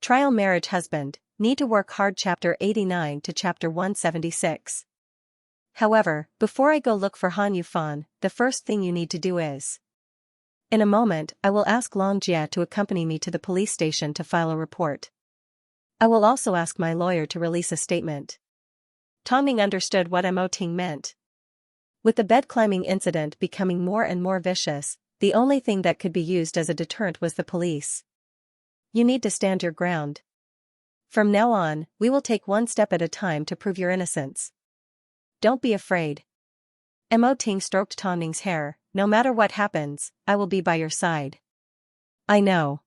Trial Marriage Husband, Need to Work Hard Chapter 89 to Chapter 176. However, before I go look for Han Yufan, the first thing you need to do is. In a moment, I will ask Long Jia to accompany me to the police station to file a report. I will also ask my lawyer to release a statement. Tong Ning understood what Mo Ting meant. With the bed climbing incident becoming more and more vicious, the only thing that could be used as a deterrent was the police. You need to stand your ground. From now on, we will take one step at a time to prove your innocence. Don't be afraid. Mo Ting stroked Tong Ning's hair. No matter what happens, I will be by your side. I know.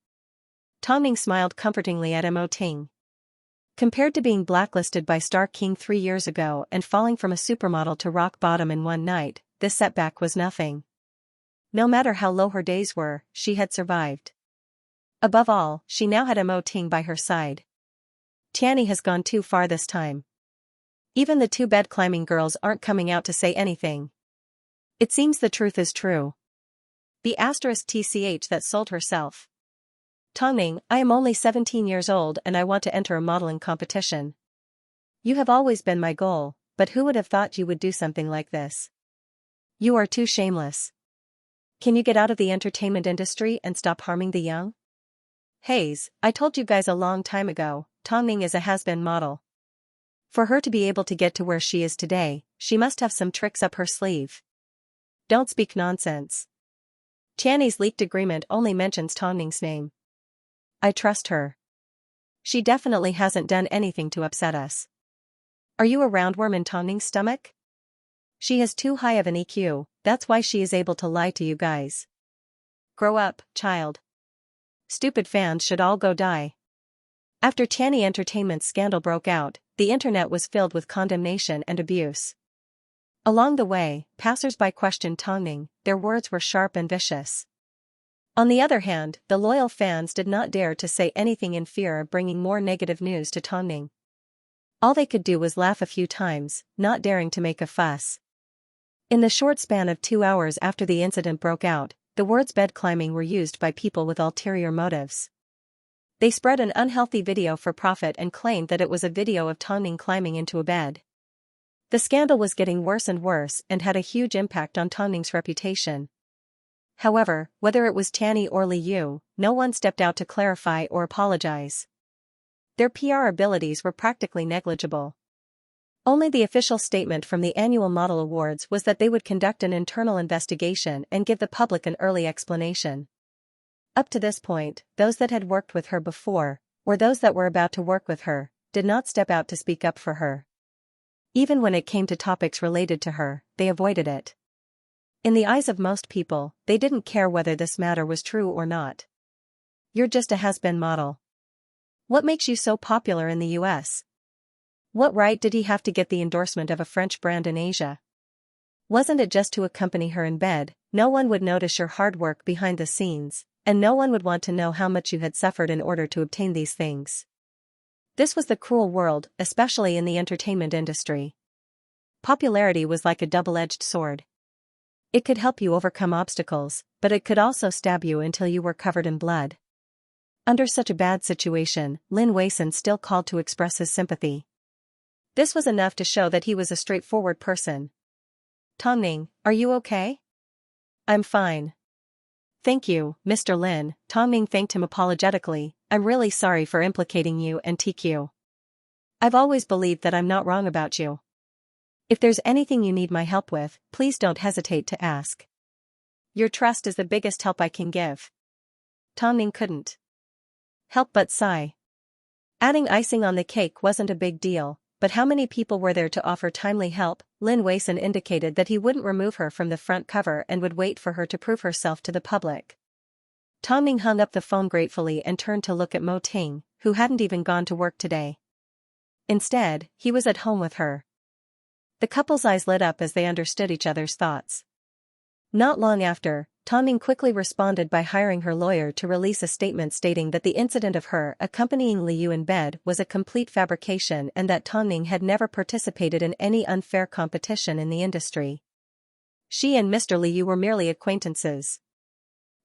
Tong Ning smiled comfortingly at Mo Ting. Compared to being blacklisted by Star King 3 years ago and falling from a supermodel to rock bottom in one night, this setback was nothing. No matter how low her days were, she had survived. Above all, she now had Mo Ting by her side. Tianyi has gone too far this time. Even the 2 bed-climbing girls aren't coming out to say anything. It seems the truth is true. The *TCH that sold herself. Tong Ning, I am only 17 years old and I want to enter a modeling competition. You have always been my goal, but who would have thought you would do something like this? You are too shameless. Can you get out of the entertainment industry and stop harming the young? Hayes, I told you guys a long time ago, Tong Ning is a has-been model. For her to be able to get to where she is today, she must have some tricks up her sleeve. Don't speak nonsense. Tianyi's leaked agreement only mentions Tong Ning's name. I trust her. She definitely hasn't done anything to upset us. Are you a roundworm in Tong Ning's stomach? She has too high of an EQ, that's why she is able to lie to you guys. Grow up, child. Stupid fans should all go die. After Tianyi Entertainment's scandal broke out, the internet was filled with condemnation and abuse. Along the way, passers-by questioned Tong Ning, their words were sharp and vicious. On the other hand, the loyal fans did not dare to say anything in fear of bringing more negative news to Tong Ning. All they could do was laugh a few times, not daring to make a fuss. In the short span of 2 hours after the incident broke out, the words bed climbing were used by people with ulterior motives. They spread an unhealthy video for profit and claimed that it was a video of Tong Ning climbing into a bed. The scandal was getting worse and worse and had a huge impact on Tong Ning's reputation. However, whether it was Tianyi or Li Yu, no one stepped out to clarify or apologize. Their PR abilities were practically negligible. Only the official statement from the annual Model Awards was that they would conduct an internal investigation and give the public an early explanation. Up to this point, those that had worked with her before, or those that were about to work with her, did not step out to speak up for her. Even when it came to topics related to her, they avoided it. In the eyes of most people, they didn't care whether this matter was true or not. You're just a has-been model. What makes you so popular in the US? What right did he have to get the endorsement of a French brand in Asia? Wasn't it just to accompany her in bed? No one would notice your hard work behind the scenes, and no one would want to know how much you had suffered in order to obtain these things. This was the cruel world, especially in the entertainment industry. Popularity was like a double-edged sword. It could help you overcome obstacles, but it could also stab you until you were covered in blood. Under such a bad situation, Lin Weisan still called to express his sympathy. This was enough to show that he was a straightforward person. Tong Ning, are you okay? I'm fine. Thank you, Mr. Lin. Tong Ning thanked him apologetically. I'm really sorry for implicating you and TQ. I've always believed that I'm not wrong about you. If there's anything you need my help with, please don't hesitate to ask. Your trust is the biggest help I can give. Tong Ning couldn't help but sigh. Adding icing on the cake wasn't a big deal, but how many people were there to offer timely help? Lin Weisan indicated that he wouldn't remove her from the front cover and would wait for her to prove herself to the public. Tong Ning hung up the phone gratefully and turned to look at Mo Ting, who hadn't even gone to work today. Instead, he was at home with her. The couple's eyes lit up as they understood each other's thoughts. Not long after, Tong Ning quickly responded by hiring her lawyer to release a statement stating that the incident of her accompanying Li Yu in bed was a complete fabrication and that Tong Ning had never participated in any unfair competition in the industry. She and Mr. Li Yu were merely acquaintances.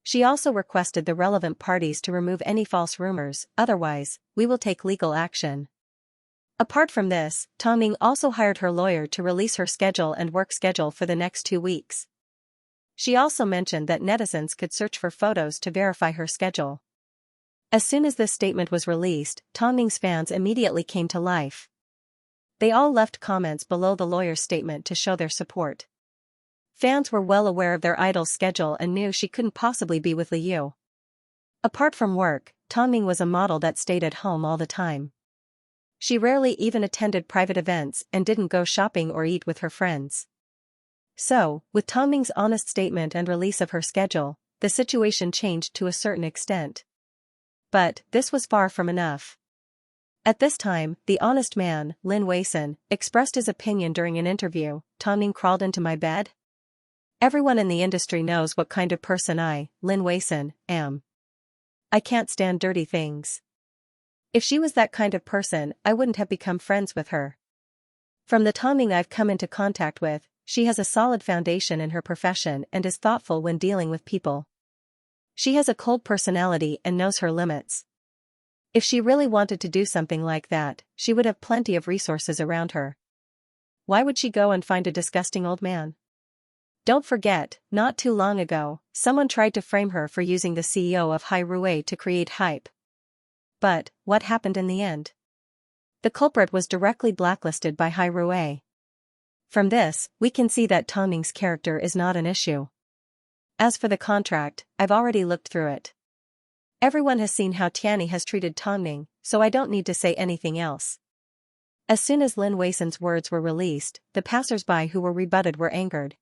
She also requested the relevant parties to remove any false rumors, otherwise, we will take legal action. Apart from this, Tongming also hired her lawyer to release her schedule and work schedule for the next 2 weeks. She also mentioned that netizens could search for photos to verify her schedule. As soon as this statement was released, Tongming's fans immediately came to life. They all left comments below the lawyer's statement to show their support. Fans were well aware of their idol's schedule and knew she couldn't possibly be with Liu. Apart from work, Tongming was a model that stayed at home all the time. She rarely even attended private events and didn't go shopping or eat with her friends. So, with Tongming's honest statement and release of her schedule, the situation changed to a certain extent. But this was far from enough. At this time, the honest man, Lin Weisan, expressed his opinion during an interview. Tongming crawled into my bed? Everyone in the industry knows what kind of person I, Lin Weisan, am. I can't stand dirty things. If she was that kind of person, I wouldn't have become friends with her. From the Tongming I've come into contact with, she has a solid foundation in her profession and is thoughtful when dealing with people. She has a cold personality and knows her limits. If she really wanted to do something like that, she would have plenty of resources around her. Why would she go and find a disgusting old man? Don't forget, not too long ago, someone tried to frame her for using the CEO of Hai Rui to create hype. But, what happened in the end? The culprit was directly blacklisted by Hai Rui. From this, we can see that Tongming's character is not an issue. As for the contract, I've already looked through it. Everyone has seen how Tianyi has treated Tongming, so I don't need to say anything else. As soon as Lin Weisan's words were released, the passers-by who were rebutted were angered.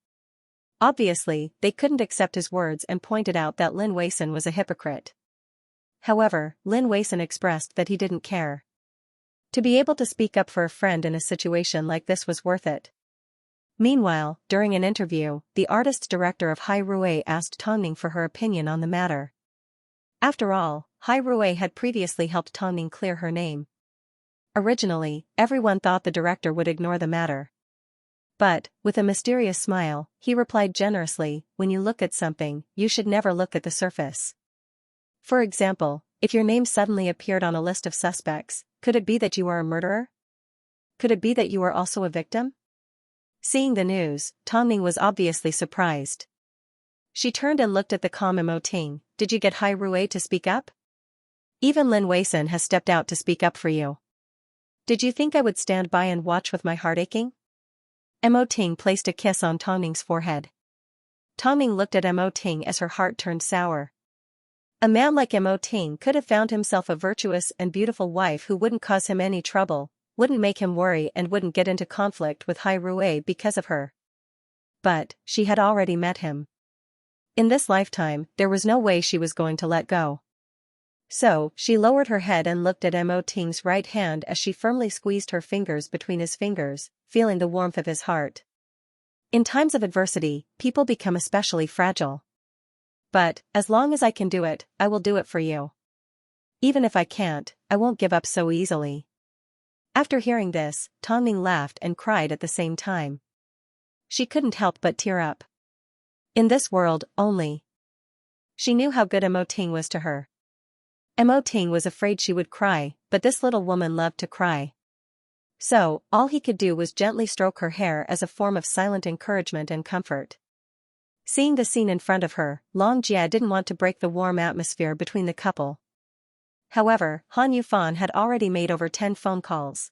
Obviously, they couldn't accept his words and pointed out that Lin Weisan was a hypocrite. However, Lin Weisan expressed that he didn't care. To be able to speak up for a friend in a situation like this was worth it. Meanwhile, during an interview, the artist's director of Hai Rui asked Tongming for her opinion on the matter. After all, Hai Rui had previously helped Tongming clear her name. Originally, everyone thought the director would ignore the matter. But, with a mysterious smile, he replied generously, when you look at something, you should never look at the surface. For example, if your name suddenly appeared on a list of suspects, could it be that you are a murderer? Could it be that you are also a victim? Seeing the news, Tongming was obviously surprised. She turned and looked at the calm emoting. Did you get Hai Rui to speak up? Even Lin Weisan has stepped out to speak up for you. Did you think I would stand by and watch with my heart aching? Emoting placed a kiss on Tongming's forehead. Tongming looked at Emoting as her heart turned sour. A man like Emoting could have found himself a virtuous and beautiful wife who wouldn't cause him any trouble, wouldn't make him worry and wouldn't get into conflict with Hai Rui because of her. But, she had already met him. In this lifetime, there was no way she was going to let go. So, she lowered her head and looked at Emoting's right hand as she firmly squeezed her fingers between his fingers, feeling the warmth of his heart. In times of adversity, people become especially fragile. But, as long as I can do it, I will do it for you. Even if I can't, I won't give up so easily. After hearing this, Tongming laughed and cried at the same time. She couldn't help but tear up. In this world, only. She knew how good Emoting was to her. Emoting was afraid she would cry, but this little woman loved to cry. So, all he could do was gently stroke her hair as a form of silent encouragement and comfort. Seeing the scene in front of her, Long Jia didn't want to break the warm atmosphere between the couple. However, Han Yufan had already made over 10 phone calls.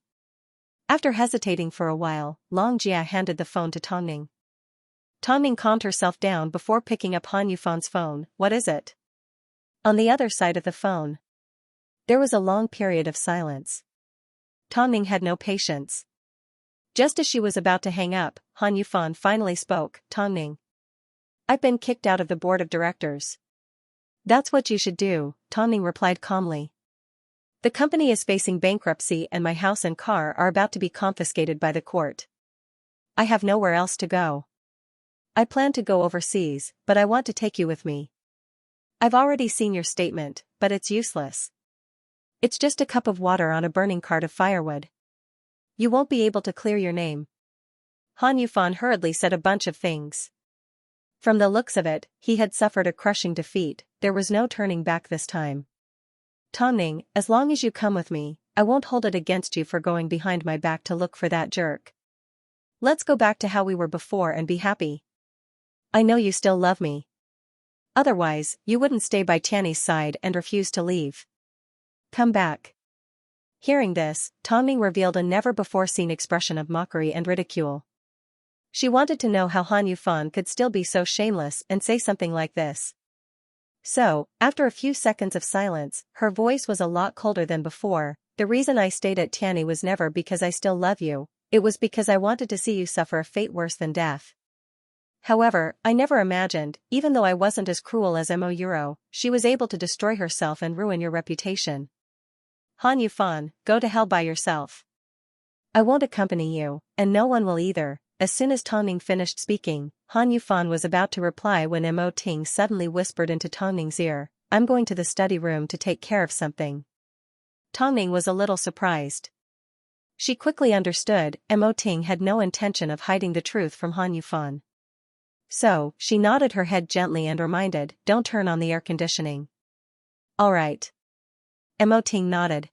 After hesitating for a while, Long Jia handed the phone to Tongming. Tongming calmed herself down before picking up Han Yufan's phone. What is it? On the other side of the phone. There was a long period of silence. Tongming had no patience. Just as she was about to hang up, Han Yufan finally spoke. Tongming. I've been kicked out of the board of directors. That's what you should do, Tongming replied calmly. The company is facing bankruptcy and my house and car are about to be confiscated by the court. I have nowhere else to go. I plan to go overseas, but I want to take you with me. I've already seen your statement, but it's useless. It's just a cup of water on a burning cart of firewood. You won't be able to clear your name. Han Yufan hurriedly said a bunch of things. From the looks of it, he had suffered a crushing defeat. There was no turning back this time. Tongning, as long as you come with me, I won't hold it against you for going behind my back to look for that jerk. Let's go back to how we were before and be happy. I know you still love me. Otherwise, you wouldn't stay by Tiany's side and refuse to leave. Come back. Hearing this, Tongning revealed a never-before-seen expression of mockery and ridicule. She wanted to know how Han Yufan could still be so shameless and say something like this. So, after a few seconds of silence, her voice was a lot colder than before. The reason I stayed at Tiany was never because I still love you, it was because I wanted to see you suffer a fate worse than death. However, I never imagined, even though I wasn't as cruel as Mo Euro, she was able to destroy herself and ruin your reputation. Han Yufan, go to hell by yourself. I won't accompany you, and no one will either. As soon as Tongning finished speaking, Han Yufan was about to reply when Mo Ting suddenly whispered into Tongning's ear, I'm going to the study room to take care of something. Tongning was a little surprised. She quickly understood, Mo Ting had no intention of hiding the truth from Han Yufan. So, she nodded her head gently and reminded, don't turn on the air conditioning. All right. Mo Ting nodded.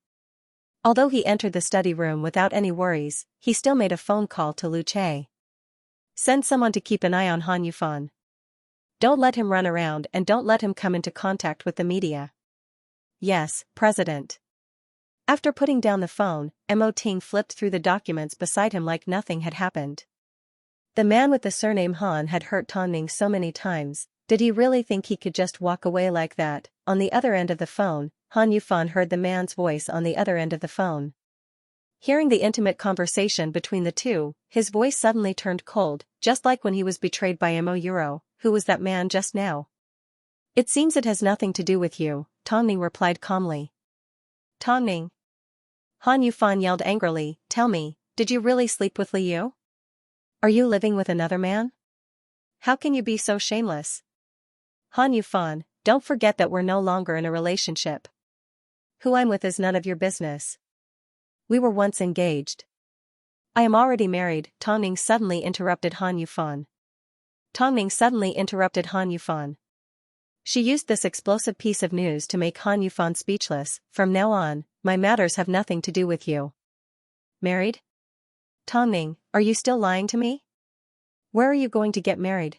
Although he entered the study room without any worries, he still made a phone call to Lu Che. Send someone to keep an eye on Han Yufan. Don't let him run around and don't let him come into contact with the media. Yes, President. After putting down the phone, Mo Ting flipped through the documents beside him like nothing had happened. The man with the surname Han had hurt Tongning so many times, did he really think he could just walk away like that? On the other end of the phone, Han Yufan heard the man's voice on the other end of the phone. Hearing the intimate conversation between the two, his voice suddenly turned cold, just like when he was betrayed by Mo Euro. Who was that man just now? It seems it has nothing to do with you, Tongning replied calmly. Tongning. Han Yufan yelled angrily, tell me, did you really sleep with Liu? Are you living with another man? How can you be so shameless? Han Yufan, don't forget that we're no longer in a relationship. Who I'm with is none of your business. We were once engaged. I am already married, Tongning suddenly interrupted Han Yufan. Tongning suddenly interrupted Han Yufan. She used this explosive piece of news to make Han Yufan speechless. From now on, my matters have nothing to do with you. Married? Tongning, are you still lying to me? Where are you going to get married?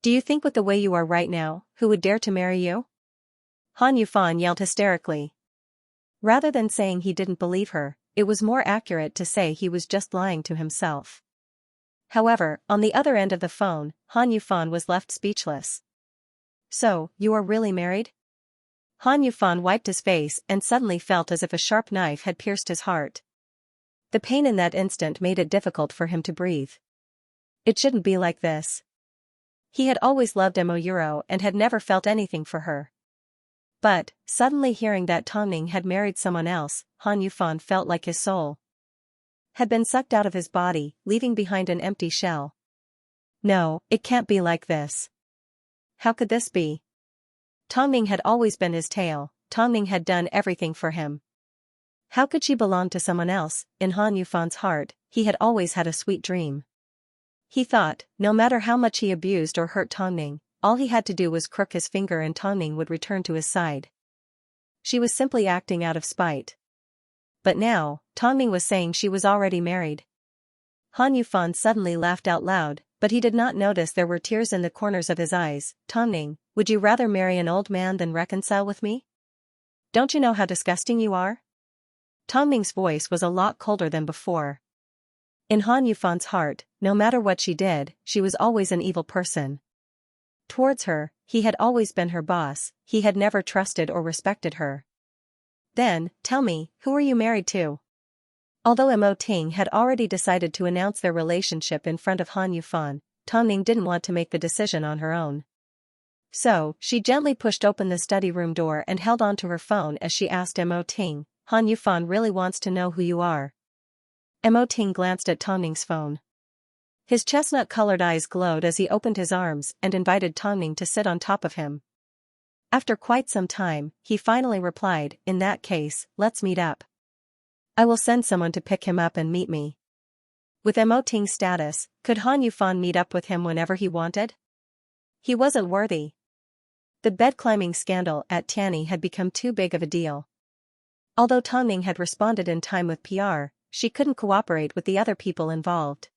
Do you think with the way you are right now, who would dare to marry you? Han Yufan yelled hysterically. Rather than saying he didn't believe her, it was more accurate to say he was just lying to himself. However, on the other end of the phone, Han Yufan was left speechless. So, you are really married? Han Yufan wiped his face and suddenly felt as if a sharp knife had pierced his heart. The pain in that instant made it difficult for him to breathe. It shouldn't be like this. He had always loved Mo Euro and had never felt anything for her. But, suddenly hearing that Tongning had married someone else, Han Yufan felt like his soul had been sucked out of his body, leaving behind an empty shell. No, it can't be like this. How could this be? Tongning had always been his tail, Tongning had done everything for him. How could she belong to someone else? In Han Yufan's heart, he had always had a sweet dream. He thought, no matter how much he abused or hurt Tongning, all he had to do was crook his finger and Tongning would return to his side. She was simply acting out of spite. But now, Tongning was saying she was already married. Han Yufan suddenly laughed out loud, but he did not notice there were tears in the corners of his eyes. Tongning, would you rather marry an old man than reconcile with me? Don't you know how disgusting you are? Tongning's voice was a lot colder than before. In Han Yufan's heart, no matter what she did, she was always an evil person. Towards her, he had always been her boss, he had never trusted or respected her. Then, tell me, who are you married to? Although Mo Ting had already decided to announce their relationship in front of Han Yufan, Tongning didn't want to make the decision on her own. So, she gently pushed open the study room door and held on to her phone as she asked Mo Ting, Han Yufan really wants to know who you are. Mo Ting glanced at Tongning's phone. His chestnut-colored eyes glowed as he opened his arms and invited Tongning to sit on top of him. After quite some time, he finally replied, in that case, let's meet up. I will send someone to pick him up and meet me. With Mo Ting's status, could Han Yufan meet up with him whenever he wanted? He wasn't worthy. The bed-climbing scandal at Tanny had become too big of a deal. Although Tongning had responded in time with PR, she couldn't cooperate with the other people involved.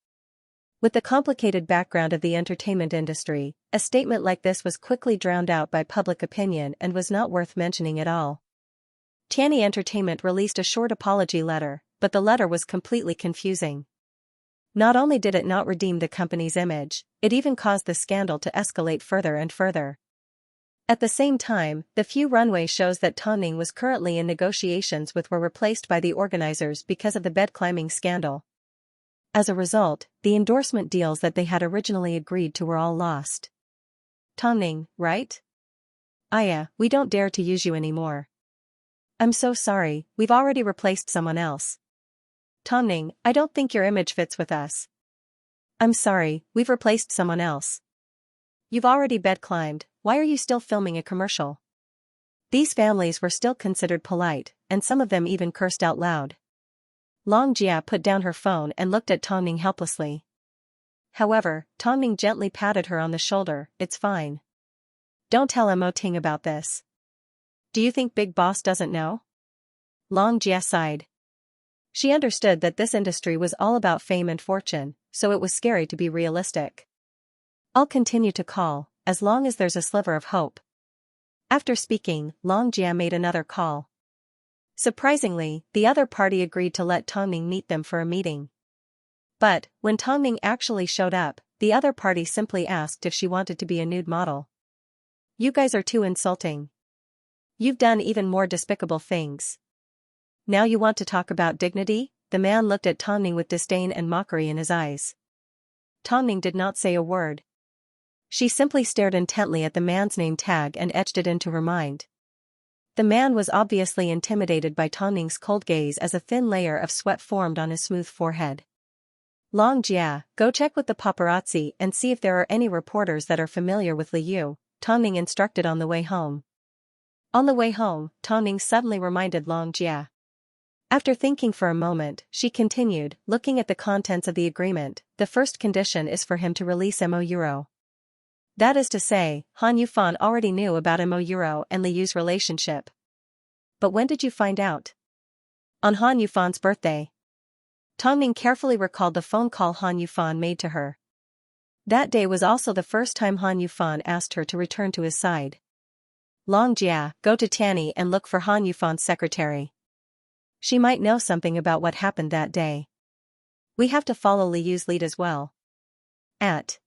With the complicated background of the entertainment industry, a statement like this was quickly drowned out by public opinion and was not worth mentioning at all. Tanny Entertainment released a short apology letter, but the letter was completely confusing. Not only did it not redeem the company's image, it even caused the scandal to escalate further and further. At the same time, the few runway shows that Tongning was currently in negotiations with were replaced by the organizers because of the bed-climbing scandal. As a result, the endorsement deals that they had originally agreed to were all lost. Tongning, right? Aya, we don't dare to use you anymore. I'm so sorry, we've already replaced someone else. Tongning, I don't think your image fits with us. I'm sorry, we've replaced someone else. You've already bed-climbed, why are you still filming a commercial? These families were still considered polite, and some of them even cursed out loud. Xianxia put down her phone and looked at Tongning helplessly. However, Tongning gently patted her on the shoulder, it's fine. Don't tell Mo Ting about this. Do you think Big Boss doesn't know? Xianxia sighed. She understood that this industry was all about fame and fortune, so it was scary to be realistic. I'll continue to call, as long as there's a sliver of hope. After speaking, Xianxia made another call. Surprisingly, the other party agreed to let Tongning meet them for a meeting. But, when Tongning actually showed up, the other party simply asked if she wanted to be a nude model. You guys are too insulting. You've done even more despicable things. Now you want to talk about dignity? The man looked at Tongning with disdain and mockery in his eyes. Tongning did not say a word. She simply stared intently at the man's name tag and etched it into her mind. The man was obviously intimidated by Tongning's cold gaze as a thin layer of sweat formed on his smooth forehead. Xianxia, go check with the paparazzi and see if there are any reporters that are familiar with Liu, Tongning instructed on the way home. On the way home, Tongning suddenly reminded Xianxia. After thinking for a moment, she continued, looking at the contents of the agreement, the first condition is for him to release Mo. That is to say, Han Yufan already knew about Mo and Liu's relationship. But when did you find out? On Han Yufan's birthday. Tongning carefully recalled the phone call Han Yufan made to her. That day was also the first time Han Yufan asked her to return to his side. Xianxia, go to Tanny and look for Han Yufan's secretary. She might know something about what happened that day. We have to follow Liu's lead as well. At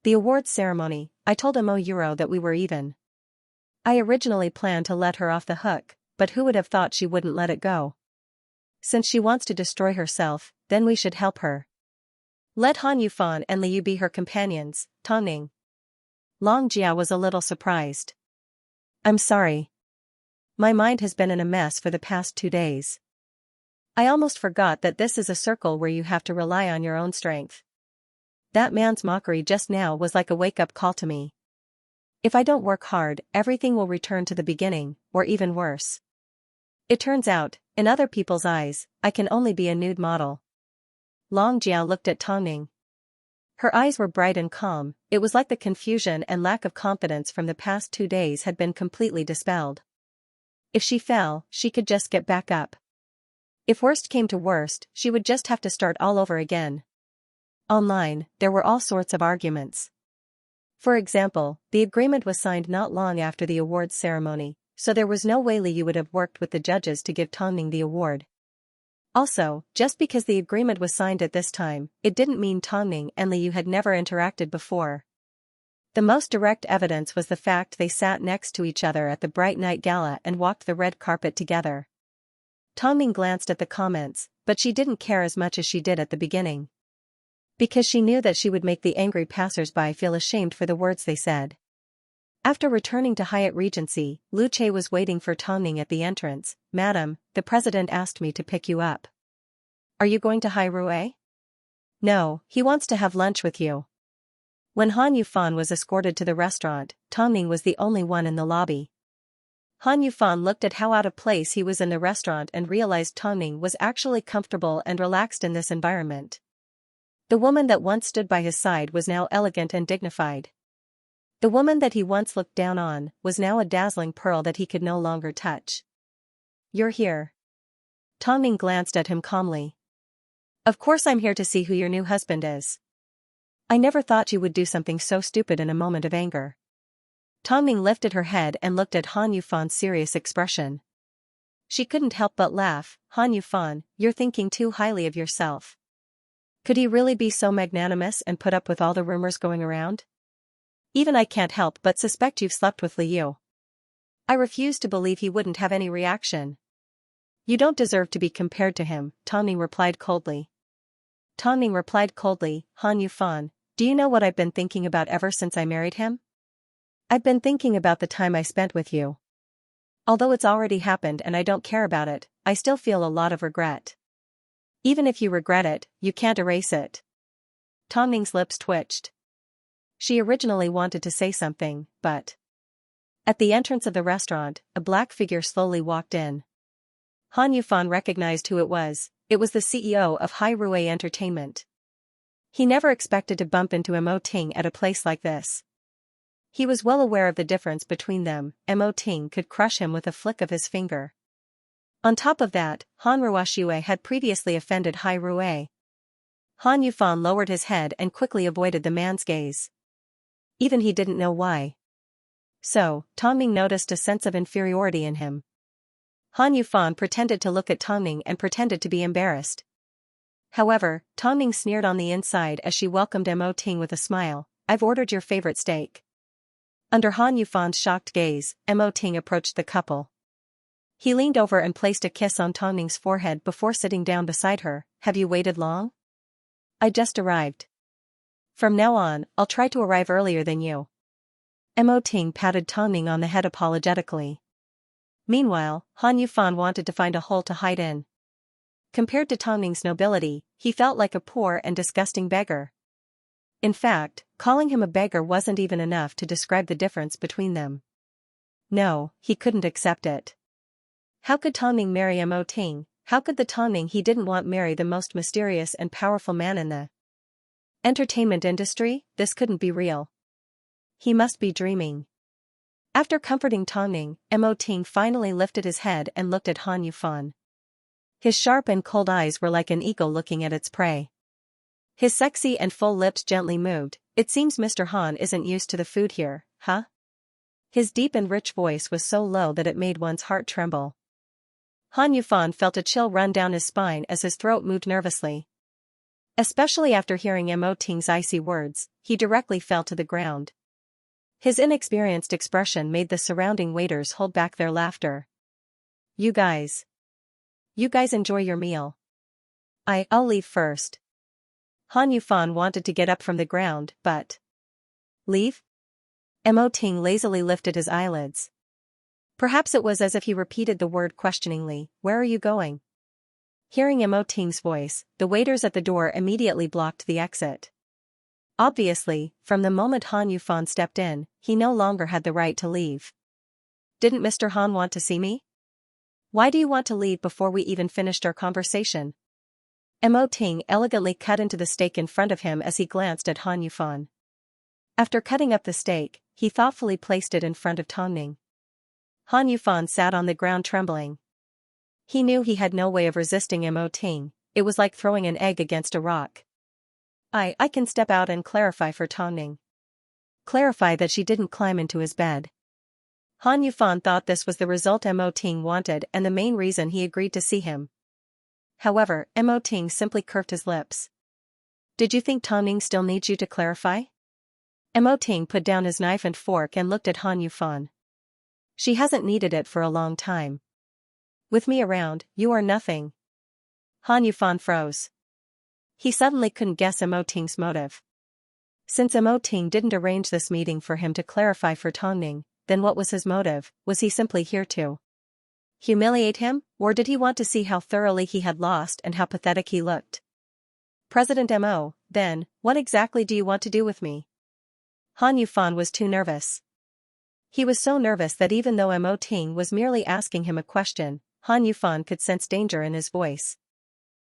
the awards ceremony, I told Mo that we were even. I originally planned to let her off the hook, but who would have thought she wouldn't let it go? Since she wants to destroy herself, then we should help her. Let Han Yufan and Liu be her companions, Tongning. Xianxia was a little surprised. I'm sorry. My mind has been in a mess for the past 2 days. I almost forgot that this is a circle where you have to rely on your own strength. That man's mockery just now was like a wake-up call to me. If I don't work hard, everything will return to the beginning, or even worse. It turns out, in other people's eyes, I can only be a nude model. Xianxia looked at Tongning. Her eyes were bright and calm, it was like the confusion and lack of confidence from the past 2 days had been completely dispelled. If she fell, she could just get back up. If worst came to worst, she would just have to start all over again. Online, there were all sorts of arguments. For example, the agreement was signed not long after the awards ceremony, so there was no way Liu would have worked with the judges to give Tongning the award. Also, just because the agreement was signed at this time, it didn't mean Tongning and Liu had never interacted before. The most direct evidence was the fact they sat next to each other at the Bright Night Gala and walked the red carpet together. Tongning glanced at the comments, but she didn't care as much as she did at the beginning. Because she knew that she would make the angry passers-by feel ashamed for the words they said. After returning to Hyatt Regency, Lu Che was waiting for Tongning at the entrance. Madam, the president asked me to pick you up. Are you going to Hairue? No, he wants to have lunch with you. When Han Yufan was escorted to the restaurant, Tongning was the only one in the lobby. Han Yufan looked at how out of place he was in the restaurant and realized Tongning was actually comfortable and relaxed in this environment. The woman that once stood by his side was now elegant and dignified. The woman that he once looked down on was now a dazzling pearl that he could no longer touch. "You're here." Tongning glanced at him calmly. "Of course I'm here to see who your new husband is." "I never thought you would do something so stupid in a moment of anger." Tongning lifted her head and looked at Han Yufan's serious expression. She couldn't help but laugh. "Han Yufan, you're thinking too highly of yourself. Could he really be so magnanimous and put up with all the rumors going around? Even I can't help but suspect you've slept with Liu." "I refuse to believe he wouldn't have any reaction." "You don't deserve to be compared to him," Tongning replied coldly. Han Yufan, do you know what I've been thinking about ever since I married him? I've been thinking about the time I spent with you. Although it's already happened and I don't care about it, I still feel a lot of regret." "Even if you regret it, you can't erase it." Tongning's lips twitched. She originally wanted to say something, but... At the entrance of the restaurant, a black figure slowly walked in. Han Yufan recognized who it was. It was the CEO of Hai Rui Entertainment. He never expected to bump into Mo Ting at a place like this. He was well aware of the difference between them. Mo Ting could crush him with a flick of his finger. On top of that, Han Ruoxue had previously offended Hai Rui. Han Yufan lowered his head and quickly avoided the man's gaze. Even he didn't know why. So, Tongning noticed a sense of inferiority in him. Han Yufan pretended to look at Tongning and pretended to be embarrassed. However, Tongning sneered on the inside as she welcomed Mo Ting with a smile. "I've ordered your favorite steak." Under Han Yufan's shocked gaze, Mo Ting approached the couple. He leaned over and placed a kiss on Tongning's forehead before sitting down beside her. "Have you waited long?" "I just arrived. From now on, I'll try to arrive earlier than you." Mo Ting patted Tongning on the head apologetically. Meanwhile, Han Yufan wanted to find a hole to hide in. Compared to Tongning's nobility, he felt like a poor and disgusting beggar. In fact, calling him a beggar wasn't even enough to describe the difference between them. No, he couldn't accept it. How could Tongning marry Mo Ting? How could the Tongning he didn't want marry the most mysterious and powerful man in the entertainment industry? This couldn't be real. He must be dreaming. After comforting Tongning, Mo Ting finally lifted his head and looked at Han Yufan. His sharp and cold eyes were like an eagle looking at its prey. His sexy and full lips gently moved. "It seems Mr. Han isn't used to the food here, huh?" His deep and rich voice was so low that it made one's heart tremble. Han Yufan felt a chill run down his spine as his throat moved nervously. Especially after hearing Mo Ting's icy words, he directly fell to the ground. His inexperienced expression made the surrounding waiters hold back their laughter. You guys enjoy your meal. I'll leave first." Han Yufan wanted to get up from the ground, but... Leave? Mo Ting lazily lifted his eyelids. Perhaps it was as if he repeated the word questioningly. "Where are you going?" Hearing Mo Ting's voice, the waiters at the door immediately blocked the exit. Obviously, from the moment Han Yufan stepped in, he no longer had the right to leave. "Didn't Mr. Han want to see me? Why do you want to leave before we even finished our conversation?" Mo Ting elegantly cut into the steak in front of him as he glanced at Han Yufan. After cutting up the steak, he thoughtfully placed it in front of Tongning. Han Yufan sat on the ground trembling. He knew he had no way of resisting Mo Ting. It was like throwing an egg against a rock. I can step out and clarify for Tongning. Clarify that she didn't climb into his bed. Han Yufan thought this was the result Mo Ting wanted and the main reason he agreed to see him. However, Mo Ting simply curved his lips. "Did you think Tongning still needs you to clarify?" Mo Ting put down his knife and fork and looked at Han Yufan. "She hasn't needed it for a long time. With me around, you are nothing." Han Yufan froze. He suddenly couldn't guess Mo Ting's motive. Since Mo Ting didn't arrange this meeting for him to clarify for Tongning, then what was his motive? Was he simply here to humiliate him, or did he want to see how thoroughly he had lost and how pathetic he looked? "President Mo, then, what exactly do you want to do with me?" Han Yufan was too nervous. He was so nervous that even though Mo Ting was merely asking him a question, Han Yufan could sense danger in his voice.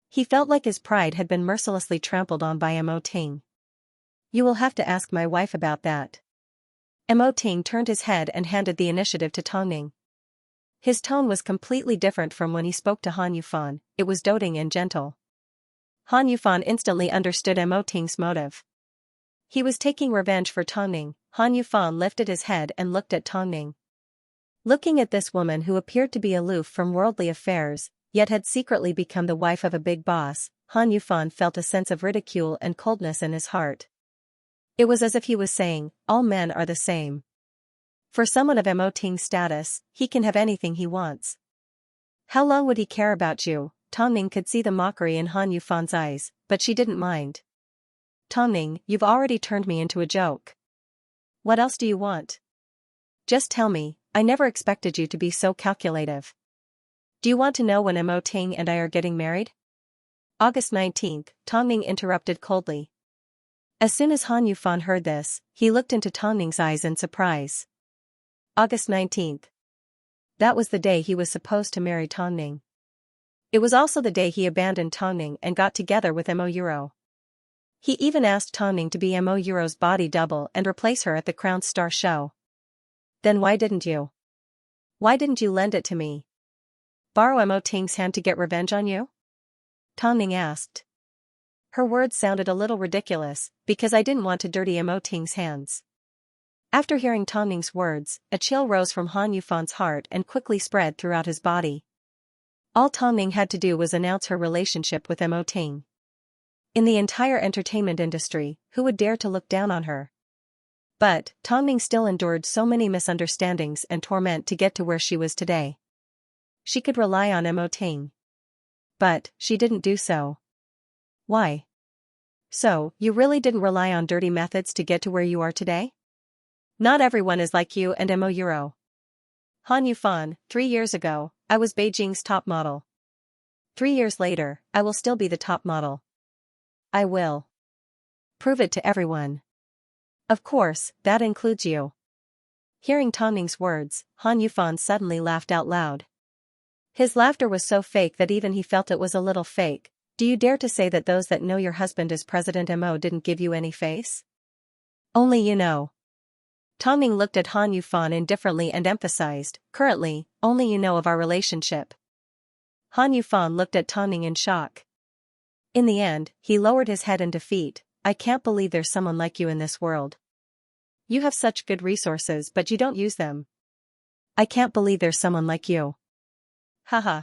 He felt like his pride had been mercilessly trampled on by Mo Ting. "You will have to ask my wife about that." Mo Ting turned his head and handed the initiative to Tong Ning. His tone was completely different from when he spoke to Han Yufan, it was doting and gentle. Han Yufan instantly understood Mo Ting's motive. He was taking revenge for Tong Ning. Han Yufan lifted his head and looked at Tong Ning. Looking at this woman who appeared to be aloof from worldly affairs, yet had secretly become the wife of a big boss, Han Yufan felt a sense of ridicule and coldness in his heart. It was as if he was saying, all men are the same. For someone of Mo Ting's status, he can have anything he wants. How long would he care about you? Tong Ning could see the mockery in Han Yufan's eyes, but she didn't mind. Tong Ning, you've already turned me into a joke. What else do you want? Just tell me, I never expected you to be so calculative. Do you want to know when Mo Ting and I are getting married? August 19th, Tong Ning interrupted coldly. As soon as Han Yufan heard this, he looked into Tong Ning's eyes in surprise. August 19th. That was the day he was supposed to marry Tong Ning. It was also the day he abandoned Tong Ning and got together with Mo Euro. He even asked Tong Ning to be Mo Euro's body double and replace her at the Crown Star show. Then why didn't you? Why didn't you lend it to me? Borrow Mo Ting's hand to get revenge on you? Tong Ning asked. Her words sounded a little ridiculous, because I didn't want to dirty Mo Ting's hands. After hearing Tong Ning's words, a chill rose from Han Yufan's heart and quickly spread throughout his body. All Tong Ning had to do was announce her relationship with Mo Ting. In the entire entertainment industry, who would dare to look down on her? But, Tong Ning still endured so many misunderstandings and torment to get to where she was today. She could rely on Mo Ting. But, she didn't do so. Why? So, you really didn't rely on dirty methods to get to where you are today? Not everyone is like you and Mo Euro. Han Yufan, 3 years ago, I was Beijing's top model. 3 years later, I will still be the top model. I will prove it to everyone. Of course, that includes you. Hearing Tong Ning's words, Han Yufan suddenly laughed out loud. His laughter was so fake that even he felt it was a little fake. Do you dare to say that those that know your husband is President Mo didn't give you any face? Only you know. Tong Ning looked at Han Yufan indifferently and emphasized, currently, only you know of our relationship. Han Yufan looked at Tong Ning in shock. In the end, he lowered his head in defeat. I can't believe there's someone like you in this world. You have such good resources but you don't use them. I can't believe there's someone like you. Haha.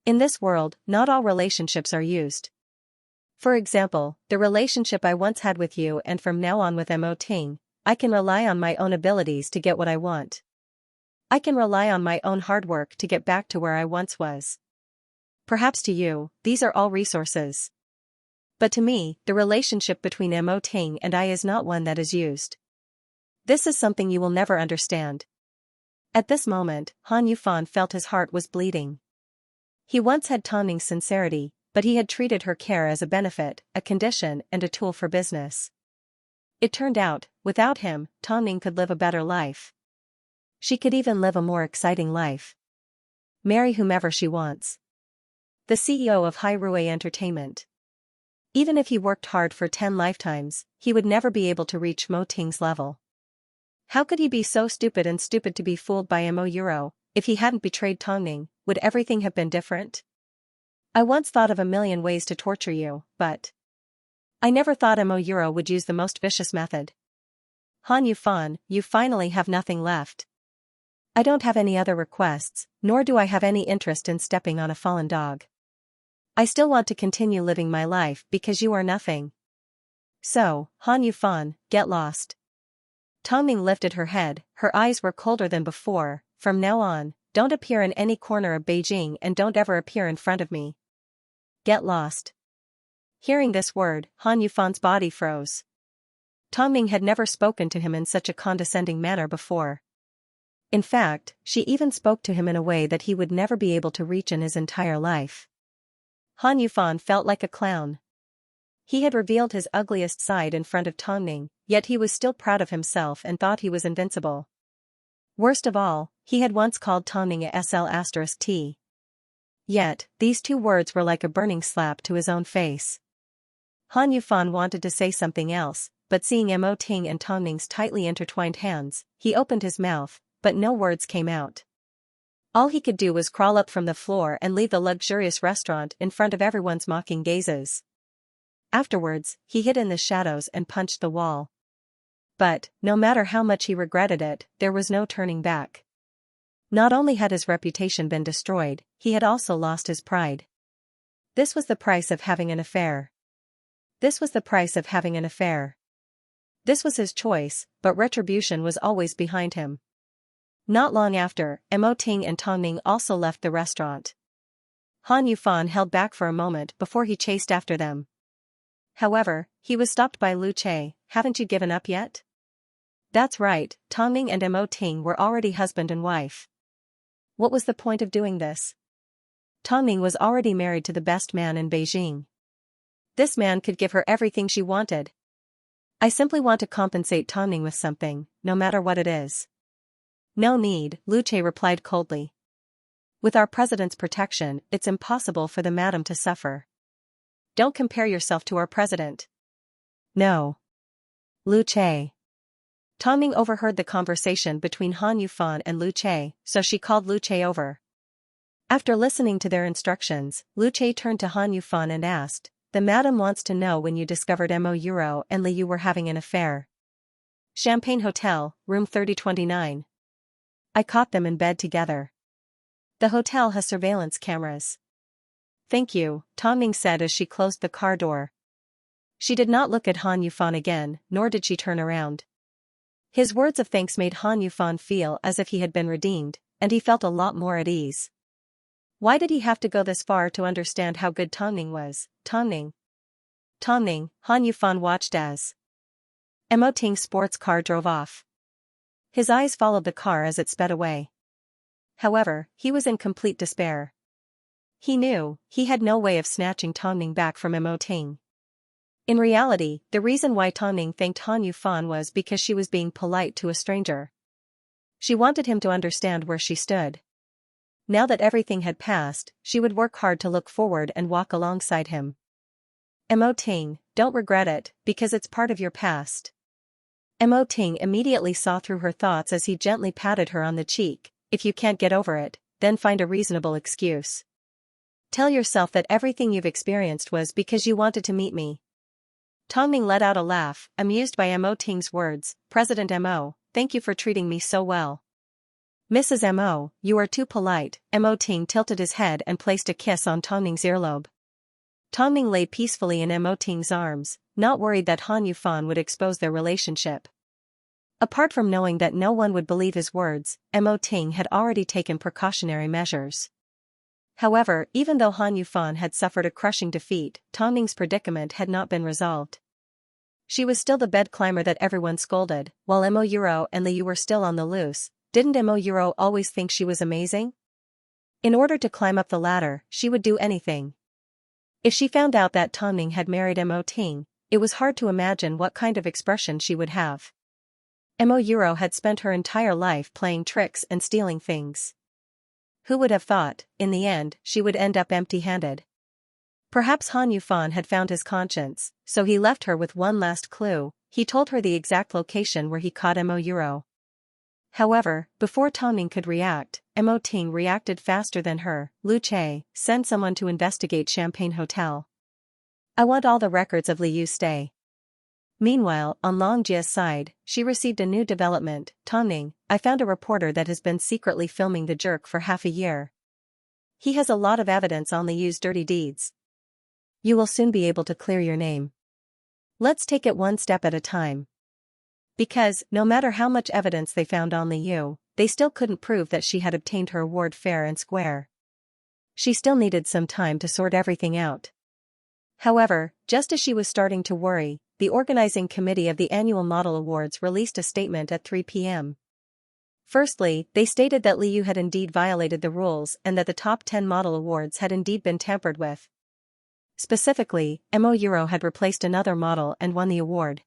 In this world, not all relationships are used. For example, the relationship I once had with you and from now on with Mo Ting, I can rely on my own abilities to get what I want. I can rely on my own hard work to get back to where I once was. Perhaps to you, these are all resources. But to me, the relationship between Mo Ting and I is not one that is used. This is something you will never understand. At this moment, Han Yufan felt his heart was bleeding. He once had Tong Ning's sincerity, but he had treated her care as a benefit, a condition and a tool for business. It turned out, without him, Tong Ning could live a better life. She could even live a more exciting life. Marry whomever she wants. The CEO of Hai Rui Entertainment. Even if he worked hard for 10 lifetimes, he would never be able to reach Mo Ting's level. How could he be so stupid and stupid to be fooled by Mo Euro? If he hadn't betrayed Tong Ning, would everything have been different? I once thought of a million ways to torture you, but I never thought Mo Euro would use the most vicious method. Han Yufan, you finally have nothing left. I don't have any other requests, nor do I have any interest in stepping on a fallen dog. I still want to continue living my life because you are nothing. So, Han Yufan, get lost. Tong Ning lifted her head, her eyes were colder than before. From now on, don't appear in any corner of Beijing and don't ever appear in front of me. Get lost. Hearing this word, Han Yufan's body froze. Tong Ning had never spoken to him in such a condescending manner before. In fact, she even spoke to him in a way that he would never be able to reach in his entire life. Han Yufan felt like a clown. He had revealed his ugliest side in front of Tong Ning, yet he was still proud of himself and thought he was invincible. Worst of all, he had once called Tong Ning a SL*T. Yet, these two words were like a burning slap to his own face. Han Yufan wanted to say something else, but seeing Mo Ting and Tong Ning's tightly intertwined hands, he opened his mouth, but no words came out. All he could do was crawl up from the floor and leave the luxurious restaurant in front of everyone's mocking gazes. Afterwards, he hid in the shadows and punched the wall. But, no matter how much he regretted it, there was no turning back. Not only had his reputation been destroyed, he had also lost his pride. This was the price of having an affair. This was the price of having an affair. This was his choice, but retribution was always behind him. Not long after, Mo Ting and Tong Ning also left the restaurant. Han Yufan held back for a moment before he chased after them. However, he was stopped by Lu Che. Haven't you given up yet? That's right, Tong Ning and Mo Ting were already husband and wife. What was the point of doing this? Tong Ning was already married to the best man in Beijing. This man could give her everything she wanted. I simply want to compensate Tong Ning with something, no matter what it is. No need, Lu Che replied coldly. With our president's protection, it's impossible for the madam to suffer. Don't compare yourself to our president. No. Lu Che. Tong Ning overheard the conversation between Han Yufan and Lu Che, so she called Lu Che over. After listening to their instructions, Lu Che turned to Han Yufan and asked, "The madam wants to know when you discovered Mo Euro and Liu were having an affair." Champagne Hotel, room 3029. I caught them in bed together. The hotel has surveillance cameras. Thank you, Tong Ning said as she closed the car door. She did not look at Han Yufan again, nor did she turn around. His words of thanks made Han Yufan feel as if he had been redeemed, and he felt a lot more at ease. Why did he have to go this far to understand how good Tong Ning was? Tong Ning. Tong Ning, Han Yufan watched as Mo Ting's sports car drove off. His eyes followed the car as it sped away. However, he was in complete despair. He knew, he had no way of snatching Tong Ning back from Mo Ting. In reality, the reason why Tong Ning thanked Han Yufan was because she was being polite to a stranger. She wanted him to understand where she stood. Now that everything had passed, she would work hard to look forward and walk alongside him. Mo Ting, don't regret it, because it's part of your past. Mo Ting immediately saw through her thoughts as he gently patted her on the cheek. If you can't get over it, then find a reasonable excuse. Tell yourself that everything you've experienced was because you wanted to meet me. Tong Ning let out a laugh, amused by Mo Ting's words. President Mo, thank you for treating me so well. Mrs. Mo, you are too polite. Mo Ting tilted his head and placed a kiss on Tong Ning's earlobe. Tong Ning lay peacefully in Mo Ting's arms, not worried that Han Yufan would expose their relationship. Apart from knowing that no one would believe his words, Mo Ting had already taken precautionary measures. However, even though Han Yufan had suffered a crushing defeat, Tong Ning's predicament had not been resolved. She was still the bed climber that everyone scolded, while Mo Euro and Liu were still on the loose. Didn't Mo Euro always think she was amazing? In order to climb up the ladder, she would do anything. If she found out that Tong Ning had married Mo Ting, it was hard to imagine what kind of expression she would have. Mo Euro had spent her entire life playing tricks and stealing things. Who would have thought, in the end, she would end up empty-handed? Perhaps Han Yufan had found his conscience, so he left her with one last clue. He told her the exact location where he caught Mo Euro. However, before Tong Ning could react, Mo Ting reacted faster than her. Lu Che, send someone to investigate Champagne Hotel. I want all the records of Liu's stay. Meanwhile, on Long Jia's side, she received a new development. Tong Ning, I found a reporter that has been secretly filming the jerk for half a year. He has a lot of evidence on Liu's dirty deeds. You will soon be able to clear your name. Let's take it one step at a time. Because, no matter how much evidence they found on Liu, they still couldn't prove that she had obtained her award fair and square. She still needed some time to sort everything out. However, just as she was starting to worry, the organizing committee of the annual model awards released a statement at 3 p.m. Firstly, they stated that Liu had indeed violated the rules and that the top 10 model awards had indeed been tampered with. Specifically, Mo Euro had replaced another model and won the award.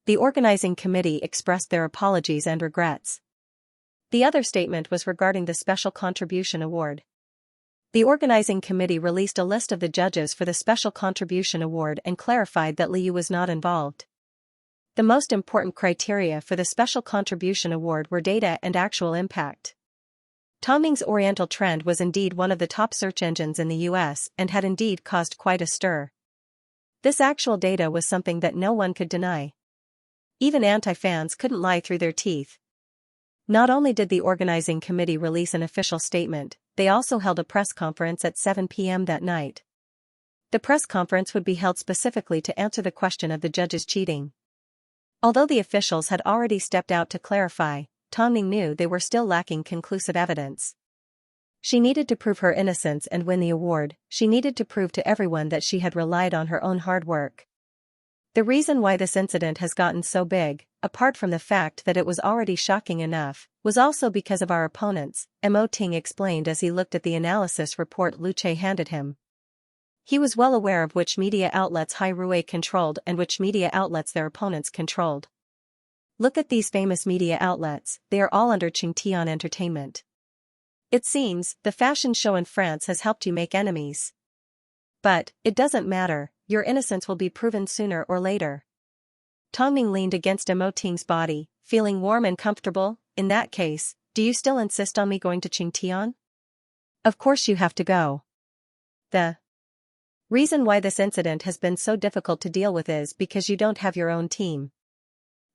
The organizing committee expressed their apologies and regrets. The other statement was regarding the Special Contribution Award. The organizing committee released a list of the judges for the Special Contribution Award and clarified that Liu was not involved. The most important criteria for the Special Contribution Award were data and actual impact. Tongming's Oriental Trend was indeed one of the top search engines in the US and had indeed caused quite a stir. This actual data was something that no one could deny. Even anti-fans couldn't lie through their teeth. Not only did the organizing committee release an official statement, they also held a press conference at 7 p.m. that night. The press conference would be held specifically to answer the question of the judges cheating. Although the officials had already stepped out to clarify, Tongming knew they were still lacking conclusive evidence. She needed to prove her innocence and win the award. She needed to prove to everyone that she had relied on her own hard work. The reason why this incident has gotten so big, apart from the fact that it was already shocking enough, was also because of our opponents, Mo Ting explained as he looked at the analysis report Lu Che handed him. He was well aware of which media outlets Hai Rui controlled and which media outlets their opponents controlled. Look at these famous media outlets, they are all under Xianxia Entertainment. It seems, the fashion show in France has helped you make enemies. But, it doesn't matter, your innocence will be proven sooner or later. Tongming leaned against Mo Ting's body, feeling warm and comfortable. In that case, do you still insist on me going to Xianxia? Of course you have to go. The reason why this incident has been so difficult to deal with is because you don't have your own team.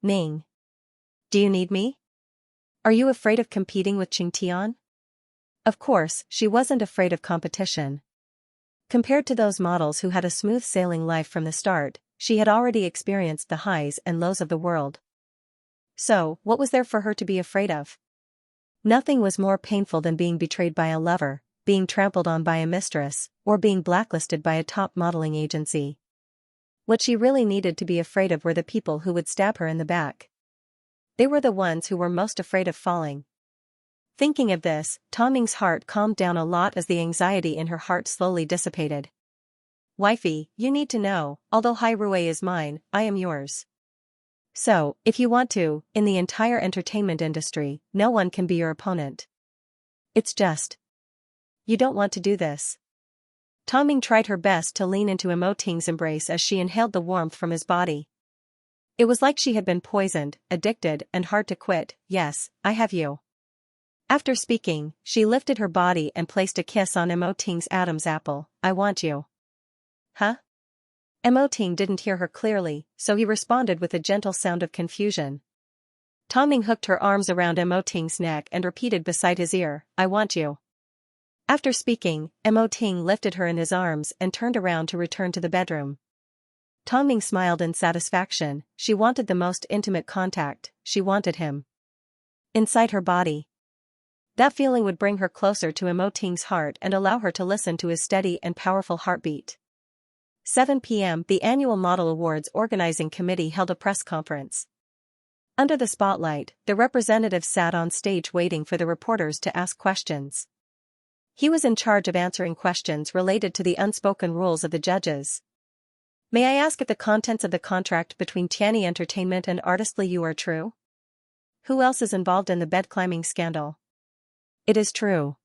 Ning. Do you need me? Are you afraid of competing with Xianxia? Of course, she wasn't afraid of competition. Compared to those models who had a smooth sailing life from the start, she had already experienced the highs and lows of the world. So, what was there for her to be afraid of? Nothing was more painful than being betrayed by a lover, being trampled on by a mistress, or being blacklisted by a top modeling agency. What she really needed to be afraid of were the people who would stab her in the back. They were the ones who were most afraid of falling. Thinking of this, Tongming's heart calmed down a lot as the anxiety in her heart slowly dissipated. Wifey, you need to know, although Hai Rui is mine, I am yours. So, if you want to, in the entire entertainment industry, no one can be your opponent. It's just you don't want to do this. Tongming tried her best to lean into Mo Ting's embrace as she inhaled the warmth from his body. It was like she had been poisoned, addicted, and hard to quit. Yes, I have you. After speaking, she lifted her body and placed a kiss on Mo Ting's Adam's apple. I want you. Huh? Mo Ting didn't hear her clearly, so he responded with a gentle sound of confusion. Tongming hooked her arms around Mo Ting's neck and repeated beside his ear, I want you. After speaking, Mo Ting lifted her in his arms and turned around to return to the bedroom. Tongming smiled in satisfaction. She wanted the most intimate contact, she wanted him inside her body. That feeling would bring her closer to Mo Ting's heart and allow her to listen to his steady and powerful heartbeat. 7 p.m. The annual Model Awards organizing committee held a press conference. Under the spotlight, the representative sat on stage waiting for the reporters to ask questions. He was in charge of answering questions related to the unspoken rules of the judges. May I ask if the contents of the contract between Tianyi Entertainment and Artistly You are true? Who else is involved in the bed climbing scandal? It is true.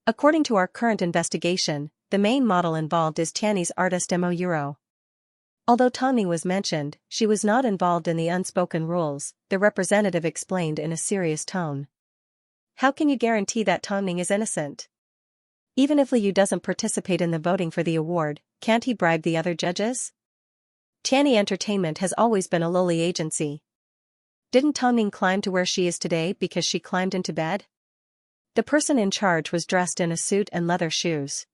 According to our current investigation, the main model involved is Tianyi's artist Mo Euro. Although Tongming was mentioned, she was not involved in the unspoken rules, the representative explained in a serious tone. How can you guarantee that Tongming is innocent? Even if Liu doesn't participate in the voting for the award, can't he bribe the other judges? Tianyi Entertainment has always been a lowly agency. Didn't Tongming climb to where she is today because she climbed into bed? The person in charge was dressed in a suit and leather shoes.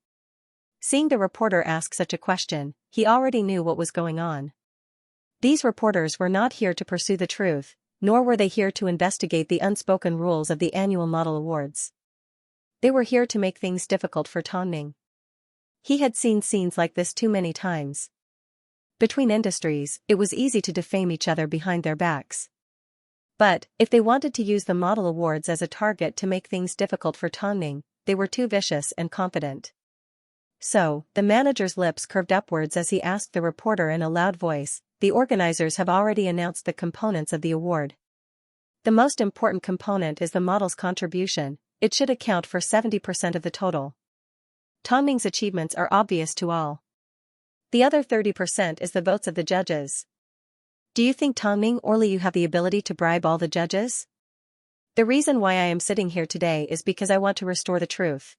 Seeing the reporter ask such a question, he already knew what was going on. These reporters were not here to pursue the truth, nor were they here to investigate the unspoken rules of the annual Model Awards. They were here to make things difficult for Tongming. He had seen scenes like this too many times. Between industries, it was easy to defame each other behind their backs. But, if they wanted to use the Model Awards as a target to make things difficult for Tongming, they were too vicious and confident. So, the manager's lips curved upwards as he asked the reporter in a loud voice, the organizers have already announced the components of the award. The most important component is the model's contribution, it should account for 70% of the total. Tongming's achievements are obvious to all. The other 30% is the votes of the judges. Do you think Tongming or Liu have the ability to bribe all the judges? The reason why I am sitting here today is because I want to restore the truth.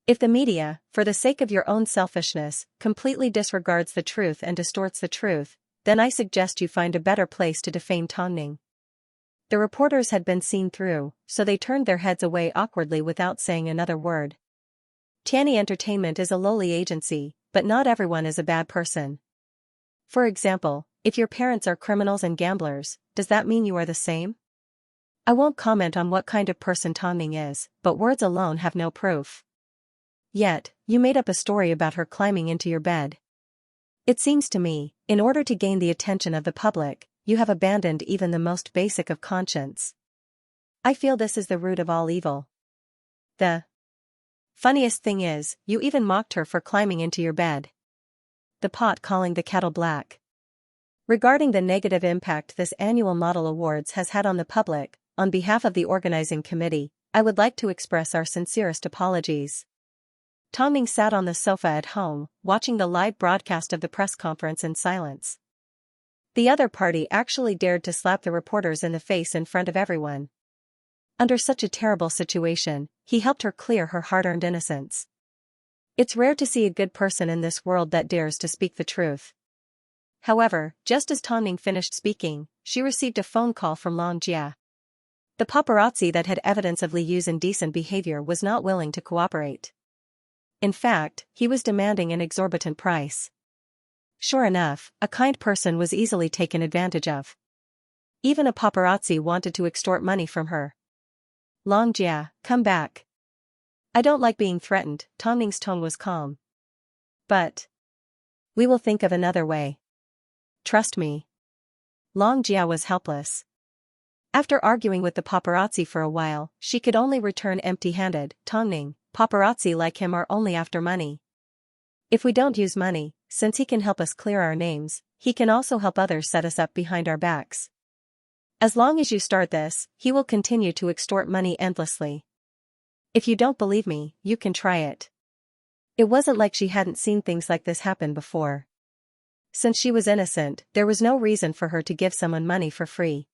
If the media, for the sake of your own selfishness, completely disregards the truth and distorts the truth, then I suggest you find a better place to defame Tongming. The reporters had been seen through, so they turned their heads away awkwardly without saying another word. Tianyi Entertainment is a lowly agency, but not everyone is a bad person. For example, if your parents are criminals and gamblers, does that mean you are the same? I won't comment on what kind of person Tongming is, but words alone have no proof. Yet, you made up a story about her climbing into your bed. It seems to me, in order to gain the attention of the public, you have abandoned even the most basic of conscience. I feel this is the root of all evil. The funniest thing is, you even mocked her for climbing into your bed. The pot calling the kettle black. Regarding the negative impact this annual Model Awards has had on the public, on behalf of the organizing committee, I would like to express our sincerest apologies. Tongming sat on the sofa at home, watching the live broadcast of the press conference in silence. The other party actually dared to slap the reporters in the face in front of everyone. Under such a terrible situation, he helped her clear her hard-earned innocence. It's rare to see a good person in this world that dares to speak the truth. However, just as Tongming finished speaking, she received a phone call from Xianxia. The paparazzi that had evidence of Liu's indecent behavior was not willing to cooperate. In fact, he was demanding an exorbitant price. Sure enough, a kind person was easily taken advantage of. Even a paparazzi wanted to extort money from her. Xianxia, come back. I don't like being threatened, Tongming's tone was calm. But we will think of another way. Trust me. Xianxia was helpless. After arguing with the paparazzi for a while, she could only return empty-handed. Tongming, paparazzi like him are only after money. If we don't use money, since he can help us clear our names, he can also help others set us up behind our backs. As long as you start this, he will continue to extort money endlessly. If you don't believe me, you can try it. It wasn't like she hadn't seen things like this happen before. Since she was innocent, there was no reason for her to give someone money for free.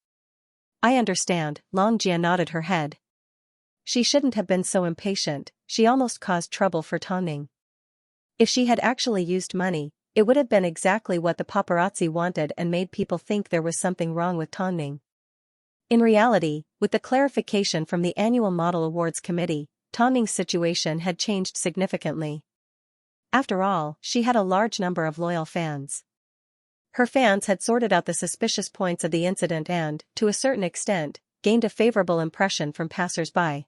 I understand, Xianxia nodded her head. She shouldn't have been so impatient, she almost caused trouble for Tongming. If she had actually used money, it would have been exactly what the paparazzi wanted and made people think there was something wrong with Tongming. In reality, with the clarification from the annual Model Awards committee, Tongming's situation had changed significantly. After all, she had a large number of loyal fans. Her fans had sorted out the suspicious points of the incident and, to a certain extent, gained a favorable impression from passers-by.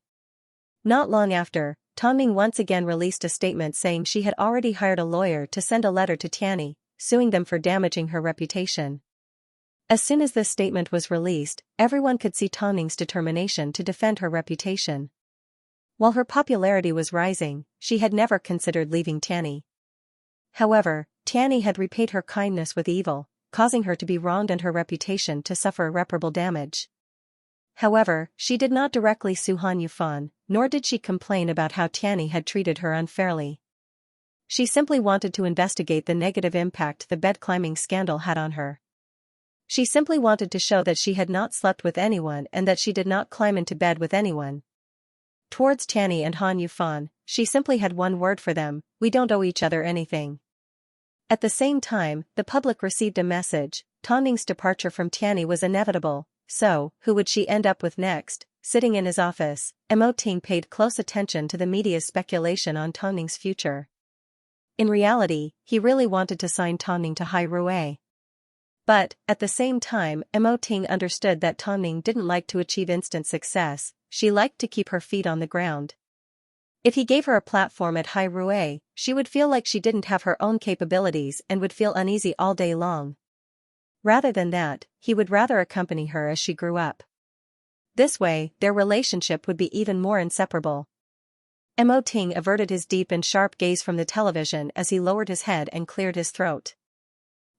Not long after, Tongming once again released a statement saying she had already hired a lawyer to send a letter to Tianyi, suing them for damaging her reputation. As soon as this statement was released, everyone could see Tongming's determination to defend her reputation. While her popularity was rising, she had never considered leaving Tianyi. However, Tianyi had repaid her kindness with evil, causing her to be wronged and her reputation to suffer irreparable damage. However, she did not directly sue Han Yufan, nor did she complain about how Tianyi had treated her unfairly. She simply wanted to investigate the negative impact the bed-climbing scandal had on her. She simply wanted to show that she had not slept with anyone and that she did not climb into bed with anyone. Towards Tianyi and Han Yufan, she simply had one word for them: we don't owe each other anything. At the same time, the public received a message: Tongming's departure from Tianyi was inevitable, so, who would she end up with next? Sitting in his office, Mo Ting paid close attention to the media's speculation on Tongming's future. In reality, he really wanted to sign Tongming to Hai Rui. But, at the same time, Mo Ting understood that Tongming didn't like to achieve instant success, she liked to keep her feet on the ground. If he gave her a platform at Hai Rui, she would feel like she didn't have her own capabilities and would feel uneasy all day long. Rather than that, he would rather accompany her as she grew up. This way, their relationship would be even more inseparable. Mo Ting averted his deep and sharp gaze from the television as he lowered his head and cleared his throat.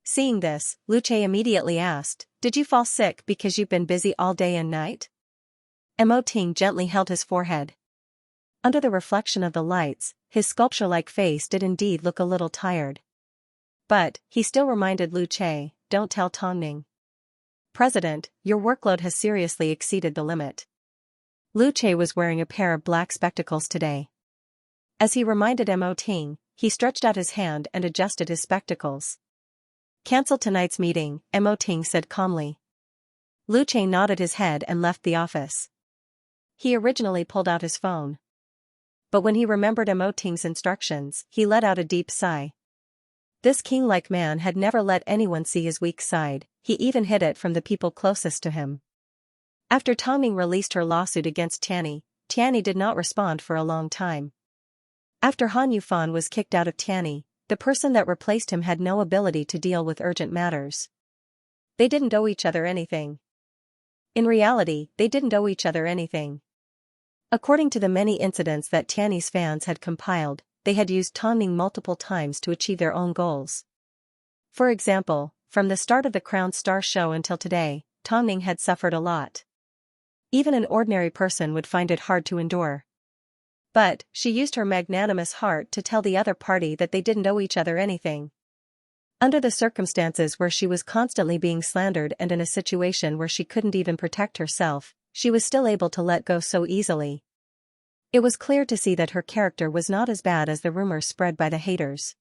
Seeing this, Lu Che immediately asked, "Did you fall sick because you've been busy all day and night?" Mo Ting gently held his forehead. Under the reflection of the lights, his sculpture-like face did indeed look a little tired. But, he still reminded Lu Che, "Don't tell Tongming." President, your workload has seriously exceeded the limit. Lu Che was wearing a pair of black spectacles today. As he reminded Mo Ting, he stretched out his hand and adjusted his spectacles. Cancel tonight's meeting, Mo Ting said calmly. Lu Che nodded his head and left the office. He originally pulled out his phone. But when he remembered Mo Ting's instructions, he let out a deep sigh. This king-like man had never let anyone see his weak side, he even hid it from the people closest to him. After Tongming released her lawsuit against Tianyi, Tianyi did not respond for a long time. After Han Yufan was kicked out of Tianyi, the person that replaced him had no ability to deal with urgent matters. They didn't owe each other anything. In reality, they didn't owe each other anything. According to the many incidents that Tianyi's fans had compiled, they had used Tongming multiple times to achieve their own goals. For example, from the start of the Crown Star show until today, Tongming had suffered a lot. Even an ordinary person would find it hard to endure. But, she used her magnanimous heart to tell the other party that they didn't owe each other anything. Under the circumstances where she was constantly being slandered and in a situation where she couldn't even protect herself, she was still able to let go so easily. It was clear to see that her character was not as bad as the rumors spread by the haters.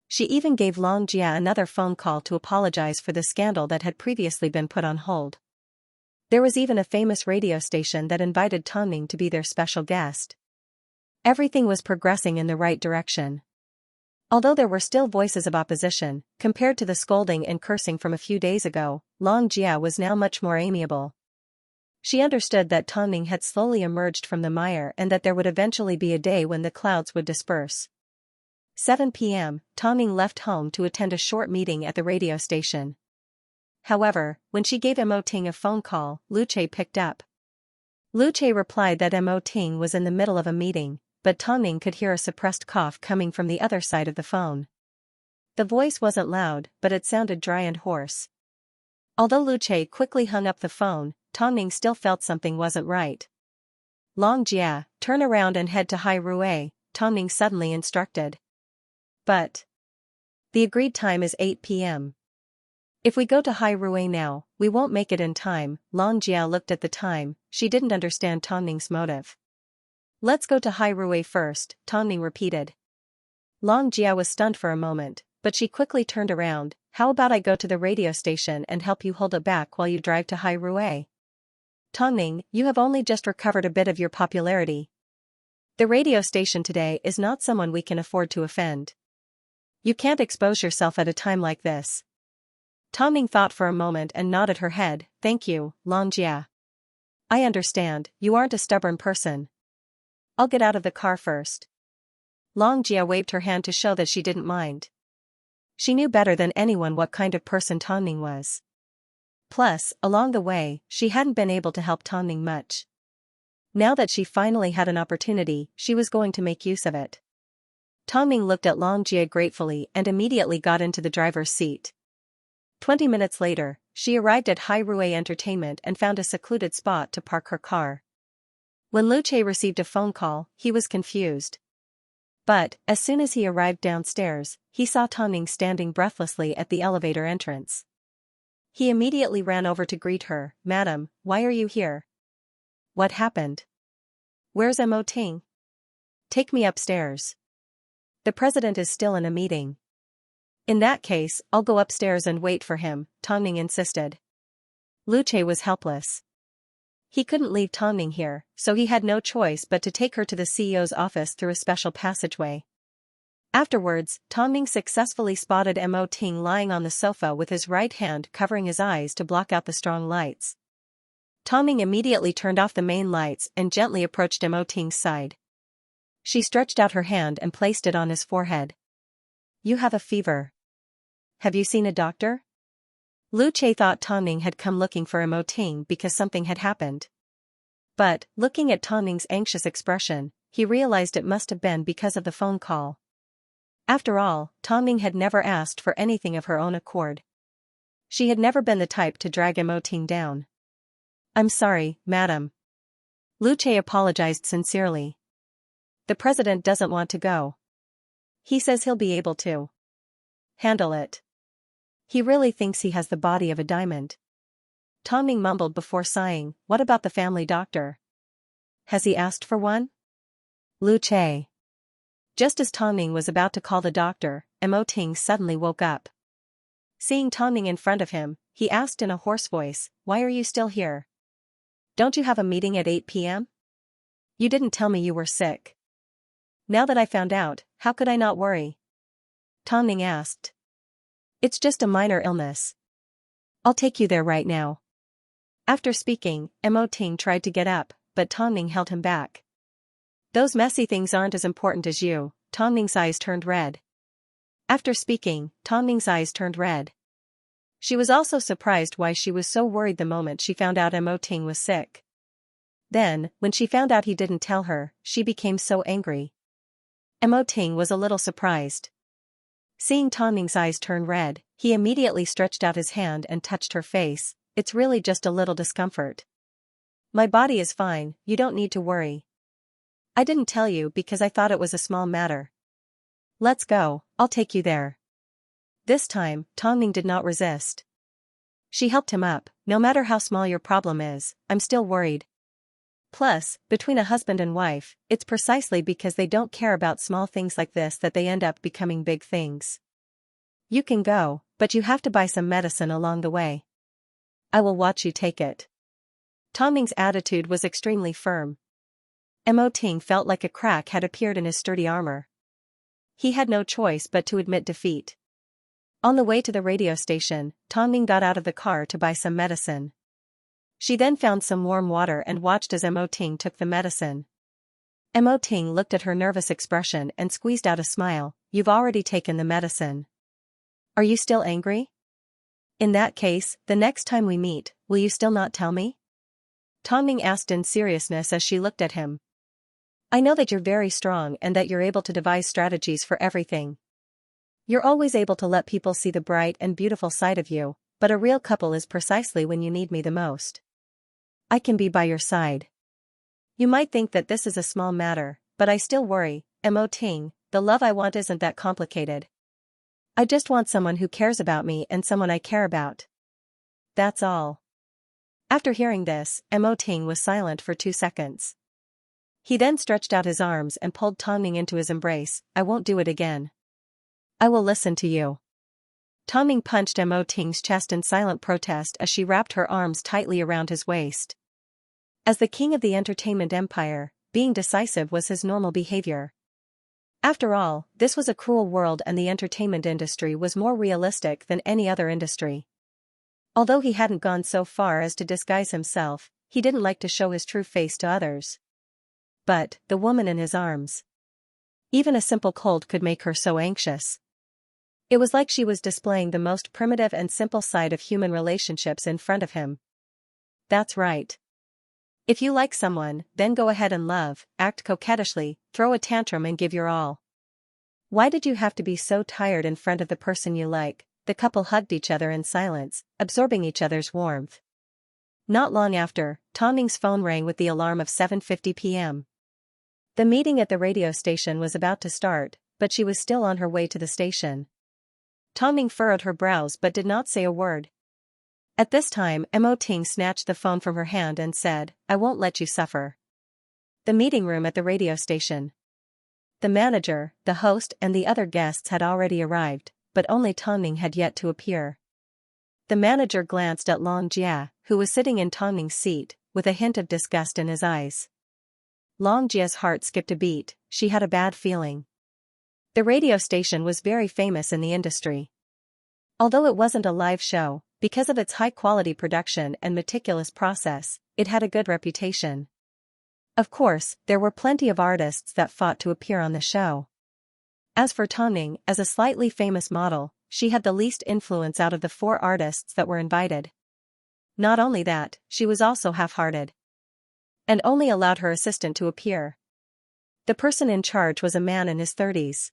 She even gave Long Jia another phone call to apologize for the scandal that had previously been put on hold. There was even a famous radio station that invited Tongming to be their special guest. Everything was progressing in the right direction. Although there were still voices of opposition, compared to the scolding and cursing from a few days ago, Long Jia was now much more amiable. She understood that Tongming had slowly emerged from the mire and that there would eventually be a day when the clouds would disperse. 7 p.m., Tongming left home to attend a short meeting at the radio station. However, when she gave Mo Ting a phone call, Lu Che picked up. Lu Che replied that Mo Ting was in the middle of a meeting, but Tongming could hear a suppressed cough coming from the other side of the phone. The voice wasn't loud, but it sounded dry and hoarse. Although Lu Che quickly hung up the phone, Tongming still felt something wasn't right. Long Jia, turn around and head to Hai Rui, Tongming suddenly instructed. But the agreed time is 8 p.m. If we go to Hai Rui now, we won't make it in time. Long Jia looked at the time, she didn't understand Tongming's motive. Let's go to Hai Rui first, Tongming repeated. Long Jia was stunned for a moment, but she quickly turned around. How about I go to the radio station and help you hold it back while you drive to Hai Rui? Tongming, you have only just recovered a bit of your popularity. The radio station today is not someone we can afford to offend. You can't expose yourself at a time like this. Tongming thought for a moment and nodded her head. Thank you, Long Jia. I understand, you aren't a stubborn person. I'll get out of the car first. Long Jia waved her hand to show that she didn't mind. She knew better than anyone what kind of person Tongming was. Plus, along the way, she hadn't been able to help Tongming much. Now that she finally had an opportunity, she was going to make use of it. Tongming looked at Long Jia gratefully and immediately got into the driver's seat. 20 minutes later, she arrived at Hai Rui Entertainment and found a secluded spot to park her car. When Lu Che received a phone call, he was confused. But, as soon as he arrived downstairs, he saw Tongming standing breathlessly at the elevator entrance. He immediately ran over to greet her. Madam, why are you here? What happened? Where's Mo Ting? Take me upstairs. The president is still in a meeting. In that case, I'll go upstairs and wait for him, Tongming insisted. Lu Che was helpless. He couldn't leave Tongming here, so he had no choice but to take her to the CEO's office through a special passageway. Afterwards, Tongming successfully spotted Mo Ting lying on the sofa with his right hand covering his eyes to block out the strong lights. Tongming immediately turned off the main lights and gently approached Mo Ting's side. She stretched out her hand and placed it on his forehead. You have a fever. Have you seen a doctor? Lu Che thought Tongming had come looking for Mo Ting because something had happened. But, looking at Tongming's anxious expression, he realized it must have been because of the phone call. After all, Tongming had never asked for anything of her own accord. She had never been the type to drag Mo Ting down. I'm sorry, madam. Lu Che apologized sincerely. The president doesn't want to go. He says he'll be able to handle it. He really thinks he has the body of a diamond. Tongming mumbled before sighing, what about the family doctor? Has he asked for one? Lu Che. Just as Tongming was about to call the doctor, Mo Ting suddenly woke up. Seeing Tongming in front of him, he asked in a hoarse voice, why are you still here? Don't you have a meeting at 8 p.m.? You didn't tell me you were sick. Now that I found out, how could I not worry? Tongming asked. It's just a minor illness. I'll take you there right now. After speaking, Mo Ting tried to get up, but Tongming held him back. Those messy things aren't as important as you. Tongming's eyes turned red. After speaking, Tongming's eyes turned red. She was also surprised why she was so worried the moment she found out Mo Ting was sick. Then, when she found out he didn't tell her, she became so angry. Mo Ting was a little surprised. Seeing Tongming's eyes turn red, he immediately stretched out his hand and touched her face. It's really just a little discomfort. My body is fine, you don't need to worry. I didn't tell you because I thought it was a small matter. Let's go, I'll take you there. This time, Tongming did not resist. She helped him up. No matter how small your problem is, I'm still worried. Plus, between a husband and wife, it's precisely because they don't care about small things like this that they end up becoming big things. You can go, but you have to buy some medicine along the way. I will watch you take it. Tongming's attitude was extremely firm. Mo Ting felt like a crack had appeared in his sturdy armor. He had no choice but to admit defeat. On the way to the radio station, Tongming got out of the car to buy some medicine. She then found some warm water and watched as Mo Ting took the medicine. Mo Ting looked at her nervous expression and squeezed out a smile. You've already taken the medicine. Are you still angry? In that case, the next time we meet, will you still not tell me? Tongming asked in seriousness as she looked at him. I know that you're very strong and that you're able to devise strategies for everything. You're always able to let people see the bright and beautiful side of you, but a real couple is precisely when you need me the most. I can be by your side. You might think that this is a small matter, but I still worry. Mo Ting, the love I want isn't that complicated. I just want someone who cares about me and someone I care about. That's all. After hearing this, Mo Ting was silent for 2 seconds. He then stretched out his arms and pulled Tongming into his embrace. I won't do it again. I will listen to you. Tongming punched Mo Ting's chest in silent protest as she wrapped her arms tightly around his waist. As the king of the entertainment empire, being decisive was his normal behavior. After all, this was a cruel world and the entertainment industry was more realistic than any other industry. Although he hadn't gone so far as to disguise himself, he didn't like to show his true face to others. But, the woman in his arms. Even a simple cold could make her so anxious. It was like she was displaying the most primitive and simple side of human relationships in front of him. That's right. If you like someone, then go ahead and love, act coquettishly, throw a tantrum and give your all. Why did you have to be so tired in front of the person you like? The couple hugged each other in silence, absorbing each other's warmth. Not long after, Tongming's phone rang with the alarm of 7:50 p.m. The meeting at the radio station was about to start, but she was still on her way to the station. Tongming furrowed her brows but did not say a word. At this time, Mo Ting snatched the phone from her hand and said, I won't let you suffer. The meeting room at the radio station. The manager, the host and the other guests had already arrived, but only Tongming had yet to appear. The manager glanced at Long Jia, who was sitting in Tongming's seat, with a hint of disgust in his eyes. Long Jia's heart skipped a beat. She had a bad feeling. The radio station was very famous in the industry. Although it wasn't a live show, because of its high-quality production and meticulous process, it had a good reputation. Of course, there were plenty of artists that fought to appear on the show. As for Tongming, as a slightly famous model, she had the least influence out of the 4 artists that were invited. Not only that, she was also half-hearted. And only allowed her assistant to appear. The person in charge was a man in his 30s.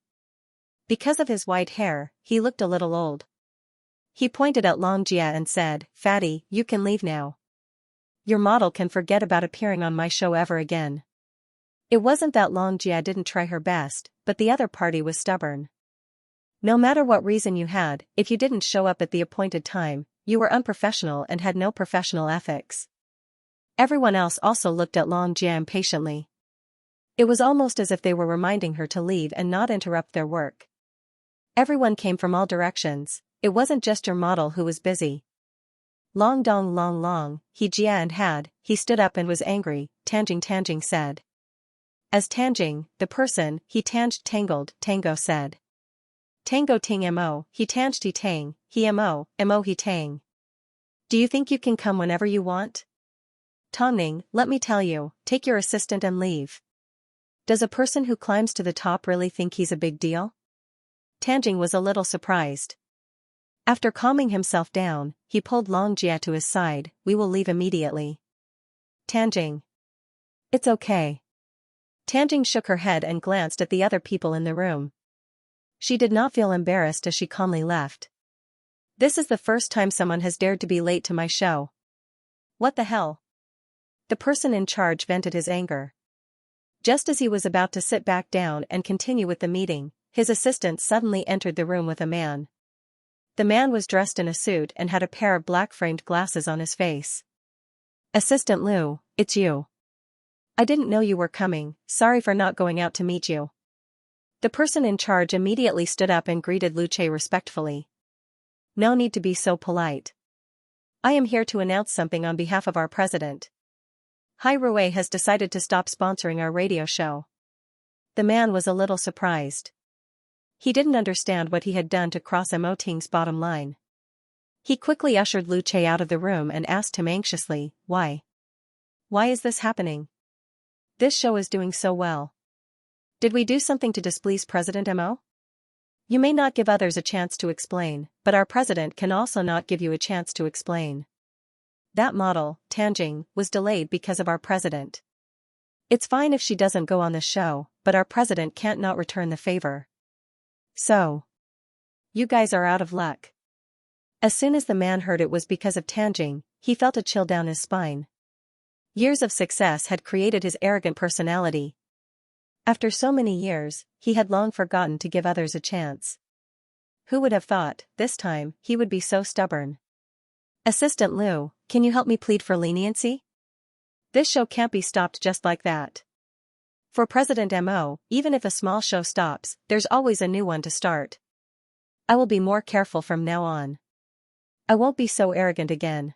Because of his white hair, he looked a little old. He pointed at Long Jia and said, Fatty, you can leave now. Your model can forget about appearing on my show ever again. It wasn't that Long Jia didn't try her best, but the other party was stubborn. No matter what reason you had, if you didn't show up at the appointed time, You were unprofessional and had no professional ethics. Everyone else also looked at Long Jia impatiently. It was almost as if they were reminding her to leave and not interrupt their work. Everyone came from all directions. It wasn't just your model who was busy. Long dong long long, he jia and had, he stood up and was angry, Tanjing said. As Tanjing, the person, he tanged tangled, Tango said. Tango ting mo, he tanged he tang, he mo he tang. Do you think you can come whenever you want? Tongning, let me tell you, take your assistant and leave. Does a person who climbs to the top really think he's a big deal? Tanjing was a little surprised. After calming himself down, he pulled Long Jia to his side. We will leave immediately. Tanjing. It's okay. Tanjing shook her head and glanced at the other people in the room. She did not feel embarrassed as she calmly left. This is the first time someone has dared to be late to my show. What the hell? The person in charge vented his anger. Just as he was about to sit back down and continue with the meeting, his assistant suddenly entered the room with a man. The man was dressed in a suit and had a pair of black-framed glasses on his face. Assistant Liu, it's you. I didn't know you were coming, sorry for not going out to meet you. The person in charge immediately stood up and greeted Lu Che respectfully. No need to be so polite. I am here to announce something on behalf of our president. Hai Rui has decided to stop sponsoring our radio show. The man was a little surprised. He didn't understand what he had done to cross Mo Ting's bottom line. He quickly ushered Lu Che out of the room and asked him anxiously, why? Why is this happening? This show is doing so well. Did we do something to displease President Mo? You may not give others a chance to explain, but our president can also not give you a chance to explain. That model, Tanjing, was delayed because of our president. It's fine if she doesn't go on the show, but our president can't not return the favor. So. You guys are out of luck. As soon as the man heard it was because of Tanjing, he felt a chill down his spine. Years of success had created his arrogant personality. After so many years, he had long forgotten to give others a chance. Who would have thought, this time, he would be so stubborn? Assistant Liu, can you help me plead for leniency? This show can't be stopped just like that. For President Mo, even if a small show stops, there's always a new one to start. I will be more careful from now on. I won't be so arrogant again.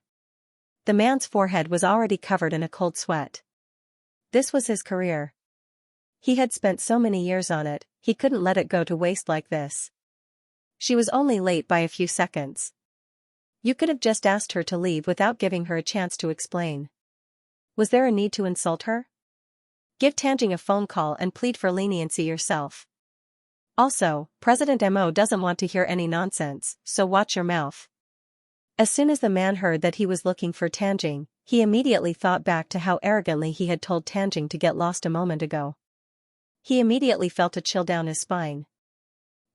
The man's forehead was already covered in a cold sweat. This was his career. He had spent so many years on it, he couldn't let it go to waste like this. She was only late by a few seconds. You could have just asked her to leave without giving her a chance to explain. Was there a need to insult her? Give Tanjing a phone call and plead for leniency yourself. Also, President Mo doesn't want to hear any nonsense, so watch your mouth. As soon as the man heard that he was looking for Tanjing, he immediately thought back to how arrogantly he had told Tanjing to get lost a moment ago. He immediately felt a chill down his spine.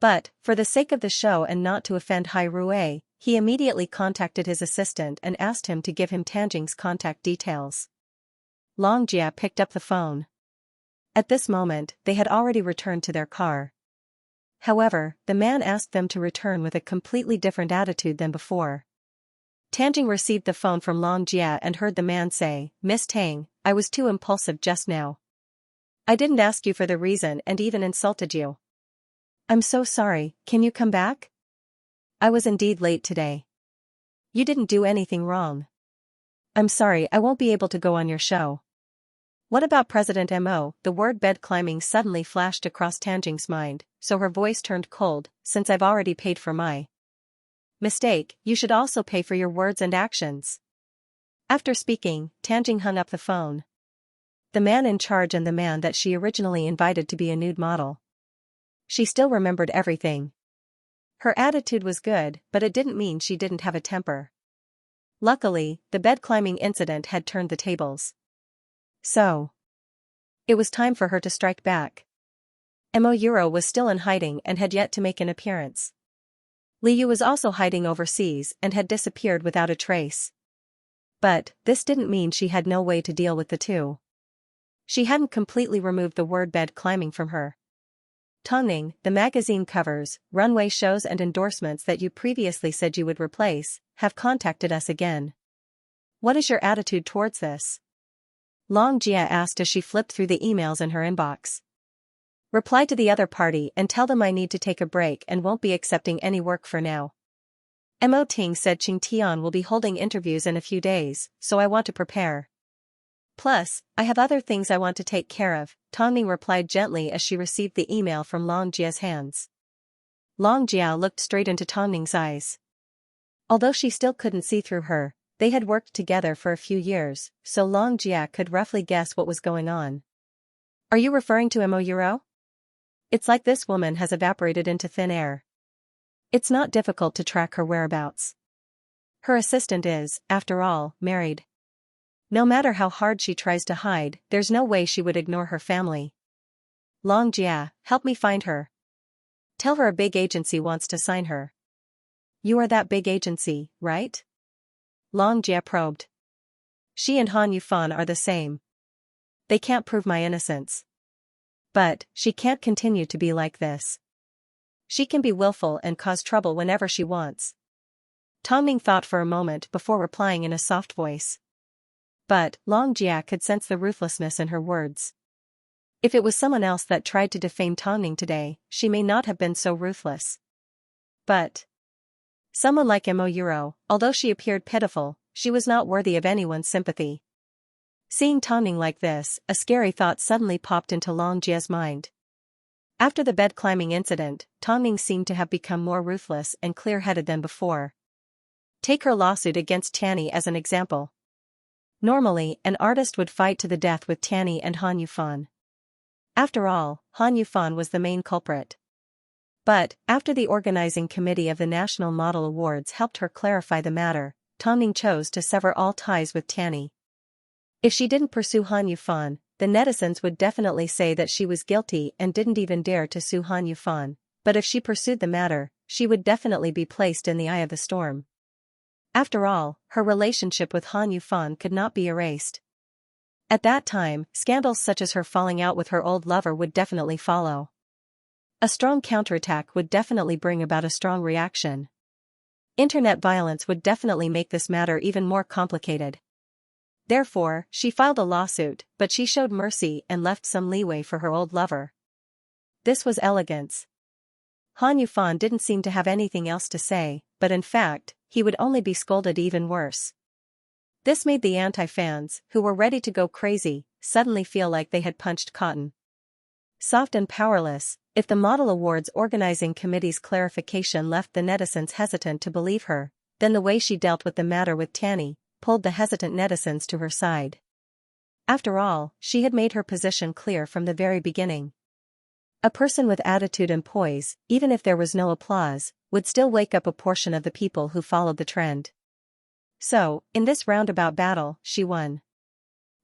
But, for the sake of the show and not to offend Hai Rui, he immediately contacted his assistant and asked him to give him Tanjing's contact details. Long Jia picked up the phone. At this moment, they had already returned to their car. However, the man asked them to return with a completely different attitude than before. Tanjing received the phone from Long Jia and heard the man say, Miss Tang, I was too impulsive just now. I didn't ask you for the reason and even insulted you. I'm so sorry, can you come back? I was indeed late today. You didn't do anything wrong. I'm sorry, I won't be able to go on your show. What about President Mo? The word bed climbing suddenly flashed across Tanjing's mind, so her voice turned cold, since I've already paid for my mistake, you should also pay for your words and actions. After speaking, Tanjing hung up the phone. The man in charge and the man that she originally invited to be a nude model. She still remembered everything. Her attitude was good, but it didn't mean she didn't have a temper. Luckily, the bed climbing incident had turned the tables. So. It was time for her to strike back. Mo Euro was still in hiding and had yet to make an appearance. Liu was also hiding overseas and had disappeared without a trace. But, this didn't mean she had no way to deal with the two. She hadn't completely removed the word bed climbing from her. Tongning, the magazine covers, runway shows and endorsements that you previously said you would replace, have contacted us again. What is your attitude towards this? Long Jia asked as she flipped through the emails in her inbox. Reply to the other party and tell them I need to take a break and won't be accepting any work for now. Mo Ting said Xianxia will be holding interviews in a few days, so I want to prepare. Plus, I have other things I want to take care of, Tongning replied gently as she received the email from Long Jia's hands. Long Jia looked straight into Tongning's eyes. Although she still couldn't see through her, they had worked together for a few years, so Long Jia could roughly guess what was going on. Are you referring to Mo Euro? It's like this woman has evaporated into thin air. It's not difficult to track her whereabouts. Her assistant is, after all, married. No matter how hard she tries to hide, there's no way she would ignore her family. Long Jia, help me find her. Tell her a big agency wants to sign her. You are that big agency, right? Long Jia probed. She and Han Yufan are the same. They can't prove my innocence. But, she can't continue to be like this. She can be willful and cause trouble whenever she wants. Tongning thought for a moment before replying in a soft voice. But, Long Jia could sense the ruthlessness in her words. If it was someone else that tried to defame Tongning today, she may not have been so ruthless. But someone like Mo Euro, although she appeared pitiful, she was not worthy of anyone's sympathy. Seeing Tongning like this, a scary thought suddenly popped into Long Jia's mind. After the bed-climbing incident, Tongning seemed to have become more ruthless and clear-headed than before. Take her lawsuit against Tianyi as an example. Normally, an artist would fight to the death with Tianyi and Han Yufan. After all, Han Yufan was the main culprit. But, after the organizing committee of the National Model Awards helped her clarify the matter, Tongning chose to sever all ties with Tianyi. If she didn't pursue Han Yufan, the netizens would definitely say that she was guilty and didn't even dare to sue Han Yufan, but if she pursued the matter, she would definitely be placed in the eye of the storm. After all, her relationship with Han Yufan could not be erased. At that time, scandals such as her falling out with her old lover would definitely follow. A strong counterattack would definitely bring about a strong reaction. Internet violence would definitely make this matter even more complicated. Therefore, she filed a lawsuit, but she showed mercy and left some leeway for her old lover. This was elegance. Han Yufan didn't seem to have anything else to say, but in fact, he would only be scolded even worse. This made the anti-fans, who were ready to go crazy, suddenly feel like they had punched cotton. Soft and powerless, if the Model Awards organizing committee's clarification left the netizens hesitant to believe her, then the way she dealt with the matter with Tianyi pulled the hesitant netizens to her side. After all, she had made her position clear from the very beginning. A person with attitude and poise, even if there was no applause, would still wake up a portion of the people who followed the trend. So, in this roundabout battle, she won.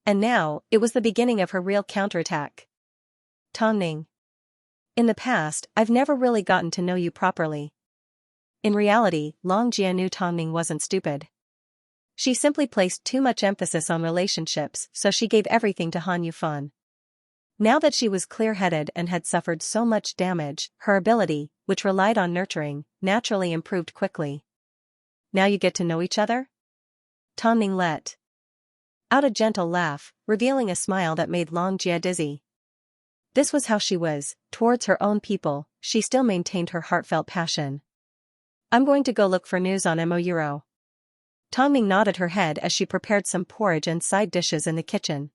And now, it was the beginning of her real counterattack. Tongning. In the past, I've never really gotten to know you properly. In reality, Long Jia knew Tongning wasn't stupid. She simply placed too much emphasis on relationships, so she gave everything to Han Yufan. Now that she was clear-headed and had suffered so much damage, her ability, which relied on nurturing, naturally improved quickly. Now you get to know each other? Tongning let out a gentle laugh, revealing a smile that made Long Jia dizzy. This was how she was, towards her own people, she still maintained her heartfelt passion. I'm going to go look for news on Mo Euro. Tongning nodded her head as she prepared some porridge and side dishes in the kitchen.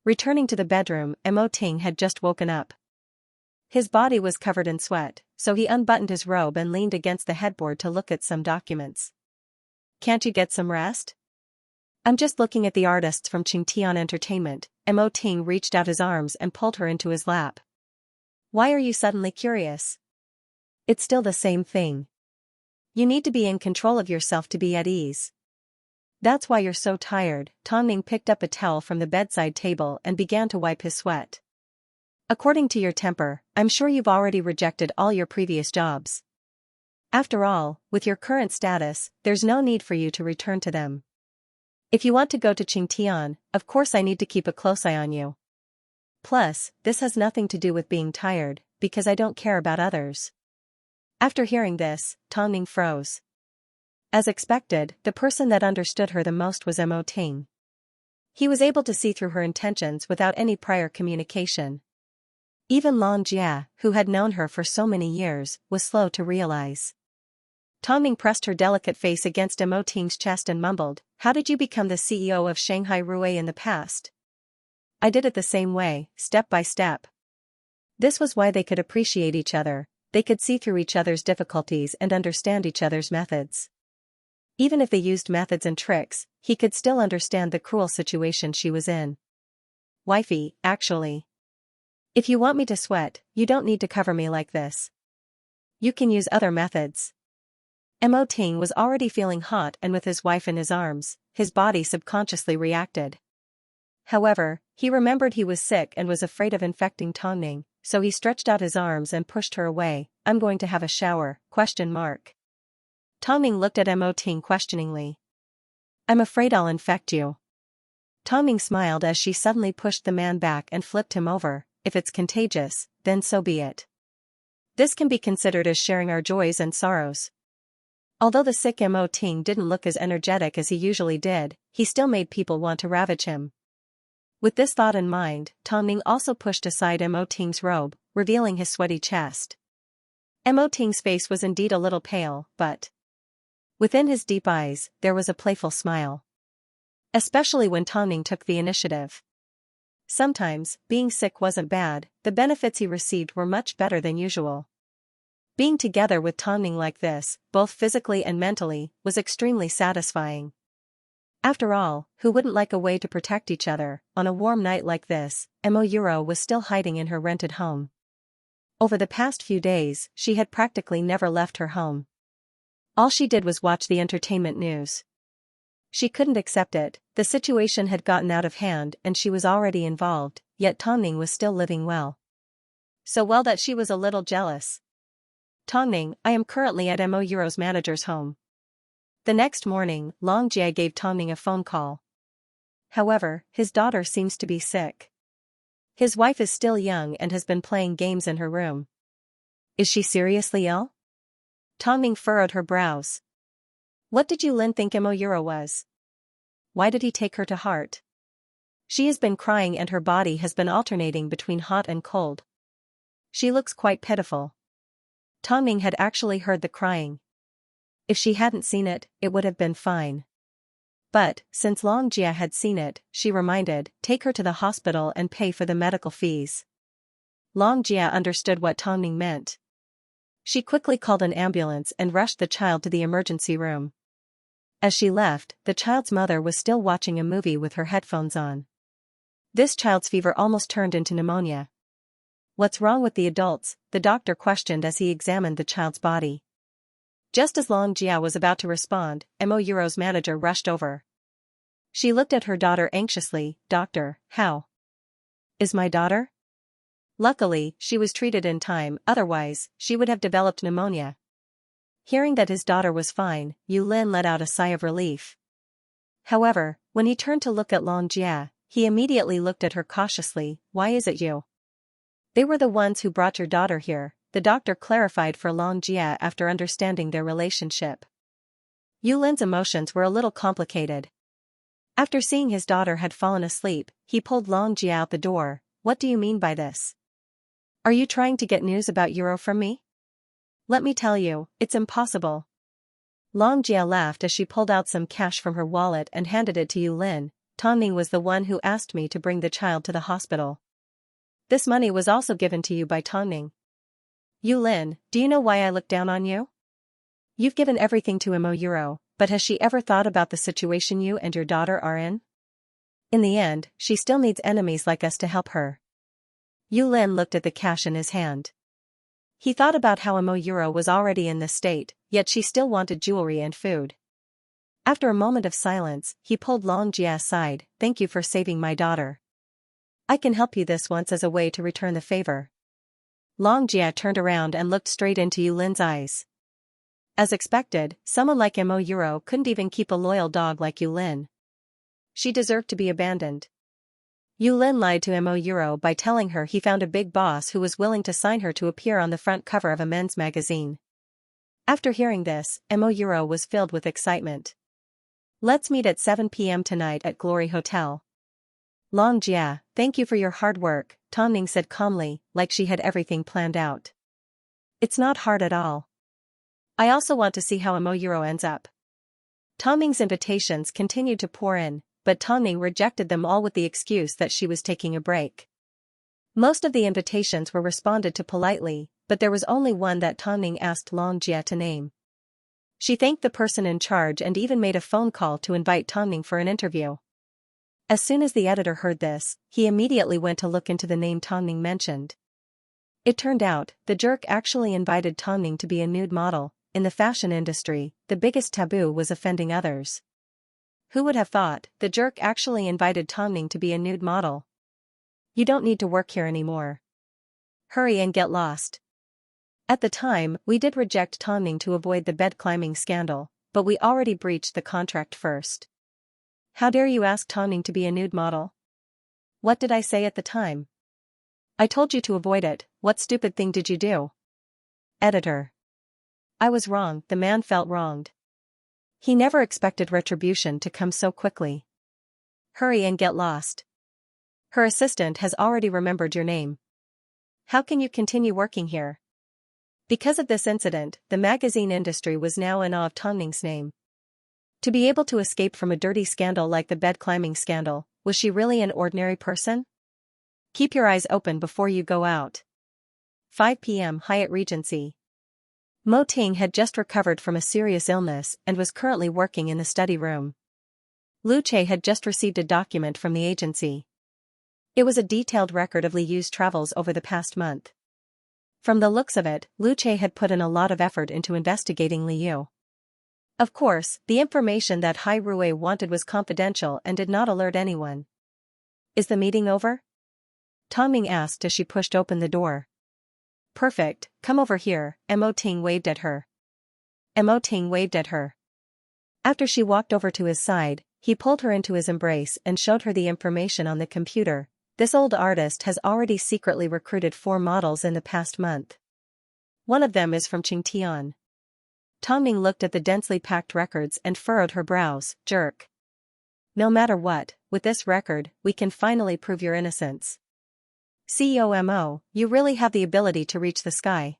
Returning to the bedroom, Mo Ting had just woken up. His body was covered in sweat, so he unbuttoned his robe and leaned against the headboard to look at some documents. Can't you get some rest? I'm just looking at the artists from Qingtian Entertainment. Mo Ting reached out his arms and pulled her into his lap. Why are you suddenly curious? It's still the same thing. You need to be in control of yourself to be at ease. That's why you're so tired. Tongning picked up a towel from the bedside table and began to wipe his sweat. According to your temper, I'm sure you've already rejected all your previous jobs. After all, with your current status, there's no need for you to return to them. If you want to go to Qingtian, of course I need to keep a close eye on you. Plus, this has nothing to do with being tired, because I don't care about others. After hearing this, Tongning froze. As expected, the person that understood her the most was Mo Ting. He was able to see through her intentions without any prior communication. Even Long Jia, who had known her for so many years, was slow to realize. Tongning pressed her delicate face against Mo Ting's chest and mumbled, "How did you become the CEO of Shanghai Rui in the past?" "I did it the same way, step by step." This was why they could appreciate each other. They could see through each other's difficulties and understand each other's methods. Even if they used methods and tricks, he could still understand the cruel situation she was in. "Wifey, actually. If you want me to sweat, you don't need to cover me like this. You can use other methods." Mo Ting was already feeling hot, and with his wife in his arms, his body subconsciously reacted. However, he remembered he was sick and was afraid of infecting Tongning, so he stretched out his arms and pushed her away. "I'm going to have a shower, ? Tongning looked at Mo Ting questioningly. "I'm afraid I'll infect you." Tongning smiled as she suddenly pushed the man back and flipped him over. "If it's contagious, then so be it. This can be considered as sharing our joys and sorrows." Although the sick Mo Ting didn't look as energetic as he usually did, he still made people want to ravage him. With this thought in mind, Tongning also pushed aside Mo Ting's robe, revealing his sweaty chest. Mo Ting's face was indeed a little pale, but within his deep eyes, there was a playful smile. Especially when Tongning took the initiative. Sometimes, being sick wasn't bad, the benefits he received were much better than usual. Being together with Tongning like this, both physically and mentally, was extremely satisfying. After all, who wouldn't like a way to protect each other? On a warm night like this, Mo Euro was still hiding in her rented home. Over the past few days, she had practically never left her home. All she did was watch the entertainment news. She couldn't accept it. The situation had gotten out of hand and she was already involved, yet Tongning was still living well. So well that she was a little jealous. "Tongning, I am currently at Mo Euro's manager's home." The next morning, Long Jia gave Tongning a phone call. However, his daughter seems to be sick. His wife is still young and has been playing games in her room. "Is she seriously ill?" Tongning furrowed her brows. What did Yulin think Mo Euro was? Why did he take her to heart? She has been crying and her body has been alternating between hot and cold. She looks quite pitiful. Tongning had actually heard the crying. If she hadn't seen it, it would have been fine. But, since Long Jia had seen it, she reminded, "Take her to the hospital and pay for the medical fees." Long Jia understood what Tongning meant. She quickly called an ambulance and rushed the child to the emergency room. As she left, the child's mother was still watching a movie with her headphones on. This child's fever almost turned into pneumonia. "What's wrong with the adults?" the doctor questioned as he examined the child's body. Just as Long Jia was about to respond, Mo Euro's manager rushed over. She looked at her daughter anxiously. "Doctor, how is my daughter?" Luckily, she was treated in time, otherwise, she would have developed pneumonia. Hearing that his daughter was fine, Yulin let out a sigh of relief. However, when he turned to look at Long Jia, he immediately looked at her cautiously. "Why is it you?" "They were the ones who brought your daughter here," the doctor clarified for Long Jia after understanding their relationship. Yulin's emotions were a little complicated. After seeing his daughter had fallen asleep, he pulled Long Jia out the door. "What do you mean by this? Are you trying to get news about Euro from me? Let me tell you, it's impossible." Long Jia laughed as she pulled out some cash from her wallet and handed it to Yulin. "Tongning was the one who asked me to bring the child to the hospital. This money was also given to you by Tongning. Yulin, do you know why I look down on you? You've given everything to Mo Euro, but has she ever thought about the situation you and your daughter are in? In the end, she still needs enemies like us to help her." Yulin looked at the cash in his hand. He thought about how Mo Euro was already in this state, yet she still wanted jewelry and food. After a moment of silence, he pulled Long Jia aside. "Thank you for saving my daughter. I can help you this once as a way to return the favor." Long Jia turned around and looked straight into Yulin's eyes. As expected, someone like Mo Euro couldn't even keep a loyal dog like Yulin. She deserved to be abandoned. Yulin lied to Mo Euro by telling her he found a big boss who was willing to sign her to appear on the front cover of a men's magazine. After hearing this, Mo Euro was filled with excitement. Let's meet at 7 p.m. tonight at Glory Hotel. Long Jia, thank you for your hard work, Tongning said calmly, like she had everything planned out. It's not hard at all. I also want to see how Mo Euro ends up. Tongning's invitations continued to pour in, but Tongning rejected them all with the excuse that she was taking a break. Most of the invitations were responded to politely, but there was only one that Tongning asked Long Jia to name. She thanked the person in charge and even made a phone call to invite Tongning for an interview. As soon as the editor heard this, he immediately went to look into the name Tongning mentioned. It turned out, the jerk actually invited Tongning to be a nude model. In the fashion industry, the biggest taboo was offending others. Who would have thought, the jerk actually invited Tongning to be a nude model? You don't need to work here anymore. Hurry and get lost. At the time, we did reject Tongning to avoid the bed climbing scandal, but we already breached the contract first. How dare you ask Tongning to be a nude model? What did I say at the time? I told you to avoid it. What stupid thing did you do? Editor. I was wrong, the man felt wronged. He never expected retribution to come so quickly. Hurry and get lost. Her assistant has already remembered your name. How can you continue working here? Because of this incident, the magazine industry was now in awe of Tongning's name. To be able to escape from a dirty scandal like the bed climbing scandal, was she really an ordinary person? Keep your eyes open before you go out. 5 p.m. Hyatt Regency. Mo Ting had just recovered from a serious illness and was currently working in the study room. Lu Che had just received a document from the agency. It was a detailed record of Li Yu's travels over the past month. From the looks of it, Lu Che had put in a lot of effort into investigating Li Yu. Of course, the information that Hai Rui wanted was confidential and did not alert anyone. Is the meeting over? Tongming asked as she pushed open the door. Perfect, come over here, Mo Ting waved at her. Mo Ting waved at her. After she walked over to his side, he pulled her into his embrace and showed her the information on the computer. This old artist has already secretly recruited 4 models in the past month. One of them is from Qingtian. Tongming looked at the densely packed records and furrowed her brows. Jerk. No matter what, with this record, we can finally prove your innocence. CEO Mo, you really have the ability to reach the sky.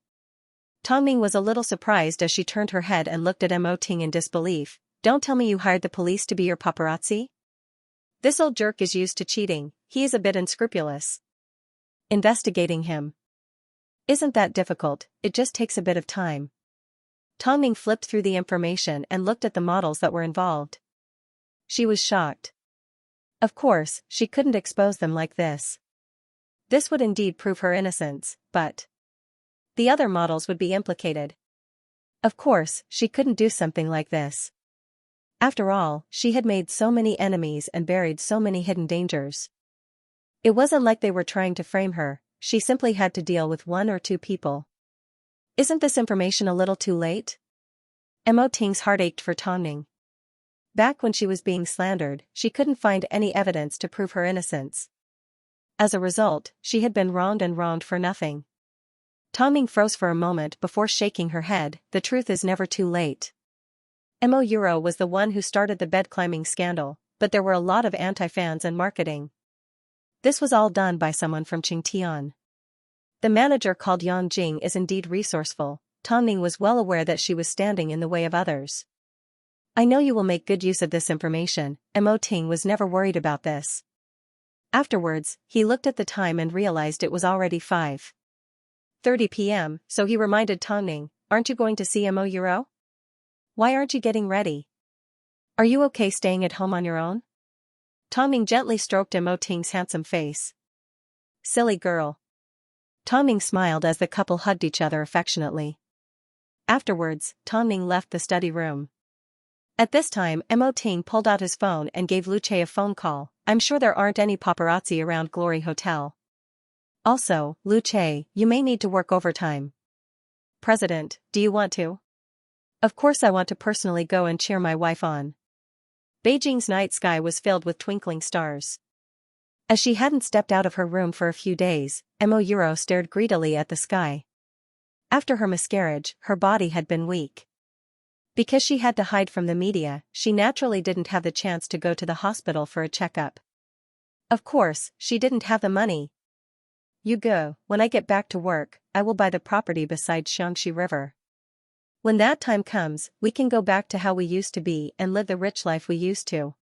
Tongming was a little surprised as she turned her head and looked at Mo Ting in disbelief. Don't tell me you hired the police to be your paparazzi? This old jerk is used to cheating, he is a bit unscrupulous. Investigating him. Isn't that difficult, it just takes a bit of time. Tongming flipped through the information and looked at the models that were involved. She was shocked. Of course, she couldn't expose them like this. This would indeed prove her innocence, but the other models would be implicated. Of course, she couldn't do something like this. After all, she had made so many enemies and buried so many hidden dangers. It wasn't like they were trying to frame her, she simply had to deal with 1 or 2 people. Isn't this information a little too late? Mo Ting's heart ached for Tongming. Back when she was being slandered, she couldn't find any evidence to prove her innocence. As a result, she had been wronged for nothing. Tongming froze for a moment before shaking her head. The truth is never too late. Mo Euro was the one who started the bed climbing scandal, but there were a lot of anti-fans and marketing. This was all done by someone from Qingtian. The manager called Yang Jing is indeed resourceful. Tongming was well aware that she was standing in the way of others. I know you will make good use of this information. Mo Ting was never worried about this. Afterwards, he looked at the time and realized it was already 5:30 p.m., so he reminded Tongming, aren't you going to see Mo Euro? Why aren't you getting ready? Are you okay staying at home on your own? Tongming gently stroked Mo Ting's handsome face. Silly girl. Tongming smiled as the couple hugged each other affectionately. Afterwards, Tongming left the study room. At this time, Mo Ting pulled out his phone and gave Lu Che a phone call. I'm sure there aren't any paparazzi around Glory Hotel. Also, Lu Che, you may need to work overtime. President, do you want to? Of course I want to personally go and cheer my wife on. Beijing's night sky was filled with twinkling stars. As she hadn't stepped out of her room for a few days, Mo Euro stared greedily at the sky. After her miscarriage, her body had been weak. Because she had to hide from the media, she naturally didn't have the chance to go to the hospital for a checkup. Of course, she didn't have the money. You go, when I get back to work, I will buy the property beside Xianxia River. When that time comes, we can go back to how we used to be and live the rich life we used to.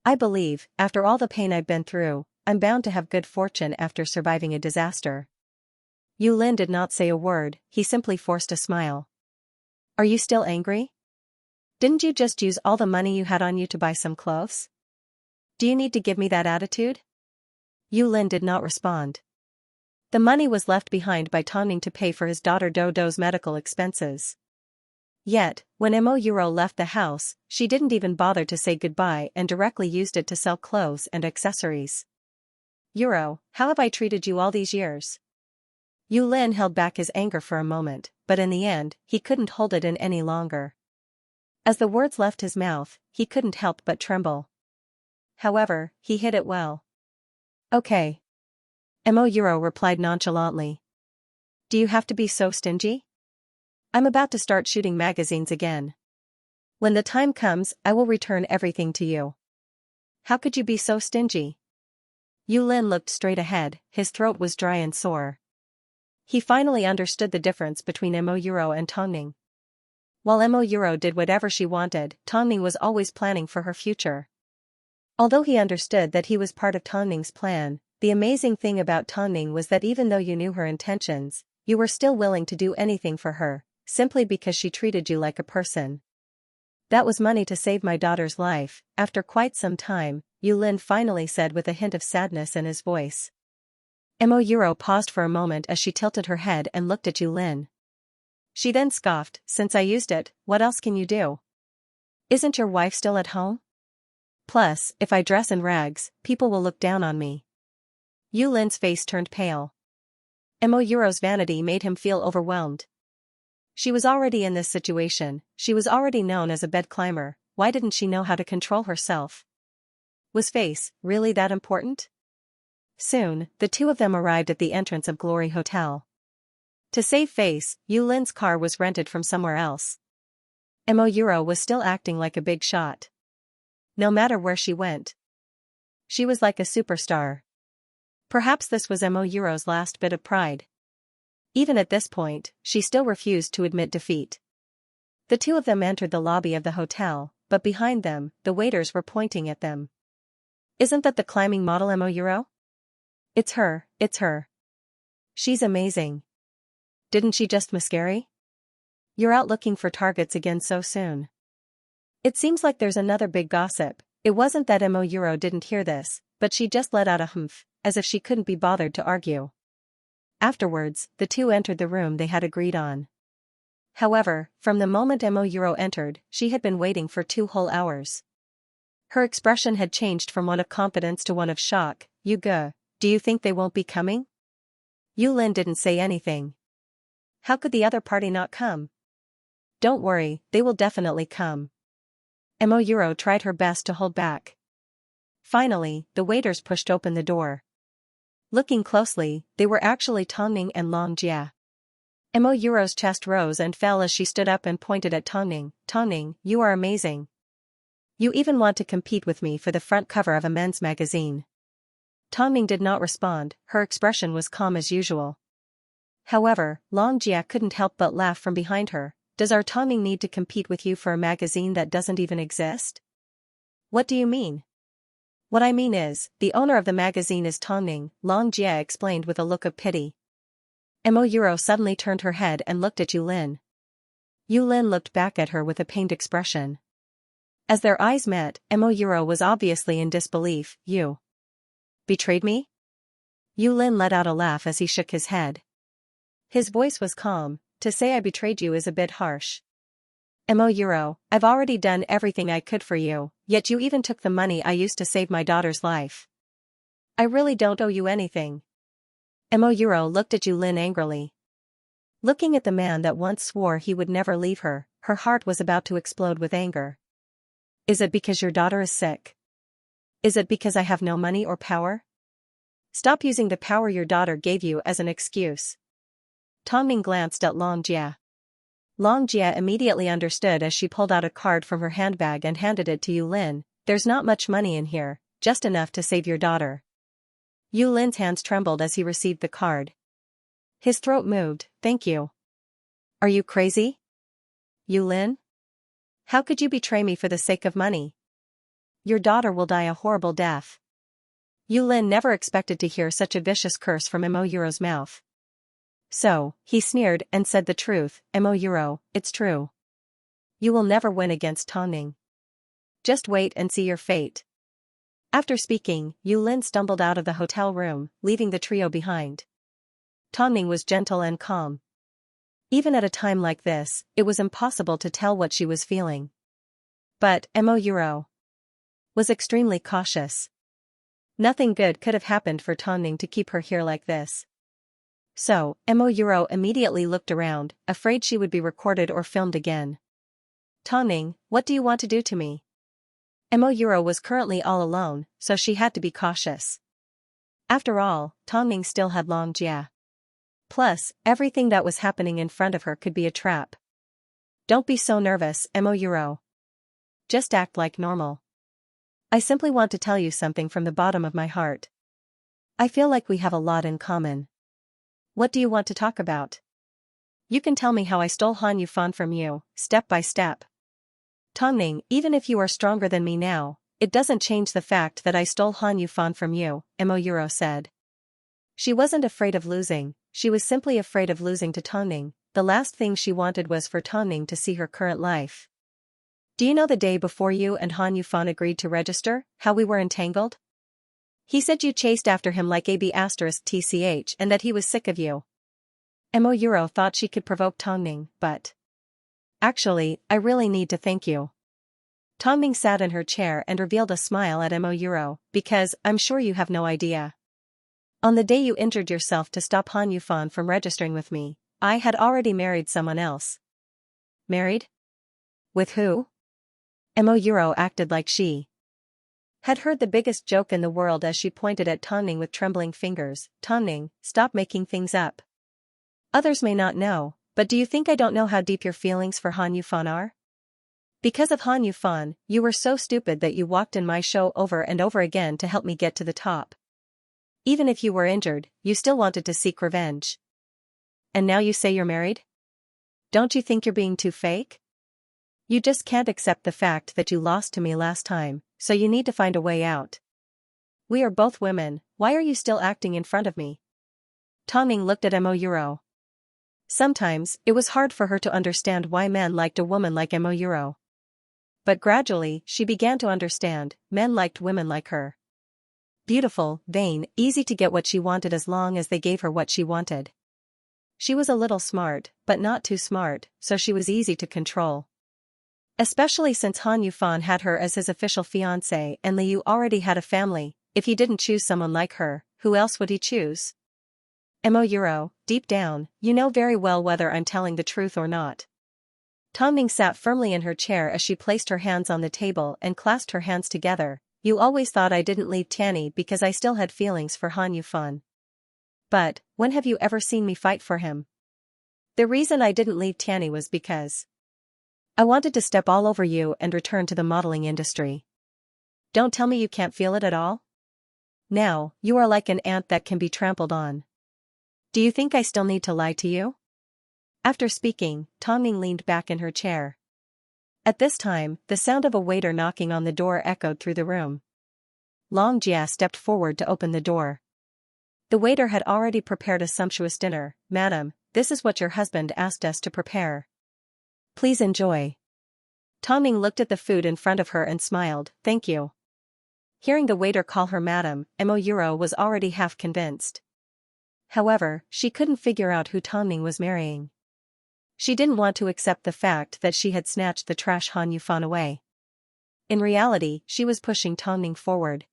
I believe, after all the pain I've been through, I'm bound to have good fortune after surviving a disaster. Yu Lin did not say a word, he simply forced a smile. Are you still angry? Didn't you just use all the money you had on you to buy some clothes? Do you need to give me that attitude? Yu Lin did not respond. The money was left behind by Tongning to pay for his daughter Dodo's medical expenses. Yet, when Mo Euro left the house, she didn't even bother to say goodbye and directly used it to sell clothes and accessories. Euro, how have I treated you all these years? Yu Lin held back his anger for a moment, but in the end, he couldn't hold it in any longer. As the words left his mouth, he couldn't help but tremble. However, he hid it well. Okay. Mo Euro replied nonchalantly. Do you have to be so stingy? I'm about to start shooting magazines again. When the time comes, I will return everything to you. How could you be so stingy? Yu Lin looked straight ahead, his throat was dry and sore. He finally understood the difference between Mo Euro and Tongning. While Mo Euro did whatever she wanted, Tongning was always planning for her future. Although he understood that he was part of Tongning's plan, the amazing thing about Tongning was that even though you knew her intentions, you were still willing to do anything for her, simply because she treated you like a person. That was money to save my daughter's life, after quite some time, Yu Lin finally said with a hint of sadness in his voice. Mo Euro paused for a moment as she tilted her head and looked at Yu Lin. She then scoffed, since I used it, what else can you do? Isn't your wife still at home? Plus, if I dress in rags, people will look down on me. Yu Lin's face turned pale. Mo Euro's vanity made him feel overwhelmed. She was already in this situation, she was already known as a bed climber, why didn't she know how to control herself? Was face really that important? Soon, the two of them arrived at the entrance of Glory Hotel. To save face, Yu Lin's car was rented from somewhere else. Mo Euro was still acting like a big shot. No matter where she went, she was like a superstar. Perhaps this was Mo Euro's last bit of pride. Even at this point, she still refused to admit defeat. The two of them entered the lobby of the hotel, but behind them, the waiters were pointing at them. Isn't that the climbing model Mo Euro? It's her, it's her. She's amazing. Didn't she just miscarry? You're out looking for targets again so soon. It seems like there's another big gossip. It wasn't that Mo Euro didn't hear this, but she just let out a humph, as if she couldn't be bothered to argue. Afterwards, the two entered the room they had agreed on. However, from the moment Mo Euro entered, she had been waiting for 2 whole hours. Her expression had changed from one of confidence to one of shock. You go, do you think they won't be coming? Yu Lin didn't say anything. How could the other party not come? Don't worry, they will definitely come. Mo Euro tried her best to hold back. Finally, the waiters pushed open the door. Looking closely, they were actually Tongning and Long Jia. Mo Euro's chest rose and fell as she stood up and pointed at Tongning. Tongning, you are amazing. You even want to compete with me for the front cover of a men's magazine. Tongning did not respond, her expression was calm as usual. However, Long Jia couldn't help but laugh from behind her. Does our Tongning need to compete with you for a magazine that doesn't even exist? What do you mean? What I mean is, the owner of the magazine is Tongning, Long Jia explained with a look of pity. Mo Euro suddenly turned her head and looked at Yu Lin. Yu Lin looked back at her with a pained expression. As their eyes met, Mo Euro was obviously in disbelief. You betrayed me? Yu Lin let out a laugh as he shook his head. His voice was calm. To say I betrayed you is a bit harsh. Mo Euro, I've already done everything I could for you, yet you even took the money I used to save my daughter's life. I really don't owe you anything. Mo Euro looked at Yu Lin angrily. Looking at the man that once swore he would never leave her, her heart was about to explode with anger. Is it because your daughter is sick? Is it because I have no money or power? Stop using the power your daughter gave you as an excuse. Tongning glanced at Long Jie. Long Jie immediately understood as she pulled out a card from her handbag and handed it to Yu Lin. There's not much money in here, just enough to save your daughter. Yu Lin's hands trembled as he received the card. His throat moved. Thank you. Are you crazy? Yu Lin? How could you betray me for the sake of money? Your daughter will die a horrible death. Yu Lin never expected to hear such a vicious curse from Mo Yuro's mouth. So, he sneered and said the truth. Mo Yuro, it's true. You will never win against Tongning. Just wait and see your fate. After speaking, Yu Lin stumbled out of the hotel room, leaving the trio behind. Tongning was gentle and calm. Even at a time like this, it was impossible to tell what she was feeling. But Mo Yuro was extremely cautious. Nothing good could have happened for Tongning to keep her here like this. So, Mo Yuro immediately looked around, afraid she would be recorded or filmed again. Tongning, what do you want to do to me? Mo Yuro was currently all alone, so she had to be cautious. After all, Tongning still had Long Jie. Plus, everything that was happening in front of her could be a trap. Don't be so nervous, Mo Yuro. Just act like normal. I simply want to tell you something from the bottom of my heart. I feel like we have a lot in common. What do you want to talk about? You can tell me how I stole Han Yufan from you, step by step. Tongning, even if you are stronger than me now, it doesn't change the fact that I stole Han Yufan from you, Mo Yuro said. She wasn't afraid of losing, she was simply afraid of losing to Tongning. The last thing she wanted was for Tongning to see her current life. Do you know the day before you and Han Yufan agreed to register, how we were entangled? He said you chased after him like AB*TCH and that he was sick of you. Mo Yuro thought she could provoke Tongning, but... Actually, I really need to thank you. Tongning sat in her chair and revealed a smile at Mo Yuro, because, I'm sure you have no idea. On the day you injured yourself to stop Han Yufan from registering with me, I had already married someone else. Married? With who? Mo Yuro acted like she had heard the biggest joke in the world as she pointed at Tongning with trembling fingers. Tongning, stop making things up. Others may not know, but do you think I don't know how deep your feelings for Han Yufan are? Because of Han Yufan, you were so stupid that you walked in my show over and over again to help me get to the top. Even if you were injured, you still wanted to seek revenge. And now you say you're married? Don't you think you're being too fake? You just can't accept the fact that you lost to me last time, so you need to find a way out. We are both women, why are you still acting in front of me? Tongning looked at Mo Yuro. Sometimes, it was hard for her to understand why men liked a woman like Mo Yuro. But gradually, she began to understand, men liked women like her. Beautiful, vain, easy to get what she wanted as long as they gave her what she wanted. She was a little smart, but not too smart, so she was easy to control. Especially since Han Yufan had her as his official fiancé and Liu already had a family. If he didn't choose someone like her, who else would he choose? Mo Yuro, deep down, you know very well whether I'm telling the truth or not. Tongning sat firmly in her chair as she placed her hands on the table and clasped her hands together. You always thought I didn't leave Tanny because I still had feelings for Han Yufan. But, when have you ever seen me fight for him? The reason I didn't leave Tanny was because I wanted to step all over you and return to the modeling industry. Don't tell me you can't feel it at all? Now, you are like an ant that can be trampled on. Do you think I still need to lie to you? After speaking, Tongning leaned back in her chair. At this time, the sound of a waiter knocking on the door echoed through the room. Long Jie stepped forward to open the door. The waiter had already prepared a sumptuous dinner. Madam, this is what your husband asked us to prepare. Please enjoy. Tongning looked at the food in front of her and smiled, thank you. Hearing the waiter call her madam, Mo Yuro was already half convinced. However, she couldn't figure out who Tongning was marrying. She didn't want to accept the fact that she had snatched the trash Han Yufan away. In reality, she was pushing Tongning forward.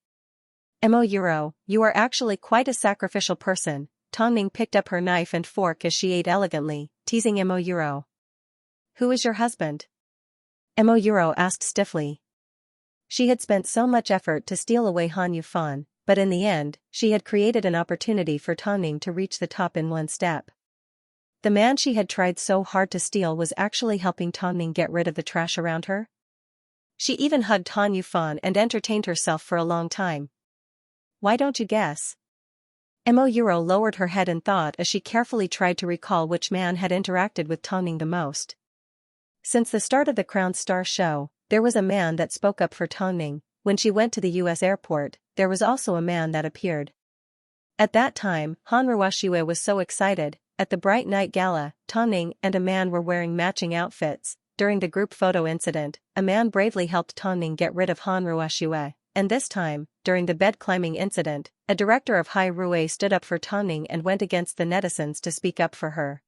Mo Yuro, you are actually quite a sacrificial person. Tongning picked up her knife and fork as she ate elegantly, teasing Mo Yuro. Who is your husband? Mo Yuro asked stiffly. She had spent so much effort to steal away Han Yufan, but in the end, she had created an opportunity for Tongning to reach the top in one step. The man she had tried so hard to steal was actually helping Tongning get rid of the trash around her. She even hugged Han Yufan and entertained herself for a long time. Why don't you guess? Mo Euro lowered her head in thought as she carefully tried to recall which man had interacted with Tongning the most. Since the start of the Crown Star show, there was a man that spoke up for Tongning. When she went to the US airport, there was also a man that appeared. At that time, Han Ruoxiue was so excited. At the Bright Night Gala, Tongning and a man were wearing matching outfits. During the group photo incident, a man bravely helped Tongning get rid of Han Ruoxiue, and this time, during the bed climbing incident, a director of Hai Rui stood up for Tongning and went against the netizens to speak up for her.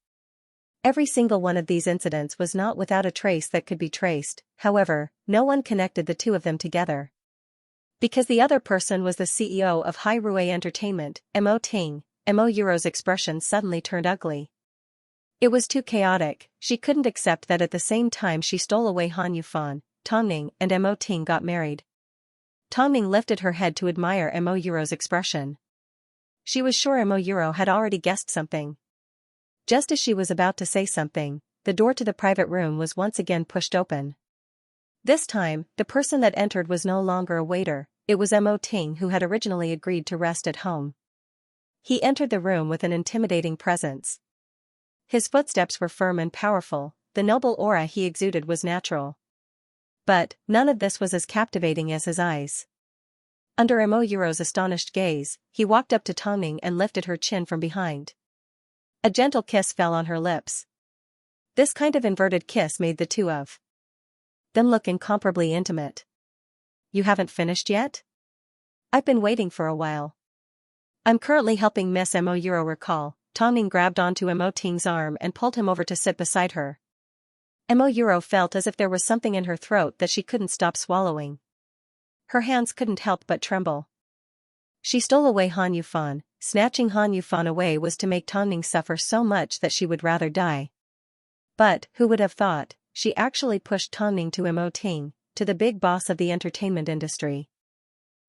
Every single one of these incidents was not without a trace that could be traced, however, no one connected the two of them together. Because the other person was the CEO of Hai Rui Entertainment, Mo Ting, Mo Euro's expression suddenly turned ugly. It was too chaotic. She couldn't accept that at the same time she stole away Han Yufan, Tongning and Mo Ting got married. Tongning lifted her head to admire Mo Euro's expression. She was sure Mo Euro had already guessed something. Just as she was about to say something, the door to the private room was once again pushed open. This time, the person that entered was no longer a waiter, it was Mo Ting who had originally agreed to rest at home. He entered the room with an intimidating presence. His footsteps were firm and powerful, the noble aura he exuded was natural. But, none of this was as captivating as his eyes. Under Mo Euro's astonished gaze, he walked up to Tongning and lifted her chin from behind. A gentle kiss fell on her lips. This kind of inverted kiss made the two of them look incomparably intimate. You haven't finished yet? I've been waiting for a while. I'm currently helping Miss Mo Euro recall. Tongning grabbed onto Mo Ting's arm and pulled him over to sit beside her. Mo Euro felt as if there was something in her throat that she couldn't stop swallowing. Her hands couldn't help but tremble. She stole away Han Yufan. Snatching Han Yufan away was to make Tongning suffer so much that she would rather die. But, who would have thought, she actually pushed Tongning to Mo Ting, to the big boss of the entertainment industry.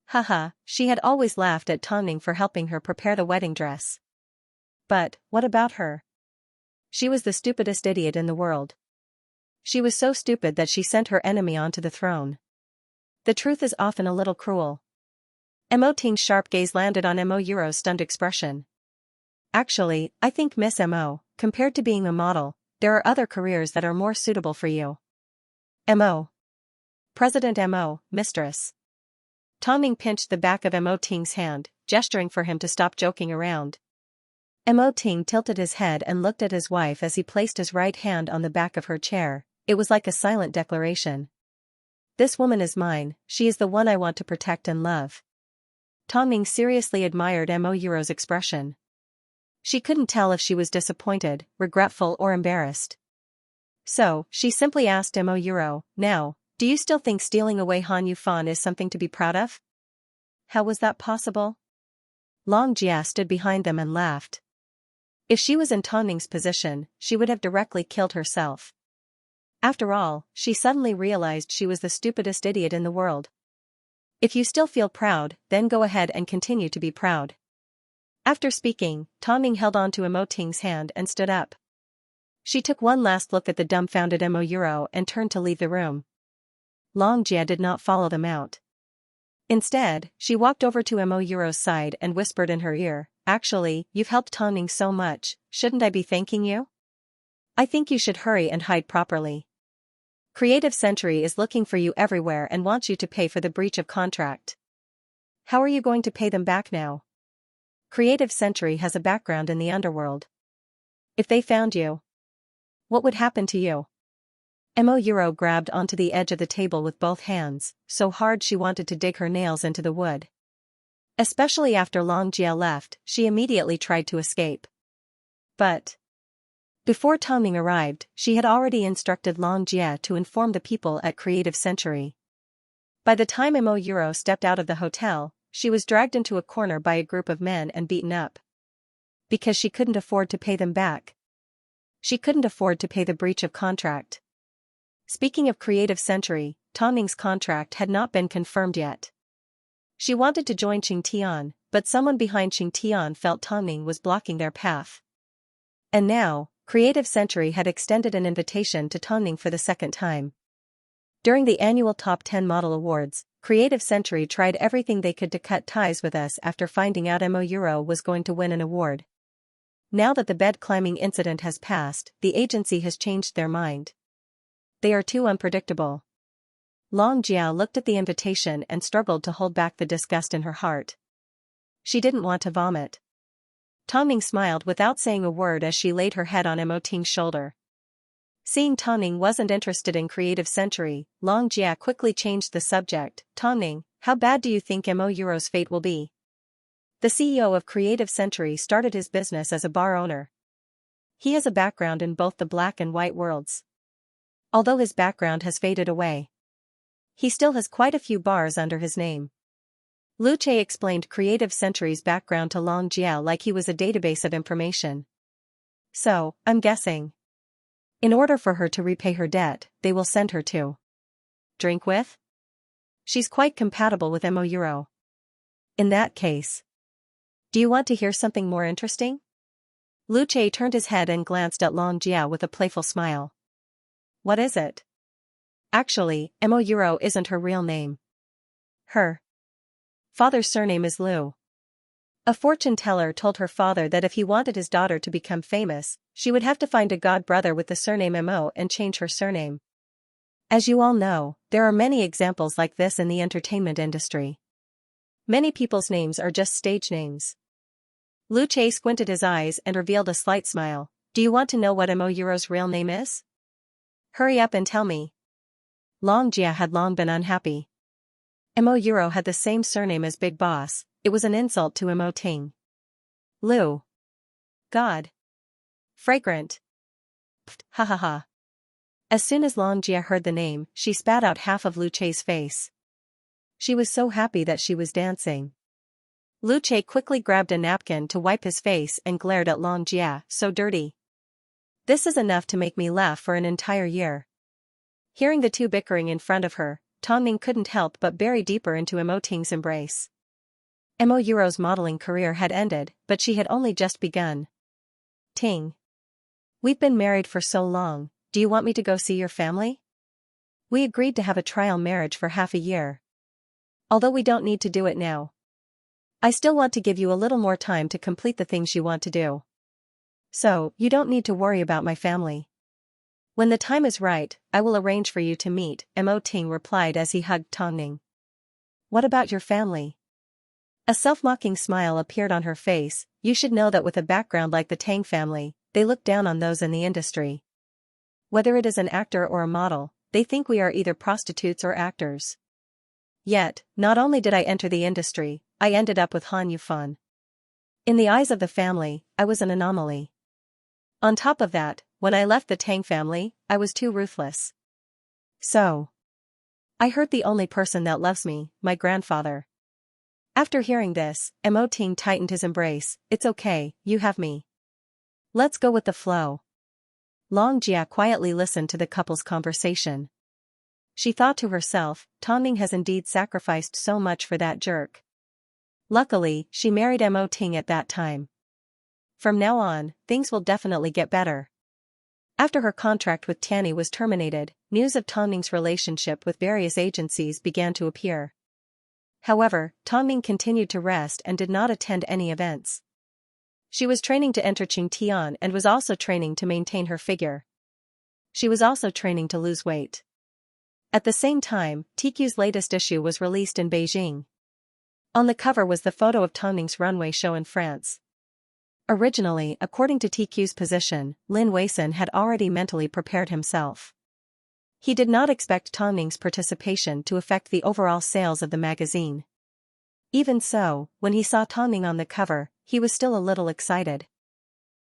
Haha, she had always laughed at Tongning for helping her prepare the wedding dress. But, what about her? She was the stupidest idiot in the world. She was so stupid that she sent her enemy onto the throne. The truth is often a little cruel. Mo Ting's sharp gaze landed on Mo Euro's stunned expression. Actually, I think Miss Mo, compared to being a model, there are other careers that are more suitable for you. Mo. President Mo, mistress. Tongning pinched the back of Mo Ting's hand, gesturing for him to stop joking around. Mo Ting tilted his head and looked at his wife as he placed his right hand on the back of her chair. It was like a silent declaration. This woman is mine, she is the one I want to protect and love. Tongning seriously admired Mo Euro's expression. She couldn't tell if she was disappointed, regretful or embarrassed. So, she simply asked Mo Euro, now, do you still think stealing away Han Yufan is something to be proud of? How was that possible? Long Jia stood behind them and laughed. If she was in Tongning's position, she would have directly killed herself. After all, she suddenly realized she was the stupidest idiot in the world. If you still feel proud, then go ahead and continue to be proud. After speaking, Tongning held on to Mo Ting's hand and stood up. She took one last look at the dumbfounded Mo Euro and turned to leave the room. Long Jia did not follow them out. Instead, she walked over to Mo Euro's side and whispered in her ear, actually, you've helped Tongning so much, shouldn't I be thanking you? I think you should hurry and hide properly. Creative Century is looking for you everywhere and wants you to pay for the breach of contract. How are you going to pay them back now? Creative Century has a background in the underworld. If they found you, what would happen to you? Mo Euro grabbed onto the edge of the table with both hands, so hard she wanted to dig her nails into the wood. Especially after Long Jia left, she immediately tried to escape. But before Tongning arrived, she had already instructed Long Jia to inform the people at Creative Century. By the time Mo Euro stepped out of the hotel, she was dragged into a corner by a group of men and beaten up. Because she couldn't afford to pay them back. She couldn't afford to pay the breach of contract. Speaking of Creative Century, Tongning's contract had not been confirmed yet. She wanted to join Xianxia, but someone behind Xianxia felt Tongning was blocking their path. And now, Creative Century had extended an invitation to Tongning for the second time. During the annual Top 10 Model Awards, Creative Century tried everything they could to cut ties with us after finding out Mo Euro was going to win an award. Now that the bed climbing incident has passed, the agency has changed their mind. They are too unpredictable. Long Jiao looked at the invitation and struggled to hold back the disgust in her heart. She didn't want to vomit. Tongning smiled without saying a word as she laid her head on Mo Ting's shoulder. Seeing Tongning wasn't interested in Creative Century, Long Jia quickly changed the subject. Tongning, how bad do you think Mo Euro's fate will be? The CEO of Creative Century started his business as a bar owner. He has a background in both the black and white worlds. Although his background has faded away, he still has quite a few bars under his name. Lu Che explained Creative Century's background to Long Jia like he was a database of information. So, I'm guessing, in order for her to repay her debt, they will send her to drink with? She's quite compatible with Mo Euro. In that case, do you want to hear something more interesting? Lu Che turned his head and glanced at Long Jia with a playful smile. What is it? Actually, Mo Euro isn't her real name. Her father's surname is Lu. A fortune teller told her father that if he wanted his daughter to become famous, she would have to find a god brother with the surname Mo and change her surname. As you all know, there are many examples like this in the entertainment industry. Many people's names are just stage names. Lu Che squinted his eyes and revealed a slight smile. Do you want to know what Mo Euro's real name is? Hurry up and tell me. Long Jia had long been unhappy. Mo Euro had the same surname as Big Boss. It was an insult to Mo Ting. Lu. God. Fragrant. Pfft, ha ha ha. As soon as Long Jia heard the name, she spat out half of Lu Che's face. She was so happy that she was dancing. Lu Che quickly grabbed a napkin to wipe his face and glared at Long Jia, so dirty. This is enough to make me laugh for an entire year. Hearing the two bickering in front of her, Tongning couldn't help but bury deeper into Mo Ting's embrace. Mo Euro's modeling career had ended, but she had only just begun. Ting. We've been married for so long, do you want me to go see your family? We agreed to have a trial marriage for half a year. Although we don't need to do it now. I still want to give you a little more time to complete the things you want to do. So, you don't need to worry about my family. When the time is right, I will arrange for you to meet, Mo Ting replied as he hugged Tongning. What about your family? A self-mocking smile appeared on her face. You should know that with a background like the Tang family, they look down on those in the industry. Whether it is an actor or a model, they think we are either prostitutes or actors. Yet, not only did I enter the industry, I ended up with Han Yufan. In the eyes of the family, I was an anomaly. On top of that, when I left the Tang family, I was too ruthless. So, I hurt the only person that loves me, my grandfather. After hearing this, Mo Ting tightened his embrace. It's okay, you have me. Let's go with the flow. Long Jia quietly listened to the couple's conversation. She thought to herself, Tongning has indeed sacrificed so much for that jerk. Luckily, she married Mo Ting at that time. From now on, things will definitely get better. After her contract with Tianyi was terminated, news of Tongning's relationship with various agencies began to appear. However, Tongning continued to rest and did not attend any events. She was training to enter Xianxia and was also training to maintain her figure. She was also training to lose weight. At the same time, TQ's latest issue was released in Beijing. On the cover was the photo of Tongning's runway show in France. Originally, according to TQ's position, Lin Weisun had already mentally prepared himself. He did not expect Tongning's participation to affect the overall sales of the magazine. Even so, when he saw Tongning on the cover, he was still a little excited.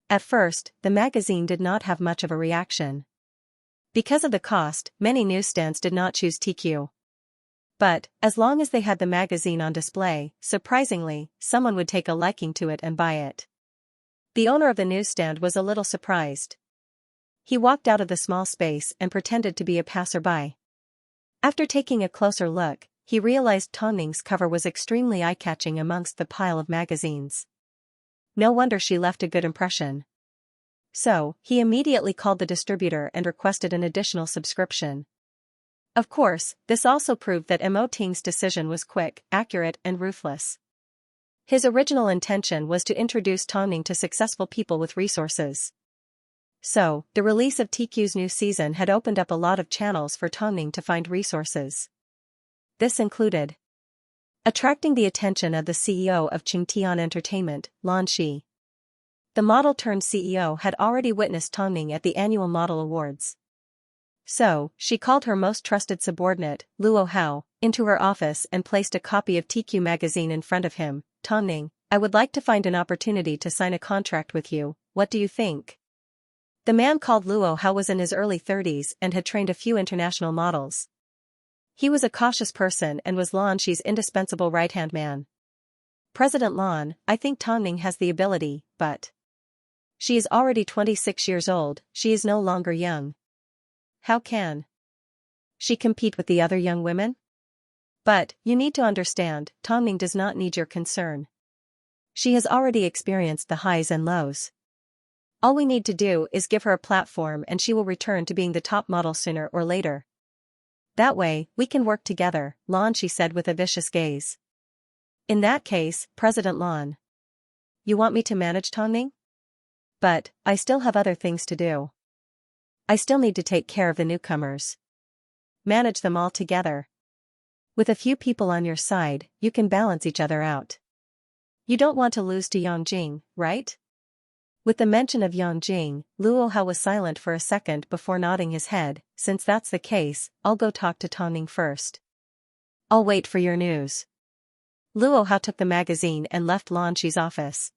At first, the magazine did not have much of a reaction. Because of the cost, many newsstands did not choose TQ. But, as long as they had the magazine on display, surprisingly, someone would take a liking to it and buy it. The owner of the newsstand was a little surprised. He walked out of the small space and pretended to be a passerby. After taking a closer look, he realized Tonning's cover was extremely eye-catching amongst the pile of magazines. No wonder she left a good impression. So, he immediately called the distributor and requested an additional subscription. Of course, this also proved that Mo Ting's decision was quick, accurate, and ruthless. His original intention was to introduce Tonning to successful people with resources. So, the release of TQ's new season had opened up a lot of channels for Tonning to find resources. This included attracting the attention of the CEO of Qingtian Entertainment, Lan Shi. The model-turned-CEO had already witnessed Tonning at the annual Model Awards. So, she called her most trusted subordinate, Luo Hao, into her office and placed a copy of TQ magazine in front of him. Tonning, I would like to find an opportunity to sign a contract with you, what do you think? The man called Luo Hao was in his early 30s and had trained a few international models. He was a cautious person and was Lan Shi's indispensable right-hand man. President Lan, I think Tonning has the ability, but she is already 26 years old, she is no longer young. How can she compete with the other young women? But, you need to understand, Tonning does not need your concern. She has already experienced the highs and lows. All we need to do is give her a platform and she will return to being the top model sooner or later. That way, we can work together, Lan Shi said with a vicious gaze. In that case, President Lan, you want me to manage Tonning? But, I still have other things to do. I still need to take care of the newcomers. Manage them all together. With a few people on your side, you can balance each other out. You don't want to lose to Yang Jing, right? With the mention of Yang Jing, Luo Hao was silent for a second before nodding his head. Since that's the case, I'll go talk to Tonning first. I'll wait for your news. Luo Hao took the magazine and left Lan Shi's office.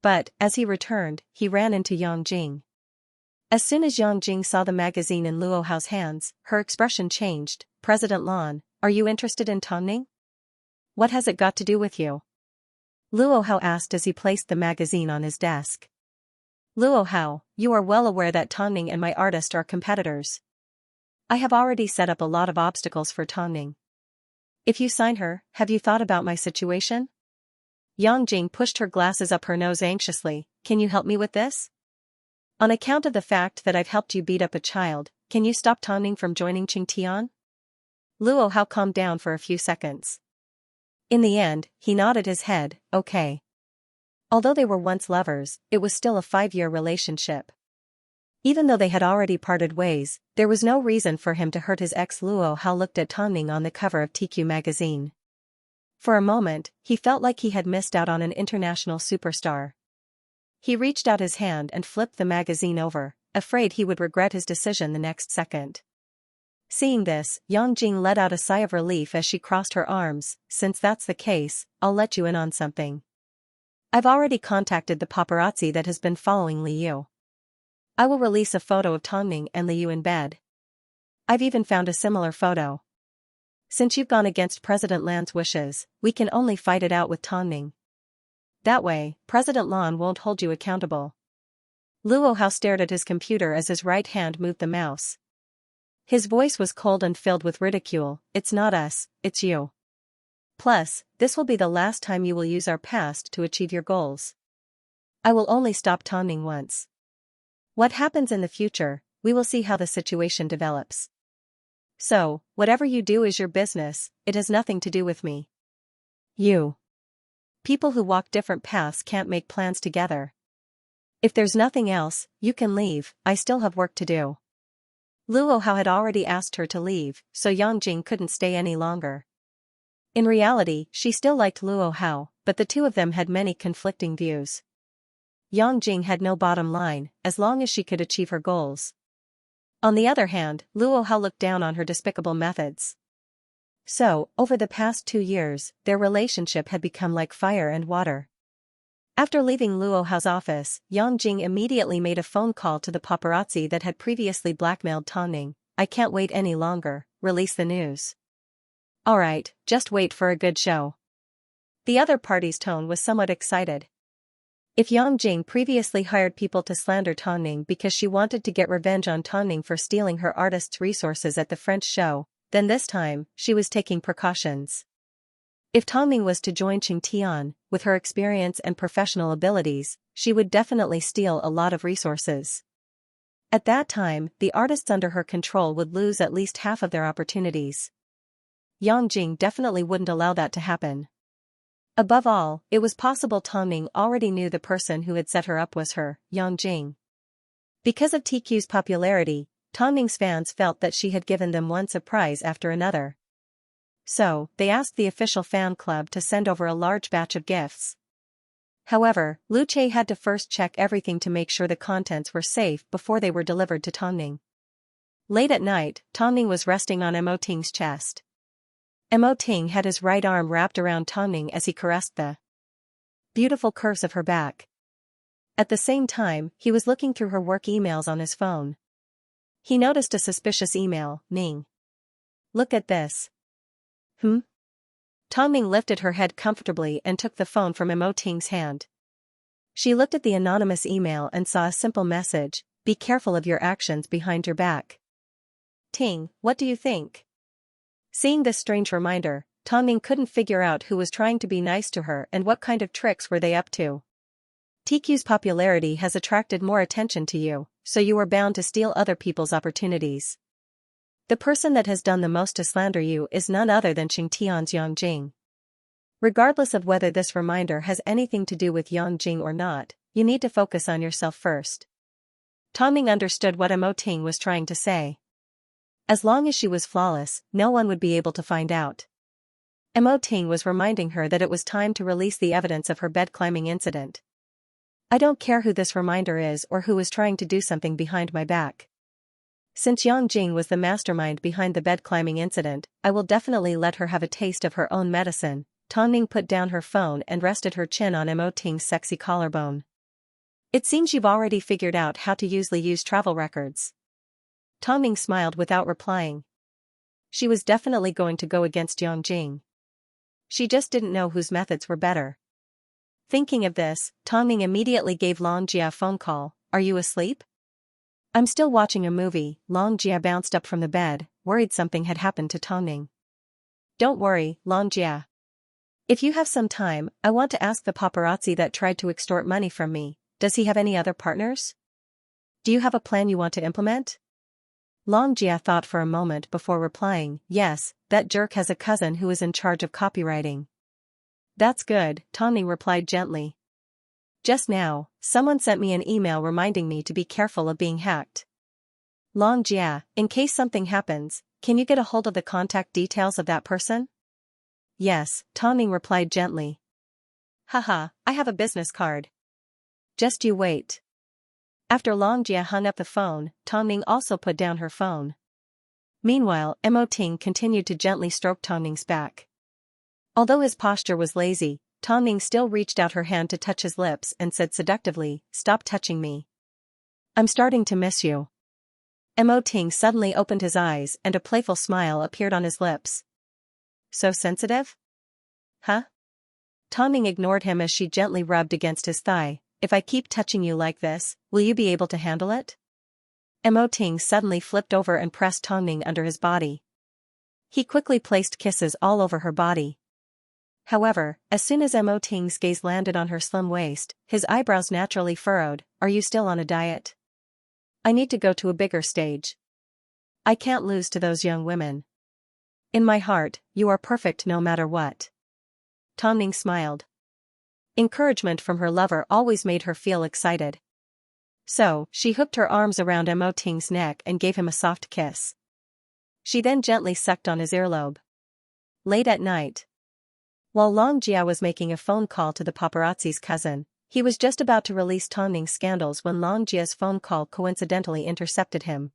But, as he returned, he ran into Yang Jing. As soon as Yang Jing saw the magazine in Luo Hao's hands, her expression changed. President Lan, are you interested in Tonning? What has it got to do with you? Luo Hao asked as he placed the magazine on his desk. Luo Hao, you are well aware that Tonning and my artist are competitors. I have already set up a lot of obstacles for Tonning. If you sign her, have you thought about my situation? Yang Jing pushed her glasses up her nose anxiously. Can you help me with this? On account of the fact that I've helped you beat up a child, can you stop Tonning from joining Qingtian? Luo Hao calmed down for a few seconds. In the end, he nodded his head, okay. Although they were once lovers, it was still a 5-year relationship. Even though they had already parted ways, there was no reason for him to hurt his ex. Luo Hao looked at Tonning on the cover of TQ magazine. For a moment, he felt like he had missed out on an international superstar. He reached out his hand and flipped the magazine over, afraid he would regret his decision the next second. Seeing this, Yang Jing let out a sigh of relief as she crossed her arms. Since that's the case, I'll let you in on something. I've already contacted the paparazzi that has been following Liu. I will release a photo of Tonning and Liu in bed. I've even found a similar photo. Since you've gone against President Lan's wishes, we can only fight it out with Tonning. That way, President Lan won't hold you accountable. Luo Hao stared at his computer as his right hand moved the mouse. His voice was cold and filled with ridicule. It's not us, it's you. Plus, this will be the last time you will use our past to achieve your goals. I will only stop Tonning once. What happens in the future, we will see how the situation develops. So, whatever you do is your business, it has nothing to do with me. You. People who walk different paths can't make plans together. If there's nothing else, you can leave, I still have work to do. Luo Hao had already asked her to leave, so Yang Jing couldn't stay any longer. In reality, she still liked Luo Hao, but the two of them had many conflicting views. Yang Jing had no bottom line, as long as she could achieve her goals. On the other hand, Luo Hao looked down on her despicable methods. So, over the past 2 years, their relationship had become like fire and water. After leaving Luo Hao's office, Yang Jing immediately made a phone call to the paparazzi that had previously blackmailed Tonning. I can't wait any longer, release the news. Alright, just wait for a good show. The other party's tone was somewhat excited. If Yang Jing previously hired people to slander Tonning because she wanted to get revenge on Tonning for stealing her artist's resources at the French show, then this time, she was taking precautions. If Tongming was to join Xianxia, with her experience and professional abilities, she would definitely steal a lot of resources. At that time, the artists under her control would lose at least half of their opportunities. Yang Jing definitely wouldn't allow that to happen. Above all, it was possible Tongming already knew the person who had set her up was her, Yang Jing. Because of TQ's popularity, Tongming's fans felt that she had given them one surprise after another. So, they asked the official fan club to send over a large batch of gifts. However, Lu Che had to first check everything to make sure the contents were safe before they were delivered to Tongming. Late at night, Tongming was resting on Mo Ting's chest. Mo Ting had his right arm wrapped around Tongming as he caressed the beautiful curves of her back. At the same time, he was looking through her work emails on his phone. He noticed a suspicious email, Ning. Look at this. Tongming lifted her head comfortably and took the phone from Mo Ting's hand. She looked at the anonymous email and saw a simple message, "Be careful of your actions behind your back." Ting, what do you think? Seeing this strange reminder, Tongming couldn't figure out who was trying to be nice to her and what kind of tricks were they up to. TQ's popularity has attracted more attention to you, so you are bound to steal other people's opportunities. The person that has done the most to slander you is none other than Xianxia's Yang Jing. Regardless of whether this reminder has anything to do with Yang Jing or not, you need to focus on yourself first. Tongming understood what Mo Ting was trying to say. As long as she was flawless, no one would be able to find out. Mo Ting was reminding her that it was time to release the evidence of her bed-climbing incident. I don't care who this reminder is or who is trying to do something behind my back. Since Yang Jing was the mastermind behind the bed-climbing incident, I will definitely let her have a taste of her own medicine. Tongming put down her phone and rested her chin on Mo Ting's sexy collarbone. It seems you've already figured out how to use travel records. Tongming smiled without replying. She was definitely going to go against Yang Jing. She just didn't know whose methods were better. Thinking of this, Tongming immediately gave Long Jia a phone call. Are you asleep? I'm still watching a movie. Long Jia bounced up from the bed, worried something had happened to Tongming. Don't worry, Long Jia. If you have some time, I want to ask the paparazzi that tried to extort money from me, does he have any other partners? Do you have a plan you want to implement? Long Jia thought for a moment before replying, yes, that jerk has a cousin who is in charge of copywriting. That's good, Tongming replied gently. Just now, someone sent me an email reminding me to be careful of being hacked. Long Jia, in case something happens, can you get a hold of the contact details of that person? Yes, Tongming replied gently. Haha, I have a business card. Just you wait. After Long Jia hung up the phone, Tongming also put down her phone. Meanwhile, Mo Ting continued to gently stroke Tongming's back. Although his posture was lazy, Tongming still reached out her hand to touch his lips and said seductively, "Stop touching me. I'm starting to miss you." Mo Ting suddenly opened his eyes and a playful smile appeared on his lips. So sensitive? Huh? Tongming ignored him as she gently rubbed against his thigh. If I keep touching you like this, will you be able to handle it? Mo Ting suddenly flipped over and pressed Tongming under his body. He quickly placed kisses all over her body. However, as soon as Mo Ting's gaze landed on her slim waist, his eyebrows naturally furrowed. Are you still on a diet? I need to go to a bigger stage. I can't lose to those young women. In my heart, you are perfect no matter what. Tongming smiled. Encouragement from her lover always made her feel excited. So, she hooked her arms around Mo Ting's neck and gave him a soft kiss. She then gently sucked on his earlobe. Late at night. While Long Jia was making a phone call to the paparazzi's cousin, he was just about to release Tongming's scandals when Long Jia's phone call coincidentally intercepted him.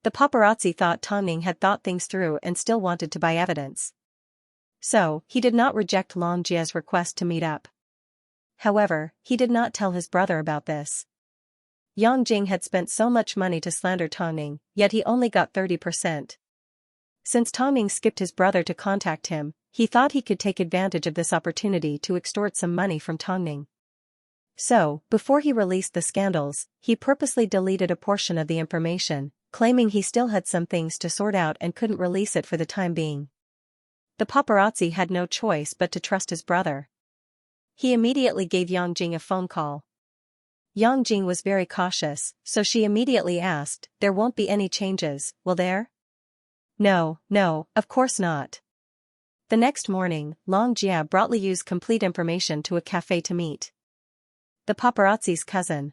The paparazzi thought Tongming had thought things through and still wanted to buy evidence. So, he did not reject Long Jia's request to meet up. However, he did not tell his brother about this. Yang Jing had spent so much money to slander Tongming, yet he only got 30%. Since Tongming skipped his brother to contact him, he thought he could take advantage of this opportunity to extort some money from Tongming. So, before he released the scandals, he purposely deleted a portion of the information, claiming he still had some things to sort out and couldn't release it for the time being. The paparazzi had no choice but to trust his brother. He immediately gave Yangjing a phone call. Yangjing was very cautious, so she immediately asked, "There won't be any changes, will there?" No, of course not. The next morning, Long Jia brought Liu's complete information to a cafe to meet the paparazzi's cousin.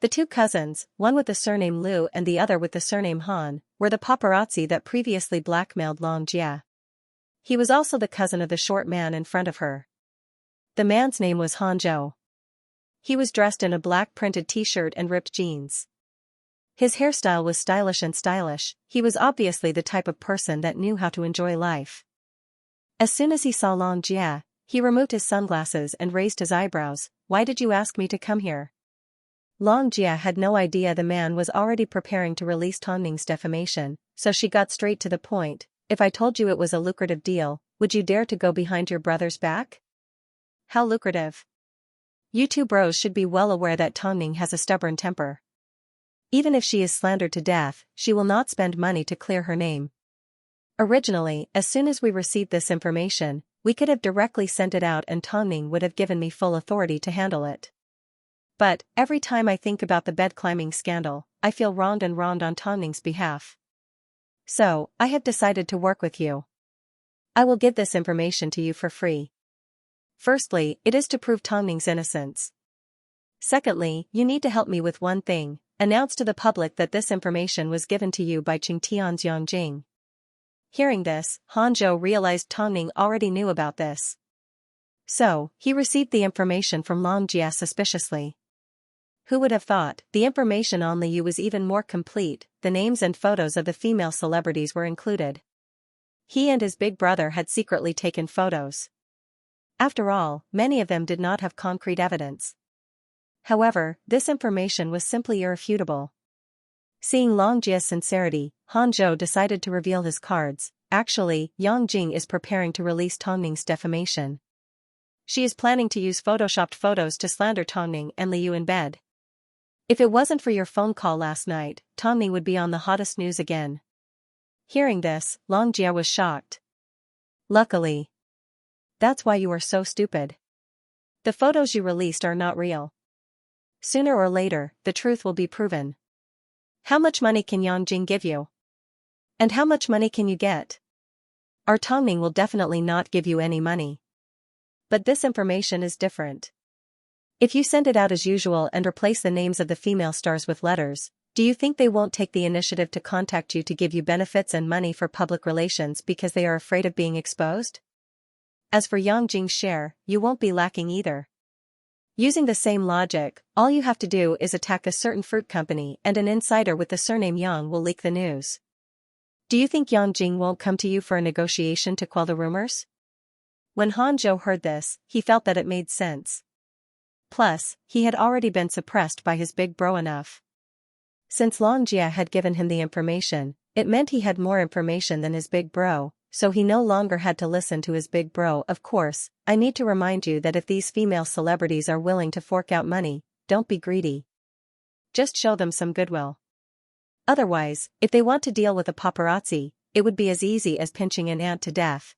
The two cousins, one with the surname Liu and the other with the surname Han, were the paparazzi that previously blackmailed Long Jia. He was also the cousin of the short man in front of her. The man's name was Han Zhou. He was dressed in a black printed t-shirt and ripped jeans. His hairstyle was stylish, he was obviously the type of person that knew how to enjoy life. As soon as he saw Long Jia, he removed his sunglasses and raised his eyebrows. "Why did you ask me to come here?" Long Jia had no idea the man was already preparing to release Tang Ning's defamation, so she got straight to the point. "If I told you it was a lucrative deal, would you dare to go behind your brother's back?" "How lucrative?" "You two bros should be well aware that Tang Ning has a stubborn temper. Even if she is slandered to death, she will not spend money to clear her name. Originally, as soon as we received this information, we could have directly sent it out and Tang Ning would have given me full authority to handle it. But, every time I think about the bed-climbing scandal, I feel wronged on Tang Ning's behalf. So, I have decided to work with you. I will give this information to you for free. Firstly, it is to prove Tang Ning's innocence. Secondly, you need to help me with one thing: announce to the public that this information was given to you by Qingtian's Yangjing." Hearing this, Han Zhou realized Tang Ning already knew about this. So, he received the information from Long Jia suspiciously. Who would have thought? The information on Liu was even more complete, the names and photos of the female celebrities were included. He and his big brother had secretly taken photos. After all, many of them did not have concrete evidence. However, this information was simply irrefutable. Seeing Long Jia's sincerity, Han Zhou decided to reveal his cards. Actually, Yangjing is preparing to release Tang Ning's defamation. She is planning to use photoshopped photos to slander Tang Ning and Liu in bed. If it wasn't for your phone call last night, Tang Ning would be on the hottest news again. Hearing this, Long Jia was shocked. Luckily. That's why you are so stupid. The photos you released are not real. Sooner or later, the truth will be proven. How much money can Yangjing give you? And how much money can you get? Our Tang Ning will definitely not give you any money. But this information is different. If you send it out as usual and replace the names of the female stars with letters, do you think they won't take the initiative to contact you to give you benefits and money for public relations because they are afraid of being exposed? As for Yangjing's share, you won't be lacking either. Using the same logic, all you have to do is attack a certain fruit company and an insider with the surname Yang will leak the news. Do you think Yangjing won't come to you for a negotiation to quell the rumors? When Han Zhou heard this, he felt that it made sense. Plus, he had already been suppressed by his big bro enough. Since Long Jia had given him the information, it meant he had more information than his big bro, so he no longer had to listen to his big bro. Of course, I need to remind you that if these female celebrities are willing to fork out money, don't be greedy. Just show them some goodwill. Otherwise, if they want to deal with a paparazzi, it would be as easy as pinching an ant to death.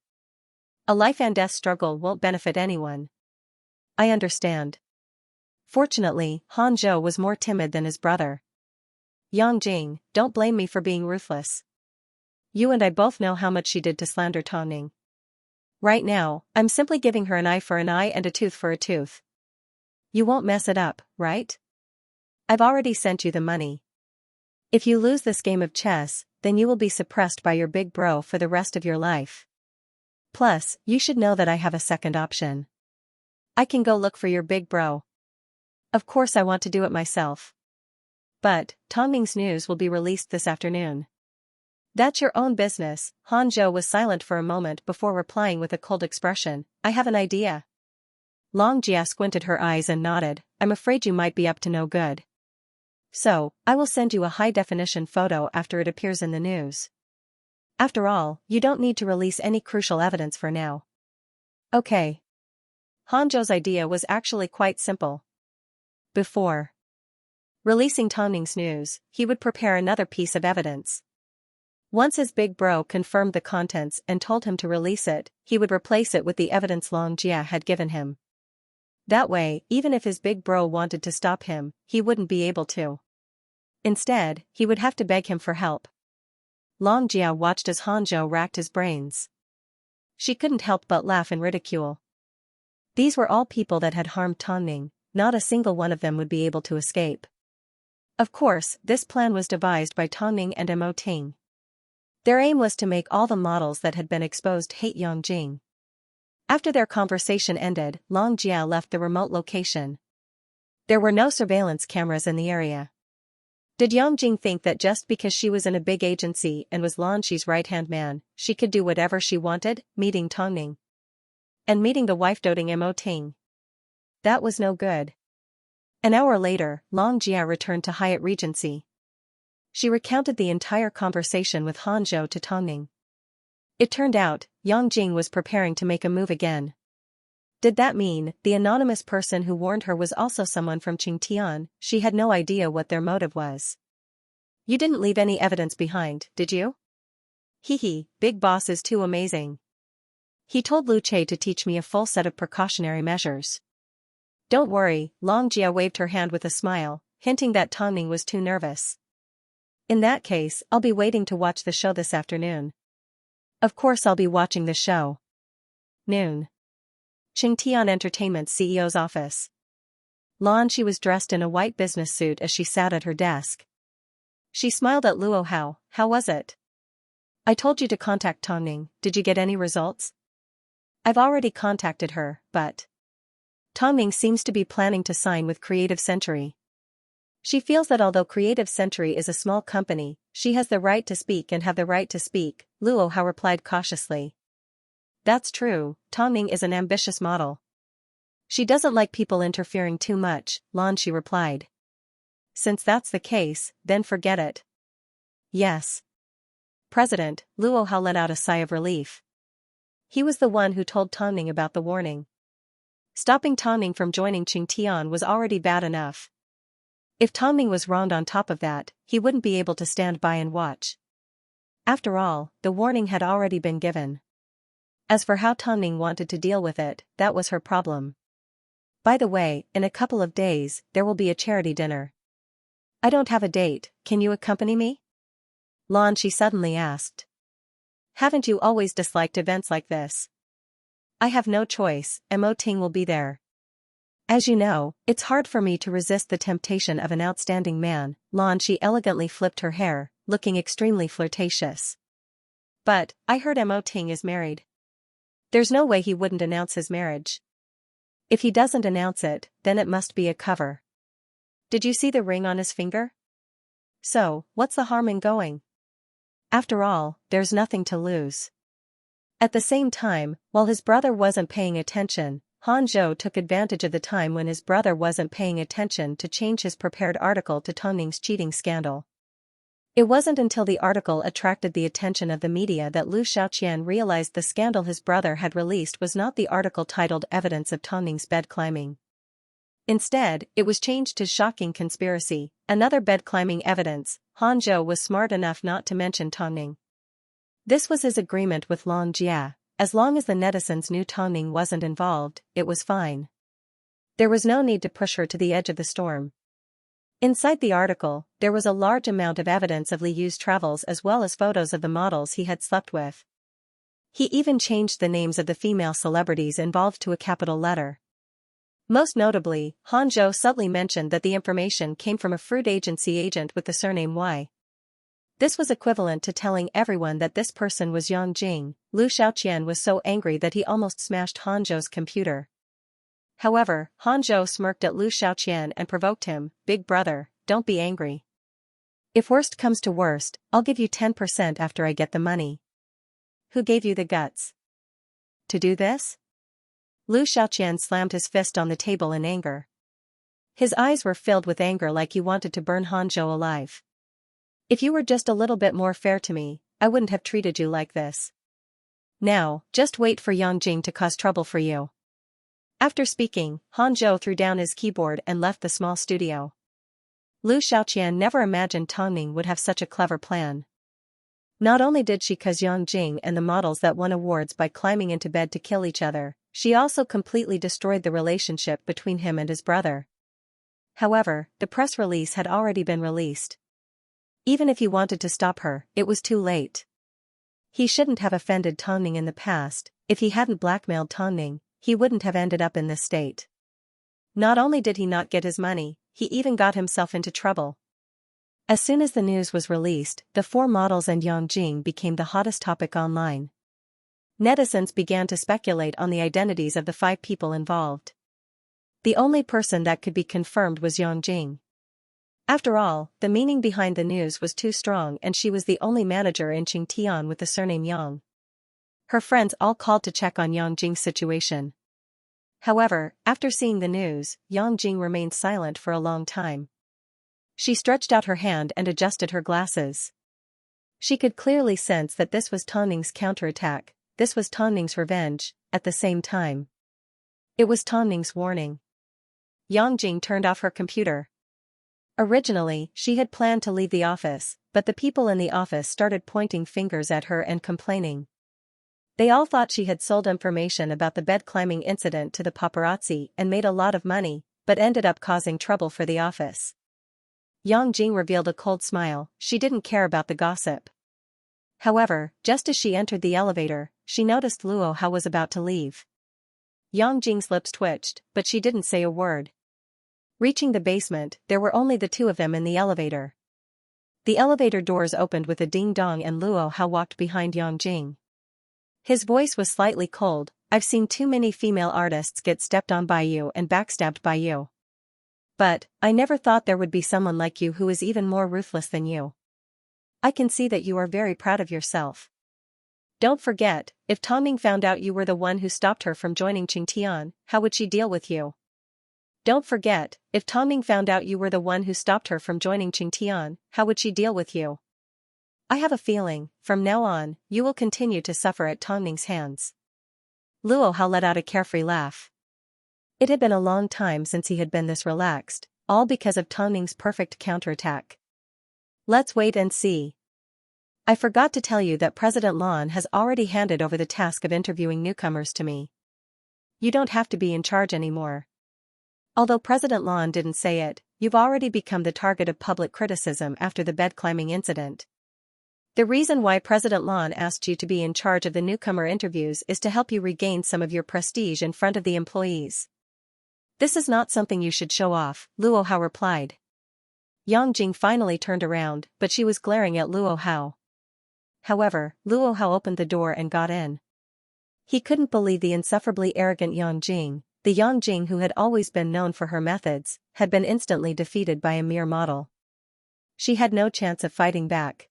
A life and death struggle won't benefit anyone. I understand. Fortunately, Han Zhou was more timid than his brother. Yangjing, don't blame me for being ruthless. You and I both know how much she did to slander Tang Ning. Right now, I'm simply giving her an eye for an eye and a tooth for a tooth. You won't mess it up, right? I've already sent you the money. If you lose this game of chess, then you will be suppressed by your big bro for the rest of your life. Plus, you should know that I have a second option. I can go look for your big bro. Of course I want to do it myself. But, Tang Ning's news will be released this afternoon. That's your own business. Han Zhou was silent for a moment before replying with a cold expression. I have an idea. Long Jia squinted her eyes and nodded. I'm afraid you might be up to no good. So, I will send you a high-definition photo after it appears in the news. After all, you don't need to release any crucial evidence for now. Okay. Han Zhou's idea was actually quite simple. Before Releasing Tonning's news, he would prepare another piece of evidence. Once his big bro confirmed the contents and told him to release it, he would replace it with the evidence Long Jia had given him. That way, even if his big bro wanted to stop him, he wouldn't be able to. Instead, he would have to beg him for help. Long Jia watched as Hanzhou racked his brains. She couldn't help but laugh in ridicule. These were all people that had harmed Tonning, not a single one of them would be able to escape. Of course, this plan was devised by Tonning and Mo Ting. Their aim was to make all the models that had been exposed hate Yangjing. After their conversation ended, Long Jia left the remote location. There were no surveillance cameras in the area. Did Yangjing think that just because she was in a big agency and was Lan Shi's right-hand man, she could do whatever she wanted, meeting Tonning and meeting the wife-doting Mo Ting? That was no good. An hour later, Long Jia returned to Hyatt Regency. She recounted the entire conversation with Hanzhou to Tonning. It turned out, Yangjing was preparing to make a move again. Did that mean the anonymous person who warned her was also someone from Qingtian? She had no idea what their motive was. You didn't leave any evidence behind, did you? Hee, Big Boss is too amazing. He told Lu Che to teach me a full set of precautionary measures. Don't worry, Long Jia waved her hand with a smile, hinting that Tonning was too nervous. In that case, I'll be waiting to watch the show this afternoon. Of course I'll be watching the show. Noon. Qingtian Entertainment's CEO's office. Lan Shi was dressed in a white business suit as she sat at her desk. She smiled at Luo Hao. How was it? I told you to contact Tonning, did you get any results? I've already contacted her, but Tonning seems to be planning to sign with Creative Century. She feels that although Creative Century is a small company, she has the right to speak and have the right to speak, Luo Hao replied cautiously. That's true, Tonning is an ambitious model. She doesn't like people interfering too much, Lan Shi replied. Since that's the case, then forget it. Yes. President, Luo Hao let out a sigh of relief. He was the one who told Tonning about the warning. Stopping Tonning from joining Qingtian was already bad enough. If Tonning was wronged on top of that, he wouldn't be able to stand by and watch. After all, the warning had already been given. As for how Tonning wanted to deal with it, that was her problem. By the way, in a couple of days, there will be a charity dinner. I don't have a date, can you accompany me? Lan Shi suddenly asked. Haven't you always disliked events like this? I have no choice, Mo Ting will be there. As you know, it's hard for me to resist the temptation of an outstanding man, Lan Shi elegantly flipped her hair, looking extremely flirtatious. But, I heard Mo Ting is married. There's no way he wouldn't announce his marriage. If he doesn't announce it, then it must be a cover. Did you see the ring on his finger? So, what's the harm in going? After all, there's nothing to lose. At the same time, while his brother wasn't paying attention, Hanzhou took advantage of the time when his brother wasn't paying attention to change his prepared article to Tonning's cheating scandal. It wasn't until the article attracted the attention of the media that Lu Xiaoqian realized the scandal his brother had released was not the article titled Evidence of Tonning's Bed Climbing. Instead, it was changed to Shocking Conspiracy, another bed-climbing evidence. Hanzhou was smart enough not to mention Tonning. This was his agreement with Long Jia. As long as the netizens knew Tonning wasn't involved, it was fine. There was no need to push her to the edge of the storm. Inside the article, there was a large amount of evidence of Li Yu's travels as well as photos of the models he had slept with. He even changed the names of the female celebrities involved to a capital letter. Most notably, Hanzhou subtly mentioned that the information came from a fruit agency agent with the surname Y. This was equivalent to telling everyone that this person was Yang Jing. Lu Xiaoqian was so angry that he almost smashed Hanzhou's computer. However, Hanzhou smirked at Lu Xiaoqian and provoked him, "Big brother, don't be angry. If worst comes to worst, I'll give you 10% after I get the money." Who gave you the guts to do this? Lu Xiaoqian slammed his fist on the table in anger. His eyes were filled with anger like he wanted to burn Hanzhou alive. If you were just a little bit more fair to me, I wouldn't have treated you like this. Now, just wait for Yang Jing to cause trouble for you. After speaking, Hanzhou threw down his keyboard and left the small studio. Lu Xiaoqian never imagined Tang Ning would have such a clever plan. Not only did she cause Yang Jing and the models that won awards by climbing into bed to kill each other, she also completely destroyed the relationship between him and his brother. However, the press release had already been released. Even if he wanted to stop her, it was too late. He shouldn't have offended Tang Ning in the past. If he hadn't blackmailed Tang Ning, he wouldn't have ended up in this state. Not only did he not get his money, he even got himself into trouble. As soon as the news was released, the four models and Yang Jing became the hottest topic online. Netizens began to speculate on the identities of the 5 people involved. The only person that could be confirmed was Yang Jing. After all, the meaning behind the news was too strong, and she was the only manager in Qingtian with the surname Yang. Her friends all called to check on Yang Jing's situation. However, after seeing the news, Yang Jing remained silent for a long time. She stretched out her hand and adjusted her glasses. She could clearly sense that this was Tang Ning's counterattack, this was Tang Ning's revenge. At the same time, it was Tang Ning's warning. Yang Jing turned off her computer. Originally, she had planned to leave the office, but the people in the office started pointing fingers at her and complaining. They all thought she had sold information about the bed climbing incident to the paparazzi and made a lot of money, but ended up causing trouble for the office. Yang Jing revealed a cold smile. She didn't care about the gossip. However, just as she entered the elevator, she noticed Luo Hao was about to leave. Yang Jing's lips twitched, but she didn't say a word. Reaching the basement, there were only the 2 of them in the elevator. The elevator doors opened with a ding-dong and Luo Hao walked behind Yang Jing. His voice was slightly cold. I've seen too many female artists get stepped on by you and backstabbed by you. But, I never thought there would be someone like you who is even more ruthless than you. I can see that you are very proud of yourself. Don't forget, if Tang Ning found out you were the one who stopped her from joining Qingtian, how would she deal with you? Don't forget, if Tang Ning found out you were the one who stopped her from joining Qingtian, how would she deal with you? I have a feeling, from now on, you will continue to suffer at Tang Ning's hands. Luo Hao let out a carefree laugh. It had been a long time since he had been this relaxed, all because of Tang Ning's perfect counterattack. Let's wait and see. I forgot to tell you that President Lan has already handed over the task of interviewing newcomers to me. You don't have to be in charge anymore. Although President Lan didn't say it, you've already become the target of public criticism after the bed climbing incident. The reason why President Lan asked you to be in charge of the newcomer interviews is to help you regain some of your prestige in front of the employees. This is not something you should show off, Luo Hao replied. Yang Jing finally turned around, but she was glaring at Luo Hao. However, Luo Hao opened the door and got in. He couldn't believe the insufferably arrogant Yang Jing. The Yang Jing who had always been known for her methods, had been instantly defeated by a mere model. She had no chance of fighting back.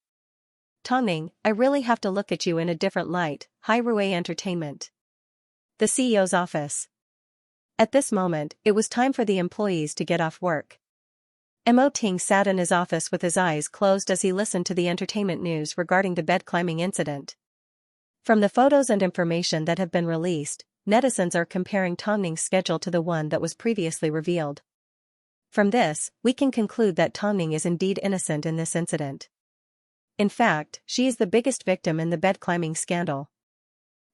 Tang Ning, I really have to look at you in a different light. Hai Rui Entertainment. The CEO's office. At this moment, it was time for the employees to get off work. Mo Ting sat in his office with his eyes closed as he listened to the entertainment news regarding the bed climbing incident. From the photos and information that have been released, netizens are comparing Tang Ning's schedule to the one that was previously revealed. From this, we can conclude that Tang Ning is indeed innocent in this incident. In fact, she is the biggest victim in the bed climbing scandal.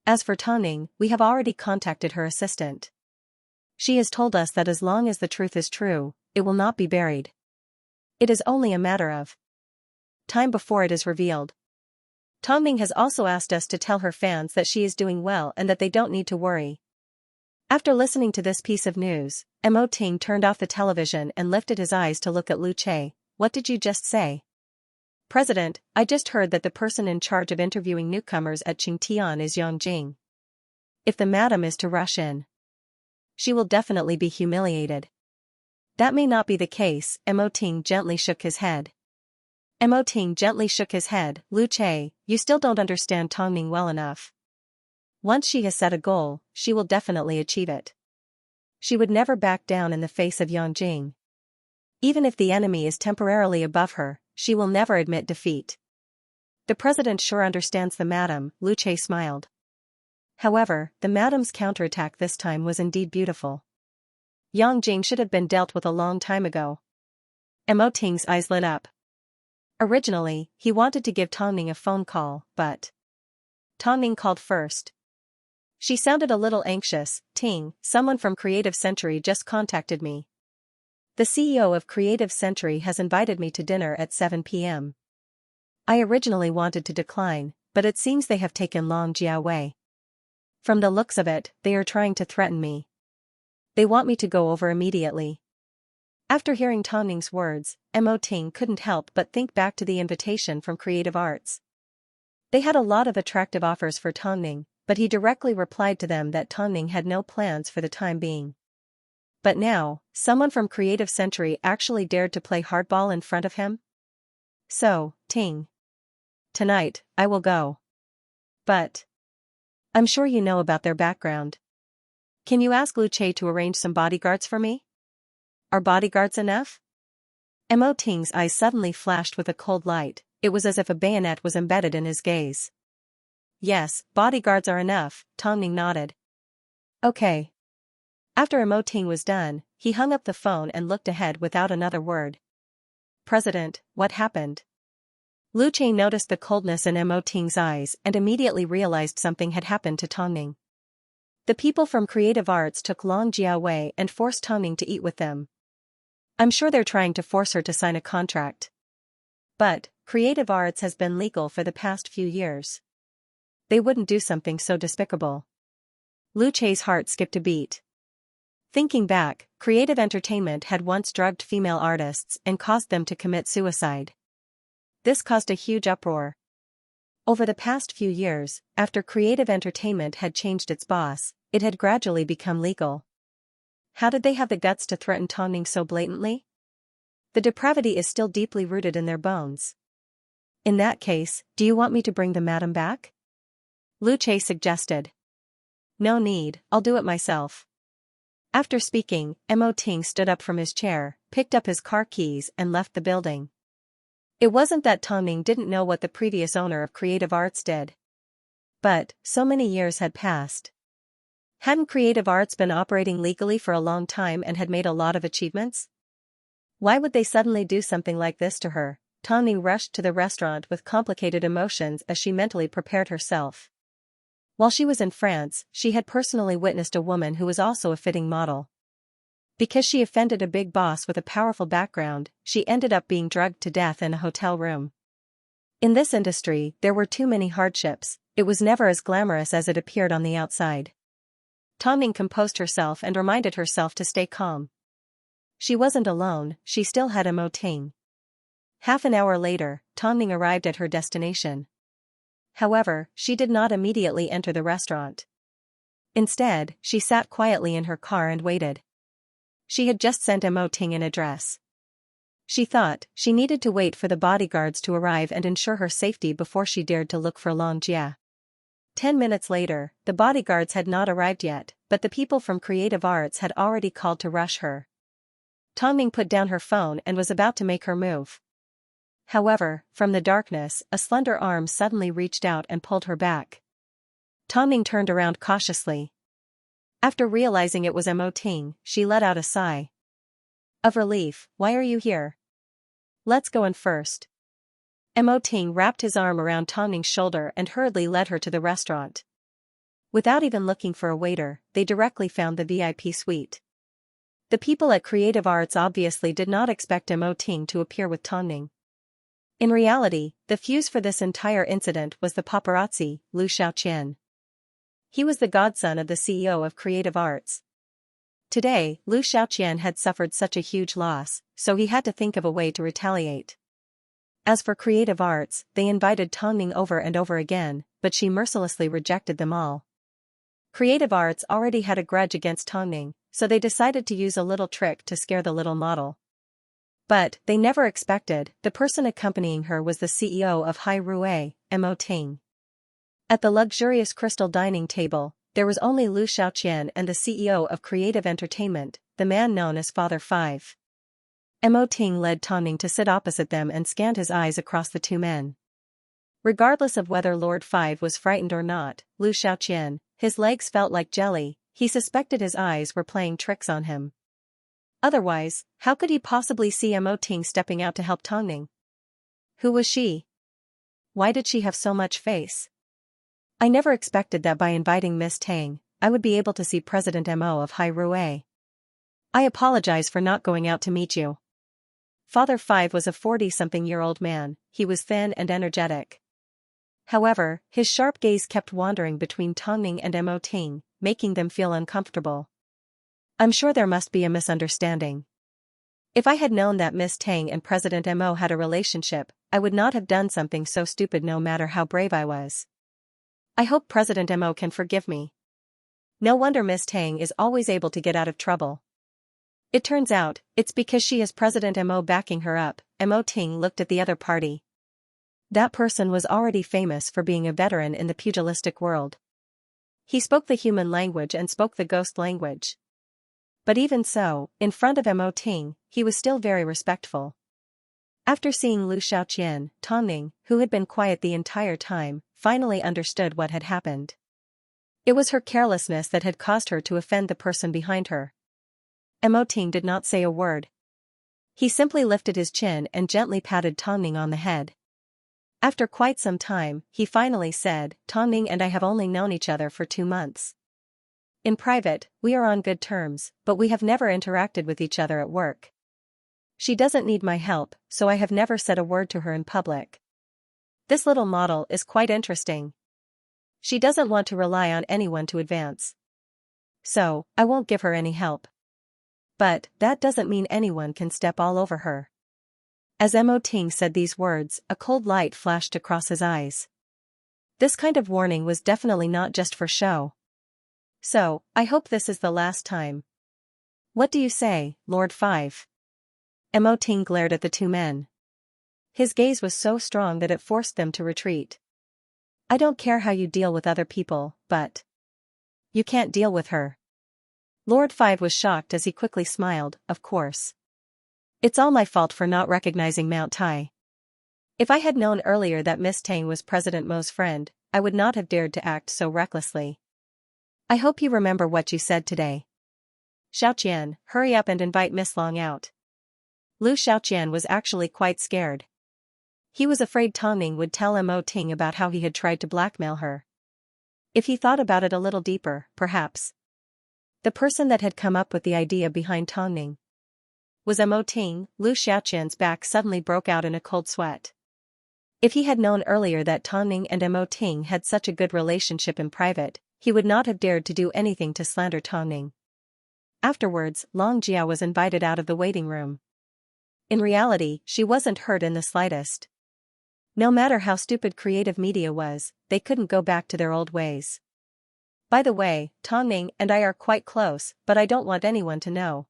As for Tang Ning, we have already contacted her assistant. She has told us that as long as the truth is true, it will not be buried. It is only a matter of time before it is revealed. Tang Ning has also asked us to tell her fans that she is doing well and that they don't need to worry. After listening to this piece of news, Mo Ting turned off the television and lifted his eyes to look at Lu Che. What did you just say? President, I just heard that the person in charge of interviewing newcomers at Qingtian is Yang Jing. If the madam is to rush in, she will definitely be humiliated. That may not be the case. Mo Ting gently shook his head. Mo Ting gently shook his head. Lu Che, you still don't understand Tang Ning well enough. Once she has set a goal, she will definitely achieve it. She would never back down in the face of Yang Jing. Even if the enemy is temporarily above her, she will never admit defeat. The president sure understands the madam, Lu Che smiled. However, the madam's counterattack this time was indeed beautiful. Yang Jing should have been dealt with a long time ago. Mo Ting's eyes lit up. Originally, he wanted to give Tongning a phone call, but Tongning called first. She sounded a little anxious. Ting, someone from Creative Century just contacted me. The CEO of Creative Century has invited me to dinner at 7 p.m. I originally wanted to decline, but it seems they have taken Long Jiawei. From the looks of it, they are trying to threaten me. They want me to go over immediately. After hearing Tongning's words, Mo Ting couldn't help but think back to the invitation from Creative Arts. They had a lot of attractive offers for Tongning, but he directly replied to them that Tongning had no plans for the time being. But now, someone from Creative Century actually dared to play hardball in front of him? So, Ting. Tonight, I will go. But I'm sure you know about their background. Can you ask Lu Che to arrange some bodyguards for me? Are bodyguards enough? Mo Ting's eyes suddenly flashed with a cold light. It was as if a bayonet was embedded in his gaze. Yes, bodyguards are enough, Tongning nodded. Okay. After Mo Ting was done, he hung up the phone and looked ahead without another word. President, what happened? Lu Che noticed the coldness in Mo Ting's eyes and immediately realized something had happened to Tongning. The people from Creative Arts took Long Jiawei and forced Tongning to eat with them. I'm sure they're trying to force her to sign a contract. But Creative Arts has been legal for the past few years. They wouldn't do something so despicable. Lu Che's heart skipped a beat. Thinking back, Creative Entertainment had once drugged female artists and caused them to commit suicide. This caused a huge uproar. Over the past few years, after Creative Entertainment had changed its boss, it had gradually become legal. How did they have the guts to threaten Tongning so blatantly? The depravity is still deeply rooted in their bones. In that case, do you want me to bring the madam back? Lu Che suggested. No need, I'll do it myself. After speaking, Mo Ting stood up from his chair, picked up his car keys and left the building. It wasn't that Tongning didn't know what the previous owner of Creative Arts did. But, so many years had passed. Hadn't Creative Arts been operating legally for a long time and had made a lot of achievements? Why would they suddenly do something like this to her? Tongning rushed to the restaurant with complicated emotions as she mentally prepared herself. While she was in France, she had personally witnessed a woman who was also a fitting model. Because she offended a big boss with a powerful background, she ended up being drugged to death in a hotel room. In this industry, there were too many hardships. It was never as glamorous as it appeared on the outside. Tongning composed herself and reminded herself to stay calm. She wasn't alone, she still had Mo Ting. Half an hour later, Tongning arrived at her destination. However, she did not immediately enter the restaurant. Instead, she sat quietly in her car and waited. She had just sent Mo Ting an address. She thought she needed to wait for the bodyguards to arrive and ensure her safety before she dared to look for Long Jia. 10 minutes later, the bodyguards had not arrived yet, but the people from Creative Arts had already called to rush her. Tongning put down her phone and was about to make her move. However, from the darkness, a slender arm suddenly reached out and pulled her back. Tongning turned around cautiously. After realizing it was Mo Ting, she let out a sigh of relief. Why are you here? Let's go in first. Mo Ting wrapped his arm around Tongning's shoulder and hurriedly led her to the restaurant. Without even looking for a waiter, they directly found the VIP suite. The people at Creative Arts obviously did not expect Mo Ting to appear with Tongning. In reality, the fuse for this entire incident was the paparazzi, Lu Xiaoqian. He was the godson of the CEO of Creative Arts. Today, Lu Xiaoqian had suffered such a huge loss, so he had to think of a way to retaliate. As for Creative Arts, they invited Tongning over and over again, but she mercilessly rejected them all. Creative Arts already had a grudge against Tongning, so they decided to use a little trick to scare the little model. But they never expected the person accompanying her was the CEO of Hai Rui, Mo Ting. At the luxurious crystal dining table, there was only Lu Xiaoqian and the CEO of Creative Entertainment, the man known as Father Five. Mo Ting led Tongning to sit opposite them and scanned his eyes across the two men. Regardless of whether Lord Five was frightened or not, Lu Xiaoqian, his legs felt like jelly, he suspected his eyes were playing tricks on him. Otherwise, how could he possibly see Mo Ting stepping out to help Tongning? Who was she? Why did she have so much face? I never expected that by inviting Miss Tang, I would be able to see President Mo of Hai Rui. I apologize for not going out to meet you. Father Five was a 40-something-year-old man. He was thin and energetic. However, his sharp gaze kept wandering between Tongning and Mo Ting, making them feel uncomfortable. I'm sure there must be a misunderstanding. If I had known that Miss Tang and President Mo had a relationship, I would not have done something so stupid no matter how brave I was. I hope President Mo can forgive me. No wonder Miss Tang is always able to get out of trouble. It turns out, it's because she has President Mo backing her up. Mo Ting looked at the other party. That person was already famous for being a veteran in the pugilistic world. He spoke the human language and spoke the ghost language. But even so, in front of Mo Ting, he was still very respectful. After seeing Lu Xiaoqian, Tongning, who had been quiet the entire time, finally understood what had happened. It was her carelessness that had caused her to offend the person behind her. Mo Ting did not say a word. He simply lifted his chin and gently patted Tongning on the head. After quite some time, he finally said, Tongning and I have only known each other for 2 months. In private, we are on good terms, but we have never interacted with each other at work. She doesn't need my help, so I have never said a word to her in public. This little model is quite interesting. She doesn't want to rely on anyone to advance. So, I won't give her any help. But, that doesn't mean anyone can step all over her. As Mo Ting said these words, a cold light flashed across his eyes. This kind of warning was definitely not just for show. So, I hope this is the last time. What do you say, Lord Five? Mo Ting glared at the two men. His gaze was so strong that it forced them to retreat. I don't care how you deal with other people, but you can't deal with her. Lord Five was shocked as he quickly smiled, of course. It's all my fault for not recognizing Mount Tai. If I had known earlier that Miss Tang was President Mo's friend, I would not have dared to act so recklessly. I hope you remember what you said today. Xiaoqian, hurry up and invite Miss Long out. Lu Xiaoqian was actually quite scared. He was afraid Tongning would tell Mo Ting about how he had tried to blackmail her. If he thought about it a little deeper, perhaps the person that had come up with the idea behind Tongning was Mo Ting. Lu Xiaoqian's back suddenly broke out in a cold sweat. If he had known earlier that Tongning and Mo Ting had such a good relationship in private, he would not have dared to do anything to slander Tongning. Afterwards, Long Jia was invited out of the waiting room. In reality, she wasn't hurt in the slightest. No matter how stupid creative media was, they couldn't go back to their old ways. By the way, Tongning and I are quite close, but I don't want anyone to know.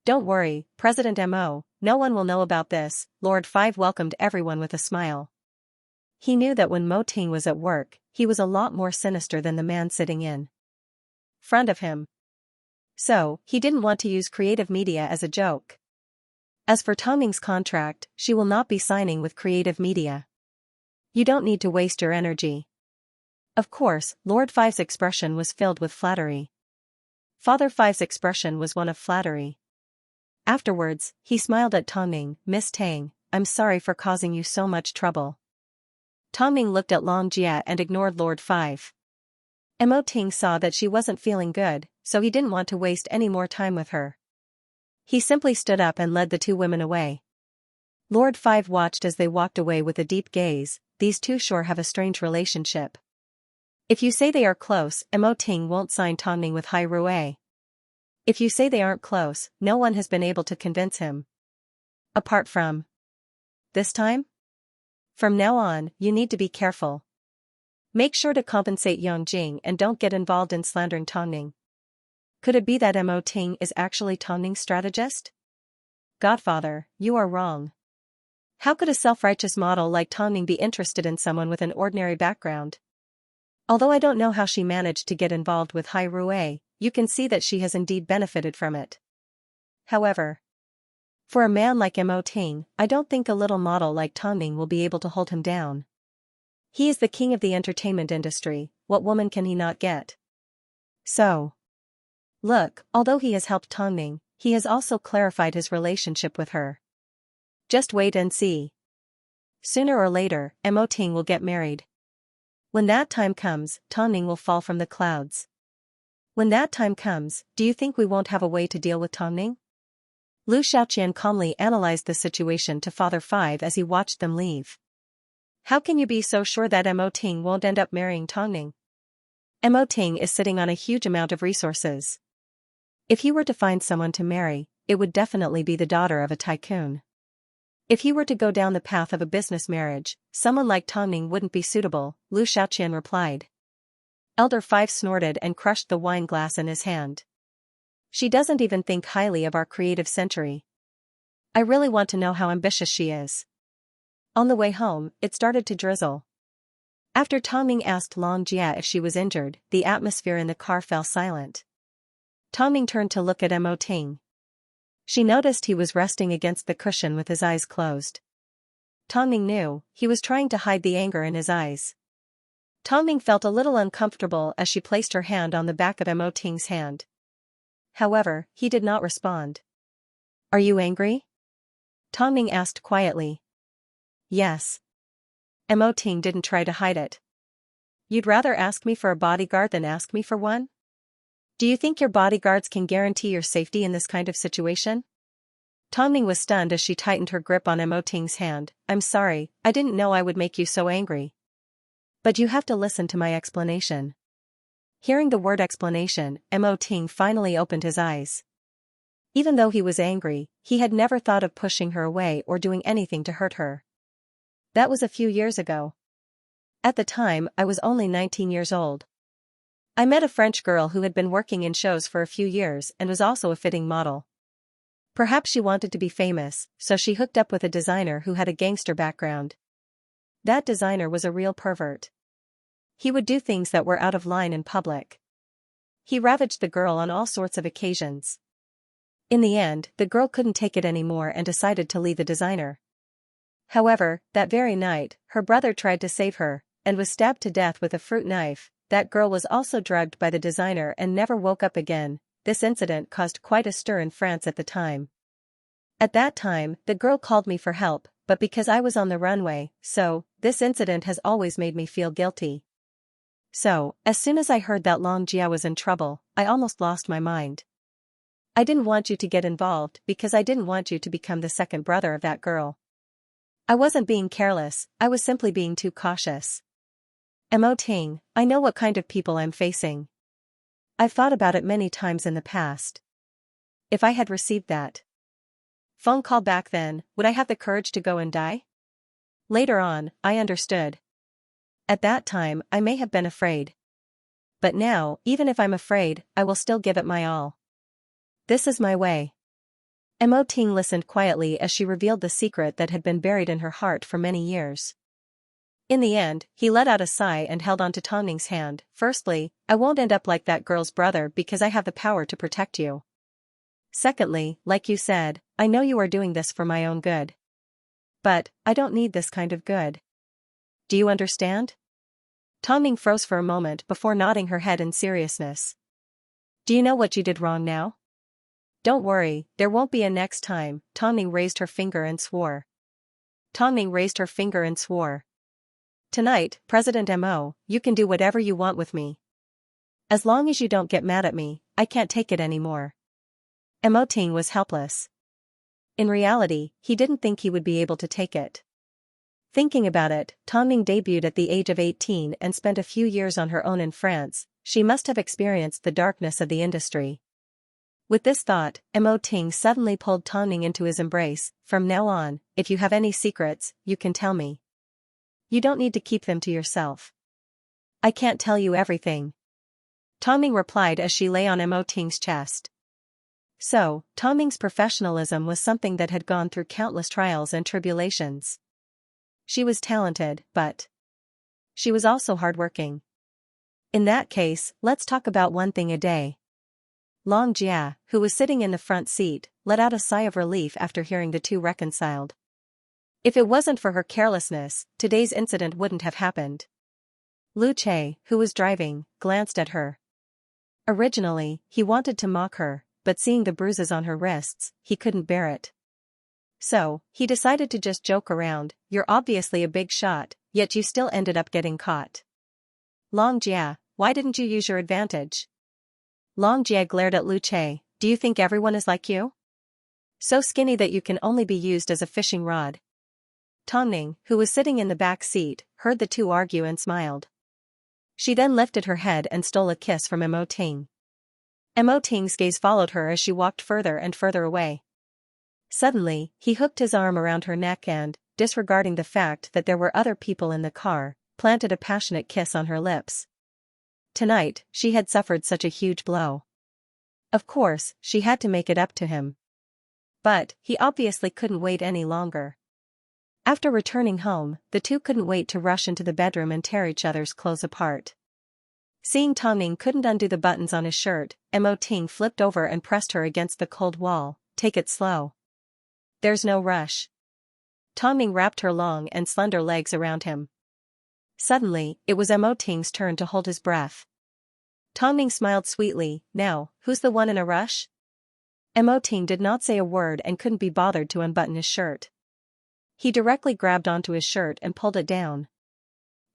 Don't worry, President Mo, no one will know about this. Lord Five welcomed everyone with a smile. He knew that when Mo Ting was at work, he was a lot more sinister than the man sitting in front of him. So, he didn't want to use creative media as a joke. As for Tongning's contract, she will not be signing with creative media. You don't need to waste your energy. Of course, Lord Five's expression was filled with flattery. Father Five's expression was one of flattery. Afterwards, he smiled at Tongning. Miss Tang, I'm sorry for causing you so much trouble. Tongning looked at Long Jia and ignored Lord Five. Mo Ting saw that she wasn't feeling good, so he didn't want to waste any more time with her. He simply stood up and led the two women away. Lord Five watched as they walked away with a deep gaze. These two sure have a strange relationship. If you say they are close, Mo Ting won't sign Tongning with Hai Rui. If you say they aren't close, no one has been able to convince him. Apart from this time? From now on, you need to be careful. Make sure to compensate Yongjing and don't get involved in slandering Tongning. Could it be that Mo Ting is actually Tongning's strategist? Godfather, you are wrong. How could a self-righteous model like Tongning be interested in someone with an ordinary background? Although I don't know how she managed to get involved with Hai Rui, you can see that she has indeed benefited from it. However, for a man like Mo Ting, I don't think a little model like Tongning will be able to hold him down. He is the king of the entertainment industry, what woman can he not get? So, Look, although he has helped Tongning, he has also clarified his relationship with her. Just wait and see. Sooner or later, Mo Ting will get married. When that time comes, Tongning will fall from the clouds. When that time comes, do you think we won't have a way to deal with Tongning? Lu Xiaoqian calmly analyzed the situation to Father Five as he watched them leave. How can you be so sure that Mo Ting won't end up marrying Tongning? Mo Ting is sitting on a huge amount of resources. If he were to find someone to marry, it would definitely be the daughter of a tycoon. If he were to go down the path of a business marriage, someone like Tongning wouldn't be suitable, Lu Xiaoqian replied. Elder Five snorted and crushed the wine glass in his hand. She doesn't even think highly of our creative century. I really want to know how ambitious she is. On the way home, it started to drizzle. After Tongning asked Long Jia if she was injured, the atmosphere in the car fell silent. Tongning turned to look at Mo Ting. She noticed he was resting against the cushion with his eyes closed. Tongning knew, he was trying to hide the anger in his eyes. Tongning felt a little uncomfortable as she placed her hand on the back of Mo Ting's hand. However, he did not respond. Are you angry? Tongning asked quietly. Yes. Mo Ting didn't try to hide it. You'd rather ask me for a bodyguard than ask me for one? Do you think your bodyguards can guarantee your safety in this kind of situation? Tongning was stunned as she tightened her grip on Mo Ting's hand. I'm sorry, I didn't know I would make you so angry. But you have to listen to my explanation. Hearing the word explanation, Mo Ting finally opened his eyes. Even though he was angry, he had never thought of pushing her away or doing anything to hurt her. That was a few years ago. At the time, I was only 19 years old. I met a French girl who had been working in shows for a few years and was also a fitting model. Perhaps she wanted to be famous, so she hooked up with a designer who had a gangster background. That designer was a real pervert. He would do things that were out of line in public. He ravaged the girl on all sorts of occasions. In the end, the girl couldn't take it anymore and decided to leave the designer. However, that very night, her brother tried to save her, and was stabbed to death with a fruit knife. That girl was also drugged by the designer and never woke up again. This incident caused quite a stir in France at the time. At that time, the girl called me for help, but because I was on the runway, this incident has always made me feel guilty. So, as soon as I heard that Long Jia was in trouble, I almost lost my mind. I didn't want you to get involved because I didn't want you to become the second brother of that girl. I wasn't being careless, I was simply being too cautious. Mo Ting, I know what kind of people I'm facing. I've thought about it many times in the past. If I had received that phone call back then, would I have the courage to go and die? Later on, I understood. At that time, I may have been afraid. But now, even if I'm afraid, I will still give it my all. This is my way. Mo Ting listened quietly as she revealed the secret that had been buried in her heart for many years. In the end, he let out a sigh and held onto Tongning's hand. Firstly, I won't end up like that girl's brother because I have the power to protect you. Secondly, like you said, I know you are doing this for my own good. But, I don't need this kind of good. Do you understand? Tongning froze for a moment before nodding her head in seriousness. Do you know what you did wrong now? Don't worry, there won't be a next time. Tongning raised her finger and swore. Tonight, President Mo, you can do whatever you want with me. As long as you don't get mad at me, I can't take it anymore. Mo Ting was helpless. In reality, he didn't think he would be able to take it. Thinking about it, Tongning debuted at the age of 18 and spent a few years on her own in France. She must have experienced the darkness of the industry. With this thought, Mo Ting suddenly pulled Tongning into his embrace. From now on, if you have any secrets, you can tell me. You don't need to keep them to yourself. I can't tell you everything. Tongning replied as she lay on Mo Ting's chest. So, Tongning's professionalism was something that had gone through countless trials and tribulations. She was talented, but she was also hardworking. In that case, let's talk about one thing a day. Long Jia, who was sitting in the front seat, let out a sigh of relief after hearing the two reconciled. If it wasn't for her carelessness, today's incident wouldn't have happened. Lu Che, who was driving, glanced at her. Originally, he wanted to mock her, but seeing the bruises on her wrists, he couldn't bear it. So, he decided to just joke around. You're obviously a big shot, yet you still ended up getting caught. Long Jia, why didn't you use your advantage? Long Jia glared at Lu Che. Do you think everyone is like you? So skinny that you can only be used as a fishing rod. Tongning, who was sitting in the back seat, heard the two argue and smiled. She then lifted her head and stole a kiss from Mo Ting. Mo Ting's gaze followed her as she walked further and further away. Suddenly, he hooked his arm around her neck and, disregarding the fact that there were other people in the car, planted a passionate kiss on her lips. Tonight, she had suffered such a huge blow. Of course, she had to make it up to him. But, he obviously couldn't wait any longer. After returning home, the two couldn't wait to rush into the bedroom and tear each other's clothes apart. Seeing Tongning couldn't undo the buttons on his shirt, Mo Ting flipped over and pressed her against the cold wall. Take it slow. There's no rush. Tongning wrapped her long and slender legs around him. Suddenly, it was Mo Ting's turn to hold his breath. Tongning smiled sweetly. Now, who's the one in a rush? Mo Ting did not say a word and couldn't be bothered to unbutton his shirt. He directly grabbed onto his shirt and pulled it down.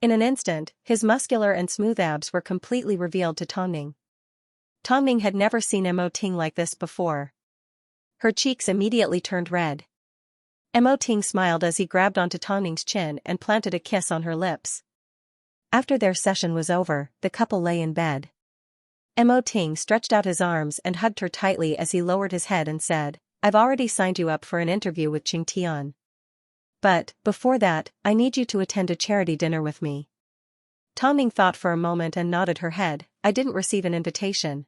In an instant, his muscular and smooth abs were completely revealed to Tongning. Tongning had never seen Mo Ting like this before. Her cheeks immediately turned red. Mo Ting smiled as he grabbed onto Tongning's chin and planted a kiss on her lips. After their session was over, the couple lay in bed. Mo Ting stretched out his arms and hugged her tightly as he lowered his head and said, I've already signed you up for an interview with Xianxia. But, before that, I need you to attend a charity dinner with me. Tongning thought for a moment and nodded her head. I didn't receive an invitation.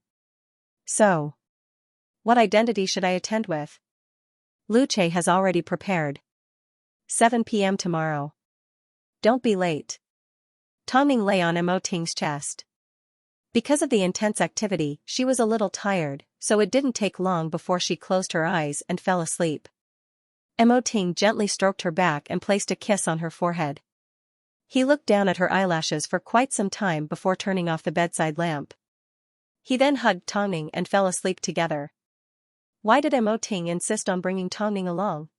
So, what identity should I attend with? Lu Che has already prepared. 7 p.m. tomorrow. Don't be late. Tongning lay on Mo Ting's chest. Because of the intense activity, she was a little tired, so it didn't take long before she closed her eyes and fell asleep. Mo Ting gently stroked her back and placed a kiss on her forehead. He looked down at her eyelashes for quite some time before turning off the bedside lamp. He then hugged Tongning and fell asleep together. Why did Mo Ting insist on bringing Tongning along?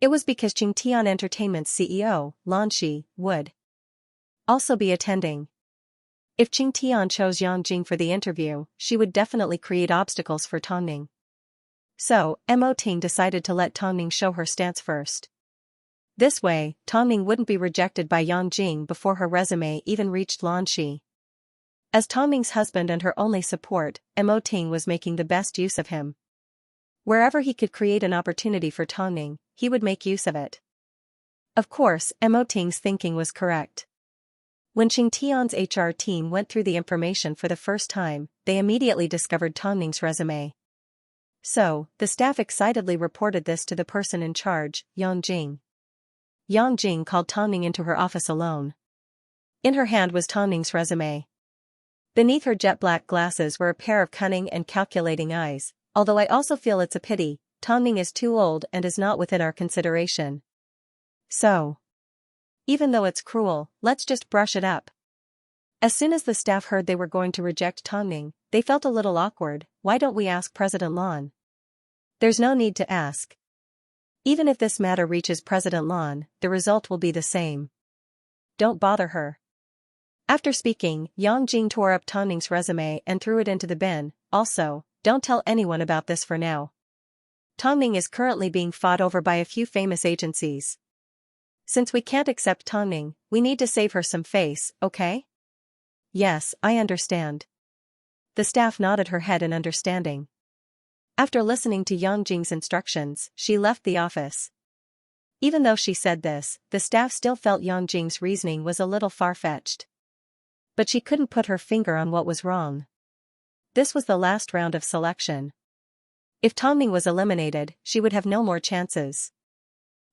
It was because Xianxia Entertainment's CEO, Lan Shi, would also be attending. If Xianxia chose Yang Jing for the interview, she would definitely create obstacles for Tongning. So, Mo Ting decided to let Tongning show her stance first. This way, Tongning wouldn't be rejected by Yang Jing before her resume even reached Lan Shi. As Tongning's husband and her only support, Mo Ting was making the best use of him. Wherever he could create an opportunity for Tongning, he would make use of it. Of course, Mo Ting's thinking was correct. When Xianxia's HR team went through the information for the first time, they immediately discovered Tongning's resume. So, the staff excitedly reported this to the person in charge, Yang Jing. Yang Jing called Tongning into her office alone. In her hand was Tongning's resume. Beneath her jet black glasses were a pair of cunning and calculating eyes, although I also feel it's a pity, Tongning is too old and is not within our consideration. So, even though it's cruel, let's just brush it up. As soon as the staff heard they were going to reject Tongning, they felt a little awkward. Why don't we ask President Lan? There's no need to ask. Even if this matter reaches President Lan, the result will be the same. Don't bother her. After speaking, Yang Jing tore up Tongning's resume and threw it into the bin. Also, don't tell anyone about this for now. Tongning is currently being fought over by a few famous agencies. Since we can't accept Tongning, we need to save her some face, okay? Yes, I understand. The staff nodded her head in understanding. After listening to Yang Jing's instructions, she left the office. Even though she said this, the staff still felt Yang Jing's reasoning was a little far-fetched. But she couldn't put her finger on what was wrong. This was the last round of selection. If Tongning was eliminated, she would have no more chances.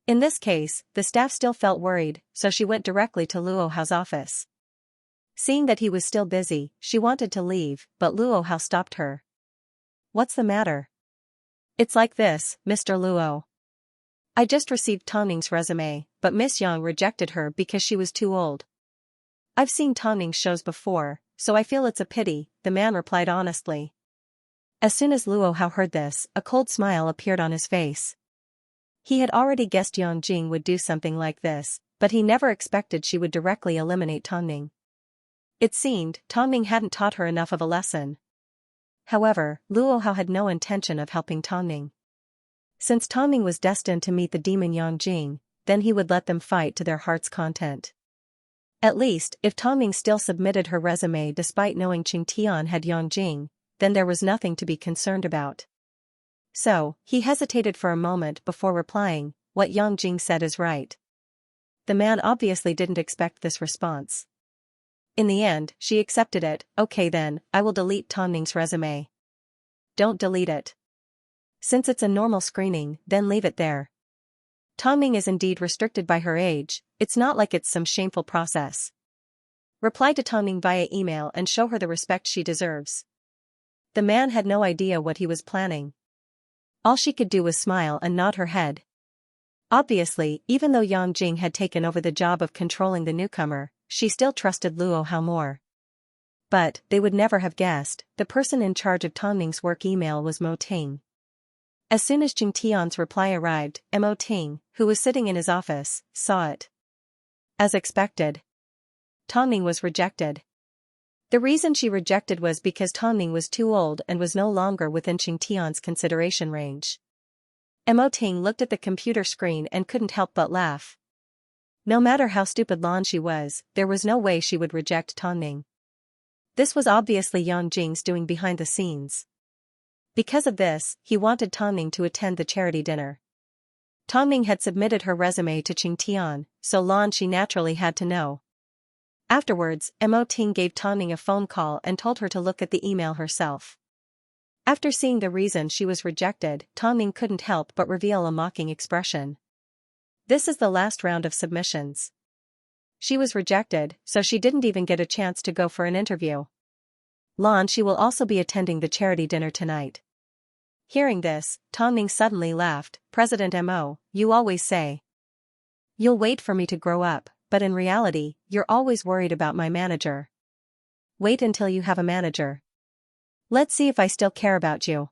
In this case, the staff still felt worried, so she went directly to Luo Hao's office. Seeing that he was still busy, she wanted to leave, but Luo Hao stopped her. What's the matter? It's like this, Mr. Luo. I just received Tongning's resume, but Miss Yang rejected her because she was too old. I've seen Tongning's shows before, so I feel it's a pity, the man replied honestly. As soon as Luo Hao heard this, a cold smile appeared on his face. He had already guessed Yang Jing would do something like this, but he never expected she would directly eliminate Tang Ning. It seemed, Tang Ning hadn't taught her enough of a lesson. However, Luo Hao had no intention of helping Tang Ning. Since Tang Ning was destined to meet the demon Yang Jing, then he would let them fight to their heart's content. At least, if Tang Ning still submitted her resume despite knowing Qing Tian had Yang Jing, then there was nothing to be concerned about. So, he hesitated for a moment before replying, what Yang Jing said is right. The man obviously didn't expect this response. In the end, she accepted it. Okay then, I will delete Tang Ning's resume. Don't delete it. Since it's a normal screening, then leave it there. Tang Ning is indeed restricted by her age, it's not like it's some shameful process. Reply to Tang Ning via email and show her the respect she deserves. The man had no idea what he was planning. All she could do was smile and nod her head. Obviously, even though Yang Jing had taken over the job of controlling the newcomer, she still trusted Luo Hao more. But, they would never have guessed, the person in charge of Tang Ning's work email was Mo Ting. As soon as Qing Tian's reply arrived, Mo Ting, who was sitting in his office, saw it. As expected, Tang Ning was rejected. The reason she rejected was because Tang Ning was too old and was no longer within Qing Tian's consideration range. Mo Ting looked at the computer screen and couldn't help but laugh. No matter how stupid Lan she was, there was no way she would reject Tang Ning. This was obviously Yang Jing's doing behind the scenes. Because of this, he wanted Tang Ning to attend the charity dinner. Tang Ning had submitted her resume to Qing Tian, so Lan she naturally had to know. Afterwards, Mo Ting gave Tang Ning a phone call and told her to look at the email herself. After seeing the reason she was rejected, Tang Ning couldn't help but reveal a mocking expression. This is the last round of submissions. She was rejected, so she didn't even get a chance to go for an interview. Lan she will also be attending the charity dinner tonight. Hearing this, Tang Ning suddenly laughed. President Mo, you always say you'll wait for me to grow up, but in reality, you're always worried about my manager. Wait until you have a manager. Let's see if I still care about you.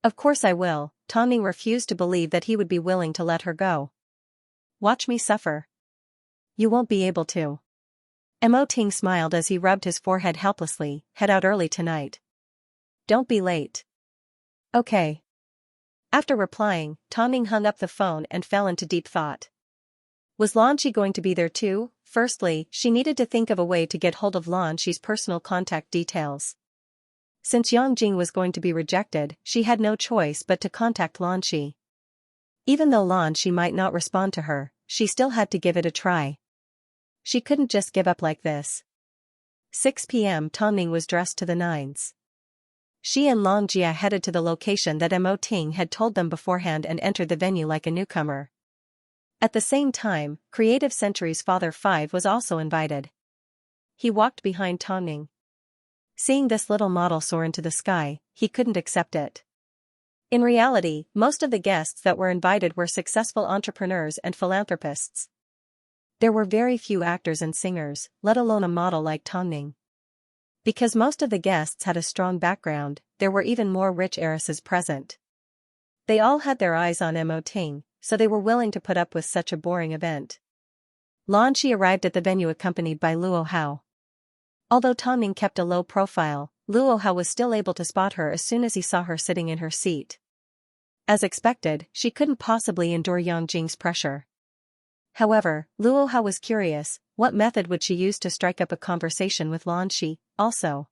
Of course I will. Tang Ning refused to believe that he would be willing to let her go. Watch me suffer. You won't be able to. Mo Ting smiled as he rubbed his forehead helplessly. Head out early tonight. Don't be late. Okay. After replying, Tang Ning hung up the phone and fell into deep thought. Was Lan Shi going to be there too? Firstly, she needed to think of a way to get hold of Lan Shi's personal contact details. Since Yang Jing was going to be rejected, she had no choice but to contact Lan Shi. Even though Lan Shi might not respond to her, she still had to give it a try. She couldn't just give up like this. 6 p.m. Tang Ning was dressed to the nines. She and Long Jia headed to the location that Mo Ting had told them beforehand and entered the venue like a newcomer. At the same time, Creative Century's Father 5 was also invited. He walked behind Tang Ning. Seeing this little model soar into the sky, he couldn't accept it. In reality, most of the guests that were invited were successful entrepreneurs and philanthropists. There were very few actors and singers, let alone a model like Tang Ning. Because most of the guests had a strong background, there were even more rich heiresses present. They all had their eyes on Mo Ting, so they were willing to put up with such a boring event. Lan Shi arrived at the venue accompanied by Luo Hao. Although Tang Ning kept a low profile, Luo Hao was still able to spot her as soon as he saw her sitting in her seat. As expected, she couldn't possibly endure Yang Jing's pressure. However, Luo Hao was curious, what method would she use to strike up a conversation with Lan Shi? Also,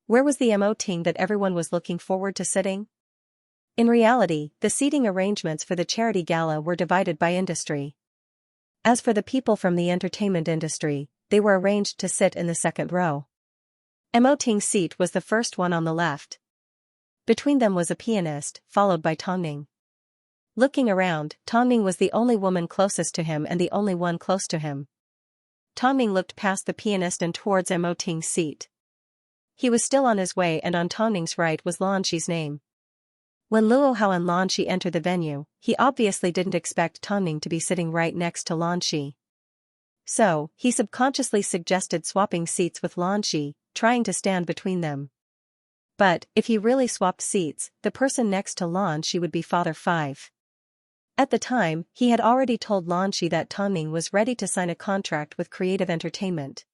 where was the Mo Ting that everyone was looking forward to sitting? In reality, the seating arrangements for the charity gala were divided by industry. As for the people from the entertainment industry, they were arranged to sit in the second row. Mo Ting's seat was the first one on the left. Between them was a pianist, followed by Tang Ning. Looking around, Tang Ning was the only woman closest to him and the only one close to him. Tang Ning looked past the pianist and towards Mo Ting's seat. He was still on his way, and on Tang Ning's right was Lan Shi's name. When Luo Hao and Lan Shi entered the venue, he obviously didn't expect Tang Ning to be sitting right next to Lan Shi. So, he subconsciously suggested swapping seats with Lanxi, trying to stand between them. But, if he really swapped seats, the person next to Lanxi would be Father 5. At the time, he had already told Lanxi that Tongning was ready to sign a contract with Creative Entertainment.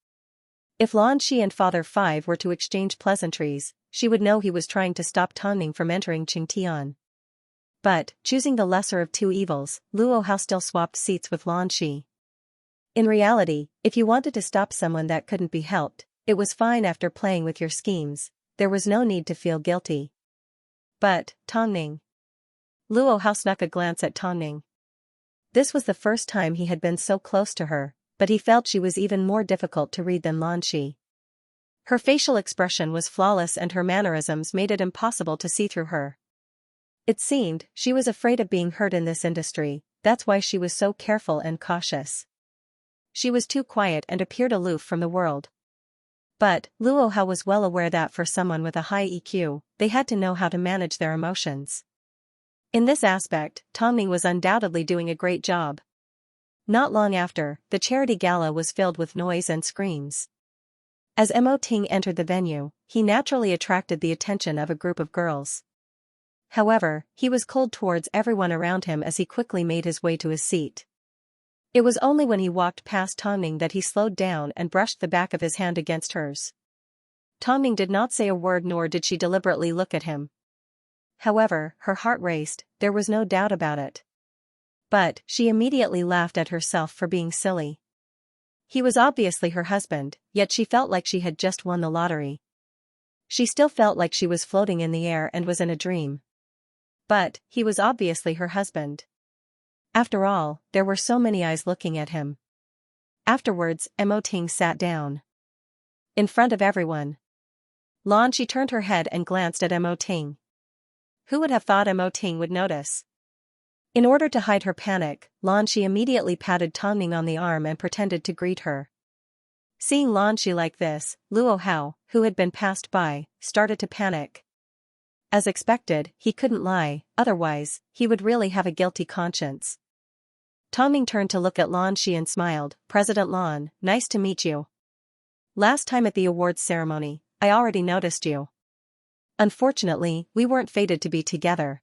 If Lanxi and Father 5 were to exchange pleasantries, she would know he was trying to stop Tongning from entering Qingtian. But, choosing the lesser of two evils, Luo Hao still swapped seats with Lanxi. In reality, if you wanted to stop someone that couldn't be helped, it was fine after playing with your schemes, there was no need to feel guilty. But, Tongning. Luo Hao snuck a glance at Tongning. This was the first time he had been so close to her, but he felt she was even more difficult to read than Lanxi. Her facial expression was flawless and her mannerisms made it impossible to see through her. It seemed she was afraid of being hurt in this industry, that's why she was so careful and cautious. She was too quiet and appeared aloof from the world. But, Luo Hao was well aware that for someone with a high EQ, they had to know how to manage their emotions. In this aspect, Tongning was undoubtedly doing a great job. Not long after, the charity gala was filled with noise and screams. As Mo Ting entered the venue, he naturally attracted the attention of a group of girls. However, he was cold towards everyone around him as he quickly made his way to his seat. It was only when he walked past Tongning that he slowed down and brushed the back of his hand against hers. Tongning did not say a word nor did she deliberately look at him. However, her heart raced, there was no doubt about it. But, she immediately laughed at herself for being silly. He was obviously her husband, yet she felt like she had just won the lottery. She still felt like she was floating in the air and was in a dream. But, he was obviously her husband. After all, there were so many eyes looking at him. Afterwards, Mo Ting sat down. In front of everyone. Lanxi turned her head and glanced at Mo Ting. Who would have thought Mo Ting would notice? In order to hide her panic, Lanxi immediately patted Tongning on the arm and pretended to greet her. Seeing Lanxi like this, Luo Hao, who had been passed by, started to panic. As expected, he couldn't lie, otherwise, he would really have a guilty conscience. Tongning turned to look at Lanxi and smiled, "President Lan, nice to meet you. Last time at the awards ceremony, I already noticed you. Unfortunately, we weren't fated to be together.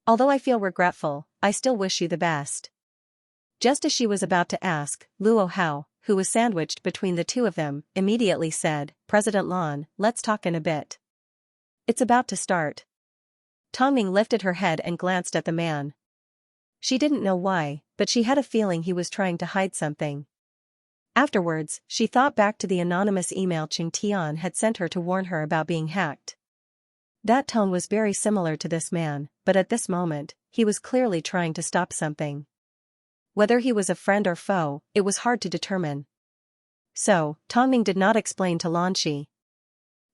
Although I feel regretful, I still wish you the best." Just as she was about to ask, Luo Hao, who was sandwiched between the two of them, immediately said, "President Lan, let's talk in a bit. It's about to start." Tongning lifted her head and glanced at the man. She didn't know why, but she had a feeling he was trying to hide something. Afterwards, she thought back to the anonymous email Qingtian had sent her to warn her about being hacked. That tone was very similar to this man, but at this moment, he was clearly trying to stop something. Whether he was a friend or foe, it was hard to determine. So, Tongning did not explain to Lanxi.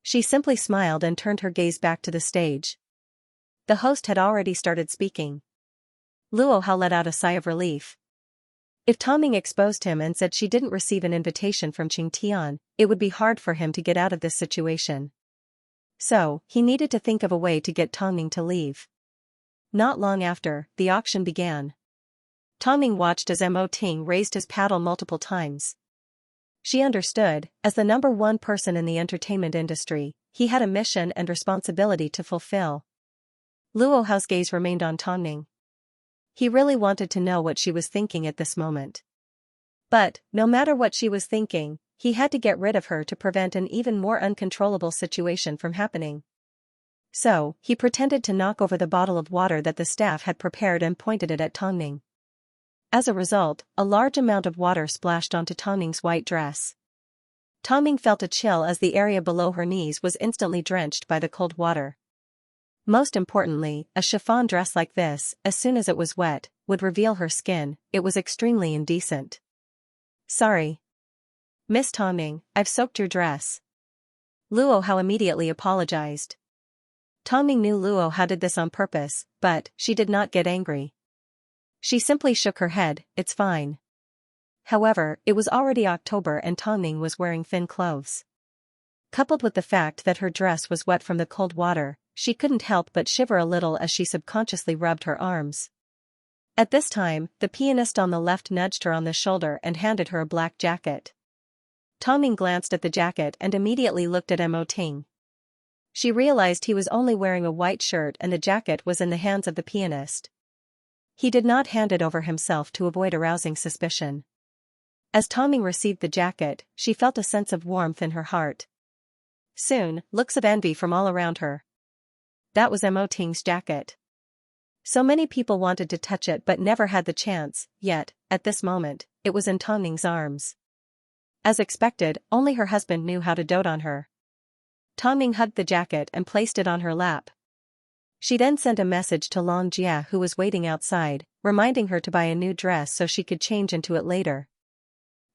She simply smiled and turned her gaze back to the stage. The host had already started speaking. Luo Hao let out a sigh of relief. If Tongning exposed him and said she didn't receive an invitation from Qingtian, it would be hard for him to get out of this situation. So, he needed to think of a way to get Tongning to leave. Not long after, the auction began. Tongning watched as Mo Ting raised his paddle multiple times. She understood, as the number one person in the entertainment industry, he had a mission and responsibility to fulfill. Luo Hao's gaze remained on Tongning. He really wanted to know what she was thinking at this moment. But, no matter what she was thinking, he had to get rid of her to prevent an even more uncontrollable situation from happening. So, he pretended to knock over the bottle of water that the staff had prepared and pointed it at Tongning. As a result, a large amount of water splashed onto Tongning's white dress. Tongning felt a chill as the area below her knees was instantly drenched by the cold water. Most importantly, a chiffon dress like this, as soon as it was wet, would reveal her skin. It was extremely indecent. "Sorry. Miss Tongning, I've soaked your dress." Luo Hao immediately apologized. Tongning knew Luo Hao did this on purpose, but she did not get angry. She simply shook her head, "It's fine." However, it was already October and Tongning was wearing thin clothes. Coupled with the fact that her dress was wet from the cold water, she couldn't help but shiver a little as she subconsciously rubbed her arms. At this time, the pianist on the left nudged her on the shoulder and handed her a black jacket. Tongning glanced at the jacket and immediately looked at Mo Ting. She realized he was only wearing a white shirt and the jacket was in the hands of the pianist. He did not hand it over himself to avoid arousing suspicion. As Tongning received the jacket, she felt a sense of warmth in her heart. Soon, looks of envy from all around her. That was Mo Ting's jacket. So many people wanted to touch it but never had the chance, yet, at this moment, it was in Tongning's arms. As expected, only her husband knew how to dote on her. Tongning hugged the jacket and placed it on her lap. She then sent a message to Lan Jia who was waiting outside, reminding her to buy a new dress so she could change into it later.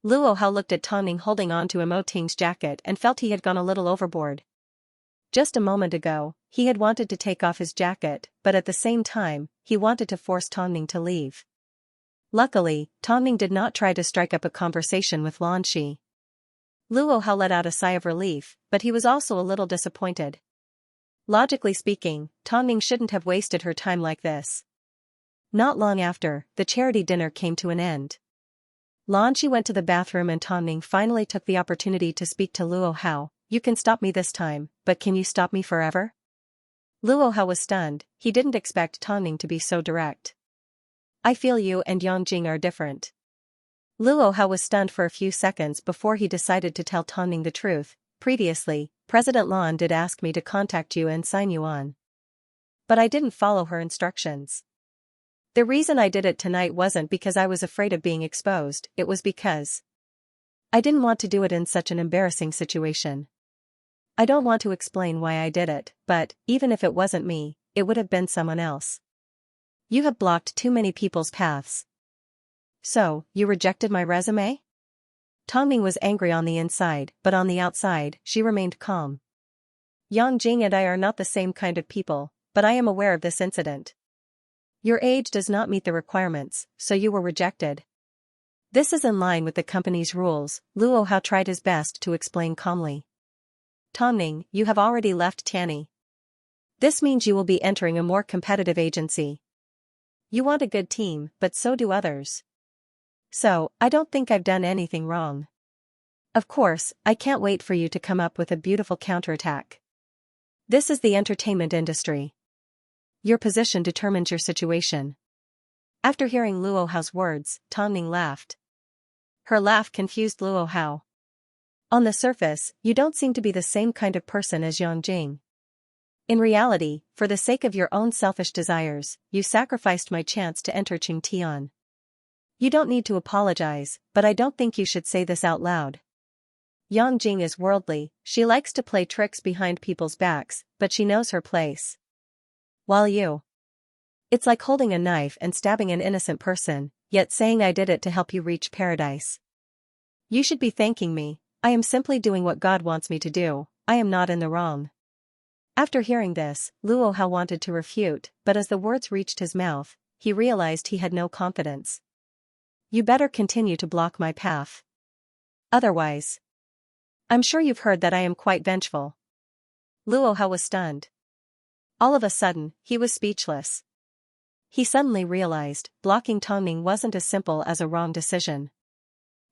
Luo Hao looked at Tongning holding on to Mo Ting's jacket and felt he had gone a little overboard. Just a moment ago, he had wanted to take off his jacket, but at the same time, he wanted to force Tongning to leave. Luckily, Tongning did not try to strike up a conversation with Lan Shi. Luo Hao let out a sigh of relief, but he was also a little disappointed. Logically speaking, Tongning shouldn't have wasted her time like this. Not long after, the charity dinner came to an end. Lan Shi went to the bathroom and Tongning finally took the opportunity to speak to Luo Hao. You can stop me this time, but can you stop me forever? Luo Hao was stunned, he didn't expect Tongning to be so direct. I feel you and Yangjing are different. Luo Hao was stunned for a few seconds before he decided to tell Tongning the truth. Previously, President Lan did ask me to contact you and sign you on. But I didn't follow her instructions. The reason I did it tonight wasn't because I was afraid of being exposed, it was because I didn't want to do it in such an embarrassing situation. I don't want to explain why I did it, but, even if it wasn't me, it would have been someone else. You have blocked too many people's paths. So, you rejected my resume? Tongning was angry on the inside, but on the outside, she remained calm. Yangjing and I are not the same kind of people, but I am aware of this incident. Your age does not meet the requirements, so you were rejected. This is in line with the company's rules, Luo Hao tried his best to explain calmly. Tongning, you have already left Tianyi. This means you will be entering a more competitive agency. You want a good team, but so do others. So, I don't think I've done anything wrong. Of course, I can't wait for you to come up with a beautiful counterattack. This is the entertainment industry. Your position determines your situation. After hearing Luo Hao's words, Tongning laughed. Her laugh confused Luo Hao. On the surface, you don't seem to be the same kind of person as Yangjing. In reality, for the sake of your own selfish desires, you sacrificed my chance to enter Qingtian. You don't need to apologize, but I don't think you should say this out loud. Yangjing is worldly, she likes to play tricks behind people's backs, but she knows her place. While you. It's like holding a knife and stabbing an innocent person, yet saying I did it to help you reach paradise. You should be thanking me. I am simply doing what God wants me to do, I am not in the wrong. After hearing this, Luo Hao wanted to refute, but as the words reached his mouth, he realized he had no confidence. You better continue to block my path. Otherwise. I'm sure you've heard that I am quite vengeful. Luo Hao was stunned. All of a sudden, he was speechless. He suddenly realized, blocking Tongning wasn't as simple as a wrong decision.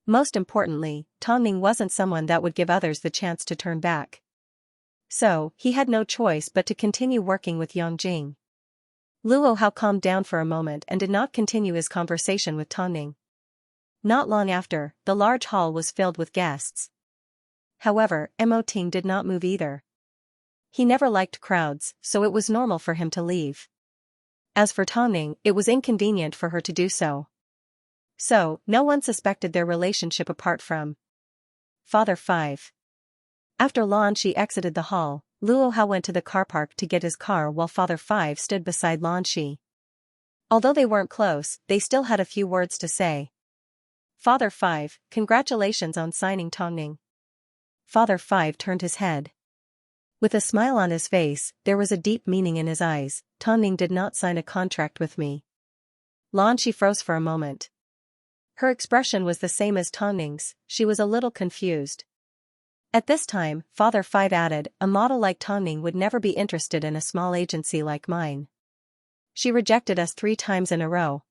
Most importantly, Tongning wasn't someone that would give others the chance to turn back. So, he had no choice but to continue working with Yangjing. Luo Hao calmed down for a moment and did not continue his conversation with Tongning. Not long after, the large hall was filled with guests. However, Mo Ting did not move either. He never liked crowds, so it was normal for him to leave. As for Tongning, it was inconvenient for her to do so. So, no one suspected their relationship apart from Father 5. After Lan Shi exited the hall, Luo Hao went to the car park to get his car while Father 5 stood beside Lan Shi. Although they weren't close, they still had a few words to say. Father 5, congratulations on signing Tongning. Father 5 turned his head. With a smile on his face, there was a deep meaning in his eyes. Tongning did not sign a contract with me. Lan Shi froze for a moment. Her expression was the same as Tongning's, she was a little confused. At this time, Father 5 added, a model like Tongning would never be interested in a small agency like mine. She rejected us 3 times in a row.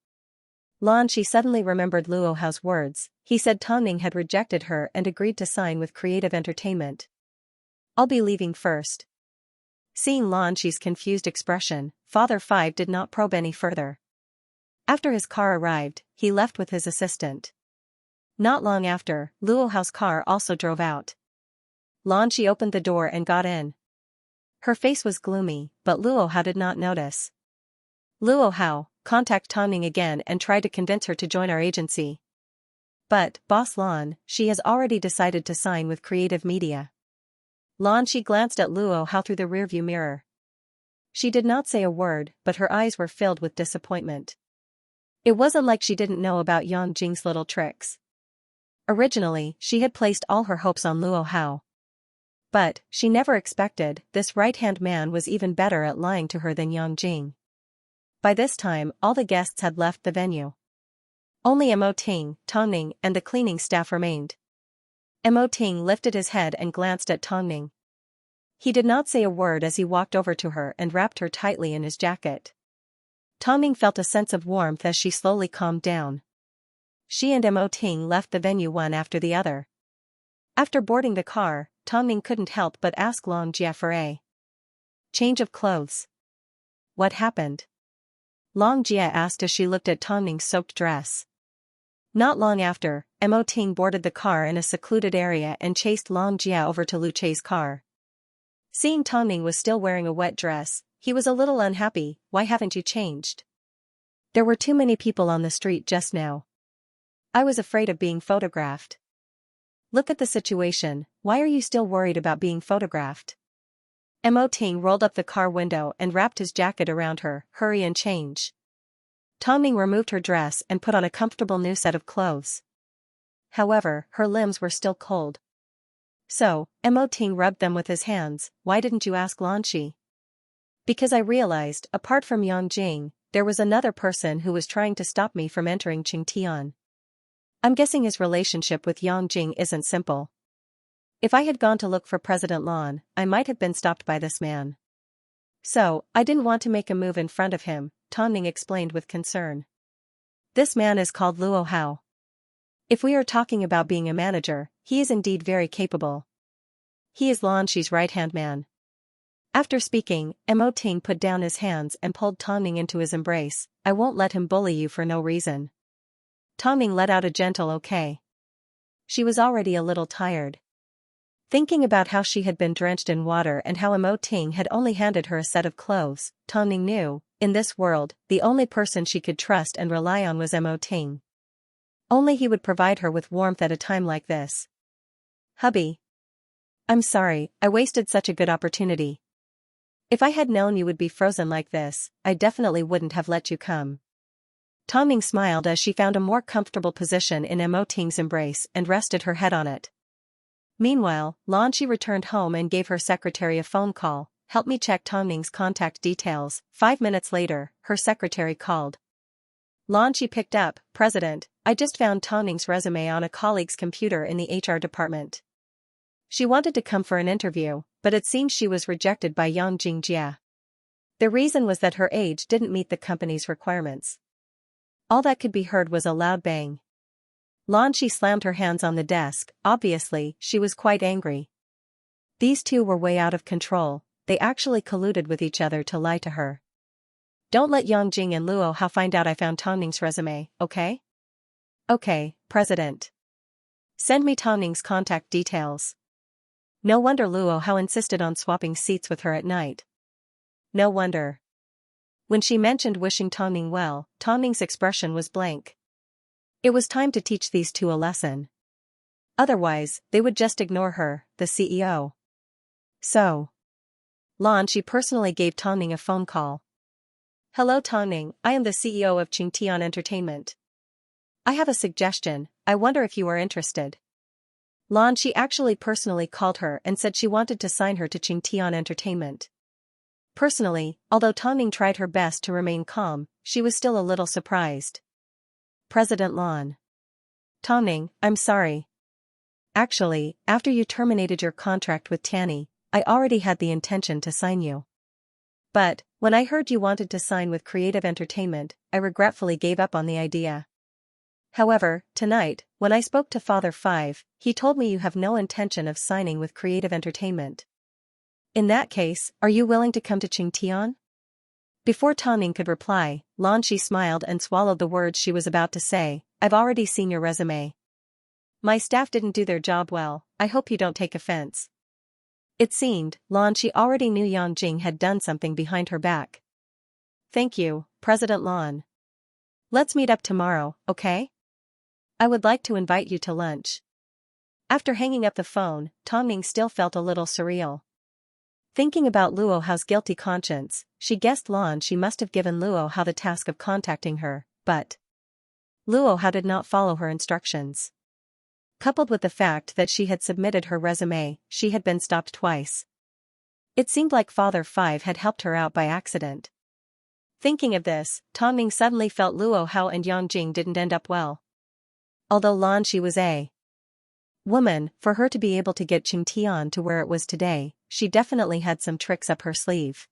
She suddenly remembered Luo Hao's words. He said Tongning had rejected her and agreed to sign with Creative Entertainment. I'll be leaving first. Seeing Shi's confused expression, Father Five did not probe any further. After his car arrived, he left with his assistant. Not long after, Luo Hao's car also drove out. Shi opened the door and got in. Her face was gloomy, but Luo Hao did not notice. Luo Hao, contact Tongning again and try to convince her to join our agency. But, Boss she has already decided to sign with Creative Media. Shi glanced at Luo Hao through the rearview mirror. She did not say a word, but her eyes were filled with disappointment. It wasn't like she didn't know about Yang Jing's little tricks. Originally, she had placed all her hopes on Luo Hao. But, she never expected, this right-hand man was even better at lying to her than Yang Jing. By this time, all the guests had left the venue. Only Mo Ting, Tongning, and the cleaning staff remained. Mo Ting lifted his head and glanced at Tongning. He did not say a word as he walked over to her and wrapped her tightly in his jacket. Tongning felt a sense of warmth as she slowly calmed down. She and Mo Ting left the venue one after the other. After boarding the car, Tongning couldn't help but ask Jia for a change of clothes. What happened? Jia asked as she looked at Tongning's soaked dress. Not long after, Mo Ting boarded the car in a secluded area and chased Jia over to Lu Chei's car. Seeing Tongning was still wearing a wet dress, he was a little unhappy. Why haven't you changed? There were too many people on the street just now. I was afraid of being photographed. Look at the situation, why are you still worried about being photographed? Mo Ting rolled up the car window and wrapped his jacket around her. Hurry and change. Tongning removed her dress and put on a comfortable new set of clothes. However, her limbs were still cold. So, Mo Ting rubbed them with his hands. Why didn't you ask Shi? Because I realized, apart from Yang Jing, there was another person who was trying to stop me from entering Qingtian. I'm guessing his relationship with Yang Jing isn't simple. If I had gone to look for President Lan, I might have been stopped by this man. So, I didn't want to make a move in front of him, Tongning explained with concern. This man is called Luo Hao. If we are talking about being a manager, he is indeed very capable. He is Shi's right-hand man. After speaking, Mo Ting put down his hands and pulled Tongning into his embrace. I won't let him bully you for no reason. Tongning let out a gentle okay. She was already a little tired. Thinking about how she had been drenched in water and how Mo Ting had only handed her a set of clothes, Tongning knew, in this world, the only person she could trust and rely on was Mo Ting. Only he would provide her with warmth at a time like this. Hubby. I'm sorry, I wasted such a good opportunity. If I had known you would be frozen like this, I definitely wouldn't have let you come. Tongning smiled as she found a more comfortable position in Mo Ting's embrace and rested her head on it. Meanwhile, Shi returned home and gave her secretary a phone call. Help me check Tongning's contact details. 5 minutes later, her secretary called. Shi picked up. President, I just found Tongning's resume on a colleague's computer in the HR department. She wanted to come for an interview, but it seems she was rejected by Yang Jingjia. The reason was that her age didn't meet the company's requirements. All that could be heard was a loud bang. Shi slammed her hands on the desk. Obviously, she was quite angry. These two were way out of control, they actually colluded with each other to lie to her. Don't let Yang Jing and Luo Hao find out I found Tongning's resume, okay? Okay, President. Send me Tongning's contact details. No wonder Luo Hao insisted on swapping seats with her at night. No wonder. When she mentioned wishing Tongning well, Tongning's expression was blank. It was time to teach these two a lesson. Otherwise, they would just ignore her, the CEO. So. Shi personally gave Tongning a phone call. Hello Tongning, I am the CEO of Qingtian Entertainment. I have a suggestion, I wonder if you are interested. Shi actually personally called her and said she wanted to sign her to Qingtian Entertainment. Personally, although Tongning tried her best to remain calm, she was still a little surprised. President Lan. Tongning, I'm sorry. Actually, after you terminated your contract with Tanny, I already had the intention to sign you. But, when I heard you wanted to sign with Creative Entertainment, I regretfully gave up on the idea. However, tonight, when I spoke to Father Five, he told me you have no intention of signing with Creative Entertainment. In that case, are you willing to come to Qingtian? Before Tongning could reply, Lan Shi smiled and swallowed the words she was about to say. I've already seen your resume. My staff didn't do their job well, I hope you don't take offense. It seemed, Lan Shi already knew Yang Jing had done something behind her back. Thank you, President Lan. Let's meet up tomorrow, okay? I would like to invite you to lunch. After hanging up the phone, Tongning still felt a little surreal. Thinking about Luo Hao's guilty conscience, she guessed Lan Shi must have given Luo Hao the task of contacting her, but Luo Hao did not follow her instructions. Coupled with the fact that she had submitted her resume, she had been stopped twice. It seemed like Father Five had helped her out by accident. Thinking of this, Tongning suddenly felt Luo Hao and Yang Jing didn't end up well. Although Lan Shi was a woman, for her to be able to get Qingtian to where it was today, she definitely had some tricks up her sleeve.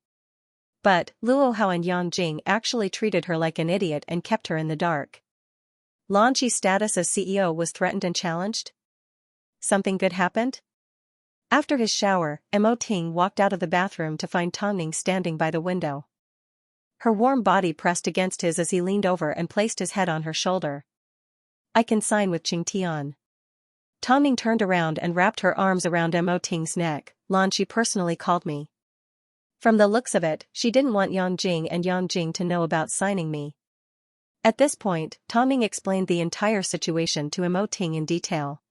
But, Luo Hao and Yang Jing actually treated her like an idiot and kept her in the dark. Lan Shi's status as CEO was threatened and challenged? Something good happened? After his shower, Mo Ting walked out of the bathroom to find Tongning standing by the window. Her warm body pressed against his as he leaned over and placed his head on her shoulder. I can sign with Qingtian. Tongning turned around and wrapped her arms around Mo Ting's neck. Lan Shi personally called me. From the looks of it, she didn't want Yang Jing and Yang Jing to know about signing me. At this point, Tongning explained the entire situation to Mo Ting in detail.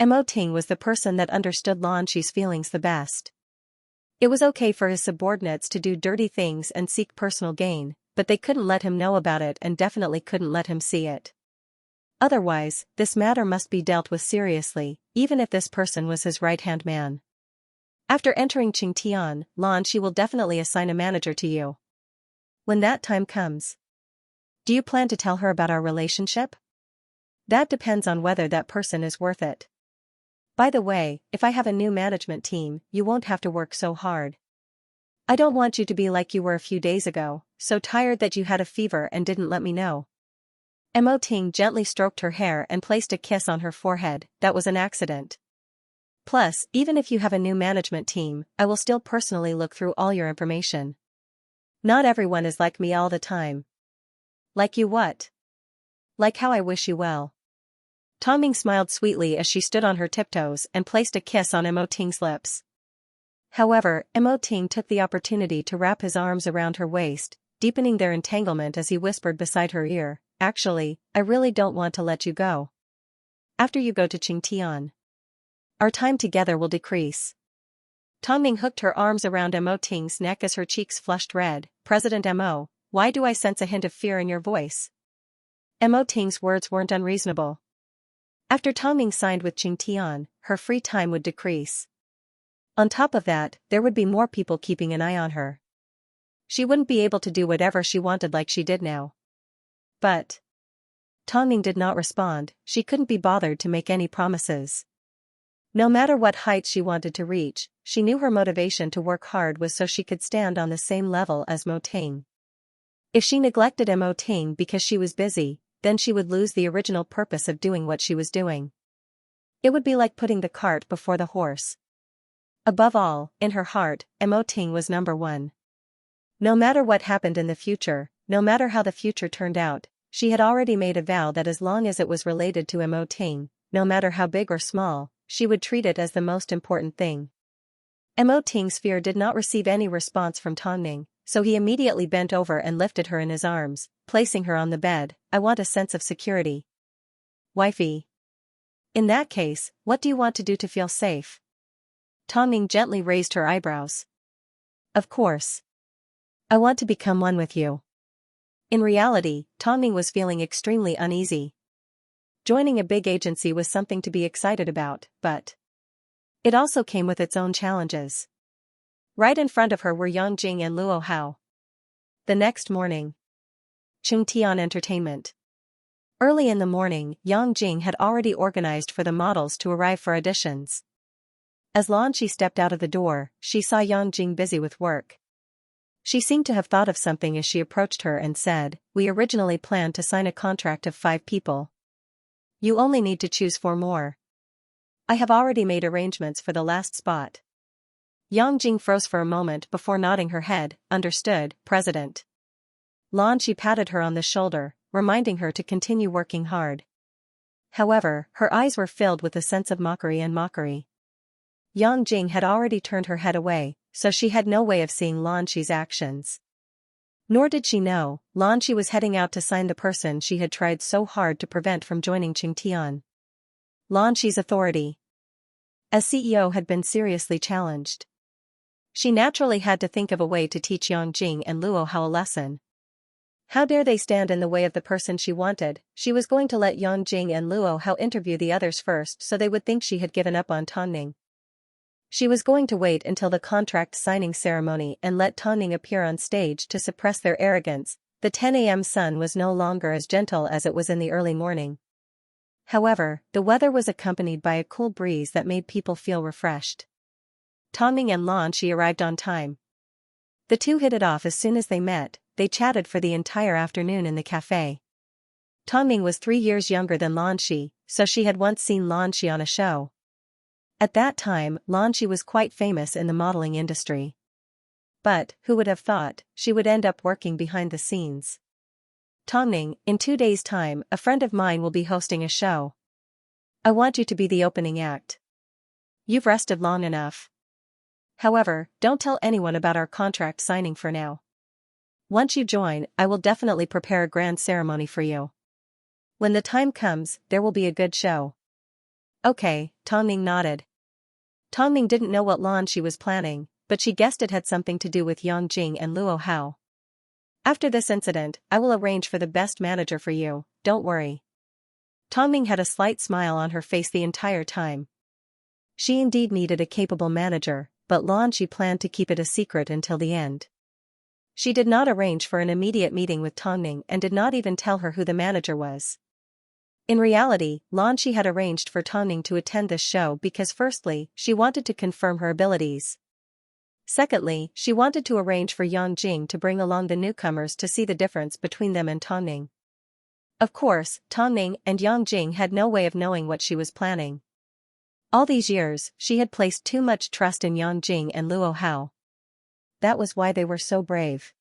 Mo Ting was the person that understood Lan Shi's feelings the best. It was okay for his subordinates to do dirty things and seek personal gain, but they couldn't let him know about it and definitely couldn't let him see it. Otherwise, this matter must be dealt with seriously, even if this person was his right-hand man. After entering Qingtian, Lan Shi will definitely assign a manager to you. When that time comes. Do you plan to tell her about our relationship? That depends on whether that person is worth it. By the way, if I have a new management team, you won't have to work so hard. I don't want you to be like you were a few days ago, so tired that you had a fever and didn't let me know. Mo Ting gently stroked her hair and placed a kiss on her forehead. That was an accident. Plus, even if you have a new management team, I will still personally look through all your information. Not everyone is like me all the time. Like you what? Like how I wish you well. Tongning smiled sweetly as she stood on her tiptoes and placed a kiss on Mo Ting's lips. However, Mo Ting took the opportunity to wrap his arms around her waist, deepening their entanglement as he whispered beside her ear, actually, I really don't want to let you go. After you go to Qingtian, our time together will decrease. Tongning hooked her arms around Mo Ting's neck as her cheeks flushed red. President Mo, why do I sense a hint of fear in your voice? Mo Ting's words weren't unreasonable. After Tongning signed with Qingtian, her free time would decrease. On top of that, there would be more people keeping an eye on her. She wouldn't be able to do whatever she wanted like she did now. But Tongning did not respond. She couldn't be bothered to make any promises. No matter what heights she wanted to reach, she knew her motivation to work hard was so she could stand on the same level as Mo Ting. If she neglected Mo Ting because she was busy, then she would lose the original purpose of doing what she was doing. It would be like putting the cart before the horse. Above all, in her heart, Mo Ting was number one. No matter what happened in the future, no matter how the future turned out, she had already made a vow that as long as it was related to Mo Ting, no matter how big or small, she would treat it as the most important thing. Mo Ting's fear did not receive any response from Tongning, so he immediately bent over and lifted her in his arms, placing her on the bed. I want a sense of security. Wifey. In that case, what do you want to do to feel safe? Tongning gently raised her eyebrows. Of course. I want to become one with you. In reality, Tongning was feeling extremely uneasy. Joining a big agency was something to be excited about, but it also came with its own challenges. Right in front of her were Yang Jing and Luo Hao. The next morning. Qingtian Entertainment. Early in the morning, Yang Jing had already organized for the models to arrive for auditions. As Lan Shi stepped out of the door, she saw Yang Jing busy with work. She seemed to have thought of something as she approached her and said, we originally planned to sign a contract of 5 people, You only need to choose 4 more. I have already made arrangements for the last spot. Yang Jing froze for a moment before nodding her head. Understood, President. She patted her on the shoulder, reminding her to continue working hard. However, her eyes were filled with a sense of mockery. Yang Jing had already turned her head away, so she had no way of seeing Xi's actions. Nor did she know, Xi was heading out to sign the person she had tried so hard to prevent from joining Qingtian. Xi's authority as CEO had been seriously challenged. She naturally had to think of a way to teach Yang Jing and Luo Hao a lesson. How dare they stand in the way of the person she wanted? She was going to let Yang Jing and Luo Hao interview the others first so they would think she had given up on Tongning. She was going to wait until the contract signing ceremony and let Tongning appear on stage to suppress their arrogance. The 10 a.m. sun was no longer as gentle as it was in the early morning. However, the weather was accompanied by a cool breeze that made people feel refreshed. Tongning and Xi arrived on time. The two hit it off as soon as they met. They chatted for the entire afternoon in the cafe. Tongning was 3 years younger than Xi, so she had once seen Xi on a show. At that time, Xi was quite famous in the modeling industry. But, who would have thought, she would end up working behind the scenes. Tongning, in 2 days' time, a friend of mine will be hosting a show. I want you to be the opening act. You've rested long enough. However, don't tell anyone about our contract signing for now. Once you join, I will definitely prepare a grand ceremony for you. When the time comes, there will be a good show. Okay, Tongning nodded. Tongning didn't know what Xi was planning, but she guessed it had something to do with Yang Jing and Luo Hao. After this incident, I will arrange for the best manager for you, don't worry. Tongning had a slight smile on her face the entire time. She indeed needed a capable manager, but Xi planned to keep it a secret until the end. She did not arrange for an immediate meeting with Tongning and did not even tell her who the manager was. In reality, Xi had arranged for Tongning to attend this show because firstly, she wanted to confirm her abilities. Secondly, she wanted to arrange for Yang Jing to bring along the newcomers to see the difference between them and Tongning. Of course, Tongning and Yang Jing had no way of knowing what she was planning. All these years, she had placed too much trust in Yang Jing and Luo Hao. That was why they were so brave.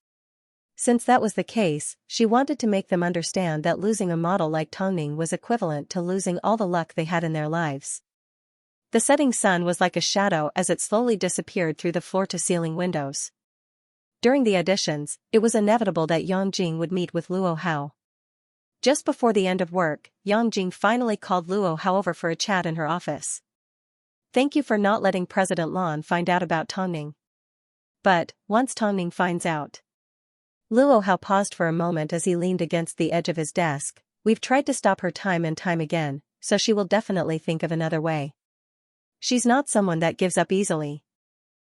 Since that was the case, she wanted to make them understand that losing a model like Tongning was equivalent to losing all the luck they had in their lives. The setting sun was like a shadow as it slowly disappeared through the floor-to-ceiling windows. During the auditions, it was inevitable that Yang Jing would meet with Luo Hao. Just before the end of work, Yang Jing finally called Luo Hao over for a chat in her office. Thank you for not letting President Lan find out about Tongning. But, once Tongning finds out. Luo Hao paused for a moment as he leaned against the edge of his desk. We've tried to stop her time and time again, so she will definitely think of another way. She's not someone that gives up easily.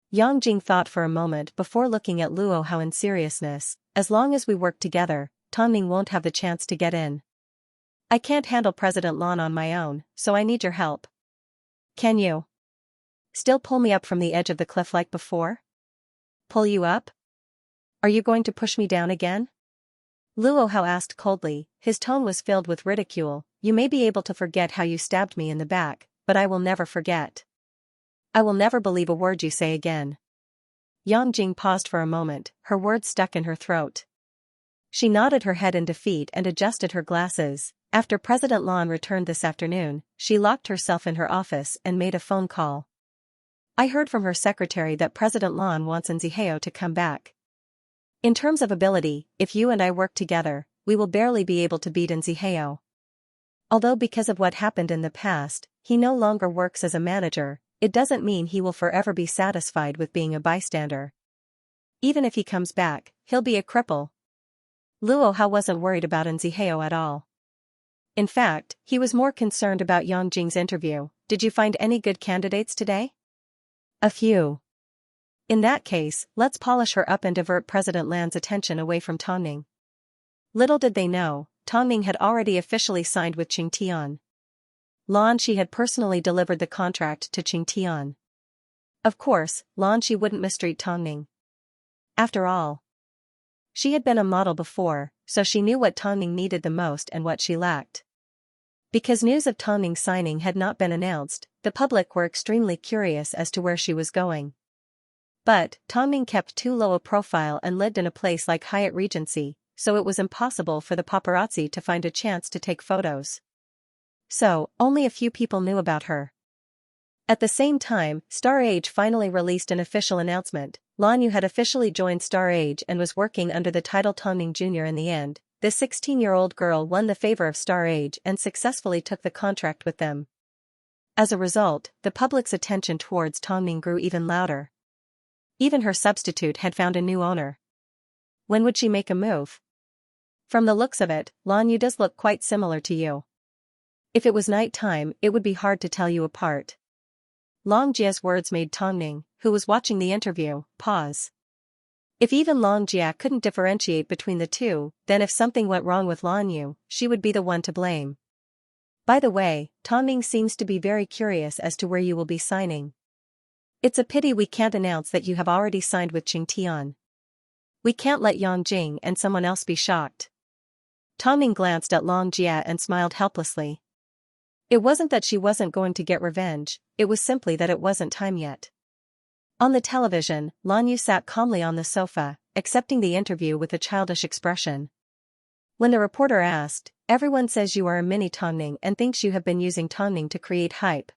Yang Jing thought for a moment before looking at Luo Hao in seriousness. As long as we work together, Tongning won't have the chance to get in. I can't handle President Lan on my own, so I need your help. Can you still pull me up from the edge of the cliff like before? Pull you up? Are you going to push me down again? Luo Hao asked coldly. His tone was filled with ridicule. You may be able to forget how you stabbed me in the back, but I will never forget. I will never believe a word you say again. Yang Jing paused for a moment, her words stuck in her throat. She nodded her head in defeat and adjusted her glasses. After President Lan returned this afternoon, she locked herself in her office and made a phone call. I heard from her secretary that President Lan wants Xianxia to come back. In terms of ability, if you and I work together, we will barely be able to beat Xianxia. Although because of what happened in the past, he no longer works as a manager, it doesn't mean he will forever be satisfied with being a bystander. Even if he comes back, he'll be a cripple. Luo Hao wasn't worried about Xianxia at all. In fact, he was more concerned about Yang Jing's interview. Did you find any good candidates today? A few. In that case, let's polish her up and divert President Lan's attention away from Tongning. Little did they know, Tongning had already officially signed with Qingtian. Xi had personally delivered the contract to Qingtian. Of course, Xi wouldn't mistreat Tongning. After all, she had been a model before, so she knew what Tongning needed the most and what she lacked. Because news of Tong Ning's signing had not been announced, the public were extremely curious as to where she was going. But, Tong Ning kept too low a profile and lived in a place like Hyatt Regency, so it was impossible for the paparazzi to find a chance to take photos. So, only a few people knew about her. At the same time, Star Age finally released an official announcement. Lan Yu had officially joined Star Age and was working under the title Tong Ning Jr. in the end. This 16-year-old girl won the favor of Star Age and successfully took the contract with them. As a result, the public's attention towards Tong Ning grew even louder. Even her substitute had found a new owner. When would she make a move? From the looks of it, Lan Yu does look quite similar to you. If it was night time, it would be hard to tell you apart. Long Jia's words made Tong Ning, who was watching the interview, pause. If even Long Jia couldn't differentiate between the two, then if something went wrong with Lan Yu, she would be the one to blame. By the way, Tong Ning seems to be very curious as to where you will be signing. It's a pity we can't announce that you have already signed with Qingtian. We can't let Yang Jing and someone else be shocked. Tong Ning glanced at Long Jia and smiled helplessly. It wasn't that she wasn't going to get revenge, it was simply that it wasn't time yet. On the television, Lan Yu sat calmly on the sofa, accepting the interview with a childish expression. When the reporter asked, "Everyone says you are a mini Tong Ning and thinks you have been using Tong Ning to create hype.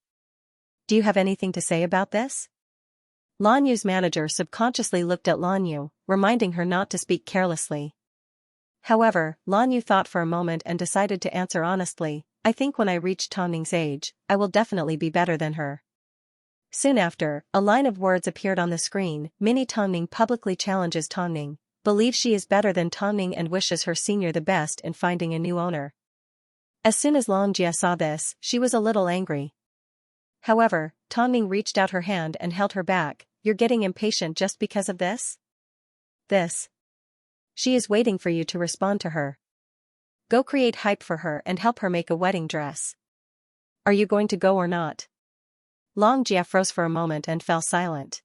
Do you have anything to say about this?" Lan Yu's manager subconsciously looked at Lan Yu, reminding her not to speak carelessly. However, Lan Yu thought for a moment and decided to answer honestly, "I think when I reach Tong Ning's age, I will definitely be better than her." Soon after, a line of words appeared on the screen. Mini Tong Ning publicly challenges Tong Ning, believes she is better than Tong Ning and wishes her senior the best in finding a new owner. As soon as Long Jia saw this, she was a little angry. However, Tong Ning reached out her hand and held her back. "You're getting impatient just because of this? She is waiting for you to respond to her. Go create hype for her and help her make a wedding dress. Are you going to go or not?" Long Jia froze for a moment and fell silent.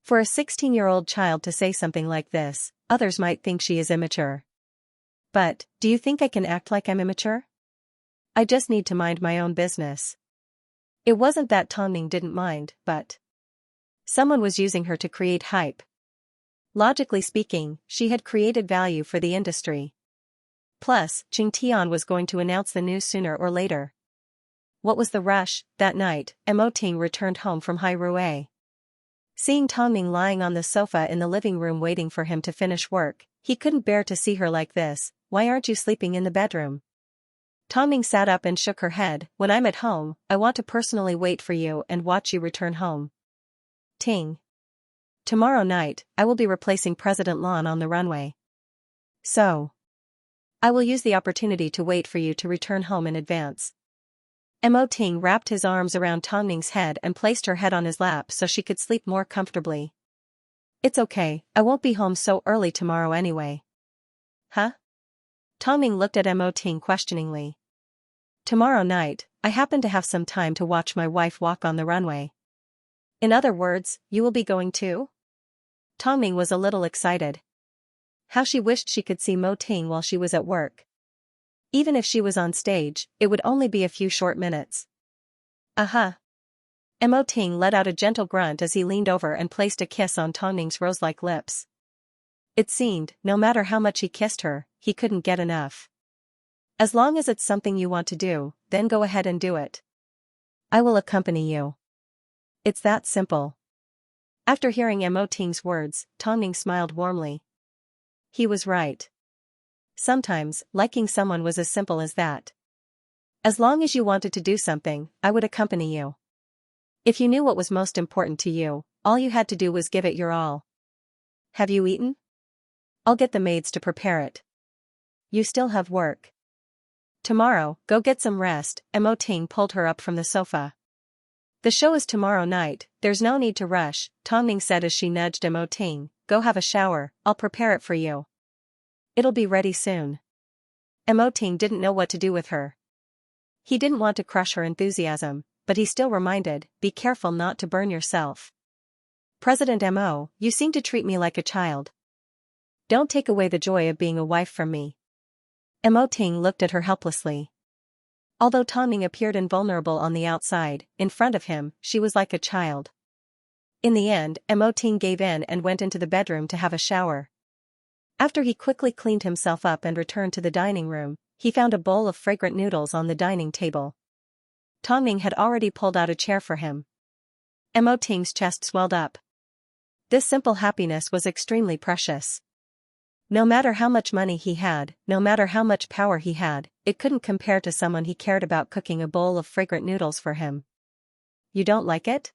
For a 16-year-old child to say something like this, others might think she is immature. But, do you think I can act like I'm immature? I just need to mind my own business. It wasn't that Tong Ning didn't mind, but someone was using her to create hype. Logically speaking, she had created value for the industry. Plus, Qingtian was going to announce the news sooner or later. What was the rush? That night, Mo Ting returned home from Hai Rui. Seeing Tong Ning lying on the sofa in the living room waiting for him to finish work, he couldn't bear to see her like this. "Why aren't you sleeping in the bedroom?" Tong Ning sat up and shook her head. "When I'm at home, I want to personally wait for you and watch you return home. Ting. Tomorrow night, I will be replacing President Lan on the runway. So, I will use the opportunity to wait for you to return home in advance." Mo Ting wrapped his arms around Tong Ning's head and placed her head on his lap so she could sleep more comfortably. "It's okay, I won't be home so early tomorrow anyway." "Huh?" Tong Ning looked at Mo Ting questioningly. "Tomorrow night, I happen to have some time to watch my wife walk on the runway." "In other words, you will be going too?" Tong Ning was a little excited. How she wished she could see Mo Ting while she was at work. Even if she was on stage, it would only be a few short minutes. "Aha." Mo Ting let out a gentle grunt as he leaned over and placed a kiss on Tong Ning's rose-like lips. It seemed, no matter how much he kissed her, he couldn't get enough. "As long as it's something you want to do, then go ahead and do it. I will accompany you. It's that simple." After hearing Mo Ting's words, Tong Ning smiled warmly. He was right. Sometimes, liking someone was as simple as that. As long as you wanted to do something, I would accompany you. If you knew what was most important to you, all you had to do was give it your all. Have you eaten? I'll get the maids to prepare it. You still have work. Tomorrow, go get some rest. Mo Ting pulled her up from the sofa. The show is tomorrow night, there's no need to rush, Tong Ning said as she nudged Mo Ting. Go have a shower, I'll prepare it for you. It'll be ready soon. Mo Ting didn't know what to do with her. He didn't want to crush her enthusiasm, but he still reminded, be careful not to burn yourself. President Mo, you seem to treat me like a child. Don't take away the joy of being a wife from me. Mo Ting looked at her helplessly. Although Tongming appeared invulnerable on the outside, in front of him, she was like a child. In the end, Mo Ting gave in and went into the bedroom to have a shower. After he quickly cleaned himself up and returned to the dining room, he found a bowl of fragrant noodles on the dining table. Tongming had already pulled out a chair for him. Mo Ting's chest swelled up. This simple happiness was extremely precious. No matter how much money he had, no matter how much power he had, it couldn't compare to someone he cared about cooking a bowl of fragrant noodles for him. You don't like it?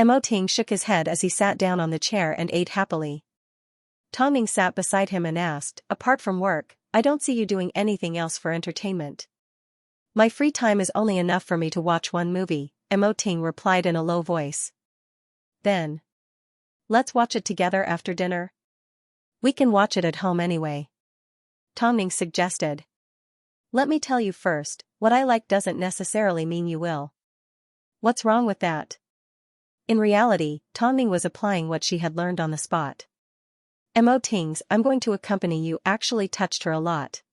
Mo Ting shook his head as he sat down on the chair and ate happily. Tongming sat beside him and asked, apart from work, I don't see you doing anything else for entertainment. My free time is only enough for me to watch one movie, Mo Ting replied in a low voice. Then, let's watch it together after dinner? We can watch it at home anyway. Tongming suggested. Let me tell you first, what I like doesn't necessarily mean you will. What's wrong with that? In reality, Tongming was applying what she had learned on the spot. Mo Ting's I'm going to accompany you actually touched her a lot.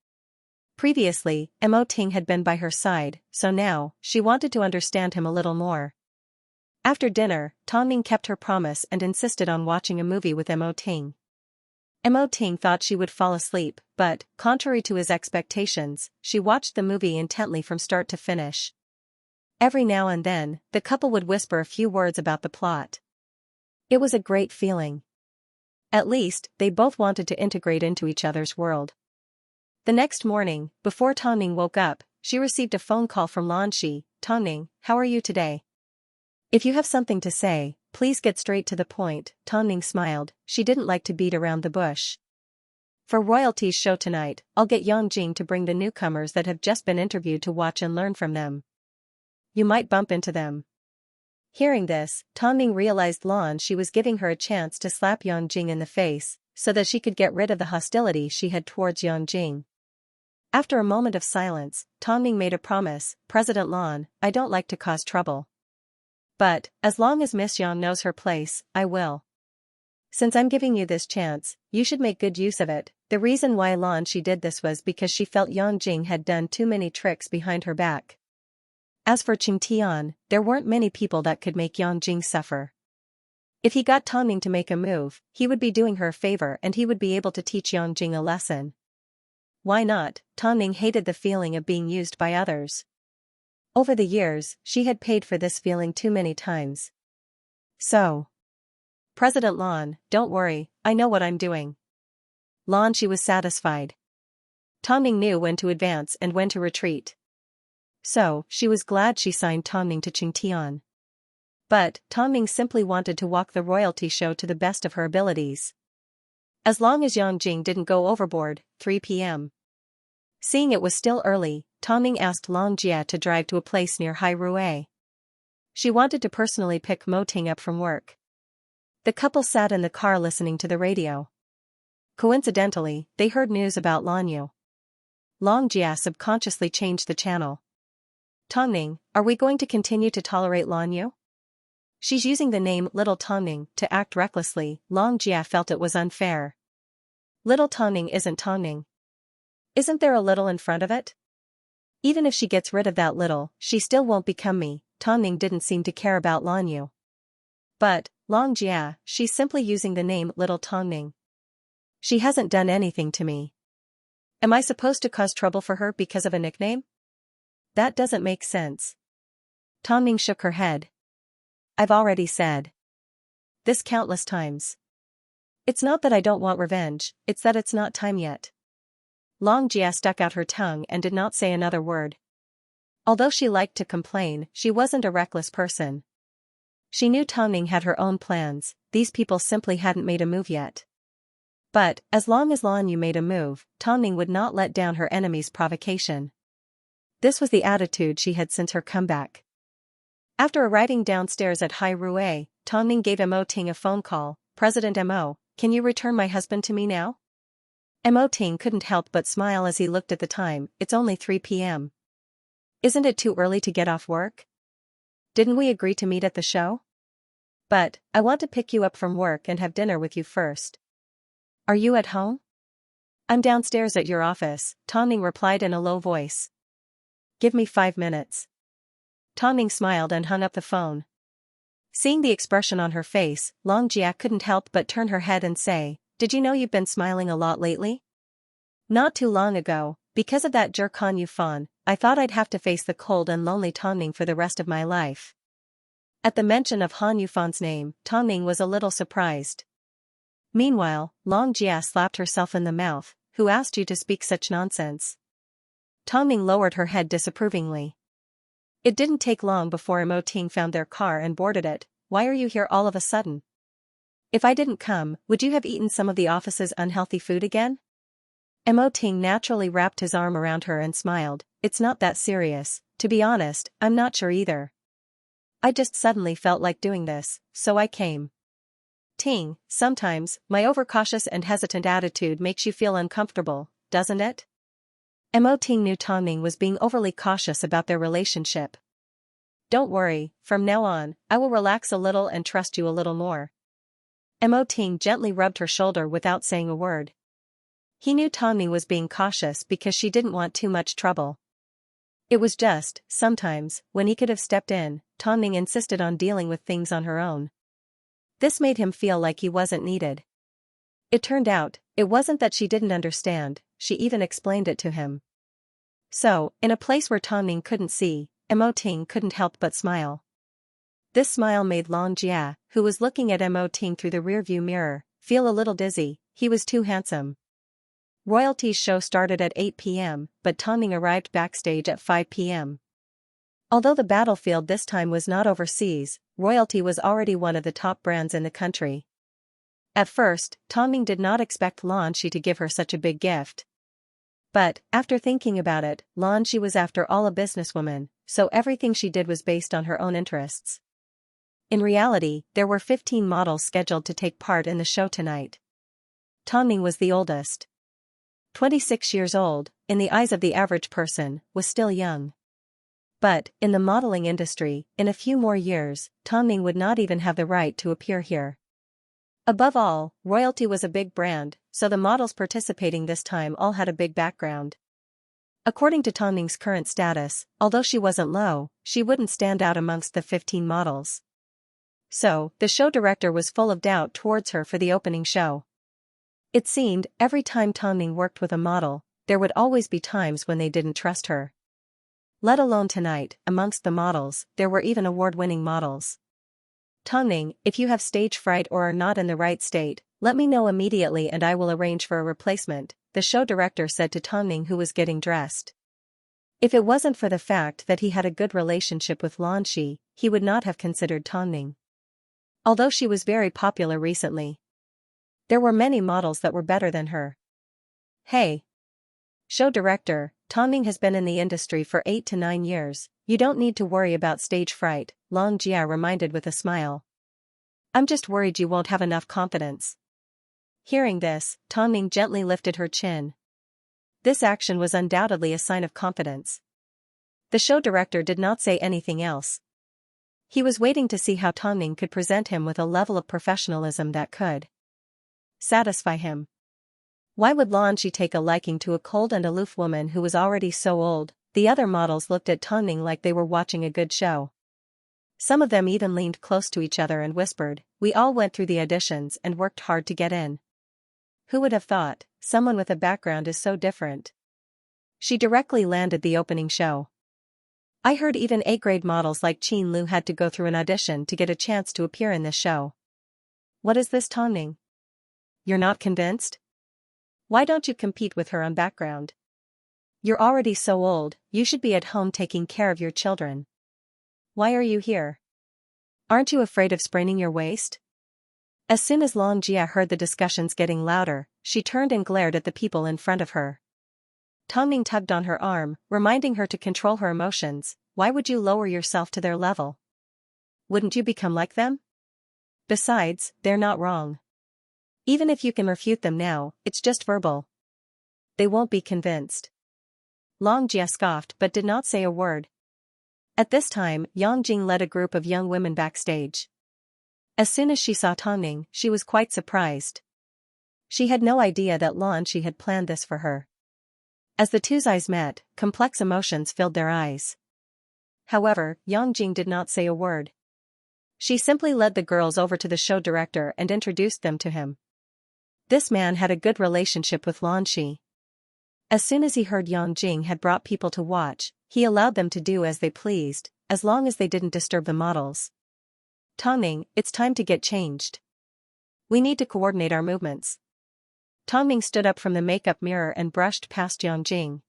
Previously, Mo Ting had been by her side, so now, she wanted to understand him a little more. After dinner, Tongming kept her promise and insisted on watching a movie with Mo Ting. Mo Ting thought she would fall asleep, but, contrary to his expectations, she watched the movie intently from start to finish. Every now and then, the couple would whisper a few words about the plot. It was a great feeling. At least, they both wanted to integrate into each other's world. The next morning, before Tongming woke up, she received a phone call from Xianxia. Tongming, how are you today? If you have something to say, please get straight to the point, Tongming smiled. She didn't like to beat around the bush. For royalty's show tonight, I'll get Yangjing to bring the newcomers that have just been interviewed to watch and learn from them. You might bump into them. Hearing this, Tongming realized she was giving her a chance to slap Yangjing in the face, so that she could get rid of the hostility she had towards Yangjing. After a moment of silence, Tongming made a promise, President Lan, I don't like to cause trouble. But, as long as Miss Yang knows her place, I will. Since I'm giving you this chance, you should make good use of it. The reason why she did this was because she felt Yangjing had done too many tricks behind her back. As for Qing Tian, there weren't many people that could make Yangjing suffer. If he got Tongming to make a move, he would be doing her a favor and he would be able to teach Yangjing a lesson. Why not? Tongming hated the feeling of being used by others. Over the years, she had paid for this feeling too many times. So, President Lan, don't worry, I know what I'm doing. She was satisfied. Tongming knew when to advance and when to retreat. So, she was glad she signed Tongming to Qing Tian. But, Tongming simply wanted to walk the royalty show to the best of her abilities. As long as Yangjing didn't go overboard, 3 p.m. Seeing it was still early, Tongming asked Xianxia to drive to a place near Hai Rui. She wanted to personally pick Mo Ting up from work. The couple sat in the car listening to the radio. Coincidentally, they heard news about Lanyu. Xianxia subconsciously changed the channel. Tongming, are we going to continue to tolerate Lanyu? She's using the name Little Tongming to act recklessly. Xianxia felt it was unfair. Little Tongming isn't Tongming. Isn't there a little in front of it? Even if she gets rid of that little, she still won't become me. Tongming didn't seem to care about Lanyu. But, Xianxia, she's simply using the name Little Tongming. She hasn't done anything to me. Am I supposed to cause trouble for her because of a nickname? That doesn't make sense. Tongming shook her head. I've already said this countless times. It's not that I don't want revenge, it's that it's not time yet. Xianxia stuck out her tongue and did not say another word. Although she liked to complain, she wasn't a reckless person. She knew Tongming had her own plans, these people simply hadn't made a move yet. But, as long as Lanyu made a move, Tongming would not let down her enemy's provocation. This was the attitude she had since her comeback. After arriving downstairs at Hai Rui, Tongming gave Mo Ting a phone call. President Mo, can you return my husband to me now? Mo Ting couldn't help but smile as he looked at the time. It's only 3 p.m. Isn't it too early to get off work? Didn't we agree to meet at the show? But, I want to pick you up from work and have dinner with you first. Are you at home? I'm downstairs at your office, Tongming replied in a low voice. give me 5 minutes. Tongning smiled and hung up the phone. Seeing the expression on her face, Xianxia couldn't help but turn her head and say, "Did you know you've been smiling a lot lately?" "Not too long ago, because of that jerk Han Yufan, I thought I'd have to face the cold and lonely Tongning for the rest of my life." At the mention of Han Yufan's name, Tongning was a little surprised. Meanwhile, Xianxia slapped herself in the mouth. "Who asked you to speak such nonsense?" Tongning lowered her head disapprovingly. It didn't take long before Ting found their car and boarded it. "Why are you here all of a sudden? If I didn't come, would you have eaten some of the office's unhealthy food again?" Ting naturally wrapped his arm around her and smiled. "It's not that serious, to be honest, I'm not sure either. I just suddenly felt like doing this, so I came." "Ting, sometimes, my overcautious and hesitant attitude makes you feel uncomfortable, doesn't it?" Ting knew Tongning was being overly cautious about their relationship. "Don't worry, from now on, I will relax a little and trust you a little more." Ting gently rubbed her shoulder without saying a word. He knew Tongning was being cautious because she didn't want too much trouble. It was just, sometimes, when he could have stepped in, Tongning insisted on dealing with things on her own. This made him feel like he wasn't needed. It turned out, it wasn't that she didn't understand, she even explained it to him. So, in a place where Tongning couldn't see, Ting couldn't help but smile. This smile made Xianxia, who was looking at Ting through the rearview mirror, feel a little dizzy. He was too handsome. Royalty's show started at 8 p.m., but Tongning arrived backstage at 5 p.m. Although the battlefield this time was not overseas, Royalty was already one of the top brands in the country. At first, Tongning did not expect Xianxia to give her such a big gift. But, after thinking about it, Xianxia was after all a businesswoman, so everything she did was based on her own interests. In reality, there were 15 models scheduled to take part in the show tonight. Tongning was the oldest. 26 years old, in the eyes of the average person, was still young. But, in the modeling industry, in a few more years, Tongning would not even have the right to appear here. Above all, Royalty was a big brand, so the models participating this time all had a big background. According to Tongning's current status, although she wasn't low, she wouldn't stand out amongst the 15 models. So, the show director was full of doubt towards her for the opening show. It seemed, every time Tongning worked with a model, there would always be times when they didn't trust her. Let alone tonight, amongst the models, there were even award-winning models. "Tongning, if you have stage fright or are not in the right state, let me know immediately and I will arrange for a replacement," the show director said to Tongning, who was getting dressed. If it wasn't for the fact that he had a good relationship with Xianxia, he would not have considered Tongning. Although she was very popular recently, there were many models that were better than her. "Hey, show director, Tongning has been in the industry for 8 to 9 years, you don't need to worry about stage fright," Xianxia reminded with a smile. "I'm just worried you won't have enough confidence." Hearing this, Tongning gently lifted her chin. This action was undoubtedly a sign of confidence. The show director did not say anything else. He was waiting to see how Tongning could present him with a level of professionalism that could satisfy him. Why would Xianxia take a liking to a cold and aloof woman who was already so old? The other models looked at Tongning like they were watching a good show. Some of them even leaned close to each other and whispered, "We all went through the auditions and worked hard to get in. Who would have thought, someone with a background is so different?" She directly landed the opening show. "I heard even A-grade models like Qin Lu had to go through an audition to get a chance to appear in this show. What is this, Tongning? You're not convinced? Why don't you compete with her on background? You're already so old, you should be at home taking care of your children. Why are you here? Aren't you afraid of spraining your waist?" As soon as Xianxia heard the discussions getting louder, she turned and glared at the people in front of her. Tongning tugged on her arm, reminding her to control her emotions. "Why would you lower yourself to their level? Wouldn't you become like them? Besides, they're not wrong. Even if you can refute them now, it's just verbal. They won't be convinced." Xianxia scoffed but did not say a word. At this time, Yangjing led a group of young women backstage. As soon as she saw Tongning, she was quite surprised. She had no idea that Xianxia had planned this for her. As the two's eyes met, complex emotions filled their eyes. However, Yang Jing did not say a word. She simply led the girls over to the show director and introduced them to him. This man had a good relationship with Lan Shi. As soon as he heard Yang Jing had brought people to watch, he allowed them to do as they pleased, as long as they didn't disturb the models. Tongming, it's time to get changed. We need to coordinate our movements. Tongming stood up from the makeup mirror and brushed past Yang Jing.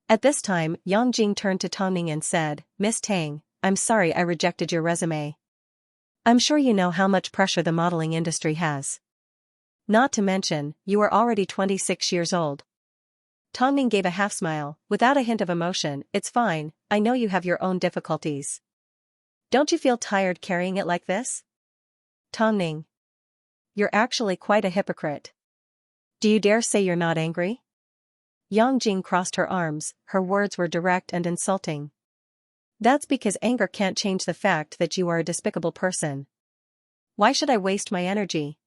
At this time, Yang Jing turned to Tongming and said, "Miss Tang, I'm sorry I rejected your resume. I'm sure you know how much pressure the modeling industry has. Not to mention, you are already 26 years old." Tongming gave a half smile, without a hint of emotion. "It's fine, I know you have your own difficulties. Don't you feel tired carrying it like this?" Tongming. You're actually quite a hypocrite. Do you dare say you're not angry? Yang Jing crossed her arms, her words were direct and insulting. That's because anger can't change the fact that you are a despicable person. Why should I waste my energy?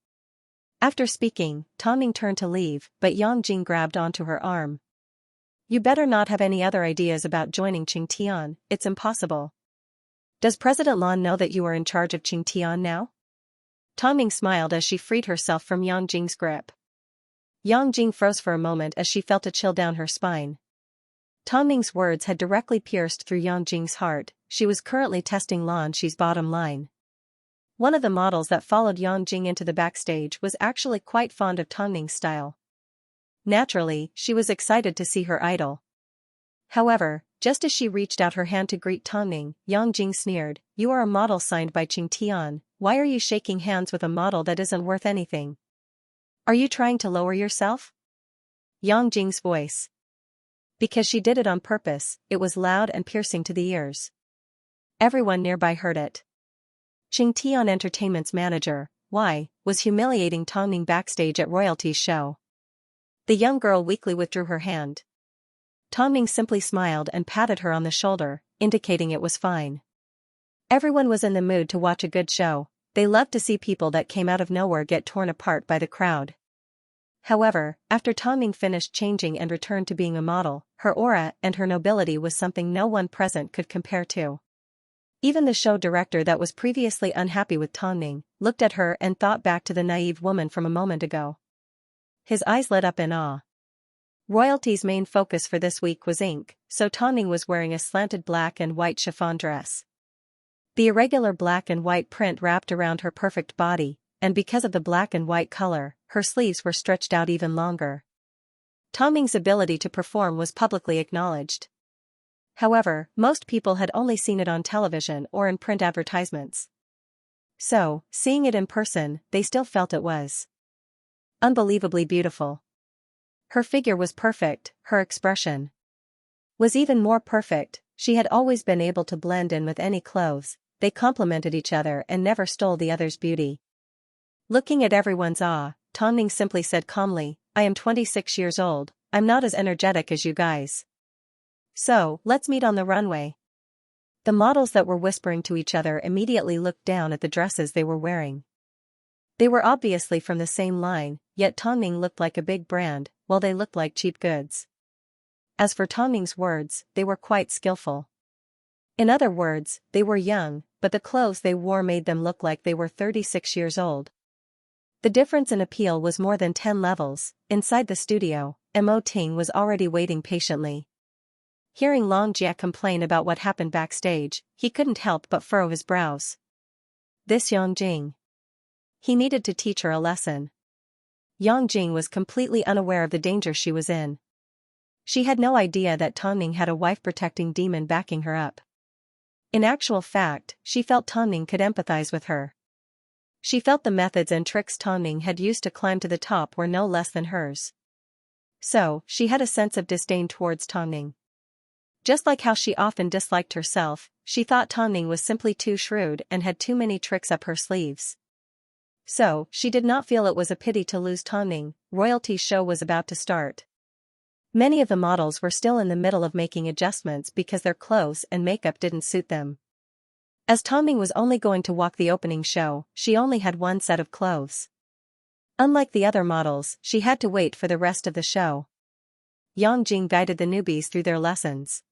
After speaking, Tongming turned to leave, but Yang Jing grabbed onto her arm. You better not have any other ideas about joining Qingtian, it's impossible. Does President Lan know that you are in charge of Qingtian now? Tongming smiled as she freed herself from Yang Jing's grip. Yang Jing froze for a moment as she felt a chill down her spine. Tongming's words had directly pierced through Yang Jing's heart. She was currently testing Lan Shi's bottom line. One of the models that followed Yang Jing into the backstage was actually quite fond of Tongming's style. Naturally, she was excited to see her idol. However, just as she reached out her hand to greet Tongming, Yang Jing sneered, "You are a model signed by Qingtian, why are you shaking hands with a model that isn't worth anything? Are you trying to lower yourself?" Yang Jing's voice. Because she did it on purpose, it was loud and piercing to the ears. Everyone nearby heard it. Qingtian Entertainment's manager, Y, was humiliating Tongming backstage at Royalty's show. The young girl weakly withdrew her hand. Tongming simply smiled and patted her on the shoulder, indicating it was fine. Everyone was in the mood to watch a good show. They loved to see people that came out of nowhere get torn apart by the crowd. However, after Tongming finished changing and returned to being a model, her aura and her nobility was something no one present could compare to. Even the show director that was previously unhappy with Tongming, looked at her and thought back to the naive woman from a moment ago. His eyes lit up in awe. Royalty's main focus for this week was ink, so Tongming was wearing a slanted black and white chiffon dress. The irregular black and white print wrapped around her perfect body, and because of the black and white color, her sleeves were stretched out even longer. Tongming's ability to perform was publicly acknowledged. However, most people had only seen it on television or in print advertisements. So, seeing it in person, they still felt it was unbelievably beautiful. Her figure was perfect, her expression was even more perfect. She had always been able to blend in with any clothes, they complemented each other and never stole the other's beauty. Looking at everyone's awe, Tongming simply said calmly, "I am 26 years old, I'm not as energetic as you guys. So, let's meet on the runway." The models that were whispering to each other immediately looked down at the dresses they were wearing. They were obviously from the same line, yet Tongming looked like a big brand, while they looked like cheap goods. As for Tongming's words, they were quite skillful. In other words, they were young, but the clothes they wore made them look like they were 36 years old. The difference in appeal was more than 10 levels. Inside the studio, Mo Ting was already waiting patiently. Hearing Long Jia complain about what happened backstage, he couldn't help but furrow his brows. This Yang Jing. He needed to teach her a lesson. Yang Jing was completely unaware of the danger she was in. She had no idea that Tongming had a wife-protecting demon backing her up. In actual fact, she felt Tongming could empathize with her. She felt the methods and tricks Tongming had used to climb to the top were no less than hers. So, she had a sense of disdain towards Tongming. Just like how she often disliked herself, she thought Tongming was simply too shrewd and had too many tricks up her sleeves. So, she did not feel it was a pity to lose Tongming. Royalty's show was about to start. Many of the models were still in the middle of making adjustments because their clothes and makeup didn't suit them. As Tongming was only going to walk the opening show, she only had one set of clothes. Unlike the other models, she had to wait for the rest of the show. Yang Jing guided the newbies through their lessons.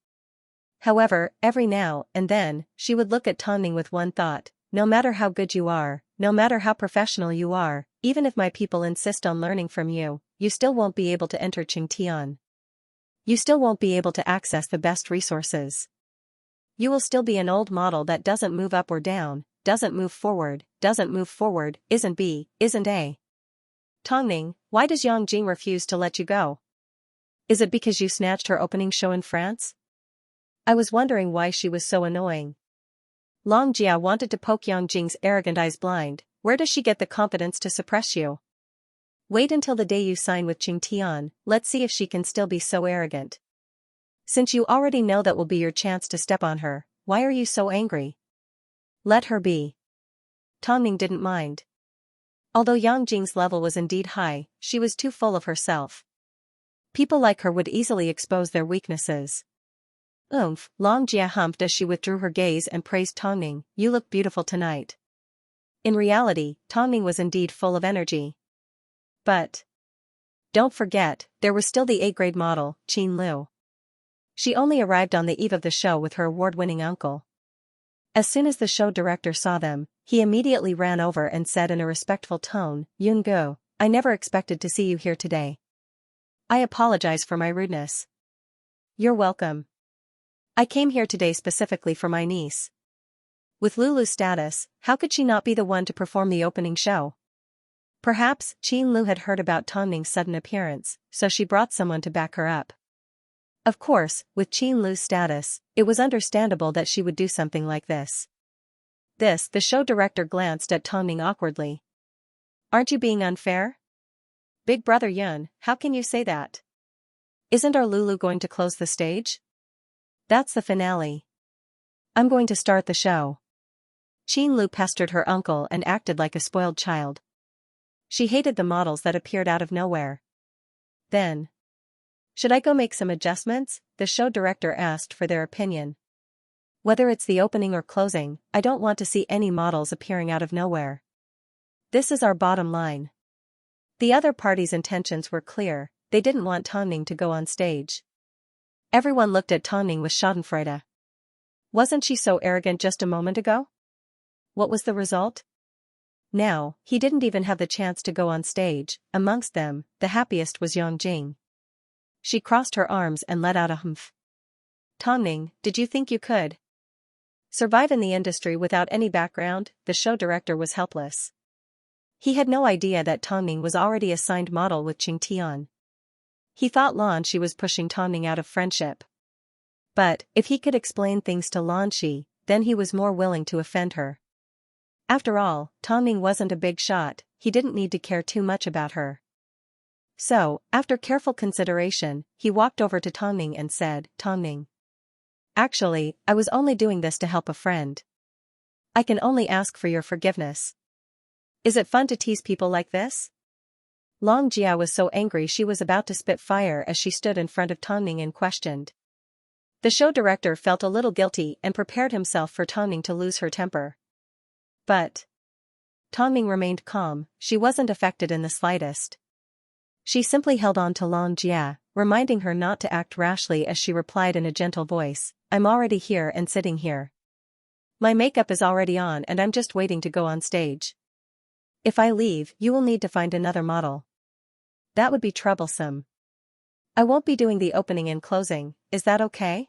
However, every now and then, she would look at Tongning with one thought: no matter how good you are, no matter how professional you are, even if my people insist on learning from you, you still won't be able to enter Qingtian. You still won't be able to access the best resources. You will still be an old model that doesn't move up or down, doesn't move forward, isn't B, isn't A. Tongning, why does Yang Jing refuse to let you go? Is it because you snatched her opening show in France? I was wondering why she was so annoying. Long Jia wanted to poke Yang Jing's arrogant eyes blind. Where does she get the confidence to suppress you? Wait until the day you sign with Qingtian, let's see if she can still be so arrogant. Since you already know that will be your chance to step on her, why are you so angry? Let her be. Tongning didn't mind. Although Yang Jing's level was indeed high, she was too full of herself. People like her would easily expose their weaknesses. Long Jia humped as she withdrew her gaze and praised Tongning. You look beautiful tonight. In reality, Tongning was indeed full of energy. But don't forget, there was still the A-grade model, Qin Lu. She only arrived on the eve of the show with her award-winning uncle. As soon as the show director saw them, he immediately ran over and said in a respectful tone, Yun Go, I never expected to see you here today. I apologize for my rudeness. You're welcome. I came here today specifically for my niece. With Lulu's status, how could she not be the one to perform the opening show? Perhaps Qin Lu had heard about Tongning's sudden appearance, so she brought someone to back her up. Of course, with Qin Lu's status, it was understandable that she would do something like this. The show director glanced at Tongning awkwardly. Aren't you being unfair? Big brother Yun, how can you say that? Isn't our Lulu going to close the stage? That's the finale. I'm going to start the show. Qin Lu pestered her uncle and acted like a spoiled child. She hated the models that appeared out of nowhere. Then, should I go make some adjustments? The show director asked for their opinion. Whether it's the opening or closing, I don't want to see any models appearing out of nowhere. This is our bottom line. The other party's intentions were clear, they didn't want Tongning to go on stage. Everyone looked at Tongning with schadenfreude. Wasn't she so arrogant just a moment ago? What was the result? Now, he didn't even have the chance to go on stage. Amongst them, the happiest was Yang Jing. She crossed her arms and let out a humph. Tongning, did you think you could survive in the industry without any background? The show director was helpless. He had no idea that Tongning was already a signed model with Qingtian. He thought Lan Shi was pushing Tongning out of friendship. But, if he could explain things to Lan Shi, then he was more willing to offend her. After all, Tongning wasn't a big shot, he didn't need to care too much about her. So, after careful consideration, he walked over to Tongning and said, Tongning. Actually, I was only doing this to help a friend. I can only ask for your forgiveness. Is it fun to tease people like this? Long Jia was so angry she was about to spit fire as she stood in front of Tongning and questioned. The show director felt a little guilty and prepared himself for Tongning to lose her temper. But Tongning remained calm, she wasn't affected in the slightest. She simply held on to Long Jia, reminding her not to act rashly as she replied in a gentle voice, I'm already here and sitting here. My makeup is already on and I'm just waiting to go on stage. If I leave, you will need to find another model. That would be troublesome. I won't be doing the opening and closing, is that okay?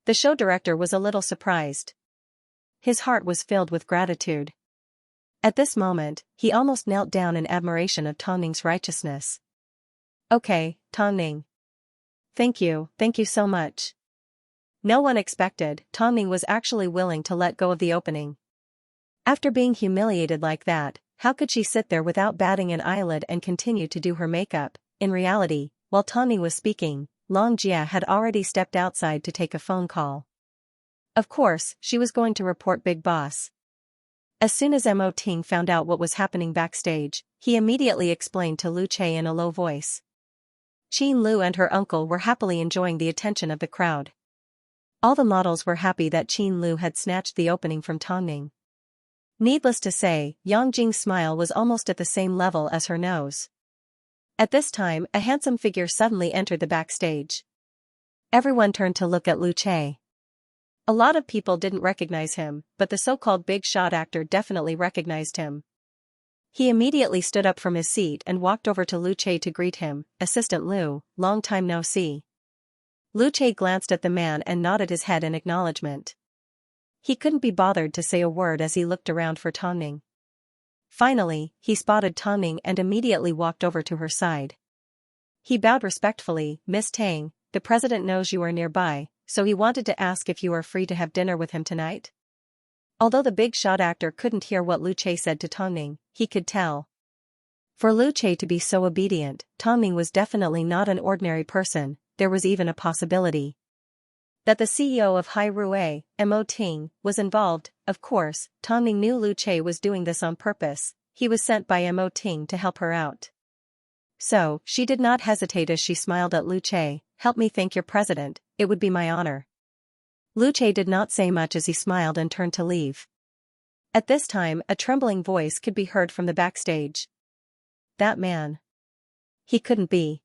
The show director was a little surprised. His heart was filled with gratitude. At this moment, he almost knelt down in admiration of Tongning's righteousness. Okay, Tongning. Thank you so much. No one expected, Tongning was actually willing to let go of the opening. After being humiliated like that, how could she sit there without batting an eyelid and continue to do her makeup? In reality, while Tongning was speaking, Long Jia had already stepped outside to take a phone call. Of course, she was going to report Big Boss. As soon as Mo Ting found out what was happening backstage, he immediately explained to Lu Che in a low voice. Qin Lu and her uncle were happily enjoying the attention of the crowd. All the models were happy that Qin Lu had snatched the opening from Tongning. Needless to say, Yang Jing's smile was almost at the same level as her nose. At this time, a handsome figure suddenly entered the backstage. Everyone turned to look at Lu Che. A lot of people didn't recognize him, but the so-called big shot actor definitely recognized him. He immediately stood up from his seat and walked over to Lu Che to greet him. "Assistant Lu, long time no see." Lu Che glanced at the man and nodded his head in acknowledgement. He couldn't be bothered to say a word as he looked around for Tongning. Finally, he spotted Tongning and immediately walked over to her side. He bowed respectfully. "Miss Tang, the president knows you are nearby, so he wanted to ask if you are free to have dinner with him tonight." Although the big shot actor couldn't hear what Lu Che said to Tongning, he could tell. For Lu Che to be so obedient, Tongning was definitely not an ordinary person. There was even a possibility that the CEO of Hai Rui, Mo Ting, was involved. Of course, Tongning knew Lu Che was doing this on purpose. He was sent by Mo Ting to help her out. So, she did not hesitate as she smiled at Lu Che. "Help me thank your president, it would be my honor." Lu Che did not say much as he smiled and turned to leave. At this time, a trembling voice could be heard from the backstage. "That man. He couldn't be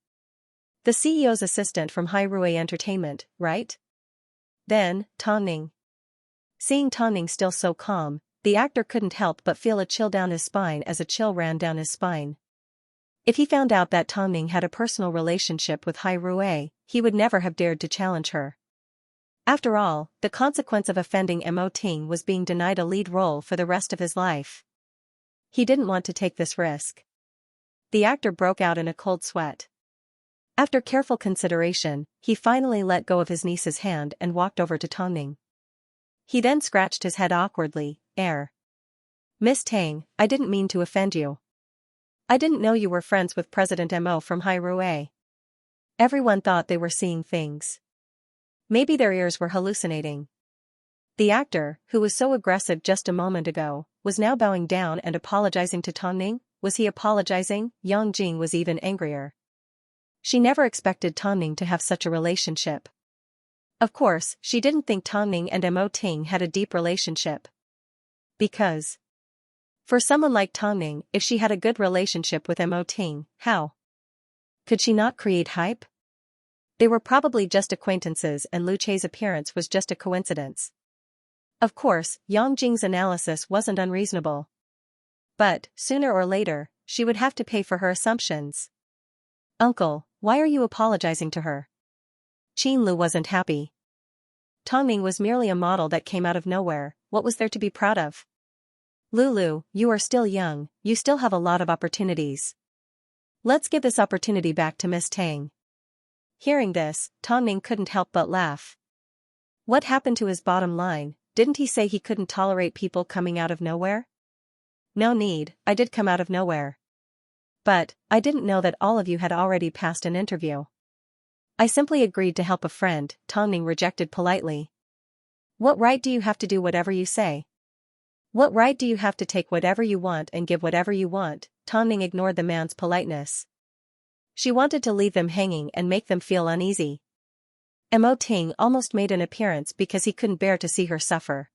the CEO's assistant from Hai Rui Entertainment, right?" Then, Tongning. Seeing Tongning still so calm, the actor couldn't help but feel a chill down his spine as a chill ran down his spine. If he found out that Tongning had a personal relationship with Hai Rui, he would never have dared to challenge her. After all, the consequence of offending Mo Ting was being denied a lead role for the rest of his life. He didn't want to take this risk. The actor broke out in a cold sweat. After careful consideration, he finally let go of his niece's hand and walked over to Tongning. He then scratched his head awkwardly. "Miss Tang, I didn't mean to offend you. I didn't know you were friends with President Mo from Hai Rui." Everyone thought they were seeing things. Maybe their ears were hallucinating. The actor, who was so aggressive just a moment ago, was now bowing down and apologizing to Tongning. Was he apologizing? Yang Jing was even angrier. She never expected Tongning to have such a relationship. Of course, she didn't think Tongning and Mo Ting had a deep relationship. Because for someone like Tongning, if she had a good relationship with Mo Ting, how could she not create hype? They were probably just acquaintances and Lu Che's appearance was just a coincidence. Of course, Yang Jing's analysis wasn't unreasonable. But, sooner or later, she would have to pay for her assumptions. "Uncle, why are you apologizing to her?" Qin Lu wasn't happy. Tongning was merely a model that came out of nowhere. What was there to be proud of? "Lulu, you are still young, you still have a lot of opportunities. Let's give this opportunity back to Miss Tang." Hearing this, Tongning couldn't help but laugh. What happened to his bottom line? Didn't he say he couldn't tolerate people coming out of nowhere? No need, I did come out of nowhere. But, I didn't know that all of you had already passed an interview. I simply agreed to help a friend, Tongning rejected politely. What right do you have to do whatever you say? What right do you have to take whatever you want and give whatever you want? Tongning ignored the man's politeness. She wanted to leave them hanging and make them feel uneasy. Mo Ting almost made an appearance because he couldn't bear to see her suffer.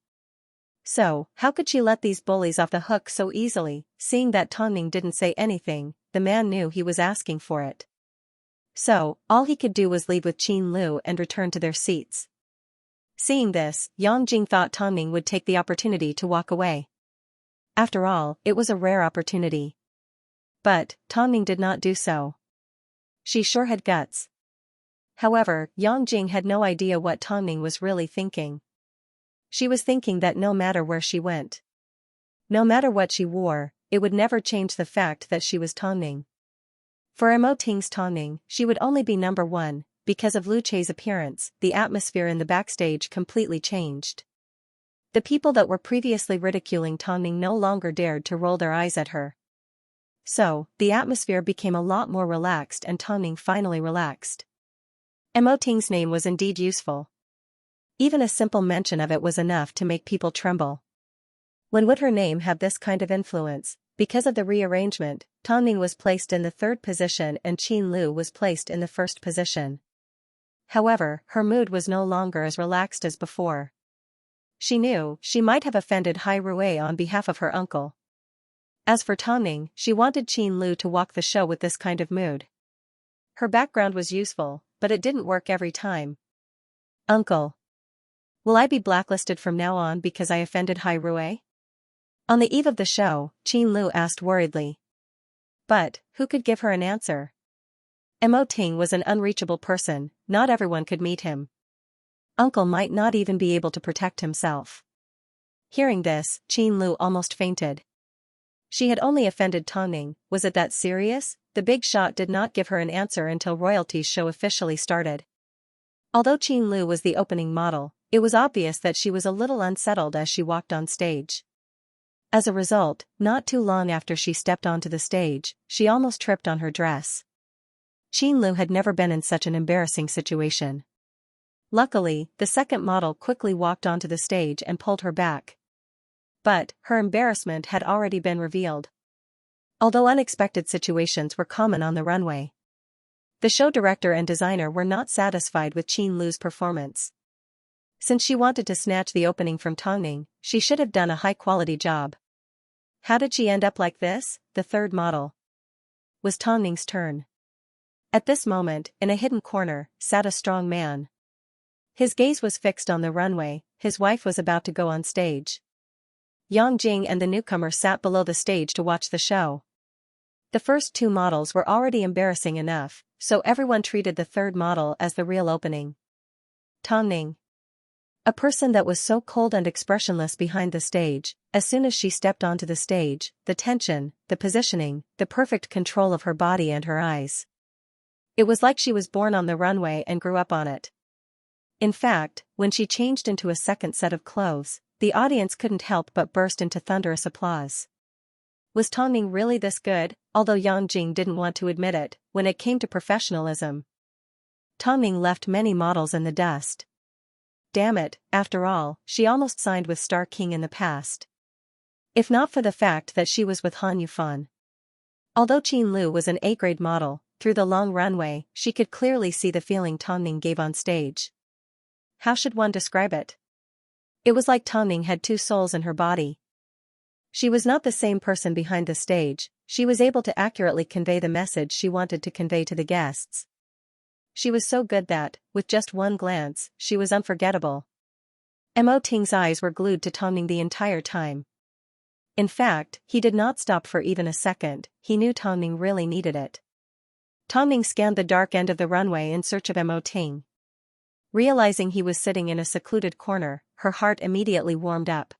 So, how could she let these bullies off the hook so easily? Seeing that Tongning didn't say anything, the man knew he was asking for it. So, all he could do was leave with Qin Lu and return to their seats. Seeing this, Yang Jing thought Tongning would take the opportunity to walk away. After all, it was a rare opportunity. But, Tongning did not do so. She sure had guts. However, Yang Jing had no idea what Tongning was really thinking. She was thinking that no matter where she went, no matter what she wore, it would never change the fact that she was Tongning. For Mo Ting's Tongning, she would only be number one. Because of Lu Che's appearance, the atmosphere in the backstage completely changed. The people that were previously ridiculing Tongning no longer dared to roll their eyes at her. So, the atmosphere became a lot more relaxed and Tongning finally relaxed. Mo Ting's name was indeed useful. Even a simple mention of it was enough to make people tremble. When would her name have this kind of influence? Because of the rearrangement, Tongning was placed in the third position and Qin Lu was placed in the first position. However, her mood was no longer as relaxed as before. She knew she might have offended Hai Rui on behalf of her uncle. As for Tongning, she wanted Qin Lu to walk the show with this kind of mood. Her background was useful, but it didn't work every time. Uncle. Will I be blacklisted from now on because I offended Hai Rui? On the eve of the show, Qin Lu asked worriedly. But, who could give her an answer? Mo Ting was an unreachable person, not everyone could meet him. Uncle might not even be able to protect himself. Hearing this, Qin Lu almost fainted. She had only offended Tongning. Was it that serious? The big shot did not give her an answer until royalty's show officially started. Although Qin Lu was the opening model, it was obvious that she was a little unsettled as she walked on stage. As a result, not too long after she stepped onto the stage, she almost tripped on her dress. Qin Lu had never been in such an embarrassing situation. Luckily, the second model quickly walked onto the stage and pulled her back. But, her embarrassment had already been revealed. Although unexpected situations were common on the runway, the show director and designer were not satisfied with Qin Lu's performance. Since she wanted to snatch the opening from Tongning, she should have done a high-quality job. How did she end up like this? The third model was Tongning's turn. At this moment, in a hidden corner, sat a strong man. His gaze was fixed on the runway. His wife was about to go on stage. Yang Jing and the newcomer sat below the stage to watch the show. The first two models were already embarrassing enough, so everyone treated the third model as the real opening. Tongning. A person that was so cold and expressionless behind the stage. As soon as she stepped onto the stage, the tension, the positioning, the perfect control of her body and her eyes. It was like she was born on the runway and grew up on it. In fact, when she changed into a second set of clothes, the audience couldn't help but burst into thunderous applause. Was Tongning really this good? Although Yang Jing didn't want to admit it, when it came to professionalism, Tongning left many models in the dust. Damn it, after all, she almost signed with Star King in the past. If not for the fact that she was with Han Yufan. Although Qin Lu was an A-grade model, through the long runway, she could clearly see the feeling Tongning gave on stage. How should one describe it? It was like Tongning had two souls in her body. She was not the same person behind the stage. She was able to accurately convey the message she wanted to convey to the guests. She was so good that, with just one glance, she was unforgettable. Mo Ting's eyes were glued to Tongning the entire time. In fact, he did not stop for even a second. He knew Tongning really needed it. Tongning scanned the dark end of the runway in search of Mo Ting. Realizing he was sitting in a secluded corner, her heart immediately warmed up.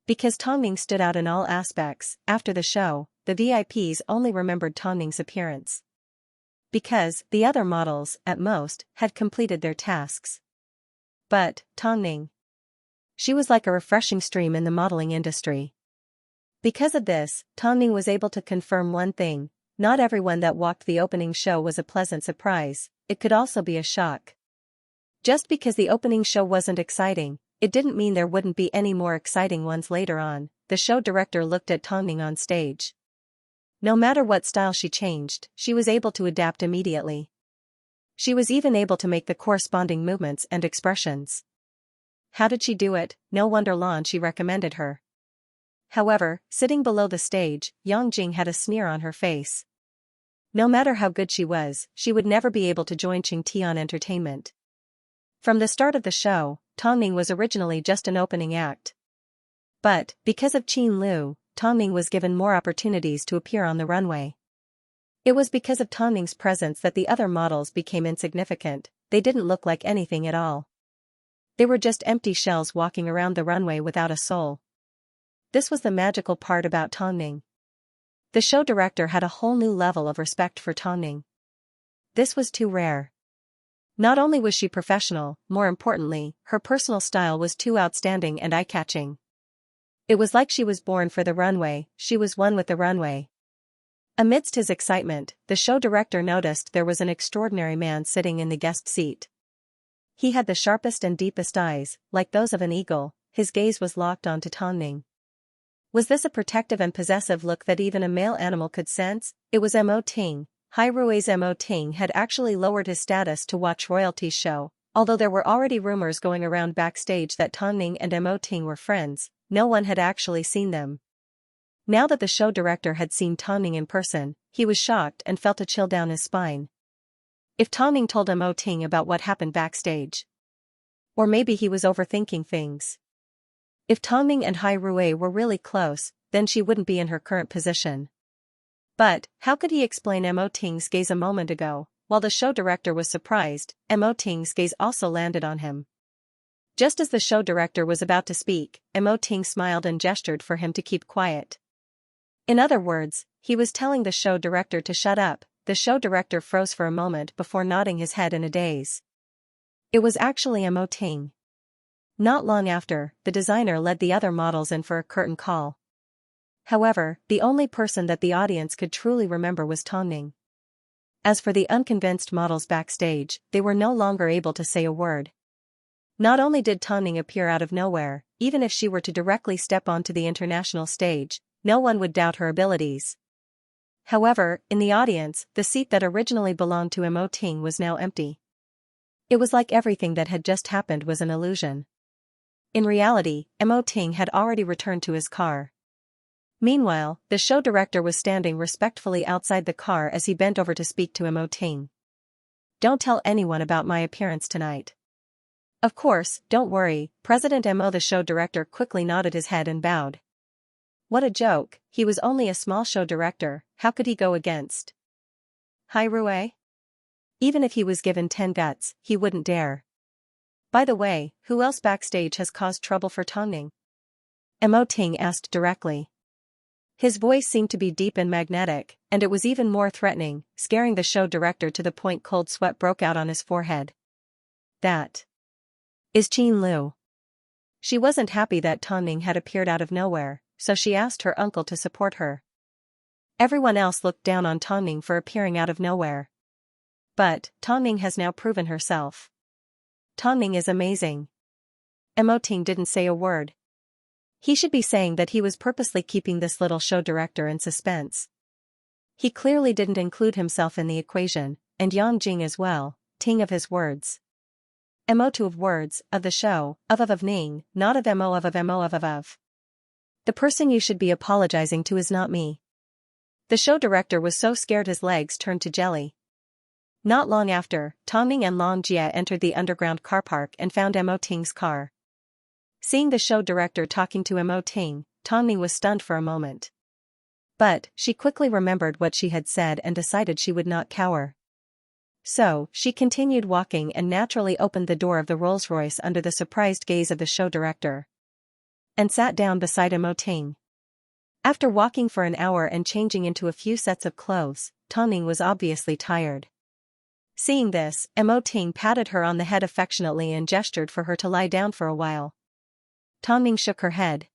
Because Tongning stood out in all aspects, after the show, the VIPs only remembered Tongning's appearance. Because, the other models, at most, had completed their tasks. But, Tongning. She was like a refreshing stream in the modeling industry. Because of this, Tongning was able to confirm one thing: not everyone that walked the opening show was a pleasant surprise. It could also be a shock. Just because the opening show wasn't exciting, it didn't mean there wouldn't be any more exciting ones later on. The show director looked at Tongning on stage. No matter what style she changed, she was able to adapt immediately. She was even able to make the corresponding movements and expressions. How did she do it? No wonder Lan Shi recommended her. However, sitting below the stage, Yang Jing had a sneer on her face. No matter how good she was, she would never be able to join Qing Tian Entertainment. From the start of the show, Tongning was originally just an opening act. But, because of Qin Lu, Tongning was given more opportunities to appear on the runway. It was because of Tongning's presence that the other models became insignificant. They didn't look like anything at all. They were just empty shells walking around the runway without a soul. This was the magical part about Tongning. The show director had a whole new level of respect for Tongning. This was too rare. Not only was she professional, more importantly, her personal style was too outstanding and eye-catching. It was like she was born for the runway. She was one with the runway. Amidst his excitement, the show director noticed there was an extraordinary man sitting in the guest seat. He had the sharpest and deepest eyes, like those of an eagle. His gaze was locked onto Tongning. Was this a protective and possessive look that even a male animal could sense? It was Mo Ting. Hai Rui's Mo Ting had actually lowered his status to watch royalty's show. Although there were already rumors going around backstage that Tongning and Mo Ting were friends, no one had actually seen them. Now that the show director had seen Tongning in person, he was shocked and felt a chill down his spine. If Tongning told Mo Ting about what happened backstage. Or maybe he was overthinking things. If Tongning and Hai Rui were really close, then she wouldn't be in her current position. But, how could he explain Mo Ting's gaze a moment ago? While the show director was surprised, Mo Ting's gaze also landed on him. Just as the show director was about to speak, Mo Ting smiled and gestured for him to keep quiet. In other words, he was telling the show director to shut up. The show director froze for a moment before nodding his head in a daze. It was actually Mo Ting. Not long after, the designer led the other models in for a curtain call. However, the only person that the audience could truly remember was Tongning. As for the unconvinced models backstage, they were no longer able to say a word. Not only did Tongning appear out of nowhere, even if she were to directly step onto the international stage, no one would doubt her abilities. However, in the audience, the seat that originally belonged to Mo Ting was now empty. It was like everything that had just happened was an illusion. In reality, Mo Ting had already returned to his car. Meanwhile, the show director was standing respectfully outside the car as he bent over to speak to Mo Ting. "Don't tell anyone about my appearance tonight." "Of course, don't worry, President Mo." The show director quickly nodded his head and bowed. What a joke, he was only a small show director, how could he go against Hai Rui? Even if he was given 10 guts, he wouldn't dare. By the way, who else backstage has caused trouble for Tongning? Mo Ting asked directly. His voice seemed to be deep and magnetic, and it was even more threatening, scaring the show director to the point cold sweat broke out on his forehead. That is Qin Lu. She wasn't happy that Tongning had appeared out of nowhere, so she asked her uncle to support her. Everyone else looked down on Tongning for appearing out of nowhere. But, Tongning has now proven herself. Tongning is amazing. Mo Ting didn't say a word. He should be saying that he was purposely keeping this little show director in suspense. He clearly didn't include himself in the equation, and Yang Jing as well, Ting of his words. Mo to of words, of the show, of Ning, not of Mo of Mo of. The person you should be apologizing to is not me. The show director was so scared his legs turned to jelly. Not long after, Tongning and Long Jia entered the underground car park and found Mo Ting's car. Seeing the show director talking to Mo Ting, Tongning was stunned for a moment. But, she quickly remembered what she had said and decided she would not cower. So, she continued walking and naturally opened the door of the Rolls-Royce under the surprised gaze of the show director. And sat down beside Mo Ting. After walking for an hour and changing into a few sets of clothes, Tongning was obviously tired. Seeing this, Mo Ting patted her on the head affectionately and gestured for her to lie down for a while. Tongning shook her head.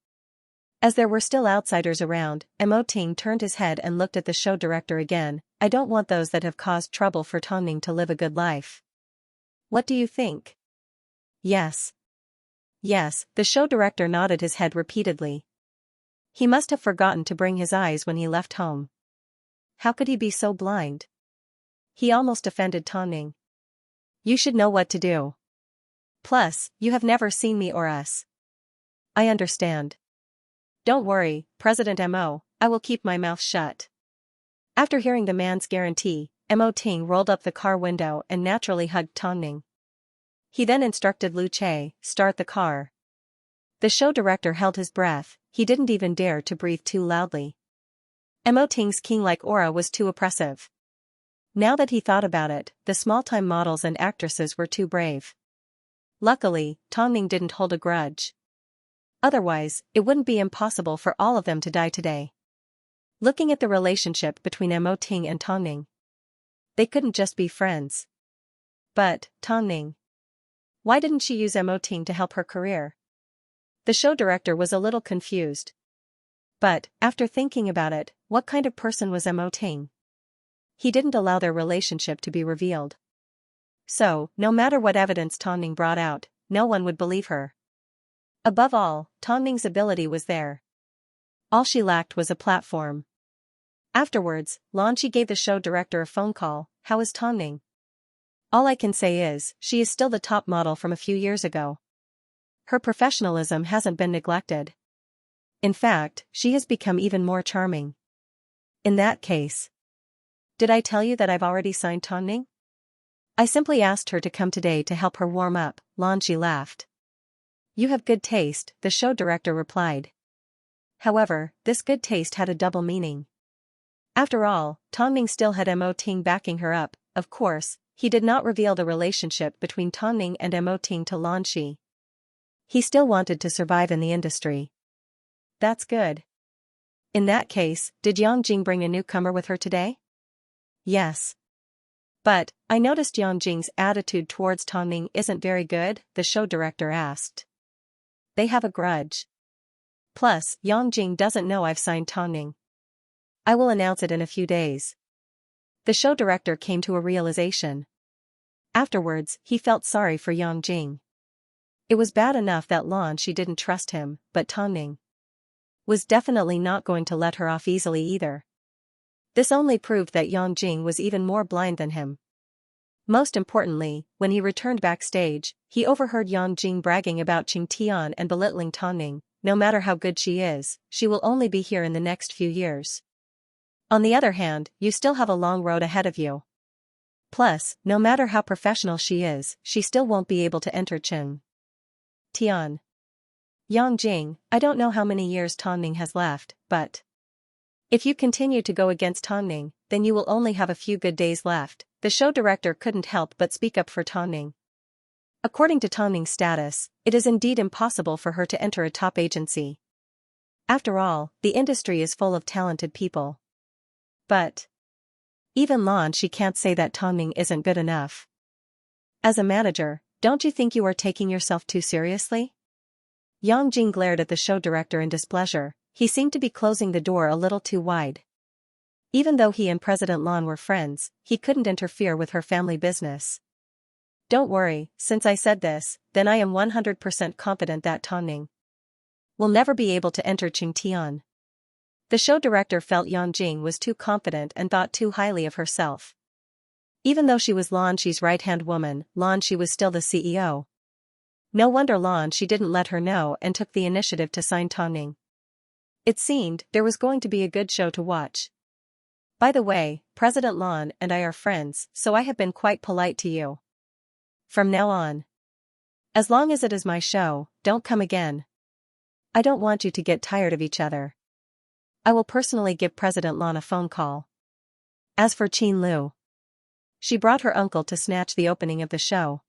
As there were still outsiders around, Mo Ting turned his head and looked at the show director again. "I don't want those that have caused trouble for Tongning to live a good life. What do you think?" "Yes. Yes," the show director nodded his head repeatedly. He must have forgotten to bring his eyes when he left home. How could he be so blind? He almost offended Tongning. "You should know what to do. Plus, you have never seen me or us." "I understand. Don't worry, President Mo, I will keep my mouth shut." After hearing the man's guarantee, Mo Ting rolled up the car window and naturally hugged Tongning. He then instructed Lu Che, "Start the car." The show director held his breath, he didn't even dare to breathe too loudly. Mo Ting's king-like aura was too oppressive. Now that he thought about it, the small-time models and actresses were too brave. Luckily, Tongning didn't hold a grudge. Otherwise, it wouldn't be impossible for all of them to die today. Looking at the relationship between Mo Ting and Tongning, they couldn't just be friends. But, Tongning. Why didn't she use Mo Ting to help her career? The show director was a little confused. But, after thinking about it, what kind of person was Mo Ting? He didn't allow their relationship to be revealed. So, no matter what evidence Tongning brought out, no one would believe her. Above all, Tongning's ability was there. All she lacked was a platform. Afterwards, Lanchi gave the show director a phone call. "How is Tongning?" "All I can say is, she is still the top model from a few years ago. Her professionalism hasn't been neglected." In fact, she has become even more charming. In that case. Did I tell you that I've already signed Tonning? I simply asked her to come today to help her warm up, Xianxia laughed. You have good taste, the show director replied. However, this good taste had a double meaning. After all, Tonning still had Mo Ting backing her up. Of course, he did not reveal the relationship between Tonning and Mo Ting to Xianxia. He still wanted to survive in the industry. That's good. In that case, did Yang Jing bring a newcomer with her today? Yes. But, I noticed Yang Jing's attitude towards Tonning isn't very good, the show director asked. They have a grudge. Plus, Yang Jing doesn't know I've signed Tonning. I will announce it in a few days. The show director came to a realization. Afterwards, he felt sorry for Yang Jing. It was bad enough that Xianxia didn't trust him, but Tonning was definitely not going to let her off easily either. This only proved that Yang Jing was even more blind than him. Most importantly, when he returned backstage, he overheard Yang Jing bragging about Qing Tian and belittling Tonning. No matter how good she is, she will only be here in the next few years. On the other hand, you still have a long road ahead of you. Plus, no matter how professional she is, she still won't be able to enter Qing Tian. Yang Jing, I don't know how many years Tonning has left, but if you continue to go against Tonning, then you will only have a few good days left. The show director couldn't help but speak up for Tonning. According to Tonning's status, it is indeed impossible for her to enter a top agency. After all, the industry is full of talented people. But even Xianxia can't say that Tonning isn't good enough. As a manager, don't you think you are taking yourself too seriously? Yang Jing glared at the show director in displeasure. He seemed to be closing the door a little too wide. Even though he and President Lan were friends, he couldn't interfere with her family business. Don't worry, since I said this, then I am 100% confident that Tonning will never be able to enter Qing Tian. The show director felt Yang Jing was too confident and thought too highly of herself. Even though she was Xianxia's right-hand woman, Xianxia was still the CEO. No wonder Xianxia didn't let her know and took the initiative to sign Tonning. It seemed there was going to be a good show to watch. By the way, President Lan and I are friends, so I have been quite polite to you. From now on. As long as it is my show, don't come again. I don't want you to get tired of each other. I will personally give President Lan a phone call. As for Qin Lu, she brought her uncle to snatch the opening of the show.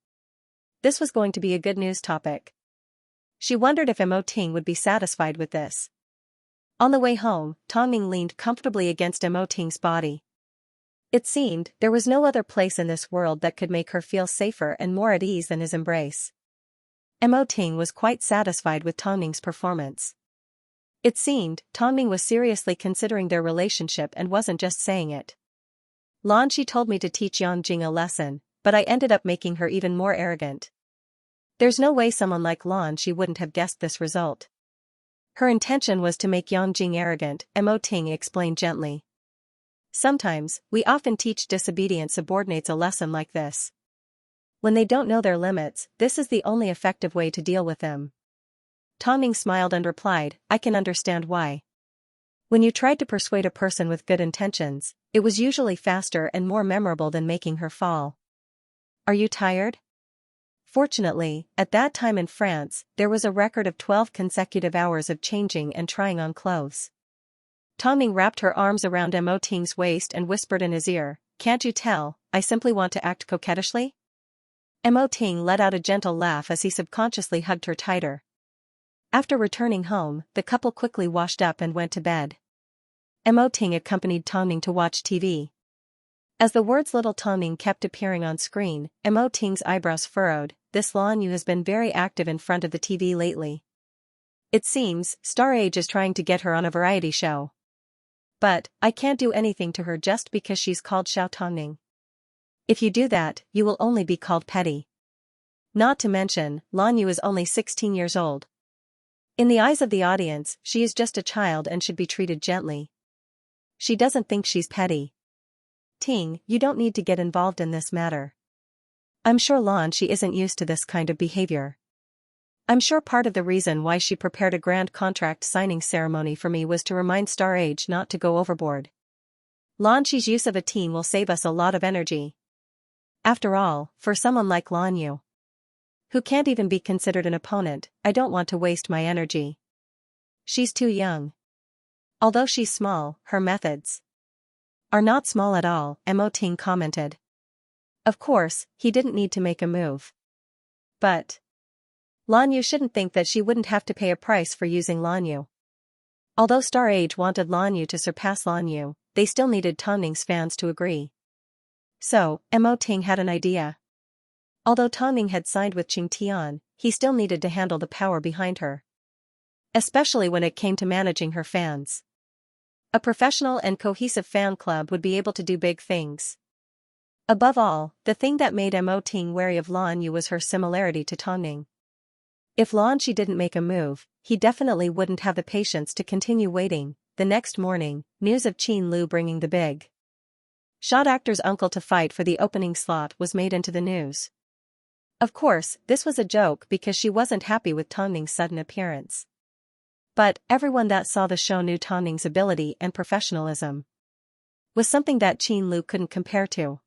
This was going to be a good news topic. She wondered if Mo Ting would be satisfied with this. On the way home, Tonning leaned comfortably against Mo Ting's body. It seemed there was no other place in this world that could make her feel safer and more at ease than his embrace. Mo Ting was quite satisfied with Tonning's performance. It seemed Tonning was seriously considering their relationship and wasn't just saying it. Xianxia told me to teach Yang Jing a lesson, but I ended up making her even more arrogant. There's no way someone like Xianxia wouldn't have guessed this result. Her intention was to make Yang Jing arrogant, Mo Ting explained gently. Sometimes, we often teach disobedient subordinates a lesson like this. When they don't know their limits, this is the only effective way to deal with them. Tonning smiled and replied, I can understand why. When you tried to persuade a person with good intentions, it was usually faster and more memorable than making her fall. Are you tired? Fortunately, at that time in France, there was a record of 12 consecutive hours of changing and trying on clothes. Tonning wrapped her arms around Mo Ting's waist and whispered in his ear, Can't you tell, I simply want to act coquettishly? Mo Ting let out a gentle laugh as he subconsciously hugged her tighter. After returning home, the couple quickly washed up and went to bed. Mo Ting accompanied Tonning to watch TV. As the words Little Tonning kept appearing on screen, Mo Ting's eyebrows furrowed. This Lanyu has been very active in front of the TV lately. It seems Star Age is trying to get her on a variety show. But I can't do anything to her just because she's called Xiao Tonning. If you do that, you will only be called petty. Not to mention, Lanyu is only 16 years old. In the eyes of the audience, she is just a child and should be treated gently. She doesn't think she's petty. Ting, you don't need to get involved in this matter. I'm sure Xianxia isn't used to this kind of behavior. I'm sure part of the reason why she prepared a grand contract signing ceremony for me was to remind Star Age not to go overboard. Lan Shi's use of a teen will save us a lot of energy. After all, for someone like Lan Yu, who can't even be considered an opponent, I don't want to waste my energy. She's too young. Although she's small, her methods are not small at all, Mo Ting commented. Of course, he didn't need to make a move. But Lan Yu shouldn't think that she wouldn't have to pay a price for using Lan Yu. Although Star Age wanted Lan Yu to surpass Lan Yu, they still needed Tang Ning's fans to agree. So, Mo Ting had an idea. Although Tang Ning had signed with Qing Tian, he still needed to handle the power behind her. Especially when it came to managing her fans. A professional and cohesive fan club would be able to do big things. Above all, the thing that made Mo Ting wary of Lan Yu was her similarity to Tang Ning. If Lan Shi didn't make a move, he definitely wouldn't have the patience to continue waiting. The next morning, news of Qin Lu bringing the big shot actor's uncle to fight for the opening slot was made into the news. Of course, this was a joke because she wasn't happy with Tang Ning's sudden appearance. But everyone that saw the show knew Tang Ning's ability and professionalism was something that Qin Lu couldn't compare to.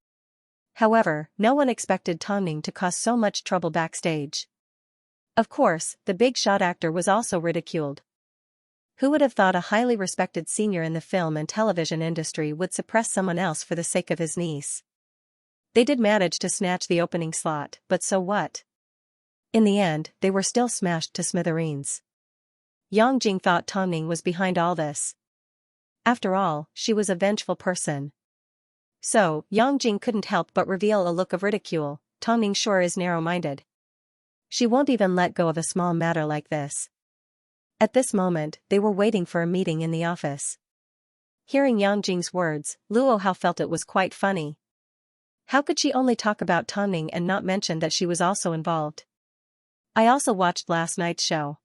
However, no one expected Tang Ning to cause so much trouble backstage. Of course, the big shot actor was also ridiculed. Who would have thought a highly respected senior in the film and television industry would suppress someone else for the sake of his niece? They did manage to snatch the opening slot, but so what? In the end, they were still smashed to smithereens. Yang Jing thought Tang Ning was behind all this. After all, she was a vengeful person. So, Yang Jing couldn't help but reveal a look of ridicule. Tang Ning sure is narrow-minded. She won't even let go of a small matter like this. At this moment, they were waiting for a meeting in the office. Hearing Yang Jing's words, Luo Hao felt it was quite funny. How could she only talk about Tang Ning and not mention that she was also involved? I also watched last night's show.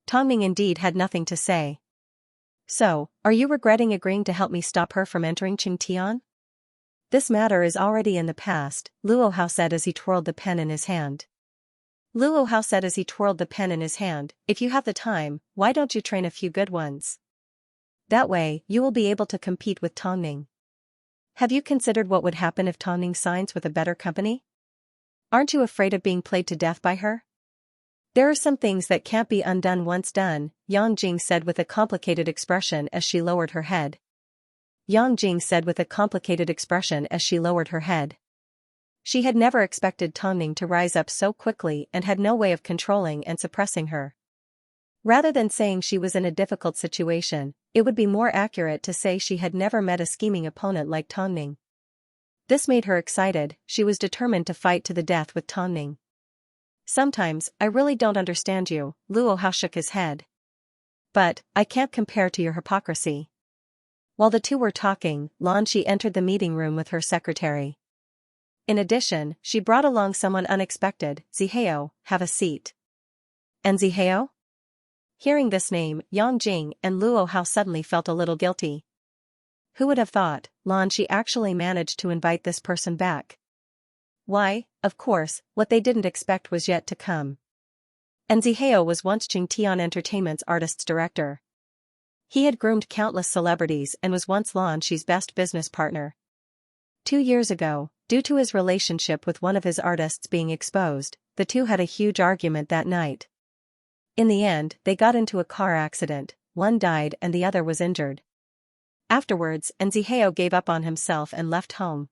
Tang Ning indeed had nothing to say. So, are you regretting agreeing to help me stop her from entering Qingtian? This matter is already in the past, Luo Hao said as he twirled the pen in his hand. If you have the time, why don't you train a few good ones? That way, you will be able to compete with Tang Ning. Have you considered what would happen if Tang Ning signs with a better company? Aren't you afraid of being played to death by her? There are some things that can't be undone once done, Yang Jing said with a complicated expression as she lowered her head. She had never expected Tang Ning to rise up so quickly and had no way of controlling and suppressing her. Rather than saying she was in a difficult situation, it would be more accurate to say she had never met a scheming opponent like Tang Ning. This made her excited. She was determined to fight to the death with Tang Ning. Sometimes, I really don't understand you, Luo Hao shook his head. But, I can't compare to your hypocrisy. While the two were talking, Lan Shi entered the meeting room with her secretary. In addition, she brought along someone unexpected. Zihao, have a seat. And Zihao? Hearing this name, Yang Jing and Luo Hao suddenly felt a little guilty. Who would have thought, Lan Shi actually managed to invite this person back? Why, of course, what they didn't expect was yet to come. And Zihao was once Qingtian Entertainment's artists director. He had groomed countless celebrities and was once Lan Shi's best business partner. 2 years ago, due to his relationship with one of his artists being exposed, the two had a huge argument that night. In the end, they got into a car accident, one died and the other was injured. Afterwards, Zihao gave up on himself and left home.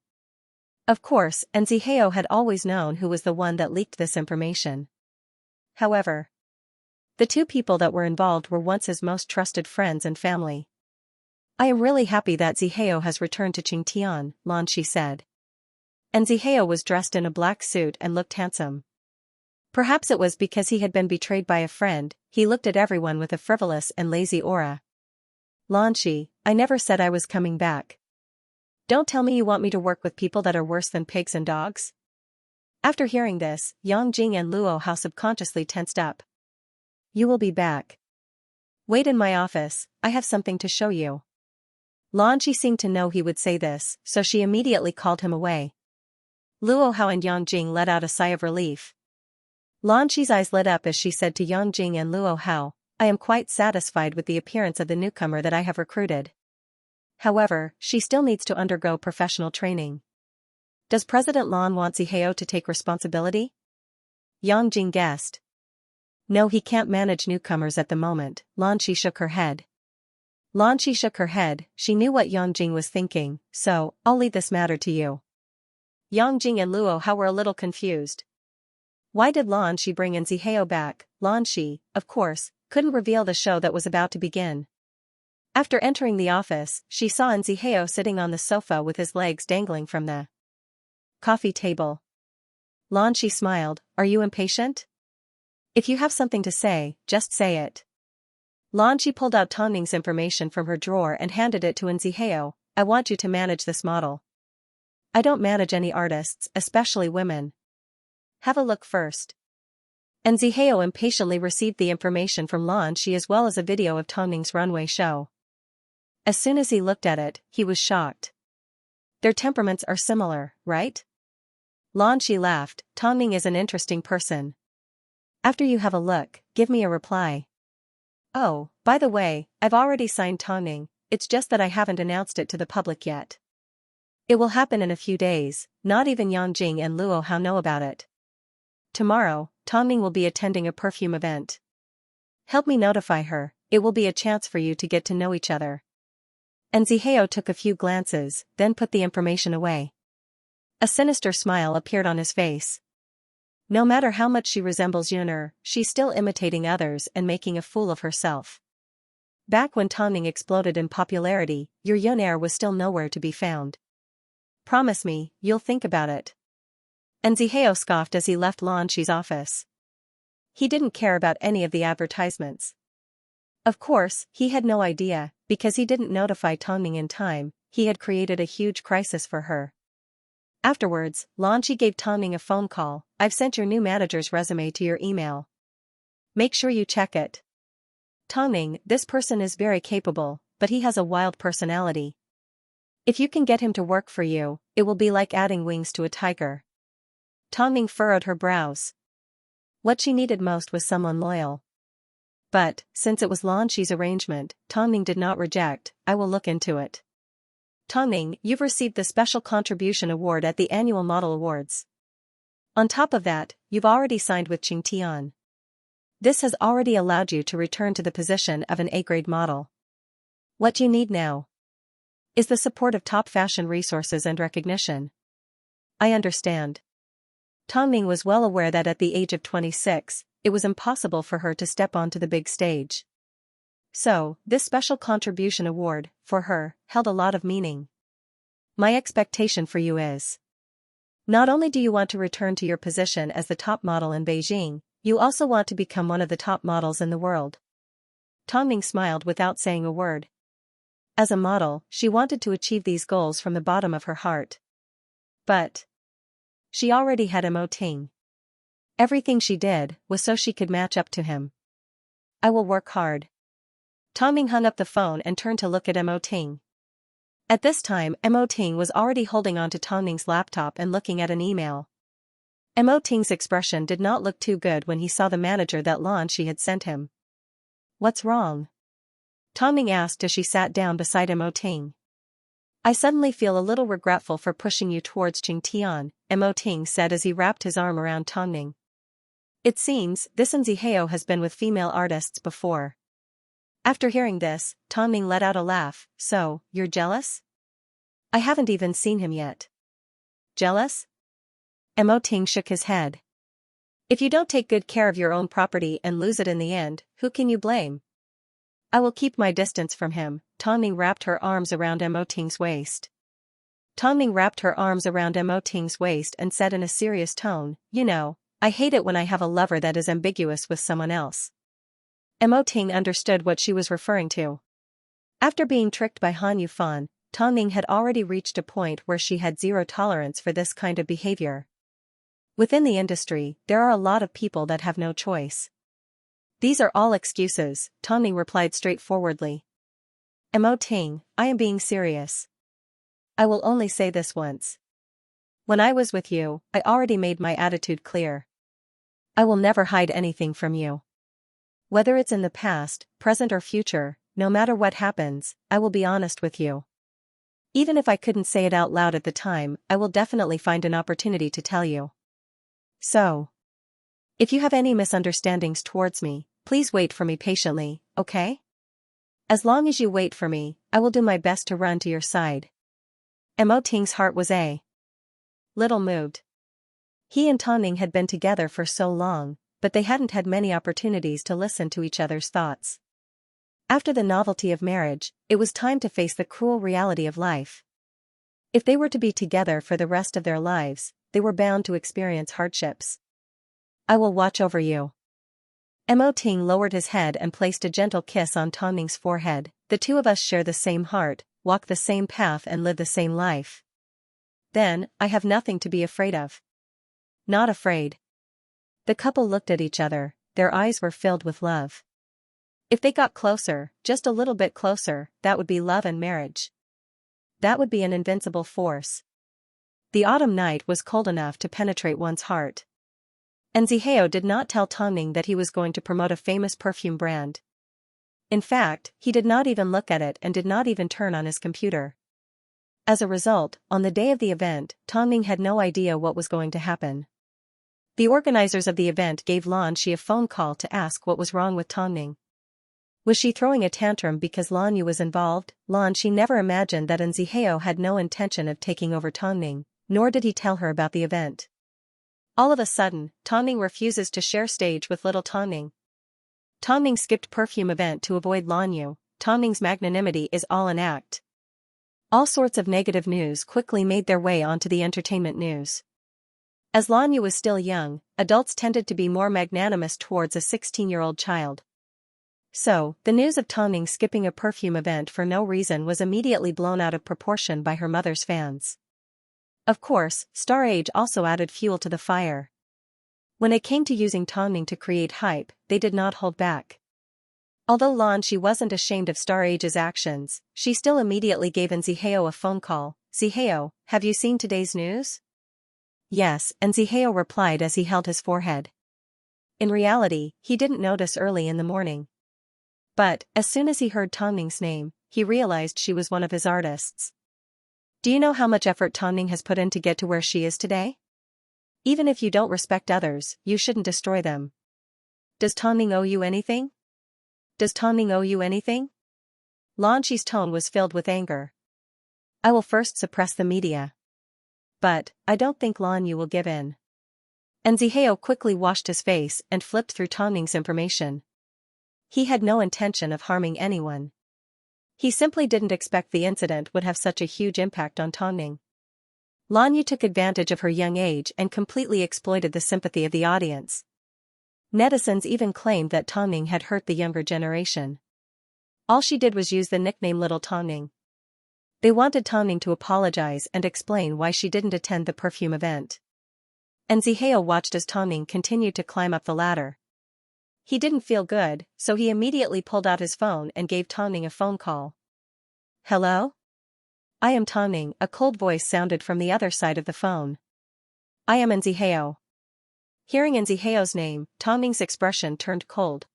Of course, Zihao had always known who was the one that leaked this information. However, the two people that were involved were once his most trusted friends and family. I am really happy that Zihao has returned to Qingtian, Lan Shi said. And Zihao was dressed in a black suit and looked handsome. Perhaps it was because he had been betrayed by a friend, he looked at everyone with a frivolous and lazy aura. Lan Shi, I never said I was coming back. Don't tell me you want me to work with people that are worse than pigs and dogs? After hearing this, Yang Jing and Luo Hao subconsciously tensed up. You will be back. Wait in my office, I have something to show you. Lan Shi seemed to know he would say this, so she immediately called him away. Luo Hao and Yang Jing let out a sigh of relief. Lan Shi's eyes lit up as she said to Yang Jing and Luo Hao, I am quite satisfied with the appearance of the newcomer that I have recruited. However, she still needs to undergo professional training. Does President Lan want Zihao to take responsibility? Yang Jing guessed. No, he can't manage newcomers at the moment. Lan Shi shook her head. Lan Shi shook her head, she knew what Yang Jing was thinking, so, I'll leave this matter to you. Yang Jing and Luo Hao were a little confused. Why did Lan Shi bring in Zihao back? Lan Shi, of course, couldn't reveal the show that was about to begin. After entering the office, she saw Zihao sitting on the sofa with his legs dangling from the coffee table. Lan Shi smiled, are you impatient? If you have something to say, just say it. Lan Shi pulled out Tang Ning's information from her drawer and handed it to Zihao, I want you to manage this model. I don't manage any artists, especially women. Have a look first. Zihao impatiently received the information from Lan Shi as well as a video of Tang Ning's runway show. As soon as he looked at it, he was shocked. Their temperaments are similar, right? Lan Shi laughed, Tang Ning is an interesting person. After you have a look, give me a reply. Oh, by the way, I've already signed Tang Ning, it's just that I haven't announced it to the public yet. It will happen in a few days, not even Yang Jing and Luo Hao know about it. Tomorrow, Tang Ning will be attending a perfume event. Help me notify her, it will be a chance for you to get to know each other. Zihao took a few glances, then put the information away. A sinister smile appeared on his face. No matter how much she resembles Yuner, she's still imitating others and making a fool of herself. Back when Tang Ning exploded in popularity, your Yuner was still nowhere to be found. Promise me, you'll think about it. Zihao scoffed as he left Lan Shi's office. He didn't care about any of the advertisements. Of course, he had no idea, because he didn't notify Tang Ning in time, he had created a huge crisis for her. Afterwards, Lan Shi gave Tang Ning a phone call, I've sent your new manager's resume to your email. Make sure you check it. Tang Ning, this person is very capable, but he has a wild personality. If you can get him to work for you, it will be like adding wings to a tiger. Tang Ning furrowed her brows. What she needed most was someone loyal. But, since it was Lan Shi's arrangement, Tang Ning did not reject, I will look into it. Tang Ning, you've received the Special Contribution Award at the Annual Model Awards. On top of that, you've already signed with Qingtian. This has already allowed you to return to the position of an A-grade model. What you need now is the support of top fashion resources and recognition. I understand. Tang Ning was well aware that at the age of 26, it was impossible for her to step onto the big stage. So, this Special Contribution Award, for her, held a lot of meaning. My expectation for you is, not only do you want to return to your position as the top model in Beijing, you also want to become one of the top models in the world. Tang Ning smiled without saying a word. As a model, she wanted to achieve these goals from the bottom of her heart. But she already had Mo Ting. Everything she did was so she could match up to him. I will work hard. Tang Ning hung up the phone and turned to look at Mo Ting. At this time, Mo Ting was already holding onto Tang Ning's laptop and looking at an email. Mo Ting's expression did not look too good when he saw the manager that Lan Shi had sent him. What's wrong? Tang Ning asked as she sat down beside Mo Ting. I suddenly feel a little regretful for pushing you towards Qingtian, Mo Ting said as he wrapped his arm around Tang Ning. It seems, this Zihao has been with female artists before. After hearing this, Tang Ning let out a laugh, so, you're jealous? I haven't even seen him yet. Jealous? Mo Ting shook his head. If you don't take good care of your own property and lose it in the end, who can you blame? I will keep my distance from him. Tang Ning wrapped her arms around Mo Ting's waist. Tang Ning wrapped her arms around Mo Ting's waist and said in a serious tone, you know, I hate it when I have a lover that is ambiguous with someone else. Mo Ting understood what she was referring to. After being tricked by Han Yufan, Tang Ning had already reached a point where she had zero tolerance for this kind of behavior. Within the industry, there are a lot of people that have no choice. These are all excuses, Tang Ning replied straightforwardly. Mo Ting, I am being serious. I will only say this once. When I was with you, I already made my attitude clear. I will never hide anything from you. Whether it's in the past, present or future, no matter what happens, I will be honest with you. Even if I couldn't say it out loud at the time, I will definitely find an opportunity to tell you. So, if you have any misunderstandings towards me, please wait for me patiently, okay? As long as you wait for me, I will do my best to run to your side. Mo Ting's heart was a little moved. He and Tang Ning had been together for so long, but they hadn't had many opportunities to listen to each other's thoughts. After the novelty of marriage, it was time to face the cruel reality of life. If they were to be together for the rest of their lives, they were bound to experience hardships. I will watch over you. Mo Ting lowered his head and placed a gentle kiss on Tang Ning's forehead. The two of us share the same heart, walk the same path and live the same life. Then, I have nothing to be afraid of. Not afraid. The couple looked at each other, their eyes were filled with love. If they got closer, just a little bit closer, that would be love and marriage. That would be an invincible force. The autumn night was cold enough to penetrate one's heart. And Zihao did not tell Tang Ning that he was going to promote a famous perfume brand. In fact, he did not even look at it and did not even turn on his computer. As a result, on the day of the event, Tang Ning had no idea what was going to happen. The organizers of the event gave Xianxia a phone call to ask what was wrong with Tang Ning. Was she throwing a tantrum because Xianxia was involved? Xianxia never imagined that Zihao had no intention of taking over Tang Ning, nor did he tell her about the event. All of a sudden, Tang Ning refuses to share stage with little Tang Ning. Tang Ning skipped perfume event to avoid Xianxia. Tang Ning's magnanimity is all an act. All sorts of negative news quickly made their way onto the entertainment news. As Xianxia was still young, adults tended to be more magnanimous towards a 16-year-old child. So, the news of Tang Ning skipping a perfume event for no reason was immediately blown out of proportion by her mother's fans. Of course, Star Age also added fuel to the fire. When it came to using Tang Ning to create hype, they did not hold back. Although Xianxia wasn't ashamed of Star Age's actions, she still immediately gave Zihao a phone call. Zihao, have you seen today's news? Yes, and Zihao replied as he held his forehead. In reality, he didn't notice early in the morning. But, as soon as he heard Tang Ning's name, he realized she was one of his artists. Do you know how much effort Tang Ning has put in to get to where she is today? Even if you don't respect others, you shouldn't destroy them. Does Tang Ning owe you anything? Does Tang Ning owe you anything? Xianxi's tone was filled with anger. I will first suppress the media. But, I don't think Xianxia will give in. And Zihao quickly washed his face and flipped through Tang Ning's information. He had no intention of harming anyone. He simply didn't expect the incident would have such a huge impact on Tang Ning. Xianxia took advantage of her young age and completely exploited the sympathy of the audience. Netizens even claimed that Tang Ning had hurt the younger generation. All she did was use the nickname Little Tang Ning. They wanted Tang Ning to apologize and explain why she didn't attend the perfume event. And Zihao watched as Tang Ning continued to climb up the ladder. He didn't feel good, so he immediately pulled out his phone and gave Tang Ning a phone call. Hello? I am Tang Ning, a cold voice sounded from the other side of the phone. I am Zihao. Hearing Zihao's name, Tang Ning's expression turned cold.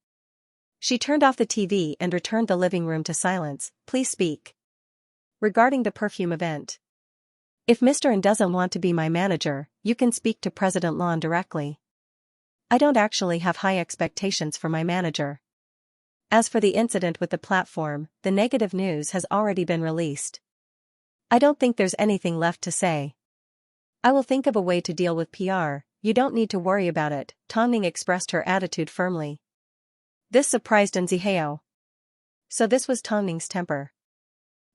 She turned off the TV and returned the living room to silence. Please speak. Regarding the perfume event. If Mr. N doesn't want to be my manager, you can speak to President Lan directly. I don't actually have high expectations for my manager. As for the incident with the platform, the negative news has already been released. I don't think there's anything left to say. I will think of a way to deal with PR, you don't need to worry about it, Tang Ning expressed her attitude firmly. This surprised Zihao. So this was Tang Ning's temper.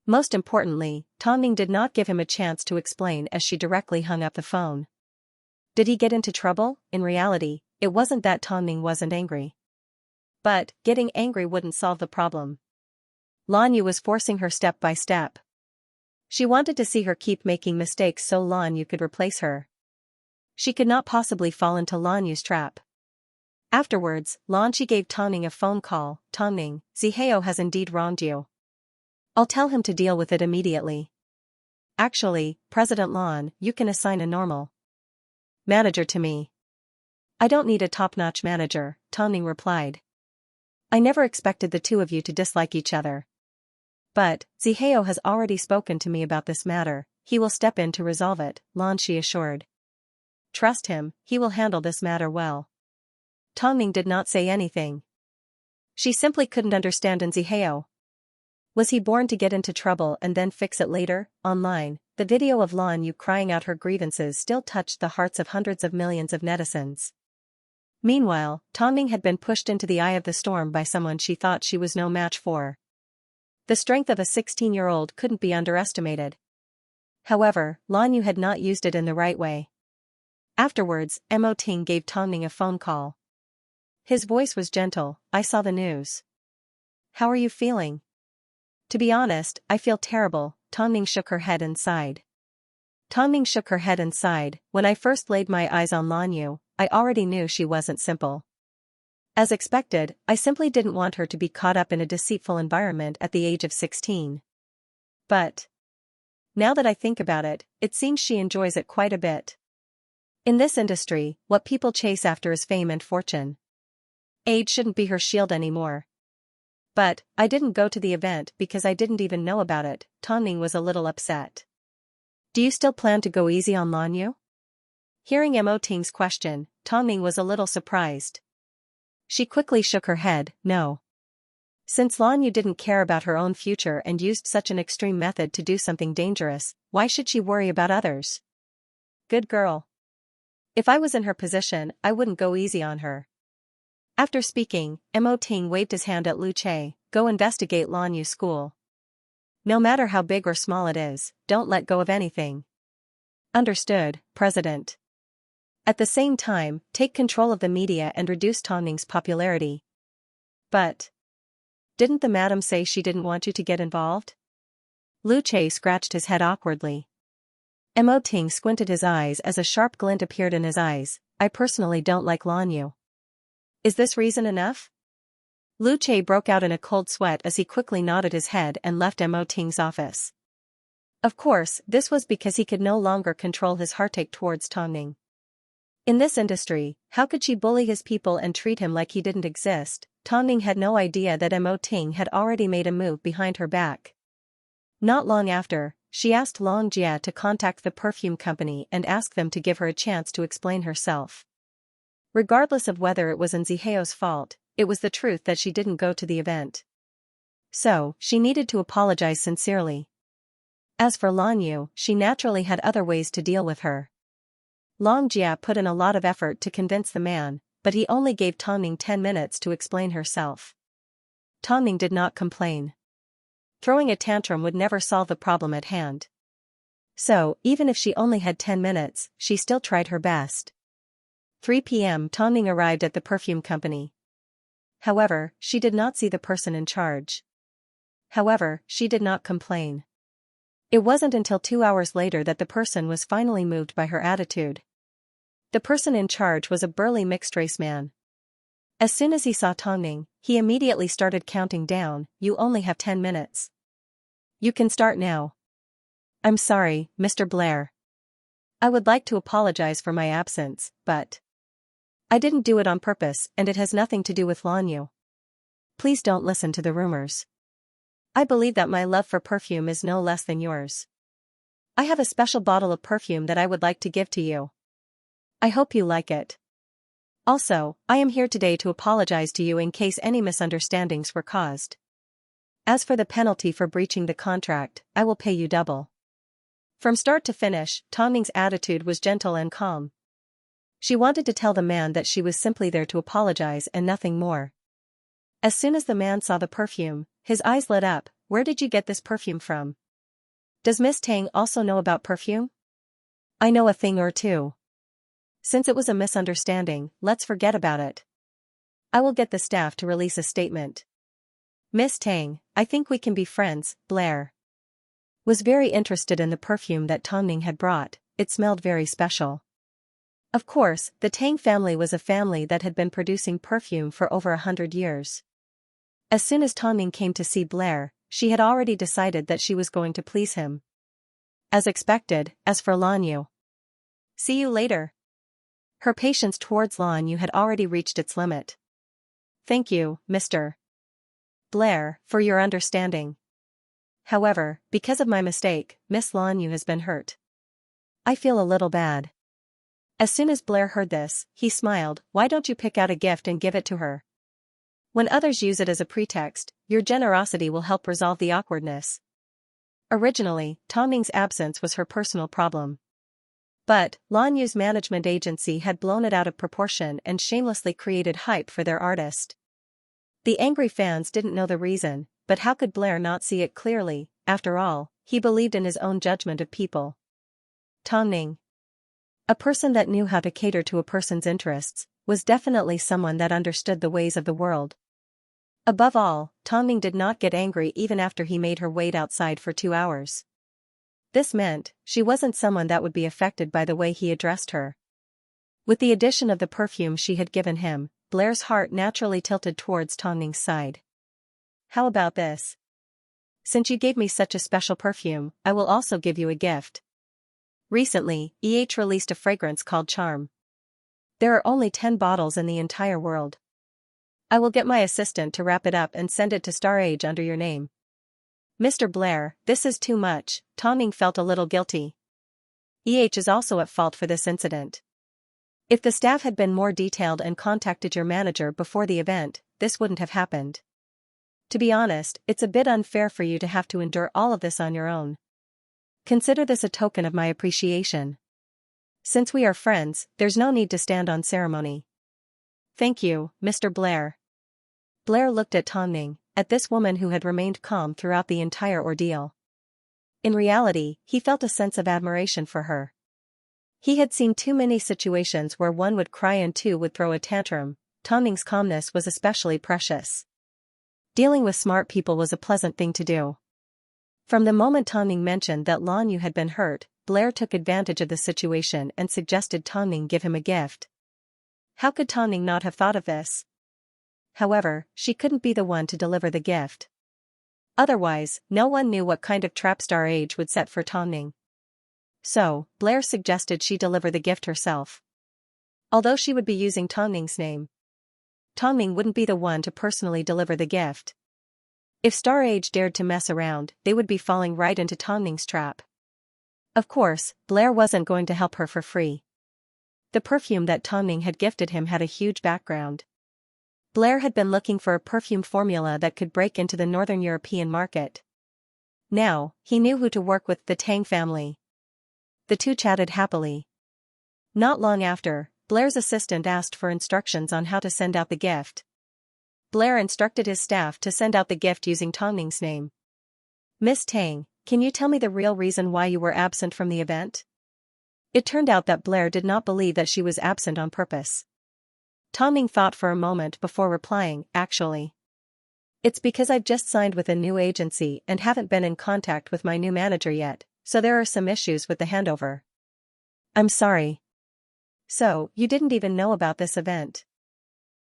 Most importantly, Tang Ning did not give him a chance to explain as she directly hung up the phone. Did he get into trouble? In reality, it wasn't that Tang Ning wasn't angry. But, getting angry wouldn't solve the problem. Xianxia was forcing her step by step. She wanted to see her keep making mistakes so Xianxia could replace her. She could not possibly fall into Xianxia's trap. Afterwards, Xianxia gave Tang Ning a phone call. Tang Ning, Zihao has indeed wronged you. I'll tell him to deal with it immediately. Actually, President Lan, you can assign a normal manager to me. I don't need a top-notch manager, Tongning replied. I never expected the two of you to dislike each other. But, Zihao has already spoken to me about this matter, he will step in to resolve it, Xianxia assured. Trust him, he will handle this matter well. Tongning did not say anything. She simply couldn't understand Zihao. Was he born to get into trouble and then fix it later? Online, the video of Lan Yu crying out her grievances still touched the hearts of hundreds of millions of netizens. Meanwhile, Tongning had been pushed into the eye of the storm by someone she thought she was no match for. The strength of a 16-year-old couldn't be underestimated. However, Lan Yu had not used it in the right way. Afterwards, Mo Ting gave Tongning a phone call. His voice was gentle. I saw the news. How are you feeling? To be honest, I feel terrible, Tongning shook her head and sighed. When I first laid my eyes on Lan Yu, I already knew she wasn't simple. As expected, I simply didn't want her to be caught up in a deceitful environment at the age of 16. But now that I think about it, it seems she enjoys it quite a bit. In this industry, what people chase after is fame and fortune. Age shouldn't be her shield anymore. But, I didn't go to the event because I didn't even know about it, Tongning was a little upset. Do you still plan to go easy on Lan Yu? Hearing Mo Ting's question, Tongning was a little surprised. She quickly shook her head, no. Since Lan Yu didn't care about her own future and used such an extreme method to do something dangerous, why should she worry about others? Good girl. If I was in her position, I wouldn't go easy on her. After speaking, Mo Ting waved his hand at Lu Che, go investigate Lan Yu's school. No matter how big or small it is, don't let go of anything. Understood, President. At the same time, take control of the media and reduce Tongning's popularity. But didn't the madam say she didn't want you to get involved? Lu Che scratched his head awkwardly. Mo Ting squinted his eyes as a sharp glint appeared in his eyes. I personally don't like Lan Yu. Is this reason enough? Lu Che broke out in a cold sweat as he quickly nodded his head and left Mo Ting's office. Of course, this was because he could no longer control his heartache towards Tongning. In this industry, how could she bully his people and treat him like he didn't exist? Tongning had no idea that Mo Ting had already made a move behind her back. Not long after, she asked Long Jia to contact the perfume company and ask them to give her a chance to explain herself. Regardless of whether it was Zihao's fault, it was the truth that she didn't go to the event. So, she needed to apologize sincerely. As for Lan Yu, she naturally had other ways to deal with her. Long Jia put in a lot of effort to convince the man, but he only gave Tongning 10 minutes to explain herself. Tongning did not complain. Throwing a tantrum would never solve the problem at hand. So, even if she only had 10 minutes, she still tried her best. 3 p.m. Tongning arrived at the perfume company. However, she did not see the person in charge. However, she did not complain. It wasn't until 2 hours later that the person was finally moved by her attitude. The person in charge was a burly mixed-race man. As soon as he saw Tongning, he immediately started counting down. You only have 10 minutes. You can start now. I'm sorry, Mr. Blair. I would like to apologize for my absence, but I didn't do it on purpose and it has nothing to do with Lan Yu. Please don't listen to the rumors. I believe that my love for perfume is no less than yours. I have a special bottle of perfume that I would like to give to you. I hope you like it. Also, I am here today to apologize to you in case any misunderstandings were caused. As for the penalty for breaching the contract, I will pay you double. From start to finish, Tongning's attitude was gentle and calm. She wanted to tell the man that she was simply there to apologize and nothing more. As soon as the man saw the perfume, his eyes lit up. Where did you get this perfume from? Does Miss Tang also know about perfume? I know a thing or two. Since it was a misunderstanding, let's forget about it. I will get the staff to release a statement. Miss Tang, I think we can be friends. Blair was very interested in the perfume that Tongning had brought. It smelled very special. Of course, the Tang family was a family that had been producing perfume for over 100 years. As soon as Tongning came to see Blair, she had already decided that she was going to please him. As expected, as for Lan Yu. See you later. Her patience towards Lan Yu had already reached its limit. Thank you, Mr. Blair, for your understanding. However, because of my mistake, Miss Lan Yu has been hurt. I feel a little bad. As soon as Blair heard this, he smiled. Why don't you pick out a gift and give it to her? When others use it as a pretext, your generosity will help resolve the awkwardness. Originally, Tong Ning's absence was her personal problem. But, Lan Yu's management agency had blown it out of proportion and shamelessly created hype for their artist. The angry fans didn't know the reason, but how could Blair not see it clearly? After all, he believed in his own judgment of people. Tong Ning, a person that knew how to cater to a person's interests, was definitely someone that understood the ways of the world. Above all, Tong Ning did not get angry even after he made her wait outside for 2 hours. This meant, she wasn't someone that would be affected by the way he addressed her. With the addition of the perfume she had given him, Blair's heart naturally tilted towards Tong Ning's side. How about this? Since you gave me such a special perfume, I will also give you a gift. Recently, released a fragrance called Charm. There are only 10 bottles in the entire world. I will get my assistant to wrap it up and send it to Star Age under your name. Mr. Blair, this is too much. Tong Ning felt a little guilty. Is also at fault for this incident. If the staff had been more detailed and contacted your manager before the event, this wouldn't have happened. To be honest, it's a bit unfair for you to have to endure all of this on your own. Consider this a token of my appreciation. Since we are friends, there's no need to stand on ceremony. Thank you, Mr. Blair. Blair looked at Tong Ning, at this woman who had remained calm throughout the entire ordeal. In reality, he felt a sense of admiration for her. He had seen too many situations where one would cry and two would throw a tantrum. Tong Ning's calmness was especially precious. Dealing with smart people was a pleasant thing to do. From the moment Tong Ning mentioned that Lan Yu had been hurt, Blair took advantage of the situation and suggested Tong Ning give him a gift. How could Tong Ning not have thought of this? However, she couldn't be the one to deliver the gift. Otherwise, no one knew what kind of trap Star Age would set for Tong Ning. So, Blair suggested she deliver the gift herself. Although she would be using Tong Ning's name, Tong Ning wouldn't be the one to personally deliver the gift. If Star Age dared to mess around, they would be falling right into Tong Ning's trap. Of course, Blair wasn't going to help her for free. The perfume that Tong Ning had gifted him had a huge background. Blair had been looking for a perfume formula that could break into the Northern European market. Now, he knew who to work with: the Tang family. The two chatted happily. Not long after, Blair's assistant asked for instructions on how to send out the gift. Blair instructed his staff to send out the gift using Tong Ning's name. Miss Tang, can you tell me the real reason why you were absent from the event? It turned out that Blair did not believe that she was absent on purpose. Tong Ning thought for a moment before replying, actually. It's because I've just signed with a new agency and haven't been in contact with my new manager yet, so there are some issues with the handover. I'm sorry. So, you didn't even know about this event?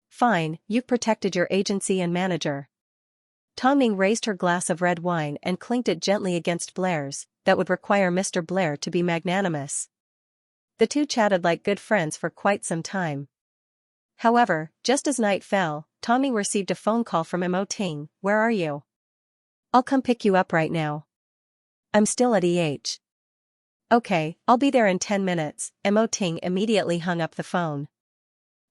Fine, you've protected your agency and manager. Tong Ning raised her glass of red wine and clinked it gently against Blair's. That would require Mr. Blair to be magnanimous. The two chatted like good friends for quite some time. However, just as night fell, Tong Ning received a phone call from Mo Ting. Where are you? I'll come pick you up right now. I'm still at EH. Okay, I'll be there in 10 minutes. Mo Ting immediately hung up the phone.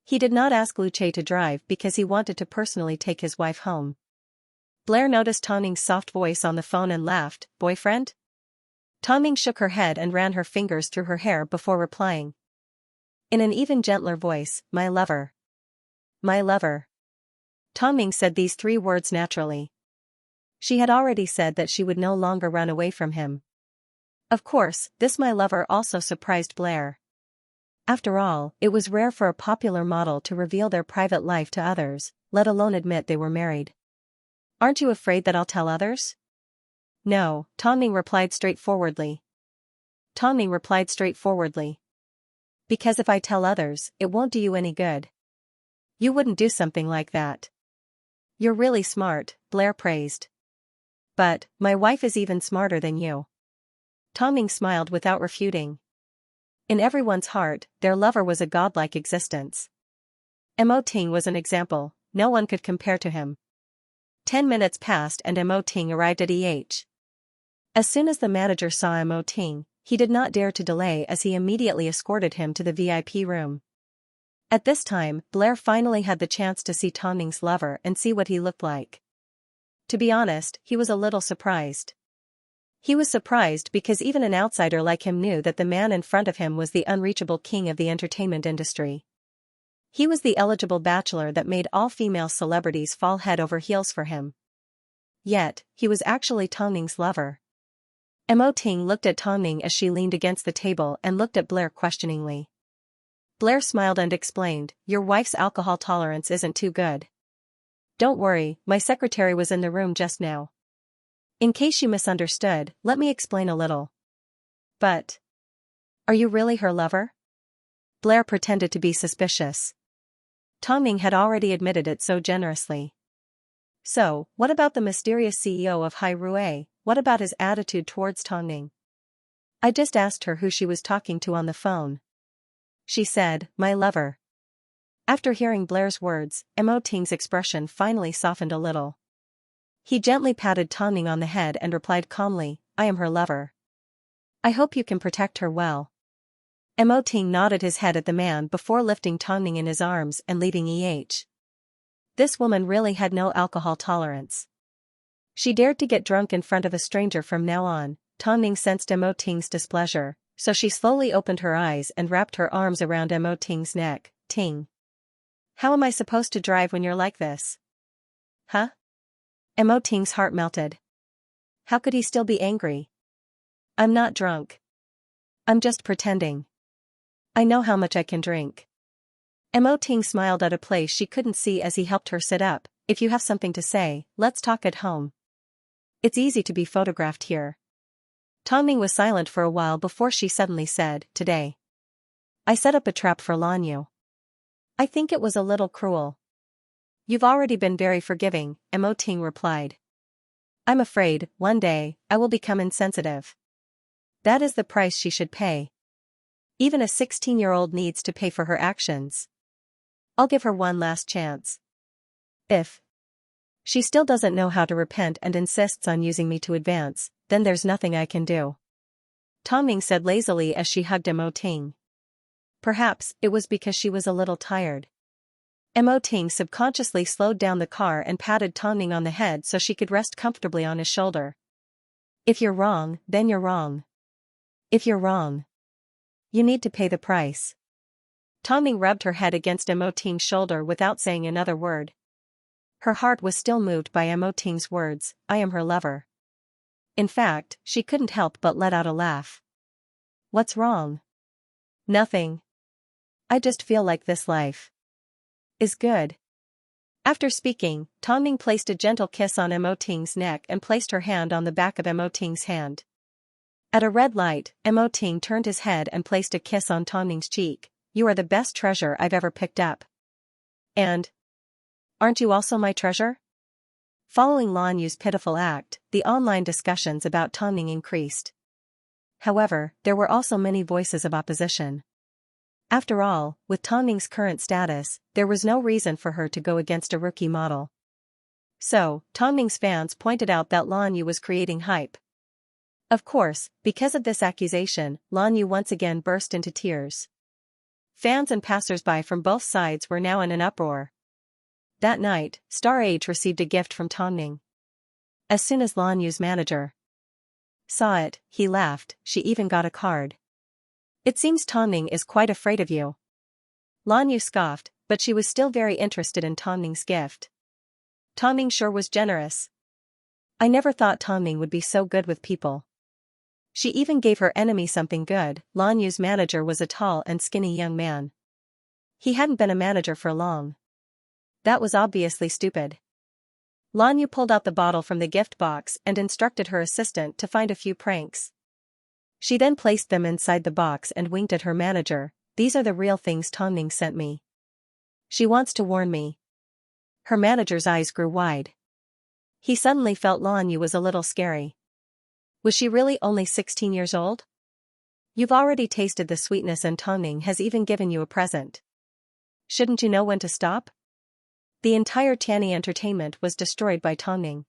He did not ask Lu Che to drive because he wanted to personally take his wife home. Blair noticed Tong Ning's soft voice on the phone and laughed. Boyfriend? Tong Ning shook her head and ran her fingers through her hair before replying. In an even gentler voice, my lover. My lover. Tong Ning said these 3 words naturally. She had already said that she would no longer run away from him. Of course, this my lover also surprised Blair. After all, it was rare for a popular model to reveal their private life to others, let alone admit they were married. Aren't you afraid that I'll tell others? No, Tong Ning replied straightforwardly. Because if I tell others, it won't do you any good. You wouldn't do something like that. You're really smart, Blair praised. But, my wife is even smarter than you. Tong Ning smiled without refuting. In everyone's heart, their lover was a godlike existence. Mo Ting was an example, no one could compare to him. 10 minutes passed and Mo Ting arrived at EH. As soon as the manager saw Mo Ting, he did not dare to delay as he immediately escorted him to the VIP room. At this time, Blair finally had the chance to see Tonning's lover and see what he looked like. To be honest, he was a little surprised. He was surprised because even an outsider like him knew that the man in front of him was the unreachable king of the entertainment industry. He was the eligible bachelor that made all female celebrities fall head over heels for him. Yet, he was actually Tonning's lover. Mo Ting looked at Tonning as she leaned against the table and looked at Blair questioningly. Blair smiled and explained, "Your wife's alcohol tolerance isn't too good. Don't worry, my secretary was in the room just now. In case you misunderstood, let me explain a little." "But are you really her lover?" Blair pretended to be suspicious. Tonning had already admitted it so generously. "So, what about the mysterious CEO of Hai Rui? What about his attitude towards Tonning?" "I just asked her who she was talking to on the phone. She said, 'My lover.'" After hearing Blair's words, Mo Ting's expression finally softened a little. He gently patted Tonning on the head and replied calmly, "I am her lover. I hope you can protect her well." Mo Ting nodded his head at the man before lifting Tonning in his arms and leaving EH. This woman really had no alcohol tolerance. She dared to get drunk in front of a stranger from now on. Tonning sensed Mo Ting's displeasure, so she slowly opened her eyes and wrapped her arms around Mo Ting's neck. "Ting. How am I supposed to drive when you're like this?" "Huh?" Mo Ting's heart melted. How could he still be angry? "I'm not drunk. I'm just pretending. I know how much I can drink." Mo Ting smiled at a place she couldn't see as he helped her sit up. "If you have something to say, let's talk at home. It's easy to be photographed here." Tonning was silent for a while before she suddenly said, "Today I set up a trap for Lanyu. I think it was a little cruel." "You've already been very forgiving," Mo Ting replied. "I'm afraid, one day, I will become insensitive. That is the price she should pay. Even a 16-year-old needs to pay for her actions. I'll give her one last chance. If she still doesn't know how to repent and insists on using me to advance, then there's nothing I can do." Tonning said lazily as she hugged Mo Ting. Perhaps it was because she was a little tired. Mo Ting subconsciously slowed down the car and patted Tonning on the head so she could rest comfortably on his shoulder. "If you're wrong, then you're wrong. If you're wrong, you need to pay the price." Tonning rubbed her head against Mo Ting's shoulder without saying another word. Her heart was still moved by Mo Ting's words, "I am her lover." In fact, she couldn't help but let out a laugh. "What's wrong?" "Nothing. I just feel like this life is good." After speaking, Tonning placed a gentle kiss on Mo Ting's neck and placed her hand on the back of Mo Ting's hand. At a red light, Mo Ting turned his head and placed a kiss on Tonning's cheek. "You are the best treasure I've ever picked up. And aren't you also my treasure?" Following Lanyu's pitiful act, the online discussions about Tonning increased. However, there were also many voices of opposition. After all, with Tonning's current status, there was no reason for her to go against a rookie model. So, Tonning's fans pointed out that Lanyu was creating hype. Of course, because of this accusation, Lanyu once again burst into tears. Fans and passers-by from both sides were now in an uproar. That night, Star Age received a gift from Tonning. As soon as Lanyu's manager saw it, he laughed. "She even got a card. It seems Tonning is quite afraid of you." Lanyu scoffed, but she was still very interested in Tonning's gift. Tonning sure was generous. "I never thought Tonning would be so good with people. She even gave her enemy something good." Lanyu's manager was a tall and skinny young man. He hadn't been a manager for long. That was obviously stupid. Lanyu pulled out the bottle from the gift box and instructed her assistant to find a few pranks. She then placed them inside the box and winked at her manager. "These are the real things Tonning sent me. She wants to warn me." Her manager's eyes grew wide. He suddenly felt Lanyu was a little scary. Was she really only 16 years old? You've already tasted the sweetness and Tongning has even given you a present. Shouldn't you know when to stop? The entire Tianyi entertainment was destroyed by Tongning.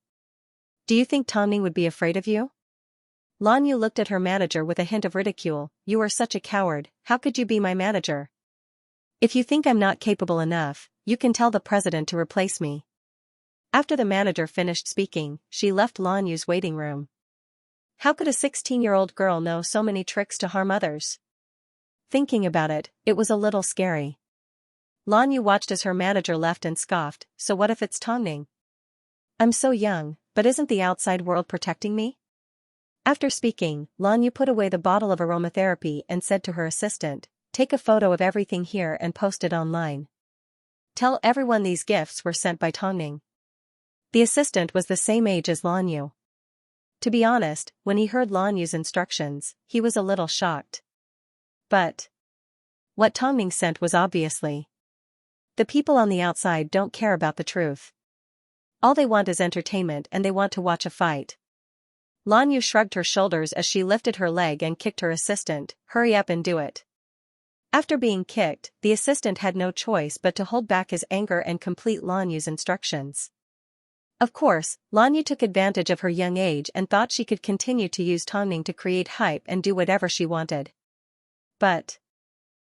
Do you think Tongning would be afraid of you? Lan Yu looked at her manager with a hint of ridicule. You are such a coward, how could you be my manager? If you think I'm not capable enough, you can tell the president to replace me. After the manager finished speaking, she left Lan Yu's waiting room. How could a 16-year-old girl know so many tricks to harm others? Thinking about it, it was a little scary. Lan Yu watched as her manager left and scoffed, so what if it's Tongning? I'm so young, but isn't the outside world protecting me? After speaking, Lan Yu put away the bottle of aromatherapy and said to her assistant, take a photo of everything here and post it online. Tell everyone these gifts were sent by Tongning. The assistant was the same age as Lan Yu. To be honest, when he heard Lan Yu's instructions, he was a little shocked. But what Tongning sent was obviously. The people on the outside don't care about the truth. All they want is entertainment and they want to watch a fight. Lan Yu shrugged her shoulders as she lifted her leg and kicked her assistant, hurry up and do it. After being kicked, the assistant had no choice but to hold back his anger and complete Lan Yu's instructions. Of course, Lan Yu took advantage of her young age and thought she could continue to use Tongning to create hype and do whatever she wanted. But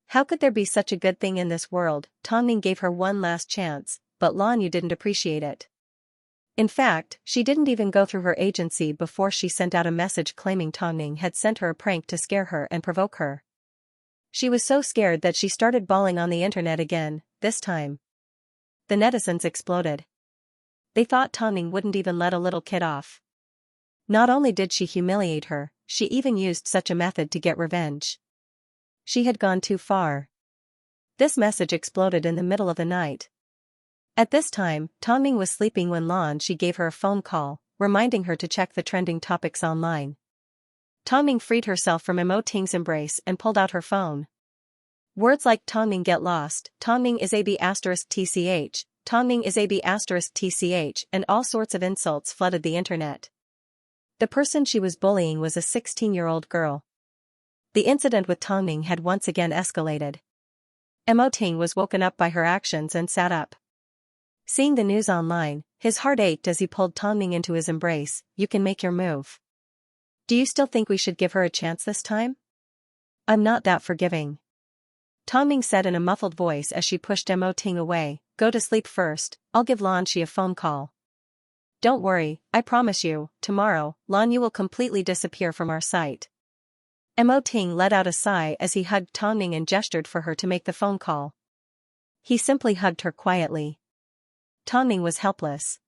how could there be such a good thing in this world? Tongning gave her one last chance, but Lan Yu didn't appreciate it. In fact, she didn't even go through her agency before she sent out a message claiming Tongning had sent her a prank to scare her and provoke her. She was so scared that she started bawling on the internet again, this time. The netizens exploded. They thought Tongning wouldn't even let a little kid off. Not only did she humiliate her, she even used such a method to get revenge. She had gone too far. This message exploded in the middle of the night. At this time, Tongning was sleeping when Lan Shi gave her a phone call, reminding her to check the trending topics online. Tongning freed herself from Ting's embrace and pulled out her phone. Words like Tongning get lost, Tongning is AB***tch, Tongning is AB***tch, and all sorts of insults flooded the internet. The person she was bullying was a 16-year-old girl. The incident with Tongning had once again escalated. Ting was woken up by her actions and sat up. Seeing the news online, his heart ached as he pulled Tongning into his embrace. You can make your move. Do you still think we should give her a chance this time? I'm not that forgiving. Tongning said in a muffled voice as she pushed Ting away. Go to sleep first, I'll give Lan Shi a phone call. Don't worry, I promise you, tomorrow, Lan Yu will completely disappear from our sight. Ting let out a sigh as he hugged Tongning and gestured for her to make the phone call. He simply hugged her quietly. Tongning was helpless.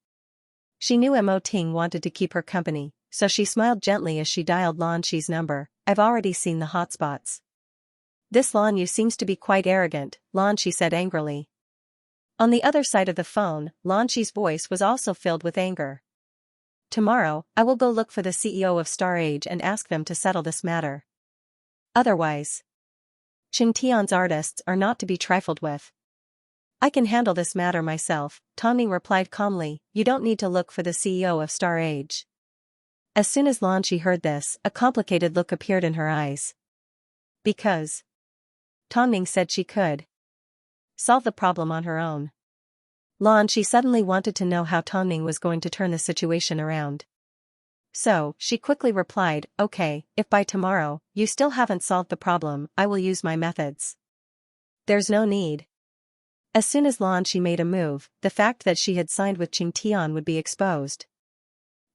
She knew Ting wanted to keep her company, so she smiled gently as she dialed Lan Shi's number. I've already seen the hotspots. This Lan Yu seems to be quite arrogant, Lan Shi said angrily. On the other side of the phone, Lan Shi's voice was also filled with anger. Tomorrow, I will go look for the CEO of Star Age and ask them to settle this matter. Otherwise, Xianxia's artists are not to be trifled with. I can handle this matter myself, Tongning replied calmly. You don't need to look for the CEO of Star Age. As soon as Lan Shi heard this, a complicated look appeared in her eyes. Because Tongning said she could solve the problem on her own. Lan Shi suddenly wanted to know how Tongning was going to turn the situation around. So, she quickly replied, okay, if by tomorrow, you still haven't solved the problem, I will use my methods. There's no need. As soon as Lan Shi made a move, the fact that she had signed with Qing Tian would be exposed.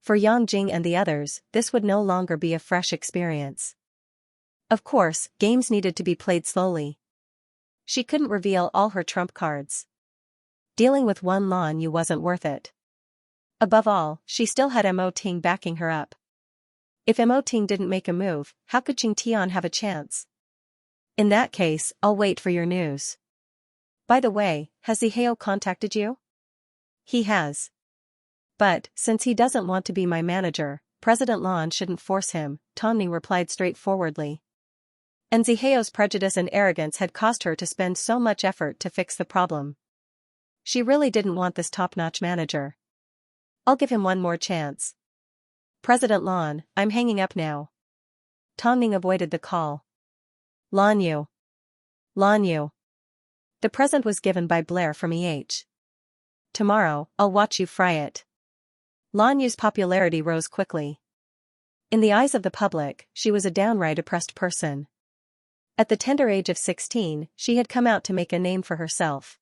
For Yang Jing and the others, this would no longer be a fresh experience. Of course, games needed to be played slowly. She couldn't reveal all her trump cards. Dealing with one Lan Yu wasn't worth it. Above all, she still had Ting backing her up. If Ting didn't make a move, how could Qing Tian have a chance? In that case, I'll wait for your news. By the way, has Zihao contacted you? He has. But, since he doesn't want to be my manager, President Lan shouldn't force him, Tongning replied straightforwardly. And Zihao's prejudice and arrogance had caused her to spend so much effort to fix the problem. She really didn't want this top-notch manager. I'll give him one more chance. President Lan, I'm hanging up now. Tongning avoided the call. Lan Yu. Lan Yu. The present was given by Blair from EH. Tomorrow, I'll watch you fry it. Lan Yu's popularity rose quickly. In the eyes of the public, she was a downright oppressed person. At the tender age of 16, she had come out to make a name for herself.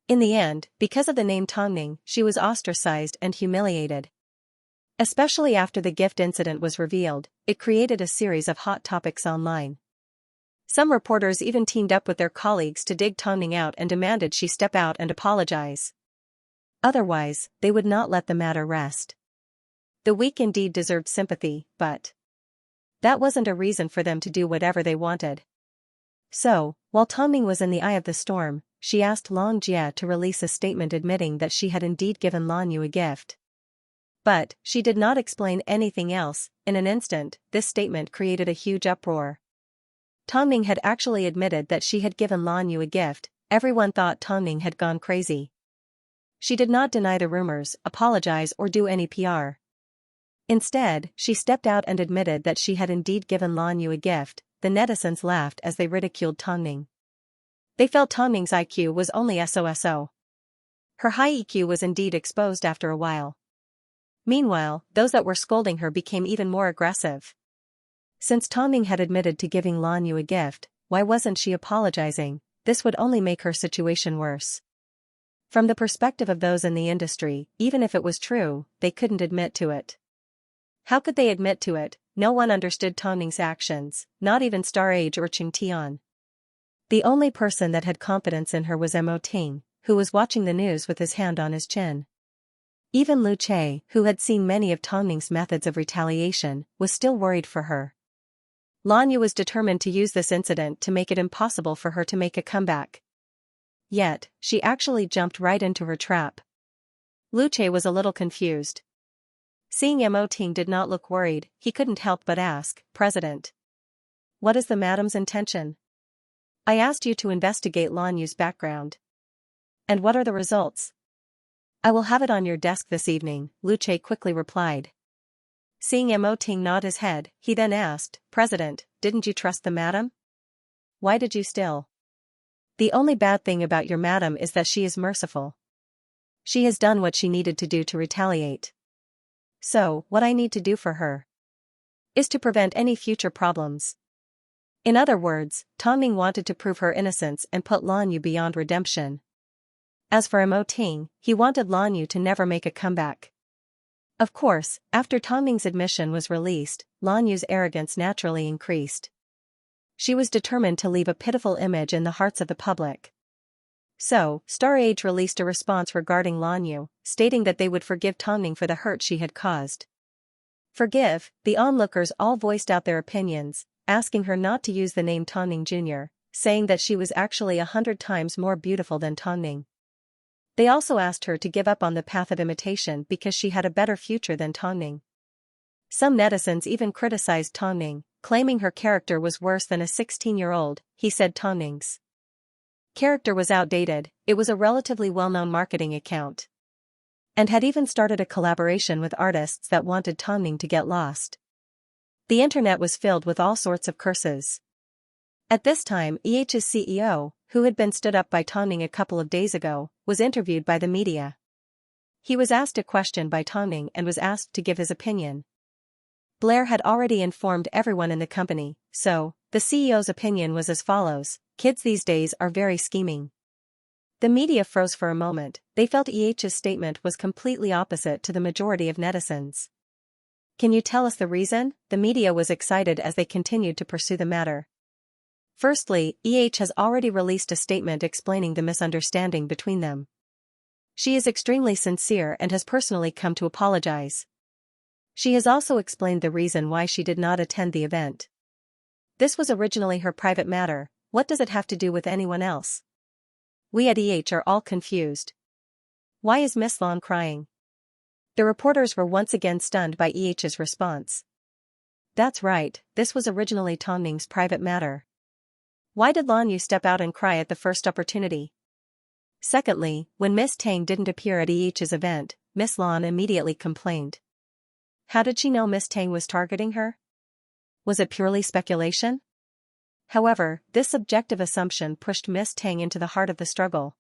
In the end, because of the name Tongning, she was ostracized and humiliated. Especially after the gift incident was revealed, it created a series of hot topics online. Some reporters even teamed up with their colleagues to dig Tongning out and demanded she step out and apologize. Otherwise, they would not let the matter rest. The weak indeed deserved sympathy, but that wasn't a reason for them to do whatever they wanted. So, while Tongning was in the eye of the storm, she asked Long Jie to release a statement admitting that she had indeed given Lan Yu a gift. But, she did not explain anything else. In an instant, this statement created a huge uproar. Tongning had actually admitted that she had given Lan Yu a gift. Everyone thought Tongning had gone crazy. She did not deny the rumors, apologize or do any PR. Instead, she stepped out and admitted that she had indeed given Lan Yu a gift. The netizens laughed as they ridiculed Tongning. They felt Tongning's IQ was only SOSO. Her high EQ was indeed exposed after a while. Meanwhile, those that were scolding her became even more aggressive. Since Tongning had admitted to giving Lan Yu a gift, why wasn't she apologizing? This would only make her situation worse. From the perspective of those in the industry, even if it was true, they couldn't admit to it. How could they admit to it? No one understood Tongning's actions, not even Star Age or Qing Tian. The only person that had confidence in her was Mo Ting, who was watching the news with his hand on his chin. Even Lu Che, who had seen many of Tongning's methods of retaliation, was still worried for her. Lan Yu was determined to use this incident to make it impossible for her to make a comeback. Yet, she actually jumped right into her trap. Lu Che was a little confused. Seeing Mo Ting did not look worried, he couldn't help but ask, "President, what is the madam's intention? I asked you to investigate Lan Yu's background. And what are the results?" "I will have it on your desk this evening," Lu Che quickly replied. Seeing Mo Ting nod his head, he then asked, "President, didn't you trust the madam? Why did you still? The only bad thing about your madam is that she is merciful. She has done what she needed to do to retaliate. So, what I need to do for her is to prevent any future problems." In other words, Tongning wanted to prove her innocence and put Lan Yu beyond redemption. As for Mo Ting, he wanted Lan Yu to never make a comeback. Of course, after Tongning's admission was released, Lan Yu's arrogance naturally increased. She was determined to leave a pitiful image in the hearts of the public. So, Star Age released a response regarding Lan Yu, stating that they would forgive Tongning for the hurt she had caused. Forgive, the onlookers all voiced out their opinions, asking her not to use the name Tongning Jr., saying that she was actually 100 times more beautiful than Tongning. They also asked her to give up on the path of imitation because she had a better future than Tongning. Some netizens even criticized Tongning, claiming her character was worse than a 16-year-old. He said Tongning's character was outdated. It was a relatively well-known marketing account, and had even started a collaboration with artists that wanted Tongning to get lost. The internet was filled with all sorts of curses. At this time, EH's CEO, who had been stood up by Tongning a couple of days ago, was interviewed by the media. He was asked a question by Tongning and was asked to give his opinion. Blair had already informed everyone in the company, so, the CEO's opinion was as follows: "Kids these days are very scheming." The media froze for a moment. They felt EH's statement was completely opposite to the majority of netizens. "Can you tell us the reason?" The media was excited as they continued to pursue the matter. Firstly, EH has already released a statement explaining the misunderstanding between them. She is extremely sincere and has personally come to apologize. She has also explained the reason why she did not attend the event. This was originally her private matter. What does it have to do with anyone else? We at EH are all confused. Why is Miss Lan crying? The reporters were once again stunned by EH's response. That's right, this was originally Tongning's private matter. Why did Lan Yu step out and cry at the first opportunity? Secondly, when Miss Tang didn't appear at EH's event, Miss Lan immediately complained. How did she know Miss Tang was targeting her? Was it purely speculation? However, this subjective assumption pushed Miss Tang into the heart of the struggle.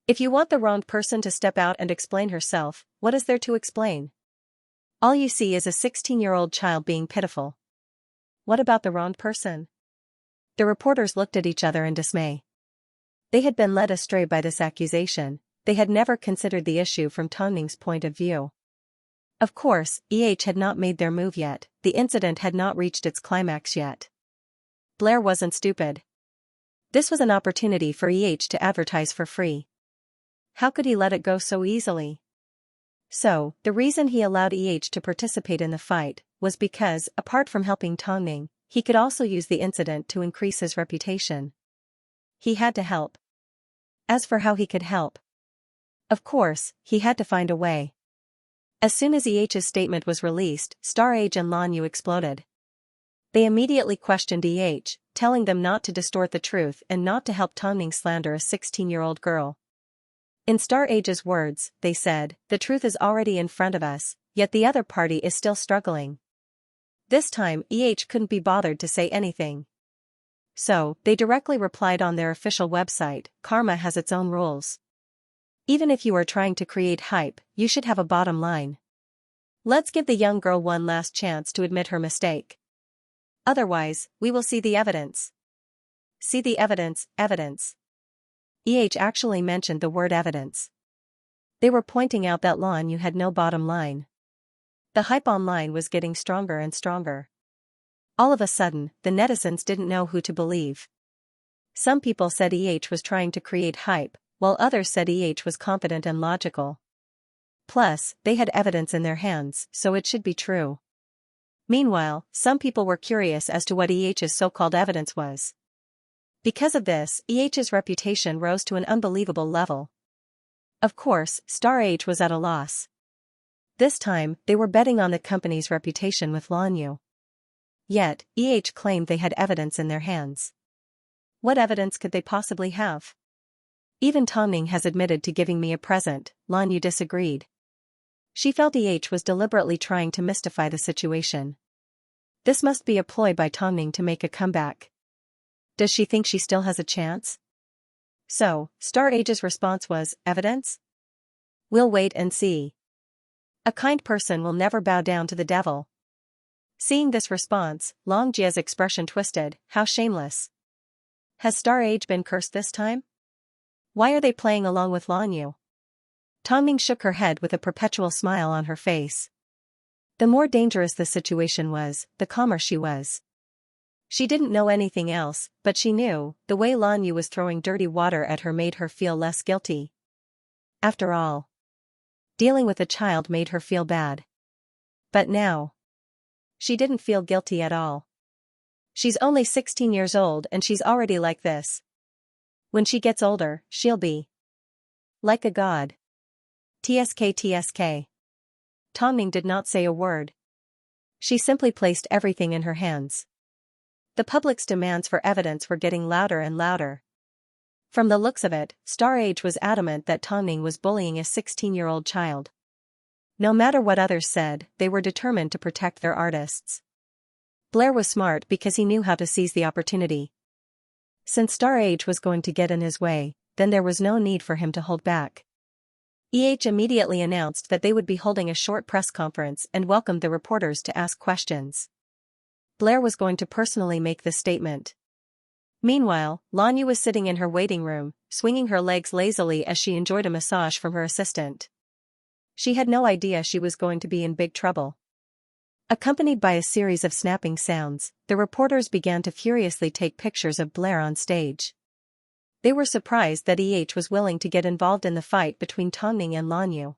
If you want the wrong person to step out and explain herself, what is there to explain? All you see is a 16-year-old child being pitiful. What about the wrong person? The reporters looked at each other in dismay. They had been led astray by this accusation. They had never considered the issue from Tonning's point of view. Of course, had not made their move yet, the incident had not reached its climax yet. Blair wasn't stupid. This was an opportunity for to advertise for free. How could he let it go so easily? So, the reason he allowed to participate in the fight was because, apart from helping Tonning, he could also use the incident to increase his reputation. He had to help. As for how he could help, of course, he had to find a way. As soon as EH's statement was released, Star Age and Lan Yu exploded. They immediately questioned telling them not to distort the truth and not to help Tonning slander a 16-year-old girl. In Star Age's words, they said, the truth is already in front of us, yet the other party is still struggling. This time, couldn't be bothered to say anything. So, they directly replied on their official website, karma has its own rules. Even if you are trying to create hype, you should have a bottom line. Let's give the young girl one last chance to admit her mistake. Otherwise, we will see the evidence. See the evidence, evidence. Actually mentioned the word evidence. They were pointing out that Lan Yu had no bottom line. The hype online was getting stronger and stronger. All of a sudden, the netizens didn't know who to believe. Some people said was trying to create hype, while others said was confident and logical. Plus, they had evidence in their hands, so it should be true. Meanwhile, some people were curious as to what EH's so-called evidence was. Because of this, EH's reputation rose to an unbelievable level. Of course, Star Age was at a loss. This time, they were betting on the company's reputation with Lan Yu. Yet, claimed they had evidence in their hands. What evidence could they possibly have? Even Tonning has admitted to giving me a present, Lan Yu disagreed. She felt was deliberately trying to mystify the situation. This must be a ploy by Tonning to make a comeback. Does she think she still has a chance? So, Star Age's response was, evidence? We'll wait and see. A kind person will never bow down to the devil. Seeing this response, Long Jia's expression twisted, how shameless. Has Star Age been cursed this time? Why are they playing along with Lan Yu? Tongming shook her head with a perpetual smile on her face. The more dangerous the situation was, the calmer she was. She didn't know anything else, but she knew, the way Lan Yu was throwing dirty water at her made her feel less guilty. After all, dealing with a child made her feel bad. But now, she didn't feel guilty at all. She's only 16 years old and she's already like this. When she gets older, she'll be like a god. TSK. Tongming did not say a word. She simply placed everything in her hands. The public's demands for evidence were getting louder and louder. From the looks of it, Star Age was adamant that Tongming was bullying a 16-year-old child. No matter what others said, they were determined to protect their artists. Blair was smart because he knew how to seize the opportunity. Since Star Age was going to get in his way, then there was no need for him to hold back. Immediately announced that they would be holding a short press conference and welcomed the reporters to ask questions. Blair was going to personally make this statement. Meanwhile, Lan Yu was sitting in her waiting room, swinging her legs lazily as she enjoyed a massage from her assistant. She had no idea she was going to be in big trouble. Accompanied by a series of snapping sounds, the reporters began to furiously take pictures of Blair on stage. They were surprised that was willing to get involved in the fight between Tongming and Lan Yu.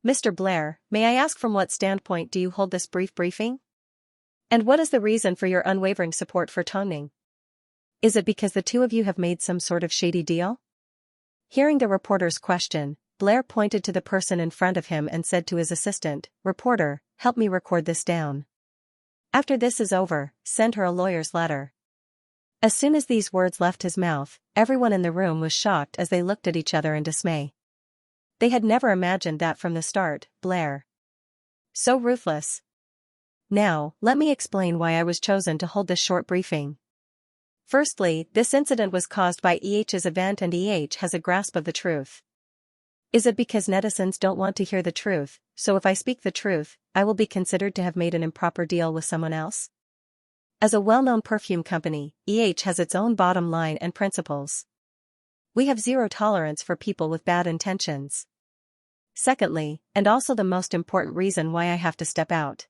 Mr. Blair, may I ask from what standpoint do you hold this briefing? And what is the reason for your unwavering support for Tongming? Is it because the two of you have made some sort of shady deal? Hearing the reporter's question, Blair pointed to the person in front of him and said to his assistant, "Reporter, help me record this down. After this is over, send her a lawyer's letter." As soon as these words left his mouth, everyone in the room was shocked as they looked at each other in dismay. They had never imagined that from the start, Blair. So ruthless. Now, let me explain why I was chosen to hold this short briefing. Firstly, this incident was caused by EH's event and EH has a grasp of the truth. Is it because netizens don't want to hear the truth, so if I speak the truth, I will be considered to have made an improper deal with someone else? As a well-known perfume company, EH has its own bottom line and principles. We have zero tolerance for people with bad intentions. Secondly, and also the most important reason why I have to step out.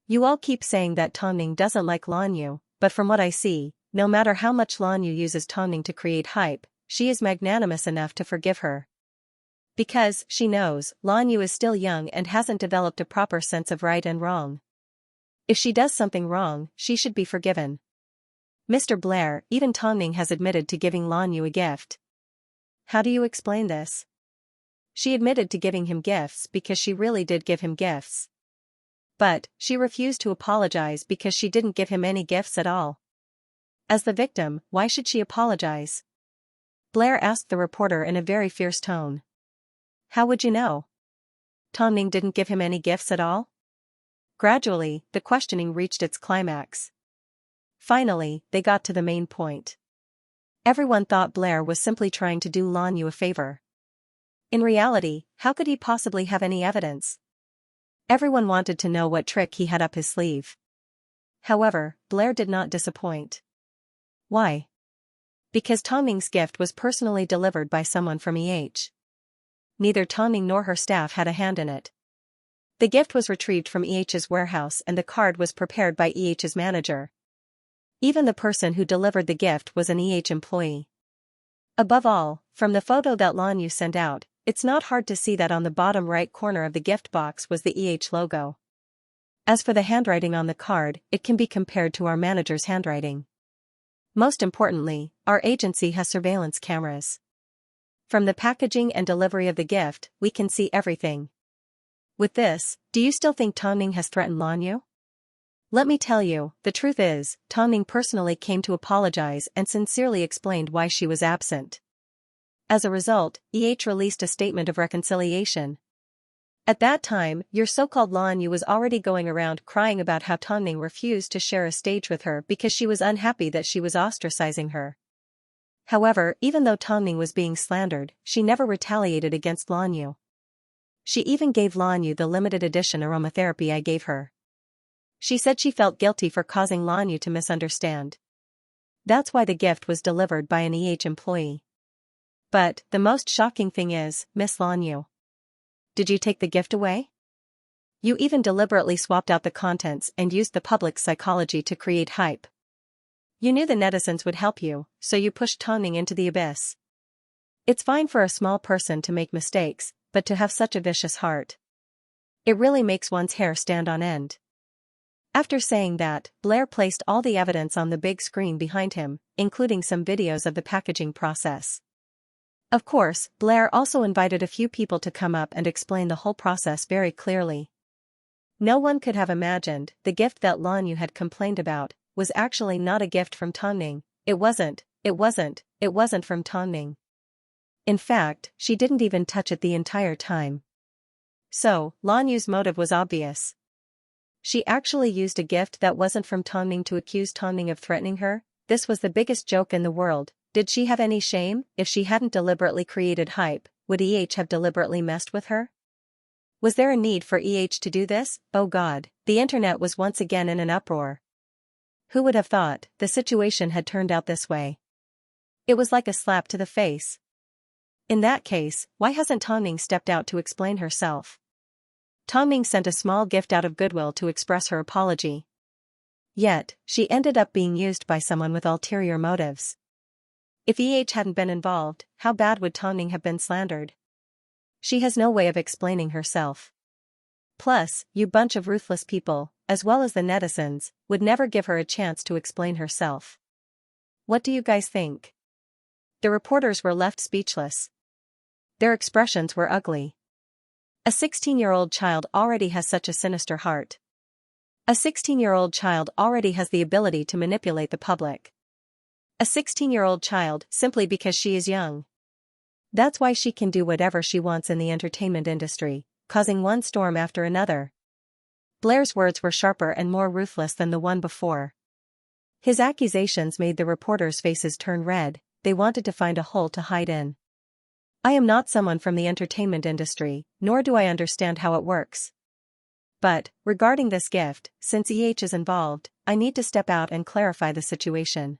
You all keep saying that Tongning doesn't like Lanyu, but from what I see, no matter how much Lanyu uses Tongning to create hype, she is magnanimous enough to forgive her. Because, she knows, Lanyu is still young and hasn't developed a proper sense of right and wrong. If she does something wrong, she should be forgiven. Mr. Blair, even Tongning has admitted to giving Lanyu a gift. How do you explain this? She admitted to giving him gifts because she really did give him gifts. But, she refused to apologize because she didn't give him any gifts at all. As the victim, why should she apologize? Blair asked the reporter in a very fierce tone. How would you know? Tongning didn't give him any gifts at all? Gradually, the questioning reached its climax. Finally, they got to the main point. Everyone thought Blair was simply trying to do Lanyu a favor. In reality, how could he possibly have any evidence? Everyone wanted to know what trick he had up his sleeve. However, Blair did not disappoint. Why? Because Tongning's gift was personally delivered by someone from EH. Neither Tongning nor her staff had a hand in it. The gift was retrieved from EH's warehouse and the card was prepared by EH's manager. Even the person who delivered the gift was an EH employee. Above all, from the photo that Lanyu sent out, it's not hard to see that on the bottom right corner of the gift box was the EH logo. As for the handwriting on the card, it can be compared to our manager's handwriting. Most importantly, our agency has surveillance cameras. From the packaging and delivery of the gift, we can see everything. With this, do you still think Tongning has threatened Lanyu? Let me tell you, the truth is, Tongning personally came to apologize and sincerely explained why she was absent. As a result, EH released a statement of reconciliation. At that time, your so-called Lanyu was already going around crying about how Tongning refused to share a stage with her because she was unhappy that she was ostracizing her. However, even though Tongning was being slandered, she never retaliated against Lanyu. She even gave Lanyu the limited edition aromatherapy I gave her. She said she felt guilty for causing Lanyu to misunderstand. That's why the gift was delivered by an EH employee. But, the most shocking thing is, Miss Lanyu. Did you take the gift away? You even deliberately swapped out the contents and used the public's psychology to create hype. You knew the netizens would help you, so you pushed Tongning into the abyss. It's fine for a small person to make mistakes, but to have such a vicious heart. It really makes one's hair stand on end. After saying that, Blair placed all the evidence on the big screen behind him, including some videos of the packaging process. Of course, Blair also invited a few people to come up and explain the whole process very clearly. No one could have imagined the gift that Lanyu had complained about was actually not a gift from Tongning. It wasn't from Tongning. In fact, she didn't even touch it the entire time. So, Lanyu's motive was obvious. She actually used a gift that wasn't from Tongning to accuse Tongning of threatening her. This was the biggest joke in the world. Did she have any shame? If she hadn't deliberately created hype, would EH have deliberately messed with her? Was there a need for EH to do this? Oh God, the internet was once again in an uproar. Who would have thought the situation had turned out this way? It was like a slap to the face. In that case, why hasn't Tongning stepped out to explain herself? Tongning sent a small gift out of goodwill to express her apology. Yet, she ended up being used by someone with ulterior motives. If EH hadn't been involved, how bad would Tongning have been slandered? She has no way of explaining herself. Plus, you bunch of ruthless people, as well as the netizens, would never give her a chance to explain herself. What do you guys think? The reporters were left speechless. Their expressions were ugly. A 16-year-old child already has such a sinister heart. A 16-year-old child already has the ability to manipulate the public. A 16-year-old child simply because she is young. That's why she can do whatever she wants in the entertainment industry, causing one storm after another. Blair's words were sharper and more ruthless than the one before. His accusations made the reporters' faces turn red. They wanted to find a hole to hide in. I am not someone from the entertainment industry, nor do I understand how it works. But, regarding this gift, since is involved, I need to step out and clarify the situation.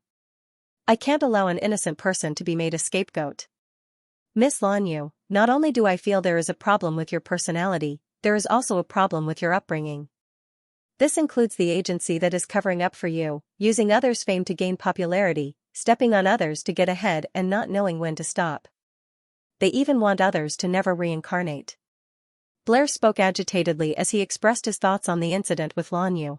I can't allow an innocent person to be made a scapegoat. Miss Lanyu, not only do I feel there is a problem with your personality, there is also a problem with your upbringing. This includes the agency that is covering up for you, using others' fame to gain popularity, stepping on others to get ahead and not knowing when to stop. They even want others to never reincarnate. Blair spoke agitatedly as he expressed his thoughts on the incident with Lanyu.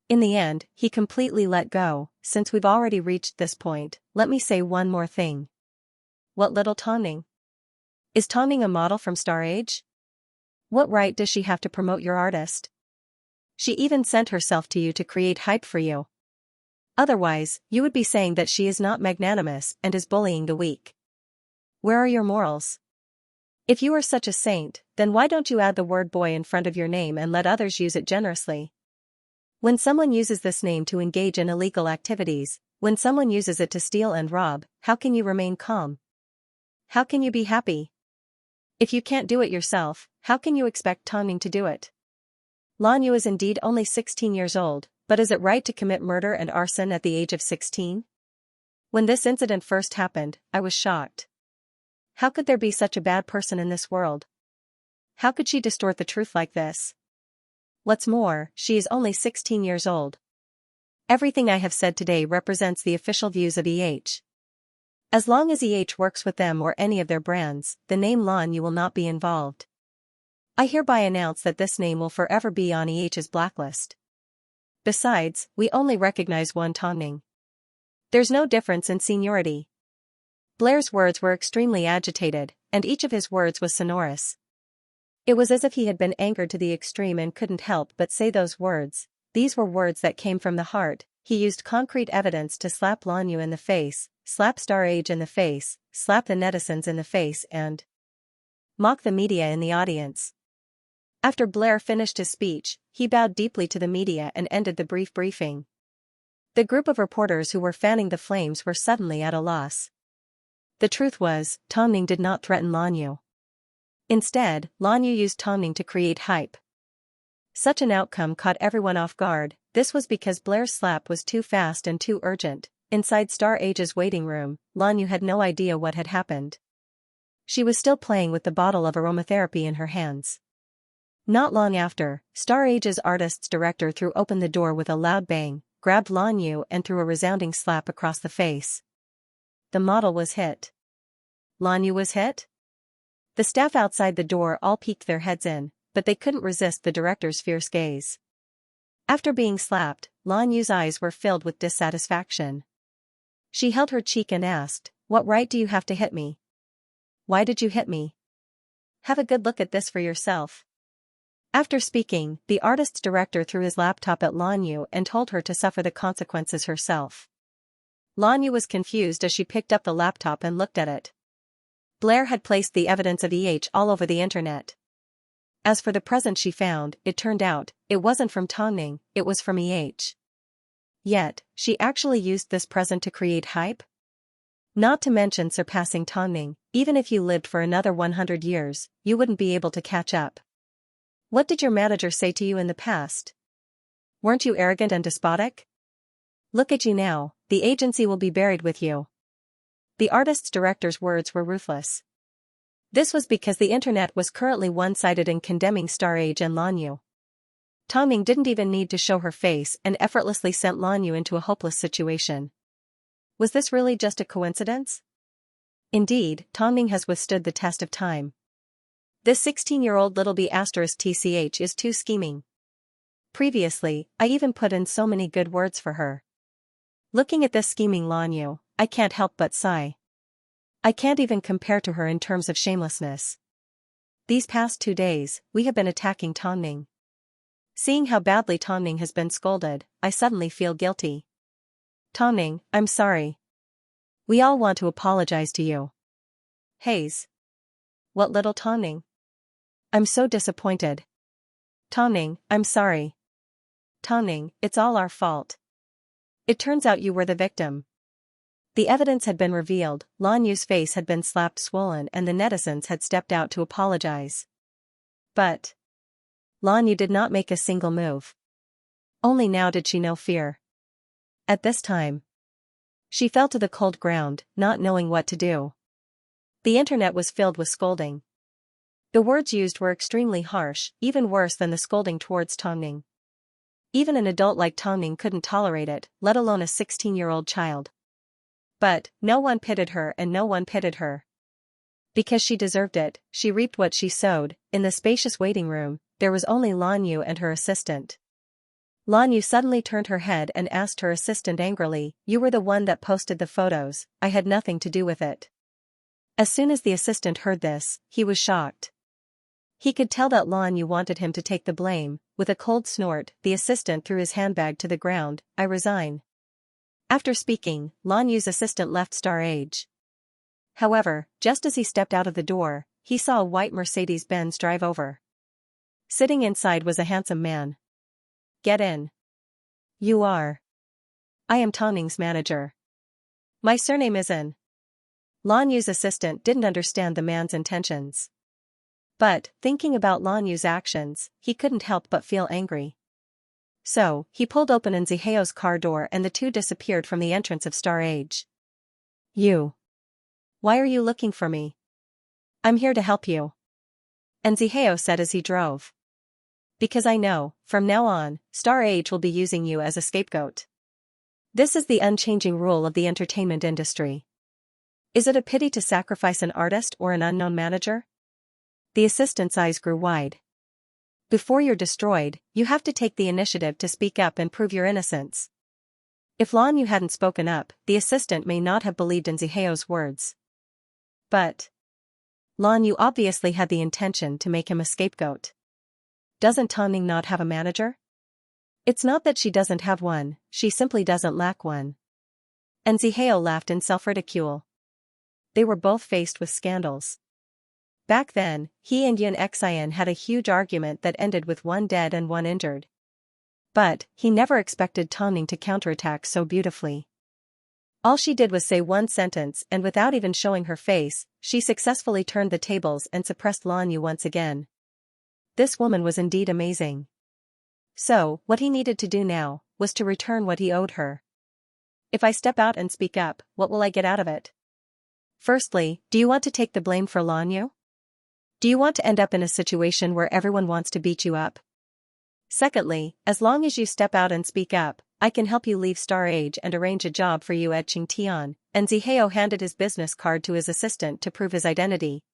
In the end, he completely let go. Since we've already reached this point, let me say one more thing. What little Tongning? Is Tongning a model from Star Age? What right does she have to promote your artist? She even sent herself to you to create hype for you. Otherwise, you would be saying that she is not magnanimous and is bullying the weak. Where are your morals? If you are such a saint, then why don't you add the word boy in front of your name and let others use it generously? When someone uses this name to engage in illegal activities, when someone uses it to steal and rob, how can you remain calm? How can you be happy? If you can't do it yourself, how can you expect Tongning to do it? Lanyu is indeed only 16 years old, but is it right to commit murder and arson at the age of 16? When this incident first happened, I was shocked. How could there be such a bad person in this world? How could she distort the truth like this? What's more, she is only 16 years old. Everything I have said today represents the official views of As long as works with them or any of their brands, the name Lanyu will not be involved. I hereby announce that this name will forever be on EH's blacklist. Besides, we only recognize one Tongning. There's no difference in seniority. Blair's words were extremely agitated, and each of his words was sonorous. It was as if he had been angered to the extreme and couldn't help but say those words. These were words that came from the heart. He used concrete evidence to slap Lanyu in the face, slap Star Age in the face, slap the netizens in the face and mock the media in the audience. After Blair finished his speech, he bowed deeply to the media and ended the brief briefing. The group of reporters who were fanning the flames were suddenly at a loss. The truth was, Tongning did not threaten Lanyu. Instead, Lanyu used Tongning to create hype. Such an outcome caught everyone off guard. This was because Blair's slap was too fast and too urgent. Inside Star Age's waiting room, Lanyu had no idea what had happened. She was still playing with the bottle of aromatherapy in her hands. Not long after, Star Age's artist's director threw open the door with a loud bang, grabbed Lanyu and threw a resounding slap across the face. The model was hit. Lanyu was hit? The staff outside the door all peeked their heads in, but they couldn't resist the director's fierce gaze. After being slapped, Lanyu's eyes were filled with dissatisfaction. She held her cheek and asked, "What right do you have to hit me? Why did you hit me? Have a good look at this for yourself." After speaking, the artist's director threw his laptop at Lanyu and told her to suffer the consequences herself. Lanyu was confused as she picked up the laptop and looked at it. Blair had placed the evidence of all over the internet. As for the present she found, it turned out, it wasn't from Tongning, it was from Yet, she actually used this present to create hype? Not to mention surpassing Tongning. Even if you lived for another 100 years, you wouldn't be able to catch up. What did your manager say to you in the past? Weren't you arrogant and despotic? Look at you now, the agency will be buried with you. The artist's director's words were ruthless. This was because the internet was currently one-sided in condemning Star Age and Lanyu. Tongning didn't even need to show her face and effortlessly sent Lanyu into a hopeless situation. Was this really just a coincidence? Indeed, Tongning has withstood the test of time. This 16-year-old little B*TCH is too scheming. Previously, I even put in so many good words for her. Looking at this scheming Lanyu, I can't help but sigh. I can't even compare to her in terms of shamelessness. These past 2 days, we have been attacking Tongning. Seeing how badly Tongning has been scolded, I suddenly feel guilty. Tongning, I'm sorry. We all want to apologize to you. Hayes. What little Tongning? I'm so disappointed. Tongning, I'm sorry. Tongning, it's all our fault. It turns out you were the victim. The evidence had been revealed, Lan Yu's face had been slapped swollen and the netizens had stepped out to apologize. But Lan Yu did not make a single move. Only now did she know fear. At this time, she fell to the cold ground, not knowing what to do. The internet was filled with scolding. The words used were extremely harsh, even worse than the scolding towards Tongning. Even an adult like Tongning couldn't tolerate it, let alone a 16-year-old child. But no one pitied her and no one pitied her. Because she deserved it, she reaped what she sowed. In the spacious waiting room, there was only Lan Yu and her assistant. Lan Yu suddenly turned her head and asked her assistant angrily, "You were the one that posted the photos, I had nothing to do with it." As soon as the assistant heard this, he was shocked. He could tell that Lan Yu wanted him to take the blame. With a cold snort, the assistant threw his handbag to the ground. "I resign." After speaking, Lan Yu's assistant left Star Age. However, just as he stepped out of the door, he saw a white Mercedes-Benz drive over. Sitting inside was a handsome man. "Get in." "You are?" "I am Tongning's manager. My surname is In." Lan Yu's assistant didn't understand the man's intentions. But, thinking about Lan Yu's actions, he couldn't help but feel angry. So, he pulled open Nziheo's car door and the two disappeared from the entrance of Star Age. "You. Why are you looking for me?" "I'm here to help you," Nziheo said as he drove. "Because I know, from now on, Star Age will be using you as a scapegoat. This is the unchanging rule of the entertainment industry. Is it a pity to sacrifice an artist or an unknown manager?" The assistant's eyes grew wide. Before you're destroyed, you have to take the initiative to speak up and prove your innocence. If Lan Yu hadn't spoken up, the assistant may not have believed in Ziheo's words. But Lan Yu obviously had the intention to make him a scapegoat. Doesn't Tongning not have a manager? It's not that she doesn't have one, she simply doesn't lack one. And Ziheo laughed in self-ridicule. They were both faced with scandals. Back then, he and Xianxia had a huge argument that ended with one dead and one injured. But he never expected Tongning to counterattack so beautifully. All she did was say one sentence and without even showing her face, she successfully turned the tables and suppressed Lan Yu once again. This woman was indeed amazing. So, what he needed to do now, was to return what he owed her. If I step out and speak up, what will I get out of it? Firstly, do you want to take the blame for Lan Yu? Do you want to end up in a situation where everyone wants to beat you up? Secondly, as long as you step out and speak up, I can help you leave Star Age and arrange a job for you at Qingtian. And Ziheo handed his business card to his assistant to prove his identity.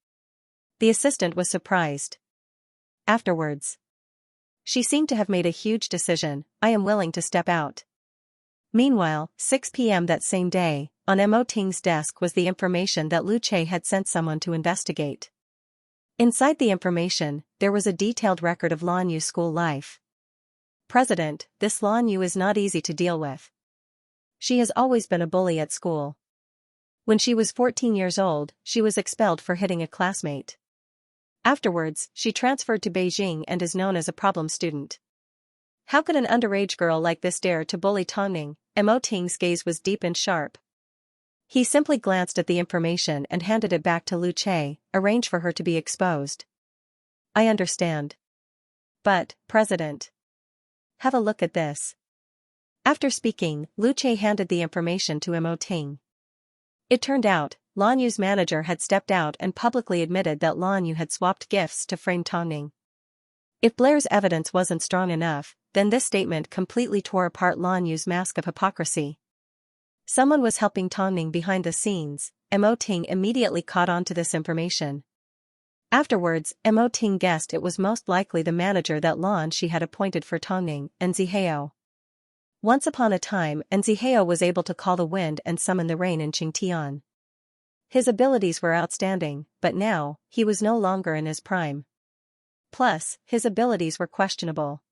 The assistant was surprised. Afterwards, she seemed to have made a huge decision. "I am willing to step out." Meanwhile, 6 p.m. that same day, on Mo Ting's desk was the information that Lu Che had sent someone to investigate. Inside the information, there was a detailed record of Lan Yu's school life. "President, this Lan Yu is not easy to deal with. She has always been a bully at school. When she was 14 years old, she was expelled for hitting a classmate. Afterwards, she transferred to Beijing and is known as a problem student. How could an underage girl like this dare to bully Tongning?" Mo Ting's gaze was deep and sharp. He simply glanced at the information and handed it back to Lu Che. "Arrange for her to be exposed." "I understand. But, President, have a look at this." After speaking, Lu Che handed the information to Mo Ting. It turned out, Lan Yu's manager had stepped out and publicly admitted that Lan Yu had swapped gifts to frame Tongning. If Blair's evidence wasn't strong enough, then this statement completely tore apart Lan Yu's mask of hypocrisy. Someone was helping Tongning behind the scenes. Mo Ting immediately caught on to this information. Afterwards, Mo Ting guessed it was most likely the manager that Lan Shi had appointed for Tongning, Nziheo. Once upon a time, Nziheo was able to call the wind and summon the rain in Qingtian. His abilities were outstanding, but now, he was no longer in his prime. Plus, his abilities were questionable.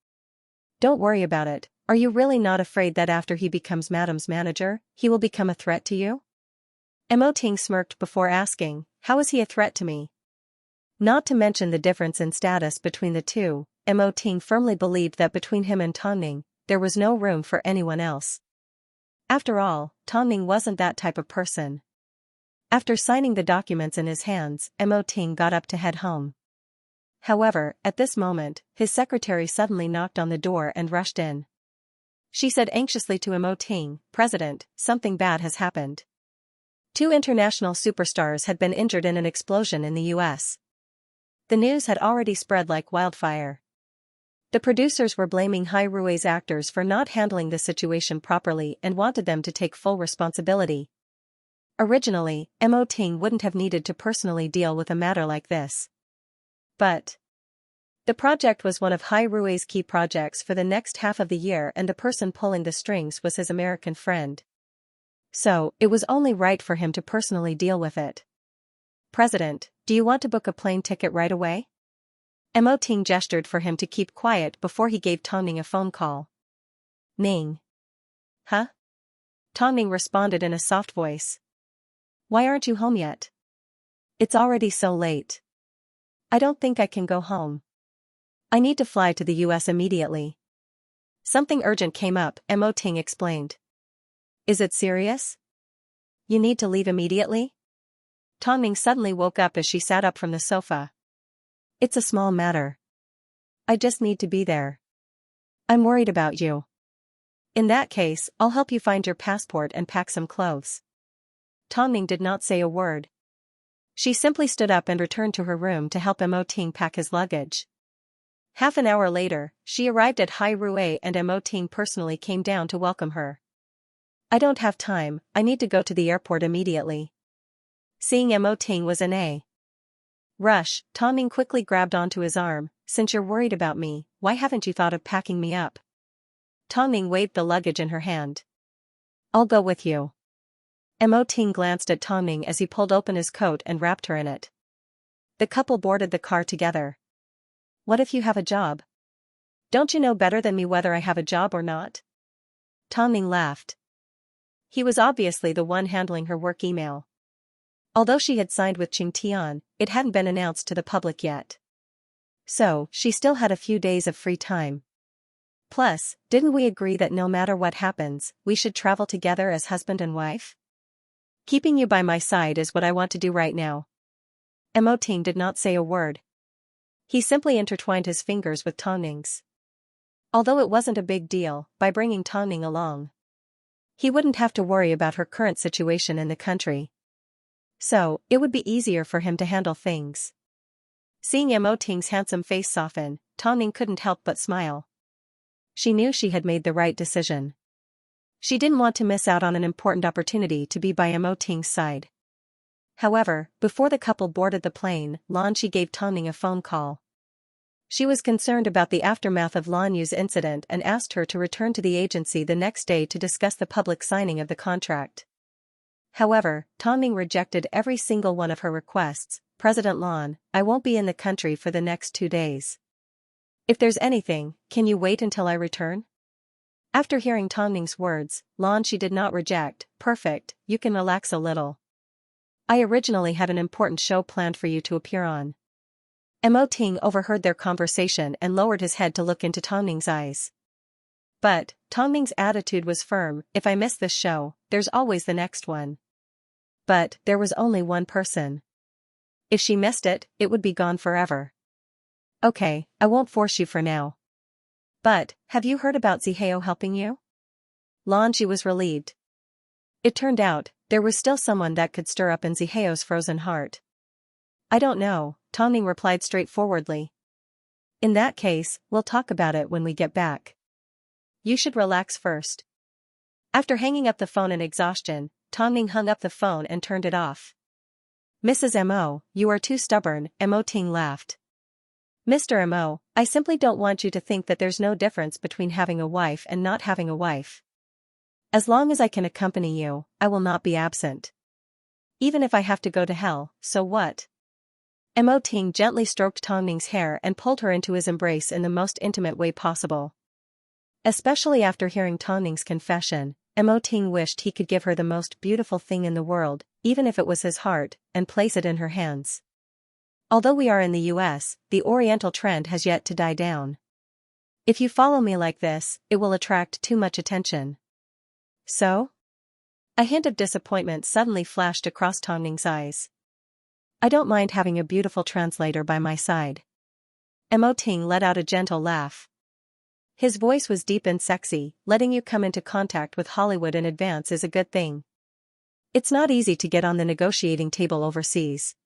"Don't worry about it. Are you really not afraid that after he becomes Madame's manager, he will become a threat to you?" Mo Ting smirked before asking, "How is he a threat to me?" Not to mention the difference in status between the two, Mo Ting firmly believed that between him and Tongning, there was no room for anyone else. After all, Tongning wasn't that type of person. After signing the documents in his hands, Mo Ting got up to head home. However, at this moment, his secretary suddenly knocked on the door and rushed in. She said anxiously to Mo Ting, "President, something bad has happened." Two international superstars had been injured in an explosion in the US. The news had already spread like wildfire. The producers were blaming Hai Rui's actors for not handling the situation properly and wanted them to take full responsibility. Originally, Mo Ting wouldn't have needed to personally deal with a matter like this. But the project was one of Hai Rui's key projects for the next half of the year, and the person pulling the strings was his American friend. So, it was only right for him to personally deal with it. "President, do you want to book a plane ticket right away?" Mo Ting gestured for him to keep quiet before he gave Tongning a phone call. "Ning." "Huh?" Tongning responded in a soft voice. "Why aren't you home yet? It's already so late." "I don't think I can go home. I need to fly to the US immediately." "Something urgent came up," Mo Ting explained. "Is it serious? You need to leave immediately?" Tongning suddenly woke up as she sat up from the sofa. "It's a small matter. I just need to be there. I'm worried about you." "In that case, I'll help you find your passport and pack some clothes." Tongning did not say a word. She simply stood up and returned to her room to help Mo Ting pack his luggage. Half an hour later, she arrived at Hai Rui and Mo Ting personally came down to welcome her. "I don't have time, I need to go to the airport immediately." Seeing Mo Ting was in a rush, Tongning quickly grabbed onto his arm. "Since you're worried about me, why haven't you thought of packing me up?" Tongning waved the luggage in her hand. "I'll go with you." Mo Ting glanced at Tongning as he pulled open his coat and wrapped her in it. The couple boarded the car together. "What if you have a job? Don't you know better than me whether I have a job or not?" Tongning laughed. He was obviously the one handling her work email. Although she had signed with Qing Tian, it hadn't been announced to the public yet. So, she still had a few days of free time. Plus, didn't we agree that no matter what happens, we should travel together as husband and wife? Keeping you by my side is what I want to do right now. Mo Ting did not say a word. He simply intertwined his fingers with Tongning's. Although it wasn't a big deal, by bringing Tongning along, he wouldn't have to worry about her current situation in the country. So, it would be easier for him to handle things. Seeing Mo Ting's handsome face soften, Tongning couldn't help but smile. She knew she had made the right decision. She didn't want to miss out on an important opportunity to be by Mo Ting's side. However, before the couple boarded the plane, Lan Shi gave Tongning a phone call. She was concerned about the aftermath of Lan Yu's incident and asked her to return to the agency the next day to discuss the public signing of the contract. However, Tongning rejected every single one of her requests. "President Lan, I won't be in the country for the next 2 days. If there's anything, can you wait until I return?" After hearing Tongning's words, Lan Shi did not reject. "Perfect, you can relax a little. I originally had an important show planned for you to appear on." Mo Ting overheard their conversation and lowered his head to look into Tongning's eyes. But, Tongning's attitude was firm. "If I miss this show, there's always the next one." But, there was only one person. If she missed it, it would be gone forever. "Okay, I won't force you for now. But, have you heard about Zihao helping you?" Lan Shi was relieved. It turned out, there was still someone that could stir up in Zihao's frozen heart. "I don't know," Tongning replied straightforwardly. "In that case, we'll talk about it when we get back. You should relax first." After hanging up the phone in exhaustion, Tongning hung up the phone and turned it off. "Mrs. Mo, you are too stubborn," Mo Ting laughed. "Mr. Mo, I simply don't want you to think that there's no difference between having a wife and not having a wife. As long as I can accompany you, I will not be absent. Even if I have to go to hell, so what?" Mo Ting gently stroked Tongning's hair and pulled her into his embrace in the most intimate way possible. Especially after hearing Tongning's confession, Mo Ting wished he could give her the most beautiful thing in the world, even if it was his heart, and place it in her hands. Although we are in the US, the Oriental trend has yet to die down. If you follow me like this, it will attract too much attention. So? A hint of disappointment suddenly flashed across Tongning's eyes. I don't mind having a beautiful translator by my side. Mo Ting let out a gentle laugh. His voice was deep and sexy. Letting you come into contact with Hollywood in advance is a good thing. It's not easy to get on the negotiating table overseas.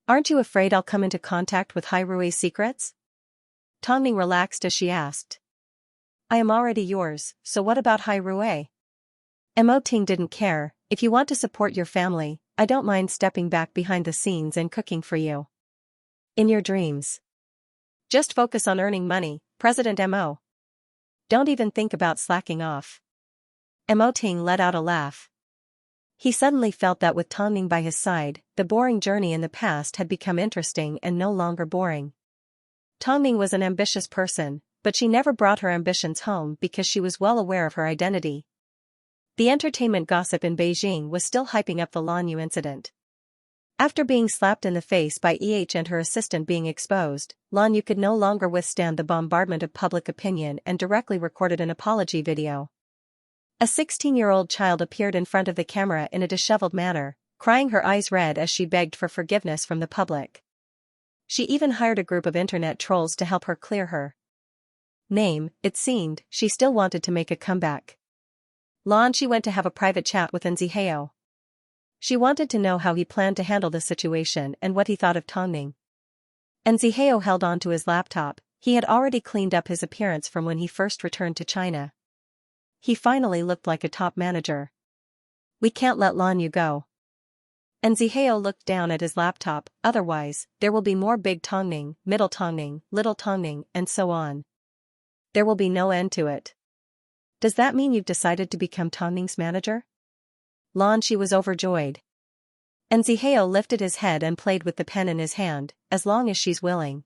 Aren't you afraid I'll come into contact with Hai Rui's secrets? Tongning relaxed as she asked. I am already yours, so what about Hai Rui? Mo Ting didn't care. If you want to support your family, I don't mind stepping back behind the scenes and cooking for you. In your dreams. Just focus on earning money, President Mo. Don't even think about slacking off. Mo Ting let out a laugh. He suddenly felt that with Tongning by his side, the boring journey in the past had become interesting and no longer boring. Tongning was an ambitious person, but she never brought her ambitions home because she was well aware of her identity. The entertainment gossip in Beijing was still hyping up the Lan Yu incident. After being slapped in the face by and her assistant being exposed, Lan Yu could no longer withstand the bombardment of public opinion and directly recorded an apology video. A 16-year-old child appeared in front of the camera in a disheveled manner, crying her eyes red as she begged for forgiveness from the public. She even hired a group of internet trolls to help her clear her name. It seemed she still wanted to make a comeback. She went to have a private chat with Xianxia. She wanted to know how he planned to handle the situation and what he thought of Tongning. Xianxia held on to his laptop. He had already cleaned up his appearance from when he first returned to China. He finally looked like a top manager. We can't let Lan Yu go. Xianxia looked down at his laptop. Otherwise, there will be more big Tongning, middle Tongning, little Tongning, and so on. There will be no end to it. Does that mean you've decided to become Tongning's manager? She was overjoyed. Xianxia lifted his head and played with the pen in his hand. As long as she's willing.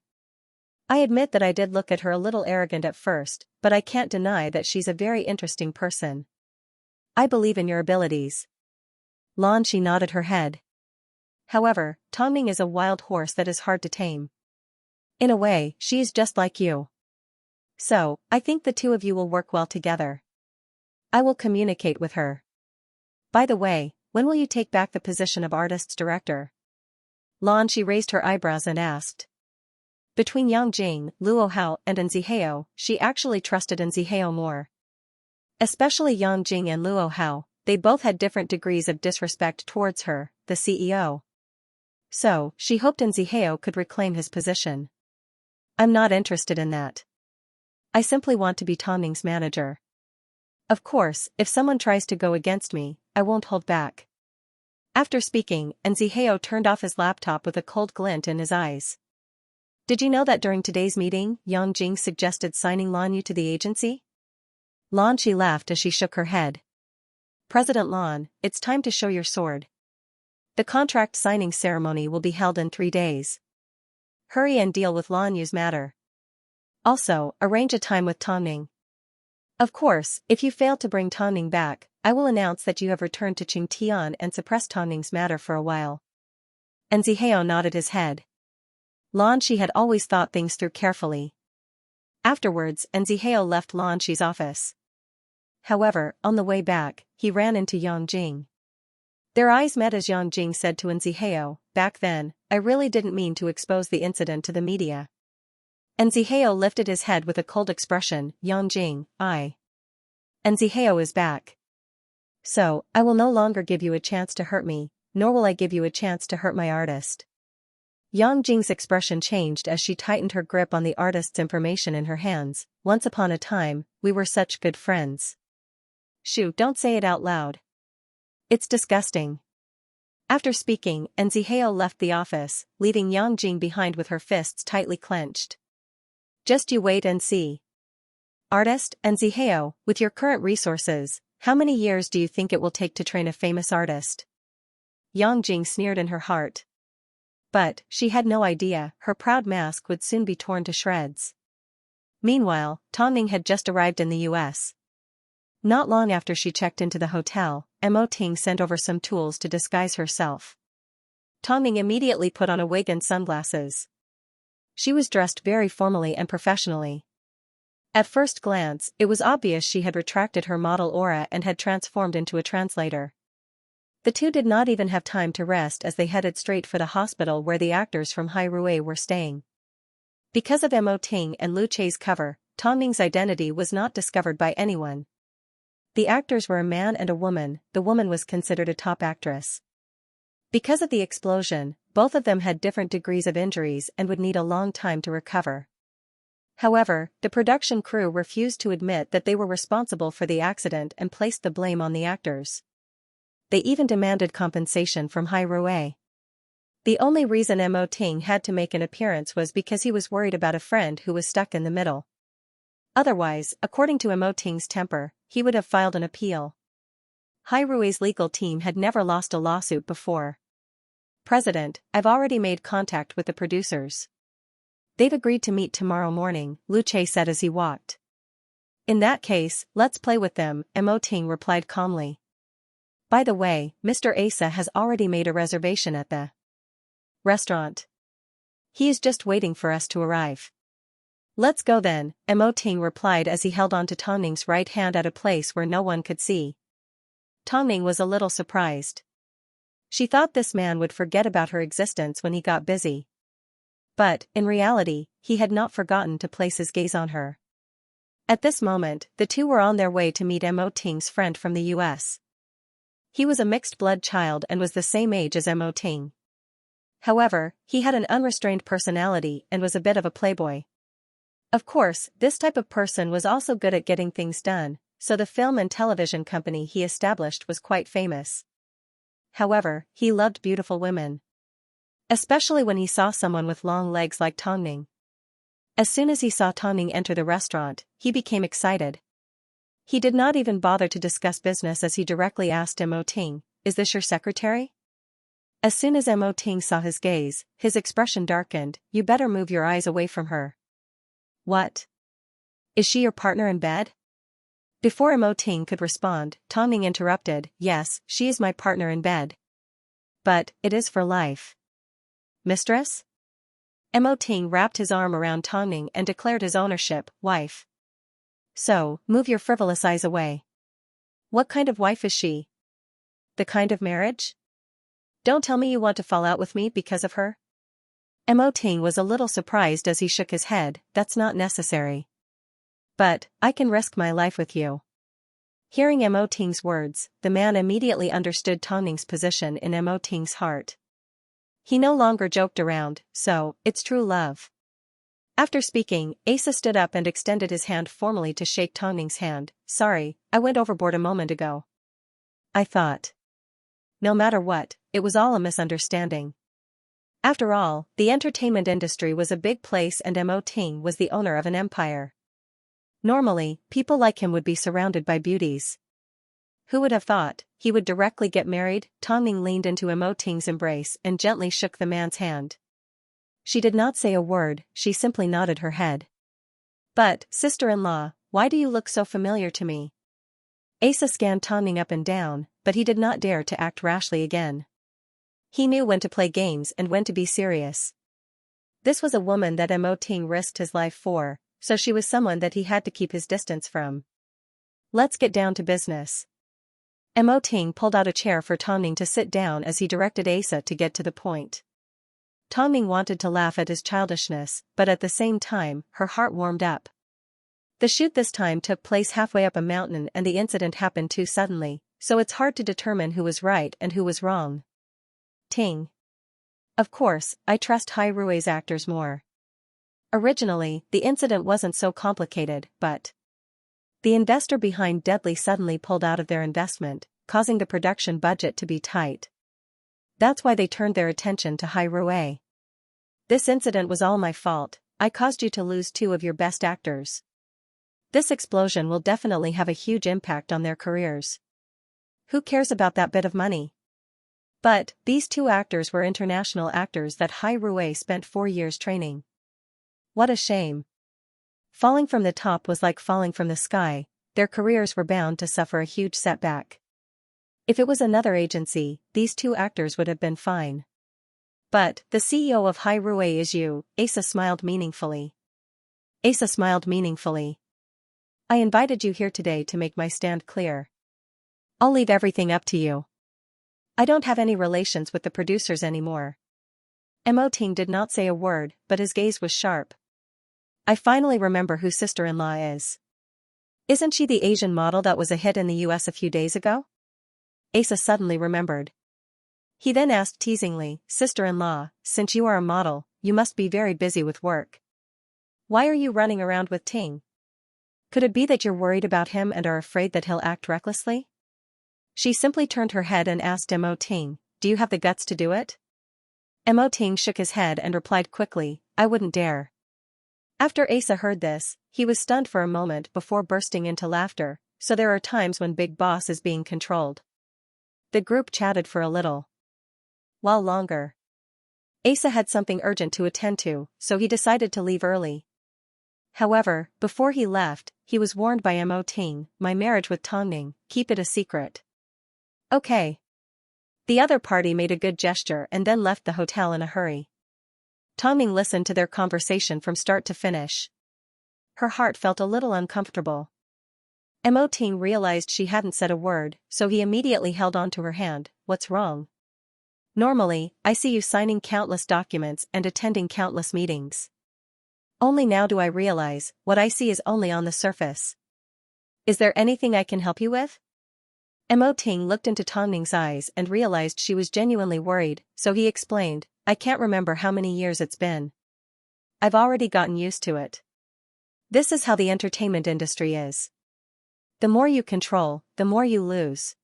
I admit that I did look at her a little arrogant at first, but I can't deny that she's a very interesting person. I believe in your abilities. She nodded her head. However, Tongning is a wild horse that is hard to tame. In a way, she is just like you. So, I think the two of you will work well together. I will communicate with her. By the way, when will you take back the position of artist's director? She raised her eyebrows and asked. Between Yang Jing, Luo Hao, and Xianxia, she actually trusted Xianxia more. Especially Yang Jing and Luo Hao, they both had different degrees of disrespect towards her, the CEO. So, she hoped Xianxia could reclaim his position. I'm not interested in that. I simply want to be Tongning's manager. Of course, if someone tries to go against me, I won't hold back. After speaking, Xianxia turned off his laptop with a cold glint in his eyes. Did you know that during today's meeting, Yang Jing suggested signing Lan Yu to the agency? She laughed as she shook her head. President Lan, it's time to show your sword. The contract signing ceremony will be held in 3 days. Hurry and deal with Lan Yu's matter. Also, arrange a time with Tongning. Of course, if you fail to bring Tongning back, I will announce that you have returned to Qingtian and suppress Tongning's matter for a while. Xianxia nodded his head. She had always thought things through carefully. Afterwards, Xianxia left She's office. However, on the way back, he ran into Yang Jing. Their eyes met as Yang Jing said to Xianxia, back then, I really didn't mean to expose the incident to the media. Xianxia lifted his head with a cold expression, Yang Jing, Xianxia is back. So, I will no longer give you a chance to hurt me, nor will I give you a chance to hurt my artist. Yang Jing's expression changed as she tightened her grip on the artist's information in her hands. Once upon a time, we were such good friends. Shoo, don't say it out loud. It's disgusting. After speaking, Xianxia left the office, leaving Yang Jing behind with her fists tightly clenched. Just you wait and see. Artist, Xianxia, with your current resources, how many years do you think it will take to train a famous artist? Yang Jing sneered in her heart. But, she had no idea, her proud mask would soon be torn to shreds. Meanwhile, Tongning had just arrived in the US. Not long after she checked into the hotel, Mo Ting sent over some tools to disguise herself. Tongning immediately put on a wig and sunglasses. She was dressed very formally and professionally. At first glance, it was obvious she had retracted her model aura and had transformed into a translator. The two did not even have time to rest as they headed straight for the hospital where the actors from Hai Rui were staying. Because of Mo Ting and Lu Chei's cover, Tong Ning's identity was not discovered by anyone. The actors were a man and a woman. The woman was considered a top actress. Because of the explosion, both of them had different degrees of injuries and would need a long time to recover. However, the production crew refused to admit that they were responsible for the accident and placed the blame on the actors. They even demanded compensation from Hai Rui. The only reason Mo Ting had to make an appearance was because he was worried about a friend who was stuck in the middle. Otherwise, according to Mo Ting's temper, he would have filed an appeal. Hai Rui's legal team had never lost a lawsuit before. President, I've already made contact with the producers. They've agreed to meet tomorrow morning, Lu Chei said as he walked. In that case, let's play with them, Mo Ting replied calmly. By the way, Mr. Asa has already made a reservation at the restaurant. He is just waiting for us to arrive. Let's go then, Mo Ting replied as he held on to Tong Ning's right hand at a place where no one could see. Tong Ning was a little surprised. She thought this man would forget about her existence when he got busy. But, in reality, he had not forgotten to place his gaze on her. At this moment, the two were on their way to meet Mo Ting's friend from the US. He was a mixed-blood child and was the same age as Mo Ting. However, he had an unrestrained personality and was a bit of a playboy. Of course, this type of person was also good at getting things done, so the film and television company he established was quite famous. However, he loved beautiful women. Especially when he saw someone with long legs like Tong Ning. As soon as he saw Tong Ning enter the restaurant, he became excited. He did not even bother to discuss business as he directly asked Mo Ting, "Is this your secretary?" As soon as Mo Ting saw his gaze, his expression darkened. "You better move your eyes away from her." "What? Is she your partner in bed?" Before Mo Ting could respond, Tong Ning interrupted, "Yes, she is my partner in bed. But, it is for life." "Mistress?" Mo Ting wrapped his arm around Tong Ning and declared his ownership, "Wife." "So, move your frivolous eyes away. What kind of wife is she? The kind of marriage? Don't tell me you want to fall out with me because of her?" Mo Ting was a little surprised as he shook his head. "That's not necessary. But, I can risk my life with you." Hearing Mo Ting's words, the man immediately understood Tong Ning's position in Mo Ting's heart. He no longer joked around, "So, it's true love." After speaking, Asa stood up and extended his hand formally to shake Tong Ning's hand. "Sorry, I went overboard a moment ago. I thought. No matter what, it was all a misunderstanding." After all, the entertainment industry was a big place and Mo Ting was the owner of an empire. Normally, people like him would be surrounded by beauties. Who would have thought he would directly get married? Tong Ning leaned into Mo Ting's embrace and gently shook the man's hand. She did not say a word, she simply nodded her head. "But, sister-in-law, why do you look so familiar to me?" Asa scanned Tong Ning up and down, but he did not dare to act rashly again. He knew when to play games and when to be serious. This was a woman that Mo Ting risked his life for, so she was someone that he had to keep his distance from. "Let's get down to business." Mo Ting pulled out a chair for Tong Ning to sit down as he directed Asa to get to the point. Tong Ning wanted to laugh at his childishness, but at the same time, her heart warmed up. The shoot this time took place halfway up a mountain and the incident happened too suddenly, so it's hard to determine who was right and who was wrong. Ting. Of course, I trust Hai Rui's actors more. Originally, the incident wasn't so complicated, but the investor behind Deadly suddenly pulled out of their investment, causing the production budget to be tight. That's why they turned their attention to Hai Rui. This incident was all my fault. I caused you to lose two of your best actors. This explosion will definitely have a huge impact on their careers. Who cares about that bit of money? But, these two actors were international actors that Hai Rui spent 4 years training. What a shame. Falling from the top was like falling from the sky, their careers were bound to suffer a huge setback. If it was another agency, these two actors would have been fine. But, the CEO of Hai Rui is you, Asa smiled meaningfully. Asa smiled meaningfully. I invited you here today to make my stand clear. I'll leave everything up to you. I don't have any relations with the producers anymore. Mo Ting did not say a word, but his gaze was sharp. I finally remember who sister-in-law is. Isn't she the Asian model that was a hit in the US a few days ago? Asa suddenly remembered. He then asked teasingly, sister-in-law, since you are a model, you must be very busy with work. Why are you running around with Ting? Could it be that you're worried about him and are afraid that he'll act recklessly? She simply turned her head and asked Mo Ting, do you have the guts to do it? Mo Ting shook his head and replied quickly, I wouldn't dare. After Asa heard this, he was stunned for a moment before bursting into laughter, so there are times when Big Boss is being controlled. The group chatted for a little while longer. Asa had something urgent to attend to, so he decided to leave early. However, before he left, he was warned by Mo Ting, my marriage with Tongning, keep it a secret. Okay. The other party made a good gesture and then left the hotel in a hurry. Tongning listened to their conversation from start to finish. Her heart felt a little uncomfortable. Mo Ting realized she hadn't said a word, so he immediately held on to her hand. What's wrong? Normally, I see you signing countless documents and attending countless meetings. Only now do I realize, what I see is only on the surface. Is there anything I can help you with? Mo Ting looked into Tongning's eyes and realized she was genuinely worried, so he explained, I can't remember how many years it's been. I've already gotten used to it. This is how the entertainment industry is. The more you control, the more you lose.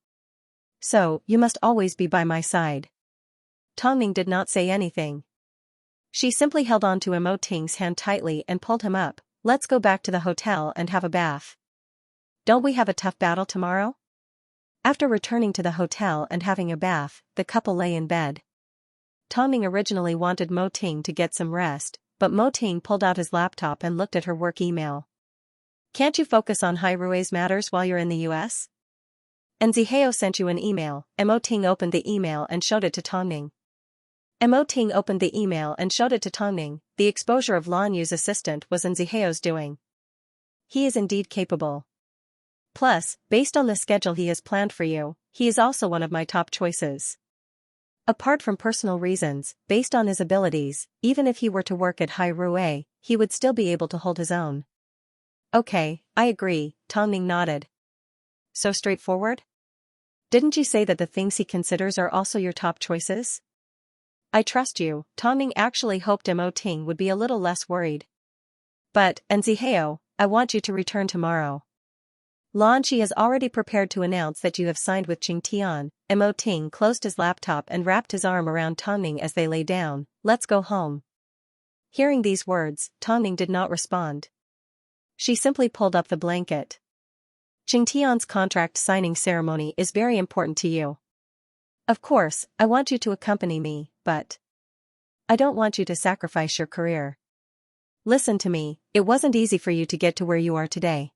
So, you must always be by my side. Tongning did not say anything. She simply held on to Mo Ting's hand tightly and pulled him up. Let's go back to the hotel and have a bath. Don't we have a tough battle tomorrow? After returning to the hotel and having a bath, the couple lay in bed. Tongning originally wanted Mo Ting to get some rest, but Mo Ting pulled out his laptop and looked at her work email. Can't you focus on Hairue's matters while you're in the US? And Zihao sent you an email. Mo Ting opened the email and showed it to Tongning. Mo Ting opened the email and showed it to Tongning. The exposure of Lan Yu's assistant was in Zihao's doing. He is indeed capable. Plus, based on the schedule he has planned for you, he is also one of my top choices. Apart from personal reasons, based on his abilities, even if he were to work at Hairue, he would still be able to hold his own. Okay, I agree, Tongning nodded. So straightforward? Didn't you say that the things he considers are also your top choices? I trust you. Tongning actually hoped Mo Ting would be a little less worried. But, and Zihao, I want you to return tomorrow. Lan Qi has already prepared to announce that you have signed with Qingtian. Mo Ting closed his laptop and wrapped his arm around Tongning as they lay down. Let's go home. Hearing these words, Tongning did not respond. She simply pulled up the blanket. Qingtian's contract signing ceremony is very important to you. Of course, I want you to accompany me, but I don't want you to sacrifice your career. Listen to me, it wasn't easy for you to get to where you are today.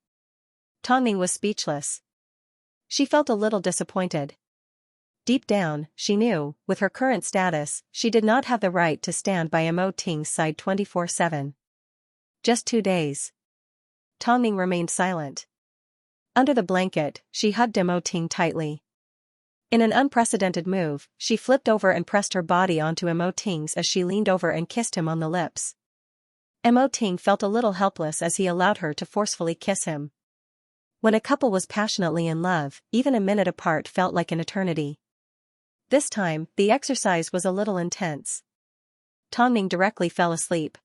Tongning was speechless. She felt a little disappointed. Deep down, she knew, with her current status, she did not have the right to stand by Mo Ting's side 24/7. Just 2 days. Tongning remained silent. Under the blanket, she hugged Mo Ting tightly. In an unprecedented move, she flipped over and pressed her body onto Mo Ting's as she leaned over and kissed him on the lips. Mo Ting felt a little helpless as he allowed her to forcefully kiss him. When a couple was passionately in love, even a minute apart felt like an eternity. This time, the exercise was a little intense. Tongning directly fell asleep.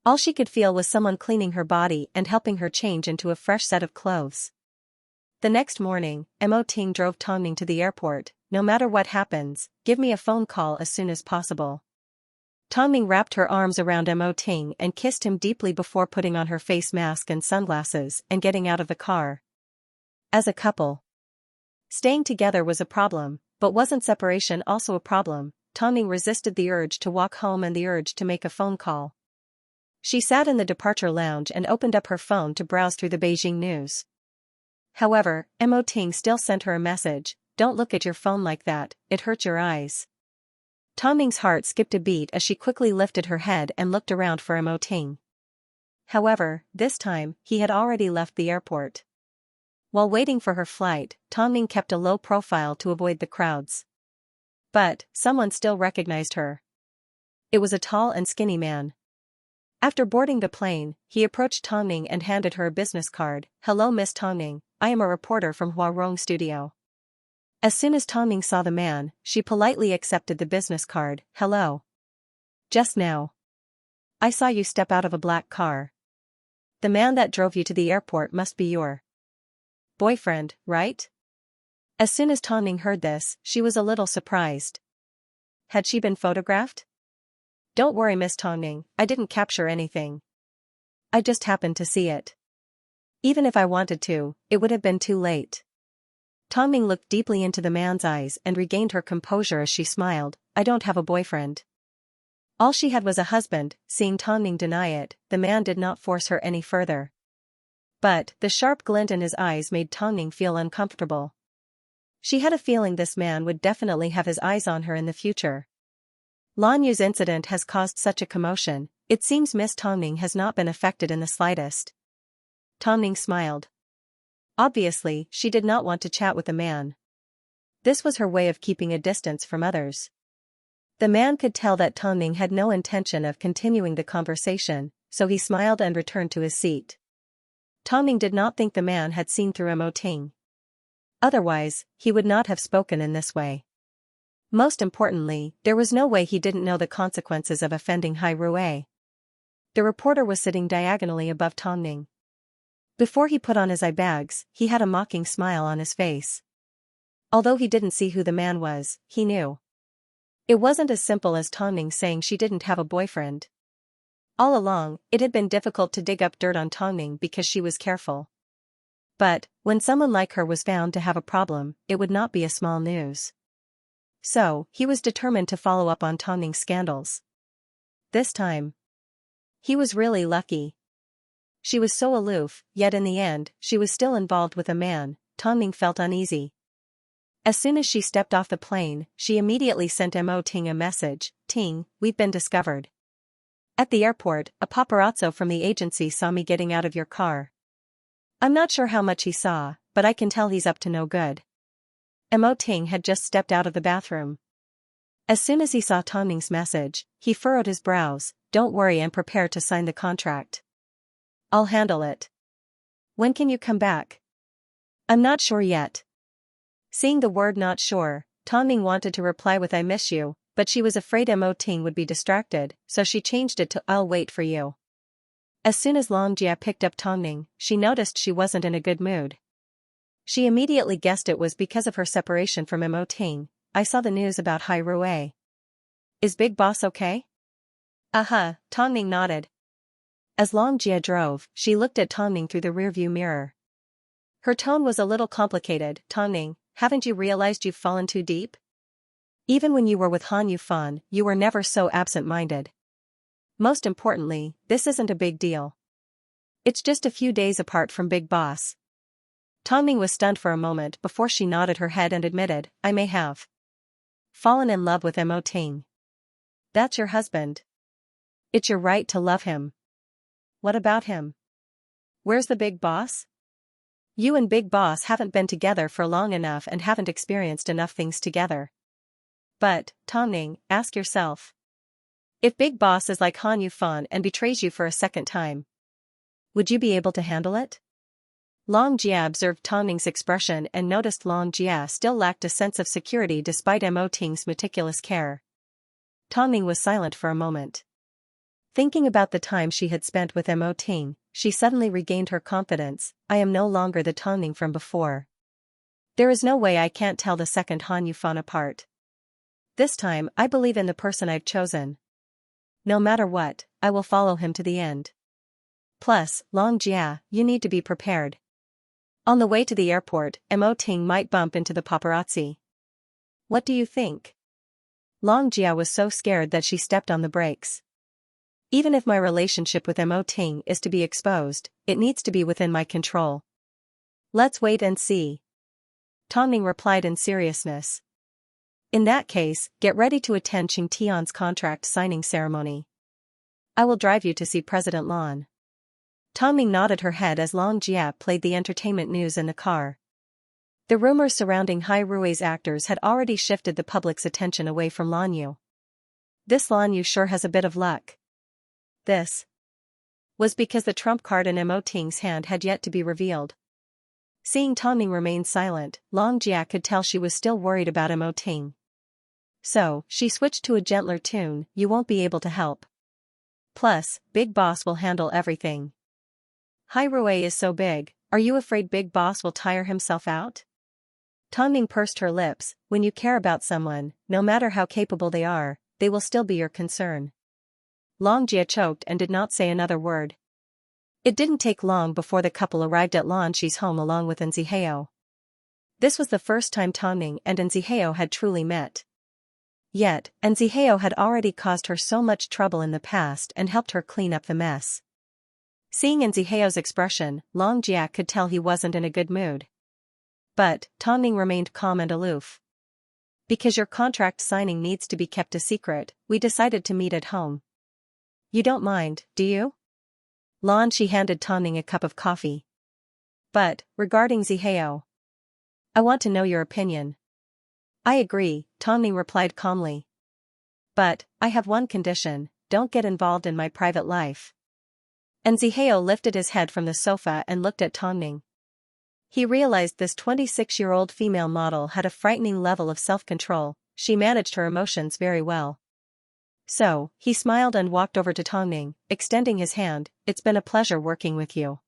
All she could feel was someone cleaning her body and helping her change into a fresh set of clothes. The next morning, Mo Ting drove Tongning to the airport. No matter what happens, give me a phone call as soon as possible. Tongning wrapped her arms around Mo Ting and kissed him deeply before putting on her face mask and sunglasses and getting out of the car. As a couple, staying together was a problem, but wasn't separation also a problem? Tongning resisted the urge to walk home and the urge to make a phone call. She sat in the departure lounge and opened up her phone to browse through the Beijing news. However, Mo Ting still sent her a message, don't look at your phone like that, it hurts your eyes. Tongning's heart skipped a beat as she quickly lifted her head and looked around for Mo Ting. However, this time, he had already left the airport. While waiting for her flight, Tongning kept a low profile to avoid the crowds. But, someone still recognized her. It was a tall and skinny man. After boarding the plane, he approached Tongning and handed her a business card. "Hello Miss Tongning, I am a reporter from Huarong Studio." As soon as Tongning saw the man, she politely accepted the business card. "Hello. Just now I saw you step out of a black car. The man that drove you to the airport must be your boyfriend, right?" As soon as Tongning heard this, she was a little surprised. Had she been photographed? "Don't worry Miss Tongning, I didn't capture anything. I just happened to see it. Even if I wanted to, it would have been too late." Tongning looked deeply into the man's eyes and regained her composure as she smiled. "I don't have a boyfriend." All she had was a husband. Seeing Tongning deny it, the man did not force her any further. But, the sharp glint in his eyes made Tongning feel uncomfortable. She had a feeling this man would definitely have his eyes on her in the future. Lan Yu's incident has caused such a commotion, it seems Miss Tongning has not been affected in the slightest. Tongning smiled. Obviously, she did not want to chat with the man. This was her way of keeping a distance from others. The man could tell that Tongning had no intention of continuing the conversation, so he smiled and returned to his seat. Tongning did not think the man had seen through Mo Ting. Otherwise, he would not have spoken in this way. Most importantly, there was no way he didn't know the consequences of offending Hai Rui. The reporter was sitting diagonally above Tongning. Before he put on his eye bags, he had a mocking smile on his face. Although he didn't see who the man was, he knew. It wasn't as simple as Tongning saying she didn't have a boyfriend. All along, it had been difficult to dig up dirt on Tongning because she was careful. But, when someone like her was found to have a problem, it would not be a small news. So, he was determined to follow up on Tongning's scandals. This time, he was really lucky. She was so aloof, yet in the end, she was still involved with a man. Tongning felt uneasy. As soon as she stepped off the plane, she immediately sent Mo Ting a message. "Ting, we've been discovered. At the airport, a paparazzo from the agency saw me getting out of your car. I'm not sure how much he saw, but I can tell he's up to no good." Mo Ting had just stepped out of the bathroom. As soon as he saw Tongning's message, he furrowed his brows. "Don't worry and prepare to sign the contract. I'll handle it. When can you come back?" "I'm not sure yet." Seeing the word "not sure," Tongning wanted to reply with "I miss you," but she was afraid Mo Ting would be distracted, so she changed it to "I'll wait for you." As soon as Xianxia picked up Tongning, she noticed she wasn't in a good mood. She immediately guessed it was because of her separation from Mo Ting. "I saw the news about Hai Rui. Is Big Boss okay?" Tongning nodded. As Xianxia drove, she looked at Tongning through the rearview mirror. Her tone was a little complicated. "Tongning, haven't you realized you've fallen too deep? Even when you were with Han Yufan, you were never so absent-minded. Most importantly, this isn't a big deal. It's just a few days apart from Big Boss." Tongning was stunned for a moment before she nodded her head and admitted, "I may have fallen in love with Mo Ting." "That's your husband. It's your right to love him. What about him? Where's the Big Boss? You and Big Boss haven't been together for long enough and haven't experienced enough things together." "But, Tongning, ask yourself. If Big Boss is like Han Yufan and betrays you for a second time, would you be able to handle it?" Xianxia observed Tongning's expression and noticed Xianxia still lacked a sense of security despite Mo Ting's meticulous care. Tongning was silent for a moment. Thinking about the time she had spent with Mo Ting, she suddenly regained her confidence. "I am no longer the Tongning from before. There is no way I can't tell the second Han Yufan apart. This time I believe in the person I've chosen. No matter what, I will follow him to the end. Plus, Xianxia, you need to be prepared. On the way to the airport, Mo Ting might bump into the paparazzi. What do you think?" Xianxia was so scared that she stepped on the brakes. "Even if my relationship with Mo Ting is to be exposed, it needs to be within my control. Let's wait and see." Tongning replied in seriousness. "In that case, get ready to attend Qing Tian's contract signing ceremony. I will drive you to see President Lan." Tongning nodded her head as Xianxia played the entertainment news in the car. The rumors surrounding Hai Rui's actors had already shifted the public's attention away from Lan Yu. This Lan Yu sure has a bit of luck. This was because the trump card in Mo Ting's hand had yet to be revealed. Seeing Tang Ning remain silent, Long Jia could tell she was still worried about Mo Ting. So, she switched to a gentler tune, "You won't be able to help. Plus, Big Boss will handle everything. Hai Rui is so big, are you afraid Big Boss will tire himself out?" Tang Ning pursed her lips. When you care about someone, no matter how capable they are, they will still be your concern. Long Jia choked and did not say another word. It didn't take long before the couple arrived at Lan Shi's home along with Nzihao. This was the first time Tang Ning and Nzihao had truly met. Yet, Nzihao had already caused her so much trouble in the past and helped her clean up the mess. Seeing Nzihao's expression, Long Jia could tell he wasn't in a good mood. But, Tang Ning remained calm and aloof. "Because your contract signing needs to be kept a secret, we decided to meet at home. You don't mind, do you?" Lan Shi handed Tang Ning a cup of coffee. "But, regarding Nzihao, I want to know your opinion." "I agree," Tang Ning replied calmly. "But, I have one condition, don't get involved in my private life." Nzihao lifted his head from the sofa and looked at Tang Ning. He realized this 26-year-old female model had a frightening level of self-control. She managed her emotions very well. So, he smiled and walked over to Tang Ning, extending his hand. "It's been a pleasure working with you.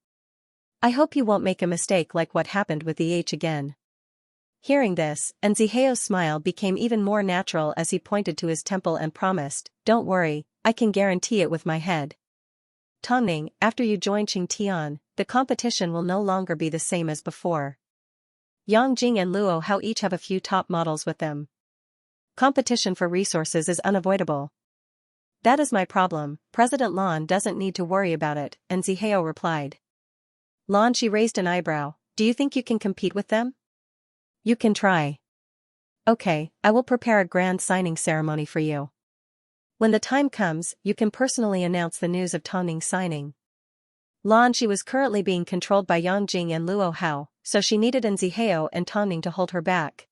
I hope you won't make a mistake like what happened with the H again." Hearing this, Nzihao's smile became even more natural as he pointed to his temple and promised, "Don't worry, I can guarantee it with my head." "Tang Ning, after you join Qingtian, the competition will no longer be the same as before. Yang Jing and Luo Hao each have a few top models with them. Competition for resources is unavoidable." "That is my problem, President Lan doesn't need to worry about it," Nzihao replied. Lan Shi raised an eyebrow. "Do you think you can compete with them?" "You can try. Okay, I will prepare a grand signing ceremony for you. When the time comes, you can personally announce the news of Tang Ning's signing." Lan Shi was currently being controlled by Yang Jing and Luo Hao, so she needed Nzihao and Tang Ning to hold her back.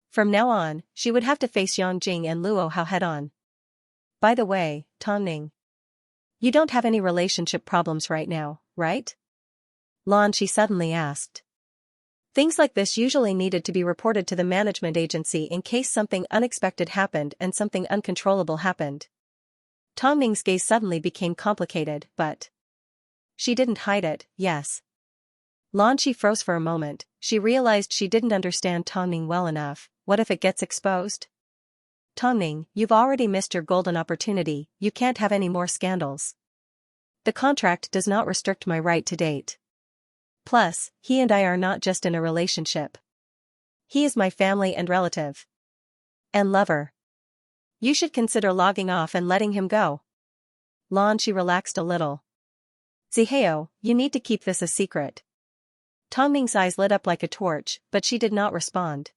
From now on, she would have to face Yang Jing and Luo Hao head-on. "By the way, Tang Ning, you don't have any relationship problems right now, right?" Lan Shi suddenly asked. Things like this usually needed to be reported to the management agency in case something unexpected happened and something uncontrollable happened. Tang Ning's gaze suddenly became complicated, but she didn't hide it, yes. Lan Shi froze for a moment. She realized she didn't understand Tang Ning well enough. What if it gets exposed? "Tang Ning, you've already missed your golden opportunity, you can't have any more scandals. The contract does not restrict my right to date. Plus, he and I are not just in a relationship. He is my family and relative. And lover. You should consider logging off and letting him go." Lan Shi relaxed a little. "Nzihao, you need to keep this a secret." Tang Ning's eyes lit up like a torch, but she did not respond.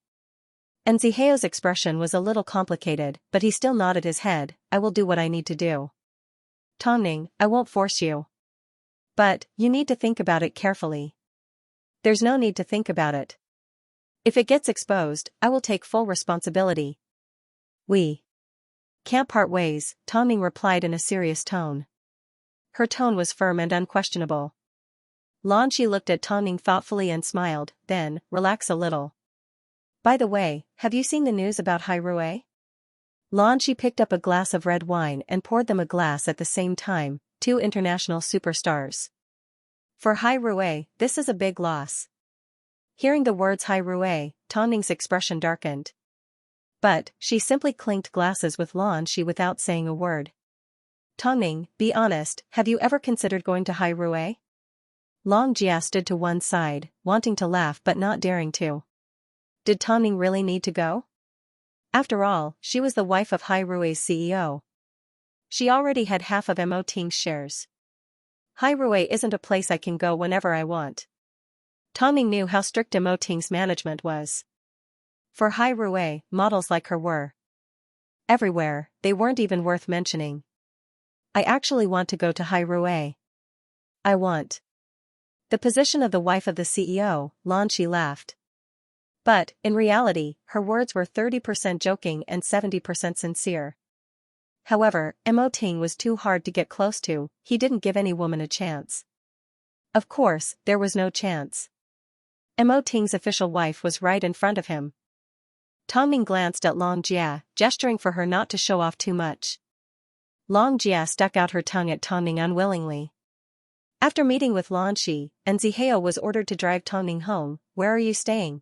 Nzihao's expression was a little complicated, but he still nodded his head. "I will do what I need to do. Tang Ning, I won't force you. But, you need to think about it carefully." "There's no need to think about it. If it gets exposed, I will take full responsibility." "We can't part ways," Tang Ning replied in a serious tone. Her tone was firm and unquestionable. Lan Shi looked at Tang Ning thoughtfully and smiled, then, "Relax a little. By the way, have you seen the news about Hai Rui?" Lan Shi picked up a glass of red wine and poured them a glass at the same time, two international superstars. "For Hai Rui, this is a big loss." Hearing the words Hai Rui, Tang Ning's expression darkened. But, she simply clinked glasses with Lan Shi without saying a word. "Tang Ning, be honest, have you ever considered going to Hai Rui?" Long Jia stood to one side, wanting to laugh but not daring to. Did Tang Ning really need to go? After all, she was the wife of Hai Rui's CEO. She already had half of Mo Ting's shares. Hai Rui isn't a place I can go whenever I want. Tang Ning knew how strict Mo Ting's management was. For Hai Rui, models like her were everywhere, they weren't even worth mentioning. "I actually want to go to Hai Rui. I want the position of the wife of the CEO," Lan Shi laughed. But, in reality, her words were 30% joking and 70% sincere. However, Mo Ting was too hard to get close to, he didn't give any woman a chance. Of course, there was no chance. Mo Ting's official wife was right in front of him. Tongming glanced at Long Jia, gesturing for her not to show off too much. Long Jia stuck out her tongue at Tongming unwillingly. After meeting with Lan Shi, Zihao was ordered to drive Tongming home. Where are you staying?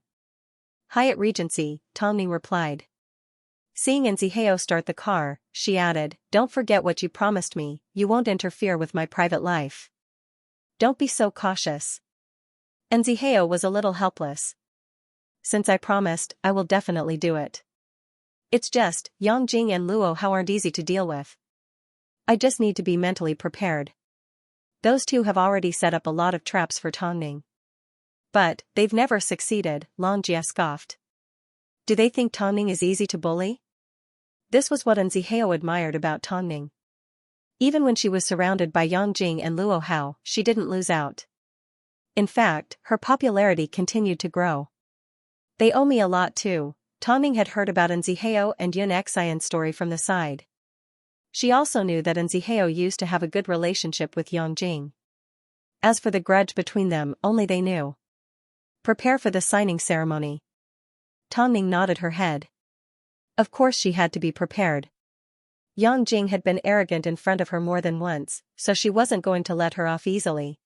Hyatt Regency, Tongming replied. Seeing Zihao start the car, she added, don't forget what you promised me, you won't interfere with my private life. Don't be so cautious. Zihao was a little helpless. Since I promised, I will definitely do it. It's just, Yang Jing and Luo Hao aren't easy to deal with. I just need to be mentally prepared. Those two have already set up a lot of traps for Tongming. But, they've never succeeded, Long Jia scoffed. Do they think Tongming is easy to bully? This was what Zihao admired about Tongming. Even when she was surrounded by Yang Jing and Luo Hao, she didn't lose out. In fact, her popularity continued to grow. They owe me a lot too, Tongming had heard about Zihao and Xianxia's story from the side. She also knew that Zihao used to have a good relationship with Yang Jing. As for the grudge between them, only they knew. Prepare for the signing ceremony. Tongming nodded her head. Of course she had to be prepared. Yang Jing had been arrogant in front of her more than once, so she wasn't going to let her off easily.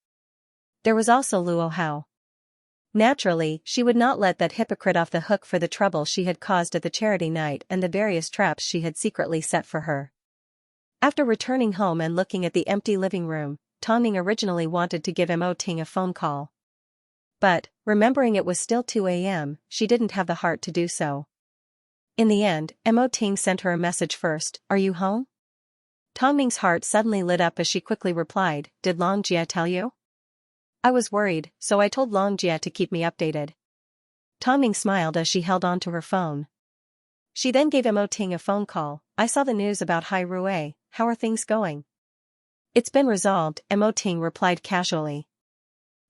There was also Luo Hao. Naturally, she would not let that hypocrite off the hook for the trouble she had caused at the charity night and the various traps she had secretly set for her. After returning home and looking at the empty living room, Tongming originally wanted to give Mo Ting a phone call. But, remembering it was still 2 a.m., she didn't have the heart to do so. In the end, Mo Ting sent her a message first, are you home? Tongming's heart suddenly lit up as she quickly replied, did Long Jia tell you? I was worried, so I told Long Jia to keep me updated. Tongming smiled as she held on to her phone. She then gave Mo Ting a phone call, I saw the news about Hai Rui, how are things going? It's been resolved, Mo Ting replied casually.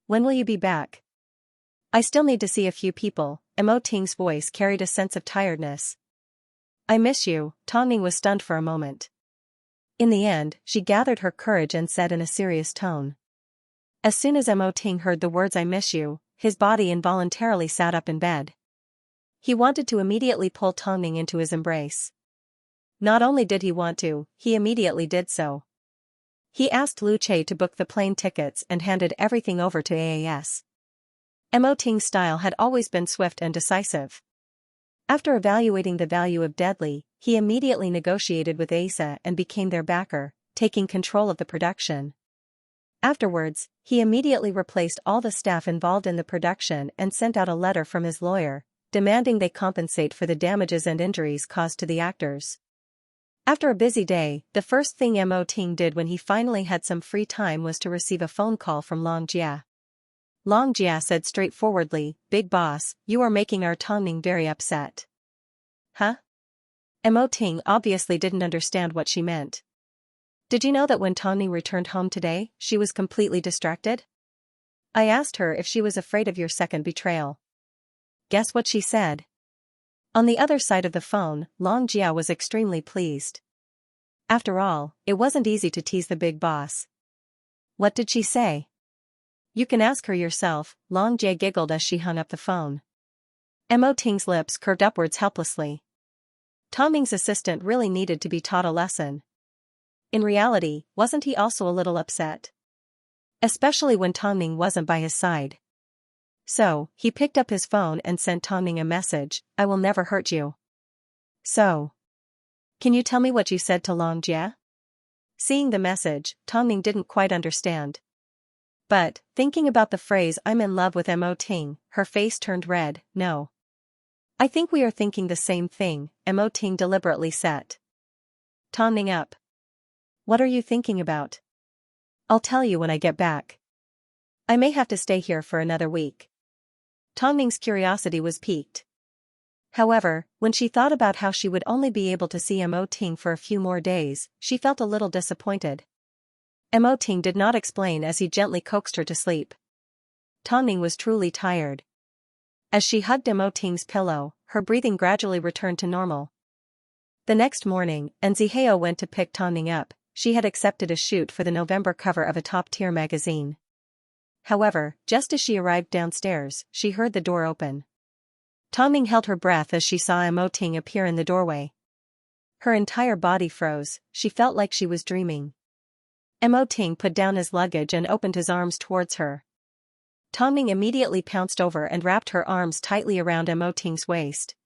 When will you be back? I still need to see a few people, Mo Ting's voice carried a sense of tiredness. I miss you, Tongming was stunned for a moment. In the end, she gathered her courage and said in a serious tone. As soon as Mo Ting heard the words I miss you, his body involuntarily sat up in bed. He wanted to immediately pull Tongming into his embrace. Not only did he want to, he immediately did so. He asked Lu Che to book the plane tickets and handed everything over to AAS. Mo Ting's style had always been swift and decisive. After evaluating the value of Deadly, he immediately negotiated with ASA and became their backer, taking control of the production. Afterwards, he immediately replaced all the staff involved in the production and sent out a letter from his lawyer, demanding they compensate for the damages and injuries caused to the actors. After a busy day, the first thing Mo Ting did when he finally had some free time was to receive a phone call from Long Jia. Long Jia said straightforwardly, Big boss, you are making our Tongming very upset. Huh? Mo Ting obviously didn't understand what she meant. Did you know that when Tongming returned home today, she was completely distracted? I asked her if she was afraid of your second betrayal. Guess what she said? On the other side of the phone, Long Jia was extremely pleased. After all, it wasn't easy to tease the big boss. What did she say? You can ask her yourself, Long Jia giggled as she hung up the phone. Mo Ting's lips curved upwards helplessly. Tongming's assistant really needed to be taught a lesson. In reality, wasn't he also a little upset? Especially when Tongming wasn't by his side. So, he picked up his phone and sent Tongming a message, I will never hurt you. So. Can you tell me what you said to Long Jia? Seeing the message, Tongming didn't quite understand. But, thinking about the phrase I'm in love with Mo Ting, her face turned red, no. I think we are thinking the same thing, Mo Ting deliberately said. Tongming up. What are you thinking about? I'll tell you when I get back. I may have to stay here for another week. Tongming's curiosity was piqued. However, when she thought about how she would only be able to see Mo Ting for a few more days, she felt a little disappointed. Mo Ting did not explain as he gently coaxed her to sleep. Tongming was truly tired. As she hugged Mo Ting's pillow, her breathing gradually returned to normal. The next morning, Xianxia went to pick Tongning up. She had accepted a shoot for the November cover of a top-tier magazine. However, just as she arrived downstairs, she heard the door open. Tongning held her breath as she saw Mo Ting appear in the doorway. Her entire body froze, she felt like she was dreaming. Mo Ting put down his luggage and opened his arms towards her. Tongning immediately pounced over and wrapped her arms tightly around Mo Ting's waist.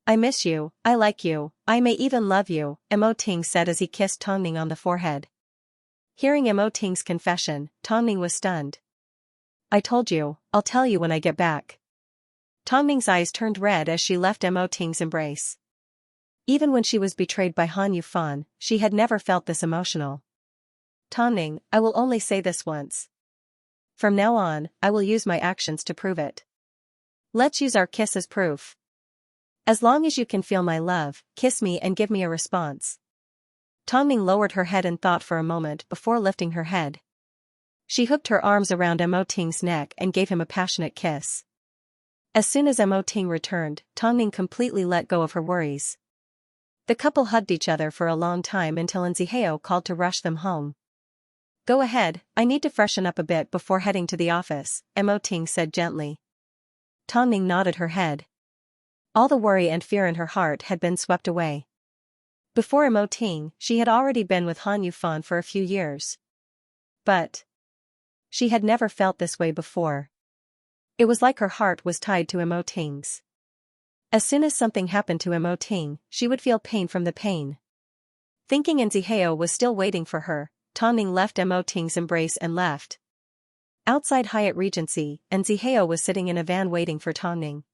"I miss you, I like you, I may even love you," Mo Ting said as he kissed Tongning on the forehead. Hearing Mo Ting's confession, Tongning was stunned. "I told you, I'll tell you when I get back." Tongning's eyes turned red as she left Mo Ting's embrace. Even when she was betrayed by Han Yufan, she had never felt this emotional. "Tongning, I will only say this once. From now on, I will use my actions to prove it. Let's use our kiss as proof. As long as you can feel my love, kiss me and give me a response." Tongning lowered her head in thought for a moment before lifting her head. She hooked her arms around Mo Ting's neck and gave him a passionate kiss. As soon as Mo Ting returned, Tongning completely let go of her worries. The couple hugged each other for a long time until Xianxia called to rush them home. "Go ahead, I need to freshen up a bit before heading to the office," Mo Ting said gently. Tongning nodded her head. All the worry and fear in her heart had been swept away. Before Mo Ting, she had already been with Han Yufan for a few years. But she had never felt this way before. It was like her heart was tied to Mo Ting's. As soon as something happened to Mo Ting, she would feel pain from the pain. Thinking Xianxia was still waiting for her, Tongning left Mo Ting's embrace and left. Outside Hyatt Regency, Xianxia was sitting in a van waiting for Tongning.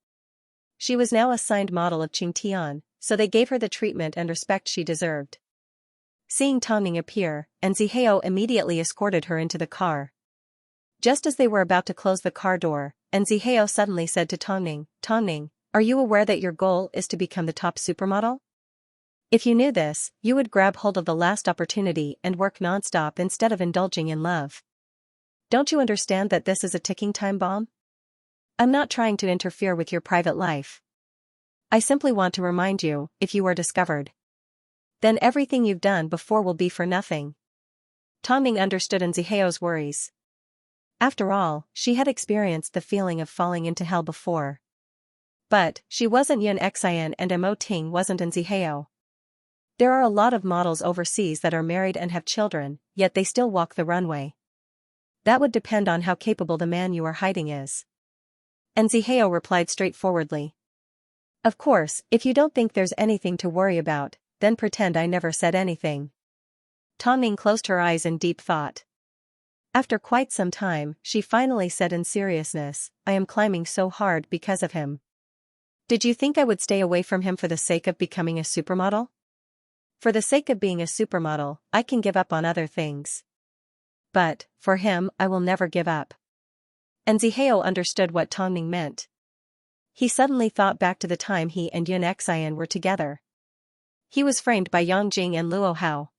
She was now a signed model of Qingtian, so they gave her the treatment and respect she deserved. Seeing Tongning appear, Xianxia immediately escorted her into the car. Just as they were about to close the car door, Xianxia suddenly said to Tongning, "Tongning, are you aware that your goal is to become the top supermodel? If you knew this, you would grab hold of the last opportunity and work non-stop instead of indulging in love. Don't you understand that this is a ticking time bomb? I'm not trying to interfere with your private life. I simply want to remind you, if you are discovered, then everything you've done before will be for nothing." Tongning understood Xiao's worries. After all, she had experienced the feeling of falling into hell before. But she wasn't Xianxia and Mo Ting wasn't Xiao. There are a lot of models overseas that are married and have children, yet they still walk the runway. That would depend on how capable the man you are hiding is. Xiao replied straightforwardly. "Of course, if you don't think there's anything to worry about, then pretend I never said anything." Tongning closed her eyes in deep thought. After quite some time, she finally said in seriousness, "I am climbing so hard because of him. Did you think I would stay away from him for the sake of becoming a supermodel? For the sake of being a supermodel, I can give up on other things. But, for him, I will never give up." Xiao understood what Tongning meant. He suddenly thought back to the time he and Xianxia were together. He was framed by Yang Jing and Luo Hao.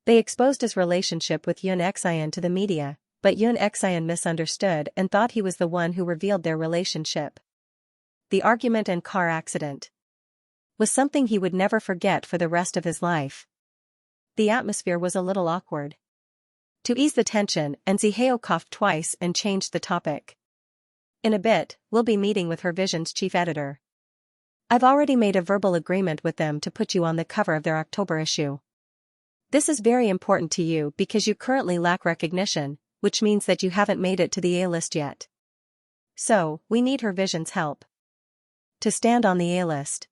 They exposed his relationship with Xianxia to the media, but Xianxia misunderstood and thought he was the one who revealed their relationship. The argument and car accident was something he would never forget for the rest of his life. The atmosphere was a little awkward. To ease the tension, Xiao coughed twice and changed the topic. "In a bit, we'll be meeting with Her Vision's chief editor. I've already made a verbal agreement with them to put you on the cover of their October issue. This is very important to you because you currently lack recognition, which means that you haven't made it to the A-list yet. So, we need Her Vision's help to stand on the A-list."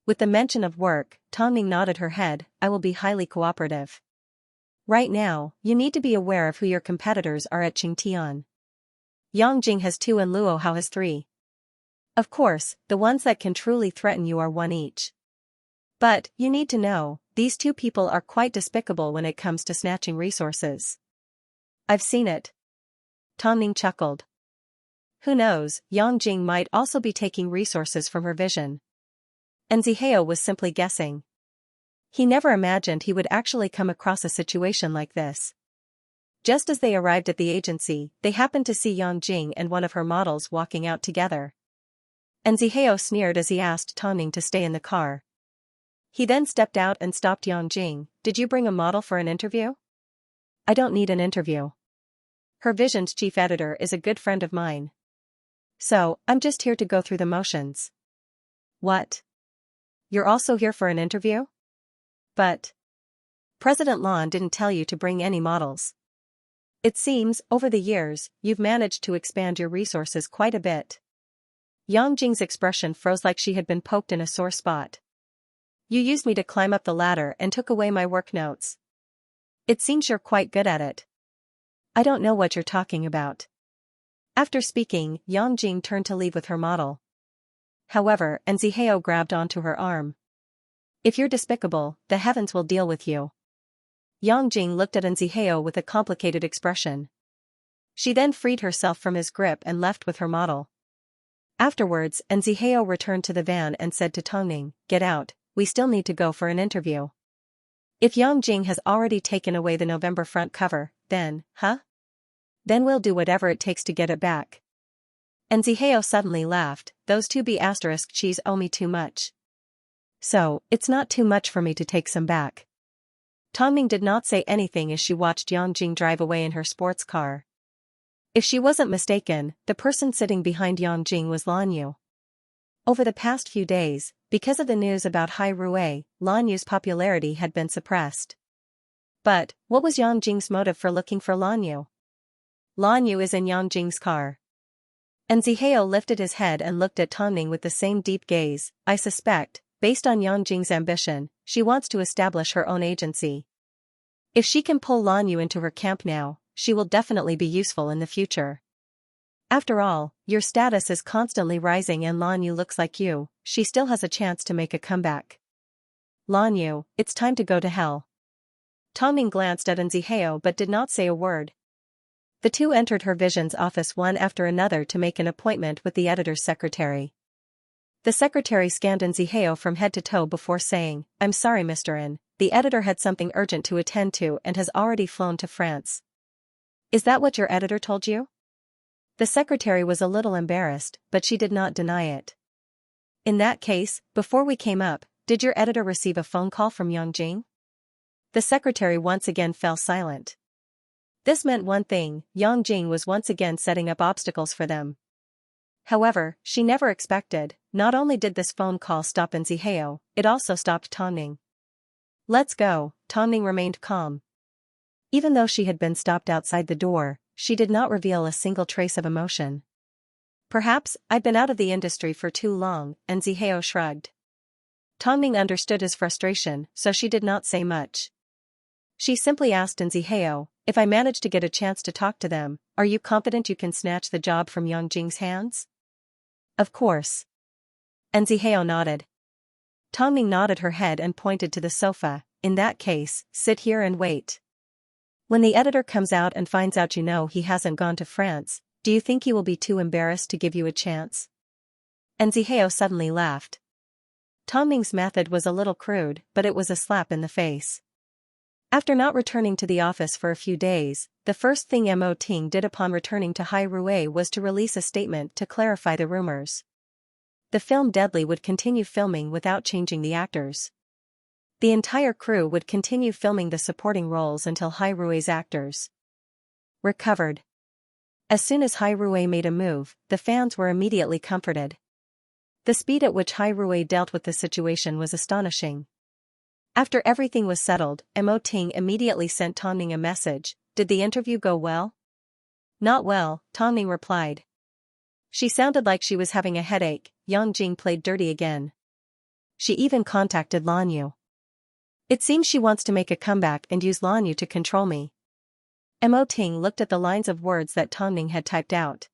With the mention of work, Tongning nodded her head. "I will be highly cooperative. Right now, you need to be aware of who your competitors are at Qingtian. Yang Jing has 2 and Luo Hao has 3. Of course, the ones that can truly threaten you are 1 each. But, you need to know, these 2 people are quite despicable when it comes to snatching resources." "I've seen it." Tongning chuckled. Who knows, Yang Jing might also be taking resources from Her Vision. Xiao was simply guessing. He never imagined he would actually come across a situation like this. Just as they arrived at the agency, they happened to see Yang Jing and one of her models walking out together. And Zihao sneered as he asked Tongning to stay in the car. He then stepped out and stopped Yang Jing. Did you bring a model for an interview? I don't need an interview. Her Vision's chief editor is a good friend of mine. So, I'm just here to go through the motions. What? You're also here for an interview? But President Lan didn't tell you to bring any models. It seems, over the years, you've managed to expand your resources quite a bit. Yang Jing's expression froze like she had been poked in a sore spot. You used me to climb up the ladder and took away my work notes. It seems you're quite good at it. I don't know what you're talking about. After speaking, Yang Jing turned to leave with her model. However, Zihao grabbed onto her arm. If you're despicable, the heavens will deal with you. Yang Jing looked at Zihao with a complicated expression. She then freed herself from his grip and left with her model. Afterwards, Zihao returned to the van and said to Tongning, "Get out, we still need to go for an interview." If Yang Jing has already taken away the November front cover, then we'll do whatever it takes to get it back. Zihao suddenly laughed, those 2B asterisk cheese owe me too much. So, it's not too much for me to take some back. Tongning did not say anything as she watched Yang Jing drive away in her sports car. If she wasn't mistaken, the person sitting behind Yang Jing was Lan Yu. Over the past few days, because of the news about Hai Rui, Lan Yu's popularity had been suppressed. But, what was Yang Jing's motive for looking for Lan Yu? Lan Yu is in Yang Jing's car. Zihao lifted his head and looked at Tongning with the same deep gaze. I suspect, based on Yang Jing's ambition, she wants to establish her own agency. If she can pull Lan Yu into her camp now, she will definitely be useful in the future. After all, your status is constantly rising and Lan Yu looks like you, she still has a chance to make a comeback. Lan Yu, it's time to go to hell. Tongning glanced at Zihao but did not say a word. The two entered her Vision's office one after another to make an appointment with the editor's secretary. The secretary scanned Zihao from head to toe before saying, I'm sorry Mr. N, the editor had something urgent to attend to and has already flown to France. Is that what your editor told you? The secretary was a little embarrassed, but she did not deny it. In that case, before we came up, did your editor receive a phone call from Yang Jing? The secretary once again fell silent. This meant one thing, Yang Jing was once again setting up obstacles for them. However, she never expected, not only did this phone call stop Zihao, it also stopped Tongning. Let's go, Tongning remained calm. Even though she had been stopped outside the door, she did not reveal a single trace of emotion. Perhaps, I've been out of the industry for too long, Zihao shrugged. Tongning understood his frustration, so she did not say much. She simply asked Zihao, if I manage to get a chance to talk to them, are you confident you can snatch the job from Yang Jing's hands? Of course. Zihao nodded. Tongning nodded her head and pointed to the sofa, in that case, sit here and wait. When the editor comes out and finds out you know he hasn't gone to France, do you think he will be too embarrassed to give you a chance? Zihao suddenly laughed. Tongning's method was a little crude, but it was a slap in the face. After not returning to the office for a few days, the first thing Mo Ting did upon returning to Hai Rui was to release a statement to clarify the rumors. The film Deadly would continue filming without changing the actors. The entire crew would continue filming the supporting roles until Hai Rui's actors recovered. As soon as Hai Rui made a move, the fans were immediately comforted. The speed at which Hai Rui dealt with the situation was astonishing. After everything was settled, Mo Ting immediately sent Tongning a message. Did the interview go well? Not well, Tongning replied. She sounded like she was having a headache. Yang Jing played dirty again. She even contacted Lan Yu. It seems she wants to make a comeback and use Lan Yu to control me. Mo Ting looked at the lines of words that Tongning had typed out.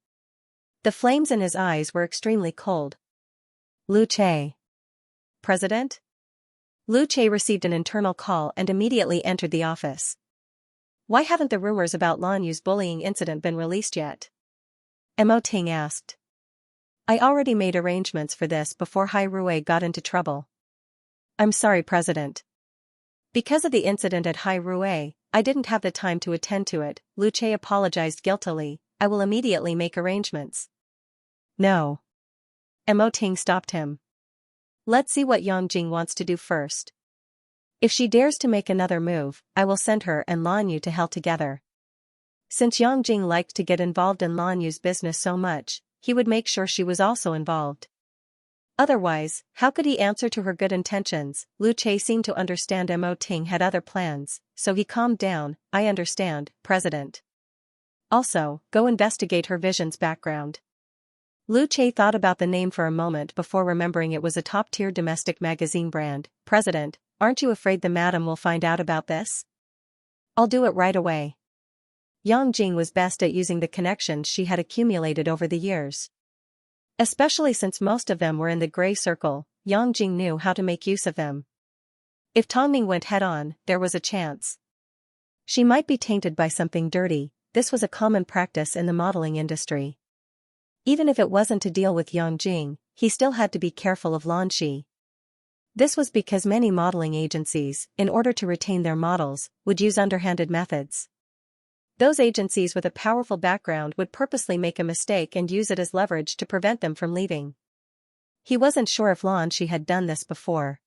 The flames in his eyes were extremely cold. Lu Che. President? Lu Che received an internal call and immediately entered the office. Why haven't the rumors about Lan Yu's bullying incident been released yet? Mo Ting asked. I already made arrangements for this before Hai Rui got into trouble. I'm sorry, President. Because of the incident at Hai Rui, I didn't have the time to attend to it, Lu Che apologized guiltily. I will immediately make arrangements. No. Mo Ting stopped him. Let's see what Yang Jing wants to do first. If she dares to make another move, I will send her and Lan Yu to hell together. Since Yang Jing liked to get involved in Lan Yu's business so much, he would make sure she was also involved. Otherwise, how could he answer to her good intentions? Lu Che seemed to understand Mo Ting had other plans, so he calmed down. I understand, President. Also, go investigate her vision's background. Lu Che thought about the name for a moment before remembering it was a top-tier domestic magazine brand. President, aren't you afraid the madam will find out about this? I'll do it right away. Yang Jing was best at using the connections she had accumulated over the years. Especially since most of them were in the gray circle, Yang Jing knew how to make use of them. If Tongning went head-on, there was a chance. She might be tainted by something dirty. This was a common practice in the modeling industry. Even if it wasn't to deal with Yang Jing, he still had to be careful of Lan Shi. This was because many modeling agencies, in order to retain their models, would use underhanded methods. Those agencies with a powerful background would purposely make a mistake and use it as leverage to prevent them from leaving. He wasn't sure if Lan Shi had done this before.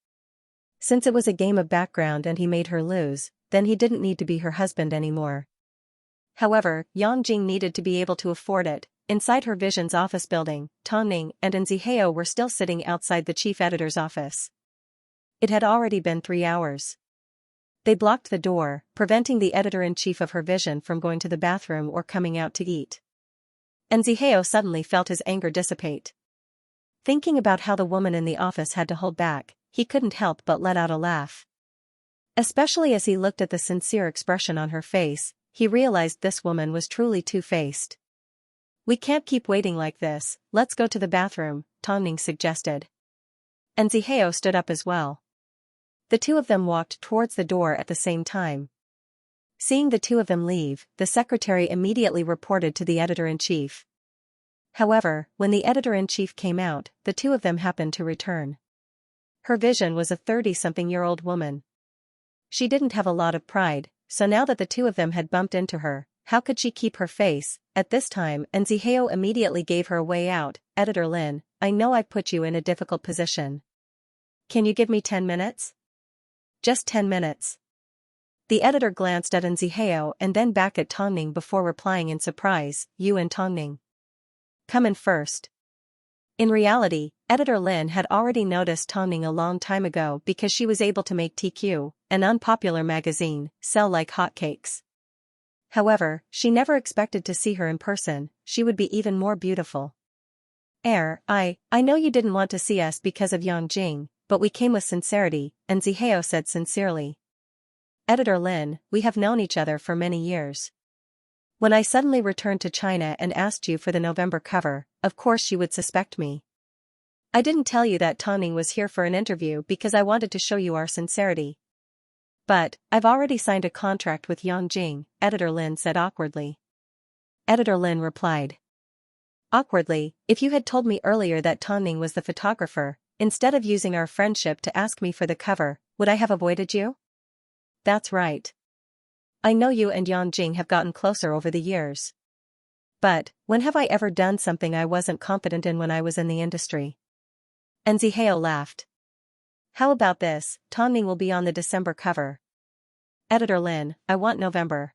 Since it was a game of background and he made her lose, then he didn't need to be her husband anymore. However, Yang Jing needed to be able to afford it. Inside her vision's office building, Tongning and Nzihao were still sitting outside the chief editor's office. It had already been 3 hours. They blocked the door, preventing the editor-in-chief of her vision from going to the bathroom or coming out to eat. Nzihao suddenly felt his anger dissipate. Thinking about how the woman in the office had to hold back, he couldn't help but let out a laugh. Especially as he looked at the sincere expression on her face, he realized this woman was truly two-faced. We can't keep waiting like this, let's go to the bathroom, Tongning suggested. Nzihao stood up as well. The two of them walked towards the door at the same time. Seeing the two of them leave, the secretary immediately reported to the editor-in-chief. However, when the editor-in-chief came out, the two of them happened to return. Her vision was a 30-something-year-old woman. She didn't have a lot of pride, so now that the two of them had bumped into her, how could she keep her face? At this time, Nzihao immediately gave her a way out. Editor Lin, I know I've put you in a difficult position. Can you give me 10 minutes? Just 10 minutes. The editor glanced at Nzihao and then back at Tongning before replying in surprise, you and Tongning. Come in first. In reality, Editor Lin had already noticed Tongning a long time ago because she was able to make TQ, an unpopular magazine, sell like hotcakes. However, she never expected to see her in person. She would be even more beautiful. I know you didn't want to see us because of Yang Jing, but we came with sincerity, Nzihao said sincerely. Editor Lin, we have known each other for many years. When I suddenly returned to China and asked you for the November cover, of course you would suspect me. I didn't tell you that Tongning was here for an interview because I wanted to show you our sincerity. But, I've already signed a contract with Yang Jing, Editor Lin said awkwardly. Editor Lin replied. Awkwardly, if you had told me earlier that Tongning was the photographer, instead of using our friendship to ask me for the cover, would I have avoided you? That's right. I know you and Yang Jing have gotten closer over the years. But, when have I ever done something I wasn't confident in when I was in the industry? Nzihao laughed. How about this, Tongning will be on the December cover. Editor Lin, I want November.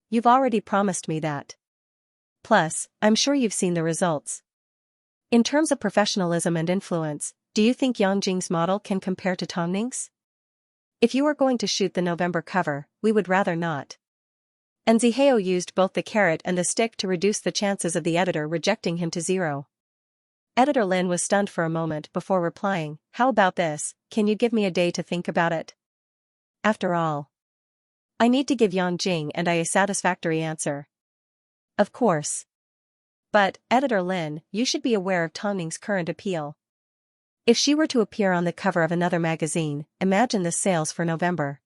You've already promised me that. Plus, I'm sure you've seen the results. In terms of professionalism and influence, do you think Yang Jing's model can compare to Tongning's? If you were going to shoot the November cover, we would rather not. Nzihao used both the carrot and the stick to reduce the chances of the editor rejecting him to 0. Editor Lin was stunned for a moment before replying, how about this, can you give me a day to think about it? After all, I need to give Yang Jing and I a satisfactory answer. Of course. But, Editor Lin, you should be aware of Tongning's current appeal. If she were to appear on the cover of another magazine, imagine the sales for November.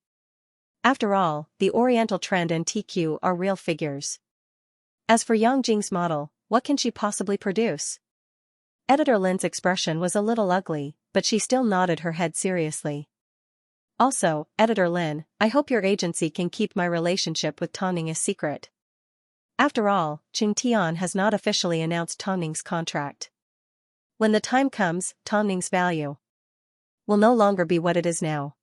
After all, the Oriental Trend and TQ are real figures. As for Yang Jing's model, what can she possibly produce? Editor Lin's expression was a little ugly, but she still nodded her head seriously. Also, Editor Lin, I hope your agency can keep my relationship with Tongning a secret. After all, Qing Tian has not officially announced Tongning's contract. When the time comes, Tong Ning's value will no longer be what it is now.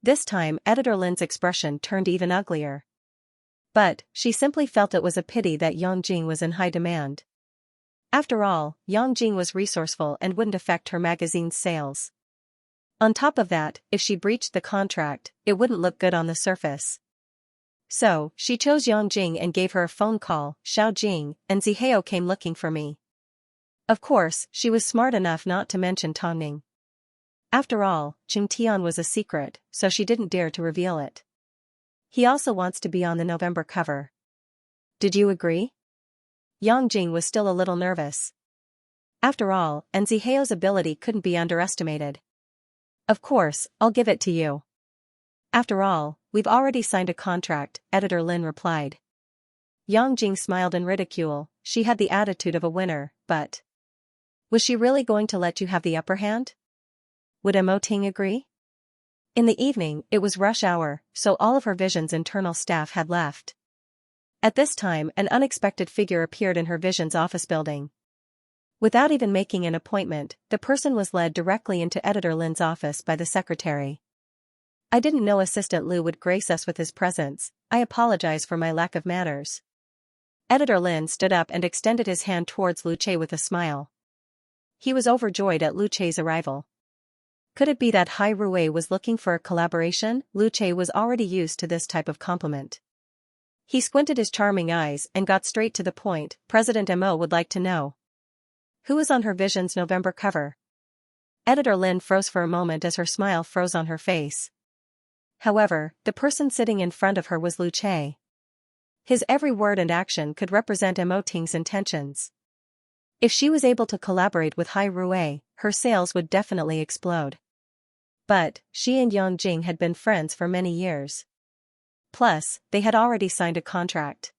This time, Editor Lin's expression turned even uglier. But, she simply felt it was a pity that Yang Jing was in high demand. After all, Yang Jing was resourceful and wouldn't affect her magazine's sales. On top of that, if she breached the contract, it wouldn't look good on the surface. So, she chose Yang Jing and gave her a phone call. Xiao Jing and Zihao came looking for me. Of course, she was smart enough not to mention Tong Ning. After all, Jing Tian was a secret, so she didn't dare to reveal it. He also wants to be on the November cover. Did you agree? Yang Jing was still a little nervous. After all, and Zihao's ability couldn't be underestimated. Of course, I'll give it to you. After all, we've already signed a contract, Editor Lin replied. Yang Jing smiled in ridicule. She had the attitude of a winner, but was she really going to let you have the upper hand? Would Mo Ting agree? In the evening, it was rush hour, so all of her Vision's internal staff had left. At this time, an unexpected figure appeared in her Vision's office building. Without even making an appointment, the person was led directly into Editor Lin's office by the secretary. I didn't know Assistant Liu would grace us with his presence. I apologize for my lack of manners. Editor Lin stood up and extended his hand towards Lu Che with a smile. He was overjoyed at Lu Che's arrival. Could it be that Hai Rui was looking for a collaboration? Lu Che was already used to this type of compliment. He squinted his charming eyes and got straight to the point. President Mo would like to know. Who is on her Vision's November cover? Editor Lin froze for a moment as her smile froze on her face. However, the person sitting in front of her was Lu Che. His every word and action could represent Mo Ting's intentions. If she was able to collaborate with Hai Rui, her sales would definitely explode. But, she and Yang Jing had been friends for many years. Plus, they had already signed a contract.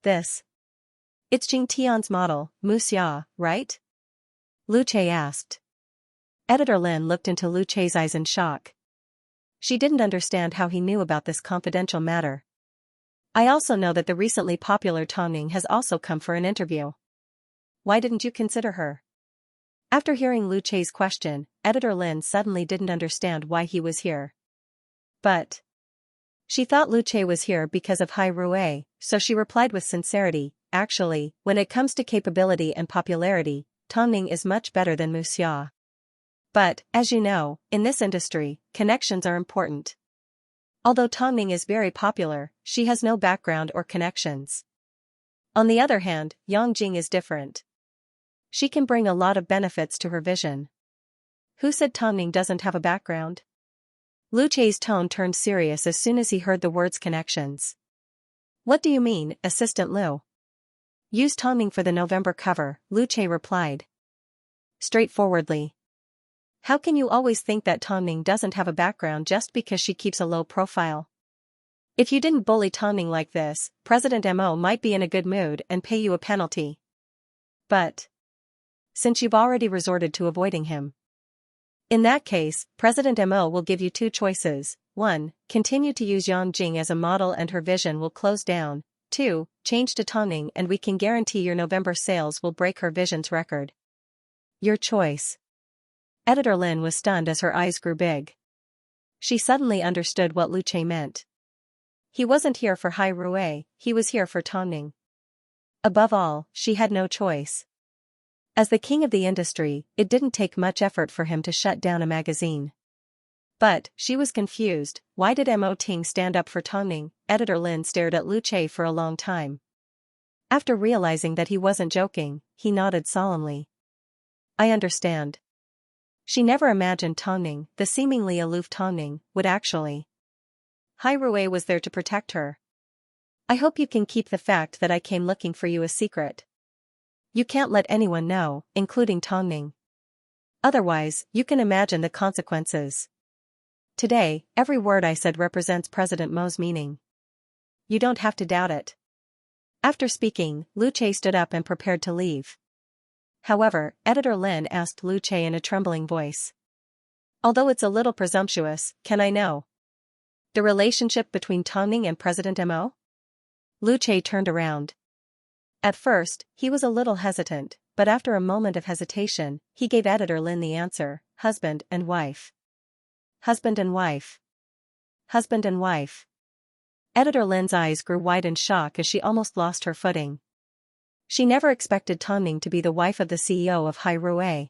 It's Jing Tian's model, Mu Xia, right? Lu Che asked. Editor Lin looked into Lu Che's eyes in shock. She didn't understand how he knew about this confidential matter. I also know that the recently popular Tong Ning has also come for an interview. Why didn't you consider her? After hearing Lu Che's question, Editor Lin suddenly didn't understand why he was here. But she thought Lu Che was here because of Hai Rui, so she replied with sincerity, actually, when it comes to capability and popularity, Tong Ning is much better than Mu Xia. But, as you know, in this industry, connections are important. Although Tong Ning is very popular, she has no background or connections. On the other hand, Yang Jing is different. She can bring a lot of benefits to her Vision. Who said Tong Ning doesn't have a background? Lu Che's tone turned serious as soon as he heard the words connections. What do you mean, Assistant Liu? Use Tong Ning for the November cover, Lu Che replied. Straightforwardly. How can you always think that Tong Ning doesn't have a background just because she keeps a low profile? If you didn't bully Tong Ning like this, President Mo might be in a good mood and pay you a penalty. But since you've already resorted to avoiding him. In that case, President Mo will give you two choices. 1. Continue to use Yang Jing as a model and her Vision will close down. 2. Change to Tong Ning and we can guarantee your November sales will break her Vision's record. Your choice. Editor Lin was stunned as her eyes grew big. She suddenly understood what Lu Che meant. He wasn't here for Hai Rui, he was here for Tong Ning. Above all, she had no choice. As the king of the industry, it didn't take much effort for him to shut down a magazine. But, she was confused. Why did Mo Ting stand up for Tong Ning? Editor Lin stared at Lu Che for a long time. After realizing that he wasn't joking, he nodded solemnly. I understand. She never imagined Tong Ning, the seemingly aloof Tong Ning, would actually. Hai Rui was there to protect her. I hope you can keep the fact that I came looking for you a secret. You can't let anyone know, including Tong Ning. Otherwise, you can imagine the consequences. Today, every word I said represents President Mo's meaning. You don't have to doubt it. After speaking, Lu Che stood up and prepared to leave. However, Editor Lin asked Lu Che in a trembling voice. Although it's a little presumptuous, can I know the relationship between Tong Ning and President Mo? Lu Che turned around. At first, he was a little hesitant, but after a moment of hesitation, he gave Editor Lin the answer: husband and wife. Husband and wife. Husband and wife. Editor Lin's eyes grew wide in shock as she almost lost her footing. She never expected Tongning to be the wife of the CEO of Hai Rui.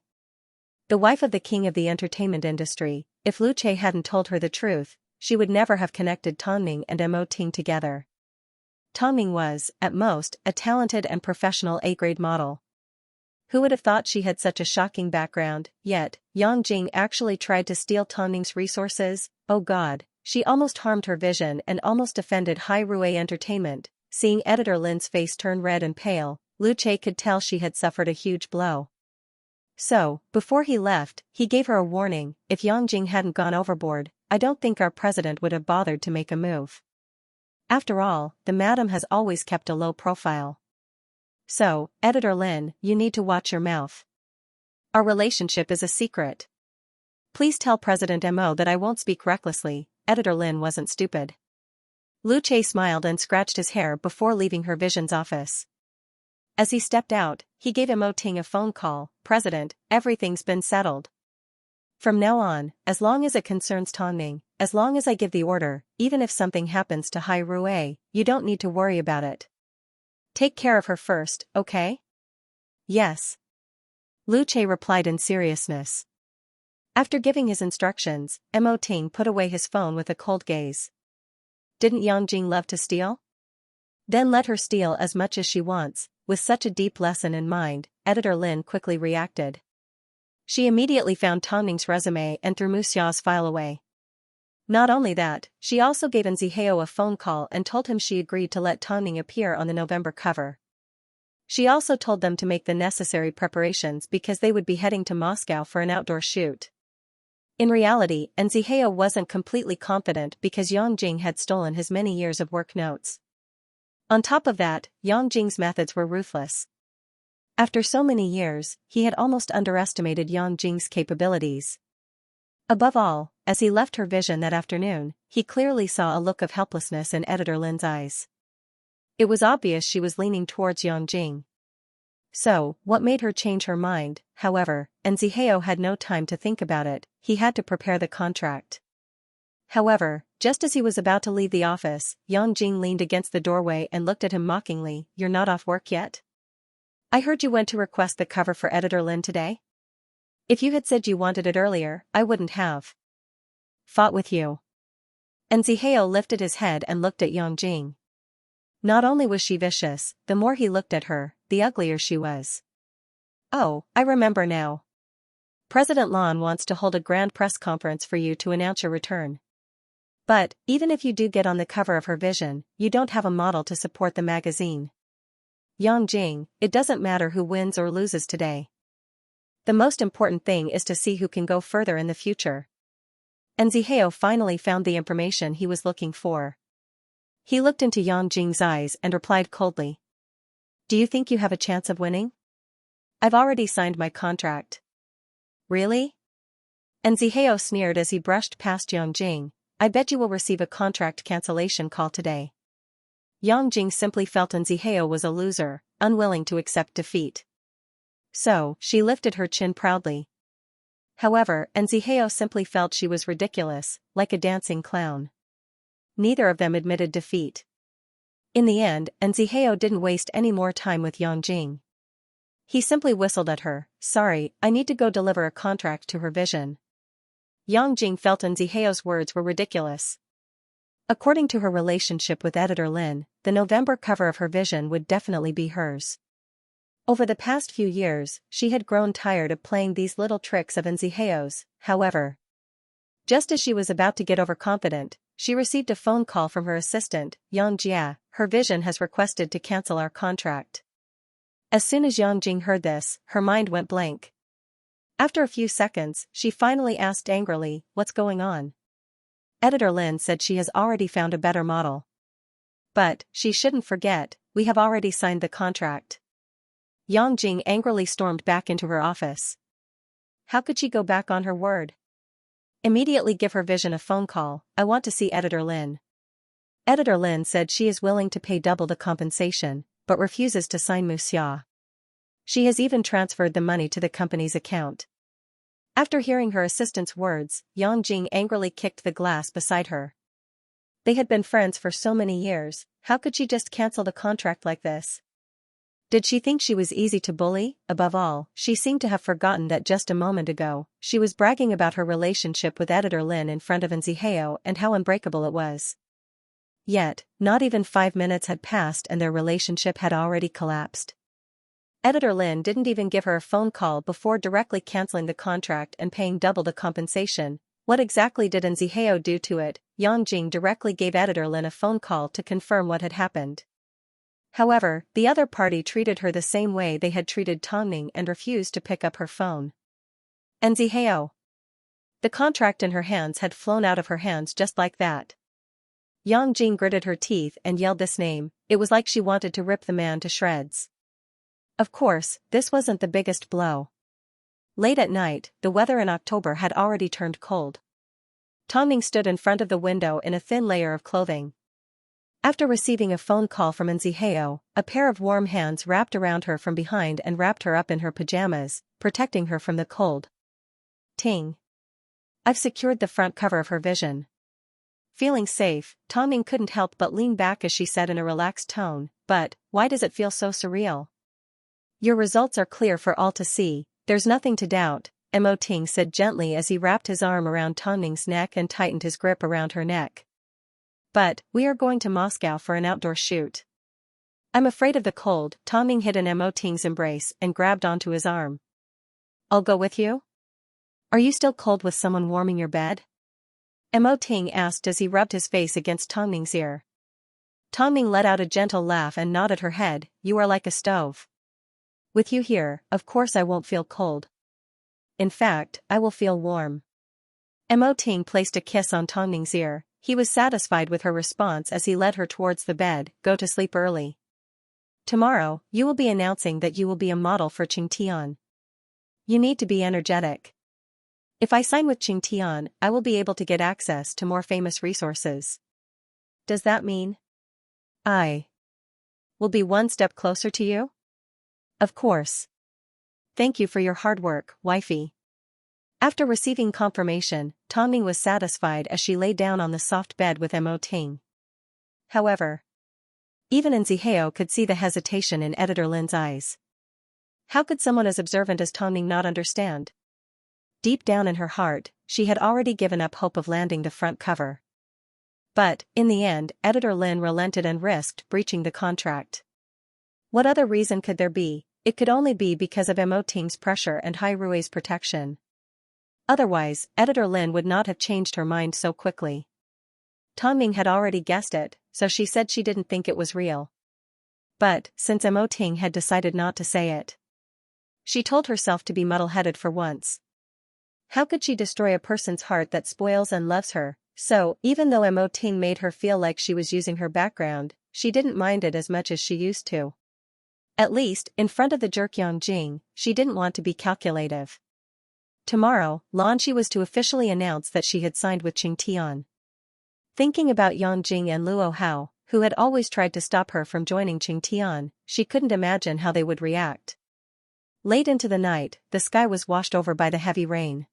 The wife of the king of the entertainment industry. If Lu Che hadn't told her the truth, she would never have connected Tongning and Mo Ting together. Tongning was, at most, a talented and professional A-grade model. Who would have thought she had such a shocking background? Yet, Yang Jing actually tried to steal Tongning's resources. Oh God, she almost harmed her vision and almost offended Hai Rui Entertainment. Seeing Editor Lin's face turn red and pale, Lu Che could tell she had suffered a huge blow. So, before he left, he gave her a warning: if Yang Jing hadn't gone overboard, I don't think our president would have bothered to make a move. After all, the madam has always kept a low profile. So, Editor Lin, you need to watch your mouth. Our relationship is a secret. Please tell President Mo that I won't speak recklessly. Editor Lin wasn't stupid. Lu Che smiled and scratched his hair before leaving her vision's office. As he stepped out, he gave Mo Ting a phone call: President, everything's been settled. From now on, as long as it concerns Tongning, as long as I give the order, even if something happens to Hai Rui, you don't need to worry about it. Take care of her first, okay? Yes. Lu Che replied in seriousness. After giving his instructions, Mo Ting put away his phone with a cold gaze. Didn't Yang Jing love to steal? Then let her steal as much as she wants. With such a deep lesson in mind, Editor Lin quickly reacted. She immediately found Tongning's resume and threw Xia's file away. Not only that, she also gave Xianxia a phone call and told him she agreed to let Tongning appear on the November cover. She also told them to make the necessary preparations because they would be heading to Moscow for an outdoor shoot. In reality, Xianxia wasn't completely confident because Yang Jing had stolen his many years of work notes. On top of that, Yang Jing's methods were ruthless. After so many years, he had almost underestimated Yang Jing's capabilities. Above all, as he left her vision that afternoon, he clearly saw a look of helplessness in Editor Lin's eyes. It was obvious she was leaning towards Yang Jing. So, what made her change her mind? However, Xianxia had no time to think about it. He had to prepare the contract. However, just as he was about to leave the office, Yang Jing leaned against the doorway and looked at him mockingly. You're not off work yet? I heard you went to request the cover for Editor Lin today? If you had said you wanted it earlier, I wouldn't have fought with you. Xianxia lifted his head and looked at Yang Jing. Not only was she vicious, the more he looked at her, the uglier she was. Oh, I remember now. President Lan wants to hold a grand press conference for you to announce your return. But, even if you do get on the cover of her vision, you don't have a model to support the magazine. Yang Jing, it doesn't matter who wins or loses today. The most important thing is to see who can go further in the future. Xianxia finally found the information he was looking for. He looked into Yang Jing's eyes and replied coldly. Do you think you have a chance of winning? I've already signed my contract. Really? Xianxia sneered as he brushed past Yang Jing. I bet you will receive a contract cancellation call today. Yang Jing simply felt Xianxia was a loser, unwilling to accept defeat. So, she lifted her chin proudly. However, Xianxia simply felt she was ridiculous, like a dancing clown. Neither of them admitted defeat. In the end, Xianxia didn't waste any more time with Yang Jing. He simply whistled at her. Sorry, I need to go deliver a contract to her vision. Yang Jing felt Xianxia's words were ridiculous. According to her relationship with Editor Lin, the November cover of her vision would definitely be hers. Over the past few years, she had grown tired of playing these little tricks of Xianxia's. However, just as she was about to get overconfident, she received a phone call from her assistant, Yang Jia. Her vision has requested to cancel our contract. As soon as Yang Jing heard this, her mind went blank. After a few seconds, she finally asked angrily, what's going on? Editor Lin said she has already found a better model. But, she shouldn't forget, we have already signed the contract. Yang Jing angrily stormed back into her office. How could she go back on her word? Immediately give her vision a phone call. I want to see Editor Lin. Editor Lin said she is willing to pay double the compensation, but refuses to sign Xia. She has even transferred the money to the company's account. After hearing her assistant's words, Yang Jing angrily kicked the glass beside her. They had been friends for so many years, how could she just cancel the contract like this? Did she think she was easy to bully? Above all, she seemed to have forgotten that just a moment ago, she was bragging about her relationship with editor Lin in front of Xianxia and how unbreakable it was. Yet, not even 5 minutes had passed and their relationship had already collapsed. Editor Lin didn't even give her a phone call before directly canceling the contract and paying double the compensation. What exactly did Xianxia do to it? Yang Jing directly gave editor Lin a phone call to confirm what had happened. However, the other party treated her the same way they had treated Tongning and refused to pick up her phone. Xianxia. The contract in her hands had flown out of her hands just like that. Yang Jing gritted her teeth and yelled this name. It was like she wanted to rip the man to shreds. Of course, this wasn't the biggest blow. Late at night, the weather in October had already turned cold. Tongning stood in front of the window in a thin layer of clothing. After receiving a phone call from Xianxia, a pair of warm hands wrapped around her from behind and wrapped her up in her pajamas, protecting her from the cold. Ting. I've secured the front cover of her vision. Feeling safe, Tongning couldn't help but lean back as she said in a relaxed tone, but, why does it feel so surreal? Your results are clear for all to see, there's nothing to doubt, Mo Ting said gently as he wrapped his arm around Tongning's neck and tightened his grip around her neck. But, we are going to Moscow for an outdoor shoot. I'm afraid of the cold. Tongning hid in Mo Ting's embrace and grabbed onto his arm. I'll go with you? Are you still cold with someone warming your bed? Mo Ting asked as he rubbed his face against Tongning's ear. Tongning let out a gentle laugh and nodded her head. You are like a stove. With you here, of course I won't feel cold. In fact, I will feel warm. Mo Ting placed a kiss on Tongning's ear. He was satisfied with her response as he led her towards the bed. Go to sleep early. Tomorrow, you will be announcing that you will be a model for Qingtian. You need to be energetic. If I sign with Qingtian, I will be able to get access to more famous resources. Does that mean I will be one step closer to you? Of course. Thank you for your hard work, wifey. After receiving confirmation, Tongning was satisfied as she lay down on the soft bed with Mo Ting. However, even Xianxia could see the hesitation in editor Lin's eyes. How could someone as observant as Tongning not understand? Deep down in her heart, she had already given up hope of landing the front cover. But, in the end, editor Lin relented and risked breaching the contract. What other reason could there be? It could only be because of Mo Ting's pressure and Hai Rui's protection. Otherwise, editor Lin would not have changed her mind so quickly. Tongning had already guessed it, so she said she didn't think it was real. But, since Mo Ting had decided not to say it, she told herself to be muddle-headed for once. How could she destroy a person's heart that spoils and loves her? So, even though Mo Ting made her feel like she was using her background, she didn't mind it as much as she used to. At least, in front of the jerk Yang Jing, she didn't want to be calculative. Tomorrow, Lanqi was to officially announce that she had signed with Qingtian. Thinking about Yang Jing and Luo Hao, who had always tried to stop her from joining Qingtian, she couldn't imagine how they would react. Late into the night, the sky was washed over by the heavy rain.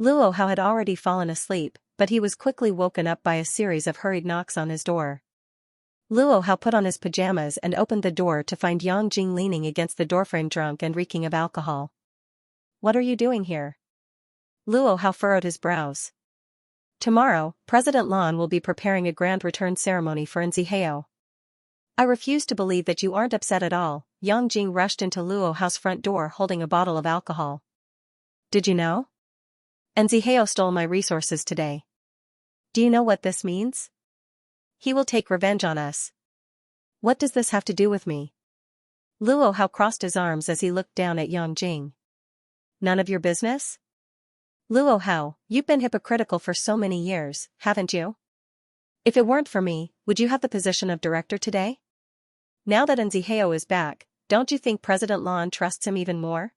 Luo Hao had already fallen asleep, but he was quickly woken up by a series of hurried knocks on his door. Luo Hao put on his pajamas and opened the door to find Yang Jing leaning against the doorframe drunk and reeking of alcohol. What are you doing here? Luo Hao furrowed his brows. Tomorrow, President Lan will be preparing a grand return ceremony for Xianxia. I refuse to believe that you aren't upset at all. Yang Jing rushed into Luo Hao's front door holding a bottle of alcohol. Did you know? Xianxia stole my resources today. Do you know what this means? He will take revenge on us. What does this have to do with me? Luo Hao crossed his arms as he looked down at Yang Jing. None of your business? Luo Hao, you've been hypocritical for so many years, haven't you? If it weren't for me, would you have the position of director today? Now that Xianxia is back, don't you think President Lan trusts him even more?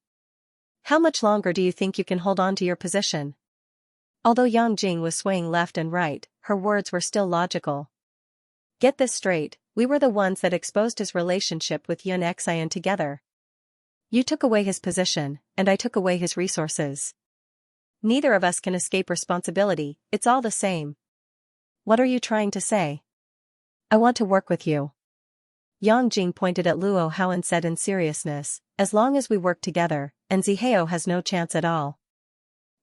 How much longer do you think you can hold on to your position? Although Yang Jing was swaying left and right, her words were still logical. Get this straight, we were the ones that exposed his relationship with Xianxia together. You took away his position, and I took away his resources. Neither of us can escape responsibility, it's all the same. What are you trying to say? I want to work with you. Yang Jing pointed at Luo Hao and said in seriousness, as long as we work together, and Zihao has no chance at all.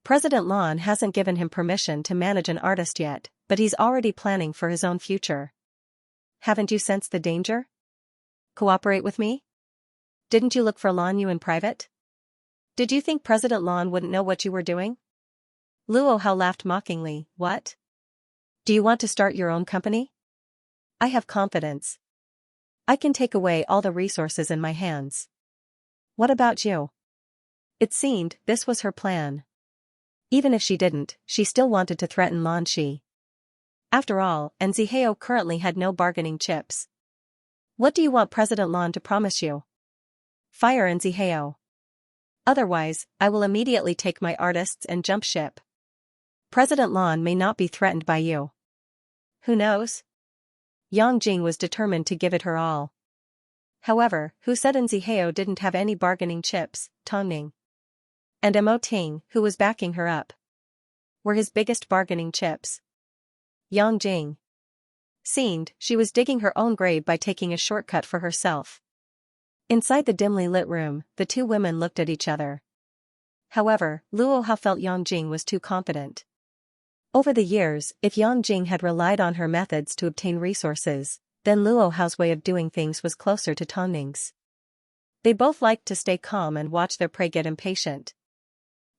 President Lan hasn't given him permission to manage an artist yet, but he's already planning for his own future. Haven't you sensed the danger? Cooperate with me? Didn't you look for Lan Yu in private? Did you think President Lan wouldn't know what you were doing? Luo Hao laughed mockingly. What? Do you want to start your own company? I have confidence. I can take away all the resources in my hands. What about you? It seemed this was her plan. Even if she didn't, she still wanted to threaten Lan Shi. After all, and Zihao currently had no bargaining chips. What do you want President Lan to promise you? Fire and Zihao. Otherwise, I will immediately take my artists and jump ship. President Lan may not be threatened by you. Who knows? Yang Jing was determined to give it her all. However, Hu said and Zihao didn't have any bargaining chips, Tong Ning and Mo Ting, who was backing her up, were his biggest bargaining chips. Yang Jing seemed she was digging her own grave by taking a shortcut for herself. Inside the dimly lit room, the two women looked at each other. However, Luo Hao felt Yang Jing was too confident. Over the years, if Yang Jing had relied on her methods to obtain resources, then Luo Hao's way of doing things was closer to Tong Ning's. They both liked to stay calm and watch their prey get impatient.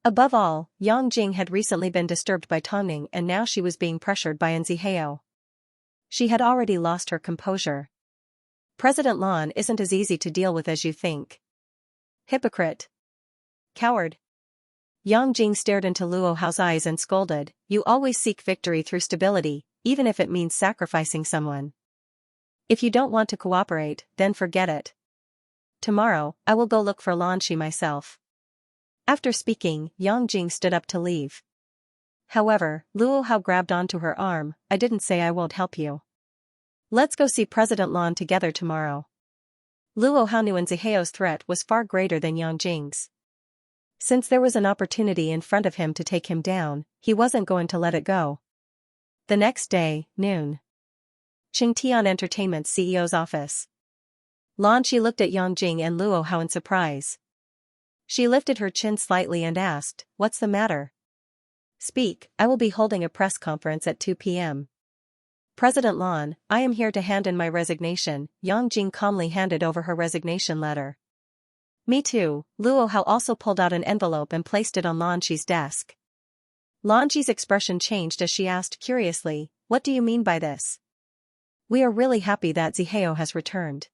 Above all, Yang Jing had recently been disturbed by Tong Ning and now she was being pressured by Zihao. She had already lost her composure. President Lan isn't as easy to deal with as you think. Hypocrite. Coward. Yang Jing stared into Luo Hao's eyes and scolded, you always seek victory through stability, even if it means sacrificing someone. If you don't want to cooperate, then forget it. Tomorrow, I will go look for Lan Shi myself. After speaking, Yang Jing stood up to leave. However, Luo Hao grabbed onto her arm, I didn't say I won't help you. Let's go see President Lan together tomorrow. Luo Hao knew Zihao's threat was far greater than Yang Jing's. Since there was an opportunity in front of him to take him down, he wasn't going to let it go. The next day, noon. Qingtian Entertainment's CEO's office. Lan Shi looked at Yang Jing and Luo Hao in surprise. She lifted her chin slightly and asked, what's the matter? Speak, I will be holding a press conference at 2 p.m. President Lan, I am here to hand in my resignation. Yang Jing calmly handed over her resignation letter. Me too. Luo Hao also pulled out an envelope and placed it on Lan Shi's desk. Lan Shi's expression changed as she asked curiously, what do you mean by this? We are really happy that Zihao has returned.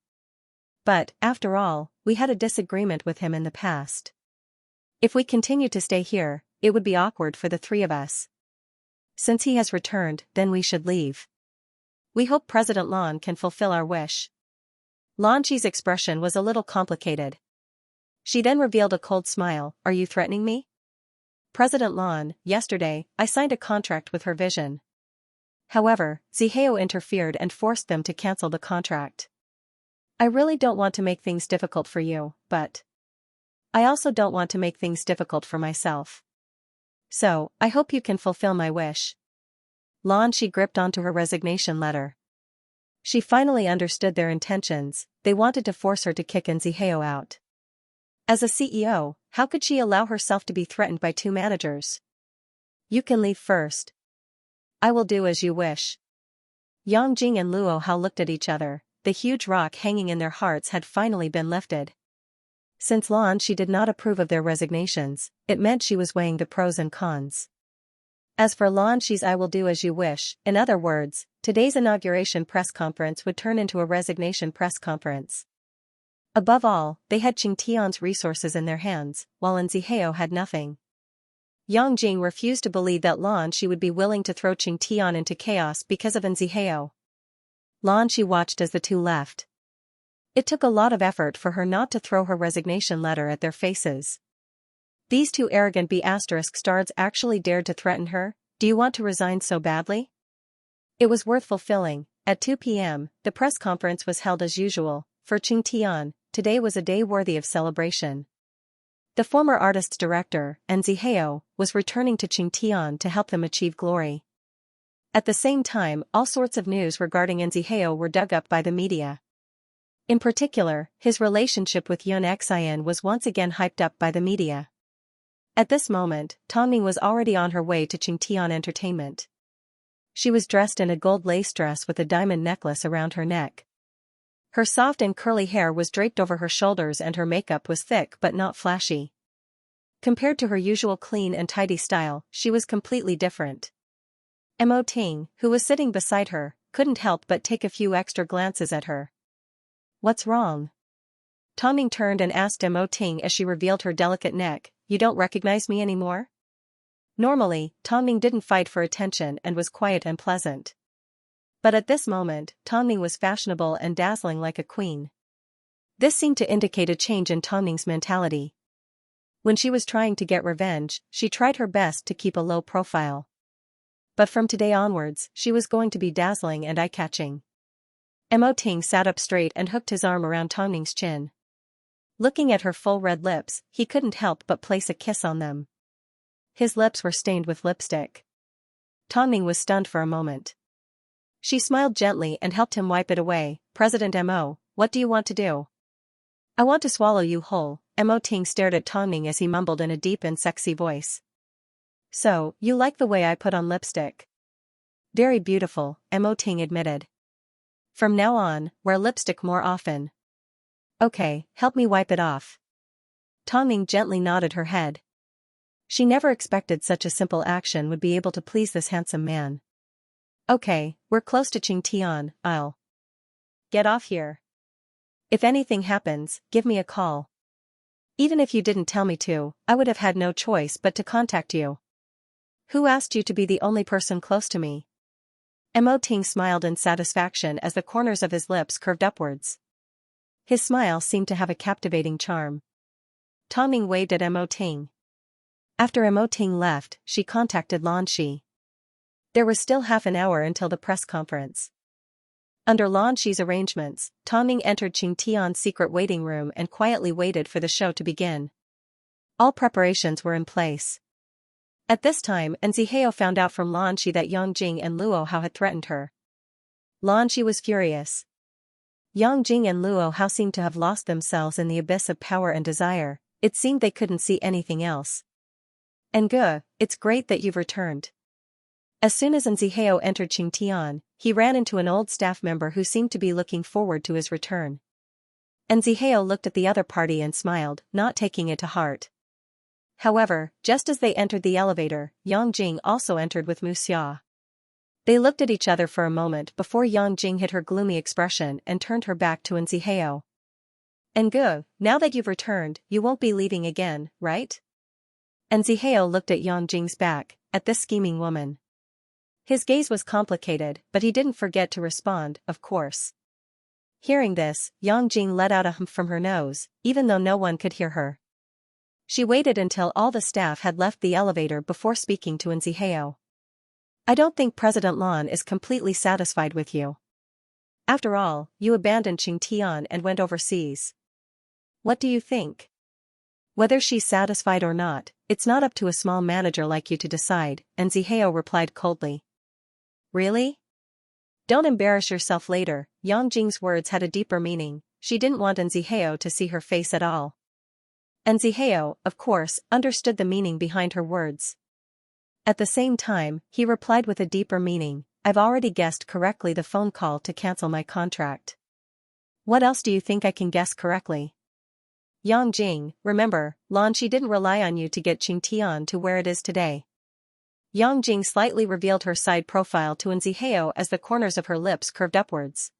But, after all, we had a disagreement with him in the past. If we continue to stay here, it would be awkward for the three of us. Since he has returned, then we should leave. We hope President Lan can fulfill our wish. Lan Shi's expression was a little complicated. She then revealed a cold smile, are you threatening me? President Lan, yesterday, I signed a contract with Her Vision. However, Zihao interfered and forced them to cancel the contract. I really don't want to make things difficult for you, but I also don't want to make things difficult for myself. So, I hope you can fulfill my wish. Lan Shi gripped onto her resignation letter. She finally understood their intentions, they wanted to force her to kick Zihao out. As a CEO, how could she allow herself to be threatened by two managers? You can leave first. I will do as you wish. Yang Jing and Luo Hao looked at each other, the huge rock hanging in their hearts had finally been lifted. Since Lan Shi did not approve of their resignations, it meant she was weighing the pros and cons. As for Lan Shi's I will do as you wish, in other words, today's inauguration press conference would turn into a resignation press conference. Above all, they had Qingtian's resources in their hands, while Zihao had nothing. Yang Jing refused to believe that Lan Shi would be willing to throw Qingtian into chaos because of Zihao. Lan Shi watched as the two left. It took a lot of effort for her not to throw her resignation letter at their faces. These two arrogant B***stards actually dared to threaten her, do you want to resign so badly? It was worth fulfilling. At 2 p.m., the press conference was held as usual, for Qing Tian, today was a day worthy of celebration. The former artist's director, Xianxia, was returning to Qing Tian to help them achieve glory. At the same time, all sorts of news regarding Xianxia were dug up by the media. In particular, his relationship with Xianxia was once again hyped up by the media. At this moment, Tongming was already on her way to Qingtian Entertainment. She was dressed in a gold lace dress with a diamond necklace around her neck. Her soft and curly hair was draped over her shoulders and her makeup was thick but not flashy. Compared to her usual clean and tidy style, she was completely different. Mo Ting, who was sitting beside her, couldn't help but take a few extra glances at her. "What's wrong?" Tongming turned and asked Mo Ting as she revealed her delicate neck. "You don't recognize me anymore?" Normally, Tongming didn't fight for attention and was quiet and pleasant. But at this moment, Tongming was fashionable and dazzling like a queen. This seemed to indicate a change in Tongming's mentality. When she was trying to get revenge, she tried her best to keep a low profile. But from today onwards, she was going to be dazzling and eye-catching. Mo Ting sat up straight and hooked his arm around Tongming's chin. Looking at her full red lips, he couldn't help but place a kiss on them. His lips were stained with lipstick. Tongming was stunned for a moment. She smiled gently and helped him wipe it away. "President Mo, what do you want to do?" "I want to swallow you whole." Mo Ting stared at Tongming as he mumbled in a deep and sexy voice. "So, you like the way I put on lipstick?" "Very beautiful," Mo Ting admitted. "From now on, wear lipstick more often." "Okay, help me wipe it off." Tongming gently nodded her head. She never expected such a simple action would be able to please this handsome man. "Okay, we're close to Qingtian, I'll get off here. If anything happens, give me a call. Even if you didn't tell me to, I would have had no choice but to contact you." "Who asked you to be the only person close to me?" Mo Ting smiled in satisfaction as the corners of his lips curved upwards. His smile seemed to have a captivating charm. Tongming waved at Mo Ting. After Mo Ting left, she contacted Lan Shi. There was still half an hour until the press conference. Under Lan Shi's arrangements, Tongming entered Qingtian's secret waiting room and quietly waited for the show to begin. All preparations were in place. At this time, Xianxia found out from Lan Shi that Yang Jing and Luo Hao had threatened her. Lan Shi was furious. Yang Jing and Luo Hao seemed to have lost themselves in the abyss of power and desire. It seemed they couldn't see anything else. "Nge, it's great that you've returned." As soon as Xianxia entered Qingtian, he ran into an old staff member who seemed to be looking forward to his return. Xianxia looked at the other party and smiled, not taking it to heart. However, just as they entered the elevator, Yang Jing also entered with Mu Xia. They looked at each other for a moment before Yang Jing hid her gloomy expression and turned her back to Xianxia. "Nge, now that you've returned, you won't be leaving again, right?" Xianxia looked at Yang Jing's back, at this scheming woman. His gaze was complicated, but he didn't forget to respond, "Of course." Hearing this, Yang Jing let out a hum from her nose, even though no one could hear her. She waited until all the staff had left the elevator before speaking to Xianxia. "I don't think President Lan is completely satisfied with you. After all, you abandoned Qingtian and went overseas. What do you think?" "Whether she's satisfied or not, it's not up to a small manager like you to decide," Xianxia replied coldly. "Really? Don't embarrass yourself later." Yang Jing's words had a deeper meaning. She didn't want Xianxia to see her face at all. Xianxia, of course, understood the meaning behind her words. At the same time, he replied with a deeper meaning, "I've already guessed correctly the phone call to cancel my contract. What else do you think I can guess correctly?" "Yang Jing, remember, Lan Shi didn't rely on you to get Qingtian to where it is today." Yang Jing slightly revealed her side profile to Xianxia as the corners of her lips curved upwards.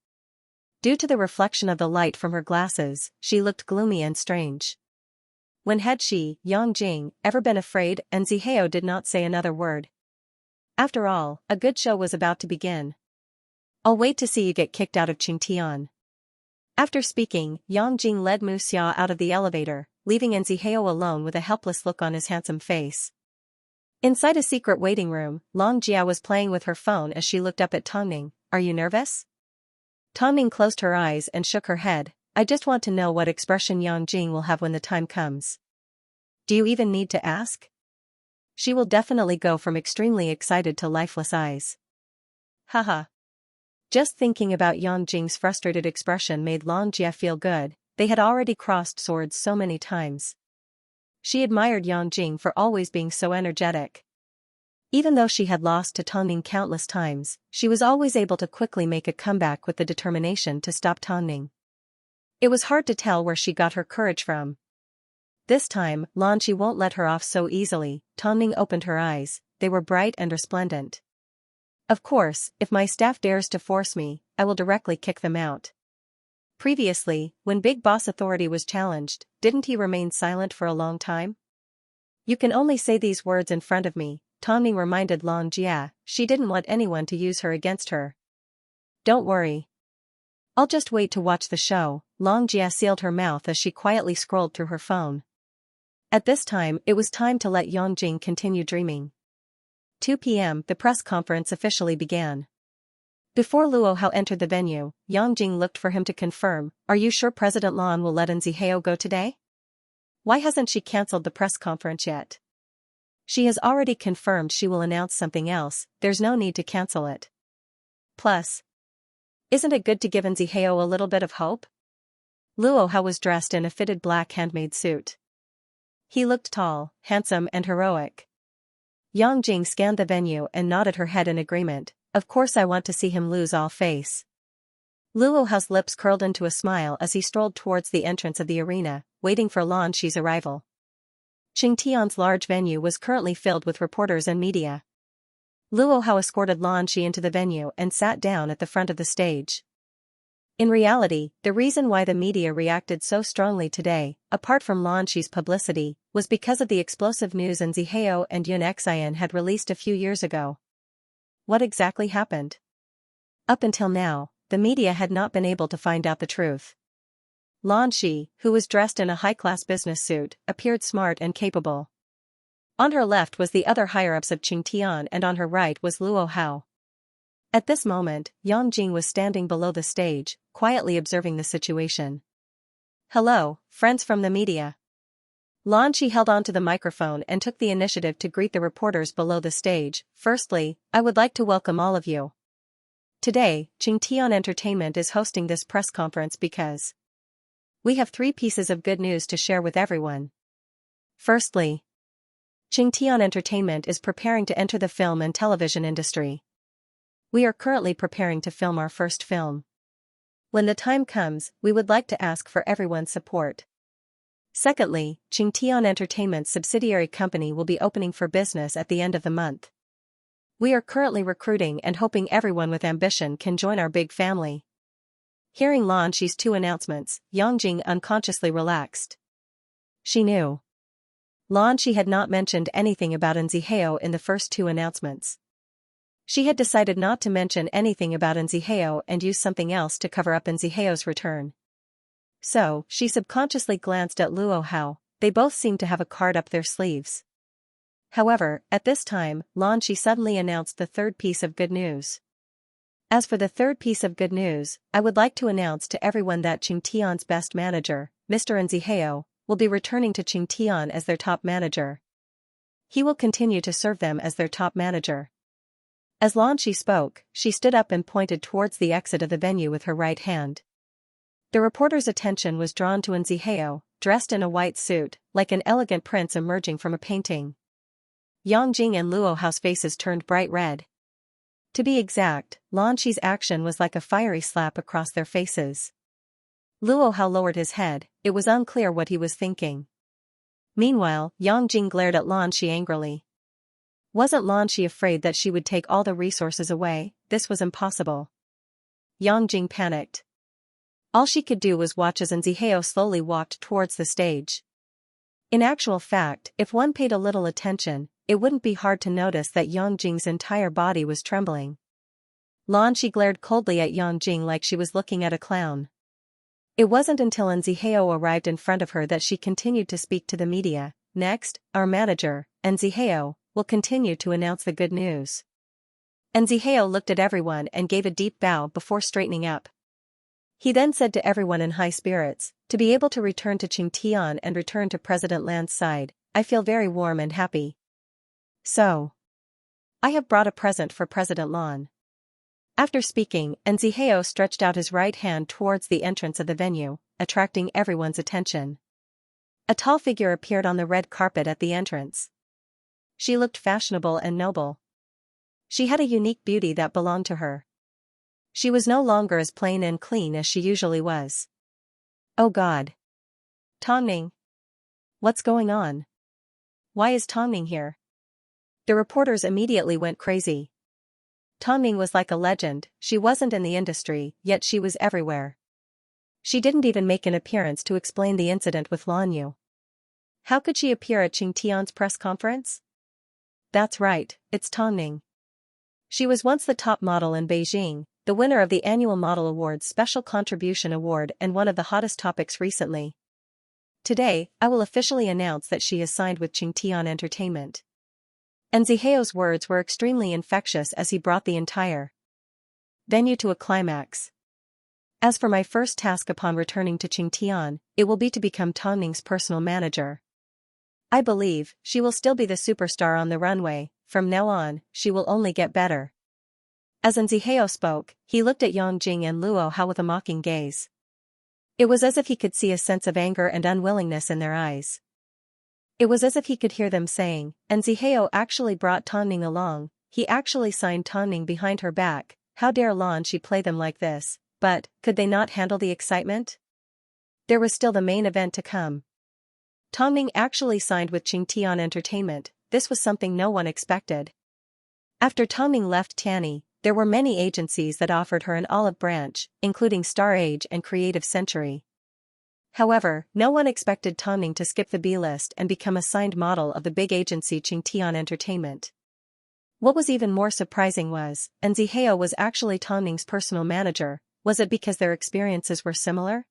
Due to the reflection of the light from her glasses, she looked gloomy and strange. When had she, Yang Jing, ever been afraid? Xianxia did not say another word. After all, a good show was about to begin. "I'll wait to see you get kicked out of Qingtian." After speaking, Yang Jing led Mu Xia out of the elevator, leaving Xianxia alone with a helpless look on his handsome face. Inside a secret waiting room, Long Jia was playing with her phone as she looked up at Tongming. "Are you nervous?" Tongming closed her eyes and shook her head. I just want to know what expression Yangjing will have when the time comes. Do you even need to ask? She will definitely go from extremely excited to lifeless eyes. Haha. Just thinking about Yangjing's frustrated expression made Xianxia feel good. They had already crossed swords so many times. She admired Yangjing for always being so energetic. Even though she had lost to Tongning countless times, she was always able to quickly make a comeback with the determination to stop Tongning. It was hard to tell where she got her courage from. This time, Xianxia won't let her off so easily. Tongning opened her eyes, they were bright and resplendent. Of course, if my staff dares to force me, I will directly kick them out. Previously, when Big Boss authority was challenged, didn't he remain silent for a long time? You can only say these words in front of me, Tongning reminded Xianxia. She didn't want anyone to use her against her. Don't worry. I'll just wait to watch the show. Xianxia sealed her mouth as she quietly scrolled through her phone. At this time, it was time to let Yangjing continue dreaming. 2 p.m. The press conference officially began. Before Luo Hao entered the venue, Yangjing looked for him to confirm, "Are you sure President Lan will let Xianxia go today? Why hasn't she cancelled the press conference yet? She has already confirmed she will announce something else, there's no need to cancel it. Plus, isn't it good to give Xianxia a little bit of hope?" Luo Hao was dressed in a fitted black handmade suit. He looked tall, handsome and heroic. Yangjing scanned the venue and nodded her head in agreement. Of course I want to see him lose all face. Luo Hao's lips curled into a smile as he strolled towards the entrance of the arena, waiting for Xia's arrival. Qingtian's large venue was currently filled with reporters and media. Luo Hao escorted Xi into the venue and sat down at the front of the stage. In reality, the reason why the media reacted so strongly today, apart from Xi's publicity, was because of the explosive news Xianxia and Xianxia had released a few years ago. What exactly happened? Up until now, the media had not been able to find out the truth. Xi, who was dressed in a high-class business suit, appeared smart and capable. On her left was the other higher-ups of Qingtian and on her right was Luo Hao. At this moment, Yangjing was standing below the stage, quietly observing the situation. "Hello, friends from the media." Xi held onto the microphone and took the initiative to greet the reporters below the stage. "Firstly, I would like to welcome all of you. Today, Qingtian Entertainment is hosting this press conference because we have 3 pieces of good news to share with everyone. Firstly, Qingtian Entertainment is preparing to enter the film and television industry. We are currently preparing to film our first film. When the time comes, we would like to ask for everyone's support. Secondly, Qingtian Entertainment's subsidiary company will be opening for business at the end of the month. We are currently recruiting and hoping everyone with ambition can join our big family." Hearing Xi's 2 announcements, Yangjing unconsciously relaxed. She knew Xi had not mentioned anything about Xianxia in the first 2 announcements. She had decided not to mention anything about Xianxia and use something else to cover up Xianxia's return. So, she subconsciously glanced at Luo Hao. They both seemed to have a card up their sleeves. However, at this time, Xi suddenly announced the 3rd piece of good news. "As for the 3rd piece of good news, I would like to announce to everyone that Qingtian's best manager, Mr. Xianxia, will be returning to Qingtian as their top manager. He will continue to serve them as their top manager." As Xi spoke, she stood up and pointed towards the exit of the venue with her right hand. The reporter's attention was drawn to Xianxia, dressed in a white suit, like an elegant prince emerging from a painting. Yangjing and Luo Hao's faces turned bright red. To be exact, Xi's action was like a fiery slap across their faces. Luo Hao lowered his head, it was unclear what he was thinking. Meanwhile, Yangjing glared at Xi angrily. Wasn't Xi afraid that she would take all the resources away? This was impossible. Yangjing panicked. All she could do was watch as Xianxia slowly walked towards the stage. In actual fact, if one paid a little attention, it wouldn't be hard to notice that Yangjing's entire body was trembling. Xi glared coldly at Yangjing like she was looking at a clown. It wasn't until Xianxia arrived in front of her that she continued to speak to the media. "Next, our manager, Xianxia, will continue to announce the good news." Xianxia looked at everyone and gave a deep bow before straightening up. He then said to everyone in high spirits, to be able to return to Qingtian and return to President Lan's side, I feel very warm and happy. So, I have brought a present for President Lan. After speaking, Xianxia stretched out his right hand towards the entrance of the venue, attracting everyone's attention. A tall figure appeared on the red carpet at the entrance. She looked fashionable and noble. She had a unique beauty that belonged to her. She was no longer as plain and clean as she usually was. Oh God. Tongning. What's going on? Why is Tongning here? The reporters immediately went crazy. Tongning was like a legend, she wasn't in the industry, yet she was everywhere. She didn't even make an appearance to explain the incident with Lan Yu. How could she appear at Qingtian's press conference? That's right, it's Tongning. She was once the top model in Beijing, the winner of the Annual Model Awards Special Contribution Award and one of the hottest topics recently. Today, I will officially announce that she is signed with Qingtian Entertainment. Xianxia's words were extremely infectious as he brought the entire venue to a climax. As for my first task upon returning to Qingtian, it will be to become Tongning's personal manager. I believe she will still be the superstar on the runway, from now on, she will only get better. As Xianxia spoke, he looked at Yang Jing and Luo Hao with a mocking gaze. It was as if he could see a sense of anger and unwillingness in their eyes. It was as if he could hear them saying, Xianxia actually brought Tongning along, he actually signed Tongning behind her back, how dare Lan she play them like this, but, could they not handle the excitement? There was still the main event to come. Tongning actually signed with Qingtian Entertainment, this was something no one expected. After Tongning left Tianyi, there were many agencies that offered her an olive branch, including Star Age and Creative Century. However, no one expected Tongning to skip the B-list and become a signed model of the big agency Qingtian Entertainment. What was even more surprising was, Xianxia was actually Tongning's personal manager. Was it because their experiences were similar?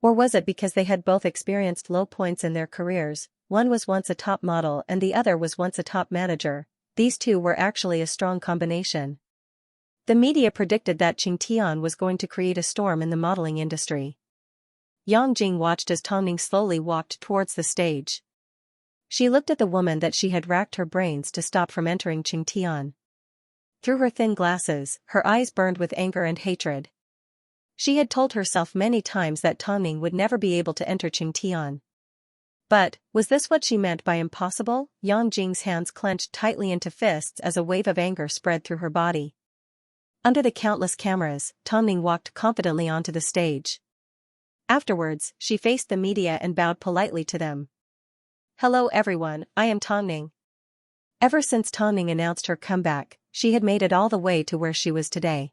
Or was it because they had both experienced low points in their careers, one was once a top model and the other was once a top manager? These two were actually a strong combination. The media predicted that Qingtian was going to create a storm in the modeling industry. Yang Jing watched as Tongning slowly walked towards the stage. She looked at the woman that she had racked her brains to stop from entering Qingtian. Through her thin glasses, her eyes burned with anger and hatred. She had told herself many times that Tongning would never be able to enter Qingtian. But, was this what she meant by impossible? Yang Jing's hands clenched tightly into fists as a wave of anger spread through her body. Under the countless cameras, Tongning walked confidently onto the stage. Afterwards, she faced the media and bowed politely to them. Hello everyone, I am Tongning. Ever since Tongning announced her comeback, she had made it all the way to where she was today.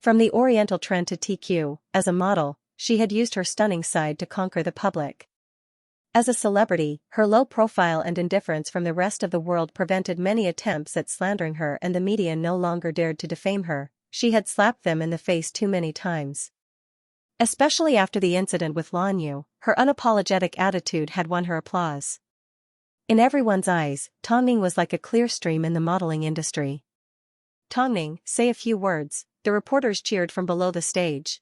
From the Oriental trend to TQ, as a model, she had used her stunning side to conquer the public. As a celebrity, her low profile and indifference from the rest of the world prevented many attempts at slandering her and the media no longer dared to defame her. She had slapped them in the face too many times. Especially after the incident with Lan Yu, her unapologetic attitude had won her applause. In everyone's eyes, Tongning was like a clear stream in the modeling industry. Tongning, say a few words, the reporters cheered from below the stage.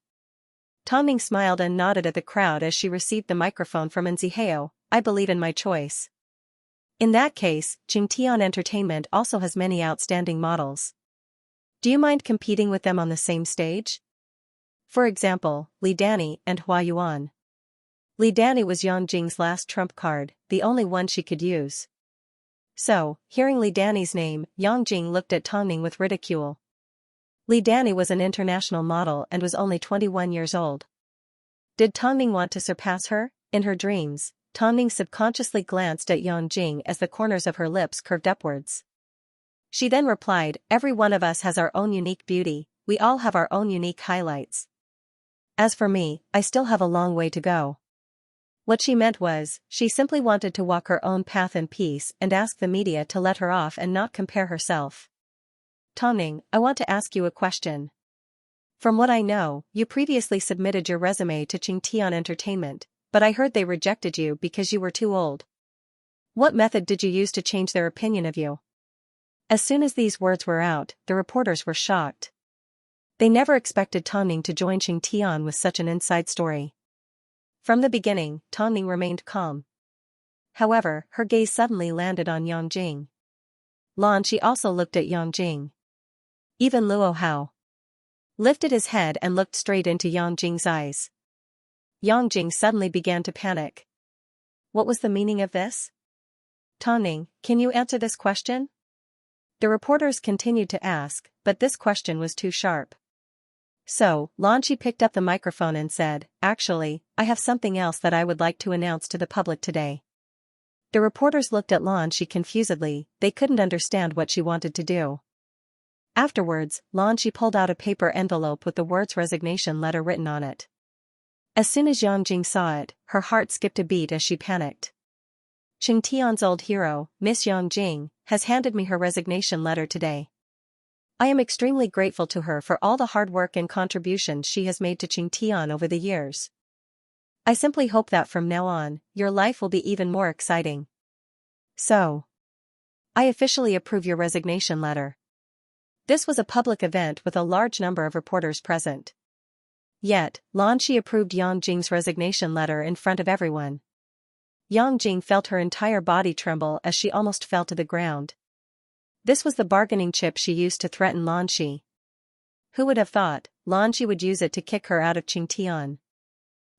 Tongning smiled and nodded at the crowd as she received the microphone from Xianxia. I believe in my choice. In that case, Qingtian Entertainment also has many outstanding models. Do you mind competing with them on the same stage? For example, Li Danny and Hua Yuan. Li Danny was Yang Jing's last trump card, the only one she could use. So, hearing Li Danny's name, Yang Jing looked at Tongning with ridicule. Li Danny was an international model and was only 21 years old. Did Tongning want to surpass her? In her dreams, Tongning subconsciously glanced at Yang Jing as the corners of her lips curved upwards. She then replied, every one of us has our own unique beauty, we all have our own unique highlights. As for me, I still have a long way to go. What she meant was, she simply wanted to walk her own path in peace and ask the media to let her off and not compare herself. Tongning, I want to ask you a question. From what I know, you previously submitted your resume to Qingtian Entertainment, but I heard they rejected you because you were too old. What method did you use to change their opinion of you? As soon as these words were out, the reporters were shocked. They never expected Tongning to join Xianxia with such an inside story. From the beginning, Tongning remained calm. However, her gaze suddenly landed on Yangjing. Lanqi also looked at Yangjing. Even Luo Hao lifted his head and looked straight into Yangjing's eyes. Yangjing suddenly began to panic. What was the meaning of this? Tongning, can you answer this question? The reporters continued to ask, but this question was too sharp. So, Lanqi picked up the microphone and said, "Actually, I have something else that I would like to announce to the public today." The reporters looked at Lanqi confusedly, they couldn't understand what she wanted to do. Afterwards, Lanqi pulled out a paper envelope with the words resignation letter written on it. As soon as Yangjing saw it, her heart skipped a beat as she panicked. Xianxia's old hero, Miss Yangjing, has handed me her resignation letter today. I am extremely grateful to her for all the hard work and contributions she has made to Xianxia over the years. I simply hope that from now on, your life will be even more exciting. So, I officially approve your resignation letter. This was a public event with a large number of reporters present. Yet, Lanqi approved Yangjing's resignation letter in front of everyone. Yangjing felt her entire body tremble as she almost fell to the ground. This was the bargaining chip she used to threaten Lanqi. Who would have thought Lanqi would use it to kick her out of Xianxia?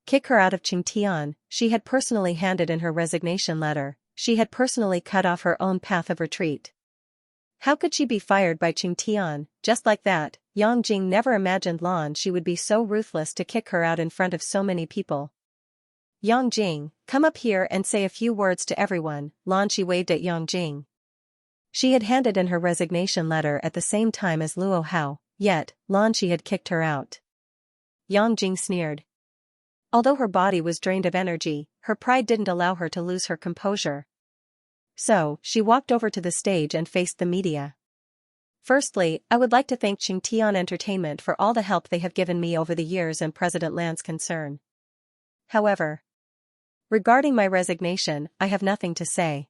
Kick her out of Xianxia, she had personally handed in her resignation letter, she had personally cut off her own path of retreat. How could she be fired by Xianxia, just like that? Yangjing never imagined Lanqi would be so ruthless to kick her out in front of so many people. Yangjing, come up here and say a few words to everyone, Lanqi waved at Yangjing. She had handed in her resignation letter at the same time as Luo Hao, yet, Lanqi had kicked her out. Yangjing sneered. Although her body was drained of energy, her pride didn't allow her to lose her composure. So, she walked over to the stage and faced the media. Firstly, I would like to thank Xianxia Entertainment for all the help they have given me over the years and President Lan's concern. However, regarding my resignation, I have nothing to say.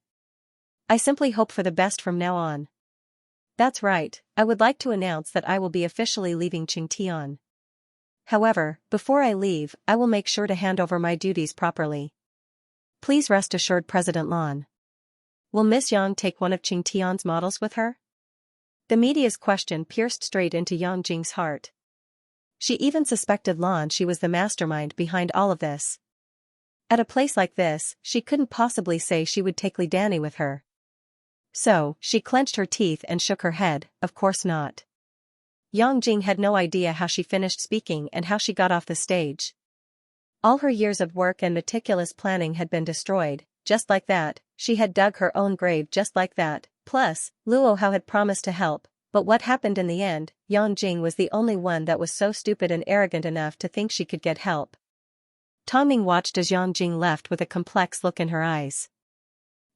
I simply hope for the best from now on. That's right, I would like to announce that I will be officially leaving Xianxia. However, before I leave, I will make sure to hand over my duties properly. Please rest assured, President Lan. Will Miss Yang take one of Xianxia's models with her? The media's question pierced straight into Yangjing's heart. She even suspected Lanqi was the mastermind behind all of this. At a place like this, she couldn't possibly say she would take Li Danny with her. So, she clenched her teeth and shook her head, of course not. Yangjing had no idea how she finished speaking and how she got off the stage. All her years of work and meticulous planning had been destroyed, just like that, she had dug her own grave just like that, plus, Luo Hao had promised to help, but what happened in the end? Yangjing was the only one that was so stupid and arrogant enough to think she could get help. Tongning watched as Yangjing left with a complex look in her eyes.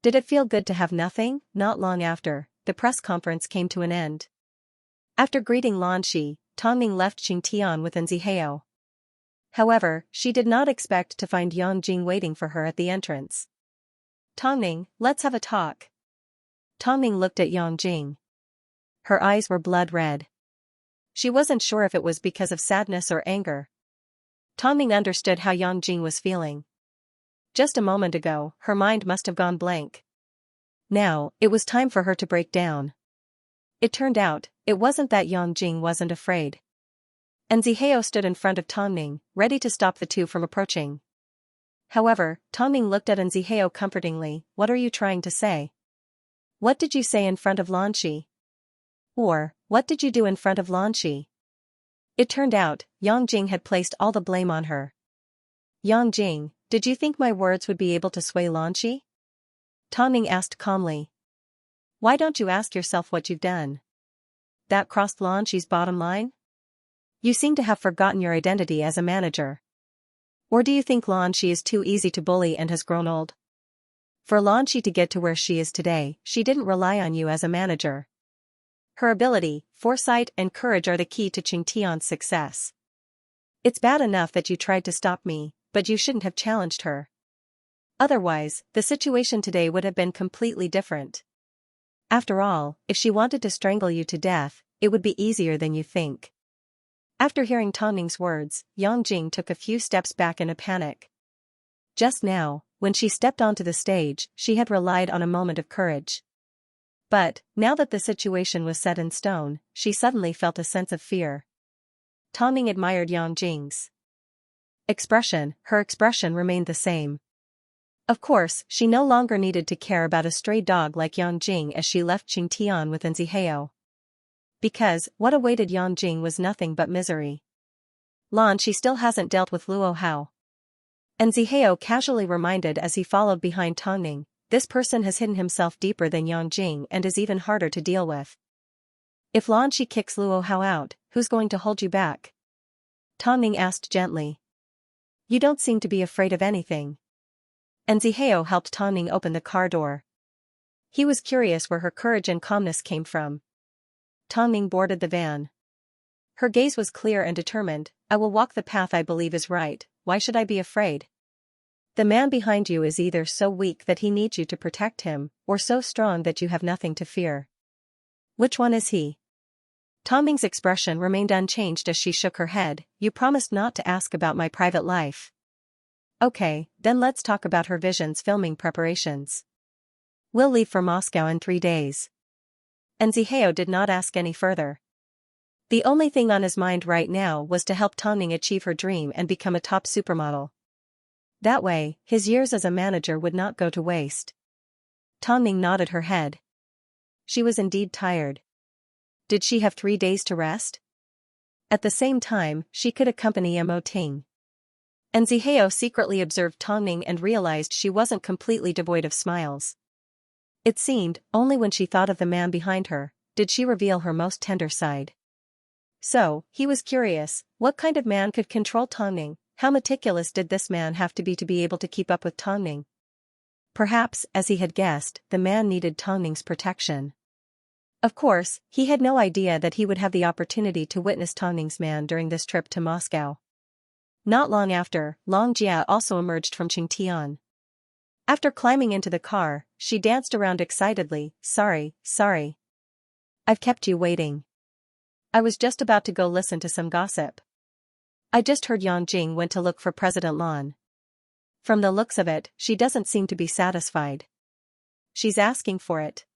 Did it feel good to have nothing? Not long after, the press conference came to an end. After greeting Lanqi, Tongning left Xianxia with Xianxia. However, she did not expect to find Yangjing waiting for her at the entrance. Tongning, let's have a talk. Tongning looked at Yangjing. Her eyes were blood red. She wasn't sure if it was because of sadness or anger. Tongning understood how Yangjing was feeling. Just a moment ago, her mind must have gone blank. Now, it was time for her to break down. It turned out, it wasn't that Yangjing wasn't afraid. Xianxia stood in front of Tongning, ready to stop the two from approaching. However, Tongning looked at Xianxia comfortingly. What are you trying to say? What did you say in front of Lanqi? Or, what did you do in front of Lanqi? It turned out, Yangjing had placed all the blame on her. Yangjing, did you think my words would be able to sway Lanqi? Tongning asked calmly. Why don't you ask yourself what you've done? That crossed Lanqi's bottom line? You seem to have forgotten your identity as a manager. Or do you think Lanqi is too easy to bully and has grown old? For Lanqi to get to where she is today, she didn't rely on you as a manager. Her ability, foresight and courage are the key to Xianxia's success. It's bad enough that you tried to stop me, but you shouldn't have challenged her. Otherwise, the situation today would have been completely different. After all, if she wanted to strangle you to death, it would be easier than you think. After hearing Tang Ning's words, Yang Jing took a few steps back in a panic. Just now, when she stepped onto the stage, she had relied on a moment of courage. But, now that the situation was set in stone, she suddenly felt a sense of fear. Tang Ning admired Yang Jing's expression. Her expression remained the same. Of course, she no longer needed to care about a stray dog like Yang Jing as she left Qingtian with Xianxia. Because, what awaited Yang Jing was nothing but misery. Lan she still hasn't dealt with Luo Hao. And Xianxia casually reminded as he followed behind Tang Ning, this person has hidden himself deeper than Yang Jing and is even harder to deal with. If Lan she kicks Luo Hao out, who's going to hold you back? Tang Ning asked gently. You don't seem to be afraid of anything. And Xianxia helped Tang Ning open the car door. He was curious where her courage and calmness came from. Tang Ning boarded the van. Her gaze was clear and determined. I will walk the path I believe is right, why should I be afraid? The man behind you is either so weak that he needs you to protect him, or so strong that you have nothing to fear. Which one is he? Tang Ning's expression remained unchanged as she shook her head. You promised not to ask about my private life. Okay, then let's talk about her Vision's filming preparations. We'll leave for Moscow in 3 days. And Xianxia did not ask any further. The only thing on his mind right now was to help Tang Ning achieve her dream and become a top supermodel. That way, his years as a manager would not go to waste. Tang Ning nodded her head. She was indeed tired. Did she have 3 days to rest? At the same time, she could accompany Mo Ting. And Xianxia secretly observed Tang Ning and realized she wasn't completely devoid of smiles. It seemed, only when she thought of the man behind her, did she reveal her most tender side. So, he was curious, what kind of man could control Tang Ning? How meticulous did this man have to be able to keep up with Tang Ning? Perhaps, as he had guessed, the man needed Tang Ning's protection. Of course, he had no idea that he would have the opportunity to witness Tang Ning's man during this trip to Moscow. Not long after, Long Jia also emerged from Qingtian. After climbing into the car, she danced around excitedly. Sorry. I've kept you waiting. I was just about to go listen to some gossip. I just heard Yang Jing went to look for President Lan. From the looks of it, she doesn't seem to be satisfied. She's asking for it.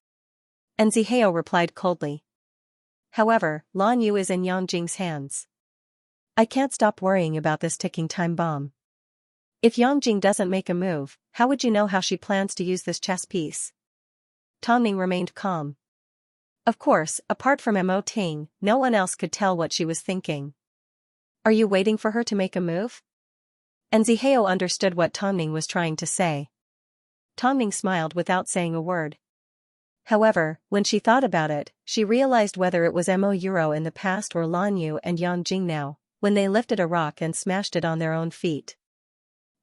And Xianxia replied coldly. However, Lan Yu is in Yang Jing's hands. I can't stop worrying about this ticking time bomb. If Yang Jing doesn't make a move, how would you know how she plans to use this chess piece? Tang Ning remained calm. Of course, apart from Mo Ting, no one else could tell what she was thinking. Are you waiting for her to make a move? And Xianxia understood what Tang Ning was trying to say. Tang Ning smiled without saying a word. However, when she thought about it, she realized whether it was Mo Euro in the past or Lan Yu and Yang Jing now, when they lifted a rock and smashed it on their own feet.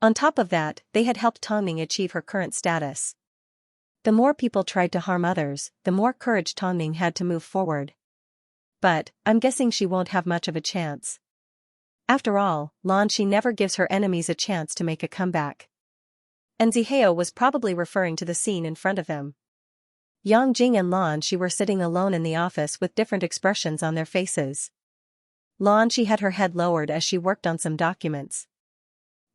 On top of that, they had helped Tang Ning achieve her current status. The more people tried to harm others, the more courage Tang Ning had to move forward. But, I'm guessing she won't have much of a chance. After all, Lan she never gives her enemies a chance to make a comeback. And Xianxia was probably referring to the scene in front of him. Yang Jing and Lan she were sitting alone in the office with different expressions on their faces. Lan she had her head lowered as she worked on some documents.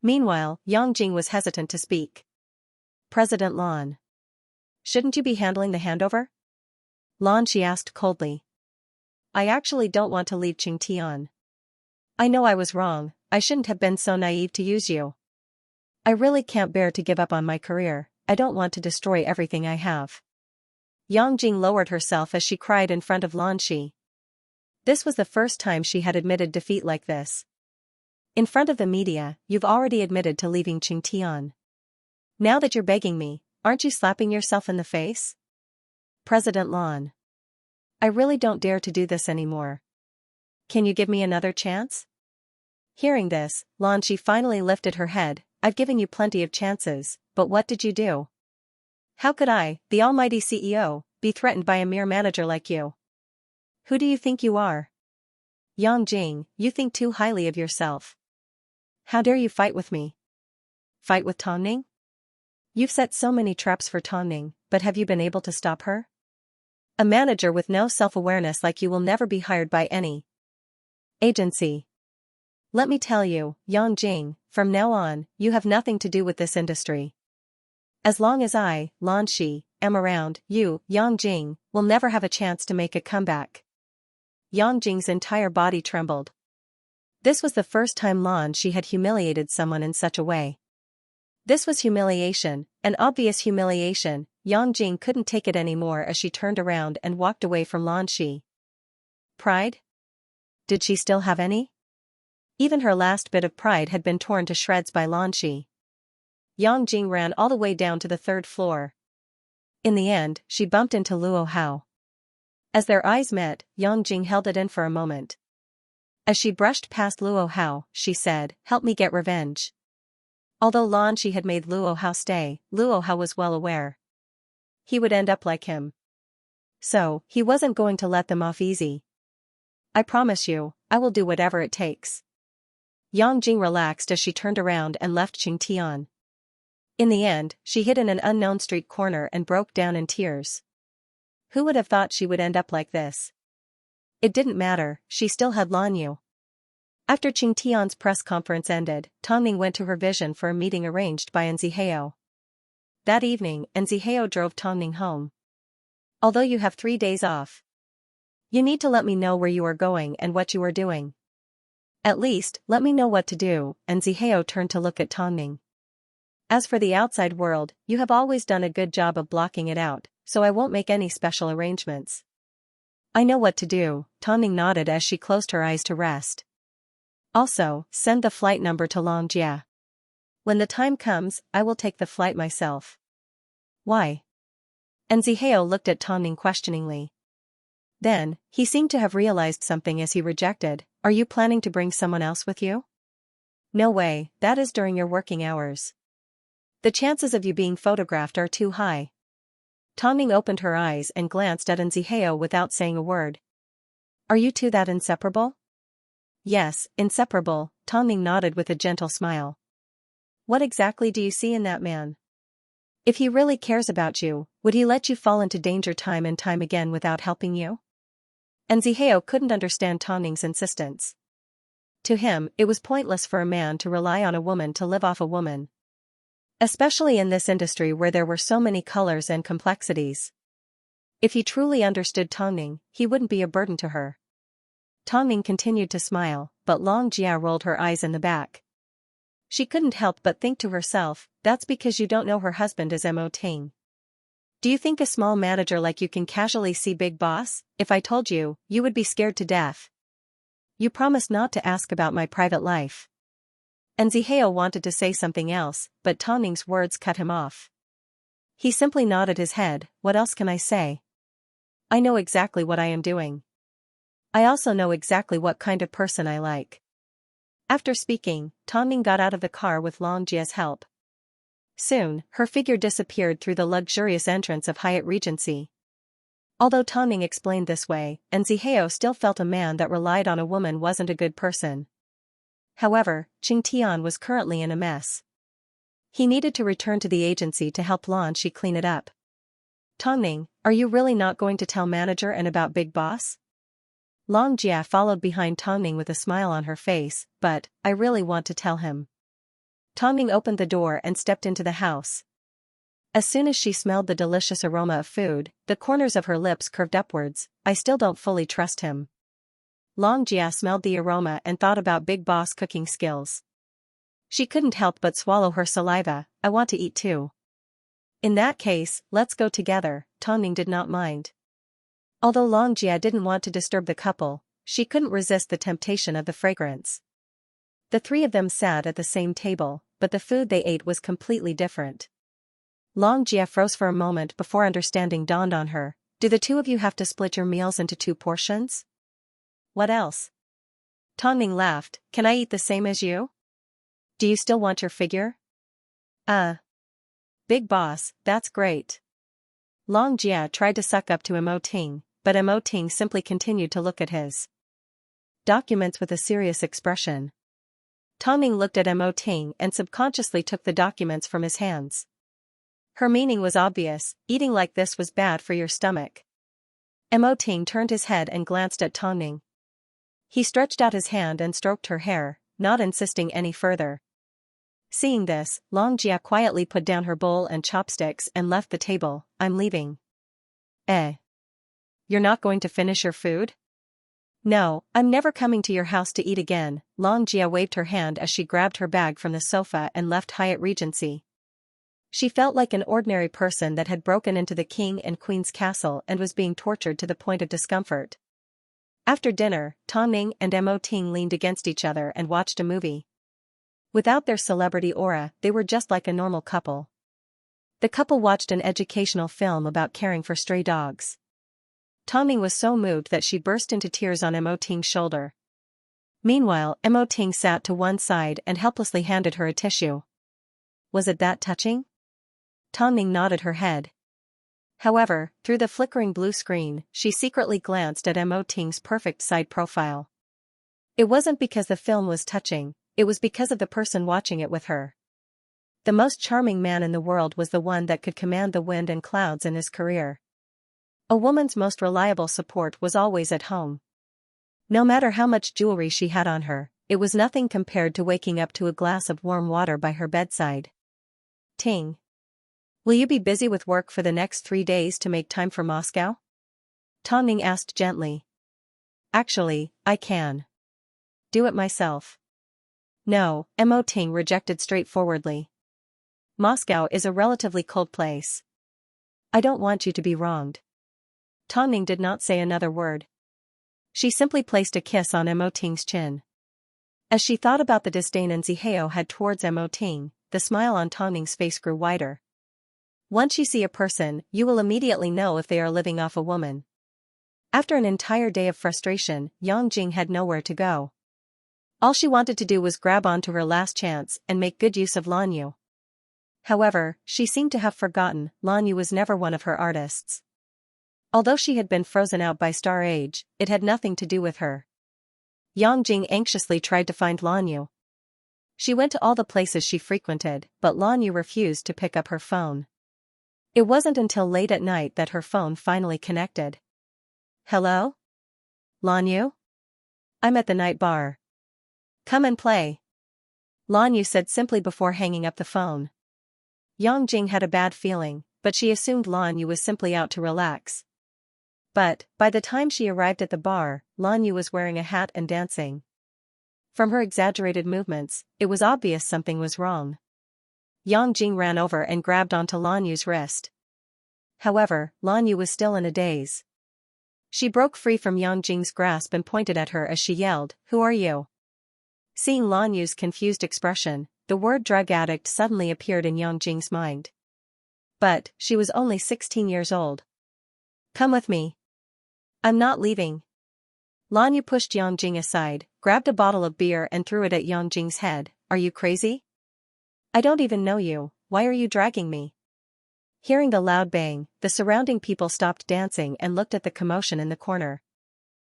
Meanwhile, Yang Jing was hesitant to speak. President Lan. Shouldn't you be handling the handover? Lan she asked coldly. I actually don't want to leave Qingtian. I know I was wrong, I shouldn't have been so naive to use you. I really can't bear to give up on my career, I don't want to destroy everything I have. Yang Jing lowered herself as she cried in front of Lan Shi. This was the first time she had admitted defeat like this. In front of the media, you've already admitted to leaving Qingtian. Now that you're begging me, aren't you slapping yourself in the face? President Lan. I really don't dare to do this anymore. Can you give me another chance? Hearing this, Lan Shi finally lifted her head. I've given you plenty of chances, but what did you do? How could I, the almighty CEO, be threatened by a mere manager like you? Who do you think you are? Yang Jing, you think too highly of yourself. How dare you fight with me? Fight with Tang Ning? You've set so many traps for Tang Ning, but have you been able to stop her? A manager with no self-awareness like you will never be hired by any Agency. Let me tell you, Yang Jing, from now on, you have nothing to do with this industry. As long as I, Lan Shi, am around, you, Yang Jing, will never have a chance to make a comeback. Yang Jing's entire body trembled. This was the first time Lan Shi had humiliated someone in such a way. This was humiliation, an obvious humiliation. Yang Jing couldn't take it anymore as she turned around and walked away from Lan Shi. Pride? Did she still have any? Even her last bit of pride had been torn to shreds by Lan Shi. Yang Jing ran all the way down to the 3rd floor. In the end, she bumped into Luo Hao. As their eyes met, Yang Jing held it in for a moment. As she brushed past Luo Hao, she said, "Help me get revenge." Although Lan Shi had made Luo Hao stay, Luo Hao was well aware he would end up like him. So, he wasn't going to let them off easy. "I promise you, I will do whatever it takes." Yang Jing relaxed as she turned around and left Qingtian. In the end, she hid in an unknown street corner and broke down in tears. Who would have thought she would end up like this? It didn't matter, she still had Lan Yu. After Qingtian's press conference ended, Tongning went to her vision for a meeting arranged by Nzihao. That evening, Nzihao drove Tongning home. "Although you have 3 days off, you need to let me know where you are going and what you are doing. At least, let me know what to do." Nzihao turned to look at Tongning. "As for the outside world, you have always done a good job of blocking it out, so I won't make any special arrangements." "I know what to do," Tongning nodded as she closed her eyes to rest. "Also, send the flight number to Longjia. When the time comes, I will take the flight myself." "Why?" Nzihao looked at Tongning questioningly. Then, he seemed to have realized something as he rejected, "Are you planning to bring someone else with you?" "No way, that is during your working hours. The chances of you being photographed are too high." Tongning opened her eyes and glanced at Nzihao without saying a word. "Are you two that inseparable?" "Yes, inseparable," Tongning nodded with a gentle smile. "What exactly do you see in that man? If he really cares about you, would he let you fall into danger time and time again without helping you?" Nzihao couldn't understand Tongning's insistence. To him, it was pointless for a man to rely on a woman to live off a woman. Especially in this industry where there were so many colors and complexities. If he truly understood Tongning, he wouldn't be a burden to her. Tongning continued to smile, but Long Jia rolled her eyes in the back. She couldn't help but think to herself, "That's because you don't know her husband is Mo Ting. Do you think a small manager like you can casually see Big Boss? If I told you, you would be scared to death. You promised not to ask about my private life." Nzihao wanted to say something else, but Tongning's words cut him off. He simply nodded his head. "What else can I say? I know exactly what I am doing. I also know exactly what kind of person I like." After speaking, Tongning got out of the car with Long Jia's help. Soon, her figure disappeared through the luxurious entrance of Hyatt Regency. Although Tongning explained this way, Nzihao still felt a man that relied on a woman wasn't a good person. However, Qingtian was currently in a mess. He needed to return to the agency to help Lan Shi clean it up. "Tongning, are you really not going to tell manager and about Big Boss?" Long Jia followed behind Tongning with a smile on her face, "But, I really want to tell him." Tongning opened the door and stepped into the house. As soon as she smelled the delicious aroma of food, the corners of her lips curved upwards. "I still don't fully trust him." Long Jia smelled the aroma and thought about Big Boss cooking skills. She couldn't help but swallow her saliva. "I want to eat too." "In that case, let's go together." Tongning did not mind. Although Long Jia didn't want to disturb the couple, she couldn't resist the temptation of the fragrance. The 3 of them sat at the same table, but the food they ate was completely different. Long Jia froze for a moment before understanding dawned on her. "Do the 2 of you have to split your meals into 2 portions? What else?" Tongning laughed. "Can I eat the same as you? Do you still want your figure?" Big Boss, that's great." Long Jia tried to suck up to Mo Ting, but Mo Ting simply continued to look at his documents with a serious expression. Tongning looked at Mo Ting and subconsciously took the documents from his hands. Her meaning was obvious: eating like this was bad for your stomach. Mo Ting turned his head and glanced at Tongning. He stretched out his hand and stroked her hair, not insisting any further. Seeing this, Xianxia quietly put down her bowl and chopsticks and left the table. I'm leaving. Eh? You're not going to finish your food? No, I'm never coming to your house to eat again. Xianxia waved her hand as she grabbed her bag from the sofa and left Hyatt Regency. She felt like an ordinary person that had broken into the king and queen's castle and was being tortured to the point of discomfort. After dinner, Tongning and Mo Ting leaned against each other and watched a movie. Without their celebrity aura, they were just like a normal couple. The couple watched an educational film about caring for stray dogs. Tongning was so moved that she burst into tears on Mo Ting's shoulder. Meanwhile, Mo Ting sat to one side and helplessly handed her a tissue. Was it that touching? Tongning nodded her head. However, through the flickering blue screen, she secretly glanced at Mo Ting's perfect side profile. It wasn't because the film was touching, it was because of the person watching it with her. The most charming man in the world was the one that could command the wind and clouds in his career. A woman's most reliable support was always at home. No matter how much jewelry she had on her, it was nothing compared to waking up to a glass of warm water by her bedside. Ting. Will you be busy with work for the next 3 days to make time for Moscow? Tongning asked gently. Actually, I can do it myself. No, Mo Ting rejected straightforwardly. Moscow is a relatively cold place. I don't want you to be wronged. Tongning did not say another word. She simply placed a kiss on Mo Ting's chin. As she thought about the disdain Nzihao had towards Mo Ting, the smile on Tongning's face grew wider. Once you see a person, you will immediately know if they are living off a woman. After an entire day of frustration, Yang Jing had nowhere to go. All she wanted to do was grab onto her last chance and make good use of Lan Yu. However, she seemed to have forgotten, Lan Yu was never one of her artists. Although she had been frozen out by Star Age, it had nothing to do with her. Yang Jing anxiously tried to find Lan Yu. She went to all the places she frequented, but Lan Yu refused to pick up her phone. It wasn't until late at night that her phone finally connected. Hello? Lan Yu? I'm at the night bar. Come and play. Lan Yu said simply before hanging up the phone. Yang Jing had a bad feeling, but she assumed Lan Yu was simply out to relax. But, by the time she arrived at the bar, Lan Yu was wearing a hat and dancing. From her exaggerated movements, it was obvious something was wrong. Yang Jing ran over and grabbed onto Lan Yu's wrist. However, Lan Yu was still in a daze. She broke free from Yang Jing's grasp and pointed at her as she yelled, "Who are you?" Seeing Lan Yu's confused expression, the word drug addict suddenly appeared in Yang Jing's mind. But, she was only 16 years old. Come with me. I'm not leaving. Lan Yu pushed Yang Jing aside, grabbed a bottle of beer and threw it at Yang Jing's head. Are you crazy? I don't even know you, why are you dragging me? Hearing the loud bang, the surrounding people stopped dancing and looked at the commotion in the corner.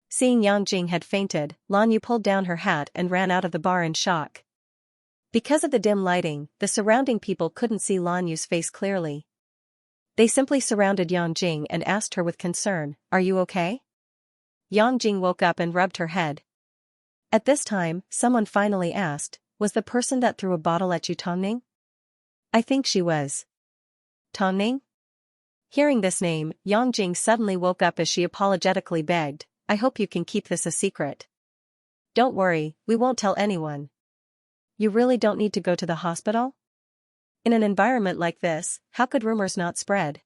Seeing Yang Jing had fainted, Lan Yu pulled down her hat and ran out of the bar in shock. Because of the dim lighting, the surrounding people couldn't see Lan Yu's face clearly. They simply surrounded Yang Jing and asked her with concern, "Are you okay?" Yang Jing woke up and rubbed her head. At this time, someone finally asked, "Was the person that threw a bottle at you Tongning?" "I think she was." "Tongning?" Hearing this name, Yang Jing suddenly woke up as she apologetically begged, "I hope you can keep this a secret. Don't worry, we won't tell anyone." "You really don't need to go to the hospital?" "In an environment like this, how could rumors not spread?"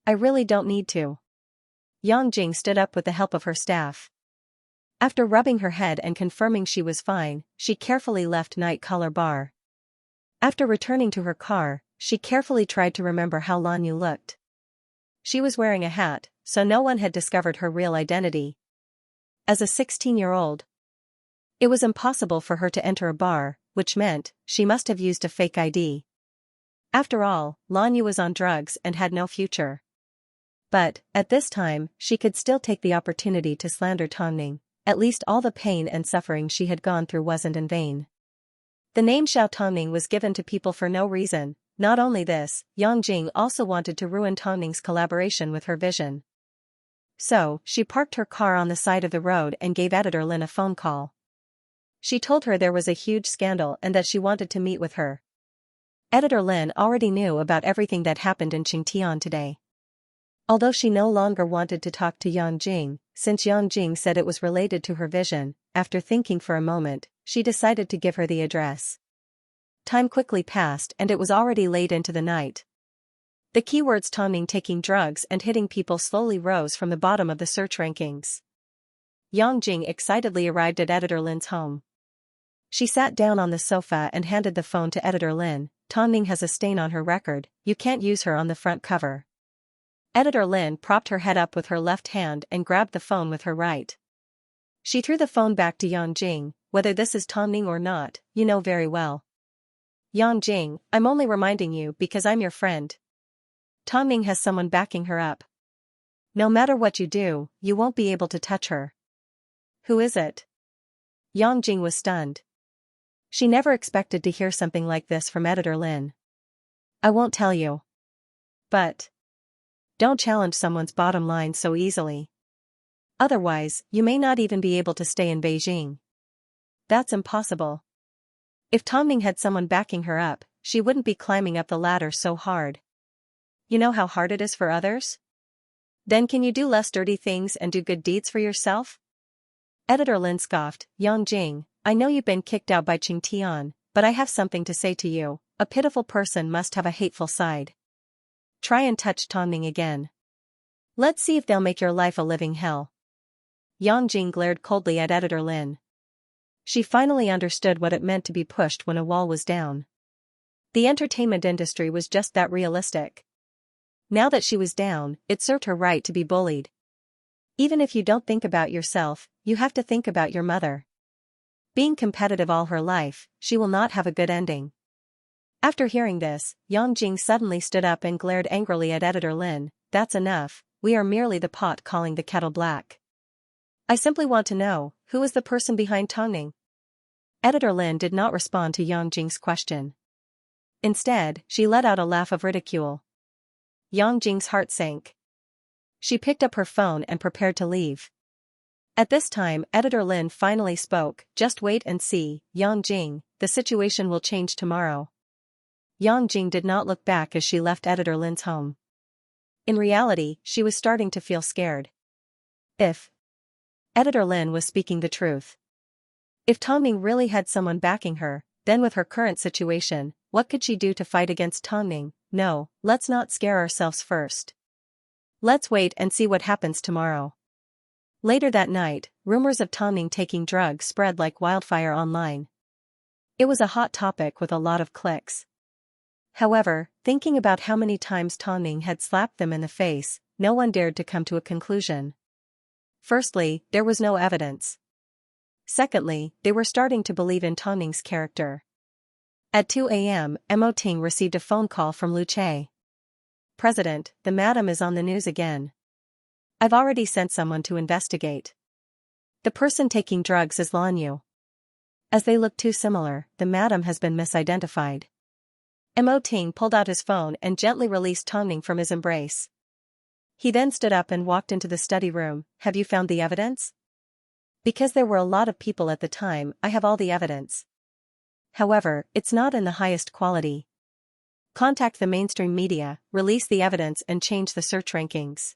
"I really don't need to." Yang Jing stood up with the help of her staff. After rubbing her head and confirming she was fine, she carefully left Night Color Bar. After returning to her car, she carefully tried to remember how Lan Yu looked. She was wearing a hat, so no one had discovered her real identity. As a 16-year-old, it was impossible for her to enter a bar, which meant she must have used a fake ID. After all, Lan Yu was on drugs and had no future. But, at this time, she could still take the opportunity to slander Tongning. At least all the pain and suffering she had gone through wasn't in vain. The name Xiao Tongning was given to people for no reason. Not only this, Yang Jing also wanted to ruin Tongning's collaboration with her vision. So, she parked her car on the side of the road and gave Editor Lin a phone call. She told her there was a huge scandal and that she wanted to meet with her. Editor Lin already knew about everything that happened in Qingtian today. Although she no longer wanted to talk to Yang Jing, since Yang Jing said it was related to her vision, after thinking for a moment, she decided to give her the address. Time quickly passed and it was already late into the night. The keywords Tongning taking drugs and hitting people slowly rose from the bottom of the search rankings. Yang Jing excitedly arrived at Editor Lin's home. She sat down on the sofa and handed the phone to Editor Lin. Tongning has a stain on her record, you can't use her on the front cover. Editor Lin propped her head up with her left hand and grabbed the phone with her right. She threw the phone back to Yang Jing. Whether this is Tongning or not, you know very well. Yang Jing, I'm only reminding you because I'm your friend. Tongning has someone backing her up. No matter what you do, you won't be able to touch her. Who is it? Yang Jing was stunned. She never expected to hear something like this from Editor Lin. I won't tell you. But don't challenge someone's bottom line so easily. Otherwise, you may not even be able to stay in Beijing. That's impossible. If Tongning had someone backing her up, she wouldn't be climbing up the ladder so hard. You know how hard it is for others? Then can you do less dirty things and do good deeds for yourself? Editor Lin scoffed. Yang Jing, I know you've been kicked out by Qingtian, but I have something to say to you. A pitiful person must have a hateful side. Try and touch Tongning again. Let's see if they'll make your life a living hell. Yang Jing glared coldly at Editor Lin. She finally understood what it meant to be pushed when a wall was down. The entertainment industry was just that realistic. Now that she was down, it served her right to be bullied. Even if you don't think about yourself, you have to think about your mother. Being competitive all her life, she will not have a good ending. After hearing this, Yang Jing suddenly stood up and glared angrily at Editor Lin. That's enough, we are merely the pot calling the kettle black. I simply want to know, who is the person behind Tongning? Editor Lin did not respond to Yang Jing's question. Instead, she let out a laugh of ridicule. Yang Jing's heart sank. She picked up her phone and prepared to leave. At this time, Editor Lin finally spoke. Just wait and see, Yang Jing, the situation will change tomorrow. Yang Jing did not look back as she left Editor Lin's home. In reality, she was starting to feel scared. If Editor Lin was speaking the truth. If Tongning really had someone backing her, then with her current situation, what could she do to fight against Tongning? No, let's not scare ourselves first. Let's wait and see what happens tomorrow. Later that night, rumors of Tongning taking drugs spread like wildfire online. It was a hot topic with a lot of clicks. However, thinking about how many times Tongning had slapped them in the face, no one dared to come to a conclusion. Firstly, there was no evidence. Secondly, they were starting to believe in Tongning's character. At 2 a.m., Mo Ting received a phone call from Lu Che. President, the madam is on the news again. I've already sent someone to investigate. The person taking drugs is Lan Yu. As they look too similar, the madam has been misidentified. Mo Ting pulled out his phone and gently released Tongning from his embrace. He then stood up and walked into the study room. Have you found the evidence? Because there were a lot of people at the time, I have all the evidence. However, it's not in the highest quality. Contact the mainstream media, release the evidence and change the search rankings.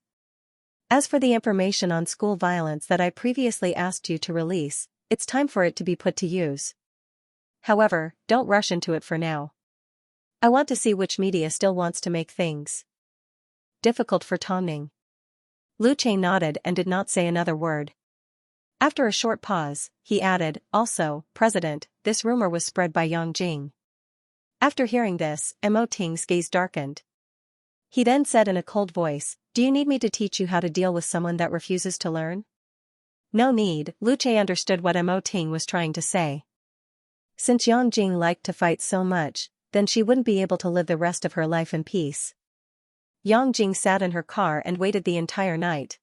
As for the information on school violence that I previously asked you to release, it's time for it to be put to use. However, don't rush into it for now. I want to see which media still wants to make things difficult for Tongning. Lu Che nodded and did not say another word. After a short pause, he added, also, President, this rumor was spread by Yang Jing. After hearing this, Mo Ting's gaze darkened. He then said in a cold voice, do you need me to teach you how to deal with someone that refuses to learn? No need. Lu Che understood what Mo Ting was trying to say. Since Yang Jing liked to fight so much, then she wouldn't be able to live the rest of her life in peace. Yang Jing sat in her car and waited the entire night.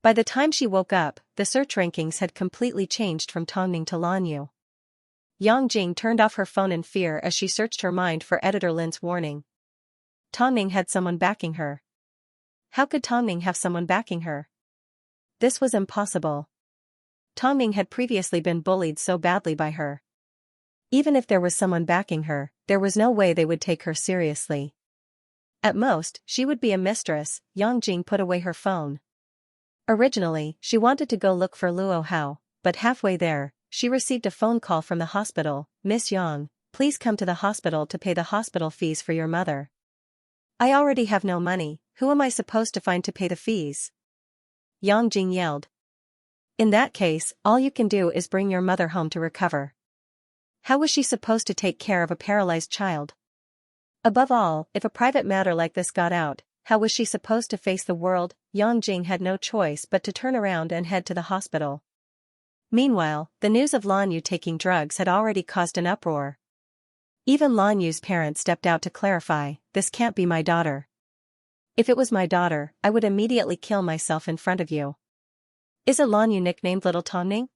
By the time she woke up, the search rankings had completely changed from Tongning to Lan Yu. Yang Jing turned off her phone in fear as she searched her mind for Editor Lin's warning. Tongning had someone backing her. How could Tongning have someone backing her? This was impossible. Tongming had previously been bullied so badly by her. Even if there was someone backing her, there was no way they would take her seriously. At most, she would be a mistress. Yang Jing put away her phone. Originally, she wanted to go look for Luo Hao, but halfway there, she received a phone call from the hospital. Miss Yang, please come to the hospital to pay the hospital fees for your mother. I already have no money, who am I supposed to find to pay the fees? Yang Jing yelled. In that case, all you can do is bring your mother home to recover. How was she supposed to take care of a paralyzed child? Above all, if a private matter like this got out, how was she supposed to face the world? Yang Jing had no choice but to turn around and head to the hospital. Meanwhile, the news of Lan Yu taking drugs had already caused an uproar. Even Lan Yu's parents stepped out to clarify, this can't be my daughter. If it was my daughter, I would immediately kill myself in front of you. Is it Lan Yu nicknamed Little Tongning?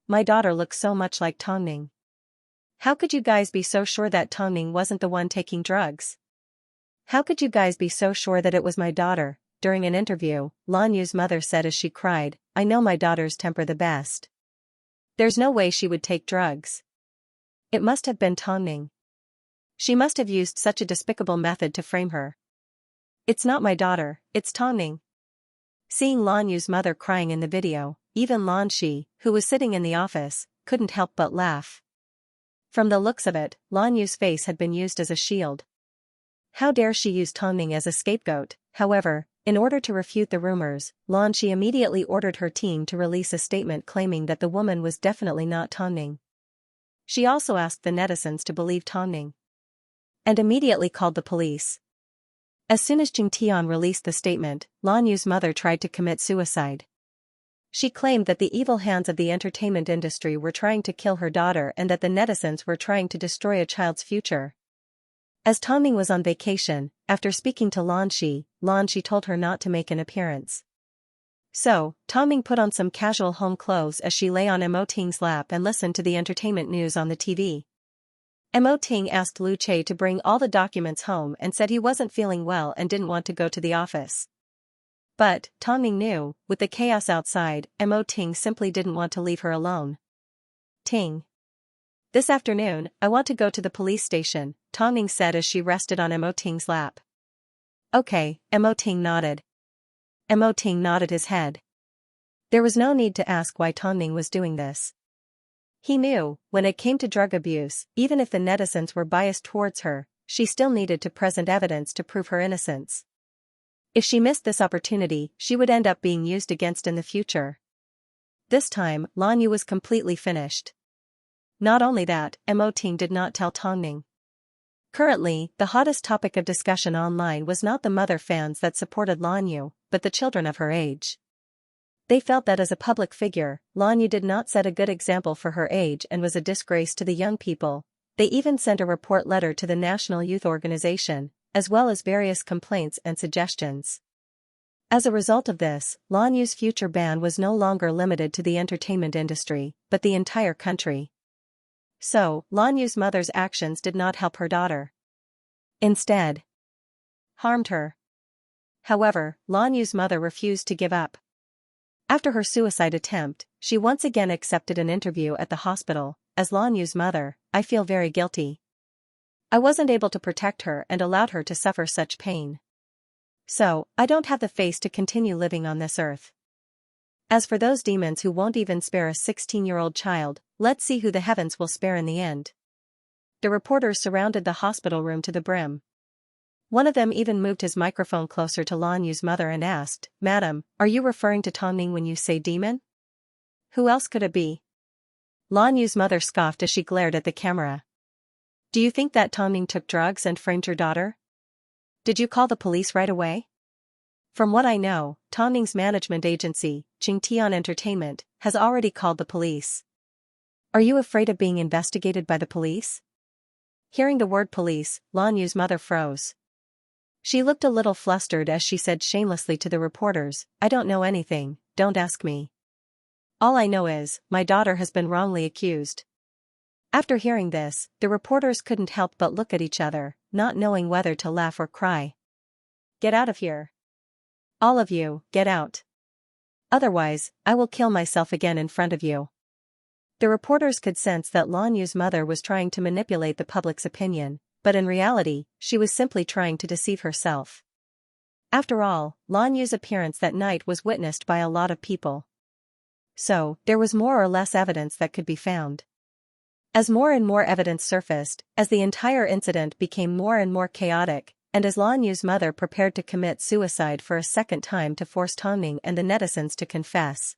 My daughter looks so much like Tongning. How could you guys be so sure that Tongning wasn't the one taking drugs? How could you guys be so sure that it was my daughter? During an interview, Lan Yu's mother said as she cried, I know my daughter's temper the best. There's no way she would take drugs. It must have been Tongning. She must have used such a despicable method to frame her. It's not my daughter, it's Tongning. Seeing Lan Yu's mother crying in the video, even Lan Shi, who was sitting in the office, couldn't help but laugh. From the looks of it, Lan Yu's face had been used as a shield. How dare she use Tongning as a scapegoat? However, in order to refute the rumors, Lan Shi immediately ordered her team to release a statement claiming that the woman was definitely not Tongning. She also asked the netizens to believe Tongning. And immediately called the police. As soon as Jing Tian released the statement, Lan Yu's mother tried to commit suicide. She claimed that the evil hands of the entertainment industry were trying to kill her daughter and that the netizens were trying to destroy a child's future. As Tongming was on vacation, after speaking to Lan Shi told her not to make an appearance. So, Tongming put on some casual home clothes as she lay on Mo Ting's lap and listened to the entertainment news on the TV. Mo Ting asked Lu Che to bring all the documents home and said he wasn't feeling well and didn't want to go to the office. But, Tongming knew, with the chaos outside, Mo Ting simply didn't want to leave her alone. Ting. This afternoon, I want to go to the police station, Tongming said as she rested on Mo Ting's lap. Okay, Mo Ting nodded. Mo Ting nodded his head. There was no need to ask why Tongming was doing this. He knew, when it came to drug abuse, even if the netizens were biased towards her, she still needed to present evidence to prove her innocence. If she missed this opportunity, she would end up being used against in the future. This time, Lan Yu was completely finished. Not only that, Mo Ting did not tell Tongming. Currently, the hottest topic of discussion online was not the mother fans that supported Lan Yu, but the children of her age. They felt that as a public figure, Lan Yu did not set a good example for her age and was a disgrace to the young people. They even sent a report letter to the National Youth Organization, as well as various complaints and suggestions. As a result of this, Lan Yu's future ban was no longer limited to the entertainment industry, but the entire country. So, Lan Yu's mother's actions did not help her daughter. Instead, harmed her. However, Lan Yu's mother refused to give up. After her suicide attempt, she once again accepted an interview at the hospital. As Lan Yu's mother, I feel very guilty. I wasn't able to protect her and allowed her to suffer such pain. So, I don't have the face to continue living on this earth. As for those demons who won't even spare a 16-year-old child, let's see who the heavens will spare in the end. The reporters surrounded the hospital room to the brim. One of them even moved his microphone closer to Lan Yu's mother and asked, Madam, are you referring to Tongming when you say demon? Who else could it be? Lan Yu's mother scoffed as she glared at the camera. Do you think that Tongming took drugs and framed your daughter? Did you call the police right away? From what I know, Tongming's management agency, Qingtian Entertainment, has already called the police. Are you afraid of being investigated by the police? Hearing the word police, Lan Yu's mother froze. She looked a little flustered as she said shamelessly to the reporters, I don't know anything, don't ask me. All I know is, my daughter has been wrongly accused. After hearing this, the reporters couldn't help but look at each other, not knowing whether to laugh or cry. Get out of here. All of you, get out. Otherwise, I will kill myself again in front of you. The reporters could sense that Lan Yu's mother was trying to manipulate the public's opinion, but in reality, she was simply trying to deceive herself. After all, Lan Yu's appearance that night was witnessed by a lot of people. So, there was more or less evidence that could be found. As more and more evidence surfaced, as the entire incident became more and more chaotic, and as Lan Yu's mother prepared to commit suicide for a second time to force Tongning and the netizens to confess,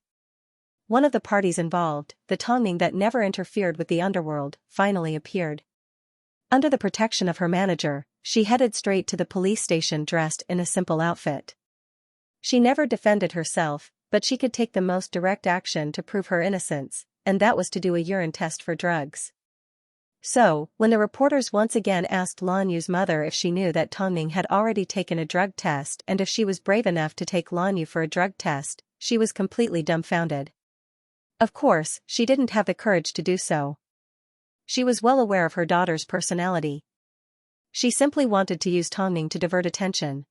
one of the parties involved, the Tongning that never interfered with the underworld, finally appeared. Under the protection of her manager, she headed straight to the police station dressed in a simple outfit. She never defended herself, but she could take the most direct action to prove her innocence, and that was to do a urine test for drugs. So, when the reporters once again asked Lan Yu's mother if she knew that Tongning had already taken a drug test and if she was brave enough to take Lan Yu for a drug test, she was completely dumbfounded. Of course, she didn't have the courage to do so. She was well aware of her daughter's personality. She simply wanted to use Tongning to divert attention.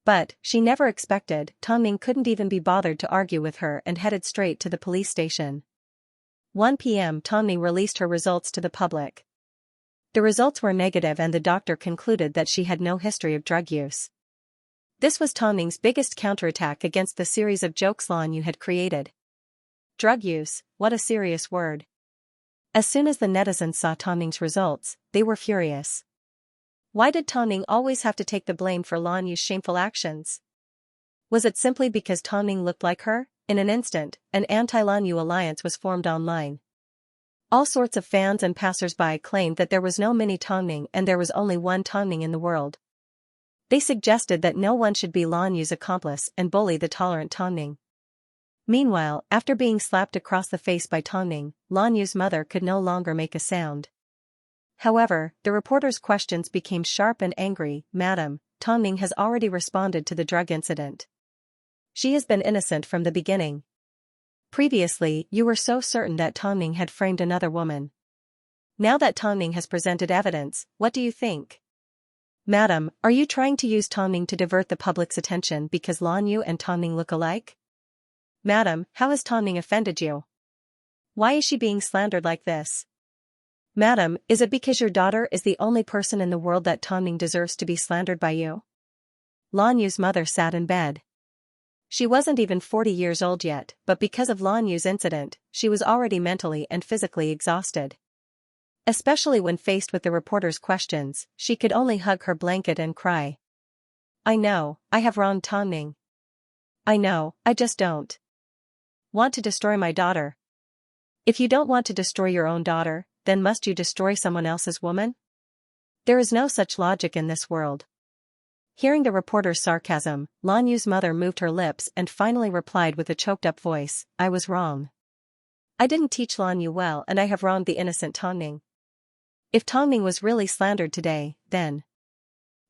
But, she never expected, Tongning couldn't even be bothered to argue with her and headed straight to the police station. 1 p.m. Tongning released her results to the public. The results were negative and the doctor concluded that she had no history of drug use. This was Tongning's biggest counterattack against the series of jokes Lan Yu had created. Drug use, what a serious word. As soon as the netizens saw Tongning's results, they were furious. Why did Tongning always have to take the blame for Lan Yu's shameful actions? Was it simply because Tongning looked like her? In an instant, an anti-Lan Yu alliance was formed online. All sorts of fans and passers-by claimed that there was no mini Tongning and there was only one Tongning in the world. They suggested that no one should be Lan Yu's accomplice and bully the tolerant Tongning. Meanwhile, after being slapped across the face by Tongning, Lan Yu's mother could no longer make a sound. However, the reporters' questions became sharp and angry. Madam, Tongning has already responded to the drug incident. She has been innocent from the beginning. Previously, you were so certain that Tongning had framed another woman. Now that Tongning has presented evidence, what do you think? Madam, are you trying to use Tongning to divert the public's attention because Lan Yu and Tongning look alike? Madam, how has Tongning offended you? Why is she being slandered like this? Madam, is it because your daughter is the only person in the world that Tongning deserves to be slandered by you? Lan Yu's mother sat in bed. She wasn't even 40 years old yet, but because of Lan Yu's incident, she was already mentally and physically exhausted. Especially when faced with the reporters' questions, she could only hug her blanket and cry. I know, I have wronged Tongning. I know, I just don't want to destroy my daughter. If you don't want to destroy your own daughter, then must you destroy someone else's woman? There is no such logic in this world. Hearing the reporter's sarcasm, Lan Yu's mother moved her lips and finally replied with a choked-up voice, I was wrong. I didn't teach Lan Yu well and I have wronged the innocent Tongning. If Tongning was really slandered today, then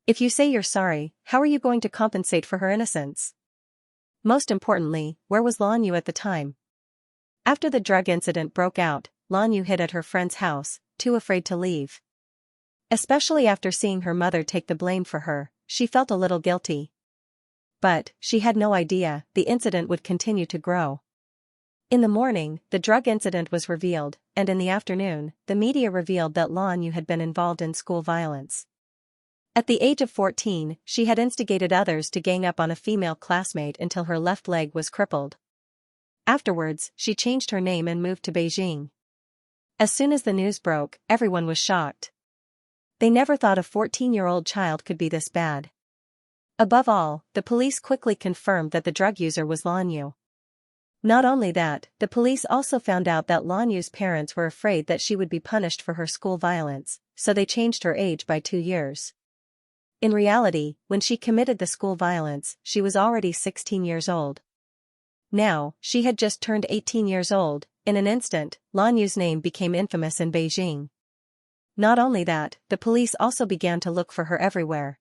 if you say you're sorry, how are you going to compensate for her innocence? Most importantly, where was Lan Yu at the time? After the drug incident broke out, Lan Yu hid at her friend's house, too afraid to leave. Especially after seeing her mother take the blame for her, she felt a little guilty. But, she had no idea, the incident would continue to grow. In the morning, the drug incident was revealed, and in the afternoon, the media revealed that Lan Yu had been involved in school violence. At the age of 14, she had instigated others to gang up on a female classmate until her left leg was crippled. Afterwards, she changed her name and moved to Beijing. As soon as the news broke, everyone was shocked. They never thought a 14-year-old child could be this bad. Above all, the police quickly confirmed that the drug user was Lan Yu. Not only that, the police also found out that Lan Yu's parents were afraid that she would be punished for her school violence, so they changed her age by 2 years. In reality, when she committed the school violence, she was already 16 years old. Now, she had just turned 18 years old. In an instant, Lan Yu's name became infamous in Beijing. Not only that, the police also began to look for her everywhere.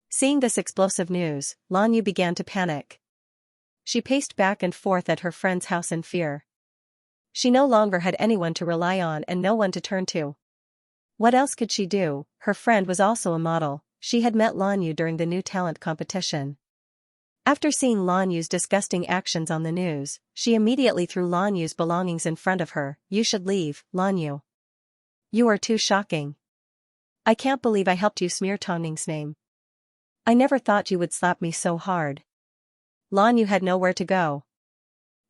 Seeing this explosive news, Lan Yu began to panic. She paced back and forth at her friend's house in fear. She no longer had anyone to rely on and no one to turn to. What else could she do? Her friend was also a model. She had met Lan Yu during the new talent competition. After seeing Lan Yu's disgusting actions on the news, she immediately threw Lan Yu's belongings in front of her. You should leave, Lan Yu. You are too shocking. I can't believe I helped you smear Tongning's name. I never thought you would slap me so hard. Lan Yu had nowhere to go.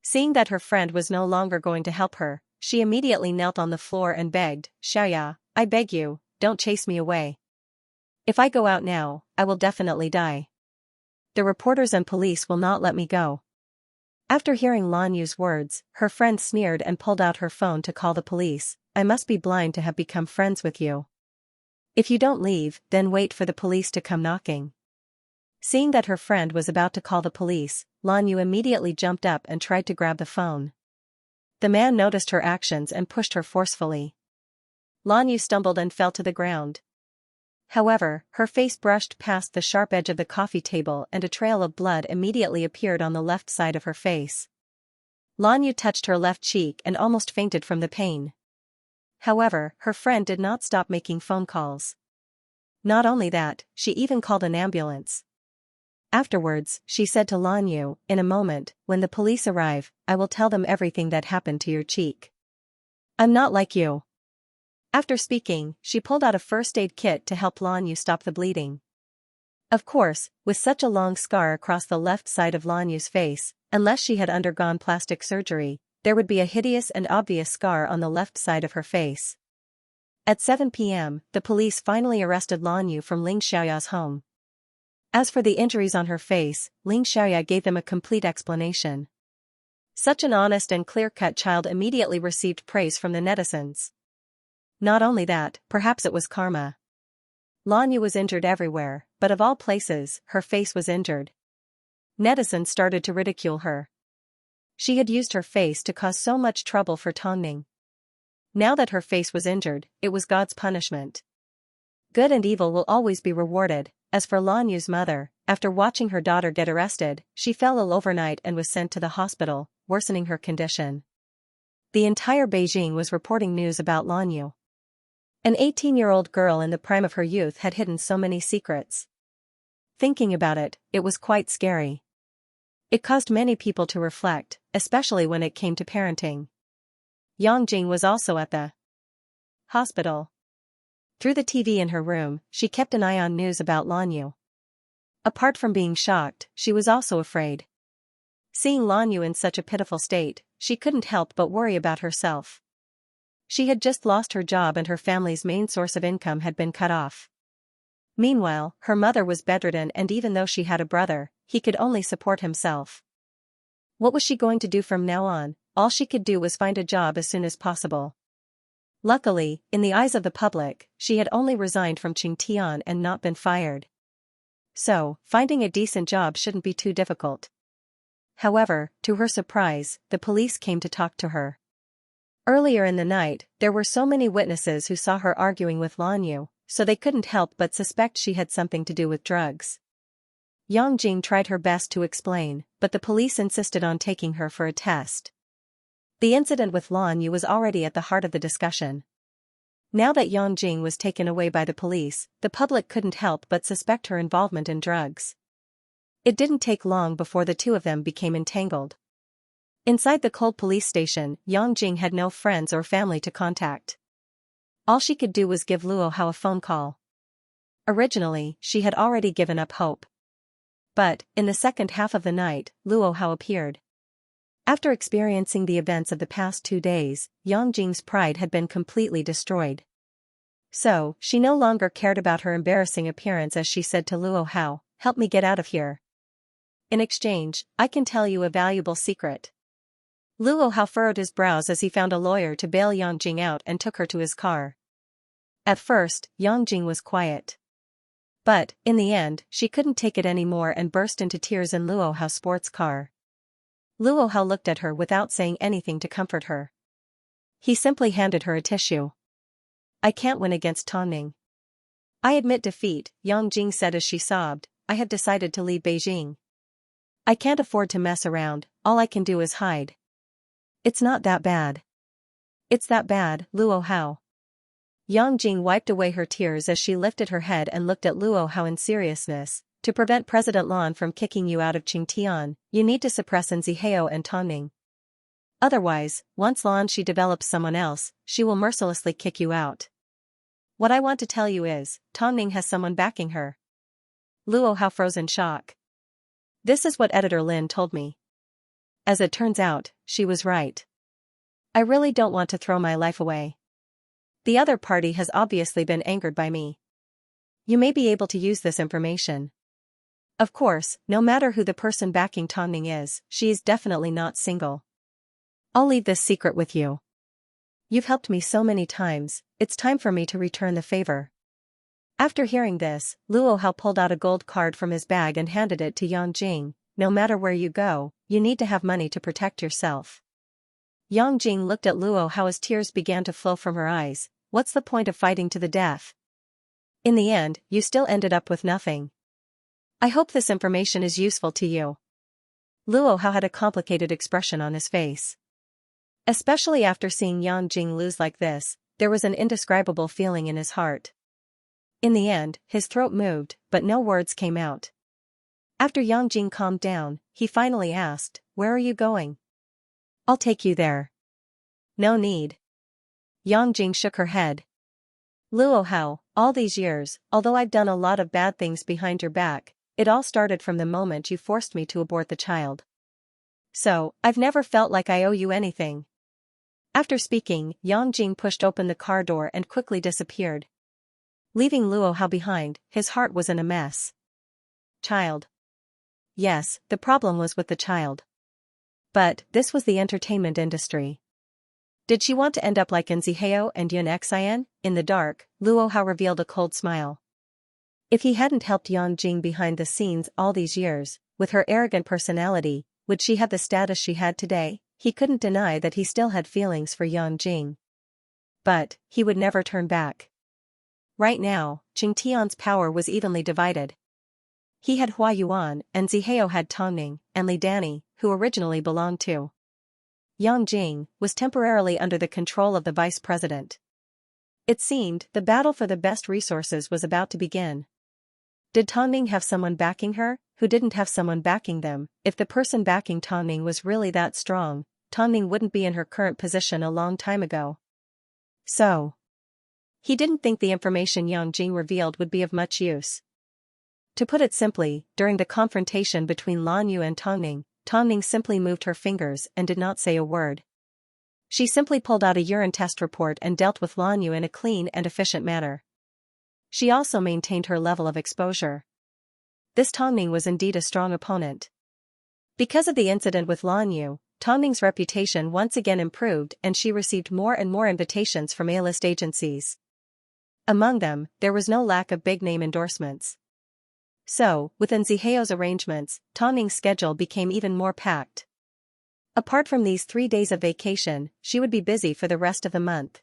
Seeing that her friend was no longer going to help her, she immediately knelt on the floor and begged, Xiaoya, I beg you, don't chase me away. If I go out now, I will definitely die. The reporters and police will not let me go. After hearing Lan Yu's words, her friend sneered and pulled out her phone to call the police. I must be blind to have become friends with you. If you don't leave, then wait for the police to come knocking. Seeing that her friend was about to call the police, Lan Yu immediately jumped up and tried to grab the phone. The man noticed her actions and pushed her forcefully. Lan Yu stumbled and fell to the ground. However, her face brushed past the sharp edge of the coffee table and a trail of blood immediately appeared on the left side of her face. Lan Yu touched her left cheek and almost fainted from the pain. However, her friend did not stop making phone calls. Not only that, she even called an ambulance. Afterwards, she said to Lan Yu, in a moment, when the police arrive, I will tell them everything that happened to your cheek. I'm not like you. After speaking, she pulled out a first aid kit to help Lan Yu stop the bleeding. Of course, with such a long scar across the left side of Lan Yu's face, unless she had undergone plastic surgery, there would be a hideous and obvious scar on the left side of her face. At 7 p.m., the police finally arrested Lan Yu from Ling Xiaoya's home. As for the injuries on her face, Ling Xiaoya gave them a complete explanation. Such an honest and clear-cut child immediately received praise from the netizens. Not only that, perhaps it was karma. Lan Yu was injured everywhere, but of all places, her face was injured. Netizens started to ridicule her. She had used her face to cause so much trouble for Tongning. Now that her face was injured, it was God's punishment. Good and evil will always be rewarded. As for Lan Yu's mother, after watching her daughter get arrested, she fell ill overnight and was sent to the hospital, worsening her condition. The entire Beijing was reporting news about Lan Yu. An 18-year-old girl in the prime of her youth had hidden so many secrets. Thinking about it, it was quite scary. It caused many people to reflect, especially when it came to parenting. Yang Jing was also at the hospital. Through the TV in her room, she kept an eye on news about Lan Yu. Apart from being shocked, she was also afraid. Seeing Lan Yu in such a pitiful state, she couldn't help but worry about herself. She had just lost her job and her family's main source of income had been cut off. Meanwhile, her mother was bedridden and even though she had a brother, he could only support himself. What was she going to do from now on? All she could do was find a job as soon as possible. Luckily, in the eyes of the public, she had only resigned from Qingtian and not been fired. So, finding a decent job shouldn't be too difficult. However, to her surprise, the police came to talk to her. Earlier in the night, there were so many witnesses who saw her arguing with Lan Yu, so they couldn't help but suspect she had something to do with drugs. Yang Jing tried her best to explain, but the police insisted on taking her for a test. The incident with Lan Yu was already at the heart of the discussion. Now that Yang Jing was taken away by the police, the public couldn't help but suspect her involvement in drugs. It didn't take long before the two of them became entangled. Inside the cold police station, Yang Jing had no friends or family to contact. All she could do was give Luo Hao a phone call. Originally, she had already given up hope. But, in the second half of the night, Luo Hao appeared. After experiencing the events of the past 2 days, Yang Jing's pride had been completely destroyed. So, she no longer cared about her embarrassing appearance as she said to Luo Hao, "Help me get out of here. In exchange, I can tell you a valuable secret." Luo Hao furrowed his brows as he found a lawyer to bail Yang Jing out and took her to his car. At first, Yang Jing was quiet. But, in the end, she couldn't take it anymore and burst into tears in Luo Hao's sports car. Luo Hao looked at her without saying anything to comfort her. He simply handed her a tissue. "I can't win against Tongning. I admit defeat," Yang Jing said as she sobbed. "I have decided to leave Beijing. I can't afford to mess around, all I can do is hide." "It's not that bad." "It's that bad, Luo Hao." Yang Jing wiped away her tears as she lifted her head and looked at Luo Hao in seriousness. To prevent President Lan from kicking you out of Qingtian, you need to suppress Nzihao and Tongning. Otherwise, once Lan Shi develops someone else, she will mercilessly kick you out. What I want to tell you is, Tongning has someone backing her. Luo Hao froze in shock. This is what Editor Lin told me. As it turns out, she was right. I really don't want to throw my life away. The other party has obviously been angered by me. You may be able to use this information. Of course, no matter who the person backing Tongning is, she is definitely not single. I'll leave this secret with you. You've helped me so many times, it's time for me to return the favor. After hearing this, Luo Hao pulled out a gold card from his bag and handed it to Yang Jing. No matter where you go, you need to have money to protect yourself. Yang Jing looked at Luo Hao as tears began to flow from her eyes. What's the point of fighting to the death? In the end, you still ended up with nothing. I hope this information is useful to you. Luo Hao had a complicated expression on his face. Especially after seeing Yang Jing lose like this, there was an indescribable feeling in his heart. In the end, his throat moved, but no words came out. After Yang Jing calmed down, he finally asked, "Where are you going?" "I'll take you there." "No need." Yang Jing shook her head. "Luo Hao, all these years, although I've done a lot of bad things behind your back, it all started from the moment you forced me to abort the child. So, I've never felt like I owe you anything." After speaking, Yang Jing pushed open the car door and quickly disappeared. Leaving Luo Hao behind, his heart was in a mess. Child. Yes, the problem was with the child. But, this was the entertainment industry. Did she want to end up like Nzihao and Xianxia? In the dark, Luo Hao revealed a cold smile. If he hadn't helped Yang Jing behind the scenes all these years, with her arrogant personality, would she have the status she had today? He couldn't deny that he still had feelings for Yang Jing. But, he would never turn back. Right now, Qingtian's power was evenly divided. He had Hua Yuan, and Nzihao had Tongning, and Li Danny, who originally belonged to Yang Jing, was temporarily under the control of the vice president. It seemed the battle for the best resources was about to begin. Did Tongning have someone backing her, who didn't have someone backing them? If the person backing Tongning was really that strong, Tongning wouldn't be in her current position a long time ago. So, he didn't think the information Yang Jing revealed would be of much use. To put it simply, during the confrontation between Lan Yu and Tongning, Tongning simply moved her fingers and did not say a word. She simply pulled out a urine test report and dealt with Lan Yu in a clean and efficient manner. She also maintained her level of exposure. This Tongning was indeed a strong opponent. Because of the incident with Lan Yu, Tongning's reputation once again improved and she received more and more invitations from A-list agencies. Among them, there was no lack of big-name endorsements. So, with Nzihao's arrangements, Tongning's schedule became even more packed. Apart from these 3 days of vacation, she would be busy for the rest of the month.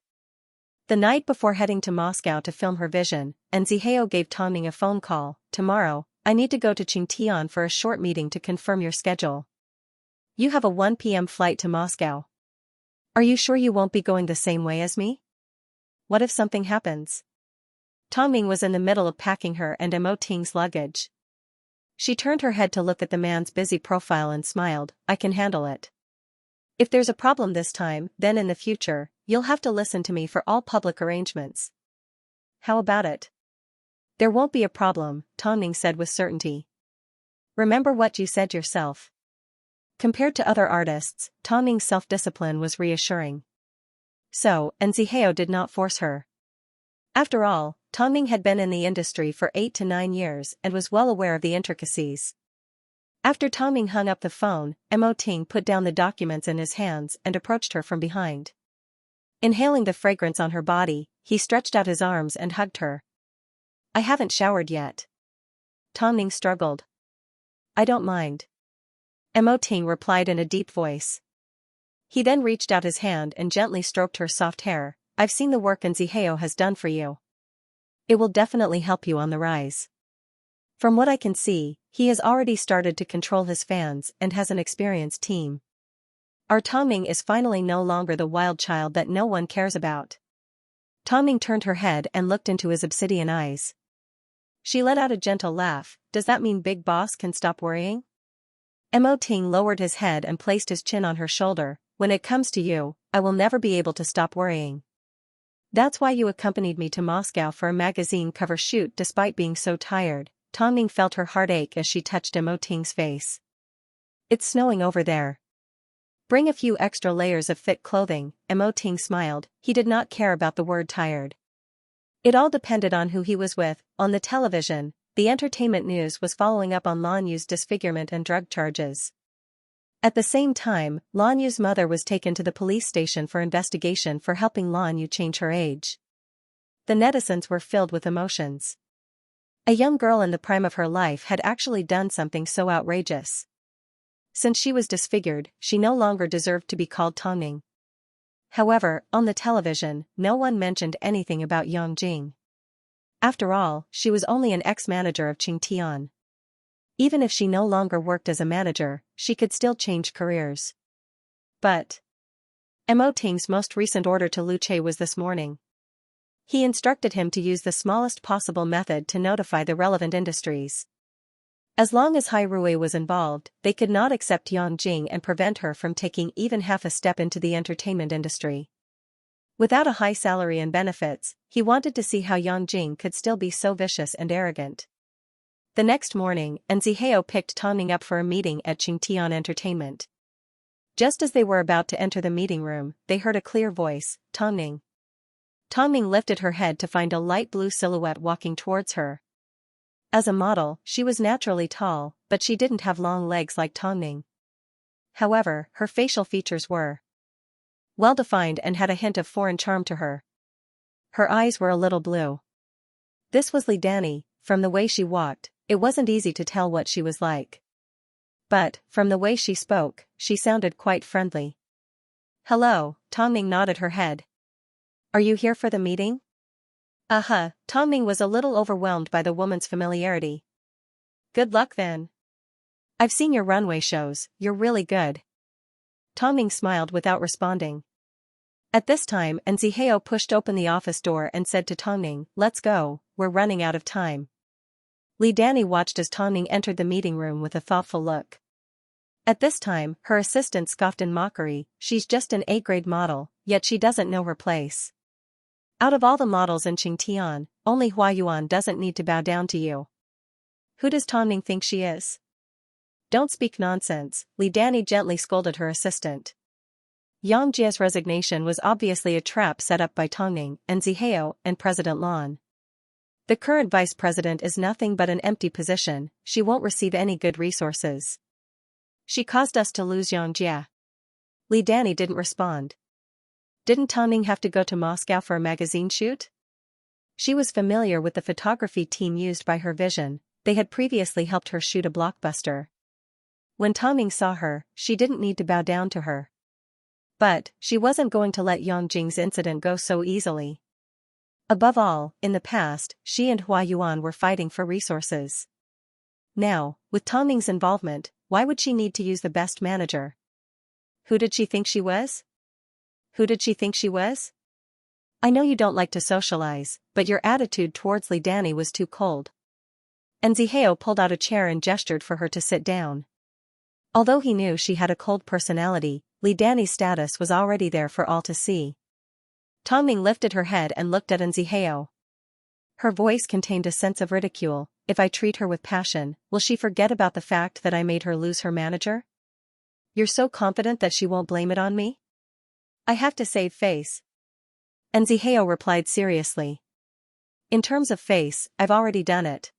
The night before heading to Moscow to film her vision, Nzihao gave Tongning a phone call. "Tomorrow, I need to go to Qingtian for a short meeting to confirm your schedule. You have a 1 p.m. flight to Moscow. Are you sure you won't be going the same way as me? What if something happens?" Tongning was in the middle of packing her and Mo Ting's luggage. She turned her head to look at the man's busy profile and smiled. "I can handle it. If there's a problem this time, then in the future, you'll have to listen to me for all public arrangements." "How about it?" "There won't be a problem," Tongning said with certainty. "Remember what you said yourself." Compared to other artists, Tongning's self-discipline was reassuring. So, Nzihao did not force her. After all, Tongning had been in the industry for 8 to 9 years and was well aware of the intricacies. After Tongning hung up the phone, Mo Ting put down the documents in his hands and approached her from behind. Inhaling the fragrance on her body, he stretched out his arms and hugged her. "I haven't showered yet." Tongning struggled. "I don't mind." Mo Ting replied in a deep voice. He then reached out his hand and gently stroked her soft hair. "I've seen the work Nzihao has done for you. It will definitely help you on the rise. From what I can see, he has already started to control his fans and has an experienced team. Our Tongning is finally no longer the wild child that no one cares about." Tongning turned her head and looked into his obsidian eyes. She let out a gentle laugh. Does that mean Big Boss can stop worrying? Mo Ting lowered his head and placed his chin on her shoulder. When it comes to you, I will never be able to stop worrying. That's why you accompanied me to Moscow for a magazine cover shoot despite being so tired. Tongning felt her heart ache as she touched Mo Ting's face. It's snowing over there. Bring a few extra layers of thick clothing. Mo Ting smiled. He did not care about the word tired. It all depended on who he was with. On the television, the entertainment news was following up on Lan Yu's disfigurement and drug charges. At the same time, Lan Yu's mother was taken to the police station for investigation for helping Lan Yu change her age. The netizens were filled with emotions. A young girl in the prime of her life had actually done something so outrageous. Since she was disfigured, she no longer deserved to be called Tongning. However, on the television, no one mentioned anything about Yang Jing. After all, she was only an ex-manager of Qingtian. Even if she no longer worked as a manager, she could still change careers. But Mo Ting's most recent order to Lu Che was this morning. He instructed him to use the smallest possible method to notify the relevant industries. As long as Hai Rui was involved, they could not accept Yang Jing and prevent her from taking even half a step into the entertainment industry. Without a high salary and benefits, he wanted to see how Yang Jing could still be so vicious and arrogant. The next morning, Zihao picked Tongning up for a meeting at Qingtian Entertainment. Just as they were about to enter the meeting room, they heard a clear voice, Tongning. Tongning lifted her head to find a light blue silhouette walking towards her. As a model, she was naturally tall, but she didn't have long legs like Tongning. However, her facial features were well-defined and had a hint of foreign charm to her. Her eyes were a little blue. This was Li Danny. From the way she walked, it wasn't easy to tell what she was like. But, from the way she spoke, she sounded quite friendly. Hello, Tongning nodded her head. Are you here for the meeting? Tongning was a little overwhelmed by the woman's familiarity. Good luck then. I've seen your runway shows, you're really good. Tongning smiled without responding. At this time, Zihao pushed open the office door and said to Tongning, let's go, we're running out of time. Li Danny watched as Tongning entered the meeting room with a thoughtful look. At this time, her assistant scoffed in mockery, she's just an A-grade model, yet she doesn't know her place. Out of all the models in Qingtian, only Hua Yuan doesn't need to bow down to you. Who does Tongning think she is? Don't speak nonsense, Li Danny gently scolded her assistant. Yang Jie's resignation was obviously a trap set up by Tongning, Zihao, and President Lan. The current vice president is nothing but an empty position, she won't receive any good resources. She caused us to lose Xianxia. Li Danny didn't respond. Didn't Tongning have to go to Moscow for a magazine shoot? She was familiar with the photography team used by her vision, they had previously helped her shoot a blockbuster. When Tongning saw her, she didn't need to bow down to her. But, she wasn't going to let Yang Jing's incident go so easily. Above all, in the past, she and Hua Yuan were fighting for resources. Now, with Tongning's involvement, why would she need to use the best manager? Who did she think she was? Who did she think she was? I know you don't like to socialize, but your attitude towards Li Danny was too cold. Zihao pulled out a chair and gestured for her to sit down. Although he knew she had a cold personality, Li Danny's status was already there for all to see. Tongning lifted her head and looked at Zihao. Her voice contained a sense of ridicule. If I treat her with passion, will she forget about the fact that I made her lose her manager? You're so confident that she won't blame it on me? I have to save face. Zihao replied seriously. In terms of face, I've already done it.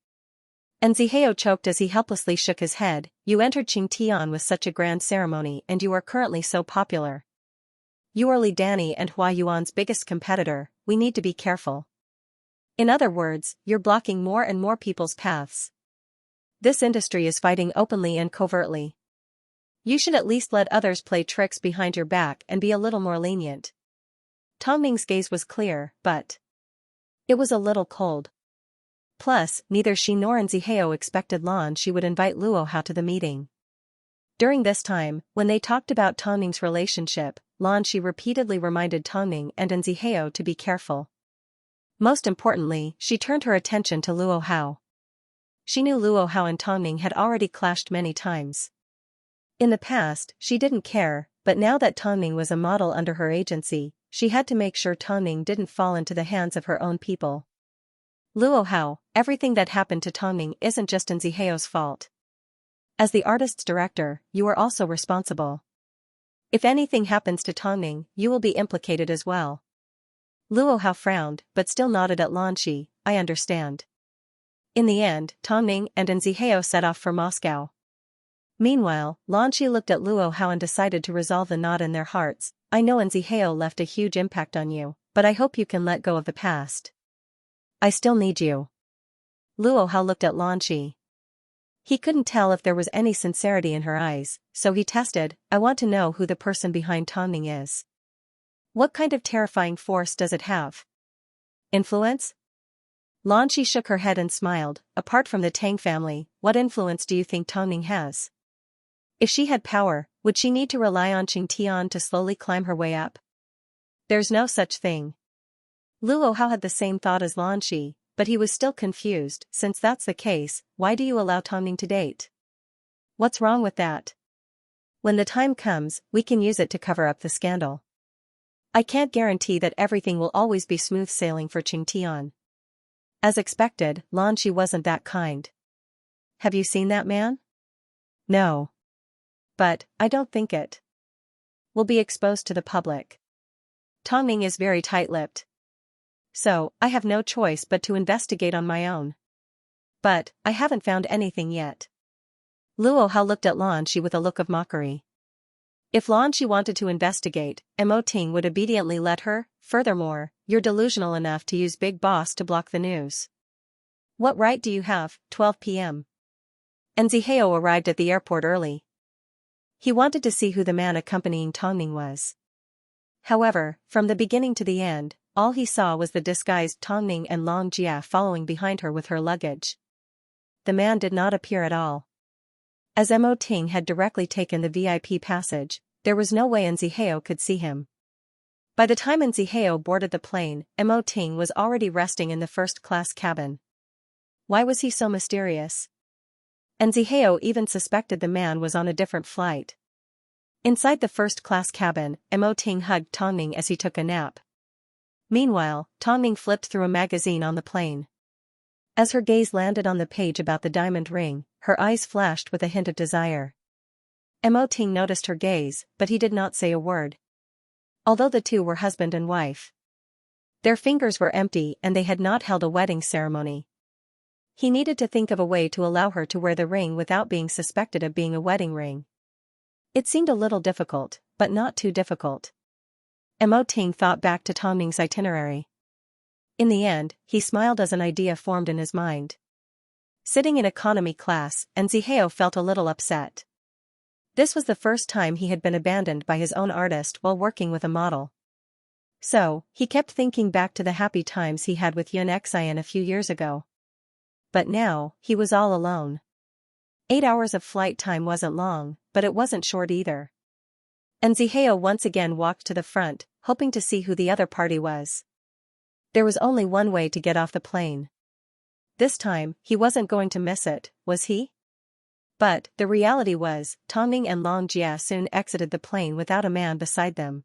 Zihao choked as he helplessly shook his head. You entered Qingtian with such a grand ceremony and you are currently so popular. You are Li Danny and Hua Yuan's biggest competitor, we need to be careful. In other words, you're blocking more and more people's paths. This industry is fighting openly and covertly. You should at least let others play tricks behind your back and be a little more lenient. Tongning's gaze was clear, but it was a little cold. Plus, neither she nor Zihao expected Lan she would invite Luo Hao to the meeting. During this time, when they talked about Tongning's relationship, Lan she repeatedly reminded Tongning and Zihao to be careful. Most importantly, she turned her attention to Luo Hao. she knew Luo Hao and Tongning had already clashed many times. In the past, she didn't care, but now that Tongning was a model under her agency, she had to make sure Tongning didn't fall into the hands of her own people. Luo Hao, everything that happened to Tongning isn't just Nziheo's fault. As the artist's director, you are also responsible. If anything happens to Tongning, you will be implicated as well. Luo Hao frowned, but still nodded at Lanxi. I understand. In the end, Tongning and Nziheo set off for Moscow. Meanwhile, Lanxi looked at Luo Hao and decided to resolve the knot in their hearts. I know Nziheo left a huge impact on you, but I hope you can let go of the past. I still need you. Luo Hao looked at Lanxi. He couldn't tell if there was any sincerity in her eyes, so he tested, I want to know who the person behind Tongning is. What kind of terrifying force does it have? Influence? Lanxi shook her head and smiled. Apart from the Tang family, what influence do you think Tongning has? If she had power, would she need to rely on Qingtian to slowly climb her way up? There's no such thing. Luo Hao had the same thought as Lanxi, but he was still confused. Since that's the case, why do you allow Tongning to date? What's wrong with that? When the time comes, we can use it to cover up the scandal. I can't guarantee that everything will always be smooth sailing for Qingtian. As expected, Lanxi wasn't that kind. Have you seen that man? No. But, I don't think it will be exposed to the public. Tongning is very tight-lipped. So, I have no choice but to investigate on my own. But, I haven't found anything yet. Luo Hao looked at Lanxi with a look of mockery. If Lanxi wanted to investigate, Mo Ting would obediently let her. Furthermore, you're delusional enough to use Big Boss to block the news. What right do you have? 12 p.m. Nziheo arrived at the airport early. He wanted to see who the man accompanying Tongning was. However, from the beginning to the end, all he saw was the disguised Tongning and Long Jia following behind her with her luggage. The man did not appear at all. As Mo Ting had directly taken the VIP passage, there was no way Nziheo could see him. By the time Nziheo boarded the plane, Mo Ting was already resting in the first-class cabin. Why was he so mysterious? Nziheo even suspected the man was on a different flight. Inside the first-class cabin, Mo Ting hugged Tongning as he took a nap. Meanwhile, Tongning flipped through a magazine on the plane. As her gaze landed on the page about the diamond ring, her eyes flashed with a hint of desire. Mo Ting noticed her gaze, but he did not say a word. Although the two were husband and wife, their fingers were empty and they had not held a wedding ceremony. He needed to think of a way to allow her to wear the ring without being suspected of being a wedding ring. It seemed a little difficult, but not too difficult. Mo Ting thought back to Tongning's itinerary. In the end, he smiled as an idea formed in his mind. Sitting in economy class, Nziheo felt a little upset. This was the first time he had been abandoned by his own artist while working with a model. So, he kept thinking back to the happy times he had with Xianxia a few years ago. But now, he was all alone. 8 hours of flight time wasn't long, but it wasn't short either. Nziheo once again walked to the front, hoping to see who the other party was. There was only one way to get off the plane. This time, he wasn't going to miss it, was he? But, the reality was, Tongning and Long Jia soon exited the plane without a man beside them.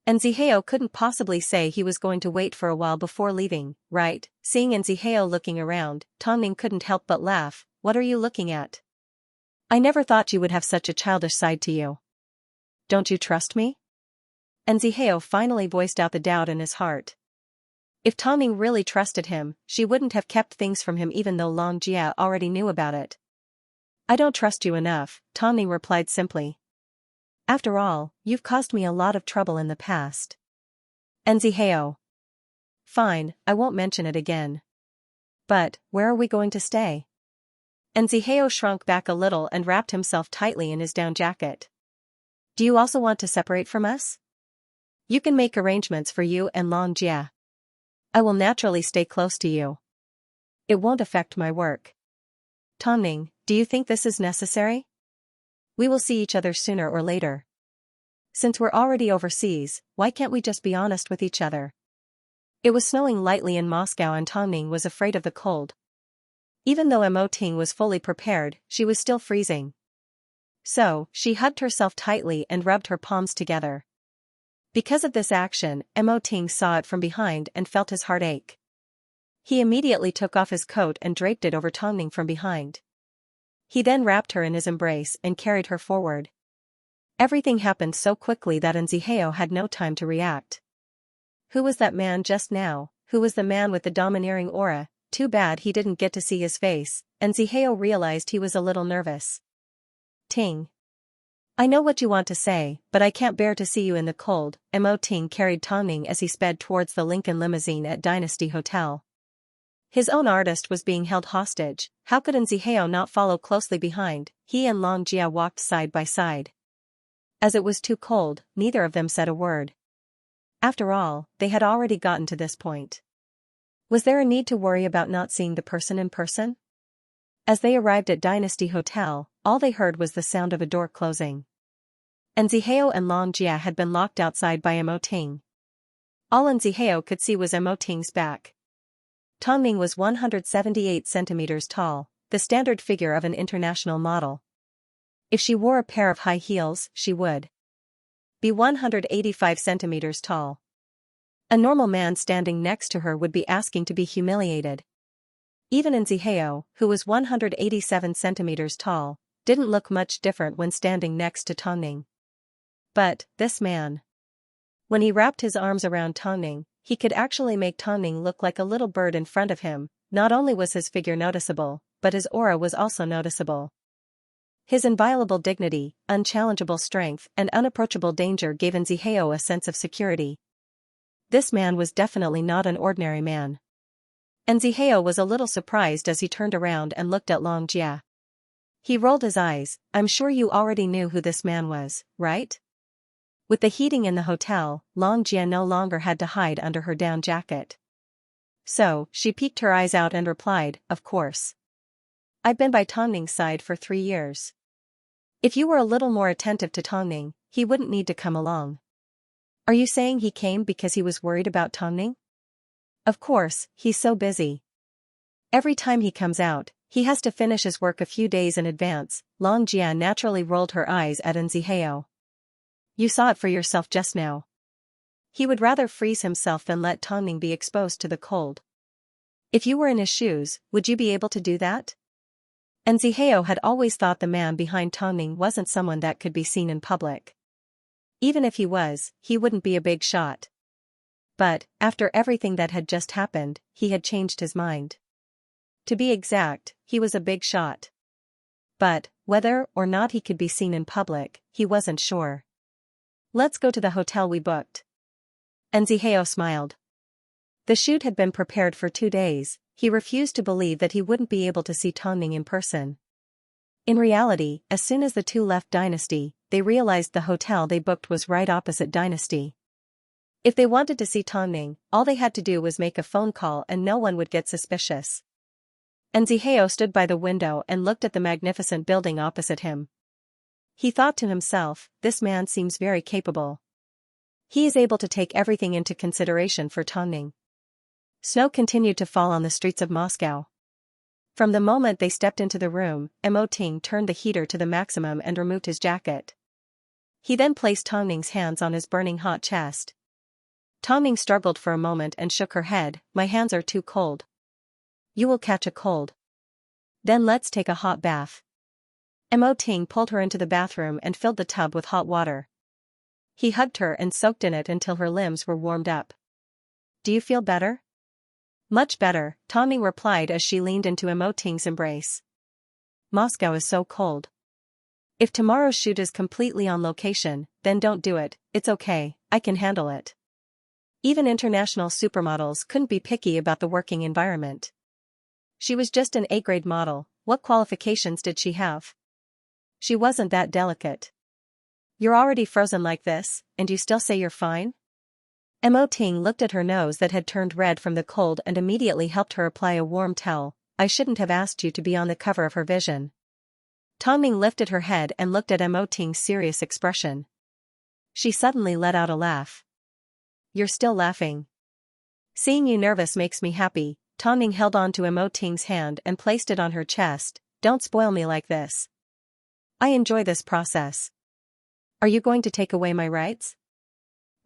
Nziheo couldn't possibly say he was going to wait for a while before leaving, right? Seeing Nziheo looking around, Tongning couldn't help but laugh. What are you looking at? I never thought you would have such a childish side to you. Don't you trust me? Nziheo finally voiced out the doubt in his heart. If Tongning really trusted him, she wouldn't have kept things from him even though Long Jia already knew about it. I don't trust you enough, Tongning replied simply. After all, you've caused me a lot of trouble in the past. Nziheo. Fine, I won't mention it again. But, where are we going to stay? Nziheo shrunk back a little and wrapped himself tightly in his down jacket. Do you also want to separate from us? You can make arrangements for you and Long Jia. I will naturally stay close to you. It won't affect my work. Tongning, do you think this is necessary? We will see each other sooner or later. Since we're already overseas, why can't we just be honest with each other? It was snowing lightly in Moscow and Tongning was afraid of the cold. Even though Mo Ting was fully prepared, she was still freezing. So, she hugged herself tightly and rubbed her palms together. Because of this action, Mo Ting saw it from behind and felt his heart ache. He immediately took off his coat and draped it over Tongning from behind. He then wrapped her in his embrace and carried her forward. Everything happened so quickly that Xianxia had no time to react. Who was that man just now? Who was the man with the domineering aura? Too bad he didn't get to see his face, and Xianxia realized he was a little nervous. Ting. I know what you want to say, but I can't bear to see you in the cold. Mo Ting carried Tongning as he sped towards the Lincoln limousine at Dynasty Hotel. His own artist was being held hostage. How could Xianxia not follow closely behind? He and Long Jia walked side by side. As it was too cold, neither of them said a word. After all, they had already gotten to this point. Was there a need to worry about not seeing the person in person? As they arrived at Dynasty Hotel, all they heard was the sound of a door closing. Xianxia and Long Jia had been locked outside by Mo Ting. All Xianxia could see was Mo Ting's back. Tongning was 178 centimeters tall, the standard figure of an international model. If she wore a pair of high heels, she would be 185 centimeters tall. A normal man standing next to her would be asking to be humiliated. Even Xianxia, who was 187 centimeters tall, didn't look much different when standing next to Tongning. But, this man. When he wrapped his arms around Tongning, he could actually make Tongning look like a little bird in front of him. Not only was his figure noticeable, but his aura was also noticeable. His inviolable dignity, unchallengeable strength, and unapproachable danger gave Xianxia a sense of security. This man was definitely not an ordinary man. Xianxia was a little surprised as he turned around and looked at Long Jia. He rolled his eyes. I'm sure you already knew who this man was, right? With the heating in the hotel, Long Jia no longer had to hide under her down jacket. So, she peeked her eyes out and replied, of course. I've been by Tongning's side for 3 years. If you were a little more attentive to Tongning, he wouldn't need to come along. Are you saying he came because he was worried about Tongning? Of course, he's so busy. Every time he comes out, he has to finish his work a few days in advance. Long Jia naturally rolled her eyes at Xianxia. You saw it for yourself just now. He would rather freeze himself than let Tongning be exposed to the cold. If you were in his shoes, would you be able to do that? Xianxia had always thought the man behind Tongning wasn't someone that could be seen in public. Even if he was, he wouldn't be a big shot. But, after everything that had just happened, he had changed his mind. To be exact, he was a big shot. But, whether or not he could be seen in public, he wasn't sure. Let's go to the hotel we booked. Xianxia smiled. The shoot had been prepared for 2 days. He refused to believe that he wouldn't be able to see Tongning in person. In reality, as soon as the two left Dynasty, they realized the hotel they booked was right opposite Dynasty. If they wanted to see Tongning, all they had to do was make a phone call and no one would get suspicious. Xianxia stood by the window and looked at the magnificent building opposite him. He thought to himself, this man seems very capable. He is able to take everything into consideration for Tongning. Snow continued to fall on the streets of Moscow. From the moment they stepped into the room, Mo Ting turned the heater to the maximum and removed his jacket. He then placed Tongning's hands on his burning hot chest. Tongning struggled for a moment and shook her head. My hands are too cold. You will catch a cold. Then let's take a hot bath. Mo Ting pulled her into the bathroom and filled the tub with hot water. He hugged her and soaked in it until her limbs were warmed up. Do you feel better? Much better, Tongning replied as she leaned into Mo Ting's embrace. Moscow is so cold. If tomorrow's shoot is completely on location, then don't do it. It's okay, I can handle it. Even international supermodels couldn't be picky about the working environment. She was just an A-grade model. What qualifications did she have? She wasn't that delicate. You're already frozen like this, and you still say you're fine? Mo Ting looked at her nose that had turned red from the cold and immediately helped her apply a warm towel. I shouldn't have asked you to be on the cover of her vision. Tongning lifted her head and looked at Mo Ting's serious expression. She suddenly let out a laugh. You're still laughing. Seeing you nervous makes me happy. Tongning held on to Mo Ting's hand and placed it on her chest. Don't spoil me like this. I enjoy this process. Are you going to take away my rights?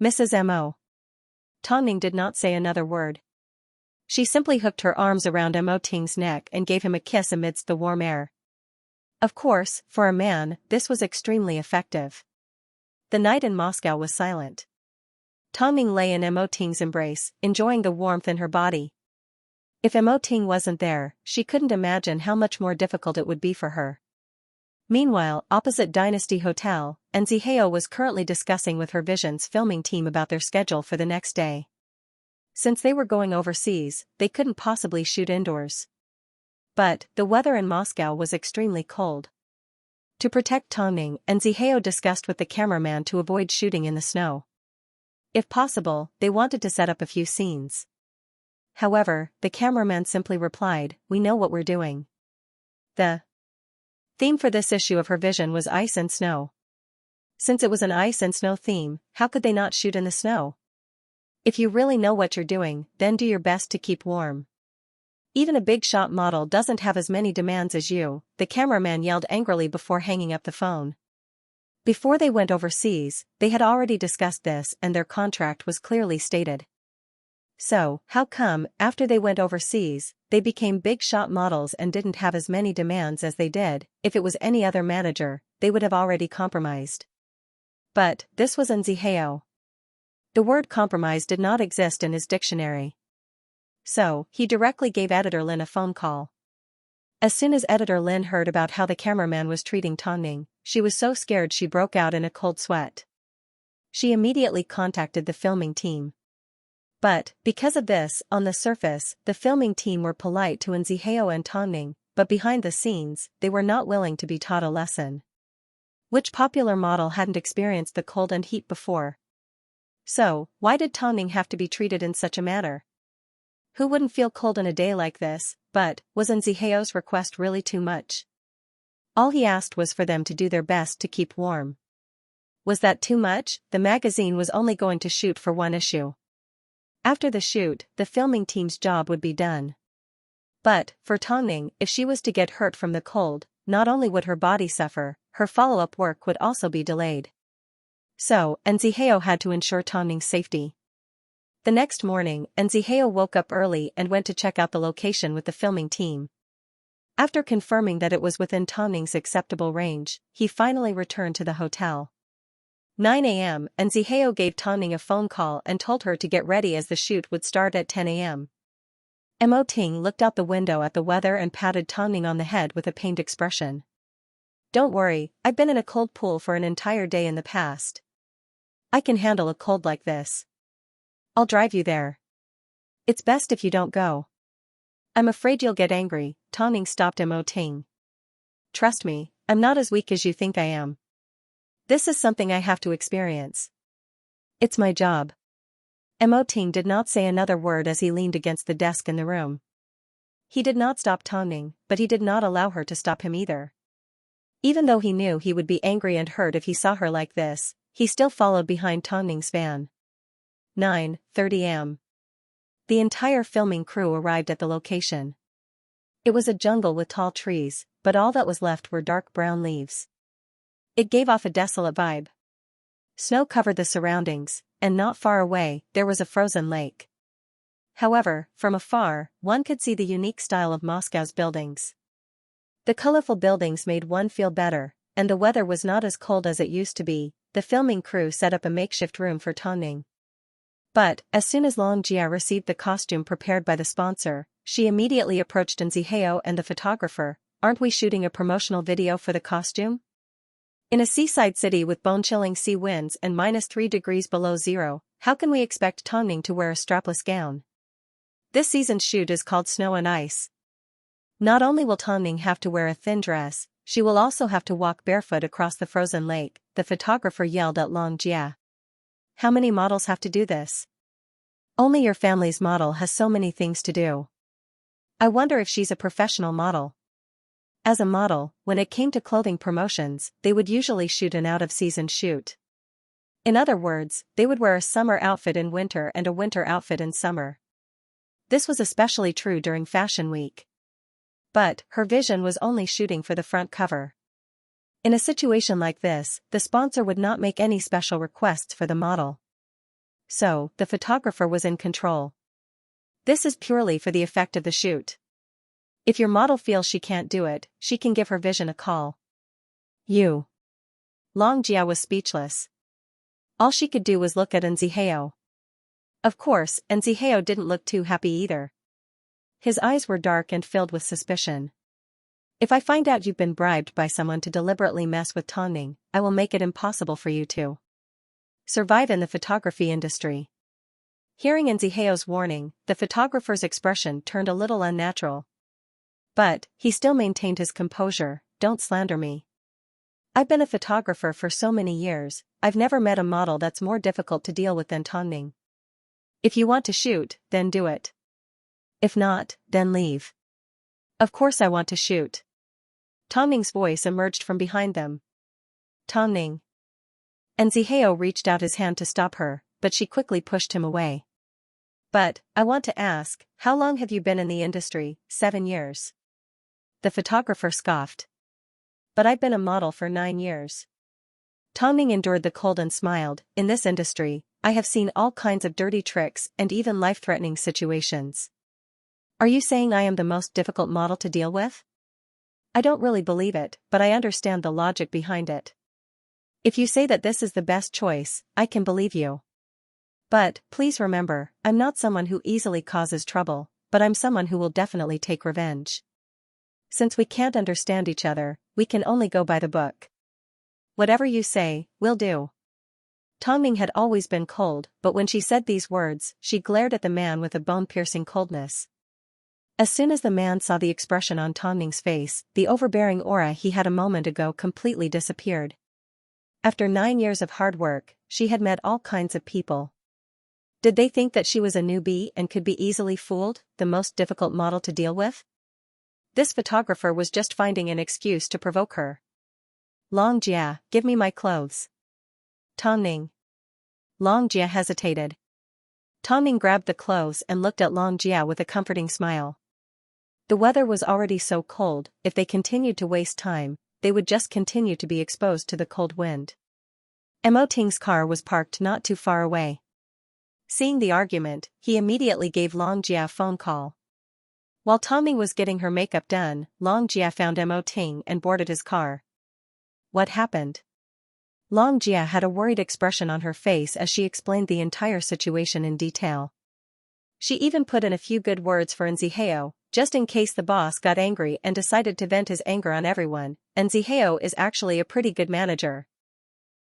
Mrs. Mo. Tongning did not say another word. She simply hooked her arms around Mo Ting's neck and gave him a kiss amidst the warm air. Of course, for a man, this was extremely effective. The night in Moscow was silent. Tongning lay in Mo Ting's embrace, enjoying the warmth in her body. If Mo Ting wasn't there, she couldn't imagine how much more difficult it would be for her. Meanwhile, opposite Dynasty Hotel, Xianxia was currently discussing with her Vision's filming team about their schedule for the next day. Since they were going overseas, they couldn't possibly shoot indoors. But the weather in Moscow was extremely cold. To protect Tongning, Xianxia discussed with the cameraman to avoid shooting in the snow. If possible, they wanted to set up a few scenes. However, the cameraman simply replied, "We know what we're doing." The theme for this issue of her Vision was ice and snow. Since it was an ice and snow theme, how could they not shoot in the snow? If you really know what you're doing, then do your best to keep warm. Even a big shot model doesn't have as many demands as you, the cameraman yelled angrily before hanging up the phone. Before they went overseas, they had already discussed this and their contract was clearly stated. So, how come, after they went overseas, they became big shot models and didn't have as many demands as they did? If it was any other manager, they would have already compromised. But, this was Xianxia. The word compromise did not exist in his dictionary. So, he directly gave Editor Lin a phone call. As soon as Editor Lin heard about how the cameraman was treating Tongning, she was so scared she broke out in a cold sweat. She immediately contacted the filming team. But, because of this, on the surface, the filming team were polite to Xianxia and Tongning, but behind the scenes, they were not willing to be taught a lesson. Which popular model hadn't experienced the cold and heat before? So, why did Tongning have to be treated in such a manner? Who wouldn't feel cold in a day like this? But, was Xianxia's request really too much? All he asked was for them to do their best to keep warm. Was that too much? The magazine was only going to shoot for one issue. After the shoot, the filming team's job would be done. But, for Tongning, if she was to get hurt from the cold, not only would her body suffer, her follow-up work would also be delayed. So, Xianxia had to ensure Tongning's safety. The next morning, Xianxia woke up early and went to check out the location with the filming team. After confirming that it was within Tongning's acceptable range, he finally returned to the hotel. 9 a.m., Xianxia gave Tongning a phone call and told her to get ready as the shoot would start at 10 a.m. Mo Ting looked out the window at the weather and patted Tongning on the head with a pained expression. "Don't worry, I've been in a cold pool for an entire day in the past. I can handle a cold like this. I'll drive you there. It's best if you don't go." "I'm afraid you'll get angry," Tongning stopped Mo Ting. "Trust me, I'm not as weak as you think I am. This is something I have to experience. It's my job." Mo Ting did not say another word as he leaned against the desk in the room. He did not stop Tongning, but he did not allow her to stop him either. Even though he knew he would be angry and hurt if he saw her like this, he still followed behind Tongning's van. 9:30 am. The entire filming crew arrived at the location. It was a jungle with tall trees, but all that was left were dark brown leaves. It gave off a desolate vibe. Snow covered the surroundings, and not far away, there was a frozen lake. However, from afar, one could see the unique style of Moscow's buildings. The colorful buildings made one feel better, and the weather was not as cold as it used to be. The filming crew set up a makeshift room for Tongning. But, as soon as Xianxia received the costume prepared by the sponsor, she immediately approached Xianxia and the photographer. "Aren't we shooting a promotional video for the costume? In a seaside city with bone-chilling sea winds and -3 degrees below zero, how can we expect Tongning to wear a strapless gown? This season's shoot is called Snow and Ice. Not only will Tongning have to wear a thin dress, she will also have to walk barefoot across the frozen lake," the photographer yelled at Xianxia. "How many models have to do this? Only your family's model has so many things to do. I wonder if she's a professional model." As a model, when it came to clothing promotions, they would usually shoot an out-of-season shoot. In other words, they would wear a summer outfit in winter and a winter outfit in summer. This was especially true during Fashion Week. But her vision was only shooting for the front cover. In a situation like this, the sponsor would not make any special requests for the model. So, the photographer was in control. This is purely for the effect of the shoot. If your model feels she can't do it, she can give her vision a call. Long Jia was speechless. All she could do was look at Xianxia. Of course, Xianxia didn't look too happy either. His eyes were dark and filled with suspicion. If I find out you've been bribed by someone to deliberately mess with Tonning, I will make it impossible for you to survive in the photography industry. Hearing Xiao's warning, the photographer's expression turned a little unnatural. But, he still maintained his composure. Don't slander me. I've been a photographer for so many years, I've never met a model that's more difficult to deal with than Tonning. If you want to shoot, then do it. If not, then leave. Of course I want to shoot. Tonning's voice emerged from behind them. Tonning. Xiao reached out his hand to stop her, but she quickly pushed him away. But, I want to ask, how long have you been in the industry? 7 years. The photographer scoffed. But I've been a model for 9 years. Tonning endured the cold and smiled. In this industry, I have seen all kinds of dirty tricks and even life-threatening situations. Are you saying I am the most difficult model to deal with? I don't really believe it, but I understand the logic behind it. If you say that this is the best choice, I can believe you. But, please remember, I'm not someone who easily causes trouble, but I'm someone who will definitely take revenge. Since we can't understand each other, we can only go by the book. Whatever you say, will do. Tonning had always been cold, but when she said these words, she glared at the man with a bone-piercing coldness. As soon as the man saw the expression on Tonning's face, the overbearing aura he had a moment ago completely disappeared. After 9 years of hard work, she had met all kinds of people. Did they think that she was a newbie and could be easily fooled, the most difficult model to deal with? This photographer was just finding an excuse to provoke her. Long Jia, give me my clothes. Tonning. Long Jia hesitated. Tonning grabbed the clothes and looked at Long Jia with a comforting smile. The weather was already so cold, if they continued to waste time, they would just continue to be exposed to the cold wind. Mo Ting's car was parked not too far away. Seeing the argument, he immediately gave Long Jia a phone call. While Tonning was getting her makeup done, Long Jia found Mo Ting and boarded his car. What happened? Long Jia had a worried expression on her face as she explained the entire situation in detail. She even put in a few good words for Xianxia, just in case the boss got angry and decided to vent his anger on everyone. Xianxia is actually a pretty good manager.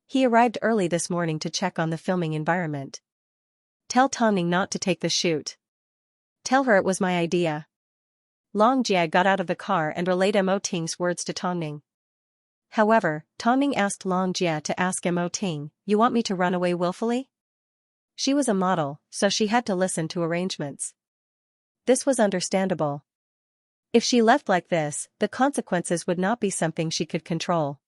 He arrived early this morning to check on the filming environment. Tell Tonning not to take the shoot. Tell her it was my idea. Long Jia got out of the car and relayed Mo Ting's words to Tonning. However, Tonning asked Long Jia to ask Mo Ting, you want me to run away willfully? She was a model, so she had to listen to arrangements. This was understandable. If she left like this, the consequences would not be something she could control.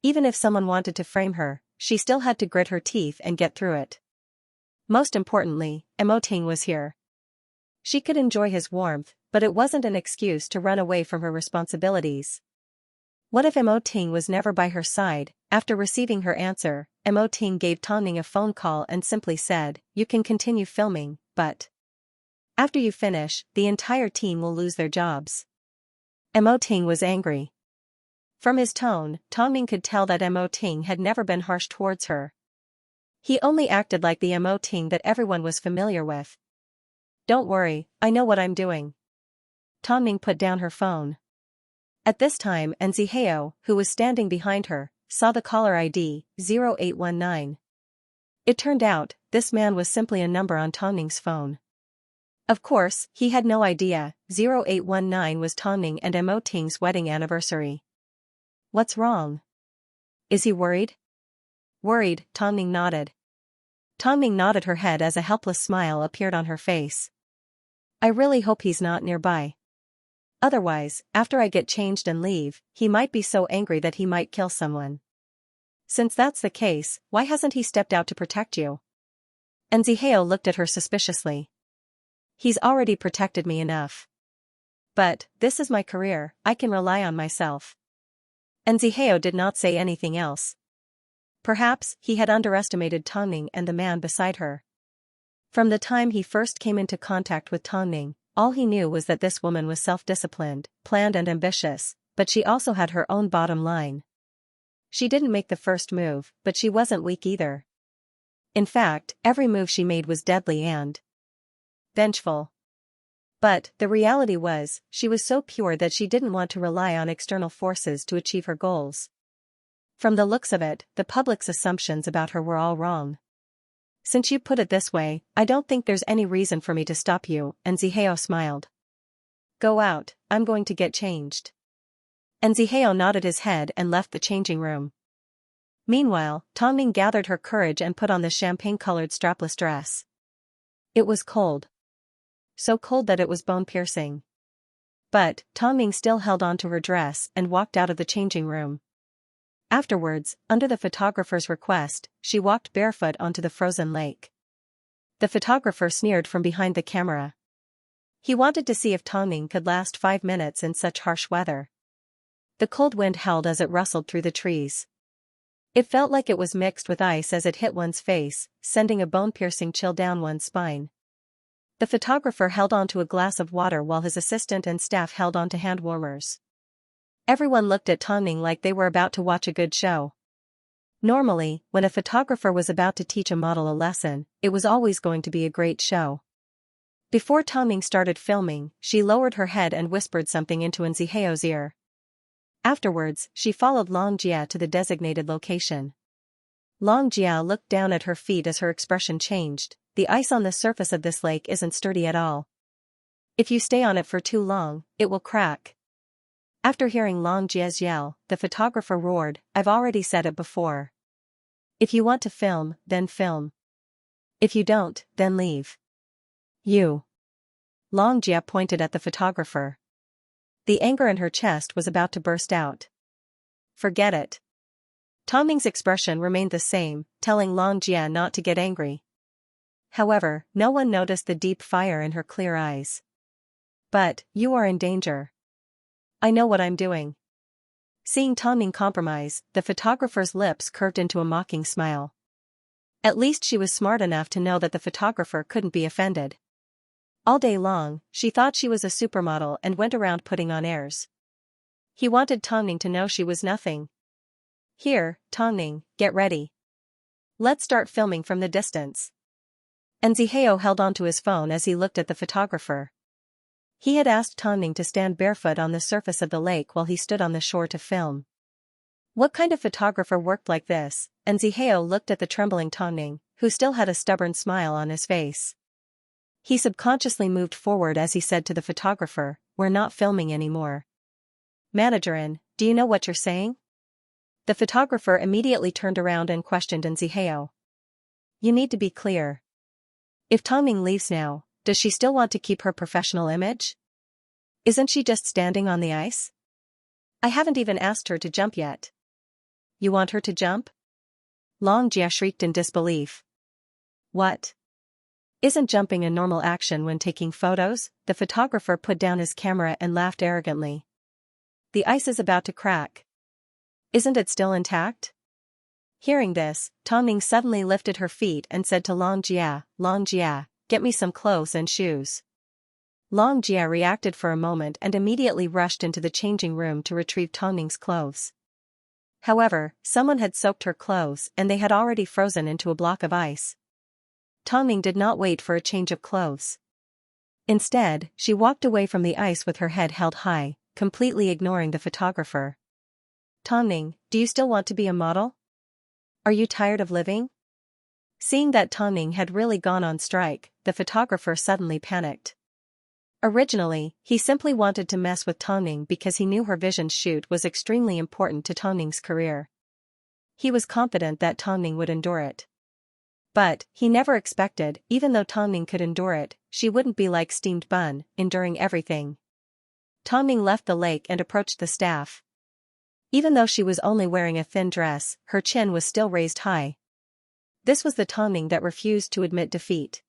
Even if someone wanted to frame her, she still had to grit her teeth and get through it. Most importantly, Mo Ting was here. She could enjoy his warmth, but it wasn't an excuse to run away from her responsibilities. What if Mo Ting was never by her side? After receiving her answer, Mo Ting gave Tonning a phone call and simply said, you can continue filming, but after you finish, the entire team will lose their jobs. Mo Ting was angry. From his tone, Tonning could tell that Mo Ting had never been harsh towards her. He only acted like the Mo Ting that everyone was familiar with. Don't worry, I know what I'm doing. Tonning put down her phone. At this time Xianxia, who was standing behind her, saw the caller ID, 0819. It turned out, this man was simply a number on Tonning's phone. Of course, he had no idea, 0819 was Tonning and Mo Ting's wedding anniversary. What's wrong? Is he worried? Worried, Tonning nodded. Tonning nodded her head as a helpless smile appeared on her face. I really hope he's not nearby. Otherwise, after I get changed and leave, he might be so angry that he might kill someone. Since that's the case, why hasn't he stepped out to protect you? Xianxia looked at her suspiciously. He's already protected me enough. But, this is my career, I can rely on myself. And Zihao did not say anything else. Perhaps he had underestimated Tongning and the man beside her. From the time he first came into contact with Tongning, all he knew was that this woman was self-disciplined, planned and ambitious, but she also had her own bottom line. She didn't make the first move, but she wasn't weak either. In fact, every move she made was deadly and vengeful. But, the reality was, she was so pure that she didn't want to rely on external forces to achieve her goals. From the looks of it, the public's assumptions about her were all wrong. Since you put it this way, I don't think there's any reason for me to stop you, and Zihao smiled. Go out, I'm going to get changed. And Zihao nodded his head and left the changing room. Meanwhile, Tongning gathered her courage and put on the champagne-colored strapless dress. It was cold. So cold that it was bone-piercing. But, Tongning still held on to her dress and walked out of the changing room. Afterwards, under the photographer's request, she walked barefoot onto the frozen lake. The photographer sneered from behind the camera. He wanted to see if Tongning could last 5 minutes in such harsh weather. The cold wind howled as it rustled through the trees. It felt like it was mixed with ice as it hit one's face, sending a bone-piercing chill down one's spine. The photographer held onto a glass of water while his assistant and staff held onto hand warmers. Everyone looked at Tongning like they were about to watch a good show. Normally, when a photographer was about to teach a model a lesson, it was always going to be a great show. Before Tongning started filming, she lowered her head and whispered something into Zihao's ear. Afterwards, she followed Long Jia to the designated location. Long Jia looked down at her feet as her expression changed. The ice on the surface of this lake isn't sturdy at all. If you stay on it for too long, it will crack. After hearing Long Jia's yell, the photographer roared, I've already said it before. If you want to film, then film. If you don't, then leave. You. Long Jia pointed at the photographer. The anger in her chest was about to burst out. Forget it. Tongning's expression remained the same, telling Long Jia not to get angry. However, no one noticed the deep fire in her clear eyes. But, you are in danger. I know what I'm doing. Seeing Tongning compromise, the photographer's lips curved into a mocking smile. At least she was smart enough to know that the photographer couldn't be offended. All day long, she thought she was a supermodel and went around putting on airs. He wanted Tongning to know she was nothing. Here, Tongning, get ready. Let's start filming from the distance. And Zihao held onto his phone as he looked at the photographer. He had asked Tongning to stand barefoot on the surface of the lake while he stood on the shore to film. What kind of photographer worked like this? And Zihao looked at the trembling Tongning, who still had a stubborn smile on his face. He subconsciously moved forward as he said to the photographer, we're not filming anymore. Managerin, do you know what you're saying? The photographer immediately turned around and questioned Zihao. You need to be clear. If Tongning leaves now, does she still want to keep her professional image? Isn't she just standing on the ice? I haven't even asked her to jump yet. You want her to jump? Long Jia shrieked in disbelief. What? Isn't jumping a normal action when taking photos? The photographer put down his camera and laughed arrogantly. The ice is about to crack. Isn't it still intact? Hearing this, Tongning suddenly lifted her feet and said to Long Jia, get me some clothes and shoes. Long Jia reacted for a moment and immediately rushed into the changing room to retrieve Tongning's clothes. However, someone had soaked her clothes and they had already frozen into a block of ice. Tongning did not wait for a change of clothes. Instead, she walked away from the ice with her head held high, completely ignoring the photographer. Tongning, do you still want to be a model? Are you tired of living? Seeing that Tongning had really gone on strike, the photographer suddenly panicked. Originally, he simply wanted to mess with Tongning because he knew her vision shoot was extremely important to Tongning's career. He was confident that Tongning would endure it. But, he never expected, even though Tongning could endure it, she wouldn't be like steamed bun, enduring everything. Tongning left the lake and approached the staff. Even though she was only wearing a thin dress, her chin was still raised high. This was the Tongning that refused to admit defeat.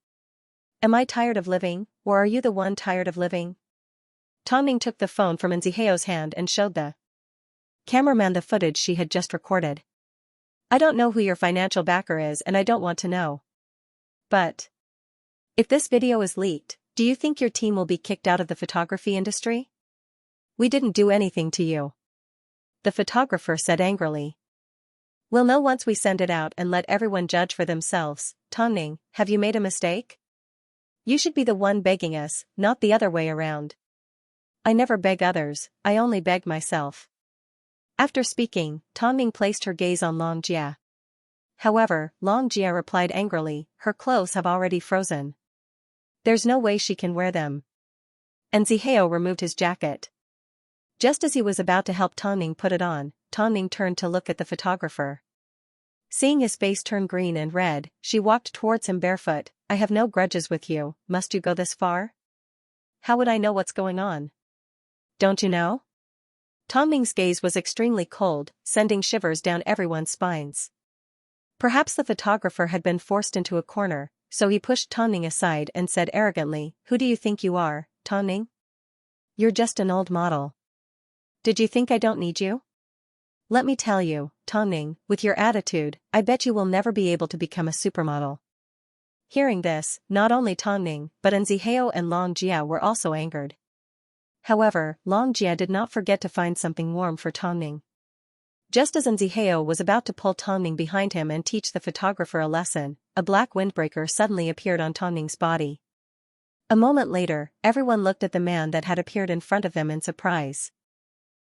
Am I tired of living, or are you the one tired of living? Tongning took the phone from Nziheo's hand and showed the cameraman the footage she had just recorded. I don't know who your financial backer is and I don't want to know. But if this video is leaked, do you think your team will be kicked out of the photography industry? We didn't do anything to you. The photographer said angrily. We'll know once we send it out and let everyone judge for themselves. Tongning, have you made a mistake? You should be the one begging us, not the other way around. I never beg others, I only beg myself. After speaking, Tongning placed her gaze on Xianxia. However, Xianxia replied angrily, her clothes have already frozen. There's no way she can wear them. Nziheo removed his jacket. Just as he was about to help Tongning put it on, Tongning turned to look at the photographer. Seeing his face turn green and red, she walked towards him barefoot. I have no grudges with you, must you go this far? How would I know what's going on? Don't you know? Tongning's gaze was extremely cold, sending shivers down everyone's spines. Perhaps the photographer had been forced into a corner, so he pushed Tongning aside and said arrogantly, who do you think you are, Tongning? You're just an old model. Did you think I don't need you? Let me tell you, Tongning, with your attitude, I bet you will never be able to become a supermodel. Hearing this, not only Tongning, but Nziheo and Xianxia were also angered. However, Xianxia did not forget to find something warm for Tongning. Just as Nziheo was about to pull Tongning behind him and teach the photographer a lesson, a black windbreaker suddenly appeared on Tongning's body. A moment later, everyone looked at the man that had appeared in front of them in surprise.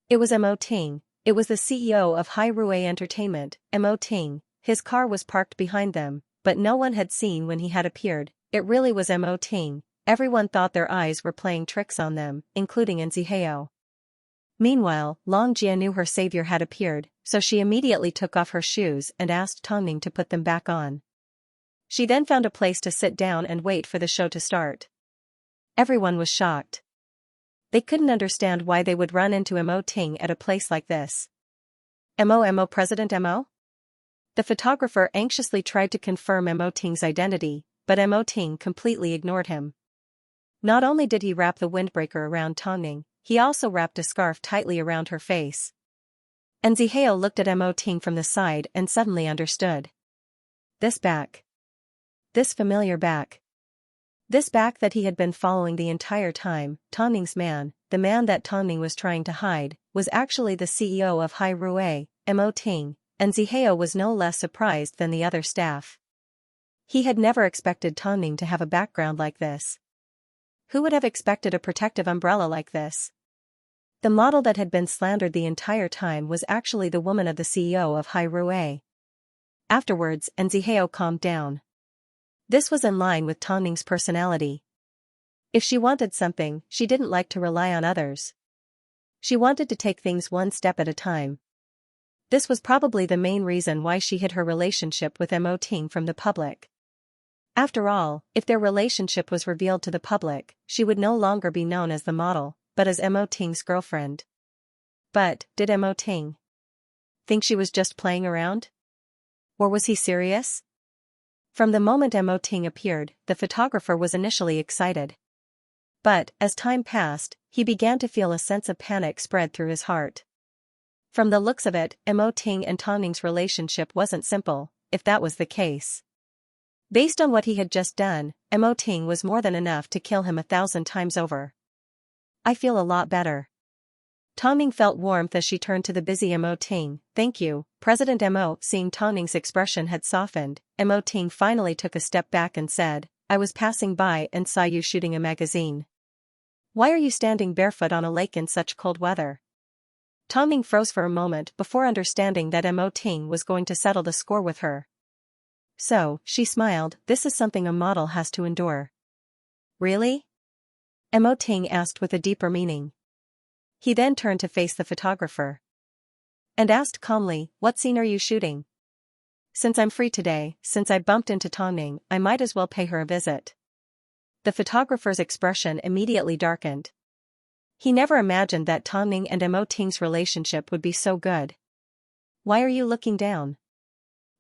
It was Mo Ting. It was the CEO of Hai Rui Entertainment, Mo Ting. His car was parked behind them, but no one had seen when he had appeared. It really was Mo Ting. Everyone thought their eyes were playing tricks on them, including Nziheo. Meanwhile, Xianxia knew her savior had appeared, so she immediately took off her shoes and asked Tongning to put them back on. She then found a place to sit down and wait for the show to start. Everyone was shocked. They couldn't understand why they would run into Mo Ting at a place like this. Mo President Mo? The photographer anxiously tried to confirm Mo Ting's identity, but Mo Ting completely ignored him. Not only did he wrap the windbreaker around Tongning, he also wrapped a scarf tightly around her face. Nziheo looked at Mo Ting from the side and suddenly understood. This back. This familiar back. This back that he had been following the entire time, Tongning's man, the man that Tongning was trying to hide, was actually the CEO of Hai Rui, Mo Ting. Nziheo was no less surprised than the other staff. He had never expected Tongning to have a background like this. Who would have expected a protective umbrella like this? The model that had been slandered the entire time was actually the woman of the CEO of Hai Rui. Afterwards, Nziheo calmed down. This was in line with Tongning's personality. If she wanted something, she didn't like to rely on others. She wanted to take things one step at a time. This was probably the main reason why she hid her relationship with Mo Ting from the public. After all, if their relationship was revealed to the public, she would no longer be known as the model, but as Mo Ting's girlfriend. But, did Mo Ting think she was just playing around? Or was he serious? From the moment Mo Ting appeared, the photographer was initially excited. But, as time passed, he began to feel a sense of panic spread through his heart. From the looks of it, Mo Ting and Tongning's relationship wasn't simple, if that was the case. Based on what he had just done, Mo Ting was more than enough to kill him 1,000 times over. I feel a lot better. Tongning felt warmth as she turned to the busy Mo Ting. Thank you, President Mo. Seeing Tongning's expression had softened, Mo Ting finally took a step back and said, I was passing by and saw you shooting a magazine. Why are you standing barefoot on a lake in such cold weather? Tongning froze for a moment before understanding that Mo Ting was going to settle the score with her. So, she smiled, this is something a model has to endure. Really? Mo Ting asked with a deeper meaning. He then turned to face the photographer. And asked calmly, what scene are you shooting? Since I'm free today, since I bumped into Tongning, I might as well pay her a visit. The photographer's expression immediately darkened. He never imagined that Tongning and Mo Ting's relationship would be so good. Why are you looking down?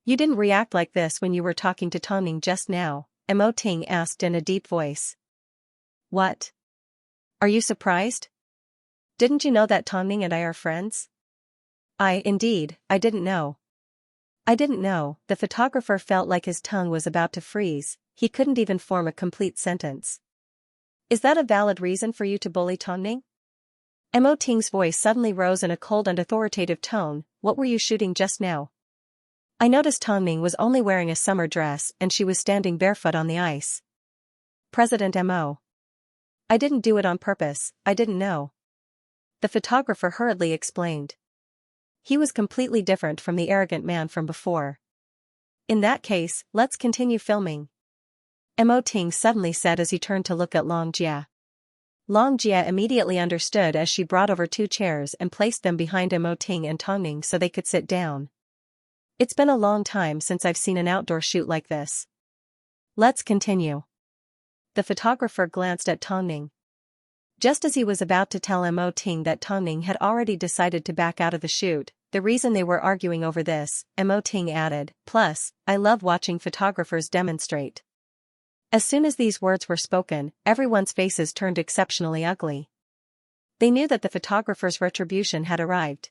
You didn't react like this when you were talking to Tongning just now. Mo Ting asked in a deep voice. What? Are you surprised? Didn't you know that Tongning and I are friends? Indeed, I didn't know. I didn't know. The photographer felt like his tongue was about to freeze, he couldn't even form a complete sentence. Is that a valid reason for you to bully Tongning? Mo Ting's voice suddenly rose in a cold and authoritative tone. What were you shooting just now? I noticed Tongning was only wearing a summer dress and she was standing barefoot on the ice. President Mo. I didn't do it on purpose, I didn't know. The photographer hurriedly explained. He was completely different from the arrogant man from before. In that case, let's continue filming. Mo Ting suddenly said as he turned to look at Long Jia. Long Jia immediately understood as she brought over 2 chairs and placed them behind Mo Ting and Tongning so they could sit down. It's been a long time since I've seen an outdoor shoot like this. Let's continue. The photographer glanced at Tongning. Just as he was about to tell Mo Ting that Tongning had already decided to back out of the shoot, the reason they were arguing over this, Mo Ting added, plus, I love watching photographers demonstrate. As soon as these words were spoken, everyone's faces turned exceptionally ugly. They knew that the photographer's retribution had arrived.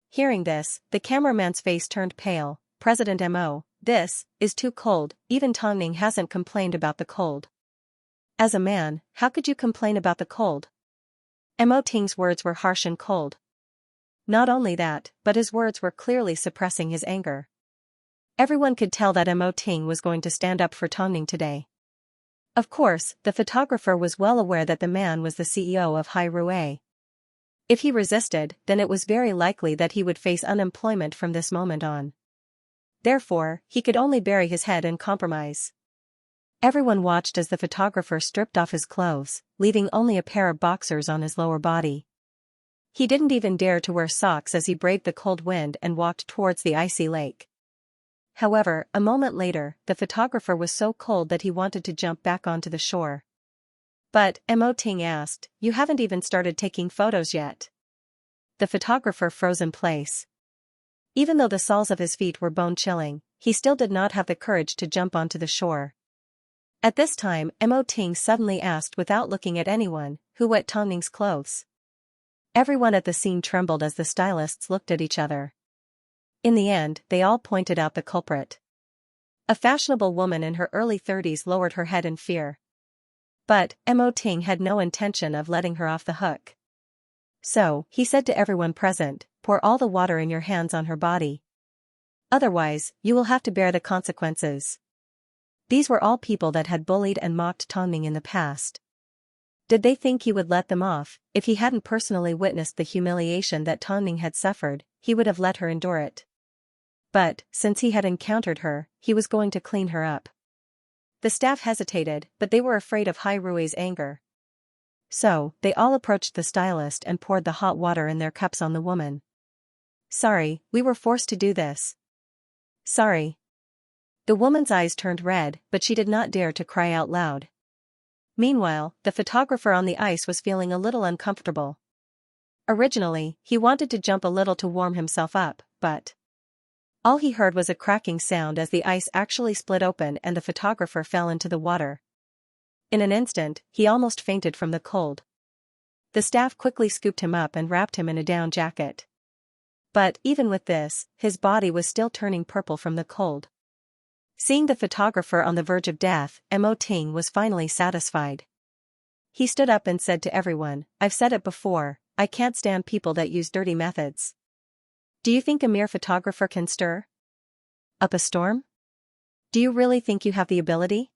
Hearing this, the cameraman's face turned pale. President Mo, this is too cold, even Tongning hasn't complained about the cold. As a man, how could you complain about the cold? Mo Ting's words were harsh and cold. Not only that, but his words were clearly suppressing his anger. Everyone could tell that Mo Ting was going to stand up for Tongning today. Of course, the photographer was well aware that the man was the CEO of Hai Rui. If he resisted, then it was very likely that he would face unemployment from this moment on. Therefore, he could only bury his head and compromise. Everyone watched as the photographer stripped off his clothes, leaving only a pair of boxers on his lower body. He didn't even dare to wear socks as he braved the cold wind and walked towards the icy lake. However, a moment later, the photographer was so cold that he wanted to jump back onto the shore. But, Mo Ting asked, you haven't even started taking photos yet. The photographer froze in place. Even though the soles of his feet were bone-chilling, he still did not have the courage to jump onto the shore. At this time, Mo Ting suddenly asked without looking at anyone, who wet Tongning's clothes? Everyone at the scene trembled as the stylists looked at each other. In the end, they all pointed out the culprit. A fashionable woman in her early 30s lowered her head in fear. But, Mo Ting had no intention of letting her off the hook. So, he said to everyone present, pour all the water in your hands on her body. Otherwise, you will have to bear the consequences. These were all people that had bullied and mocked Tongning in the past. Did they think he would let them off? If he hadn't personally witnessed the humiliation that Tongning had suffered, he would have let her endure it. But, since he had encountered her, he was going to clean her up. The staff hesitated, but they were afraid of Hai Rui's anger. So, they all approached the stylist and poured the hot water in their cups on the woman. Sorry, we were forced to do this. Sorry. The woman's eyes turned red, but she did not dare to cry out loud. Meanwhile, the photographer on the ice was feeling a little uncomfortable. Originally, he wanted to jump a little to warm himself up, but all he heard was a cracking sound as the ice actually split open and the photographer fell into the water. In an instant, he almost fainted from the cold. The staff quickly scooped him up and wrapped him in a down jacket. But, even with this, his body was still turning purple from the cold. Seeing the photographer on the verge of death, Mo Ting was finally satisfied. He stood up and said to everyone, I've said it before, I can't stand people that use dirty methods. Do you think a mere photographer can stir up a storm? Do you really think you have the ability?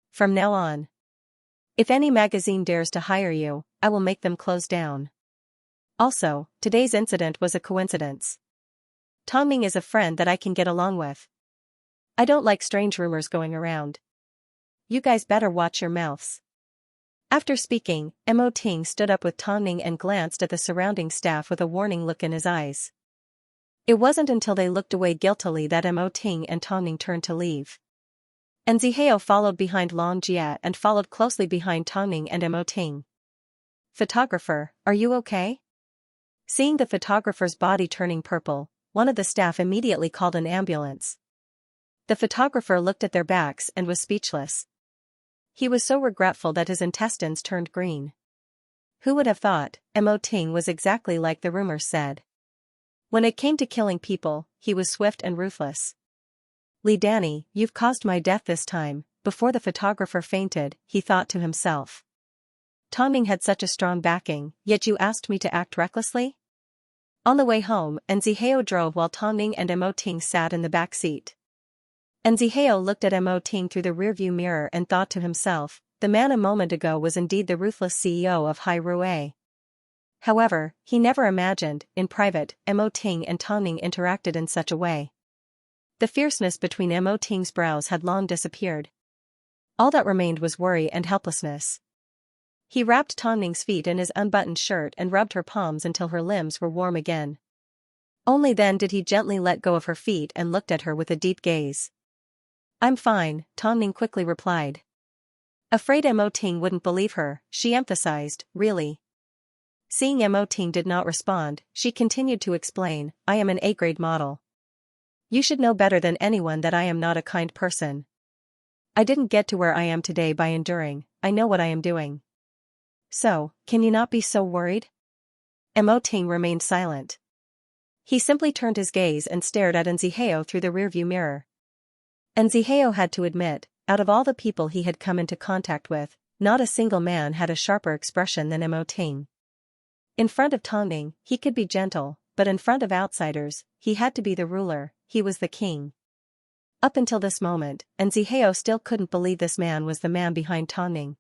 From now on, if any magazine dares to hire you, I will make them close down. Also, today's incident was a coincidence. Tongning is a friend that I can get along with. I don't like strange rumors going around. You guys better watch your mouths. After speaking, Mo Ting stood up with Tongning and glanced at the surrounding staff with a warning look in his eyes. It wasn't until they looked away guiltily that Mo Ting and Tongning turned to leave. And Zihao followed behind Long Jia and followed closely behind Tongning and Mo Ting. Photographer, are you okay? Seeing the photographer's body turning purple, one of the staff immediately called an ambulance. The photographer looked at their backs and was speechless. He was so regretful that his intestines turned green. Who would have thought, Mo Ting was exactly like the rumors said. When it came to killing people, he was swift and ruthless. Li Danny, you've caused my death this time. Before the photographer fainted, he thought to himself. Tong Ning had such a strong backing, yet you asked me to act recklessly? On the way home, Nzihao drove while Tong Ning and Mo Ting sat in the back seat. Nzihao looked at Mo Ting through the rearview mirror and thought to himself, the man a moment ago was indeed the ruthless CEO of Hai Rue. However, he never imagined, in private, Mo Ting and Tong Ning interacted in such a way. The fierceness between Mo Ting's brows had long disappeared. All that remained was worry and helplessness. He wrapped Tong Ning's feet in his unbuttoned shirt and rubbed her palms until her limbs were warm again. Only then did he gently let go of her feet and looked at her with a deep gaze. I'm fine, Tong Ning quickly replied. Afraid Mo Ting wouldn't believe her, she emphasized, really. Seeing Mo Ting did not respond, she continued to explain, I am an A-grade model. You should know better than anyone that I am not a kind person. I didn't get to where I am today by enduring, I know what I am doing. So, can you not be so worried? Mo Ting remained silent. He simply turned his gaze and stared at Nzihao through the rearview mirror. Nzihao had to admit, out of all the people he had come into contact with, not a single man had a sharper expression than Mo Ting. In front of Tong Ning, he could be gentle, but in front of outsiders, he had to be the ruler, he was the king. Up until this moment, Nzihao still couldn't believe this man was the man behind Tong Ning.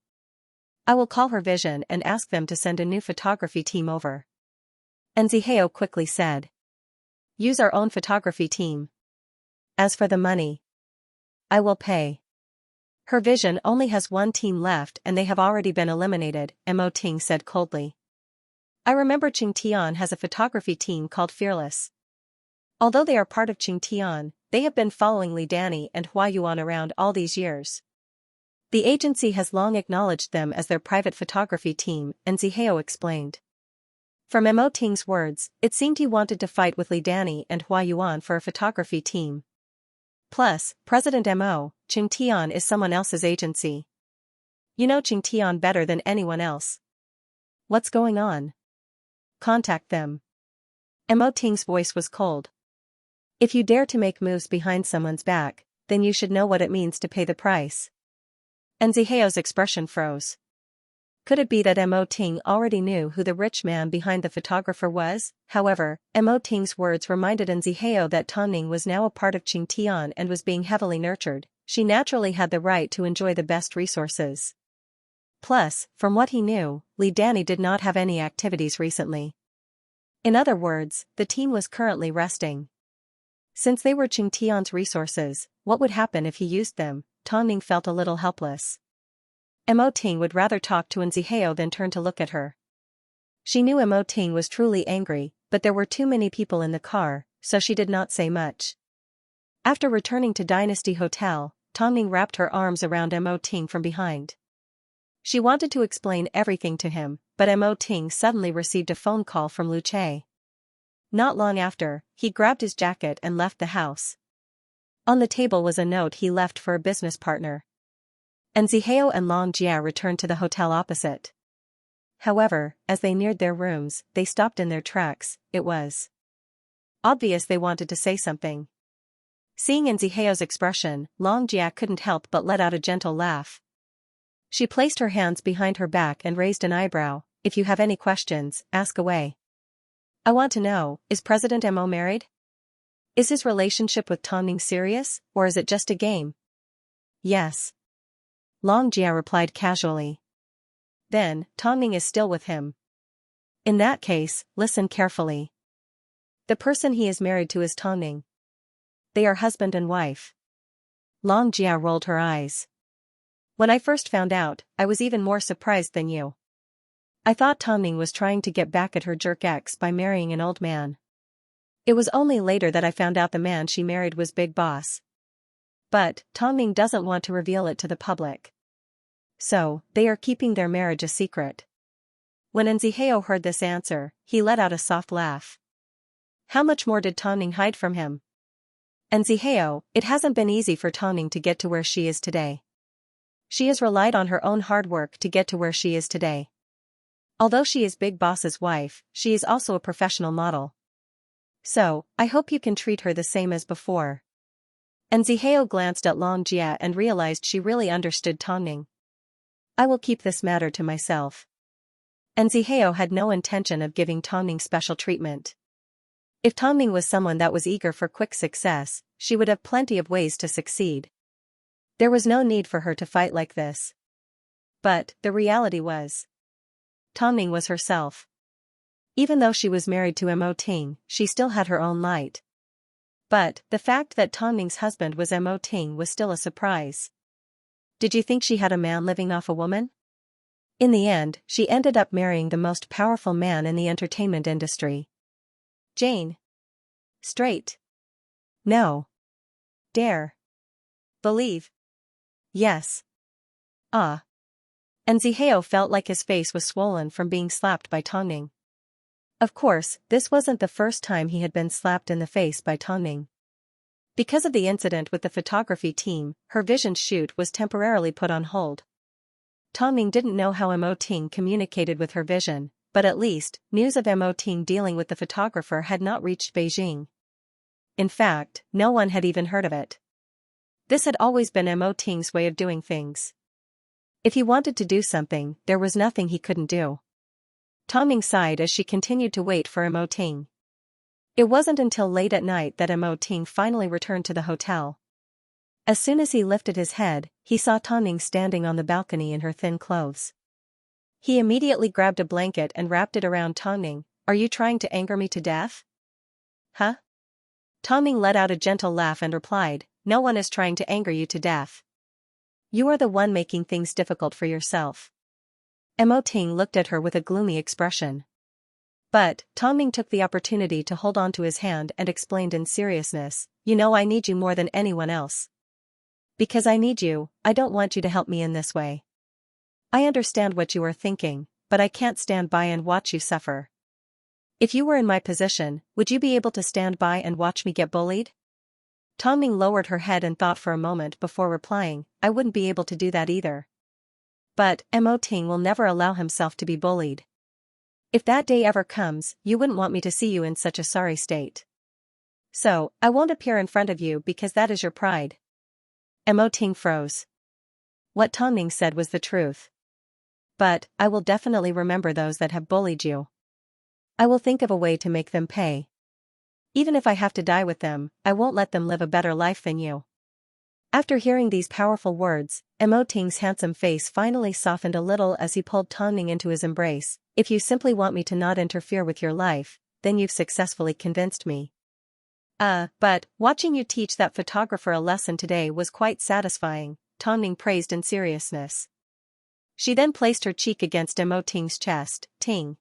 I will call her Vision and ask them to send a new photography team over. Nzihao quickly said. Use our own photography team. As for the money, I will pay. Her Vision only has one team left and they have already been eliminated, Mo Ting said coldly. I remember Qingtian has a photography team called Fearless. Although they are part of Qingtian, they have been following Li Danny and Hua Yuan around all these years. The agency has long acknowledged them as their private photography team, Nzihao explained. From Mo Ting's words, it seemed he wanted to fight with Li Danny and Hua Yuan for a photography team. Plus, President Mo, Qingtian is someone else's agency. You know Qingtian better than anyone else. What's going on? Contact them. Mo Ting's voice was cold. If you dare to make moves behind someone's back, then you should know what it means to pay the price. Nzihao's expression froze. Could it be that Mo Ting already knew who the rich man behind the photographer was? However, Mo Ting's words reminded Nzihao that Tong Ning was now a part of Qingtian and was being heavily nurtured. She naturally had the right to enjoy the best resources. Plus, from what he knew, Li Danny did not have any activities recently. In other words, the team was currently resting. Since they were Qingtian's resources, what would happen if he used them? Tong Ning felt a little helpless. Mo Ting would rather talk to Nzihao than turn to look at her. She knew Mo Ting was truly angry, but there were too many people in the car, so she did not say much. After returning to Dynasty Hotel, Tong Ning wrapped her arms around Mo Ting from behind. She wanted to explain everything to him, but Mo Ting suddenly received a phone call from Lu Che. Not long after, he grabbed his jacket and left the house. On the table was a note he left for a business partner. Nzihao and Long Jia returned to the hotel opposite. However, as they neared their rooms, they stopped in their tracks. It was obvious they wanted to say something. Seeing Nzihao's expression, Long Jia couldn't help but let out a gentle laugh. She placed her hands behind her back and raised an eyebrow. If you have any questions, ask away. I want to know, is President Mo married? Is his relationship with Tong Ning serious, or is it just a game? Yes. Long Jia replied casually. Then, Tong Ning is still with him. In that case, listen carefully. The person he is married to is Tong Ning. They are husband and wife. Long Jia rolled her eyes. When I first found out, I was even more surprised than you. I thought Tong Ning was trying to get back at her jerk ex by marrying an old man. It was only later that I found out the man she married was Big Boss. But, Tong Ning doesn't want to reveal it to the public. So, they are keeping their marriage a secret. When Nzihao heard this answer, he let out a soft laugh. How much more did Tong Ning hide from him? And Zihao, it hasn't been easy for Tongning to get to where she is today. She has relied on her own hard work to get to where she is today. Although she is Big Boss's wife, she is also a professional model. So, I hope you can treat her the same as before. And Zihao glanced at Long Jia and realized she really understood Tongning. I will keep this matter to myself. And Zihao had no intention of giving Tongning special treatment. If Tongning was someone that was eager for quick success, she would have plenty of ways to succeed. There was no need for her to fight like this. But, the reality was, Tongning was herself. Even though she was married to Mo Ting, she still had her own light. But, the fact that Tongning's husband was Mo Ting was still a surprise. Did you think she had a man living off a woman? In the end, she ended up marrying the most powerful man in the entertainment industry. Jane. Straight. No. Dare. Believe. Yes. Ah. And Zihao felt like his face was swollen from being slapped by Tongning. Of course, this wasn't the first time he had been slapped in the face by Tongning. Because of the incident with the photography team, her vision shoot was temporarily put on hold. Tongning didn't know how Mo Ting communicated with her vision, but at least, news of Mo Ting dealing with the photographer had not reached Beijing. In fact, no one had even heard of it. This had always been Mo Ting's way of doing things. If he wanted to do something, there was nothing he couldn't do. Tongning sighed as she continued to wait for Mo Ting. It wasn't until late at night that Mo Ting finally returned to the hotel. As soon as he lifted his head, he saw Tongning standing on the balcony in her thin clothes. He immediately grabbed a blanket and wrapped it around Tongning. Are you trying to anger me to death? Huh? Tongning let out a gentle laugh and replied, no one is trying to anger you to death. You are the one making things difficult for yourself. Mo Ting looked at her with a gloomy expression. But, Tongning took the opportunity to hold on to his hand and explained in seriousness, you know I need you more than anyone else. Because I need you, I don't want you to help me in this way. I understand what you are thinking, but I can't stand by and watch you suffer. If you were in my position, would you be able to stand by and watch me get bullied? Tongning lowered her head and thought for a moment before replying, I wouldn't be able to do that either. But, Mo Ting will never allow himself to be bullied. If that day ever comes, you wouldn't want me to see you in such a sorry state. So, I won't appear in front of you because that is your pride. Mo Ting froze. What Tongning said was the truth. But, I will definitely remember those that have bullied you. I will think of a way to make them pay. Even if I have to die with them, I won't let them live a better life than you. After hearing these powerful words, Mo Ting's handsome face finally softened a little as he pulled Tongning into his embrace. If you simply want me to not interfere with your life, then you've successfully convinced me. But, watching you teach that photographer a lesson today was quite satisfying, Tongning praised in seriousness. She then placed her cheek against Mo Ting's chest. Ting.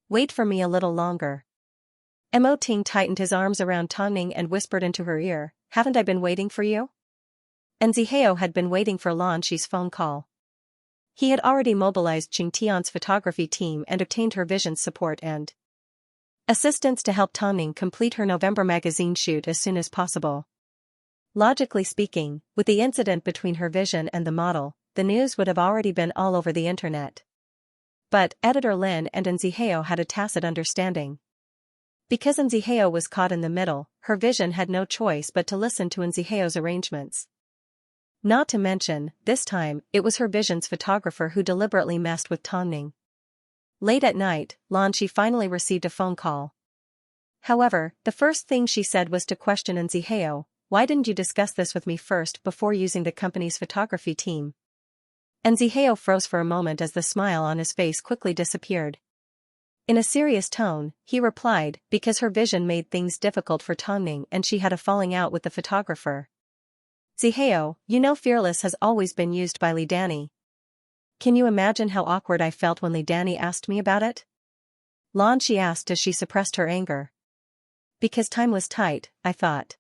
Wait for me a little longer. Mo Ting tightened his arms around Tongning and whispered into her ear, haven't I been waiting for you? And Zihao had been waiting for Lan Shi's phone call. He had already mobilized Qingtian's photography team and obtained her vision support and assistance to help Tongning complete her November magazine shoot as soon as possible. Logically speaking, with the incident between her vision and the model, the news would have already been all over the internet. But editor Lin and Zihao had a tacit understanding. Because Zihao was caught in the middle, her vision had no choice but to listen to Zihao's arrangements. Not to mention, this time, it was her vision's photographer who deliberately messed with Tongning. Late at night, Lan Shi finally received a phone call. However, the first thing she said was to question Zihao, why didn't you discuss this with me first before using the company's photography team? And Zihao froze for a moment as the smile on his face quickly disappeared. In a serious tone, he replied, because her vision made things difficult for Tongning and she had a falling out with the photographer. Zihao, you know Fearless has always been used by Li Danny. Can you imagine how awkward I felt when Li Danny asked me about it? Lan Shi asked as she suppressed her anger. Because time was tight, I thought.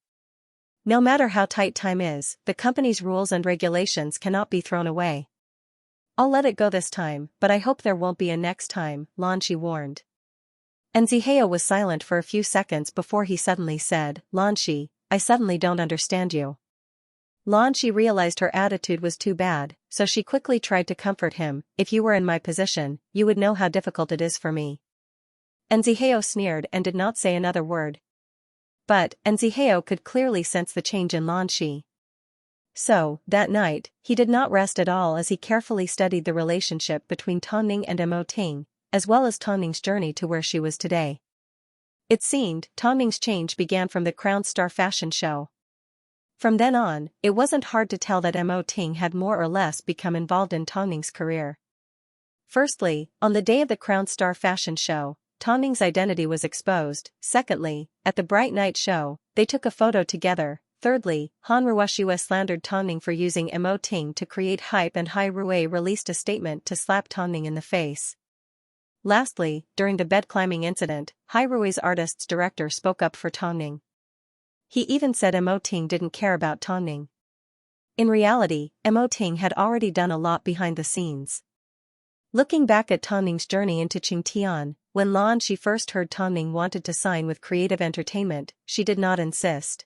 No matter how tight time is, the company's rules and regulations cannot be thrown away. I'll let it go this time, but I hope there won't be a next time, Lan Shi warned. And Zihao was silent for a few seconds before he suddenly said, Lan Shi, I suddenly don't understand you. She realized her attitude was too bad, so she quickly tried to comfort him. If you were in my position, you would know how difficult it is for me. Enziheo sneered and did not say another word. But Enziheo could clearly sense the change in Shi. So, that night, he did not rest at all as he carefully studied the relationship between Tongning and Mo Ting, as well as Tongning's journey to where she was today. It seemed, Tongning's change began from the Crown Star fashion show. From then on, it wasn't hard to tell that Mo Ting had more or less become involved in Tongning's career. Firstly, on the day of the Crown Star fashion show, Tongning's identity was exposed. Secondly, at the Bright Night show, they took a photo together. Thirdly, Han Ruoshua slandered Tongning for using Mo Ting to create hype, and Hai Rui released a statement to slap Tongning in the face. Lastly, during the bed climbing incident, Hai Rui's artist's director spoke up for Tongning. He even said Mo Ting didn't care about Tongning. In reality, Mo Ting had already done a lot behind the scenes. Looking back at Tongning's journey into Qingtian, when Shi first heard Tongning wanted to sign with Creative Entertainment, she did not insist.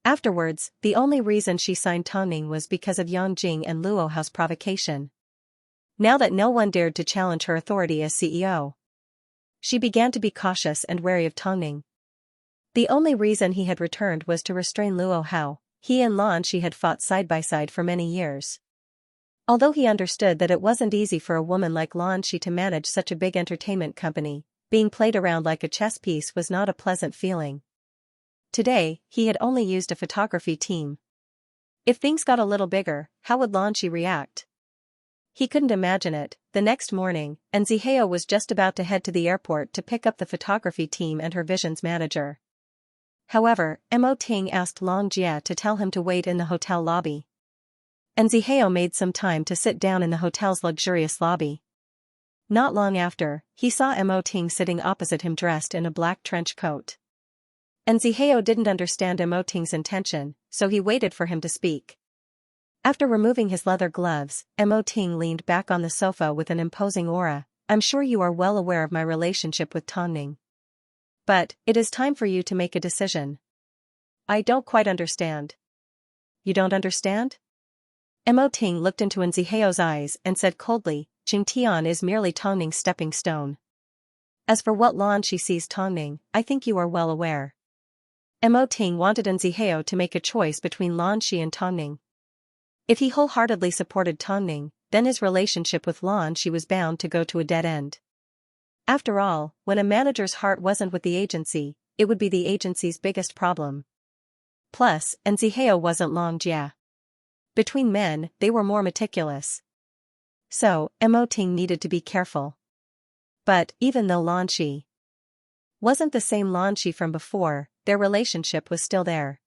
Afterwards, the only reason she signed Tongning was because of Yang Jing and Luo Hao's provocation. Now that no one dared to challenge her authority as CEO, she began to be cautious and wary of Tongning. The only reason he had returned was to restrain Luo Hao. He and Shi had fought side by side for many years. Although he understood that it wasn't easy for a woman like Shi to manage such a big entertainment company, being played around like a chess piece was not a pleasant feeling. Today, he had only used a photography team. If things got a little bigger, how would Shi react? He couldn't imagine it. The next morning, Enziheo was just about to head to the airport to pick up the photography team and her visions manager. However, Mo Ting asked Jia to tell him to wait in the hotel lobby. Enziheo made some time to sit down in the hotel's luxurious lobby. Not long after, he saw Mo Ting sitting opposite him dressed in a black trench coat. Enziheo didn't understand Mo Ting's intention, so he waited for him to speak. After removing his leather gloves, Mo Ting leaned back on the sofa with an imposing aura. I'm sure you are well aware of my relationship with Tongning. But, it is time for you to make a decision. I don't quite understand. You don't understand? Mo Ting looked into Enziheo's eyes and said coldly, Qingtian is merely Tongning's stepping stone. As for what Shi sees Tongning, I think you are well aware. Mo Ting wanted Enziheo to make a choice between Shi and Tongning. If he wholeheartedly supported Tongning, then his relationship with Shi was bound to go to a dead end. After all, when a manager's heart wasn't with the agency, it would be the agency's biggest problem. Plus, Enziheo wasn't Jia. Between men, they were more meticulous. So, Mo Ting needed to be careful. But, even though Shi wasn't the same Shi from before, their relationship was still there.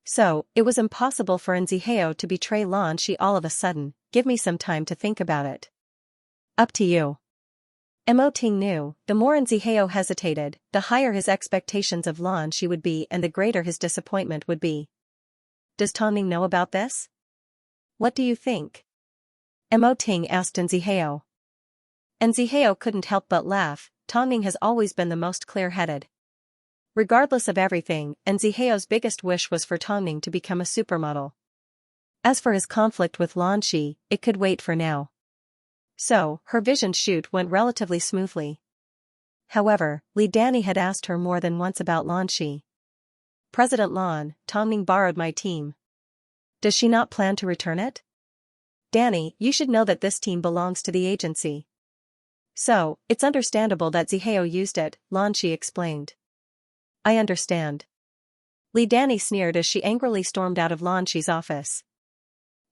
So, it was impossible for Enziheo to betray Shi all of a sudden. Give me some time to think about it. Up to you. Mo Ting knew, the more Enziheo hesitated, the higher his expectations of Shi would be and the greater his disappointment would be. Does Tongning know about this? What do you think? Mo Ting asked Enziheo. Enziheo couldn't help but laugh. Tongning has always been the most clear-headed. Regardless of everything, Enziheo's biggest wish was for Tongning to become a supermodel. As for his conflict with Shi, it could wait for now. So, her vision shoot went relatively smoothly. However, Li Danny had asked her more than once about Shi. President Tongning borrowed my team. Does she not plan to return it? Danny, you should know that this team belongs to the agency. So, it's understandable that Ziheo used it, Shi explained. I understand. Li Danny sneered as she angrily stormed out of Shi's office.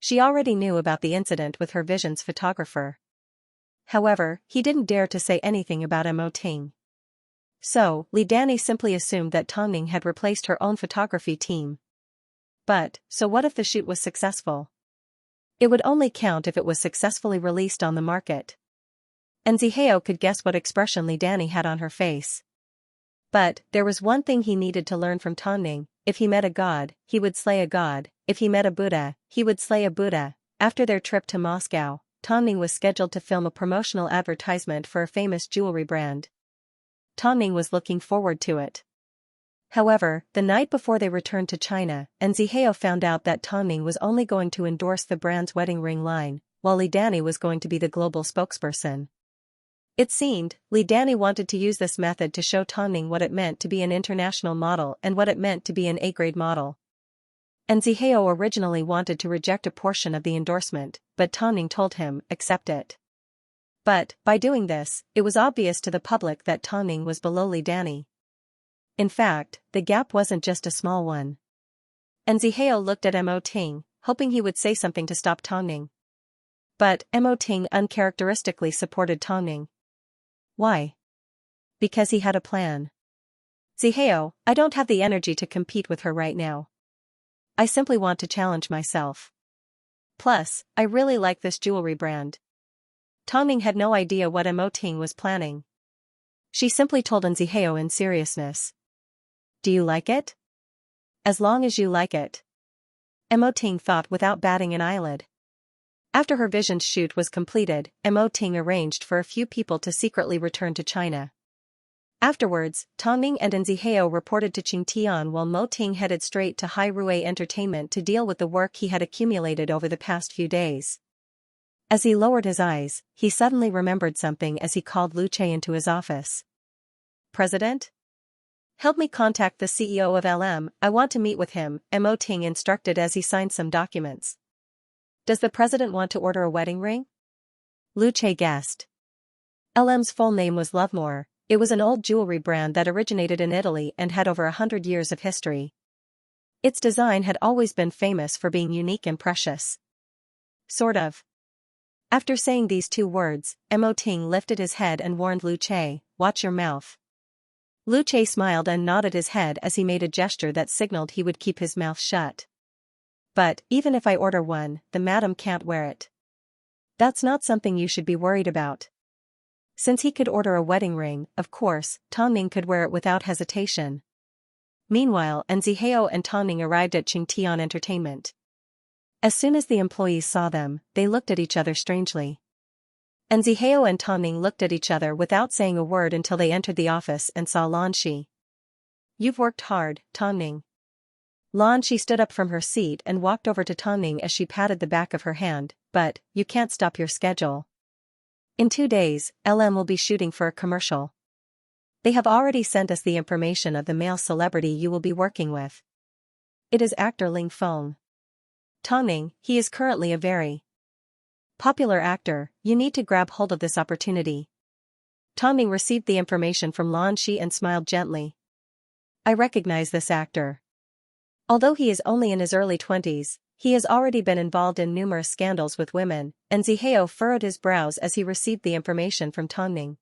She already knew about the incident with her vision's photographer. However, he didn't dare to say anything about Mo Ting. So, Li Danny simply assumed that Tongning had replaced her own photography team. But, so what if the shoot was successful? It would only count if it was successfully released on the market. Enziheo could guess what expression Li Danny had on her face. But, there was one thing he needed to learn from Tongning: if he met a god, he would slay a god; if he met a Buddha, he would slay a Buddha. After their trip to Moscow, Tongning was scheduled to film a promotional advertisement for a famous jewelry brand. Tongning was looking forward to it. However, the night before they returned to China, Zihao found out that Tongning was only going to endorse the brand's wedding ring line, while Li Danny was going to be the global spokesperson. It seemed, Li Danny wanted to use this method to show Tongning what it meant to be an international model and what it meant to be an A-grade model. Zihao originally wanted to reject a portion of the endorsement, but Tongning told him, accept it. But, by doing this, it was obvious to the public that Tongning was below Li Danny. In fact, the gap wasn't just a small one. Zihao looked at Mo Ting, hoping he would say something to stop Tongning. But, Mo Ting uncharacteristically supported Tongning. Why? Because he had a plan. Zihao, I don't have the energy to compete with her right now. I simply want to challenge myself. Plus, I really like this jewelry brand. Tongning had no idea what Mo Ting was planning. She simply told Zihao in seriousness. Do you like it? As long as you like it. Mo Ting thought without batting an eyelid. After her vision shoot was completed, Mo Ting arranged for a few people to secretly return to China. Afterwards, Tongning and Zihao reported to Qingtian while Mo Ting headed straight to Hai Rui Entertainment to deal with the work he had accumulated over the past few days. As he lowered his eyes, he suddenly remembered something as he called Lu Che into his office. President? Help me contact the CEO of LM, I want to meet with him, Mo Ting instructed as he signed some documents. Does the president want to order a wedding ring? Lu Che guessed. LM's full name was Lovemore. It was an old jewelry brand that originated in Italy and had over 100 years of history. Its design had always been famous for being unique and precious. Sort of. After saying these two words, Mo Ting lifted his head and warned Lu Che, watch your mouth. Lu Che smiled and nodded his head as he made a gesture that signaled he would keep his mouth shut. But, even if I order one, the madam can't wear it. That's not something you should be worried about. Since he could order a wedding ring, of course, Tongning could wear it without hesitation. Meanwhile, Zihao and Tongning arrived at Qingtian Entertainment. As soon as the employees saw them, they looked at each other strangely. Zihao and Tongning looked at each other without saying a word until they entered the office and saw Lan Shi. You've worked hard, Tongning. Lan Shi stood up from her seat and walked over to Tongning as she patted the back of her hand, but, you can't stop your schedule. In 2 days, LM will be shooting for a commercial. They have already sent us the information of the male celebrity you will be working with. It is actor Ling Feng. Tongning, he is currently a very popular actor, you need to grab hold of this opportunity. Tongning received the information from Lan Shi and smiled gently. I recognize this actor. Although he is only in his early 20s, he has already been involved in numerous scandals with women, Zihao furrowed his brows as he received the information from Tongning.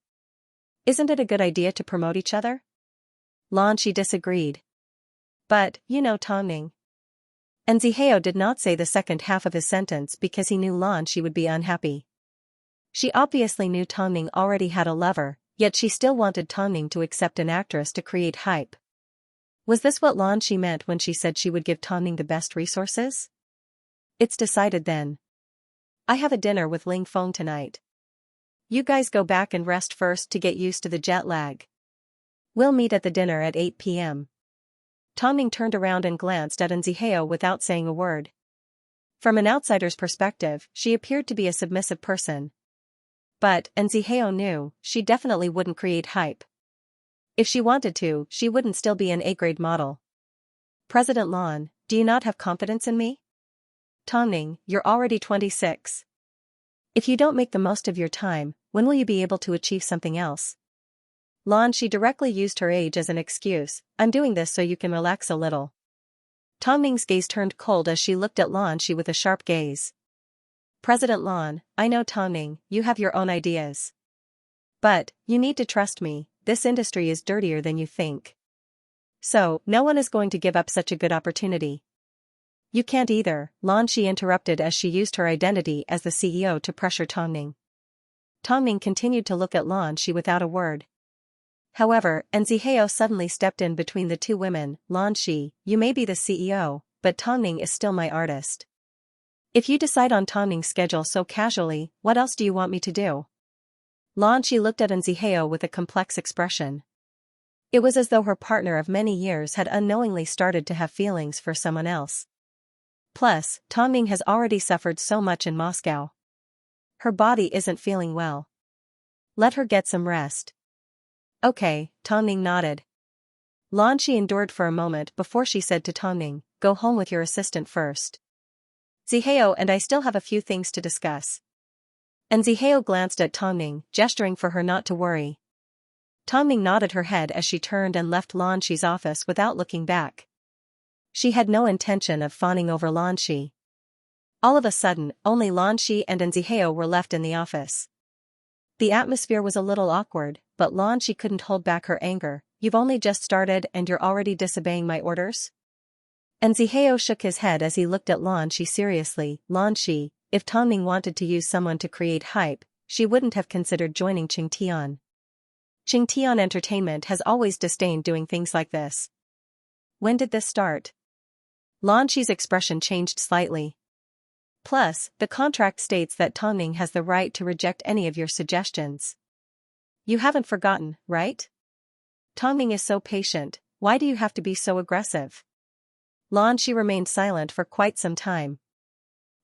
Isn't it a good idea to promote each other? Lan Shi disagreed. But, you know Tongning. Zihao did not say the second half of his sentence because he knew Lan Shi would be unhappy. She obviously knew Tongning already had a lover, yet she still wanted Tongning to accept an actress to create hype. Was this what Lan Shi meant when she said she would give Tongning the best resources? It's decided then. I have a dinner with Ling Feng tonight. You guys go back and rest first to get used to the jet lag. We'll meet at the dinner at 8 p.m. Tongning turned around and glanced at Zihao without saying a word. From an outsider's perspective, she appeared to be a submissive person. But, Zihao knew, she definitely wouldn't create hype. If she wanted to, she wouldn't still be an A-grade model. President Lan, do you not have confidence in me? Tongning, you're already 26. If you don't make the most of your time, when will you be able to achieve something else? Lan Shi directly used her age as an excuse, I'm doing this so you can relax a little. Tongning's gaze turned cold as she looked at Lan Shi with a sharp gaze. President Lan, I know Tongning, you have your own ideas. But, you need to trust me, this industry is dirtier than you think. So, no one is going to give up such a good opportunity. You can't either, Lan Shi interrupted as she used her identity as the CEO to pressure Tongning. Tongning continued to look at Lan Shi without a word. However, Zihao suddenly stepped in between the two women. Lan Shi, you may be the CEO, but Tongning is still my artist. If you decide on Tongning's schedule so casually, what else do you want me to do? Lan Shi looked at Zihao with a complex expression. It was as though her partner of many years had unknowingly started to have feelings for someone else. Plus, Tongming has already suffered so much in Moscow. Her body isn't feeling well. Let her get some rest. Okay, Tongming nodded. Lanshi endured for a moment before she said to Tongming, go home with your assistant first. Zihao and I still have a few things to discuss. And Zihao glanced at Tongming, gesturing for her not to worry. Tongming nodded her head as she turned and left Lanshi's office without looking back. She had no intention of fawning over Lanshi. All of a sudden, only Lanshi and Zihao were left in the office. The atmosphere was a little awkward, but Lanshi couldn't hold back her anger. You've only just started and you're already disobeying my orders? And Zihao shook his head as he looked at Lanshi seriously. Lanshi, if Tongming wanted to use someone to create hype, she wouldn't have considered joining Qingtian. Qingtian Entertainment has always disdained doing things like this. When did this start? Lanshi's expression changed slightly. Plus, the contract states that Tongming has the right to reject any of your suggestions. You haven't forgotten, right? Tongming is so patient, why do you have to be so aggressive? Lanshi remained silent for quite some time.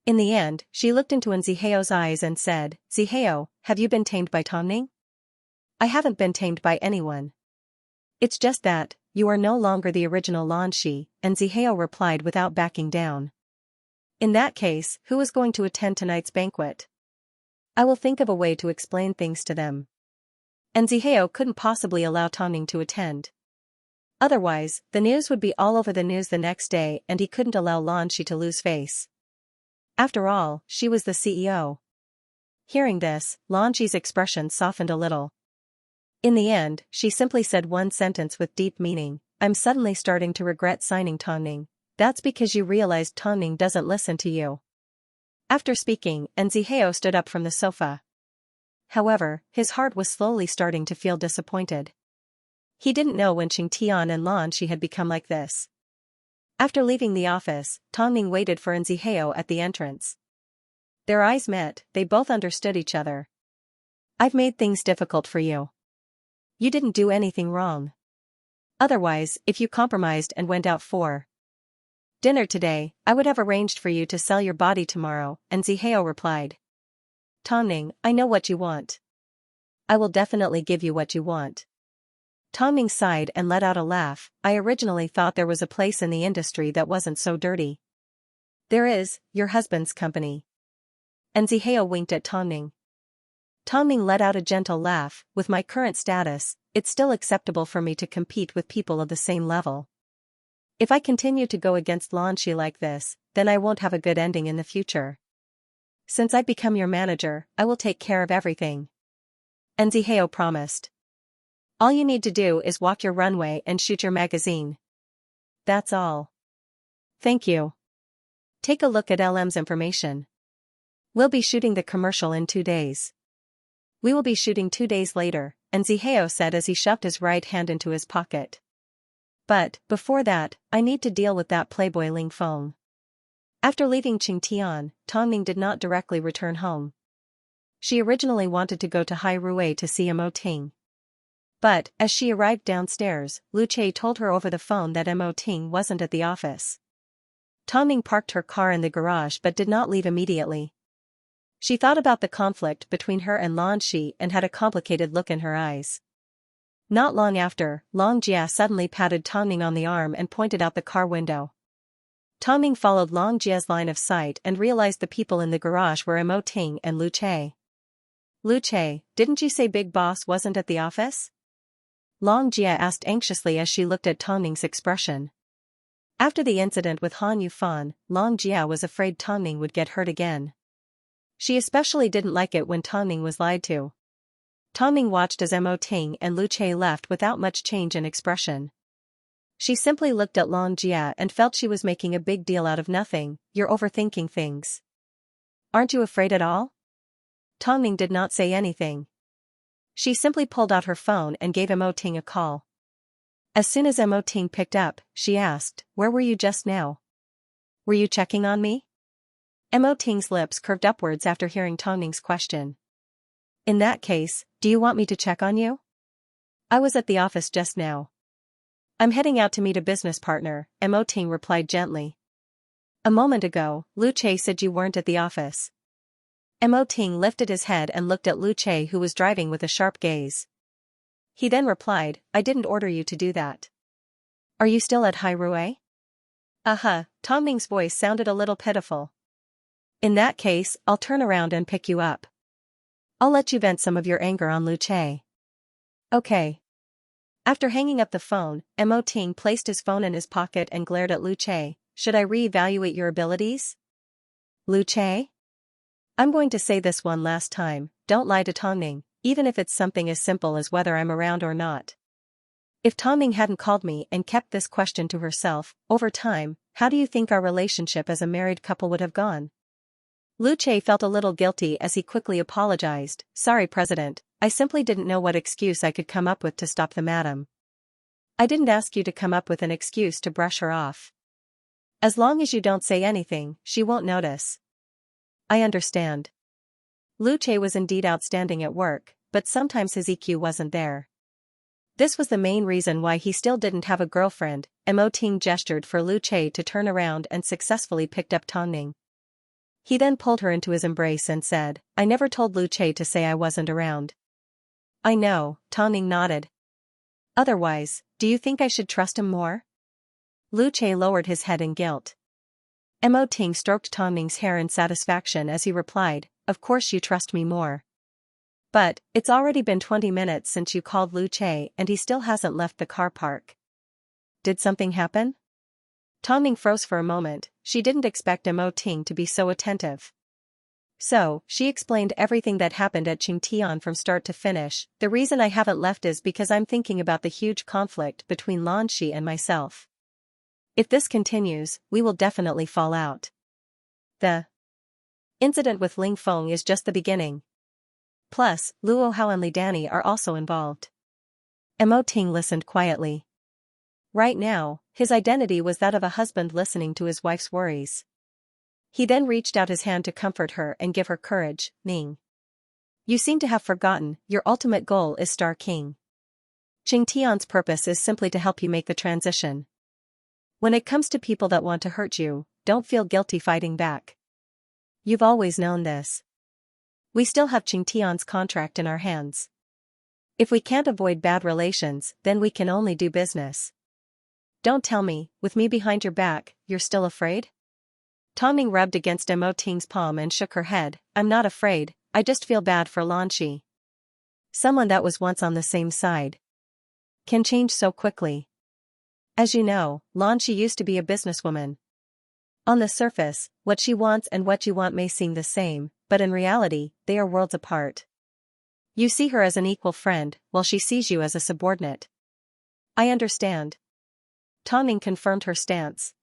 In the end, she looked into Zihao's eyes and said, Zihao, have you been tamed by Tongming? I haven't been tamed by anyone. It's just that, you are no longer the original Lanshi, and Zihao replied without backing down. In that case, who is going to attend tonight's banquet? I will think of a way to explain things to them. And Zihao couldn't possibly allow Tongming to attend. Otherwise, the news would be all over the news the next day and he couldn't allow Lanshi to lose face. After all, she was the CEO. Hearing this, Lanshi's expression softened a little. In the end, she simply said one sentence with deep meaning, I'm suddenly starting to regret signing Tongming. That's because you realized Tongming doesn't listen to you. After speaking, Zihao stood up from the sofa. However, his heart was slowly starting to feel disappointed. He didn't know when Qingtian and Lanshi had become like this. After leaving the office, Tongming waited for Zihao at the entrance. Their eyes met, they both understood each other. I've made things difficult for you. You didn't do anything wrong. Otherwise, if you compromised and went out for dinner today, I would have arranged for you to sell your body tomorrow, and Zihao replied. Tongming, I know what you want. I will definitely give you what you want. Tongming sighed and let out a laugh. I originally thought there was a place in the industry that wasn't so dirty. There is, your husband's company. And Zihao winked at Tongming. Tongming let out a gentle laugh. With my current status, it's still acceptable for me to compete with people of the same level. If I continue to go against Lanshi like this, then I won't have a good ending in the future. Since I become your manager, I will take care of everything. And Zihao promised. All you need to do is walk your runway and shoot your magazine. That's all. Thank you. Take a look at LM's information. We'll be shooting the commercial in 2 days. We will be shooting 2 days later, and Zihao said as he shoved his right hand into his pocket. But, before that, I need to deal with that playboy Ling Feng. After leaving Qingtian, Tongming did not directly return home. She originally wanted to go to Hai Rui to see Mo Ting. But, as she arrived downstairs, Lu Che told her over the phone that Mo Ting wasn't at the office. Tongming parked her car in the garage but did not leave immediately. She thought about the conflict between her and Lanshi and had a complicated look in her eyes. Not long after, Long Jia suddenly patted Tongming on the arm and pointed out the car window. Tongming followed Long Jia's line of sight and realized the people in the garage were Mo Ting and Lu Che. Lu Che, didn't you say Big Boss wasn't at the office? Long Jia asked anxiously as she looked at Tongming's expression. After the incident with Han Yufan, Long Jia was afraid Tongming would get hurt again. She especially didn't like it when Tongming was lied to. Tongming watched as Mo Ting and Lu Che left without much change in expression. She simply looked at Long Jia and felt she was making a big deal out of nothing. You're overthinking things. Aren't you afraid at all? Tongming did not say anything. She simply pulled out her phone and gave Mo Ting a call. As soon as Mo Ting picked up, she asked, where were you just now? Were you checking on me? Mo Ting's lips curved upwards after hearing Tongming's question. In that case, do you want me to check on you? I was at the office just now. I'm heading out to meet a business partner, Mo Ting replied gently. A moment ago, Lu Che said you weren't at the office. Mo Ting lifted his head and looked at Lu Che, who was driving with a sharp gaze. He then replied, I didn't order you to do that. Are you still at Hai Rui? Tong Ning's voice sounded a little pitiful. In that case, I'll turn around and pick you up. I'll let you vent some of your anger on Lu Che. Okay. After hanging up the phone, Mo Ting placed his phone in his pocket and glared at Lu Che. Should I reevaluate your abilities? Lu Che? I'm going to say this one last time, don't lie to Tong Ning, even if it's something as simple as whether I'm around or not. If Tong Ning hadn't called me and kept this question to herself, over time, how do you think our relationship as a married couple would have gone? Lu Che felt a little guilty as he quickly apologized. Sorry, President, I simply didn't know what excuse I could come up with to stop the madam. I didn't ask you to come up with an excuse to brush her off. As long as you don't say anything, she won't notice. I understand. Lu Che was indeed outstanding at work, but sometimes his EQ wasn't there. This was the main reason why he still didn't have a girlfriend. Mo Ting gestured for Lu Che to turn around and successfully picked up Tong Ning. He then pulled her into his embrace and said, I never told Lu Che to say I wasn't around. I know, Tong Ning nodded. Otherwise, do you think I should trust him more? Lu Che lowered his head in guilt. Mo Ting stroked Tong Ning's hair in satisfaction as he replied, Of course you trust me more. But, it's already been 20 minutes since you called Lu Che and he still hasn't left the car park. Did something happen? Tong Ning froze for a moment. She didn't expect Mo Ting to be so attentive. So, she explained everything that happened at Qingtian from start to finish. The reason I haven't left is because I'm thinking about the huge conflict between Lan Shi and myself. If this continues, we will definitely fall out. The incident with Ling Feng is just the beginning. Plus, Luo Hao and Li Danny are also involved. Mo Ting listened quietly. Right now, his identity was that of a husband listening to his wife's worries. He then reached out his hand to comfort her and give her courage. Ning. You seem to have forgotten, your ultimate goal is Star King. Qingtian's purpose is simply to help you make the transition. When it comes to people that want to hurt you, don't feel guilty fighting back. You've always known this. We still have Qingtian's contract in our hands. If we can't avoid bad relations, then we can only do business. Don't tell me, with me behind your back, you're still afraid? Tong Ning rubbed against Mo Ting's palm and shook her head. I'm not afraid, I just feel bad for Lan Shi. Someone that was once on the same side can change so quickly. As you know, Lan Shi used to be a businesswoman. On the surface, what she wants and what you want may seem the same, but in reality, they are worlds apart. You see her as an equal friend, while she sees you as a subordinate. I understand. Tong Ning confirmed her stance.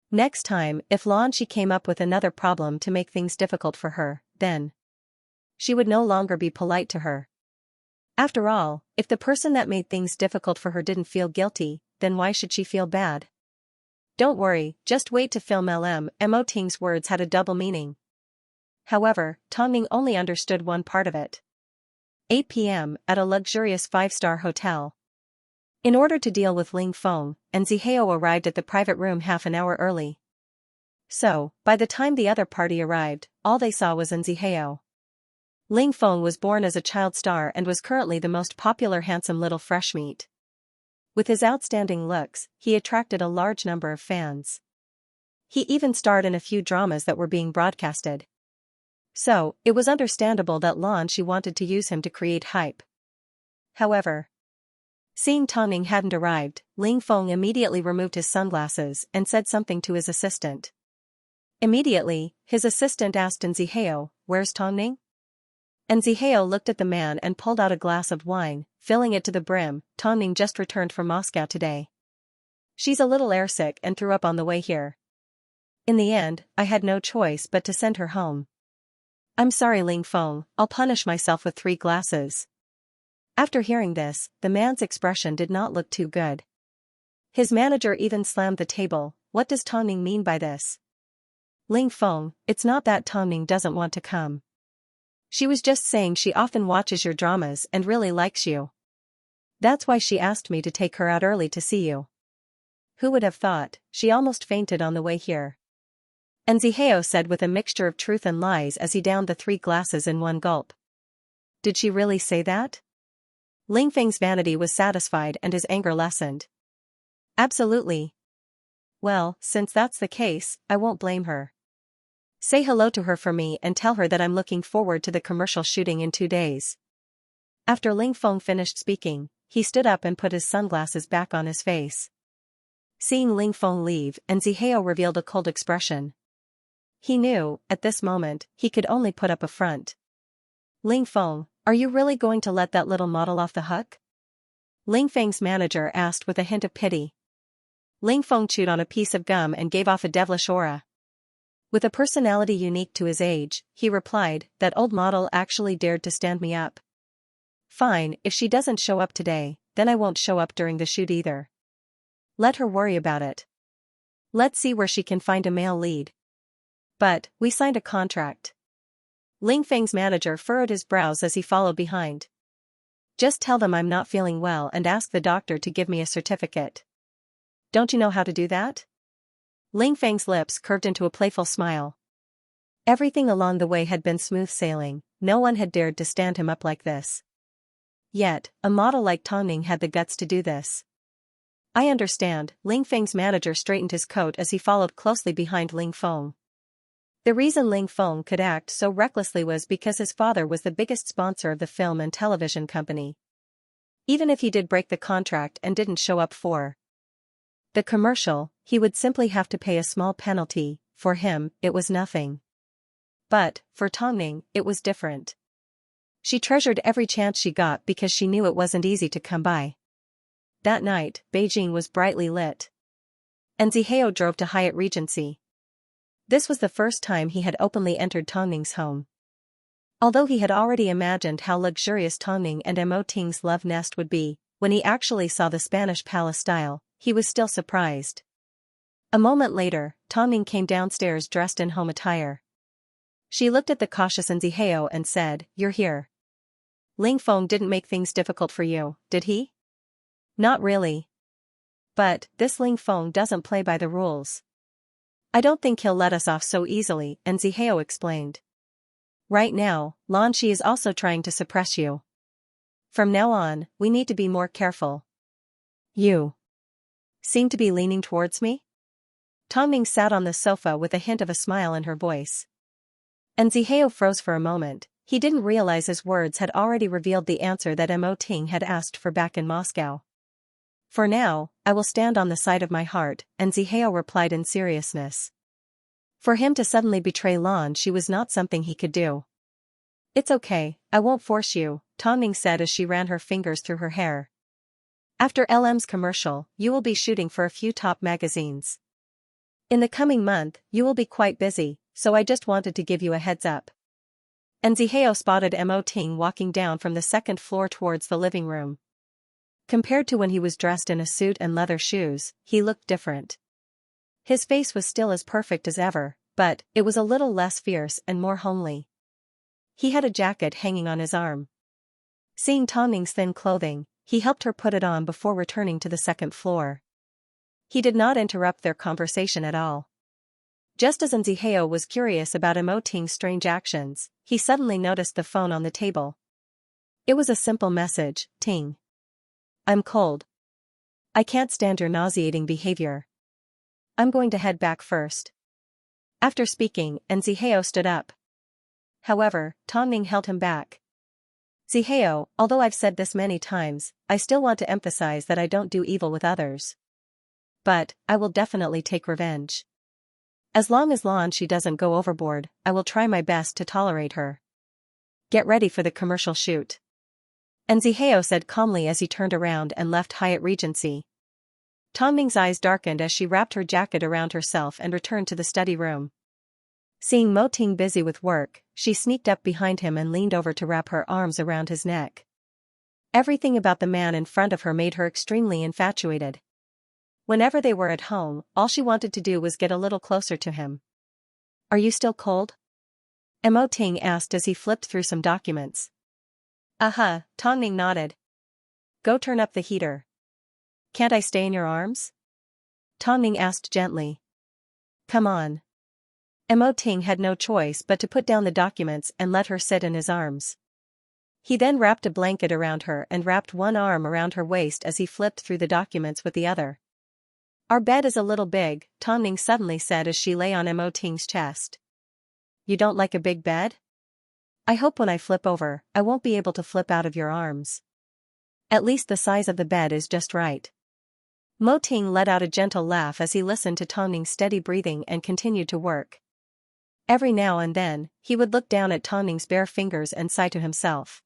Next time, if Lan Shi came up with another problem to make things difficult for her, then she would no longer be polite to her. After all, if the person that made things difficult for her didn't feel guilty, then why should she feel bad? Don't worry, just wait to film LM. Mo Ting's words had a double meaning. However, Tong Ning only understood one part of it. 8 p.m. at a luxurious 5-star hotel. In order to deal with Ling Feng, Zihao arrived at the private room half an hour early. So, by the time the other party arrived, all they saw was Zihao. Ling Feng was born as a child star and was currently the most popular handsome little fresh meat. With his outstanding looks, he attracted a large number of fans. He even starred in a few dramas that were being broadcasted. So, it was understandable that Lan Shi wanted to use him to create hype. However, seeing Tong Ning hadn't arrived, Ling Feng immediately removed his sunglasses and said something to his assistant. Immediately, his assistant asked Zihao, "Where's Tong Ning?" Zihao looked at the man and pulled out a glass of wine, filling it to the brim. Tong Ning just returned from Moscow today. She's a little airsick and threw up on the way here. In the end, I had no choice but to send her home. I'm sorry, Ling Feng, I'll punish myself with 3 glasses. After hearing this, the man's expression did not look too good. His manager even slammed the table. What does Tong Ning mean by this? Ling Feng, it's not that Tong Ning doesn't want to come. She was just saying she often watches your dramas and really likes you. That's why she asked me to take her out early to see you. Who would have thought? She almost fainted on the way here. And Zihao said with a mixture of truth and lies as he downed the 3 glasses in one gulp. Did she really say that? Ling Feng's vanity was satisfied and his anger lessened. Absolutely. Well, since that's the case, I won't blame her. Say hello to her for me and tell her that I'm looking forward to the commercial shooting in 2 days. After Ling Feng finished speaking, he stood up and put his sunglasses back on his face. Seeing Ling Feng leave, and Zihao revealed a cold expression. He knew, at this moment, he could only put up a front. Ling Feng, are you really going to let that little model off the hook? Ling Feng's manager asked with a hint of pity. Ling Feng chewed on a piece of gum and gave off a devilish aura. With a personality unique to his age, he replied, that old model actually dared to stand me up. Fine, if she doesn't show up today, then I won't show up during the shoot either. Let her worry about it. Let's see where she can find a male lead. But, we signed a contract. Ling Feng's manager furrowed his brows as he followed behind. Just tell them I'm not feeling well and ask the doctor to give me a certificate. Don't you know how to do that? Ling Feng's lips curved into a playful smile. Everything along the way had been smooth sailing, no one had dared to stand him up like this. Yet, a model like Tongning had the guts to do this. I understand, Ling Feng's manager straightened his coat as he followed closely behind Ling Feng. The reason Ling Feng could act so recklessly was because his father was the biggest sponsor of the film and television company. Even if he did break the contract and didn't show up for the commercial, he would simply have to pay a small penalty. For him, it was nothing. But, for Tongning, it was different. She treasured every chance she got because she knew it wasn't easy to come by. That night, Beijing was brightly lit. And Zihao drove to Hyatt Regency. This was the first time he had openly entered Tongning's home. Although he had already imagined how luxurious Tongning and Mo Ting's love nest would be, when he actually saw the Spanish palace style, he was still surprised. A moment later, Tongning came downstairs dressed in home attire. She looked at the cautious Zihao and said, "You're here. Ling Feng didn't make things difficult for you, did he?" Not really. But, this Ling Feng doesn't play by the rules. I don't think he'll let us off so easily, and Zihao explained. Right now, Lan Shi is also trying to suppress you. From now on, we need to be more careful. You seem to be leaning towards me? Tongning sat on the sofa with a hint of a smile in her voice. And Zihao froze for a moment. He didn't realize his words had already revealed the answer that Mo Ting had asked for back in Moscow. For now, I will stand on the side of my heart, and Zihao replied in seriousness. For him to suddenly betray Lan Shi was not something he could do. It's okay, I won't force you, Tongning said as she ran her fingers through her hair. After LM's commercial, you will be shooting for a few top magazines. In the coming month, you will be quite busy, so I just wanted to give you a heads up. And Zihao spotted Mo Ting walking down from the 2nd floor towards the living room. Compared to when he was dressed in a suit and leather shoes, he looked different. His face was still as perfect as ever, but it was a little less fierce and more homely. He had a jacket hanging on his arm. Seeing Tongning's thin clothing, he helped her put it on before returning to the 2nd floor. He did not interrupt their conversation at all. Just as Zihao was curious about Mo Ting's strange actions, he suddenly noticed the phone on the table. It was a simple message, Ting. I'm cold. I can't stand your nauseating behavior. I'm going to head back first. After speaking, Zihao stood up. However, Tongning held him back. Zihao, although I've said this many times, I still want to emphasize that I don't do evil with others. But, I will definitely take revenge. As long as Lan Shi doesn't go overboard, I will try my best to tolerate her. Get ready for the commercial shoot. And Zihao said calmly as he turned around and left Hyatt Regency. Tongning's eyes darkened as she wrapped her jacket around herself and returned to the study room. Seeing Mo Ting busy with work, she sneaked up behind him and leaned over to wrap her arms around his neck. Everything about the man in front of her made her extremely infatuated. Whenever they were at home, all she wanted to do was get a little closer to him. Are you still cold? Mo Ting asked as he flipped through some documents. Tongning nodded. go turn up the heater. Can't I stay in your arms? Tongning asked gently. Come on. Mo Ting had no choice but to put down the documents and let her sit in his arms. He then wrapped a blanket around her and wrapped one arm around her waist as he flipped through the documents with the other. Our bed is a little big, Tongning suddenly said as she lay on Mo Ting's chest. You don't like a big bed? I hope when I flip over, I won't be able to flip out of your arms. At least the size of the bed is just right. Mo Ting let out a gentle laugh as he listened to Tongning's steady breathing and continued to work. Every now and then, he would look down at Tongning's bare fingers and sigh to himself.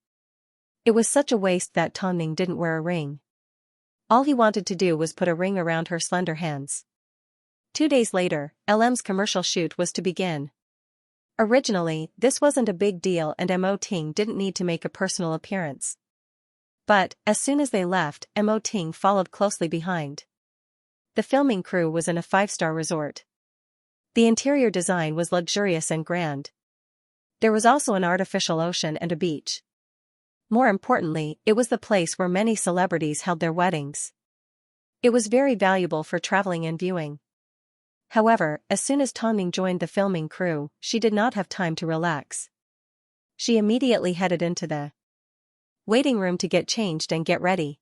It was such a waste that Tongning didn't wear a ring. All he wanted to do was put a ring around her slender hands. 2 days later, LM's commercial shoot was to begin. Originally, this wasn't a big deal and Mo Ting didn't need to make a personal appearance. But, as soon as they left, Mo Ting followed closely behind. The filming crew was in a 5-star resort. The interior design was luxurious and grand. There was also an artificial ocean and a beach. More importantly, it was the place where many celebrities held their weddings. It was very valuable for traveling and viewing. However, as soon as Tongning joined the filming crew, she did not have time to relax. She immediately headed into the waiting room to get changed and get ready.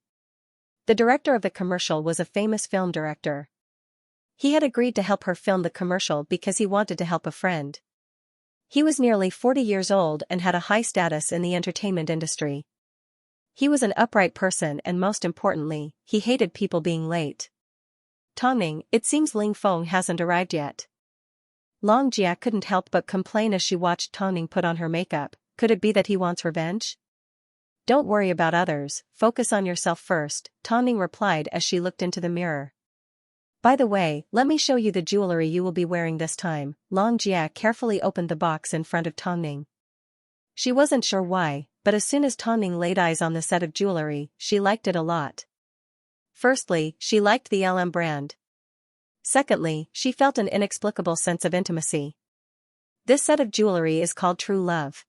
The director of the commercial was a famous film director. He had agreed to help her film the commercial because he wanted to help a friend. He was nearly 40 years old and had a high status in the entertainment industry. He was an upright person and most importantly, he hated people being late. Tongning, it seems Ling Feng hasn't arrived yet. Long Jia couldn't help but complain as she watched Tongning put on her makeup. Could it be that he wants revenge? Don't worry about others, focus on yourself first, Tongning replied as she looked into the mirror. By the way, let me show you the jewelry you will be wearing this time. Long Jia carefully opened the box in front of Tongning. She wasn't sure why, but as soon as Tongning laid eyes on the set of jewelry, she liked it a lot. Firstly, she liked the LM brand. Secondly, she felt an inexplicable sense of intimacy. This set of jewelry is called True Love.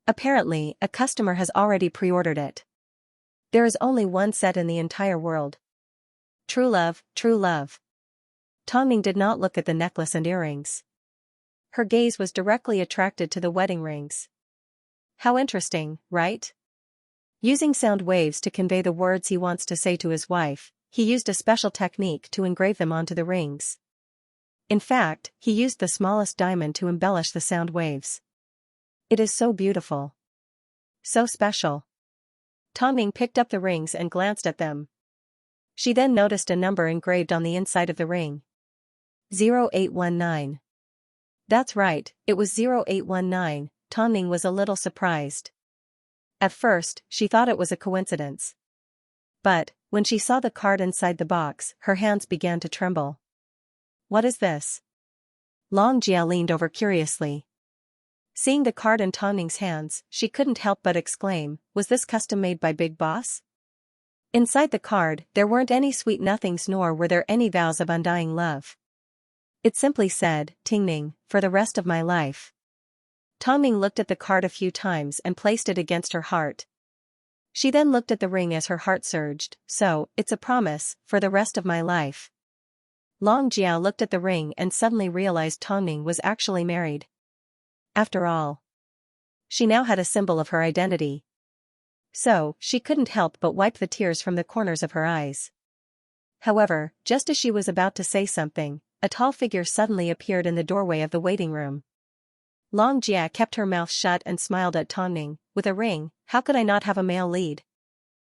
Apparently, a customer has already pre-ordered it. There is only one set in the entire world. True love, true love. Tongning did not look at the necklace and earrings. Her gaze was directly attracted to the wedding rings. How interesting, right? Using sound waves to convey the words he wants to say to his wife, he used a special technique to engrave them onto the rings. In fact, he used the smallest diamond to embellish the sound waves. It is so beautiful. So special. Tongning picked up the rings and glanced at them. She then noticed a number engraved on the inside of the ring. 0819. That's right, it was 0819, Tongning was a little surprised. At first, she thought it was a coincidence. But, when she saw the card inside the box, her hands began to tremble. What is this? Long Jia leaned over curiously. Seeing the card in Tongning's hands, she couldn't help but exclaim, was this custom made by Big Boss? Inside the card, there weren't any sweet nothings nor were there any vows of undying love. It simply said, Tingning, for the rest of my life. Tongning looked at the card a few times and placed it against her heart. She then looked at the ring as her heart surged, so, it's a promise, for the rest of my life. Long Jiao looked at the ring and suddenly realized Tongning was actually married. After all, she now had a symbol of her identity. So, she couldn't help but wipe the tears from the corners of her eyes. However, just as she was about to say something, a tall figure suddenly appeared in the doorway of the waiting room. Long Jia kept her mouth shut and smiled at Tongning. With a ring, how could I not have a male lead?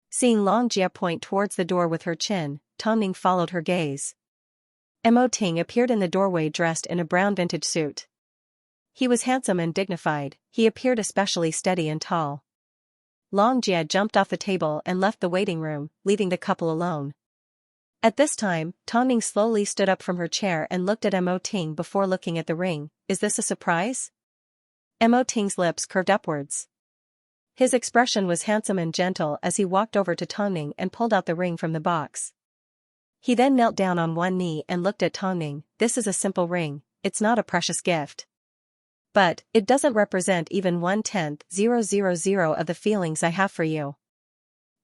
Seeing Long Jia point towards the door with her chin, Tongning followed her gaze. Mo Ting appeared in the doorway dressed in a brown vintage suit. He was handsome and dignified, he appeared especially steady and tall. Long Jia jumped off the table and left the waiting room, leaving the couple alone. At this time, Tongning slowly stood up from her chair and looked at Mo Ting before looking at the ring. Is this a surprise? Mo Ting's lips curved upwards. His expression was handsome and gentle as he walked over to Tongning and pulled out the ring from the box. He then knelt down on one knee and looked at Tongning. This is a simple ring, it's not a precious gift. But, it doesn't represent even 1/10,000 of the feelings I have for you.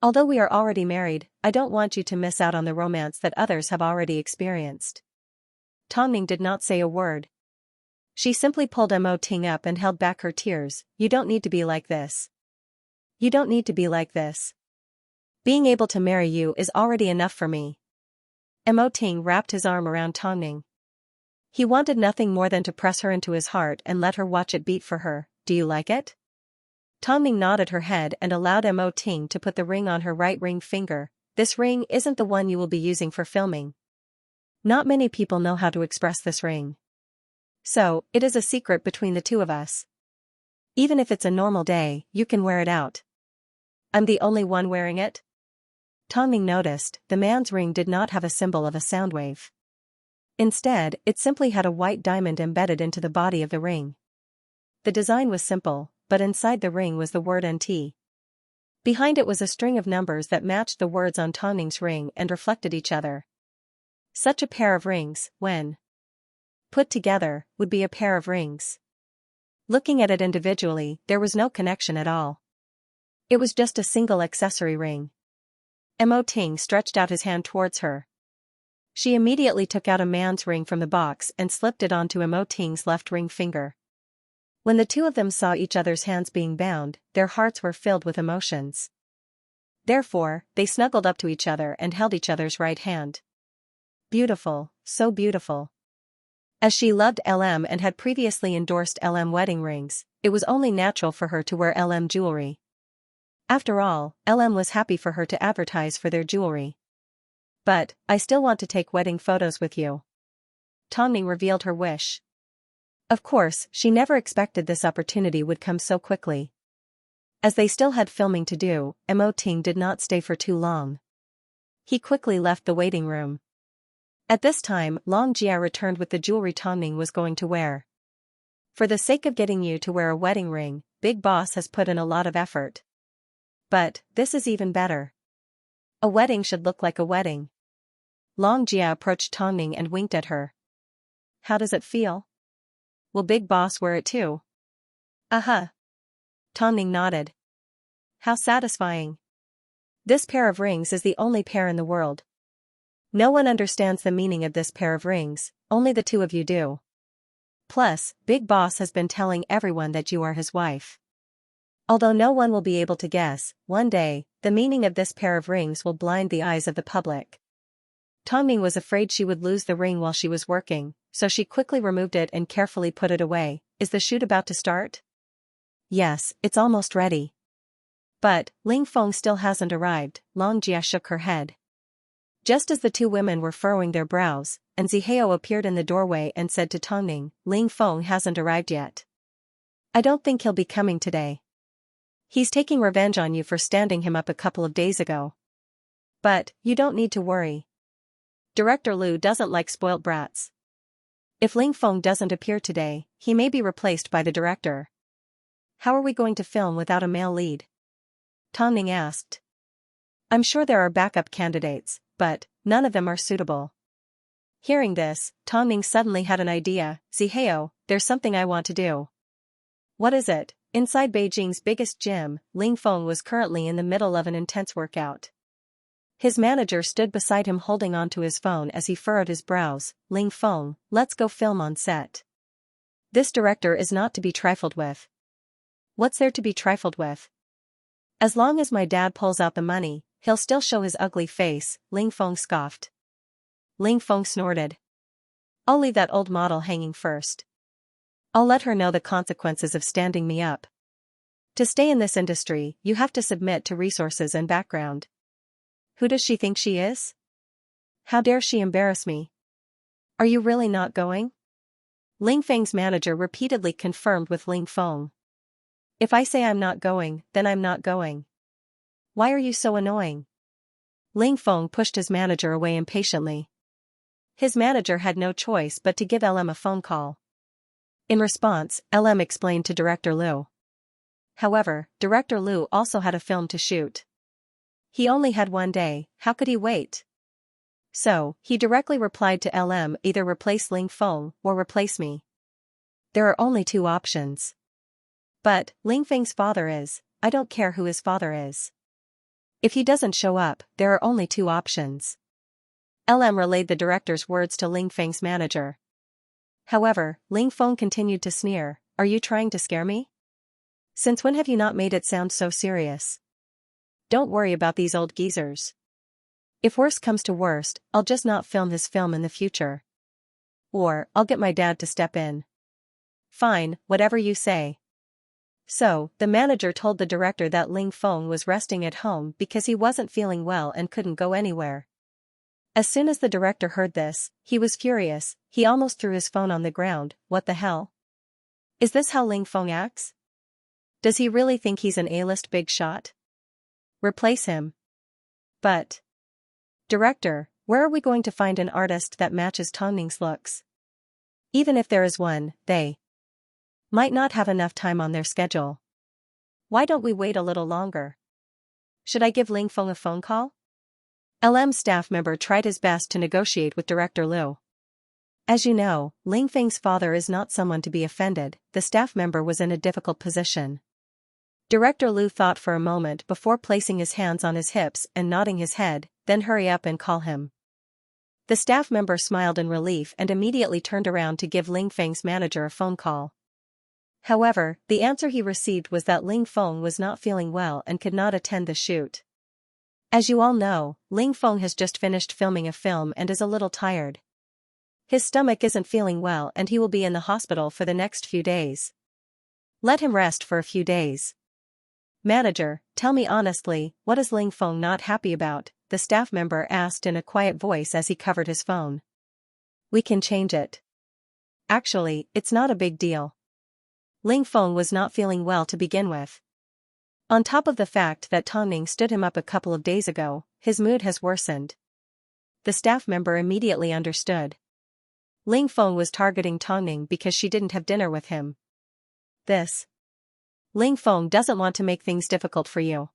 Although we are already married, I don't want you to miss out on the romance that others have already experienced. Tongning did not say a word. She simply pulled Mo Ting up and held back her tears. You don't need to be like this. You don't need to be like this. Being able to marry you is already enough for me. Mo Ting wrapped his arm around Tongning. He wanted nothing more than to press her into his heart and let her watch it beat for her. Do you like it? Tongning nodded her head and allowed Mo Ting to put the ring on her right ring finger. This ring isn't the one you will be using for filming. Not many people know how to express this ring. So, it is a secret between the two of us. Even if it's a normal day, you can wear it out. I'm the only one wearing it? Tongning noticed, the man's ring did not have a symbol of a sound wave. Instead, it simply had a white diamond embedded into the body of the ring. The design was simple, but inside the ring was the word NT. Behind it was a string of numbers that matched the words on Tongning's ring and reflected each other. Such a pair of rings, when put together, would be a pair of rings. Looking at it individually, there was no connection at all. It was just a single accessory ring. Mo Ting stretched out his hand towards her. She immediately took out a man's ring from the box and slipped it onto Mo Ting's left ring finger. When the two of them saw each other's hands being bound, their hearts were filled with emotions. Therefore, they snuggled up to each other and held each other's right hand. Beautiful, so beautiful. As she loved LM and had previously endorsed LM wedding rings, it was only natural for her to wear LM jewelry. After all, LM was happy for her to advertise for their jewelry. But, I still want to take wedding photos with you. Tongning revealed her wish. Of course, she never expected this opportunity would come so quickly. As they still had filming to do, Mo Ting did not stay for too long. He quickly left the waiting room. At this time, Long Jia returned with the jewelry Tongning was going to wear. For the sake of getting you to wear a wedding ring, Big Boss has put in a lot of effort. But, this is even better. A wedding should look like a wedding. Long Jia approached Tongning and winked at her. How does it feel? Will Big Boss wear it too? Tongning nodded. How satisfying. This pair of rings is the only pair in the world. No one understands the meaning of this pair of rings, only the two of you do. Plus, Big Boss has been telling everyone that you are his wife. Although no one will be able to guess, one day, the meaning of this pair of rings will blind the eyes of the public. Tongning was afraid she would lose the ring while she was working, so she quickly removed it and carefully put it away. Is the shoot about to start? Yes, it's almost ready. But, Ling Feng still hasn't arrived. Long Jia shook her head. Just as the two women were furrowing their brows, and Zihao appeared in the doorway and said to Tongning, Ling Feng hasn't arrived yet. I don't think he'll be coming today. He's taking revenge on you for standing him up a couple of days ago. But, you don't need to worry. Director Liu doesn't like spoilt brats. If Ling Feng doesn't appear today, he may be replaced by the director. How are we going to film without a male lead? Tongning asked. I'm sure there are backup candidates, but none of them are suitable. Hearing this, Tongning suddenly had an idea. Zihao, there's something I want to do. What is it? Inside Beijing's biggest gym, Ling Feng was currently in the middle of an intense workout. His manager stood beside him holding onto his phone as he furrowed his brows. Ling Feng, let's go film on set. This director is not to be trifled with. What's there to be trifled with? As long as my dad pulls out the money, he'll still show his ugly face, Ling Feng scoffed. Ling Feng snorted. I'll leave that old model hanging first. I'll let her know the consequences of standing me up. To stay in this industry, you have to submit to resources and background. Who does she think she is? How dare she embarrass me? Are you really not going? Ling Feng's manager repeatedly confirmed with Ling Feng. If I say I'm not going, then I'm not going. Why are you so annoying? Ling Feng pushed his manager away impatiently. His manager had no choice but to give LM a phone call. In response, LM explained to Director Liu. However, Director Liu also had a film to shoot. He only had one day, how could he wait? So, he directly replied to LM, either replace Ling Feng or replace me. There are only two options. But, Ling Feng's father is, I don't care who his father is. If he doesn't show up, there are only two options. LM relayed the director's words to Ling Feng's manager. However, Ling Feng continued to sneer, "Are you trying to scare me? Since when have you not made it sound so serious? Don't worry about these old geezers. If worst comes to worst, I'll just not film his film in the future. Or, I'll get my dad to step in." "Fine, whatever you say." So, the manager told the director that Ling Feng was resting at home because he wasn't feeling well and couldn't go anywhere. As soon as the director heard this, he was furious. He almost threw his phone on the ground. What the hell? Is this how Ling Feng acts? Does he really think he's an A-list big shot? Replace him. But, director, where are we going to find an artist that matches Tongning's looks? Even if there is one, they might not have enough time on their schedule. Why don't we wait a little longer? Should I give Ling Feng a phone call? LM's staff member tried his best to negotiate with Director Liu. As you know, Ling Feng's father is not someone to be offended. The staff member was in a difficult position. Director Liu thought for a moment before placing his hands on his hips and nodding his head, then hurry up and call him. The staff member smiled in relief and immediately turned around to give Ling Feng's manager a phone call. However, the answer he received was that Ling Feng was not feeling well and could not attend the shoot. As you all know, Ling Feng has just finished filming a film and is a little tired. His stomach isn't feeling well and he will be in the hospital for the next few days. Let him rest for a few days. Manager, tell me honestly, what is Ling Feng not happy about? The staff member asked in a quiet voice as he covered his phone. We can change it. Actually, it's not a big deal. Ling Feng was not feeling well to begin with. On top of the fact that Tongning stood him up a couple of days ago, his mood has worsened. The staff member immediately understood. Ling Feng was targeting Tongning because she didn't have dinner with him. Ling Feng doesn't want to make things difficult for you.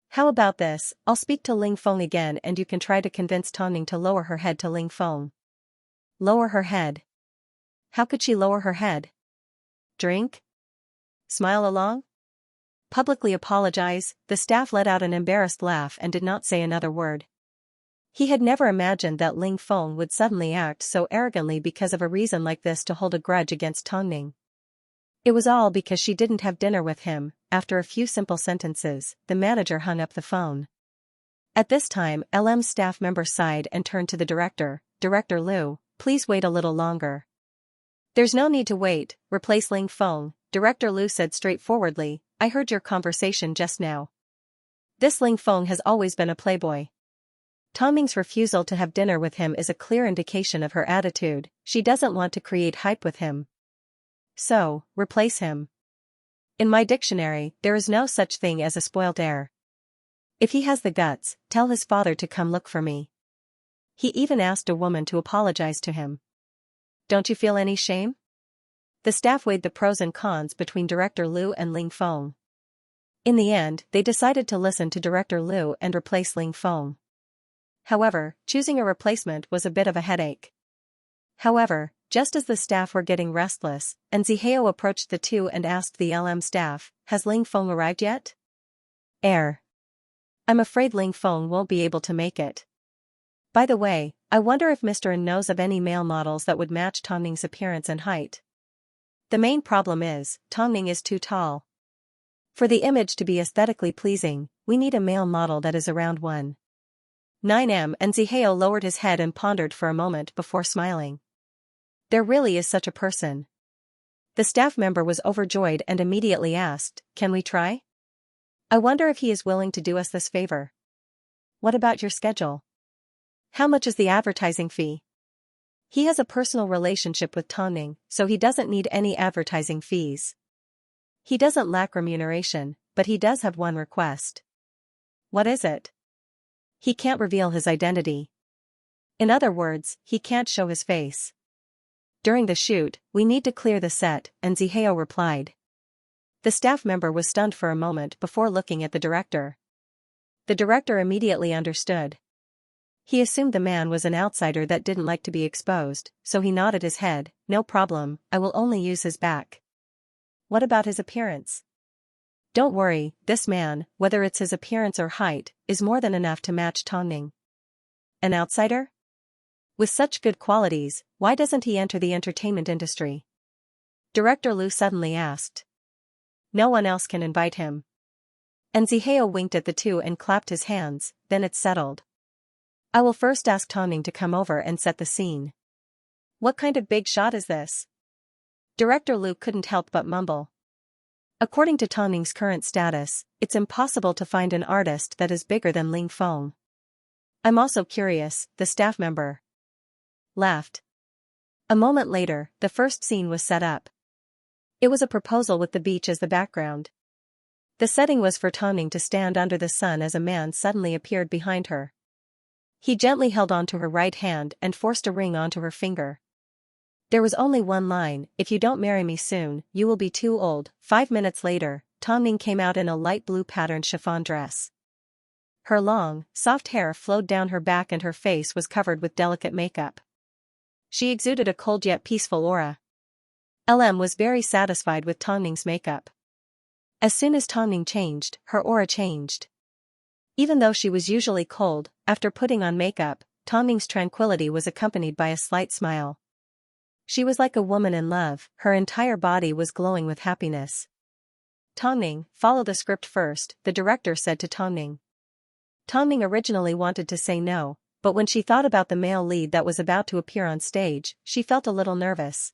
How about this? I'll speak to Ling Feng again and you can try to convince Tongning to lower her head to Ling Feng. Lower her head? How could she lower her head? Drink? Smile along? Publicly apologize? The staff let out an embarrassed laugh and did not say another word. He had never imagined that Ling Feng would suddenly act so arrogantly because of a reason like this to hold a grudge against Tongning. It was all because she didn't have dinner with him. After a few simple sentences, the manager hung up the phone. At this time, LM's staff member sighed and turned to the director. Director Liu, please wait a little longer. There's no need to wait, replace Ling Feng, Director Liu said straightforwardly. I heard your conversation just now. This Ling Feng has always been a playboy. Tongning's refusal to have dinner with him is a clear indication of her attitude. She doesn't want to create hype with him. So, replace him. In my dictionary, there is no such thing as a spoiled heir. If he has the guts, tell his father to come look for me. He even asked a woman to apologize to him. Don't you feel any shame? The staff weighed the pros and cons between Director Liu and Ling Feng. In the end, they decided to listen to Director Liu and replace Ling Feng. However, choosing a replacement was a bit of a headache. However, just as the staff were getting restless, and Zihao approached the two and asked the LM staff, has Ling Feng arrived yet? I'm afraid Ling Feng won't be able to make it. By the way, I wonder if Mr. N knows of any male models that would match Tongning's appearance and height. The main problem is, Tongning is too tall. For the image to be aesthetically pleasing, we need a male model that is around 1.9 and Zihao lowered his head and pondered for a moment before smiling. There really is such a person. The staff member was overjoyed and immediately asked, can we try? I wonder if he is willing to do us this favor. What about your schedule? How much is the advertising fee? He has a personal relationship with Tongning, so he doesn't need any advertising fees. He doesn't lack remuneration, but he does have one request. What is it? He can't reveal his identity. In other words, he can't show his face. During the shoot, we need to clear the set, and Zihao replied. The staff member was stunned for a moment before looking at the director. The director immediately understood. He assumed the man was an outsider that didn't like to be exposed, so he nodded his head. No problem, I will only use his back. What about his appearance? Don't worry, this man, whether it's his appearance or height, is more than enough to match Tongning. An outsider? With such good qualities, why doesn't he enter the entertainment industry? Director Liu suddenly asked. No one else can invite him. And Zihao winked at the two and clapped his hands, then it's settled. I will first ask Tongning to come over and set the scene. What kind of big shot is this? Director Liu couldn't help but mumble. According to Tongning's current status, it's impossible to find an artist that is bigger than Ling Feng. I'm also curious, the staff member laughed. A moment later, the first scene was set up. It was a proposal with the beach as the background. The setting was for Tongning to stand under the sun as a man suddenly appeared behind her. He gently held onto her right hand and forced a ring onto her finger. There was only one line, if you don't marry me soon, you will be too old. 5 minutes later, Tongning came out in a light blue patterned chiffon dress. Her long, soft hair flowed down her back and her face was covered with delicate makeup. She exuded a cold yet peaceful aura. LM was very satisfied with Tongning's makeup. As soon as Tongning changed, her aura changed. Even though she was usually cold, after putting on makeup, Tongning's tranquility was accompanied by a slight smile. She was like a woman in love, her entire body was glowing with happiness. Tongning, follow the script first, the director said to Tongning. Tongning originally wanted to say no, but when she thought about the male lead that was about to appear on stage, she felt a little nervous.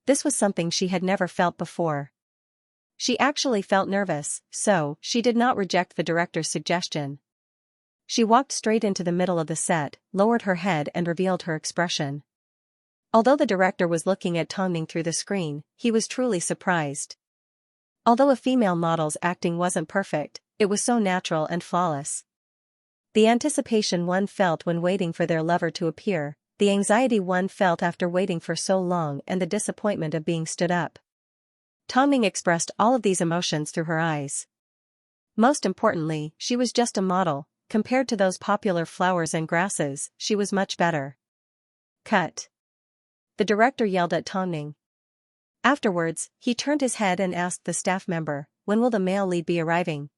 This was something she had never felt before. She actually felt nervous, so she did not reject the director's suggestion. She walked straight into the middle of the set, lowered her head and revealed her expression. Although the director was looking at Tongning through the screen, he was truly surprised. Although a female model's acting wasn't perfect, it was so natural and flawless. The anticipation one felt when waiting for their lover to appear, the anxiety one felt after waiting for so long and the disappointment of being stood up. Tongning expressed all of these emotions through her eyes. Most importantly, she was just a model, compared to those popular flowers and grasses, she was much better. Cut. The director yelled at Tongning. Afterwards, he turned his head and asked the staff member, when will the male lead be arriving?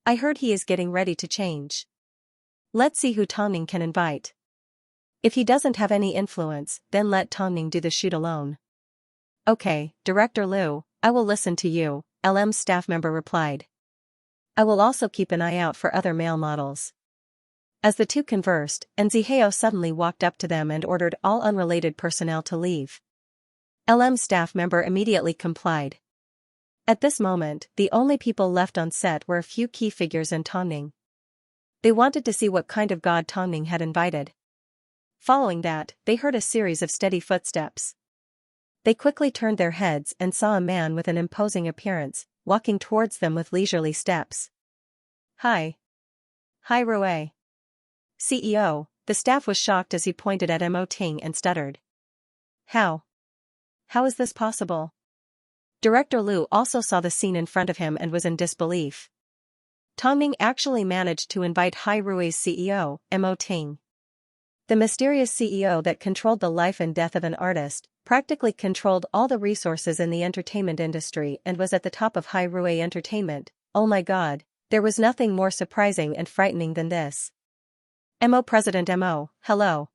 I heard he is getting ready to change. Let's see who Tongning can invite. If he doesn't have any influence, then let Tongning do the shoot alone. Okay, Director Liu, I will listen to you, LM's staff member replied. I will also keep an eye out for other male models. As the two conversed, Zihao suddenly walked up to them and ordered all unrelated personnel to leave. LM's staff member immediately complied. At this moment, the only people left on set were a few key figures and Tongning. They wanted to see what kind of god Tongning had invited. Following that, they heard a series of steady footsteps. They quickly turned their heads and saw a man with an imposing appearance, walking towards them with leisurely steps. Hi. Hi Rue. CEO, the staff was shocked as he pointed at Mo Ting and stuttered. How? How is this possible? Director Liu also saw the scene in front of him and was in disbelief. Tongning actually managed to invite Hai Rui's CEO, Mo Ting. The mysterious CEO that controlled the life and death of an artist, practically controlled all the resources in the entertainment industry and was at the top of Hai Rue Entertainment. Oh my god, there was nothing more surprising and frightening than this. Mo President Mo, hello.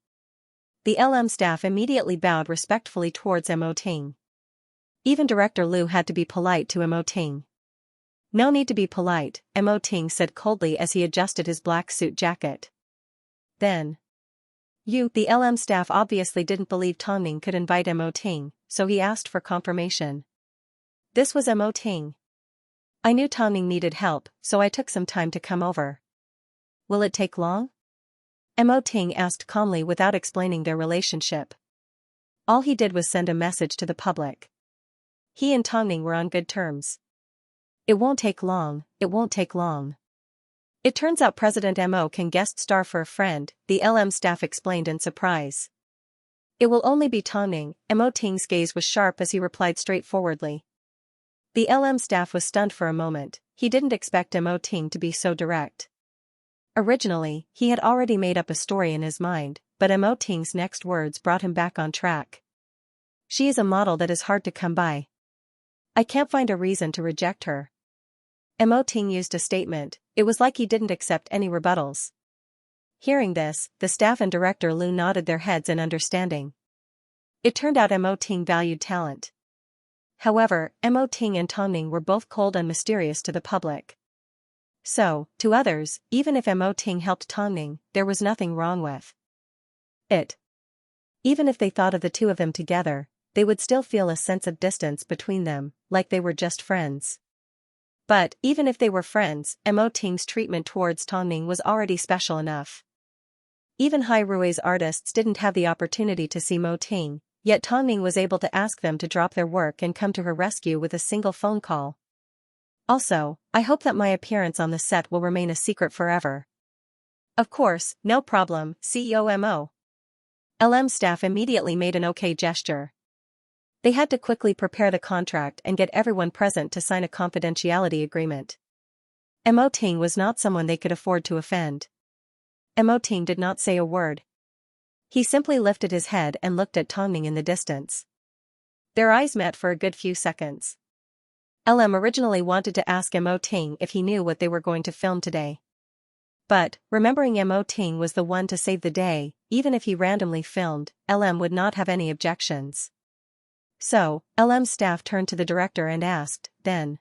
The LM staff immediately bowed respectfully towards Mo Ting. Even Director Liu had to be polite to Mo Ting. No need to be polite, Mo Ting said coldly as he adjusted his black suit jacket. Then. The LM staff obviously didn't believe Tongning could invite Mo Ting, so he asked for confirmation. This was Mo Ting. I knew Tongning needed help, so I took some time to come over. Will it take long? Mo Ting asked calmly without explaining their relationship. All he did was send a message to the public. He and Tongning were on good terms. It won't take long, it won't take long. It turns out President Mo can guest star for a friend, the LM staff explained in surprise. It will only be Tongning, Mo Ting's gaze was sharp as he replied straightforwardly. The LM staff was stunned for a moment, he didn't expect Mo Ting to be so direct. Originally, he had already made up a story in his mind, but Mo Ting's next words brought him back on track. She is a model that is hard to come by. I can't find a reason to reject her. Mo Ting used a statement. It was like he didn't accept any rebuttals. Hearing this, the staff and Director Lu nodded their heads in understanding. It turned out Mo Ting valued talent. However, Mo Ting and Tongning were both cold and mysterious to the public. So, to others, even if Mo Ting helped Tongning, there was nothing wrong with it. Even if they thought of the two of them together, they would still feel a sense of distance between them, like they were just friends. But, even if they were friends, Mo Ting's treatment towards Tongning was already special enough. Even Hai Rui's artists didn't have the opportunity to see Mo Ting, yet Tongning was able to ask them to drop their work and come to her rescue with a single phone call. Also, I hope that my appearance on the set will remain a secret forever. Of course, no problem, CEO Mo. LM staff immediately made an okay gesture. They had to quickly prepare the contract and get everyone present to sign a confidentiality agreement. Mo Ting was not someone they could afford to offend. Mo Ting did not say a word. He simply lifted his head and looked at Tongning in the distance. Their eyes met for a good few seconds. LM originally wanted to ask Mo Ting if he knew what they were going to film today. But, remembering Mo Ting was the one to save the day, even if he randomly filmed, LM would not have any objections. So, LM's staff turned to the director and asked, then,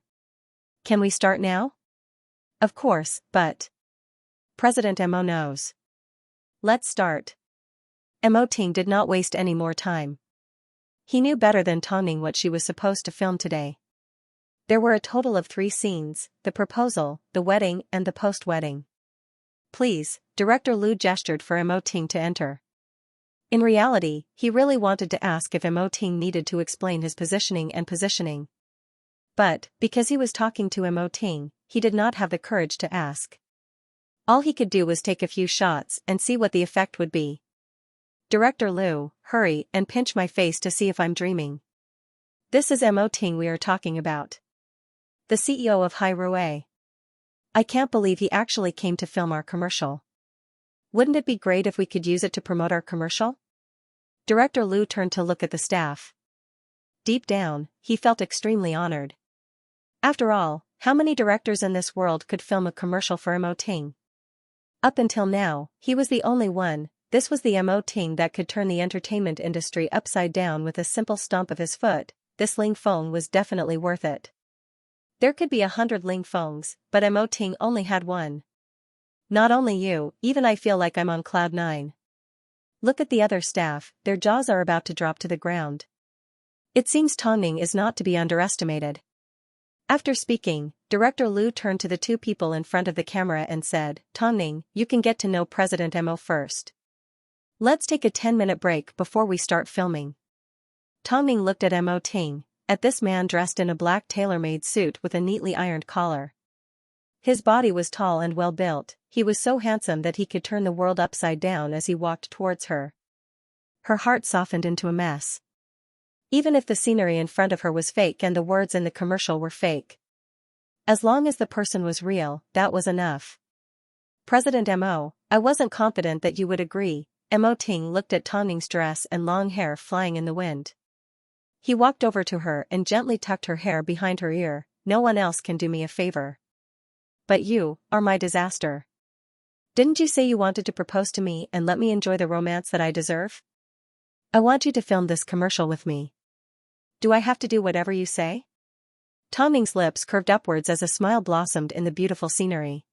"Can we start now?" "Of course, but President Mo knows." "Let's start." Mo Ting did not waste any more time. He knew better than Tongning what she was supposed to film today. There were a total of 3 scenes, the proposal, the wedding and the post-wedding. "Please," Director Lu gestured for Mo Ting to enter. In reality, he really wanted to ask if Mo Ting needed to explain his positioning and positioning. But, because he was talking to Mo Ting, he did not have the courage to ask. All he could do was take a few shots and see what the effect would be. "Director Lu, hurry and pinch my face to see if I'm dreaming. This is Mo Ting we are talking about. The CEO of Hai Rui. I can't believe he actually came to film our commercial. Wouldn't it be great if we could use it to promote our commercial?" Director Lu turned to look at the staff. Deep down, he felt extremely honored. After all, how many directors in this world could film a commercial for Mo Ting? Up until now, he was the only one. This was the Mo Ting that could turn the entertainment industry upside down with a simple stomp of his foot. This Ling Feng was definitely worth it. There could be 100 Ling Fengs, but Mo Ting only had one. Not only you, even I feel like I'm on cloud 9. Look at the other staff, their jaws are about to drop to the ground. It seems Tongning is not to be underestimated. After speaking, Director Lu turned to the 2 people in front of the camera and said, "Tongning, you can get to know President Mo first. Let's take a 10-minute break before we start filming." Tongning looked at Mo Ting, at this man dressed in a black tailor-made suit with a neatly ironed collar. His body was tall and well-built, he was so handsome that he could turn the world upside down as he walked towards her. Her heart softened into a mess. Even if the scenery in front of her was fake and the words in the commercial were fake. As long as the person was real, that was enough. "President Mo, I wasn't confident that you would agree." Mo Ting looked at Tongning's dress and long hair flying in the wind. He walked over to her and gently tucked her hair behind her ear. "No one else can do me a favor. But you are my disaster. Didn't you say you wanted to propose to me and let me enjoy the romance that I deserve? I want you to film this commercial with me. Do I have to do whatever you say?" Tongning's lips curved upwards as a smile blossomed in the beautiful scenery.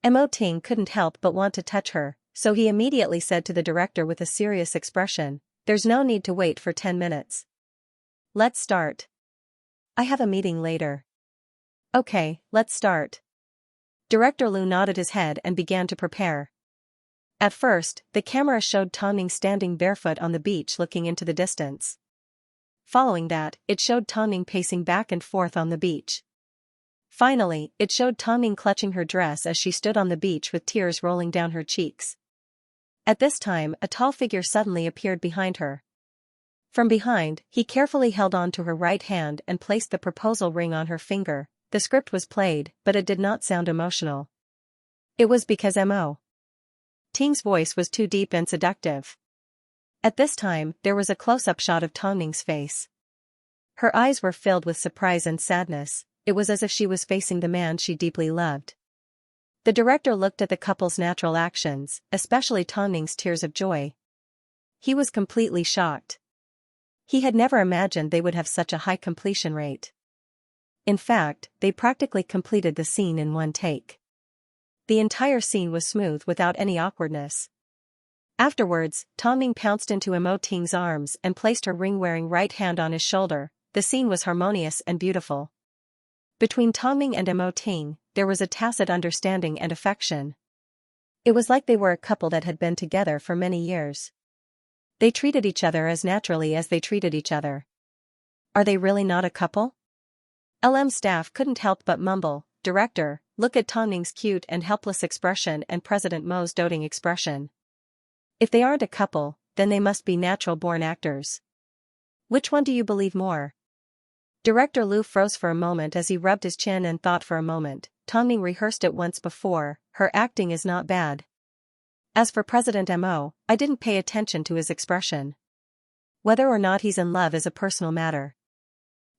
Mo Ting couldn't help but want to touch her, so he immediately said to the director with a serious expression, "There's no need to wait for 10 minutes. Let's start. I have a meeting later." "Okay, let's start." Director Lu nodded his head and began to prepare. At first, the camera showed Tongning standing barefoot on the beach looking into the distance. Following that, it showed Tongning pacing back and forth on the beach. Finally, it showed Tongning clutching her dress as she stood on the beach with tears rolling down her cheeks. At this time, a tall figure suddenly appeared behind her. From behind, he carefully held on to her right hand and placed the proposal ring on her finger. The script was played, but it did not sound emotional. It was because Mo Ting's voice was too deep and seductive. At this time, there was a close-up shot of Tongning's face. Her eyes were filled with surprise and sadness, it was as if she was facing the man she deeply loved. The director looked at the couple's natural actions, especially Tongming's tears of joy. He was completely shocked. He had never imagined they would have such a high completion rate. In fact, they practically completed the scene in one take. The entire scene was smooth without any awkwardness. Afterwards, Tongming pounced into Mo Ting's arms and placed her ring-wearing right hand on his shoulder. The scene was harmonious and beautiful. Between Tongming and Mo Ting, there was a tacit understanding and affection. It was like they were a couple that had been together for many years. They treated each other as naturally as they treated each other. Are they really not a couple? LM's staff couldn't help but mumble, "Director, look at Tongming's cute and helpless expression and President Mo's doting expression. If they aren't a couple, then they must be natural-born actors. Which one do you believe more?" Director Liu froze for a moment as he rubbed his chin and thought for a moment. Tongming rehearsed it once before, her acting is not bad. As for President Mo, I didn't pay attention to his expression. Whether or not he's in love is a personal matter.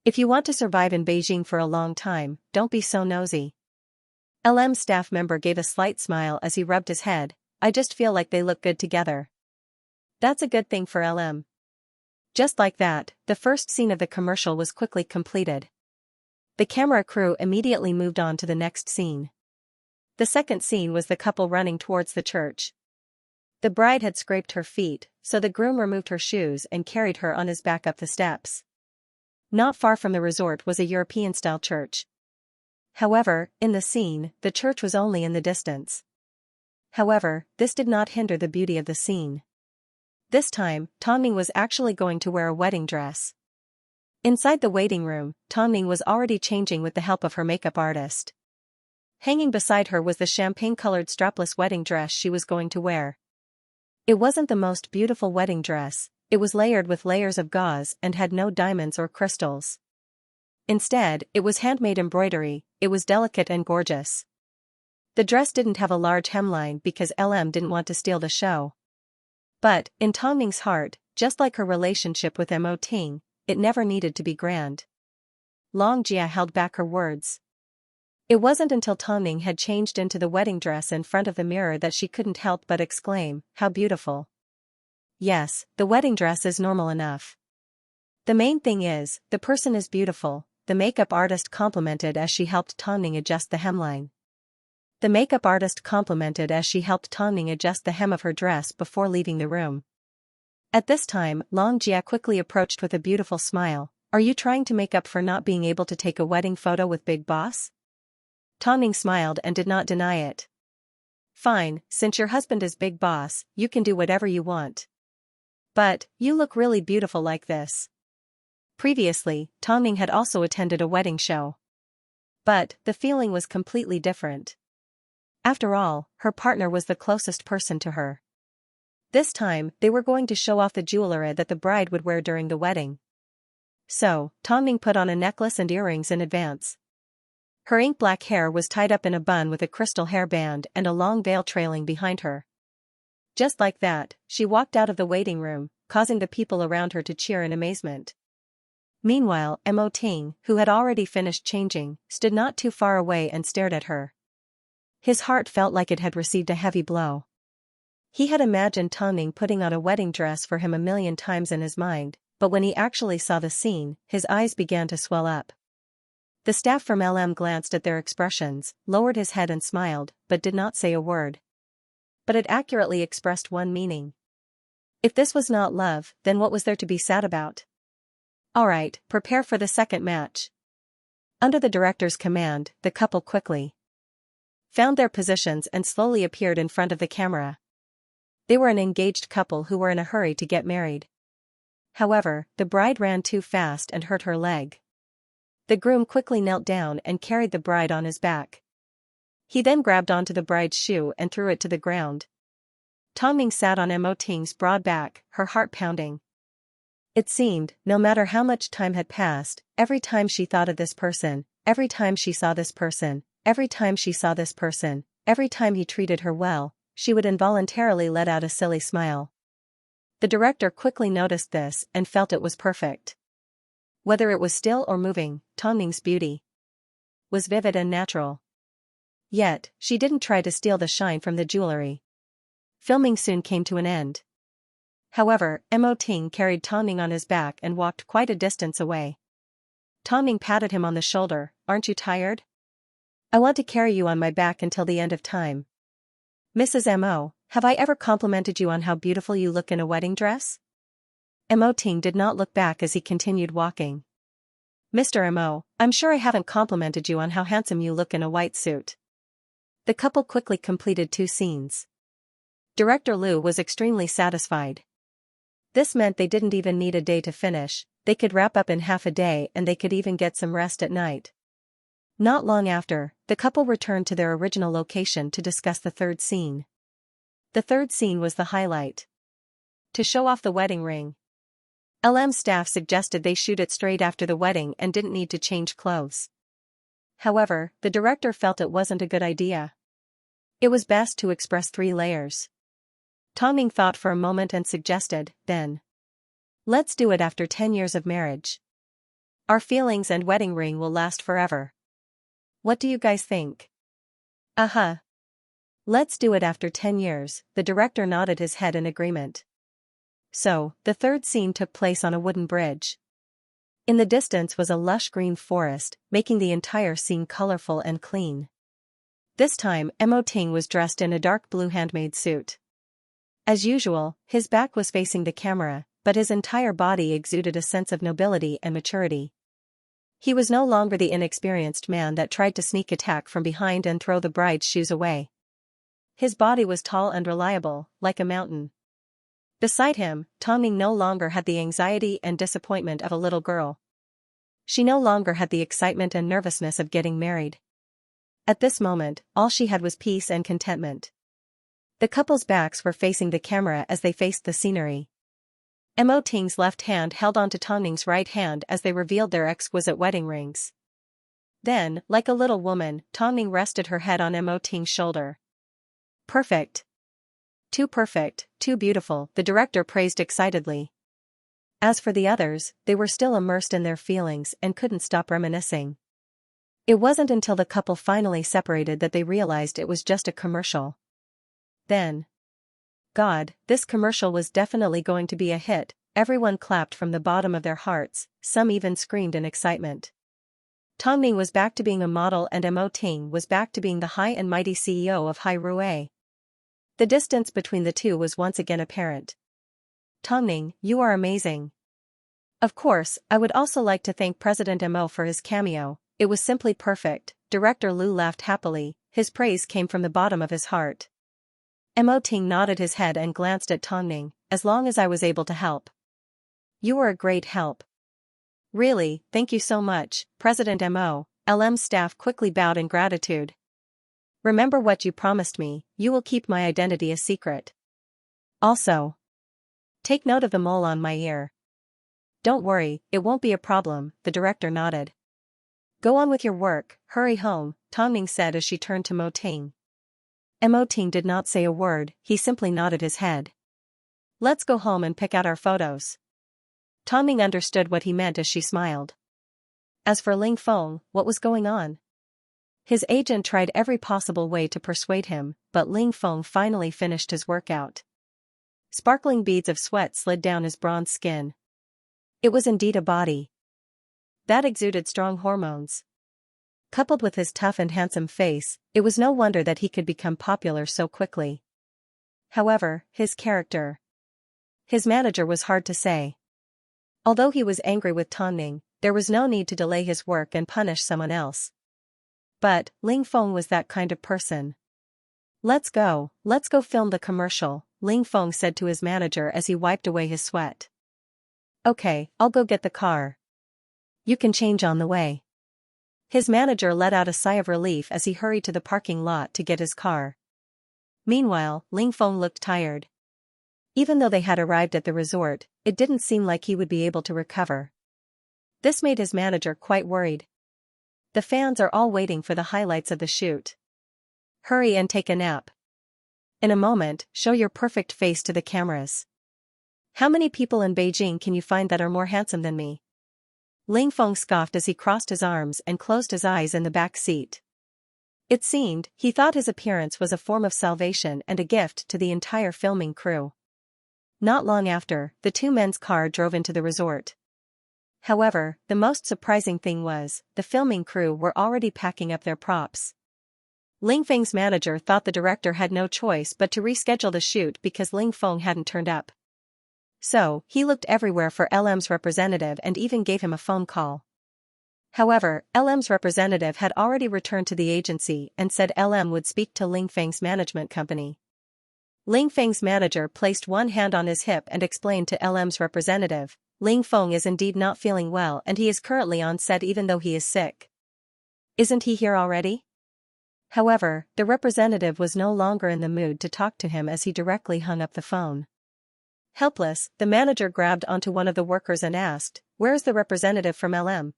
If you want to survive in Beijing for a long time, don't be so nosy. LM's staff member gave a slight smile as he rubbed his head. I just feel like they look good together. That's a good thing for LM. Just like that, the first scene of the commercial was quickly completed. The camera crew immediately moved on to the next scene. The second scene was the couple running towards the church. The bride had scraped her feet, so the groom removed her shoes and carried her on his back up the steps. Not far from the resort was a European-style church. However, in the scene, the church was only in the distance. However, this did not hinder the beauty of the scene. This time, Tongming was actually going to wear a wedding dress. Inside the waiting room, Tongming was already changing with the help of her makeup artist. Hanging beside her was the champagne-colored strapless wedding dress she was going to wear. It wasn't the most beautiful wedding dress, it was layered with layers of gauze and had no diamonds or crystals. Instead, it was handmade embroidery, it was delicate and gorgeous. The dress didn't have a large hemline because LM didn't want to steal the show. But, in Tongming's heart, just like her relationship with Mo Ting, it never needed to be grand. Long Jia held back her words. It wasn't until Tongming had changed into the wedding dress in front of the mirror that she couldn't help but exclaim, "How beautiful." Yes, the wedding dress is normal enough. The main thing is, the person is beautiful, the makeup artist complimented as she helped Tongming adjust the hemline. The makeup artist complimented as she helped Tongming adjust the hem of her dress before leaving the room. At this time, Long Jia quickly approached with a beautiful smile. "Are you trying to make up for not being able to take a wedding photo with Big Boss?" Tongming smiled and did not deny it. "Fine, since your husband is Big Boss, you can do whatever you want. But, you look really beautiful like this." Previously, Tongming had also attended a wedding show. But, the feeling was completely different. After all, her partner was the closest person to her. This time, they were going to show off the jewelry that the bride would wear during the wedding. So, Tongming put on a necklace and earrings in advance. Her ink-black hair was tied up in a bun with a crystal hairband and a long veil trailing behind her. Just like that, she walked out of the waiting room, causing the people around her to cheer in amazement. Meanwhile, Mo Ting, who had already finished changing, stood not too far away and stared at her. His heart felt like it had received a heavy blow. He had imagined Tongming putting on a wedding dress for him a million times in his mind, but when he actually saw the scene, his eyes began to swell up. The staff from LM glanced at their expressions, lowered his head and smiled, but did not say a word. But it accurately expressed one meaning. If this was not love, then what was there to be sad about? Alright, prepare for the second match. Under the director's command, the couple quickly found their positions and slowly appeared in front of the camera. They were an engaged couple who were in a hurry to get married. However, the bride ran too fast and hurt her leg. The groom quickly knelt down and carried the bride on his back. He then grabbed onto the bride's shoe and threw it to the ground. Tongming sat on Mo Ting's broad back, her heart pounding. It seemed, no matter how much time had passed, every time she thought of this person, every time she saw this person, every time she saw this person, every time he treated her well, she would involuntarily let out a silly smile. The director quickly noticed this and felt it was perfect. Whether it was still or moving, Tongming's beauty was vivid and natural. Yet, she didn't try to steal the shine from the jewelry. Filming soon came to an end. However, Mo Ting carried Tong Ning on his back and walked quite a distance away. Tong Ning patted him on the shoulder. "Aren't you tired? I want to carry you on my back until the end of time." "Mrs. Mo, have I ever complimented you on how beautiful you look in a wedding dress?" Mo Ting did not look back as he continued walking. "Mr. Mo, I'm sure I haven't complimented you on how handsome you look in a white suit." The couple quickly completed 2 scenes. Director Liu was extremely satisfied. This meant they didn't even need a day to finish, they could wrap up in half a day and they could even get some rest at night. Not long after, the couple returned to their original location to discuss the 3rd scene. The 3rd scene was the highlight. To show off the wedding ring, LM's staff suggested they shoot it straight after the wedding and didn't need to change clothes. However, the director felt it wasn't a good idea. It was best to express 3 layers. Tong Ning thought for a moment and suggested, "Then let's do it after 10 years of marriage. Our feelings and wedding ring will last forever. What do you guys think?" "Uh-huh. Let's do it after 10 years, the director nodded his head in agreement. So, the 3rd scene took place on a wooden bridge. In the distance was a lush green forest, making the entire scene colorful and clean. This time, Mo Ting was dressed in a dark blue handmade suit. As usual, his back was facing the camera, but his entire body exuded a sense of nobility and maturity. He was no longer the inexperienced man that tried to sneak attack from behind and throw the bride's shoes away. His body was tall and reliable, like a mountain. Beside him, Tong Ning no longer had the anxiety and disappointment of a little girl. She no longer had the excitement and nervousness of getting married. At this moment, all she had was peace and contentment. The couple's backs were facing the camera as they faced the scenery. Mo Ting's left hand held onto Tong Ning's right hand as they revealed their exquisite wedding rings. Then, like a little woman, Tong Ning rested her head on Mo Ting's shoulder. "Perfect. Too perfect, too beautiful," the director praised excitedly. As for the others, they were still immersed in their feelings and couldn't stop reminiscing. It wasn't until the couple finally separated that they realized it was just a commercial. Then, God, this commercial was definitely going to be a hit. Everyone clapped from the bottom of their hearts, some even screamed in excitement. Tong Ning was back to being a model and Mo Ting was back to being the high and mighty CEO of Hai Rui. The distance between the two was once again apparent. "Tong Ning, you are amazing. Of course, I would also like to thank President Mo for his cameo, it was simply perfect." Director Liu laughed happily, his praise came from the bottom of his heart. Mo Ting nodded his head and glanced at Tong Ning. "As long as I was able to help. You were a great help." "Really, thank you so much, President Mo." LM's staff quickly bowed in gratitude. "Remember what you promised me, you will keep my identity a secret. Also, take note of the mole on my ear." "Don't worry, it won't be a problem," the director nodded. "Go on with your work, hurry home," Tong Ning said as she turned to Mo Ting. Mo Ting did not say a word, he simply nodded his head. "Let's go home and pick out our photos." Tong Ning understood what he meant as she smiled. As for Ling Feng, what was going on? His agent tried every possible way to persuade him, but Ling Feng finally finished his workout. Sparkling beads of sweat slid down his bronze skin. It was indeed a body that exuded strong hormones. Coupled with his tough and handsome face, it was no wonder that he could become popular so quickly. However, his character. His manager was hard to say. Although he was angry with Tong Ning, there was no need to delay his work and punish someone else. But, Ling Feng was that kind of person. Let's go film the commercial," Ling Feng said to his manager as he wiped away his sweat. "Okay, I'll go get the car. You can change on the way." His manager let out a sigh of relief as he hurried to the parking lot to get his car. Meanwhile, Ling Feng looked tired. Even though they had arrived at the resort, it didn't seem like he would be able to recover. This made his manager quite worried. The fans are all waiting for the highlights of the shoot. Hurry and take a nap. In a moment, show your perfect face to the cameras. How many people in Beijing can you find that are more handsome than me? Ling Feng scoffed as he crossed his arms and closed his eyes in the back seat. It seemed, he thought his appearance was a form of salvation and a gift to the entire filming crew. Not long after, the two men's car drove into the resort. However, the most surprising thing was, the filming crew were already packing up their props. Ling Feng's manager thought the director had no choice but to reschedule the shoot because Ling Feng hadn't turned up. So, he looked everywhere for LM's representative and even gave him a phone call. However, LM's representative had already returned to the agency and said LM would speak to Ling Feng's management company. Ling Feng's manager placed one hand on his hip and explained to LM's representative, Ling Feng is indeed not feeling well and he is currently on set even though he is sick. Isn't he here already? However, the representative was no longer in the mood to talk to him as he directly hung up the phone. Helpless, the manager grabbed onto one of the workers and asked, "Where is the representative from LM?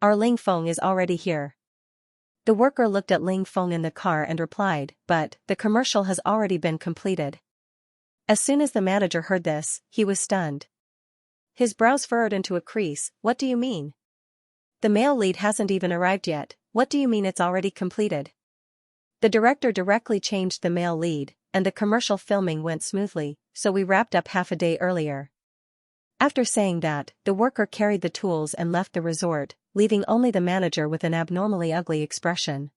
Our Ling Feng is already here." The worker looked at Ling Feng in the car and replied, "But, the commercial has already been completed." As soon as the manager heard this, he was stunned. His brows furrowed into a crease. "What do you mean? The male lead hasn't even arrived yet, what do you mean it's already completed?" The director directly changed the male lead, and the commercial filming went smoothly, so we wrapped up half a day earlier. After saying that, the worker carried the tools and left the resort, leaving only the manager with an abnormally ugly expression.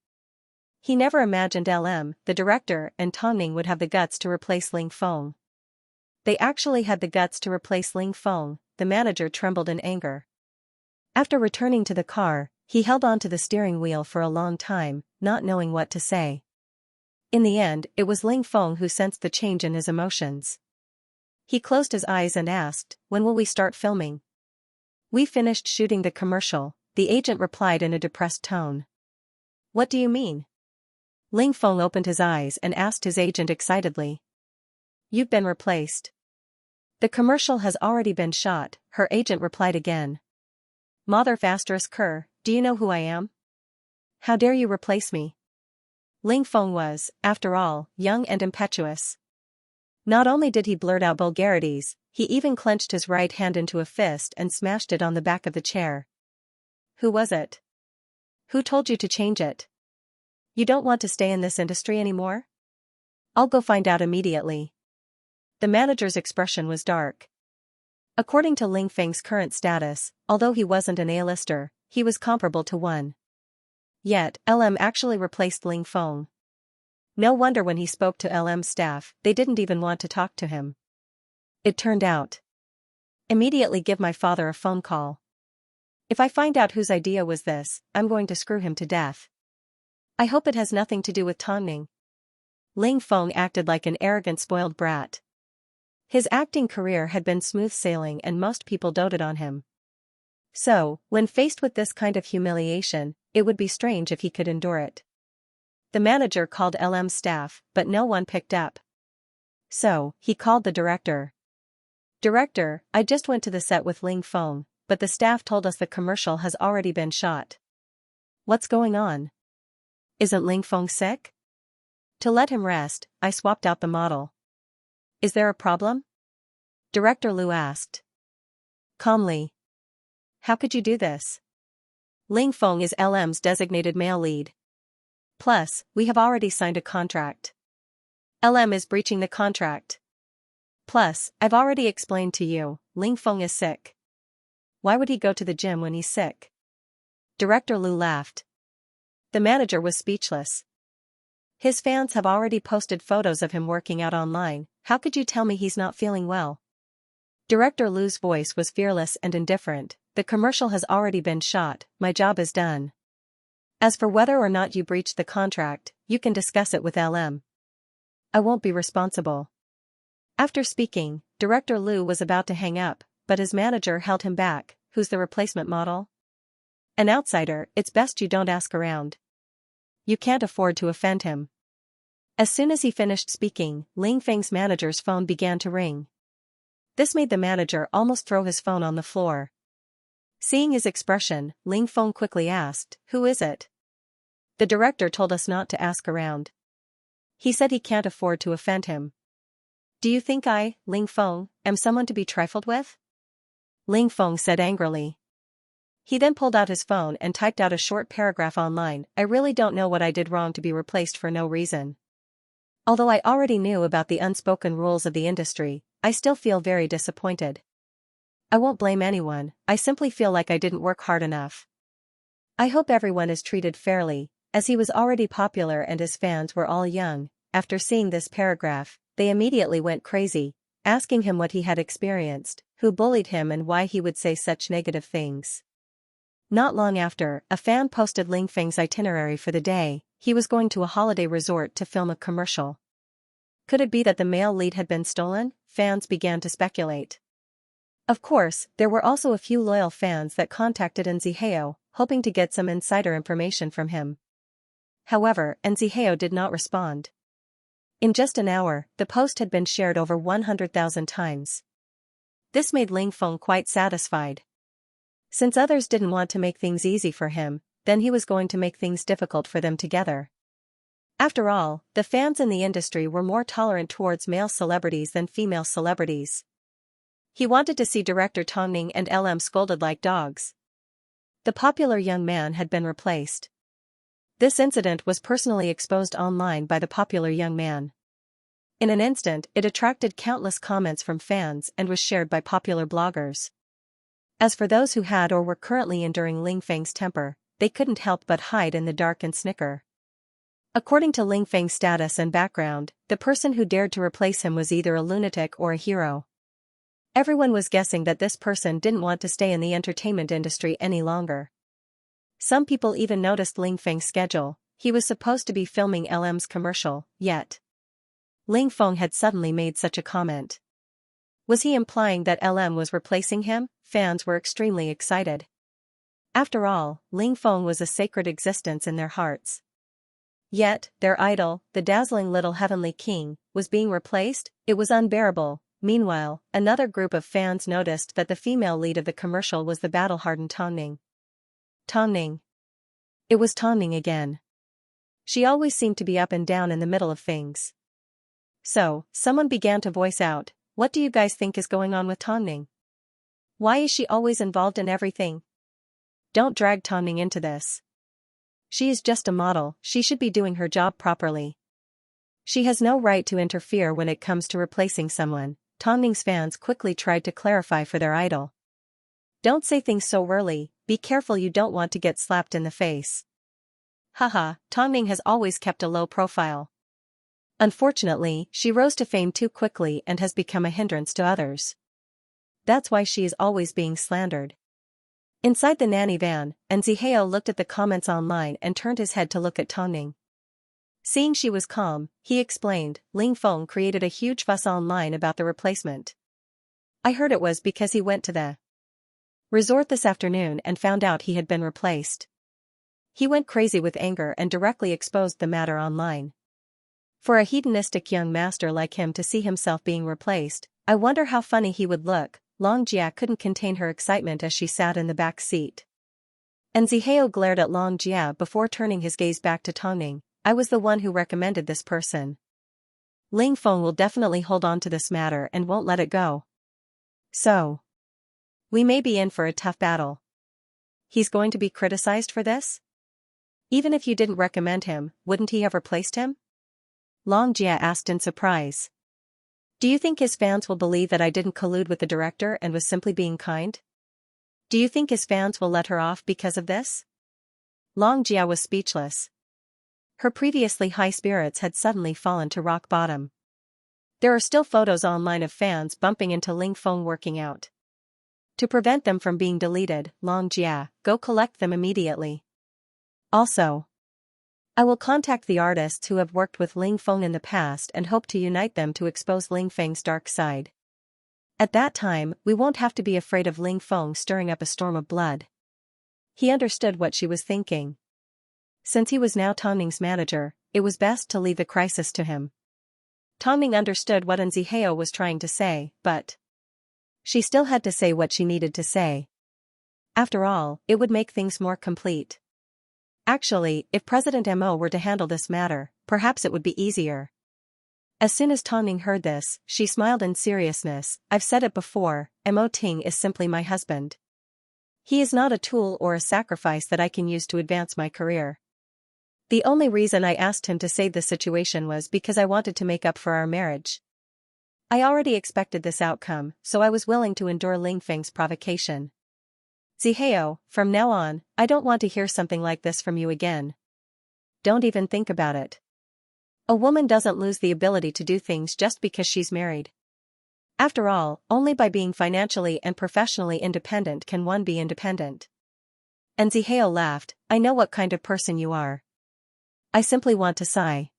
He never imagined LM, the director, and Tongning would have the guts to replace Ling Feng. They actually had the guts to replace Ling Feng. The manager trembled in anger. After returning to the car, he held on to the steering wheel for a long time, not knowing what to say. In the end, it was Ling Feng who sensed the change in his emotions. He closed his eyes and asked, "When will we start filming?" "We finished shooting the commercial," the agent replied in a depressed tone. "What do you mean?" Ling Feng opened his eyes and asked his agent excitedly. "You've been replaced." "The commercial has already been shot," her agent replied again. "Mother asterisk Kerr, do you know who I am? How dare you replace me?" Ling Feng was, after all, young and impetuous. Not only did he blurt out vulgarities, he even clenched his right hand into a fist and smashed it on the back of the chair. "Who was it? Who told you to change it? You don't want to stay in this industry anymore? I'll go find out immediately." The manager's expression was dark. According to Ling Feng's current status, although he wasn't an A-lister, he was comparable to one. Yet, LM actually replaced Ling Feng. No wonder when he spoke to LM's staff, they didn't even want to talk to him. It turned out. Immediately give my father a phone call. If I find out whose idea was this, I'm going to screw him to death. I hope it has nothing to do with Tongning. Ling Feng acted like an arrogant spoiled brat. His acting career had been smooth sailing and most people doted on him. So, when faced with this kind of humiliation, it would be strange if he could endure it. The manager called LM's staff, but no one picked up. So, he called the director. "Director, I just went to the set with Ling Feng, but the staff told us the commercial has already been shot. What's going on? Isn't Ling Feng sick? To let him rest, I swapped out the model. Is there a problem?" Director Liu asked. Calmly. "How could you do this? Ling Feng is LM's designated male lead. Plus, we have already signed a contract. LM is breaching the contract. Plus, I've already explained to you, Ling Feng is sick. Why would he go to the gym when he's sick?" Director Liu laughed. The manager was speechless. "His fans have already posted photos of him working out online, how could you tell me he's not feeling well?" Director Liu's voice was fearless and indifferent. "The commercial has already been shot, my job is done. As for whether or not you breached the contract, you can discuss it with LM. I won't be responsible." After speaking, Director Liu was about to hang up, but his manager held him back. "Who's the replacement model? An outsider, it's best you don't ask around. You can't afford to offend him." As soon as he finished speaking, Ling Feng's manager's phone began to ring. This made the manager almost throw his phone on the floor. Seeing his expression, Ling Feng quickly asked, "Who is it?" "The director told us not to ask around. He said he can't afford to offend him." "Do you think I, Ling Feng, am someone to be trifled with?" Ling Feng said angrily. He then pulled out his phone and typed out a short paragraph online. I really don't know what I did wrong to be replaced for no reason. Although I already knew about the unspoken rules of the industry, I still feel very disappointed. I won't blame anyone, I simply feel like I didn't work hard enough. I hope everyone is treated fairly, as he was already popular and his fans were all young. After seeing this paragraph, they immediately went crazy, asking him what he had experienced, who bullied him and why he would say such negative things. Not long after, a fan posted Ling Feng's itinerary for the day. He was going to a holiday resort to film a commercial. Could it be that the male lead had been stolen? Fans began to speculate. Of course, there were also a few loyal fans that contacted Xianxia, hoping to get some insider information from him. However, Xianxia did not respond. In just an hour, the post had been shared over 100,000 times. This made Ling Feng quite satisfied. Since others didn't want to make things easy for him, then he was going to make things difficult for them together. After all, the fans in the industry were more tolerant towards male celebrities than female celebrities. He wanted to see director Tong Ning and LM scolded like dogs. The popular young man had been replaced. This incident was personally exposed online by the popular young man. In an instant, it attracted countless comments from fans and was shared by popular bloggers. As for those who had or were currently enduring Ling Feng's temper, they couldn't help but hide in the dark and snicker. According to Ling Feng's status and background, the person who dared to replace him was either a lunatic or a hero. Everyone was guessing that this person didn't want to stay in the entertainment industry any longer. Some people even noticed Ling Feng's schedule. He was supposed to be filming LM's commercial, yet Ling Feng had suddenly made such a comment. Was he implying that LM was replacing him? Fans were extremely excited. After all, Ling Feng was a sacred existence in their hearts. Yet, their idol, the dazzling little heavenly king, was being replaced. It was unbearable. Meanwhile, another group of fans noticed that the female lead of the commercial was the battle-hardened Tong Ning. Tong Ning. It was Tong Ning again. She always seemed to be up and down in the middle of things. So, someone began to voice out, "What do you guys think is going on with Tong Ning? Why is she always involved in everything? Don't drag Tong Ning into this. She is just a model, she should be doing her job properly. She has no right to interfere when it comes to replacing someone." Tong Ning's fans quickly tried to clarify for their idol. "Don't say things so early, be careful, you don't want to get slapped in the face." Haha, Tong Ning has always kept a low profile. Unfortunately, she rose to fame too quickly and has become a hindrance to others. That's why she is always being slandered. Inside the nanny van, Xianxia looked at the comments online and turned his head to look at Tong Ning. Seeing she was calm, he explained, "Ling Feng created a huge fuss online about the replacement. I heard it was because he went to the resort this afternoon and found out he had been replaced. He went crazy with anger and directly exposed the matter online. For a hedonistic young master like him to see himself being replaced, I wonder how funny he would look." Long Jia couldn't contain her excitement as she sat in the back seat. Xianxia glared at Long Jia before turning his gaze back to Tong Ning. "I was the one who recommended this person. Ling Feng will definitely hold on to this matter and won't let it go. So, we may be in for a tough battle. He's going to be criticized for this? Even if you didn't recommend him, wouldn't he have replaced him?" Long Jia asked in surprise. "Do you think his fans will believe that I didn't collude with the director and was simply being kind? Do you think his fans will let her off because of this?" Long Jia was speechless. Her previously high spirits had suddenly fallen to rock bottom. There are still photos online of fans bumping into Ling Feng working out. To prevent them from being deleted, Long Jia, go collect them immediately. Also, I will contact the artists who have worked with Ling Feng in the past and hope to unite them to expose Ling Feng's dark side. At that time, we won't have to be afraid of Ling Feng stirring up a storm of blood." He understood what she was thinking. Since he was now Tong Ning's manager, it was best to leave the crisis to him. Tong Ning understood what Xianxia was trying to say, but she still had to say what she needed to say. After all, it would make things more complete. Actually, if President Mo were to handle this matter, perhaps it would be easier. As soon as Tong Ning heard this, she smiled in seriousness. "I've said it before, Mo Ting is simply my husband. He is not a tool or a sacrifice that I can use to advance my career. The only reason I asked him to save the situation was because I wanted to make up for our marriage. I already expected this outcome, so I was willing to endure Ling Feng's provocation. Zihao, from now on, I don't want to hear something like this from you again. Don't even think about it. A woman doesn't lose the ability to do things just because she's married. After all, only by being financially and professionally independent can one be independent. And Zihao laughed, I know what kind of person you are. I simply want to sigh.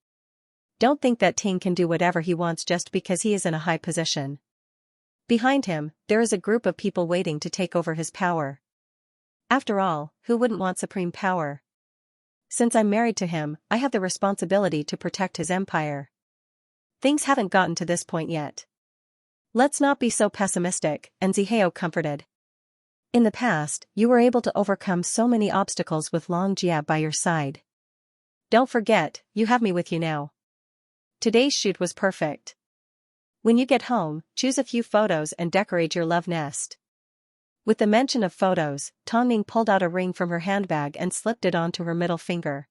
Don't think that Ting can do whatever he wants just because he is in a high position. Behind him, there is a group of people waiting to take over his power. After all, who wouldn't want supreme power? Since I'm married to him, I have the responsibility to protect his empire. Things haven't gotten to this point yet. Let's not be so pessimistic, and Zihao comforted. In the past, you were able to overcome so many obstacles with Long Jia by your side. Don't forget, you have me with you now. Today's shoot was perfect. When you get home, choose a few photos and decorate your love nest. With the mention of photos, Tongning pulled out a ring from her handbag and slipped it onto her middle finger.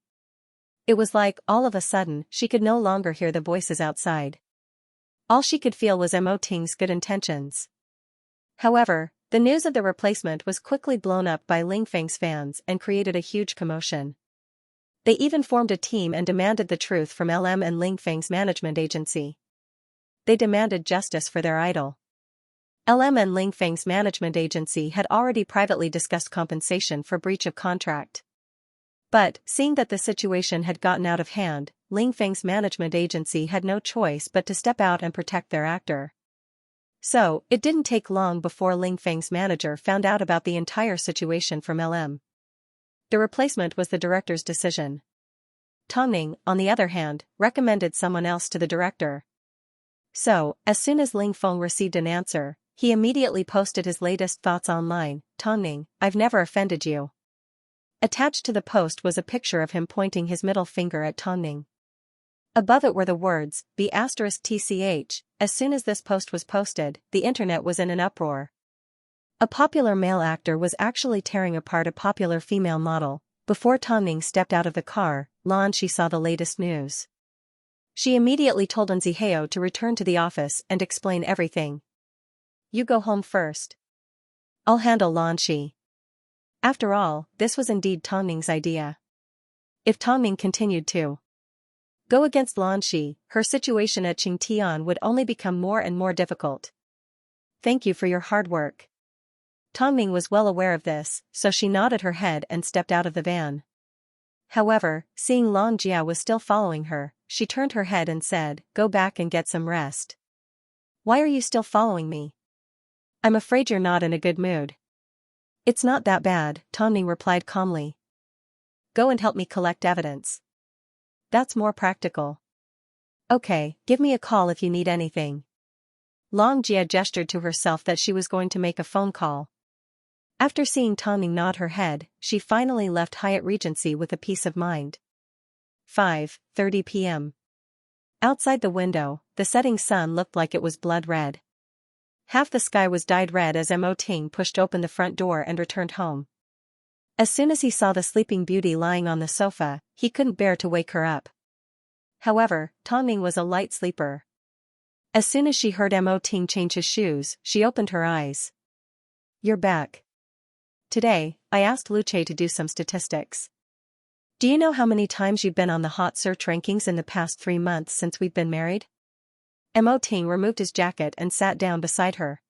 It was like, all of a sudden, she could no longer hear the voices outside. All she could feel was Mo Ting's good intentions. However, the news of the replacement was quickly blown up by Ling Feng's fans and created a huge commotion. They even formed a team and demanded the truth from LM and Ling Feng's management agency. They demanded justice for their idol. LM and Ling Feng's management agency had already privately discussed compensation for breach of contract. But, seeing that the situation had gotten out of hand, Ling Feng's management agency had no choice but to step out and protect their actor. So, it didn't take long before Ling Feng's manager found out about the entire situation from LM. The replacement was the director's decision. Tongning, on the other hand, recommended someone else to the director. So, as soon as Ling Feng received an answer, he immediately posted his latest thoughts online. Tongning, I've never offended you. Attached to the post was a picture of him pointing his middle finger at Tongning. Above it were the words, B*TCH. As soon as this post was posted, the internet was in an uproar. A popular male actor was actually tearing apart a popular female model. Before Tongning stepped out of the car, Xianxia saw the latest news. She immediately told Zihao to return to the office and explain everything. You go home first. I'll handle Xianxia. After all, this was indeed Tongning's idea. If Tongning continued to go against Xianxia, her situation at Qingtian would only become more and more difficult. Thank you for your hard work. Tongning was well aware of this, so she nodded her head and stepped out of the van. However, seeing Long Jia was still following her, she turned her head and said, Go back and get some rest. Why are you still following me? I'm afraid you're not in a good mood. It's not that bad, Tongning replied calmly. Go and help me collect evidence. That's more practical. Okay, give me a call if you need anything. Long Jia gestured to herself that she was going to make a phone call. After seeing Tongning nod her head, she finally left Hyatt Regency with a peace of mind. 5:30 p.m. Outside the window, the setting sun looked like it was blood red. Half the sky was dyed red as Mo Ting pushed open the front door and returned home. As soon as he saw the sleeping beauty lying on the sofa, he couldn't bear to wake her up. However, Tongning was a light sleeper. As soon as she heard Mo Ting change his shoes, she opened her eyes. You're back. Today, I asked Luce to do some statistics. Do you know how many times you've been on the hot search rankings in the past 3 months since we've been married? Mo Ting removed his jacket and sat down beside her.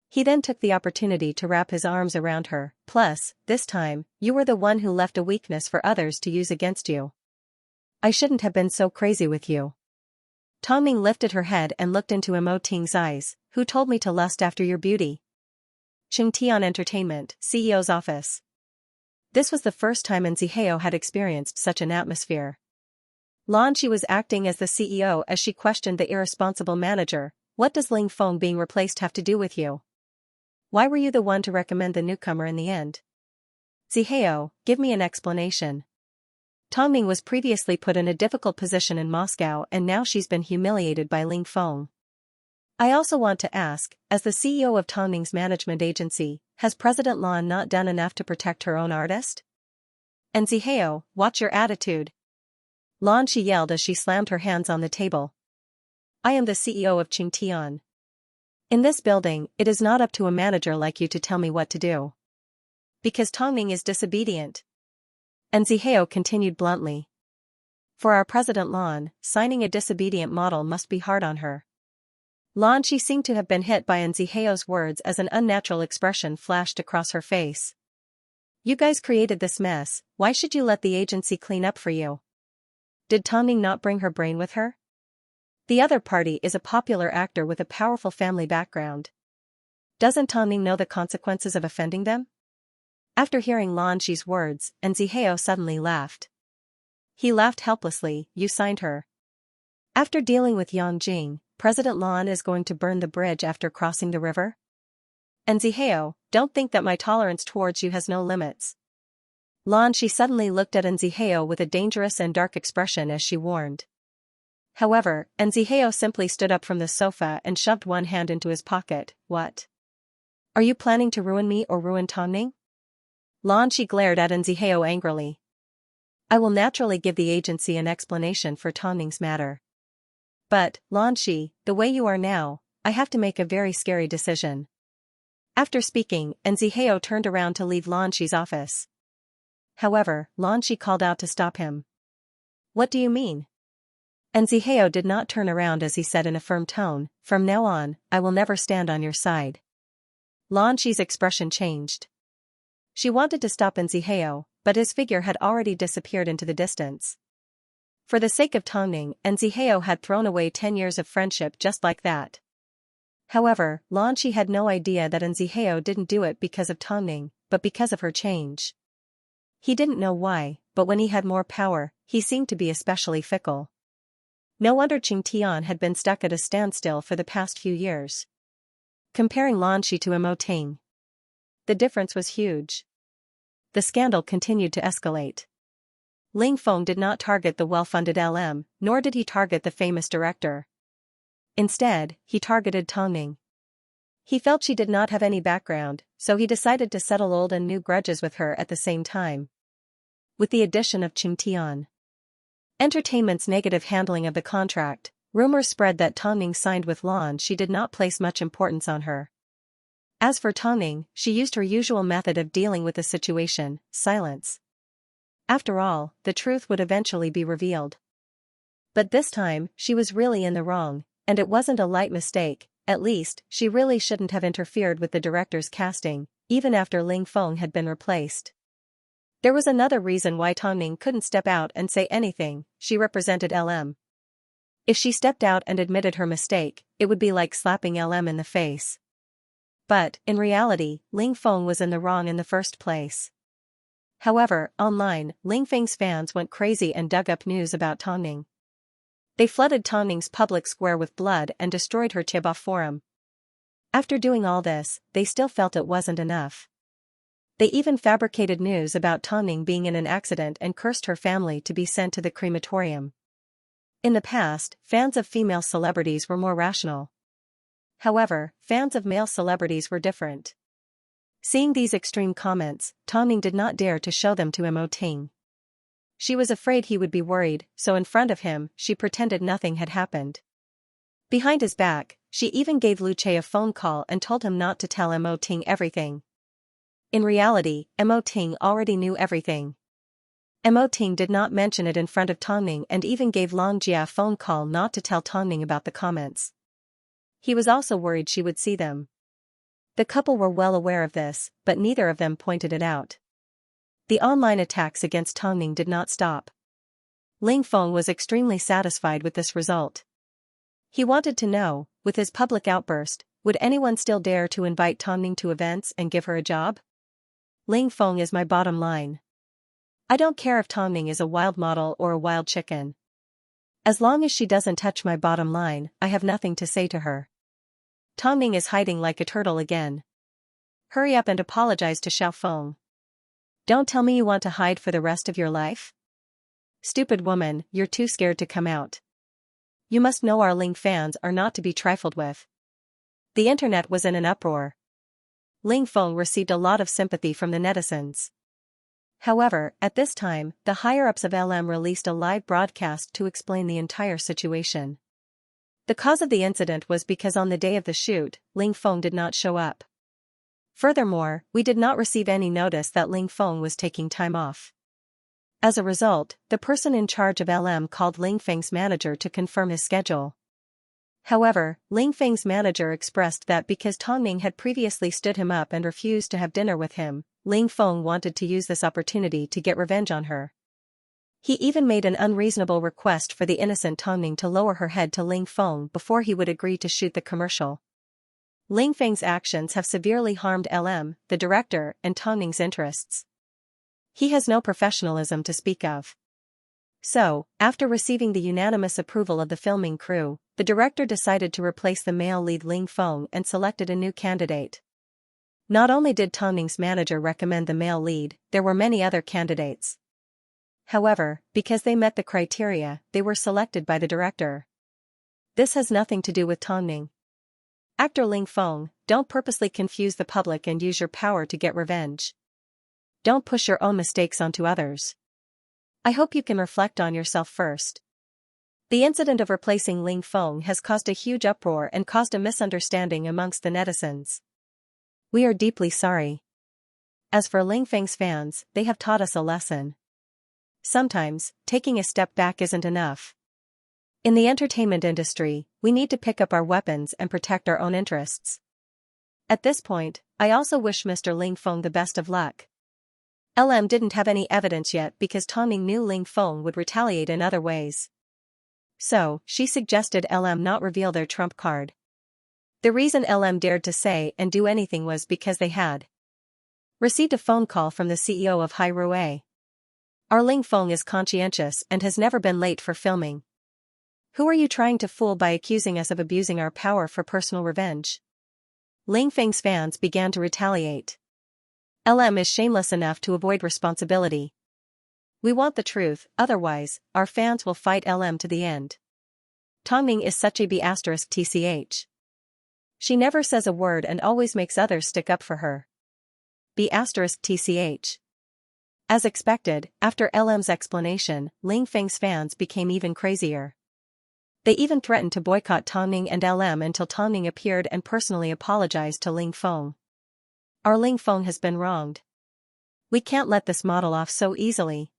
He then took the opportunity to wrap his arms around her. Plus, this time, you were the one who left a weakness for others to use against you. I shouldn't have been so crazy with you. Tongning lifted her head and looked into Mo Ting's eyes. Who told me to lust after your beauty? Qingtian Entertainment, CEO's office. This was the first time Zihao had experienced such an atmosphere. Xianxia was acting as the CEO as she questioned the irresponsible manager. What does Ling Feng being replaced have to do with you? Why were you the one to recommend the newcomer in the end? Zihao, give me an explanation. Tongning was previously put in a difficult position in Moscow and now she's been humiliated by Ling Feng. I also want to ask, as the CEO of Tongming's management agency, has President Lan not done enough to protect her own artist? And Zihao, watch your attitude. Lan she yelled as she slammed her hands on the table. I am the CEO of Qingtian. In this building, it is not up to a manager like you to tell me what to do. Because Tongming is disobedient. And Zihao continued bluntly. For our President Lan, signing a disobedient model must be hard on her. Lan she seemed to have been hit by Zihao's words as an unnatural expression flashed across her face. You guys created this mess, why should you let the agency clean up for you? Did Tongming not bring her brain with her? The other party is a popular actor with a powerful family background. Doesn't Tongming know the consequences of offending them? After hearing Lan Shi's words, Zihao suddenly laughed. He laughed helplessly. You signed her. After dealing with Yang Jing, President Lan is going to burn the bridge after crossing the river? Zihao, don't think that my tolerance towards you has no limits. Lan Shi suddenly looked at Zihao with a dangerous and dark expression as she warned. However, Zihao simply stood up from the sofa and shoved one hand into his pocket. What? Are you planning to ruin me or ruin Tongming? Lan Shi glared at Zihao angrily. I will naturally give the agency an explanation for Tongming's matter. But, Lan Shi, the way you are now, I have to make a very scary decision. After speaking, Zihao turned around to leave Lan Shi's office. However, Lan Shi called out to stop him. What do you mean? Zihao did not turn around as he said in a firm tone, from now on, I will never stand on your side. Lan Shi's expression changed. She wanted to stop Zihao, but his figure had already disappeared into the distance. For the sake of Tongming, Zihao had thrown away 10 years of friendship just like that. However, Lan Shi had no idea that Zihao didn't do it because of Tongming, but because of her change. He didn't know why, but when he had more power, he seemed to be especially fickle. No wonder Qingtian had been stuck at a standstill for the past few years. Comparing Lan Shi to Mo Ting, the difference was huge. The scandal continued to escalate. Ling Feng did not target the well-funded LM, nor did he target the famous director. Instead, he targeted Tongming. He felt she did not have any background, so he decided to settle old and new grudges with her at the same time. With the addition of Qingtian Entertainment's negative handling of the contract, rumors spread that Tongming signed with Lan Shi did not place much importance on her. As for Tongming, she used her usual method of dealing with the situation, silence. After all, the truth would eventually be revealed. But this time, she was really in the wrong, and it wasn't a light mistake. At least, she really shouldn't have interfered with the director's casting, even after Ling Feng had been replaced. There was another reason why Tongming couldn't step out and say anything. She represented LM. If she stepped out and admitted her mistake, it would be like slapping LM in the face. But, in reality, Ling Feng was in the wrong in the first place. However, online, Ling Feng's fans went crazy and dug up news about Tongming. They flooded Tongming's public square with blood and destroyed her Chiba forum. After doing all this, they still felt it wasn't enough. They even fabricated news about Tongming being in an accident and cursed her family to be sent to the crematorium. In the past, fans of female celebrities were more rational. However, fans of male celebrities were different. Seeing these extreme comments, Tongming did not dare to show them to Mo Ting. She was afraid he would be worried, so in front of him, she pretended nothing had happened. Behind his back, she even gave Lu Che a phone call and told him not to tell Mo Ting everything. In reality, Mo Ting already knew everything. Mo Ting did not mention it in front of Tongming and even gave Long Jia a phone call not to tell Tongming about the comments. He was also worried she would see them. The couple were well aware of this, but neither of them pointed it out. The online attacks against Tongming did not stop. Ling Feng was extremely satisfied with this result. He wanted to know, with his public outburst, would anyone still dare to invite Tongming to events and give her a job? Ling Feng is my bottom line. I don't care if Tongming is a wild model or a wild chicken. As long as she doesn't touch my bottom line, I have nothing to say to her. Tongming is hiding like a turtle again. Hurry up and apologize to Xiao Feng. Don't tell me you want to hide for the rest of your life? Stupid woman, you're too scared to come out. You must know our Ling fans are not to be trifled with. The internet was in an uproar. Ling Feng received a lot of sympathy from the netizens. However, at this time, the higher-ups of LM released a live broadcast to explain the entire situation. The cause of the incident was because on the day of the shoot, Ling Feng did not show up. Furthermore, we did not receive any notice that Ling Feng was taking time off. As a result, the person in charge of LM called Ling Feng's manager to confirm his schedule. However, Ling Feng's manager expressed that because Tongming had previously stood him up and refused to have dinner with him, Ling Feng wanted to use this opportunity to get revenge on her. He even made an unreasonable request for the innocent Tongming to lower her head to Ling Feng before he would agree to shoot the commercial. Ling Feng's actions have severely harmed LM, the director, and Tongming's interests. He has no professionalism to speak of. So, after receiving the unanimous approval of the filming crew, the director decided to replace the male lead Ling Feng and selected a new candidate. Not only did Tongming's manager recommend the male lead, there were many other candidates. However, because they met the criteria, they were selected by the director. This has nothing to do with Tongming. Actor Ling Feng, don't purposely confuse the public and use your power to get revenge. Don't push your own mistakes onto others. I hope you can reflect on yourself first. The incident of replacing Ling Feng has caused a huge uproar and caused a misunderstanding amongst the netizens. We are deeply sorry. As for Ling Feng's fans, they have taught us a lesson. Sometimes, taking a step back isn't enough. In the entertainment industry, we need to pick up our weapons and protect our own interests. At this point, I also wish Mr. Ling Feng the best of luck. LM didn't have any evidence yet because Tongming knew Ling Feng would retaliate in other ways. So, she suggested LM not reveal their trump card. The reason LM dared to say and do anything was because they had received a phone call from the CEO of Hai Rui. Our Ling Feng is conscientious and has never been late for filming. Who are you trying to fool by accusing us of abusing our power for personal revenge? Ling Feng's fans began to retaliate. LM is shameless enough to avoid responsibility. We want the truth, otherwise, our fans will fight LM to the end. Tongming is such a B*TCH. She never says a word and always makes others stick up for her. B*TCH. As expected, after LM's explanation, Ling Feng's fans became even crazier. They even threatened to boycott Tongming and LM until Tongming appeared and personally apologized to Ling Feng. Our Ling Feng has been wronged. We can't let this model off so easily.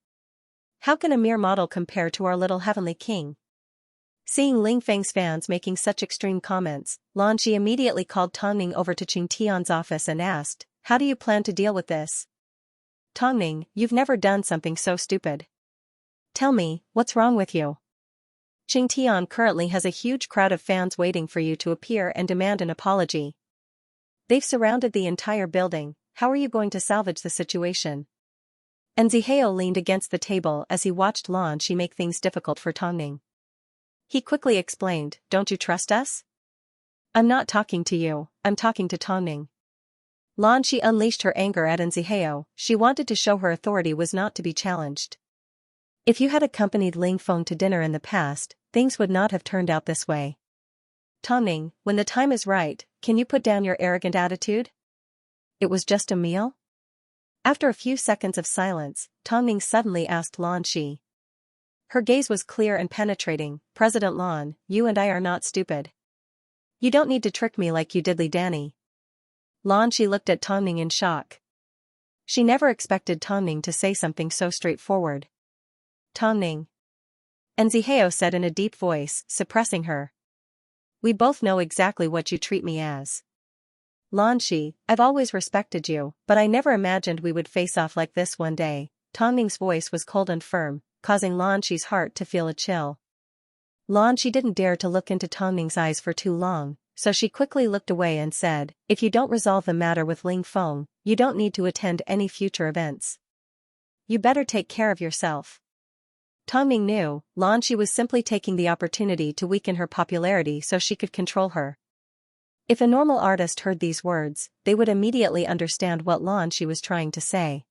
How can a mere model compare to our little heavenly king? Seeing Ling Feng's fans making such extreme comments, Xianxia immediately called Tongming over to Qing Tian's office and asked, "How do you plan to deal with this? Tongming, you've never done something so stupid. Tell me, what's wrong with you? Qing Tian currently has a huge crowd of fans waiting for you to appear and demand an apology. They've surrounded the entire building, how are you going to salvage the situation?" And Zihao leaned against the table as he watched Xianxia make things difficult for Tongming. He quickly explained, "Don't you trust us? I'm not talking to you, I'm talking to Tongming." Xianxia unleashed her anger at Zihao. She wanted to show her authority was not to be challenged. If you had accompanied Ling Feng to dinner in the past, things would not have turned out this way. Tongming, when the time is right, can you put down your arrogant attitude? It was just a meal? After a few seconds of silence, Tongming suddenly asked Xianxia. Her gaze was clear and penetrating, "President Lan, you and I are not stupid. You don't need to trick me like you did Li Danny." Xianxia looked at Tongming in shock. She never expected Tongming to say something so straightforward. "Tongming." And Zihao said in a deep voice, suppressing her. "We both know exactly what you treat me as. Xianxia, I've always respected you, but I never imagined we would face off like this one day." Tongming's voice was cold and firm, causing Xianxia's heart to feel a chill. Xianxia didn't dare to look into Tongming's eyes for too long, so she quickly looked away and said, "If you don't resolve the matter with Ling Feng, you don't need to attend any future events. You better take care of yourself." Tongming knew, Xianxia was simply taking the opportunity to weaken her popularity so she could control her. If a normal artist heard these words, they would immediately understand what Xianxia was trying to say.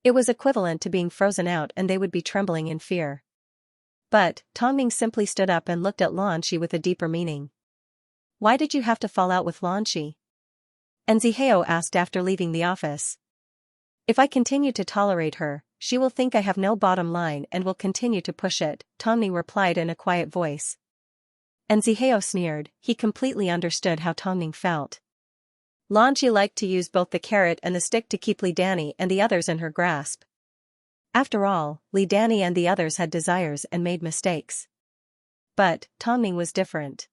It was equivalent to being frozen out and they would be trembling in fear. But, Tongming simply stood up and looked at Xianxia with a deeper meaning. Why did you have to fall out with Xianxia? Xianxia asked after leaving the office. If I continue to tolerate her, she will think I have no bottom line and will continue to push it, Tongning replied in a quiet voice. Xianxia sneered. He completely understood how Tongning felt. Xianxia liked to use both the carrot and the stick to keep Li Danny and the others in her grasp. After all, Li Danny and the others had desires and made mistakes. But Tongning was different.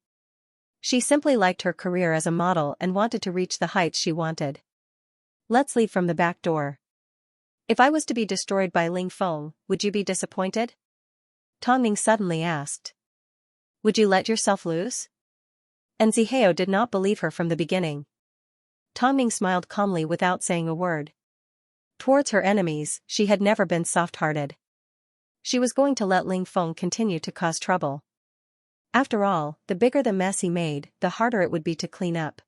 She simply liked her career as a model and wanted to reach the heights she wanted. Let's leave from the back door. If I was to be destroyed by Ling Feng, would you be disappointed? Tongning suddenly asked. Would you let yourself loose? Xianxia did not believe her from the beginning. Tongning smiled calmly without saying a word. Towards her enemies, she had never been soft-hearted. She was going to let Ling Feng continue to cause trouble. After all, the bigger the mess he made, the harder it would be to clean up.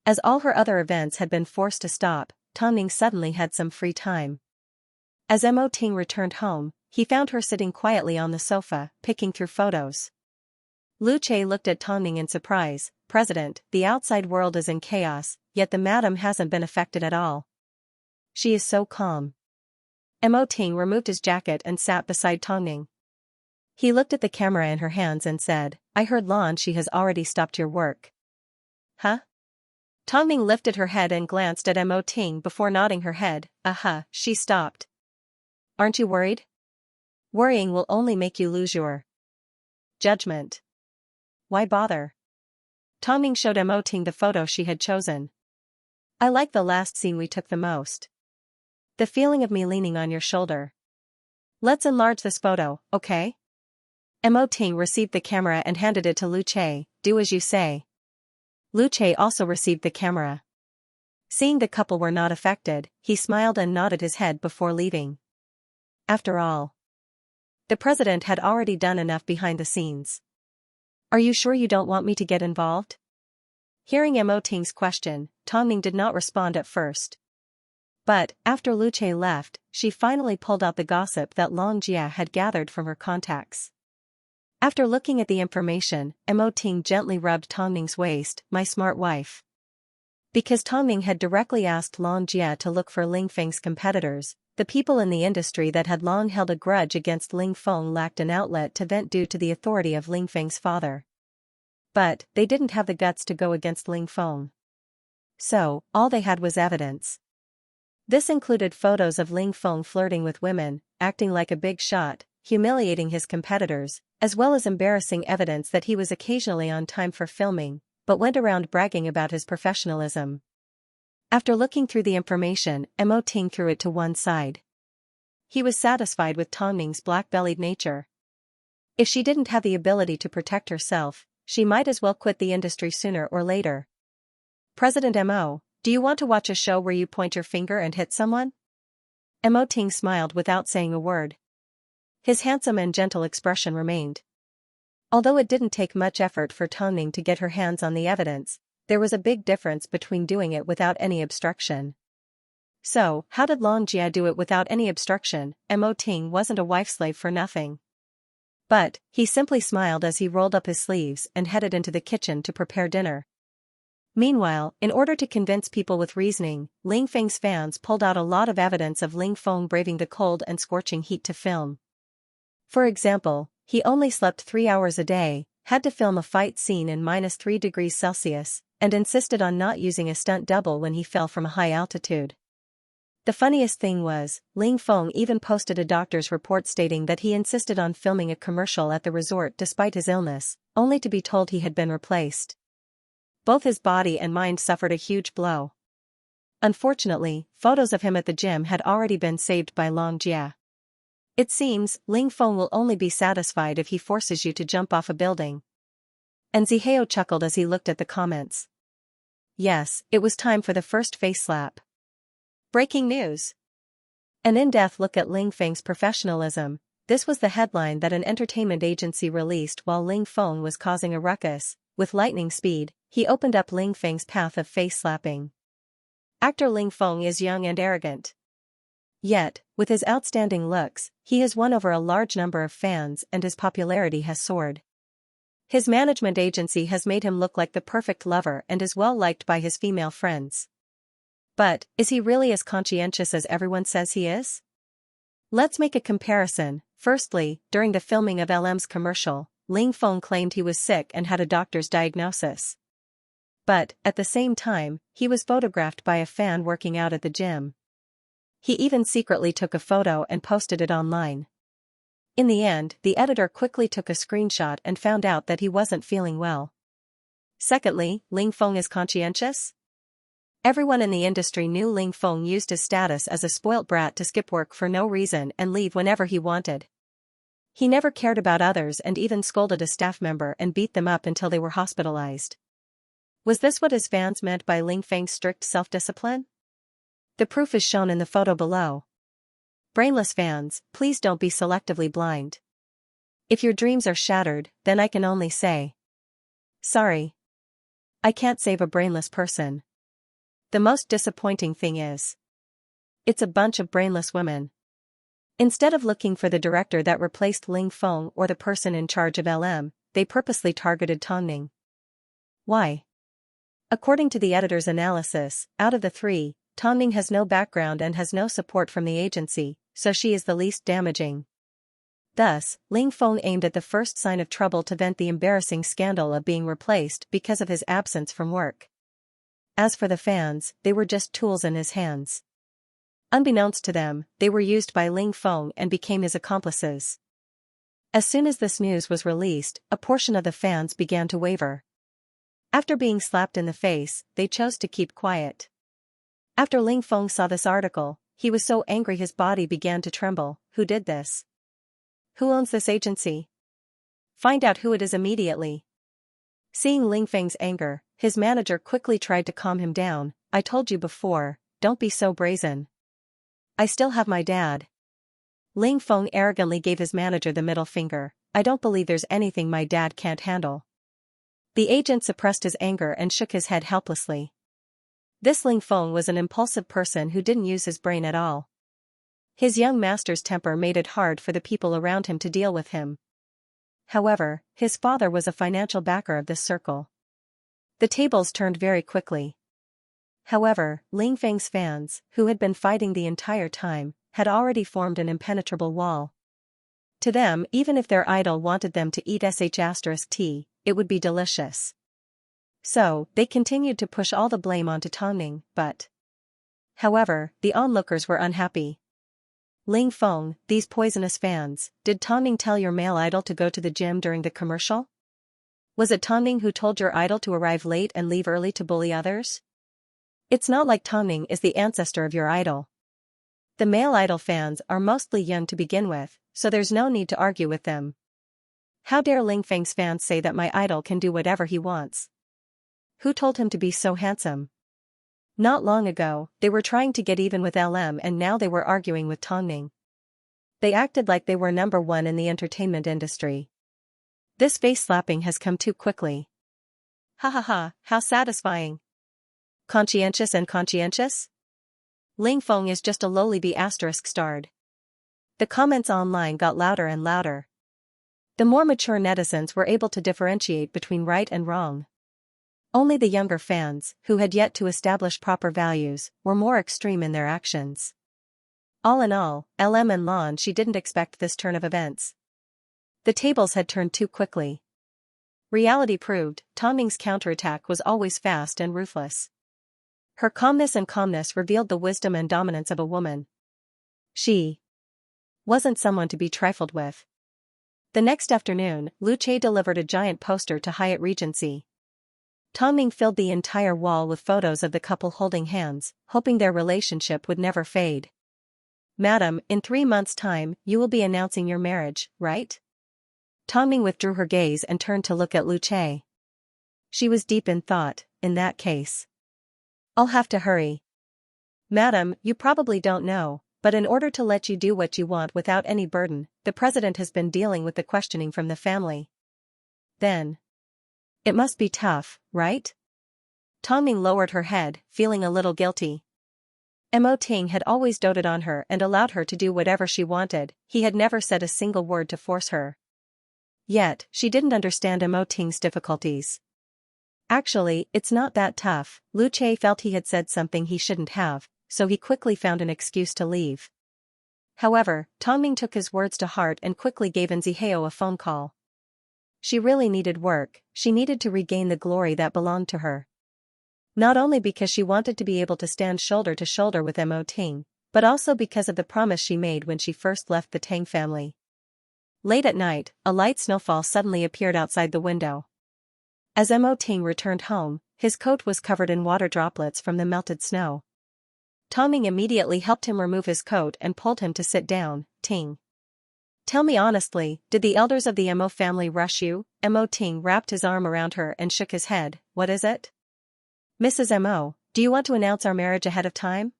As all her other events had been forced to stop, Tongning suddenly had some free time. As Mo Ting returned home, he found her sitting quietly on the sofa, picking through photos. Lu Che looked at Tongning in surprise. President, the outside world is in chaos, yet the madam hasn't been affected at all. She is so calm. Mo Ting removed his jacket and sat beside Tongning. He looked at the camera in her hands and said, I heard Xianxia has already stopped your work. Huh? Tongning lifted her head and glanced at Mo Ting before nodding her head. She stopped. Aren't you worried? Worrying will only make you lose your judgment. Why bother? Tongning showed Mo Ting the photo she had chosen. I like the last scene we took the most. The feeling of me leaning on your shoulder. Let's enlarge this photo, okay? Mo Ting received the camera and handed it to Lu Che. Do as you say. Lu Che also received the camera. Seeing the couple were not affected, he smiled and nodded his head before leaving. After all, the president had already done enough behind the scenes. Are you sure you don't want me to get involved? Hearing Mo Ting's question, Tongning did not respond at first. But, after Lu Che left, she finally pulled out the gossip that Xianxia had gathered from her contacts. After looking at the information, Mo Ting gently rubbed Tongning's waist, my smart wife. Because Tongning had directly asked Xianxia to look for Ling Feng's competitors, the people in the industry that had long held a grudge against Ling Feng lacked an outlet to vent due to the authority of Ling Feng's father. But, they didn't have the guts to go against Ling Feng. So, all they had was evidence. This included photos of Ling Feng flirting with women, acting like a big shot, humiliating his competitors, as well as embarrassing evidence that he was occasionally on time for filming, but went around bragging about his professionalism. After looking through the information, Mo Ting threw it to one side. He was satisfied with Tongning's black-bellied nature. If she didn't have the ability to protect herself, she might as well quit the industry sooner or later. President Mo, do you want to watch a show where you point your finger and hit someone? Mo Ting smiled without saying a word. His handsome and gentle expression remained. Although it didn't take much effort for Tongning to get her hands on the evidence, there was a big difference between doing it without any obstruction. So, how did Xianxia do it without any obstruction? Mo Ting wasn't a wife-slave for nothing. But, he simply smiled as he rolled up his sleeves and headed into the kitchen to prepare dinner. Meanwhile, in order to convince people with reasoning, Ling Feng's fans pulled out a lot of evidence of Ling Feng braving the cold and scorching heat to film. For example, he only slept 3 hours a day, had to film a fight scene in -3 degrees Celsius, and insisted on not using a stunt double when he fell from a high altitude. The funniest thing was, Ling Feng even posted a doctor's report stating that he insisted on filming a commercial at the resort despite his illness, only to be told he had been replaced. Both his body and mind suffered a huge blow. Unfortunately, photos of him at the gym had already been saved by Xianxia. It seems, Ling Feng will only be satisfied if he forces you to jump off a building. Xianxia chuckled as he looked at the comments. Yes, it was time for the first face slap. Breaking news. An in-depth look at Ling Feng's professionalism. This was the headline that an entertainment agency released while Ling Feng was causing a ruckus. With lightning speed, he opened up Ling Feng's path of face slapping. Actor Ling Feng is young and arrogant. Yet, with his outstanding looks, he has won over a large number of fans and his popularity has soared. His management agency has made him look like the perfect lover and is well liked by his female friends. But, is he really as conscientious as everyone says he is? Let's make a comparison. Firstly, during the filming of LM's commercial, Ling Feng claimed he was sick and had a doctor's diagnosis. But, at the same time, he was photographed by a fan working out at the gym. He even secretly took a photo and posted it online. In the end, the editor quickly took a screenshot and found out that he wasn't feeling well. Secondly, Ling Feng is conscientious? Everyone in the industry knew Ling Feng used his status as a spoilt brat to skip work for no reason and leave whenever he wanted. He never cared about others and even scolded a staff member and beat them up until they were hospitalized. Was this what his fans meant by Ling Feng's strict self-discipline? The proof is shown in the photo below. Brainless fans, please don't be selectively blind. If your dreams are shattered, then I can only say, sorry. I can't save a brainless person. The most disappointing thing is, it's a bunch of brainless women. Instead of looking for the director that replaced Ling Feng or the person in charge of LM, they purposely targeted Tongning. Why? According to the editor's analysis, out of the three, Tongning has no background and has no support from the agency, so she is the least damaging. Thus, Ling Feng aimed at the first sign of trouble to vent the embarrassing scandal of being replaced because of his absence from work. As for the fans, they were just tools in his hands. Unbeknownst to them, they were used by Ling Feng and became his accomplices. As soon as this news was released, a portion of the fans began to waver. After being slapped in the face, they chose to keep quiet. After Ling Feng saw this article, he was so angry his body began to tremble. Who did this? Who owns this agency? Find out who it is immediately. Seeing Ling Feng's anger, his manager quickly tried to calm him down. I told you before, don't be so brazen. I still have my dad. Ling Feng arrogantly gave his manager the middle finger. I don't believe there's anything my dad can't handle. The agent suppressed his anger and shook his head helplessly. This Ling Feng was an impulsive person who didn't use his brain at all. His young master's temper made it hard for the people around him to deal with him. However, his father was a financial backer of this circle. The tables turned very quickly. However, Ling Feng's fans, who had been fighting the entire time, had already formed an impenetrable wall. To them, even if their idol wanted them to eat sh*t, it would be delicious. So, they continued to push all the blame onto Tongning, but... However, the onlookers were unhappy. Ling Feng, these poisonous fans, did Tongning tell your male idol to go to the gym during the commercial? Was it Tongning who told your idol to arrive late and leave early to bully others? It's not like Tongning is the ancestor of your idol. The male idol fans are mostly young to begin with, so there's no need to argue with them. How dare Ling Feng's fans say that my idol can do whatever he wants? Who told him to be so handsome? Not long ago, they were trying to get even with LM and now they were arguing with Tongning. They acted like they were number one in the entertainment industry. This face-slapping has come too quickly. Ha ha ha, how satisfying. Conscientious and conscientious? Ling Feng is just a lowly B** starred. The comments online got louder and louder. The more mature netizens were able to differentiate between right and wrong. Only the younger fans, who had yet to establish proper values, were more extreme in their actions. All in all, LM and Lan she didn't expect this turn of events. The tables had turned too quickly. Reality proved, Tongning's counterattack was always fast and ruthless. Her calmness revealed the wisdom and dominance of a woman. She wasn't someone to be trifled with. The next afternoon, Lu Che delivered a giant poster to Hyatt Regency. Tongning filled the entire wall with photos of the couple holding hands, hoping their relationship would never fade. Madam, in 3 months' time, you will be announcing your marriage, right? Tongning withdrew her gaze and turned to look at Lu Che. She was deep in thought. In that case, I'll have to hurry. Madam, you probably don't know, but in order to let you do what you want without any burden, the president has been dealing with the questioning from the family. Then, it must be tough, right? Tongning lowered her head, feeling a little guilty. Mo Ting had always doted on her and allowed her to do whatever she wanted. He had never said a single word to force her. Yet, she didn't understand Mo Ting's difficulties. Actually, it's not that tough. Lu Che felt he had said something he shouldn't have, so he quickly found an excuse to leave. However, Tongming took his words to heart and quickly gave Nzihao a phone call. She really needed work, she needed to regain the glory that belonged to her. Not only because she wanted to be able to stand shoulder to shoulder with Mo Ting, but also because of the promise she made when she first left the Tang family. Late at night, a light snowfall suddenly appeared outside the window. As Mo Ting returned home, his coat was covered in water droplets from the melted snow. Tongming immediately helped him remove his coat and pulled him to sit down. Ting. Tell me honestly, did the elders of the Mo family rush you? Mo Ting wrapped his arm around her and shook his head. What is it? Mrs. Mo, do you want to announce our marriage ahead of time?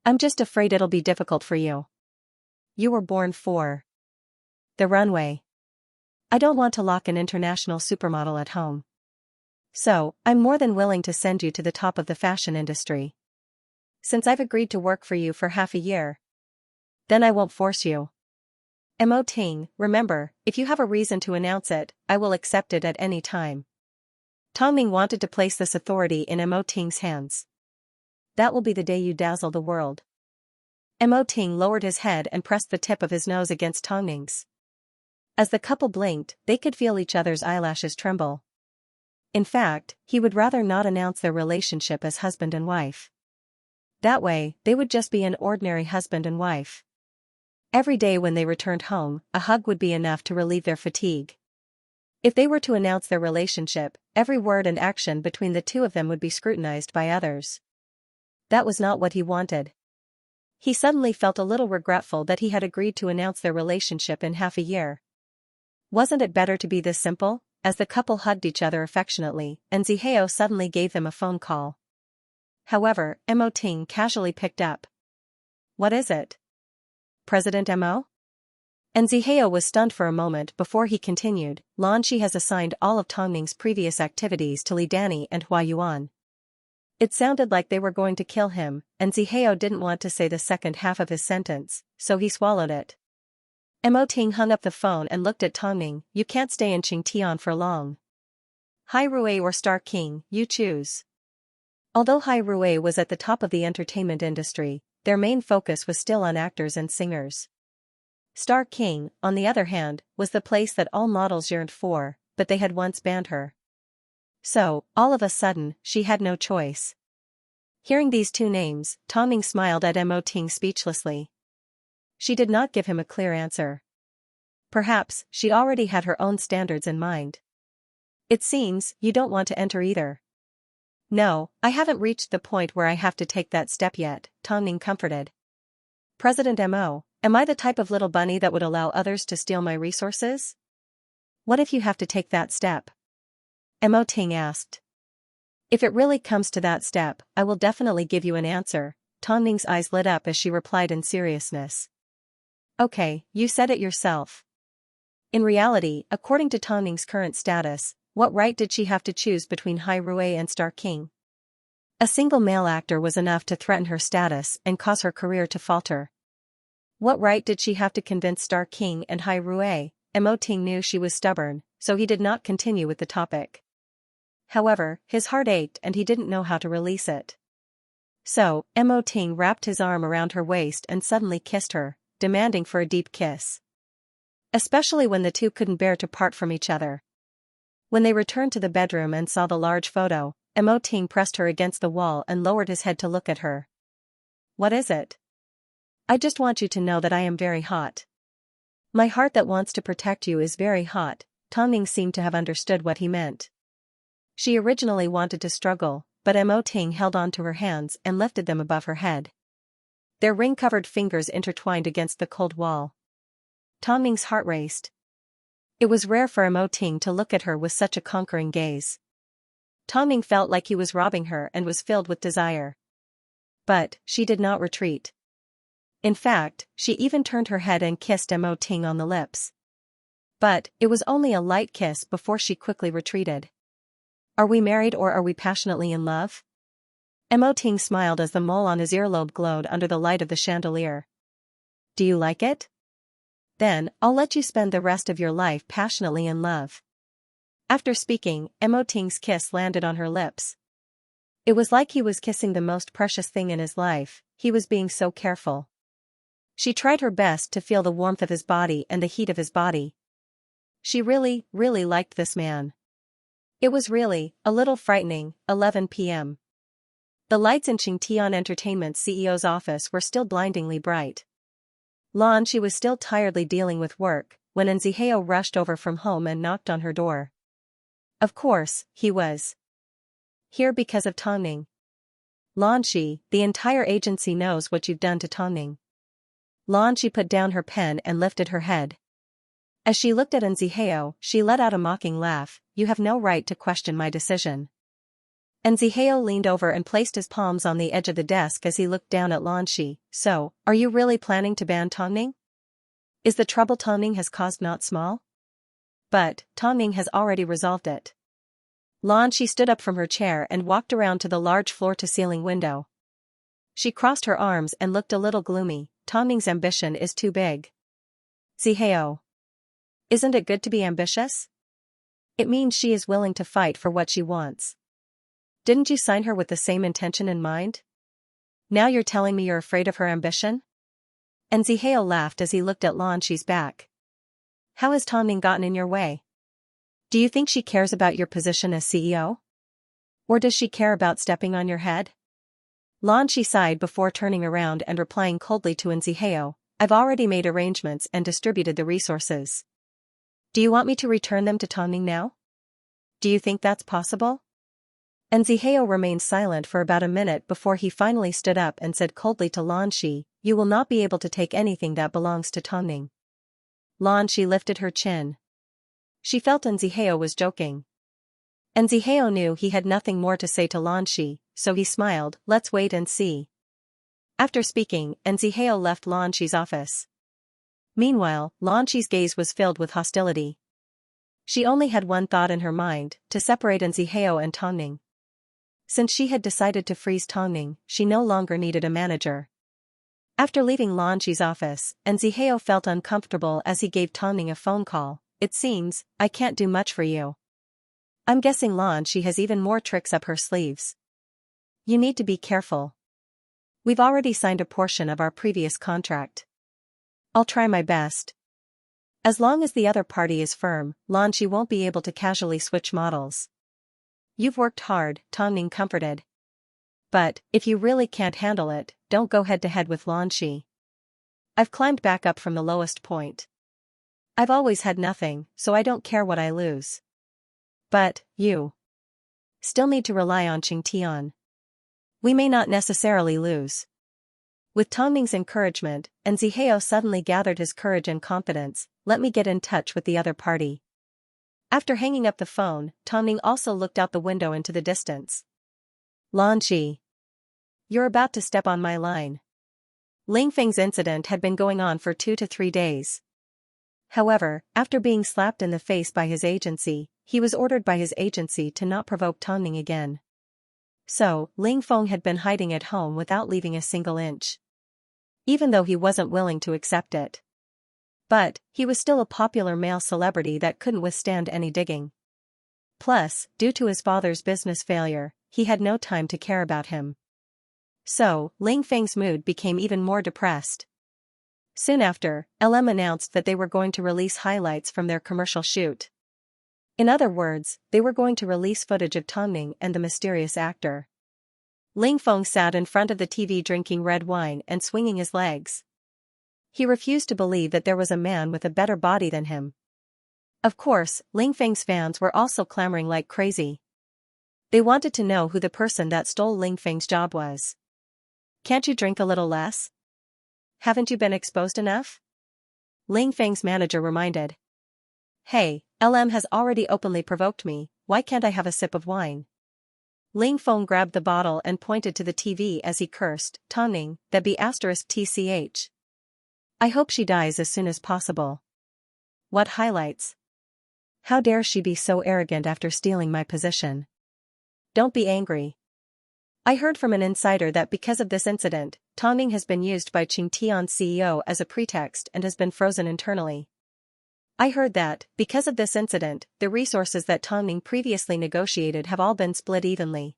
I'm just afraid it'll be difficult for you. You were born for the runway. I don't want to lock an international supermodel at home. So, I'm more than willing to send you to the top of the fashion industry. Since I've agreed to work for you for half a year. Then I won't force you. Mo Ting, remember, if you have a reason to announce it, I will accept it at any time. Tongming wanted to place this authority in Mo Ting's hands. That will be the day you dazzle the world. Mo Ting lowered his head and pressed the tip of his nose against Tongming's. As the couple blinked, they could feel each other's eyelashes tremble. In fact, he would rather not announce their relationship as husband and wife. That way, they would just be an ordinary husband and wife. Every day when they returned home, a hug would be enough to relieve their fatigue. If they were to announce their relationship, every word and action between the two of them would be scrutinized by others. That was not what he wanted. He suddenly felt a little regretful that he had agreed to announce their relationship in half a year. Wasn't it better to be this simple? As the couple hugged each other affectionately, Nzihao suddenly gave them a phone call. However, Mo Ting casually picked up. What is it? President Mo? Nzihao was stunned for a moment before he continued. Lan Shi has assigned all of Tongming's previous activities to Li Danny and Hua Yuan. It sounded like they were going to kill him, and Nzihao didn't want to say the second half of his sentence, so he swallowed it. Mo Ting hung up the phone and looked at Tongming. You can't stay in Qingtian for long. Hai Rui or Star King, you choose. Although Hai Rui was at the top of the entertainment industry, their main focus was still on actors and singers. Star King, on the other hand, was the place that all models yearned for, but they had once banned her. So, all of a sudden, she had no choice. Hearing these two names, Tongming smiled at Mo Ting speechlessly. She did not give him a clear answer. Perhaps, she already had her own standards in mind. It seems, you don't want to enter either. No, I haven't reached the point where I have to take that step yet, Tongming comforted. President Mo, am I the type of little bunny that would allow others to steal my resources? What if you have to take that step? Mo Ting asked. If it really comes to that step, I will definitely give you an answer. Tongming's eyes lit up as she replied in seriousness. Okay, you said it yourself. In reality, according to Tongming's current status, what right did she have to choose between Hai Rui and Star King? A single male actor was enough to threaten her status and cause her career to falter. What right did she have to convince Star King and Hai Rui? Mo Ting knew she was stubborn, so he did not continue with the topic. However, his heart ached and he didn't know how to release it. So, Mo Ting wrapped his arm around her waist and suddenly kissed her, demanding for a deep kiss. Especially when the two couldn't bear to part from each other. When they returned to the bedroom and saw the large photo, Mo Ting pressed her against the wall and lowered his head to look at her. What is it? I just want you to know that I am very hot. My heart that wants to protect you is very hot. Tongming seemed to have understood what he meant. She originally wanted to struggle, but Mo Ting held on to her hands and lifted them above her head. Their ring-covered fingers intertwined against the cold wall. Tongming's heart raced. It was rare for Mo Ting to look at her with such a conquering gaze. Tongming felt like he was robbing her and was filled with desire. But, she did not retreat. In fact, she even turned her head and kissed Mo Ting on the lips. But, it was only a light kiss before she quickly retreated. Are we married or are we passionately in love? Mo Ting smiled as the mole on his earlobe glowed under the light of the chandelier. Do you like it? Then, I'll let you spend the rest of your life passionately in love. After speaking, Emoting's kiss landed on her lips. It was like he was kissing the most precious thing in his life, he was being so careful. She tried her best to feel the warmth of his body and the heat of his body. She really, really liked this man. It was really, a little frightening. 11 p.m. The lights in Xianxia Entertainment's CEO's office were still blindingly bright. She was still tiredly dealing with work, when Xianxia rushed over from home and knocked on her door. Of course, he was here because of Tongning. She, the entire agency knows what you've done to Tongning. She put down her pen and lifted her head. As she looked at Xianxia, she let out a mocking laugh. You have no right to question my decision. Xianxia leaned over and placed his palms on the edge of the desk as he looked down at Shi. So, are you really planning to ban Tongning? Is the trouble Tongning has caused not small? But, Tongning has already resolved it. Shi stood up from her chair and walked around to the large floor-to-ceiling window. She crossed her arms and looked a little gloomy. Tongning's ambition is too big. Xianxia. Isn't it good to be ambitious? It means she is willing to fight for what she wants. Didn't you sign her with the same intention in mind? Now you're telling me you're afraid of her ambition? Xianxia laughed as he looked at Shi's back. How has Tongning gotten in your way? Do you think she cares about your position as CEO? Or does she care about stepping on your head? Shi sighed before turning around and replying coldly to Xianxia, I've already made arrangements and distributed the resources. Do you want me to return them to Tongning now? Do you think that's possible? Xianxia remained silent for about a minute before he finally stood up and said coldly to Shi, you will not be able to take anything that belongs to Tongning. Shi lifted her chin. She felt Xianxia was joking. Xianxia knew he had nothing more to say to Shi, so he smiled, let's wait and see. After speaking, Xianxia left Shi's office. Meanwhile, Shi's gaze was filled with hostility. She only had one thought in her mind, to separate Xianxia and Tongning. Since she had decided to freeze Tongning, she no longer needed a manager. After leaving Shi's office, Xianxia felt uncomfortable as he gave Tongning a phone call. It seems, I can't do much for you. I'm guessing Shi has even more tricks up her sleeves. You need to be careful. We've already signed a portion of our previous contract. I'll try my best. As long as the other party is firm, Shi won't be able to casually switch models. You've worked hard, Tongning comforted. But, if you really can't handle it, don't go head-to-head with Shi. I've climbed back up from the lowest point. I've always had nothing, so I don't care what I lose. But, you still need to rely on Xianxia. We may not necessarily lose. With Tongning's encouragement, Xianxia suddenly gathered his courage and confidence, let me get in touch with the other party. After hanging up the phone, Tongning also looked out the window into the distance. Shi. You're about to step on my line. Ling Feng's incident had been going on for 2 to 3 days. However, after being slapped in the face by his agency, he was ordered by his agency to not provoke Tongning again. So, Ling Feng had been hiding at home without leaving a single inch. Even though he wasn't willing to accept it. But, he was still a popular male celebrity that couldn't withstand any digging. Plus, due to his father's business failure, he had no time to care about him. So, Ling Feng's mood became even more depressed. Soon after, LM announced that they were going to release highlights from their commercial shoot. In other words, they were going to release footage of Tongning and the mysterious actor. Ling Feng sat in front of the TV drinking red wine and swinging his legs. He refused to believe that there was a man with a better body than him. Of course, Ling Feng's fans were also clamoring like crazy. They wanted to know who the person that stole Ling Feng's job was. Can't you drink a little less? Haven't you been exposed enough? Ling Feng's manager reminded. Hey, LM has already openly provoked me, why can't I have a sip of wine? Ling Feng grabbed the bottle and pointed to the TV as he cursed, Tongning, that be *TCH. I hope she dies as soon as possible. What highlights? How dare she be so arrogant after stealing my position? Don't be angry. I heard from an insider that because of this incident, Tongning has been used by Xianxia's CEO as a pretext and has been frozen internally. I heard that, because of this incident, the resources that Tongning previously negotiated have all been split evenly.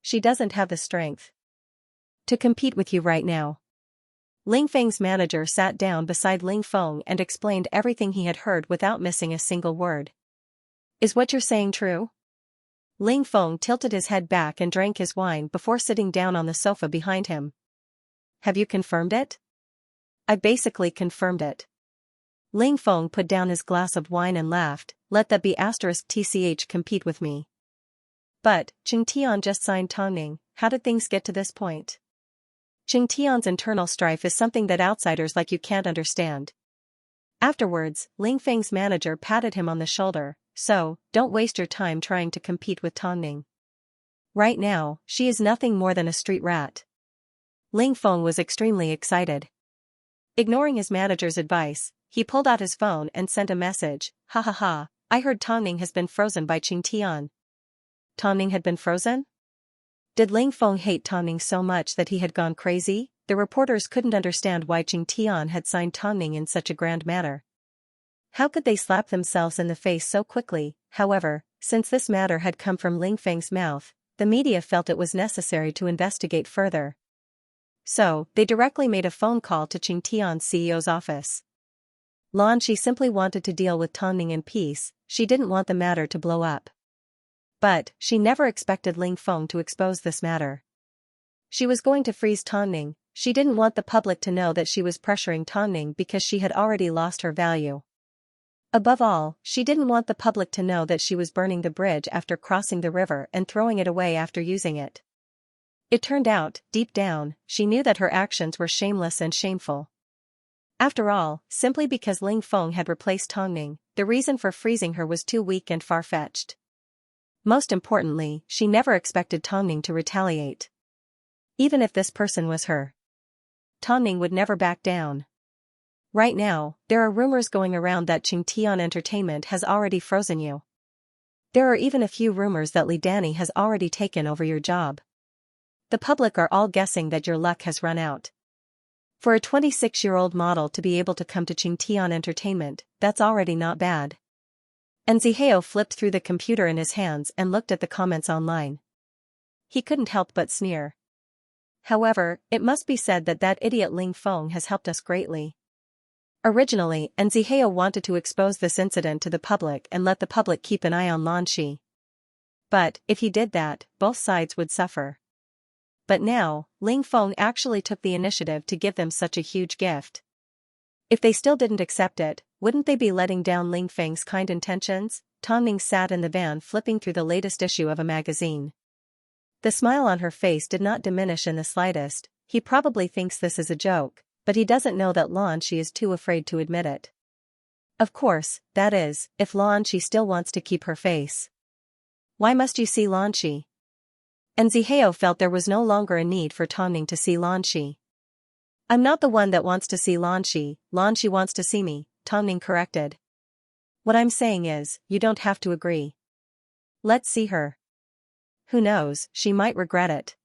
She doesn't have the strength to compete with you right now. Ling Feng's manager sat down beside Ling Feng and explained everything he had heard without missing a single word. Is what you're saying true? Ling Feng tilted his head back and drank his wine before sitting down on the sofa behind him. Have you confirmed it? I basically confirmed it. Ling Feng put down his glass of wine and laughed, let that be *tch compete with me. But, Qing Tian just signed Tongning, how did things get to this point? Qing Tian's internal strife is something that outsiders like you can't understand. Afterwards, Ling Feng's manager patted him on the shoulder, so, don't waste your time trying to compete with Tongning. Right now, she is nothing more than a street rat. Ling Feng was extremely excited. Ignoring his manager's advice, he pulled out his phone and sent a message, ha ha ha, I heard Tongning has been frozen by Qing Tian. Tongning had been frozen? Did Ling Feng hate Tongning so much that he had gone crazy? The reporters couldn't understand why Qing Tian had signed Tongning in such a grand manner. How could they slap themselves in the face so quickly? However, since this matter had come from Ling Feng's mouth, the media felt it was necessary to investigate further. So, they directly made a phone call to Qing Tian's CEO's office. Xianxia simply wanted to deal with Tongning in peace, she didn't want the matter to blow up. But, she never expected Ling Feng to expose this matter. She was going to freeze Tongning, she didn't want the public to know that she was pressuring Tongning because she had already lost her value. Above all, she didn't want the public to know that she was burning the bridge after crossing the river and throwing it away after using it. It turned out, deep down, she knew that her actions were shameless and shameful. After all, simply because Ling Feng had replaced Tongning, the reason for freezing her was too weak and far-fetched. Most importantly, she never expected Tongning to retaliate. Even if this person was her, Tongning would never back down. Right now, there are rumors going around that Qing Tian Entertainment has already frozen you. There are even a few rumors that Li Danny has already taken over your job. The public are all guessing that your luck has run out. For a 26-year-old model to be able to come to Qing Tian Entertainment, that's already not bad. And Zihao flipped through the computer in his hands and looked at the comments online. He couldn't help but sneer. However, it must be said that that idiot Ling Feng has helped us greatly. Originally, Zihao wanted to expose this incident to the public and let the public keep an eye on Xianxia. But, if he did that, both sides would suffer. But now, Ling Feng actually took the initiative to give them such a huge gift. If they still didn't accept it, wouldn't they be letting down Ling Feng's kind intentions? Tongning sat in the van flipping through the latest issue of a magazine. The smile on her face did not diminish in the slightest. He probably thinks this is a joke, but he doesn't know that Xianxia is too afraid to admit it. Of course, that is, if Xianxia still wants to keep her face. Why must you see Xianxia? And Zihao felt there was no longer a need for Tongning to see Xianxia. I'm not the one that wants to see Xianxia, Xianxia wants to see me, Tongning corrected. What I'm saying is, you don't have to agree. Let's see her. Who knows, she might regret it.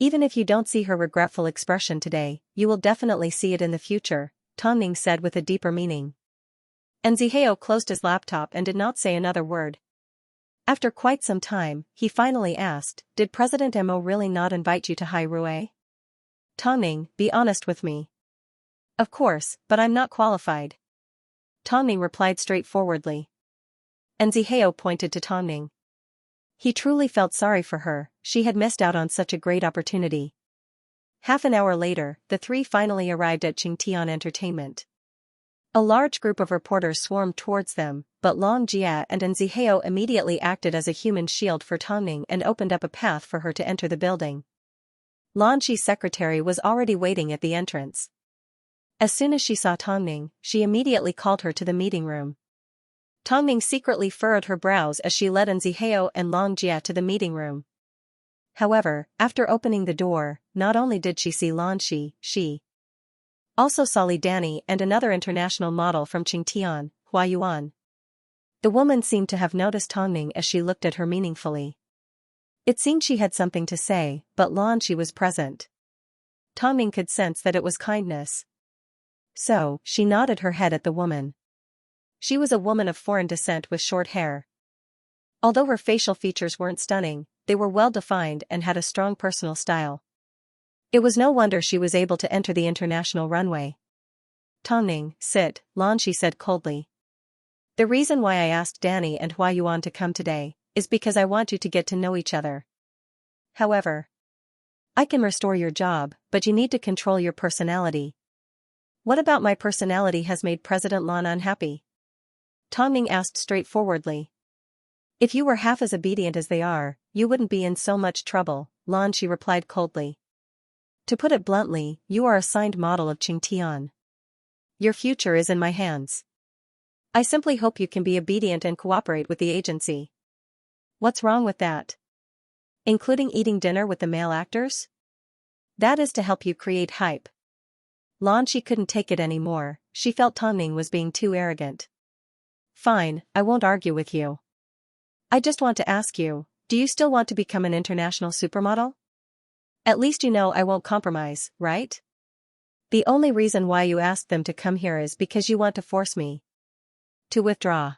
Even if you don't see her regretful expression today, you will definitely see it in the future, Tongning said with a deeper meaning. And Zihao closed his laptop and did not say another word. After quite some time, he finally asked, did President Mo really not invite you to Hai Rui? Tongning, be honest with me. Of course, but I'm not qualified. Tongning replied straightforwardly. And Zihao pointed to Tongning. He truly felt sorry for her, she had missed out on such a great opportunity. Half an hour later, the three finally arrived at Qing Tian Entertainment. A large group of reporters swarmed towards them, but Long Jia and Zihao immediately acted as a human shield for Tongning and opened up a path for her to enter the building. Xianxia's secretary was already waiting at the entrance. As soon as she saw Tongning, she immediately called her to the meeting room. Tongning secretly furrowed her brows as she led Zihao and Long Jia to the meeting room. However, after opening the door, not only did she see Xianxia, she also saw Li Danny and another international model from Qing Tian, Hua Yuan. The woman seemed to have noticed Tongning as she looked at her meaningfully. It seemed she had something to say, but Lanshi was present. Tongming could sense that it was kindness. So, she nodded her head at the woman. She was a woman of foreign descent with short hair. Although her facial features weren't stunning, they were well-defined and had a strong personal style. It was no wonder she was able to enter the international runway. Tongming, sit, Lanshi said coldly. The reason why I asked Danny and Hua Yuan to come today is because I want you to get to know each other. However, I can restore your job, but you need to control your personality. What about my personality has made President Lan unhappy? Tongming asked straightforwardly. If you were half as obedient as they are, you wouldn't be in so much trouble, Lanshi replied coldly. To put it bluntly, you are a signed model of Qingtian. Your future is in my hands. I simply hope you can be obedient and cooperate with the agency. What's wrong with that? Including eating dinner with the male actors? That is to help you create hype. Lanshi couldn't take it anymore, she felt Tongming was being too arrogant. Fine, I won't argue with you. I just want to ask you, do you still want to become an international supermodel? At least you know I won't compromise, right? The only reason why you asked them to come here is because you want to force me to withdraw.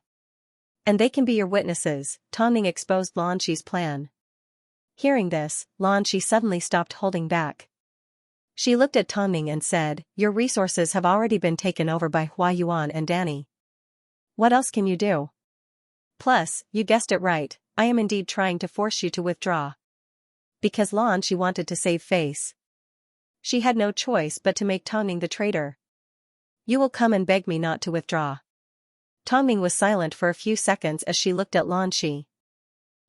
And they can be your witnesses, Tongming exposed Lanshi's plan. Hearing this, Lanshi suddenly stopped holding back. She looked at Tongming and said, your resources have already been taken over by Hua Yuan and Danny. What else can you do? Plus, you guessed it right, I am indeed trying to force you to withdraw. Because Lanshi wanted to save face. She had no choice but to make Tongming the traitor. You will come and beg me not to withdraw. Tongming was silent for a few seconds as she looked at Lanshi.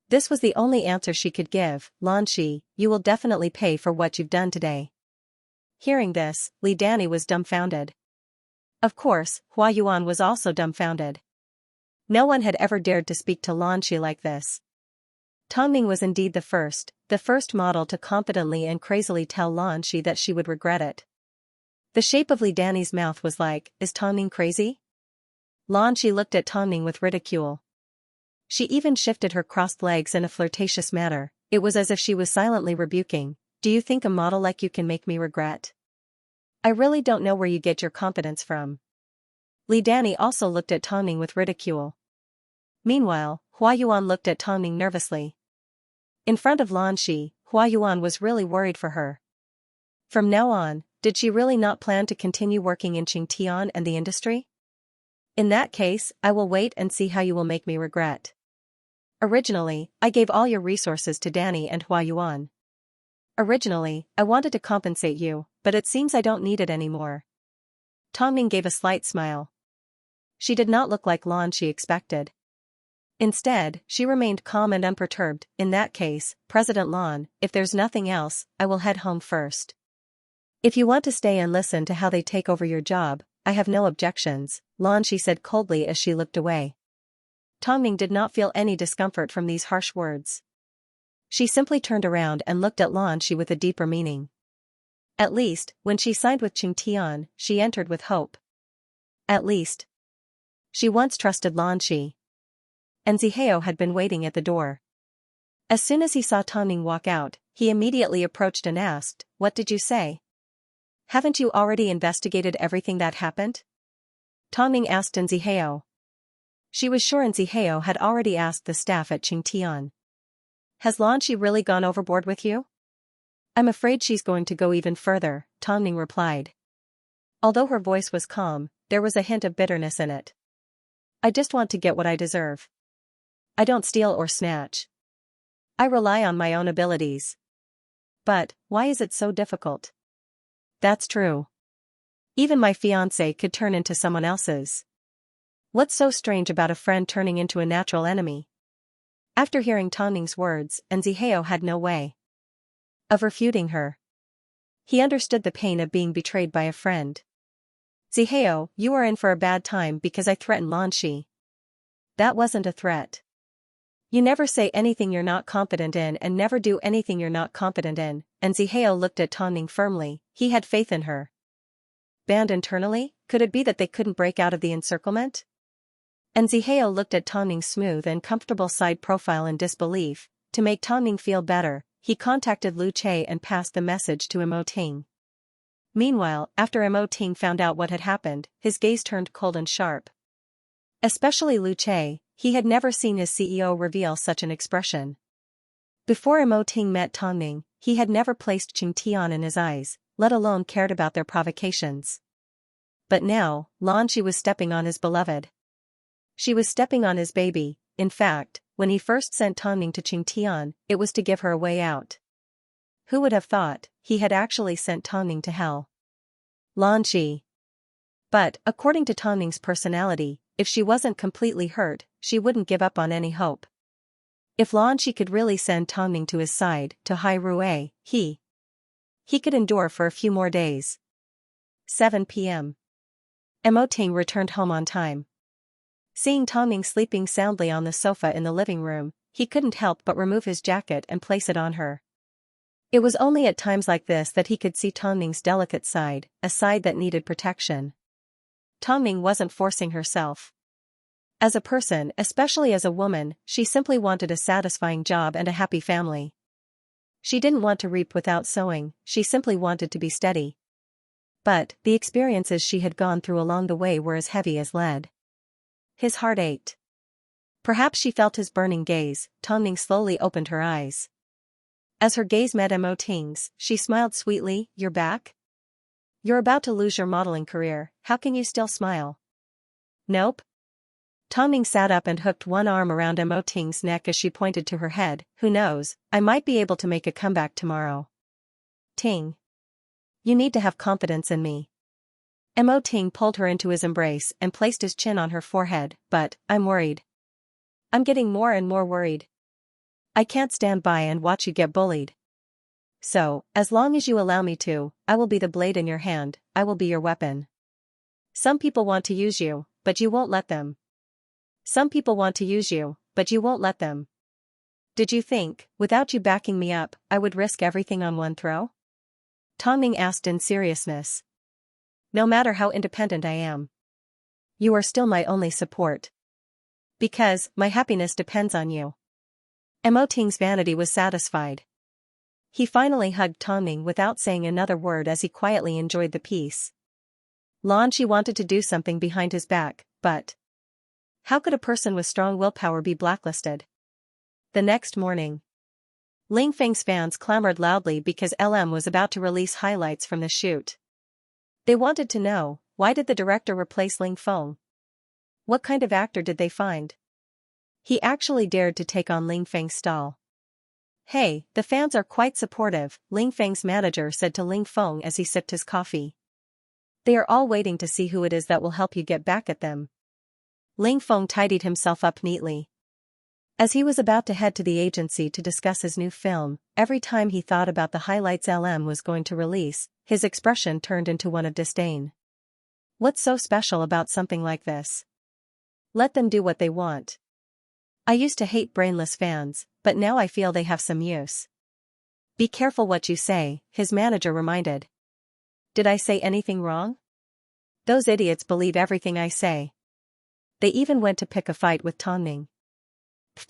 This was the only answer she could give. Lanshi, you will definitely pay for what you've done today. Hearing this, Li Danny was dumbfounded. Of course, Hua Yuan was also dumbfounded. No one had ever dared to speak to Lanshi like this. Tongming was indeed the first model to confidently and crazily tell Lanshi that she would regret it. The shape of Li Danny's mouth was like, is Tongming crazy? Lanshi looked at Tongming with ridicule. She even shifted her crossed legs in a flirtatious manner. It was as if she was silently rebuking, do you think a model like you can make me regret? I really don't know where you get your confidence from. Li Danny also looked at Tongming with ridicule. Meanwhile, Hua Yuan looked at Tongming nervously. In front of Lanshi, Hua Yuan was really worried for her. From now on, did she really not plan to continue working in Qingtian and the industry? In that case, I will wait and see how you will make me regret. Originally, I gave all your resources to Danny and Hua Yuan. Originally, I wanted to compensate you, but it seems I don't need it anymore. Tongming gave a slight smile. She did not look like Lanshi expected. Instead, she remained calm and unperturbed. In that case, President Lan, if there's nothing else, I will head home first. If you want to stay and listen to how they take over your job, I have no objections, Lanshi said coldly as she looked away. Tongming did not feel any discomfort from these harsh words. She simply turned around and looked at Lanshi with a deeper meaning. At least, when she signed with Qingtian, she entered with hope. At least, she once trusted Lanshi. And Zihao had been waiting at the door. As soon as he saw Tongming walk out, he immediately approached and asked, what did you say? Haven't you already investigated everything that happened? Tongming asked Zihao. She was sure Zihao had already asked the staff at Qingtian. Has Lanshi really gone overboard with you? I'm afraid she's going to go even further, Tongming replied. Although her voice was calm, there was a hint of bitterness in it. I just want to get what I deserve. I don't steal or snatch. I rely on my own abilities. But, why is it so difficult? That's true. Even my fiancé could turn into someone else's. What's so strange about a friend turning into a natural enemy? After hearing Tongming's words, Zihao had no way of refuting her. He understood the pain of being betrayed by a friend. Zihao, you are in for a bad time because I threatened Lanshi. That wasn't a threat. You never say anything you're not confident in and never do anything you're not confident in, Zihao looked at Tongming firmly. He had faith in her. Banned internally? Could it be that they couldn't break out of the encirclement? Zihao looked at Tongming's smooth and comfortable side profile in disbelief. To make Tongning feel better, he contacted Lu Che and passed the message to Mo Ting. Meanwhile, after Mo Ting found out what had happened, his gaze turned cold and sharp. Especially Lu Che, he had never seen his CEO reveal such an expression. Before Mo Ting met Tongning, he had never placed Qing Tian in his eyes, let alone cared about their provocations. But now, Xianxia was stepping on his beloved. She was stepping on his baby. In fact, when he first sent Tongning to Qing Tian, it was to give her a way out. Who would have thought he had actually sent Tongning to hell? Xianxia. But, according to Tongning's personality, if she wasn't completely hurt, she wouldn't give up on any hope. If Xianxia could really send Tongning to his side, to Hai Rui, he could endure for a few more days. 7 p.m. Mo Ting returned home on time. Seeing Tongning sleeping soundly on the sofa in the living room, he couldn't help but remove his jacket and place it on her. It was only at times like this that he could see Tongning's delicate side, a side that needed protection. Tongning wasn't forcing herself. As a person, especially as a woman, she simply wanted a satisfying job and a happy family. She didn't want to reap without sowing, she simply wanted to be steady. But, the experiences she had gone through along the way were as heavy as lead. His heart ached. Perhaps she felt his burning gaze. Tongning slowly opened her eyes. As her gaze met Mo Ting's, she smiled sweetly. "You're back? You're about to lose your modeling career, how can you still smile?" "Nope." Tongning sat up and hooked one arm around Mo Ting's neck as she pointed to her head. "Who knows, I might be able to make a comeback tomorrow." "Ting. You need to have confidence in me." Mo Ting pulled her into his embrace and placed his chin on her forehead. "But, I'm worried. I'm getting more and more worried. I can't stand by and watch you get bullied. So, as long as you allow me to, I will be the blade in your hand, I will be your weapon. Some people want to use you, but you won't let them. Some people want to use you, but you won't let them. Did you think, without you backing me up, I would risk everything on one throw?" Tongning asked in seriousness. "No matter how independent I am, you are still my only support. Because, my happiness depends on you." Mo Ting's vanity was satisfied. He finally hugged Tongning without saying another word as he quietly enjoyed the peace. Xianxia wanted to do something behind his back, but how could a person with strong willpower be blacklisted? The next morning, Ling Feng's fans clamored loudly because LM was about to release highlights from the shoot. They wanted to know, why did the director replace Ling Feng? What kind of actor did they find? He actually dared to take on Ling Feng's stall. "Hey, the fans are quite supportive," Ling Feng's manager said to Ling Feng as he sipped his coffee. "They are all waiting to see who it is that will help you get back at them." Ling Feng tidied himself up neatly. As he was about to head to the agency to discuss his new film, every time he thought about the highlights LM was going to release, his expression turned into one of disdain. What's so special about something like this? Let them do what they want. I used to hate brainless fans, but now I feel they have some use. Be careful what you say, his manager reminded. Did I say anything wrong? Those idiots believe everything I say. They even went to pick a fight with Tongning.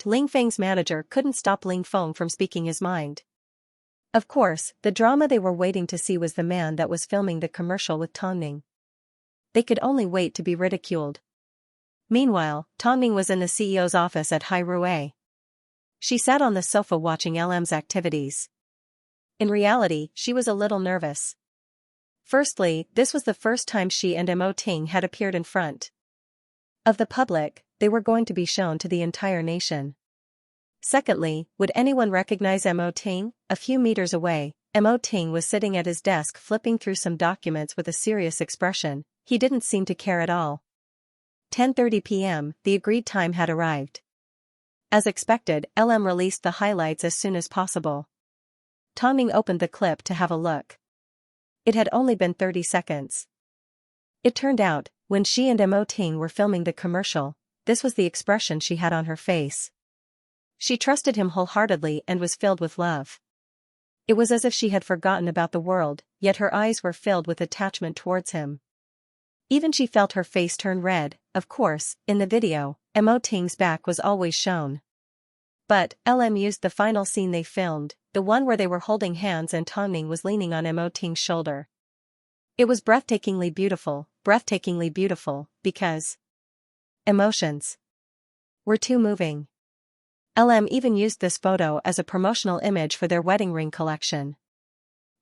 Ling Feng's manager couldn't stop Ling Feng from speaking his mind. Of course, the drama they were waiting to see was the man that was filming the commercial with Tongning. They could only wait to be ridiculed. Meanwhile, Tongning was in the CEO's office at Hai Rui. She sat on the sofa watching LM's activities. In reality, she was a little nervous. Firstly, this was the first time she and Mo Ting had appeared in front of the public. They were going to be shown to the entire nation. Secondly, would anyone recognize Mo Ting? A few meters away, Mo Ting was sitting at his desk flipping through some documents with a serious expression. He didn't seem to care at all. 10:30 p.m., the agreed time had arrived. As expected, LM released the highlights as soon as possible. Tongning opened the clip to have a look. It had only been 30 seconds. It turned out, when she and Mo Ting were filming the commercial, this was the expression she had on her face. She trusted him wholeheartedly and was filled with love. It was as if she had forgotten about the world, yet her eyes were filled with attachment towards him. Even she felt her face turn red. Of course, in the video, Mo Ting's back was always shown. But, LM used the final scene they filmed, the one where they were holding hands and Tongning was leaning on Mo Ting's shoulder. It was breathtakingly beautiful, because emotions were too moving. LM even used this photo as a promotional image for their wedding ring collection.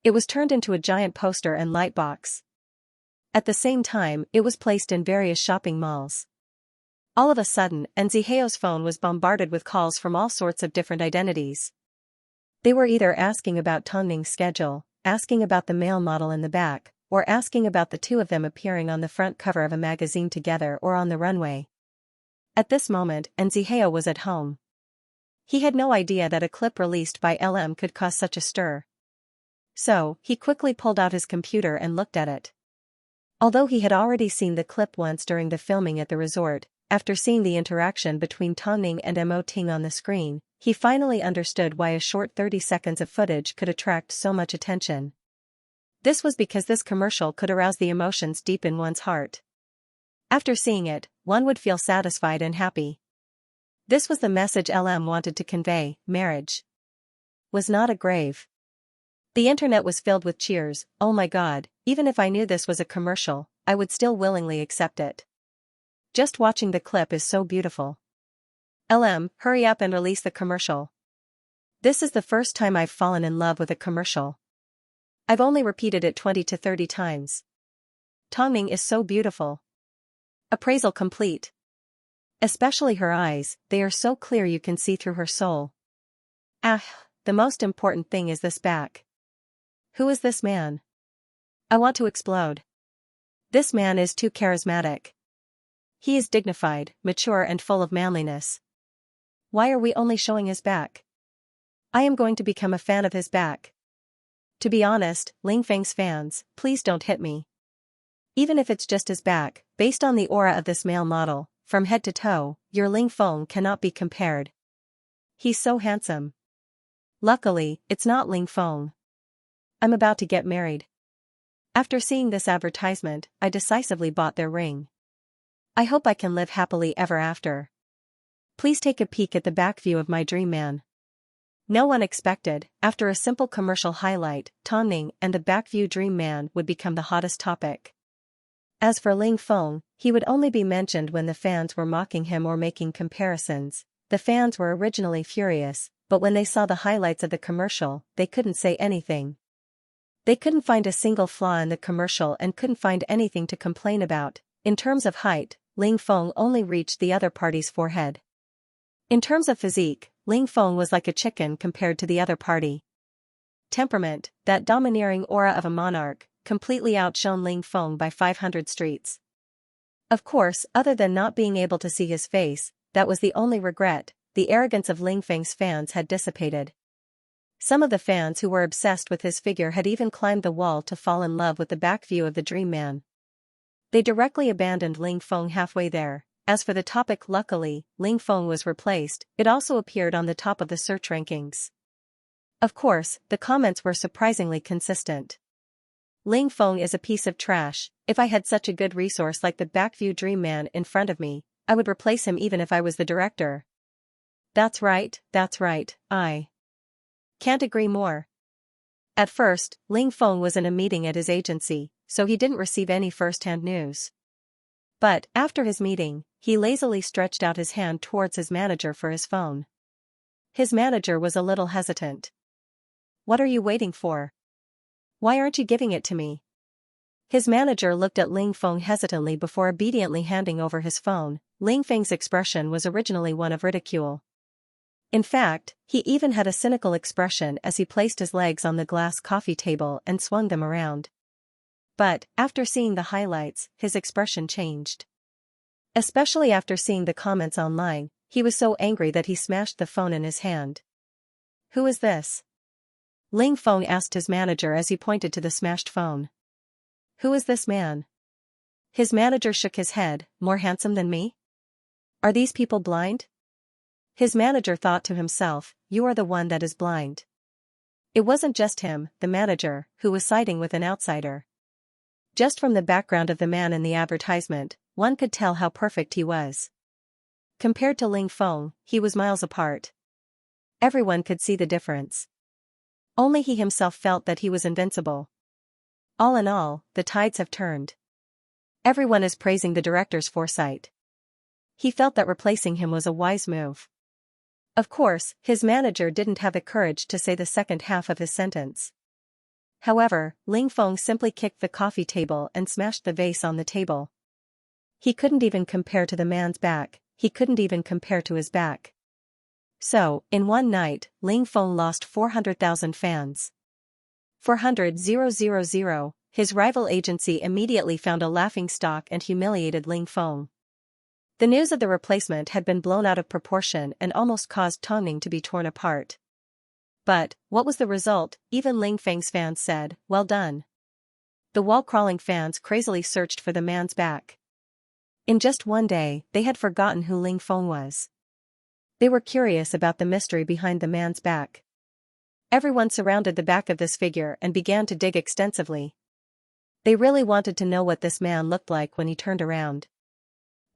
It was turned into a giant poster and light box. At the same time, it was placed in various shopping malls. All of a sudden, Nziheo's phone was bombarded with calls from all sorts of different identities. They were either asking about Tongning's schedule, asking about the male model in the back, or asking about the two of them appearing on the front cover of a magazine together or on the runway. At this moment, Nziheo was at home. He had no idea that a clip released by LM could cause such a stir. So, he quickly pulled out his computer and looked at it. Although he had already seen the clip once during the filming at the resort, after seeing the interaction between Tongning and Mo Ting on the screen, he finally understood why a short 30 seconds of footage could attract so much attention. This was because this commercial could arouse the emotions deep in one's heart. After seeing it, one would feel satisfied and happy. This was the message LM wanted to convey: marriage was not a grave. The internet was filled with cheers. Oh my god, even if I knew this was a commercial, I would still willingly accept it. Just watching the clip is so beautiful. LM, hurry up and release the commercial. This is the first time I've fallen in love with a commercial. I've only repeated it 20 to 30 times. Tongning is so beautiful. Appraisal complete. Especially her eyes, they are so clear you can see through her soul. The most important thing is this back. Who is this man? I want to explode. This man is too charismatic. He is dignified, mature and full of manliness. Why are we only showing his back? I am going to become a fan of his back. To be honest, Ling Feng's fans, please don't hit me. Even if it's just his back, based on the aura of this male model, from head to toe, your Ling Feng cannot be compared. He's so handsome. Luckily, it's not Ling Feng. I'm about to get married. After seeing this advertisement, I decisively bought their ring. I hope I can live happily ever after. Please take a peek at the back view of my dream man. No one expected, after a simple commercial highlight, Tongning and the back view dream man would become the hottest topic. As for Ling Feng, he would only be mentioned when the fans were mocking him or making comparisons. The fans were originally furious, but when they saw the highlights of the commercial, they couldn't say anything. They couldn't find a single flaw in the commercial and couldn't find anything to complain about. In terms of height, Ling Feng only reached the other party's forehead. In terms of physique, Ling Feng was like a chicken compared to the other party. Temperament, that domineering aura of a monarch, completely outshone Ling Feng by 500 streets. Of course, other than not being able to see his face, that was the only regret. The arrogance of Ling Feng's fans had dissipated. Some of the fans who were obsessed with his figure had even climbed the wall to fall in love with the back view of the dream man. They directly abandoned Ling Feng halfway there. As for the topic, luckily, Ling Feng was replaced. It also appeared on the top of the search rankings. Of course, the comments were surprisingly consistent. Ling Feng is a piece of trash. If I had such a good resource like the backview dream man in front of me, I would replace him even if I was the director. That's right, I can't agree more. At first, Ling Feng was in a meeting at his agency, so he didn't receive any first-hand news. But, after his meeting, he lazily stretched out his hand towards his manager for his phone. His manager was a little hesitant. What are you waiting for? Why aren't you giving it to me? His manager looked at Ling Feng hesitantly before obediently handing over his phone. Ling Feng's expression was originally one of ridicule. In fact, he even had a cynical expression as he placed his legs on the glass coffee table and swung them around. But, after seeing the highlights, his expression changed. Especially after seeing the comments online, he was so angry that he smashed the phone in his hand. Who is this? Ling Feng asked his manager as he pointed to the smashed phone. Who is this man? His manager shook his head. More handsome than me? Are these people blind? His manager thought to himself, you are the one that is blind. It wasn't just him, the manager, who was siding with an outsider. Just from the background of the man in the advertisement, one could tell how perfect he was. Compared to Ling Feng, he was miles apart. everyone could see the difference. Only he himself felt that he was invincible. All in all, the tides have turned. Everyone is praising the director's foresight. He felt that replacing him was a wise move. Of course, his manager didn't have the courage to say the second half of his sentence. However, Ling Feng simply kicked the coffee table and smashed the vase on the table. He couldn't even compare to the man's back, he couldn't even compare to his back. So, in one night, Ling Feng lost 400,000 fans. 400,000, his rival agency immediately found a laughingstock and humiliated Ling Feng. The news of the replacement had been blown out of proportion and almost caused Tongning to be torn apart. But, what was the result? Even Ling Feng's fans said, "Well done." The wall-crawling fans crazily searched for the man's back. In just one day, they had forgotten who Ling Feng was. They were curious about the mystery behind the man's back. Everyone surrounded the back of this figure and began to dig extensively. They really wanted to know what this man looked like when he turned around.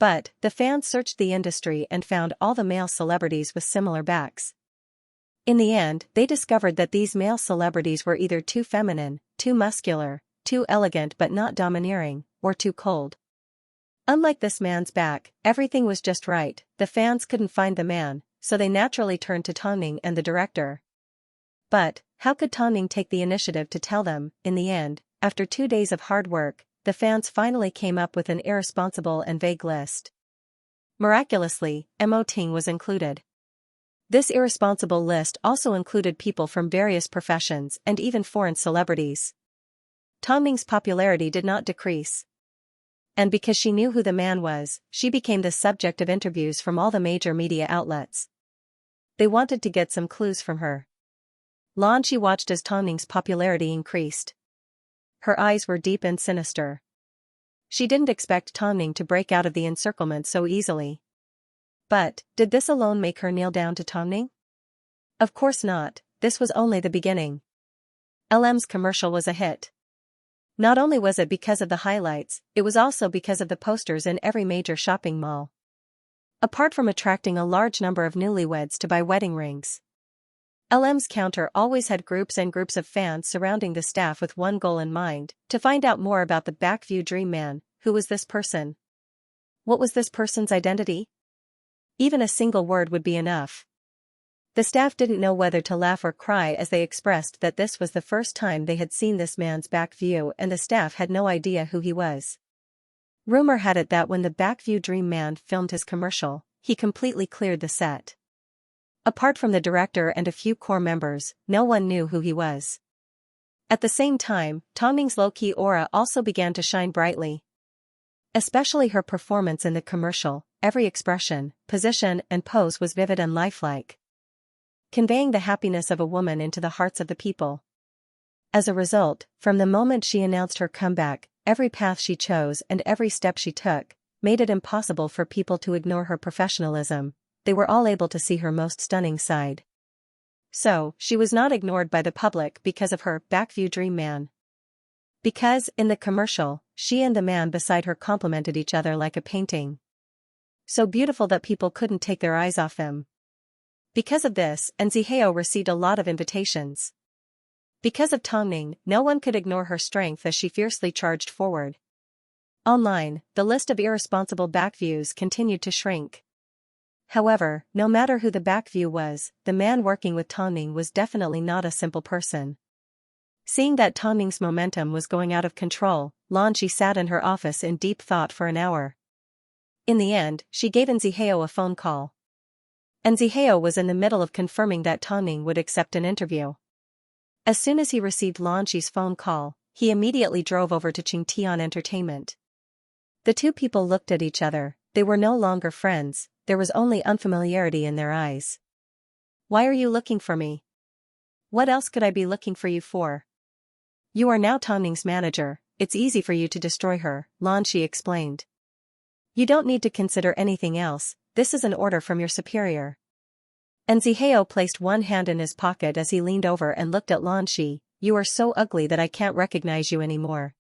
But, the fans searched the industry and found all the male celebrities with similar backs. In the end, they discovered that these male celebrities were either too feminine, too muscular, too elegant but not domineering, or too cold. Unlike this man's back, everything was just right. The fans couldn't find the man, so they naturally turned to Tongning and the director. But, how could Tongning take the initiative to tell them? In the end, after 2 days of hard work, the fans finally came up with an irresponsible and vague list. Miraculously, Mo Ting was included. This irresponsible list also included people from various professions and even foreign celebrities. Tongning's popularity did not decrease. And because she knew who the man was, she became the subject of interviews from all the major media outlets. They wanted to get some clues from her. Xianxia watched as Tongning's popularity increased. Her eyes were deep and sinister. She didn't expect Tongning to break out of the encirclement so easily. But, did this alone make her kneel down to Tongning? Of course not, this was only the beginning. LM's commercial was a hit. Not only was it because of the highlights, it was also because of the posters in every major shopping mall. Apart from attracting a large number of newlyweds to buy wedding rings, LM's counter always had groups and groups of fans surrounding the staff with one goal in mind, to find out more about the Backview Dream Man. Who was this person? What was this person's identity? Even a single word would be enough. The staff didn't know whether to laugh or cry as they expressed that this was the first time they had seen this man's back view, and the staff had no idea who he was. Rumor had it that when the Backview Dream Man filmed his commercial, he completely cleared the set. Apart from the director and a few core members, no one knew who he was. At the same time, Tongning's low-key aura also began to shine brightly. Especially her performance in the commercial, every expression, position and pose was vivid and lifelike, conveying the happiness of a woman into the hearts of the people. As a result, from the moment she announced her comeback, every path she chose and every step she took made it impossible for people to ignore her professionalism. They were all able to see her most stunning side. So, she was not ignored by the public because of her Backview Dream Man. Because, in the commercial, she and the man beside her complemented each other like a painting. So beautiful that people couldn't take their eyes off them. Because of this, Xianxia received a lot of invitations. Because of Tongning, no one could ignore her strength as she fiercely charged forward. Online, the list of irresponsible backviews continued to shrink. However, no matter who the backview was, the man working with Tongning was definitely not a simple person. Seeing that Tongning's momentum was going out of control, Xianxia sat in her office in deep thought for an hour. In the end, she gave Xianxia a phone call. Xianxia was in the middle of confirming that Tongning would accept an interview. As soon as he received Xianxia's phone call, he immediately drove over to Qingtian Entertainment. The two people looked at each other. They were no longer friends, there was only unfamiliarity in their eyes. "Why are you looking for me? What else could I be looking for you for? You are now Tongning's manager, it's easy for you to destroy her," Xianxia explained. "You don't need to consider anything else, this is an order from your superior." Xianxia placed one hand in his pocket as he leaned over and looked at Xianxia. "You are so ugly that I can't recognize you anymore.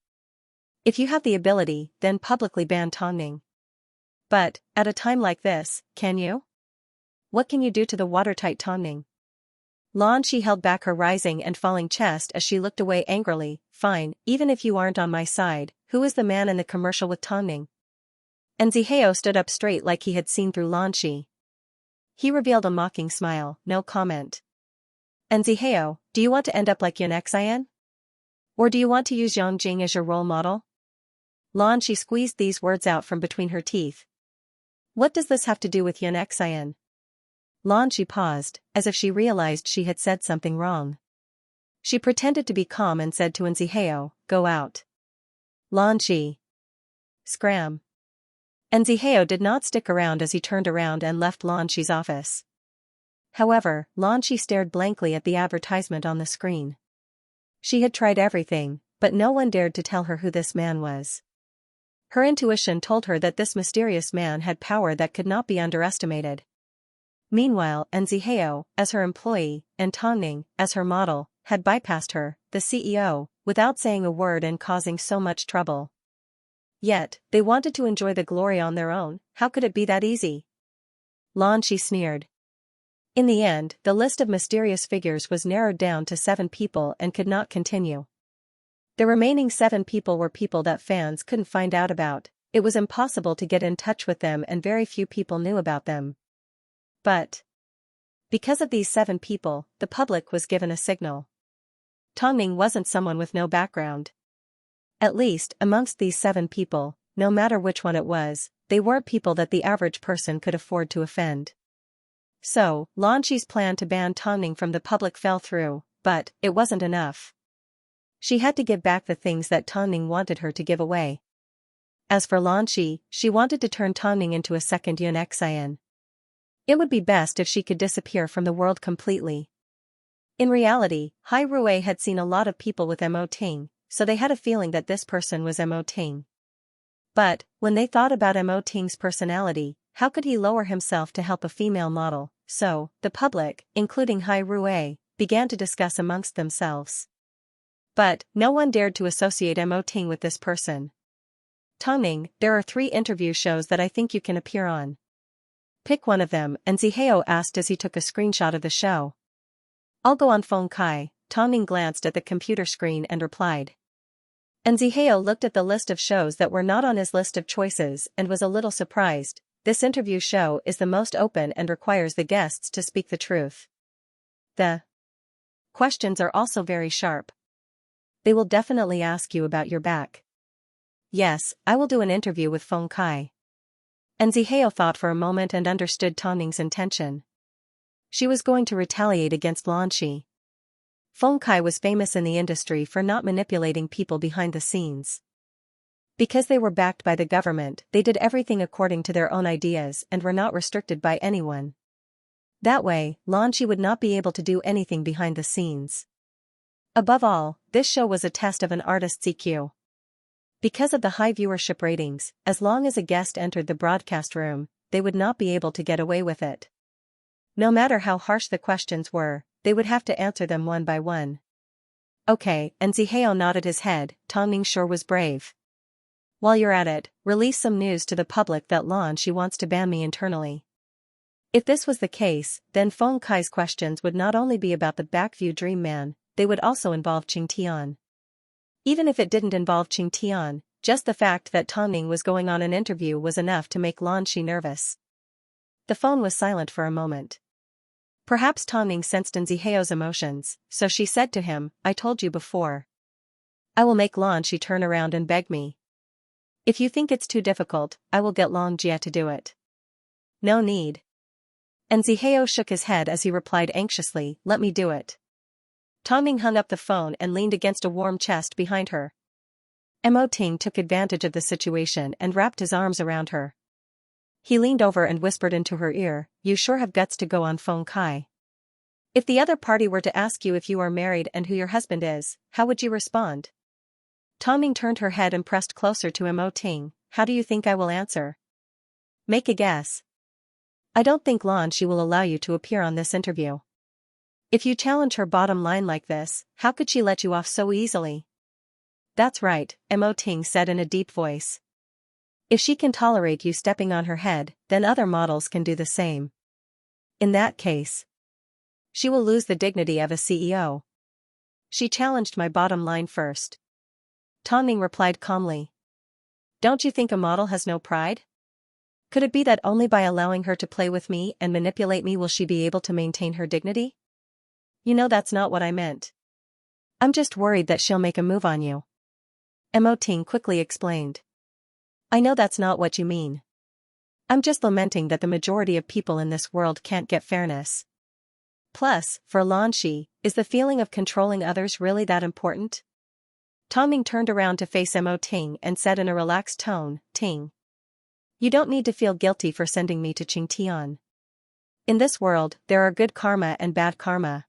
If you have the ability, then publicly ban Tongning. But, at a time like this, can you? What can you do to the watertight Tongning? Lan Shi held back her rising and falling chest as she looked away angrily. Fine, even if you aren't on my side, who is the man in the commercial with Tongning? And Zihao stood up straight like he had seen through Lan Shi. He revealed a mocking smile, no comment. And Zihao, do you want to end up like Xianxia? Or do you want to use Yangjing as your role model? Lan Shi squeezed these words out from between her teeth. What does this have to do with Xianxia? Lan Shi paused, as if she realized she had said something wrong. She pretended to be calm and said to Nzihao, go out. Lan Shi. Scram. Nzihao did not stick around as he turned around and left Lan Shi's office. However, Lan Shi stared blankly at the advertisement on the screen. She had tried everything, but no one dared to tell her who this man was. Her intuition told her that this mysterious man had power that could not be underestimated. Meanwhile, Nzihao, as her employee, and Tongning, as her model, had bypassed her, the CEO, without saying a word and causing so much trouble. Yet, they wanted to enjoy the glory on their own. How could it be that easy? Lan Shi sneered. In the end, the list of mysterious figures was narrowed down to 7 people and could not continue. The remaining 7 people were people that fans couldn't find out about. It was impossible to get in touch with them and very few people knew about them. But because of these 7 people, the public was given a signal. Tongning wasn't someone with no background. At least, amongst these 7 people, no matter which one it was, they weren't people that the average person could afford to offend. So, Lan Shi's plan to ban Tongning from the public fell through, but it wasn't enough. She had to give back the things that Tongning wanted her to give away. As for Lan Shi, she wanted to turn Tongning into a second Xianxia. It would be best if she could disappear from the world completely. In reality, Hai Rui had seen a lot of people with Mo Ting, so they had a feeling that this person was Mo Ting. But, when they thought about Mo Ting's personality, how could he lower himself to help a female model? So, the public, including Hai Rui, began to discuss amongst themselves. But, no one dared to associate Mo Ting with this person. Tongning, there are 3 interview shows that I think you can appear on. Pick one of them, and Zihao asked as he took a screenshot of the show. I'll go on Feng Kai. Tongning glanced at the computer screen and replied. And Zihao looked at the list of shows that were not on his list of choices and was a little surprised. This interview show is the most open and requires the guests to speak the truth. The questions are also very sharp. They will definitely ask you about your back. Yes, I will do an interview with Feng Kai. And Zihao thought for a moment and understood Tongning's intention. She was going to retaliate against Lan Shi. Feng Kai was famous in the industry for not manipulating people behind the scenes. Because they were backed by the government, they did everything according to their own ideas and were not restricted by anyone. That way, Lan Shi would not be able to do anything behind the scenes. Above all, this show was a test of an artist's EQ. Because of the high viewership ratings, as long as a guest entered the broadcast room, they would not be able to get away with it. No matter how harsh the questions were, they would have to answer them one by one. Okay, and Zihao nodded his head. Tongning sure was brave. While you're at it, release some news to the public that Lan Shi wants to ban me internally. If this was the case, then Feng Kai's questions would not only be about the Backview Dream Man, they would also involve Qing Tian. Even if it didn't involve Qing Tian, just the fact that Tongning was going on an interview was enough to make Lan Shi nervous. The phone was silent for a moment. Perhaps Tongning sensed Nzihao's emotions, so she said to him, I told you before. I will make Lan Shi turn around and beg me. If you think it's too difficult, I will get Long Jia to do it. No need. Nzihao shook his head as he replied anxiously, let me do it. Tongning hung up the phone and leaned against a warm chest behind her. Mo Ting took advantage of the situation and wrapped his arms around her. He leaned over and whispered into her ear, you sure have guts to go on Feng Kai. If the other party were to ask you if you are married and who your husband is, how would you respond? Tongning turned her head and pressed closer to Mo Ting. How do you think I will answer? Make a guess. I don't think Lan Shi will allow you to appear on this interview. If you challenge her bottom line like this, how could she let you off so easily? That's right, Mo Ting said in a deep voice. If she can tolerate you stepping on her head, then other models can do the same. In that case, She will lose the dignity of a CEO. She challenged my bottom line first. Tang Ning replied calmly. Don't you think a model has no pride? Could it be that only by allowing her to play with me and manipulate me will she be able to maintain her dignity? You know that's not what I meant. I'm just worried that she'll make a move on you. Mo Ting quickly explained. I know that's not what you mean. I'm just lamenting that the majority of people in this world can't get fairness. Plus, for Lanxi, is the feeling of controlling others really that important? Tang Ning turned around to face Mo Ting and said in a relaxed tone, Ting. You don't need to feel guilty for sending me to Qingtian. In this world, there are good karma and bad karma.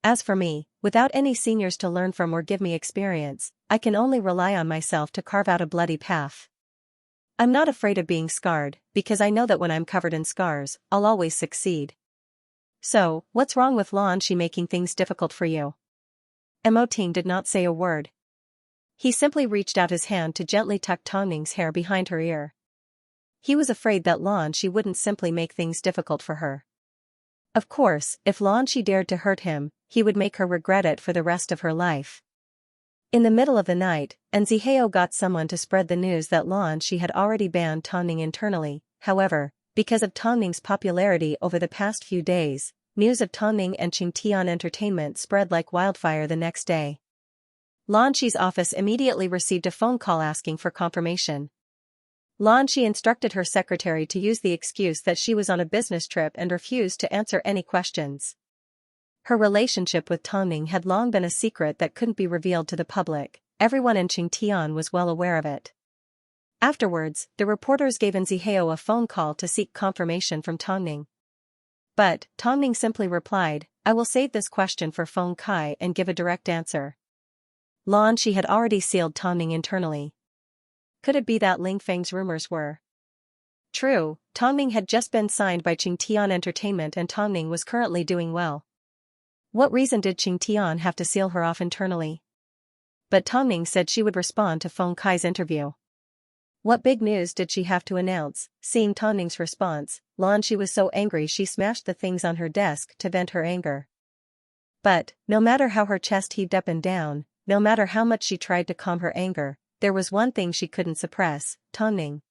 As for me, without any seniors to learn from or give me experience, I can only rely on myself to carve out a bloody path. I'm not afraid of being scarred, because I know that when I'm covered in scars, I'll always succeed. So, what's wrong with Lanxi making things difficult for you? Mo Ting did not say a word. He simply reached out his hand to gently tuck Tang Ning's hair behind her ear. He was afraid that Lanxi wouldn't simply make things difficult for her. Of course, if Lanxi dared to hurt him, he would make her regret it for the rest of her life. In the middle of the night, Zihao got someone to spread the news that Lanxi had already banned Tang Ning internally. However, because of Tang Ning's popularity over the past few days, news of Tang Ning and Qingtian Entertainment spread like wildfire the next day. Lanxi's office immediately received a phone call asking for confirmation. Lanxi instructed her secretary to use the excuse that she was on a business trip and refused to answer any questions. Her relationship with Tang Ning had long been a secret that couldn't be revealed to the public. Everyone in Qingtian was well aware of it. Afterwards, the reporters gave Zihao a phone call to seek confirmation from Tang Ning. But, Tang Ning simply replied, I will save this question for Feng Kai and give a direct answer. Lanxi had already sealed Tang Ning internally. Could it be that Ling Feng's rumors were true? Tang Ning had just been signed by Qingtian Entertainment and Tang Ning was currently doing well. What reason did Qingtian have to seal her off internally? But Tang Ning said she would respond to Feng Kai's interview. What big news did she have to announce? Seeing Tang Ning's response, Lanxi was so angry she smashed the things on her desk to vent her anger. But, no matter how her chest heaved up and down, no matter how much she tried to calm her anger, there was one thing she couldn't suppress. Tang Ning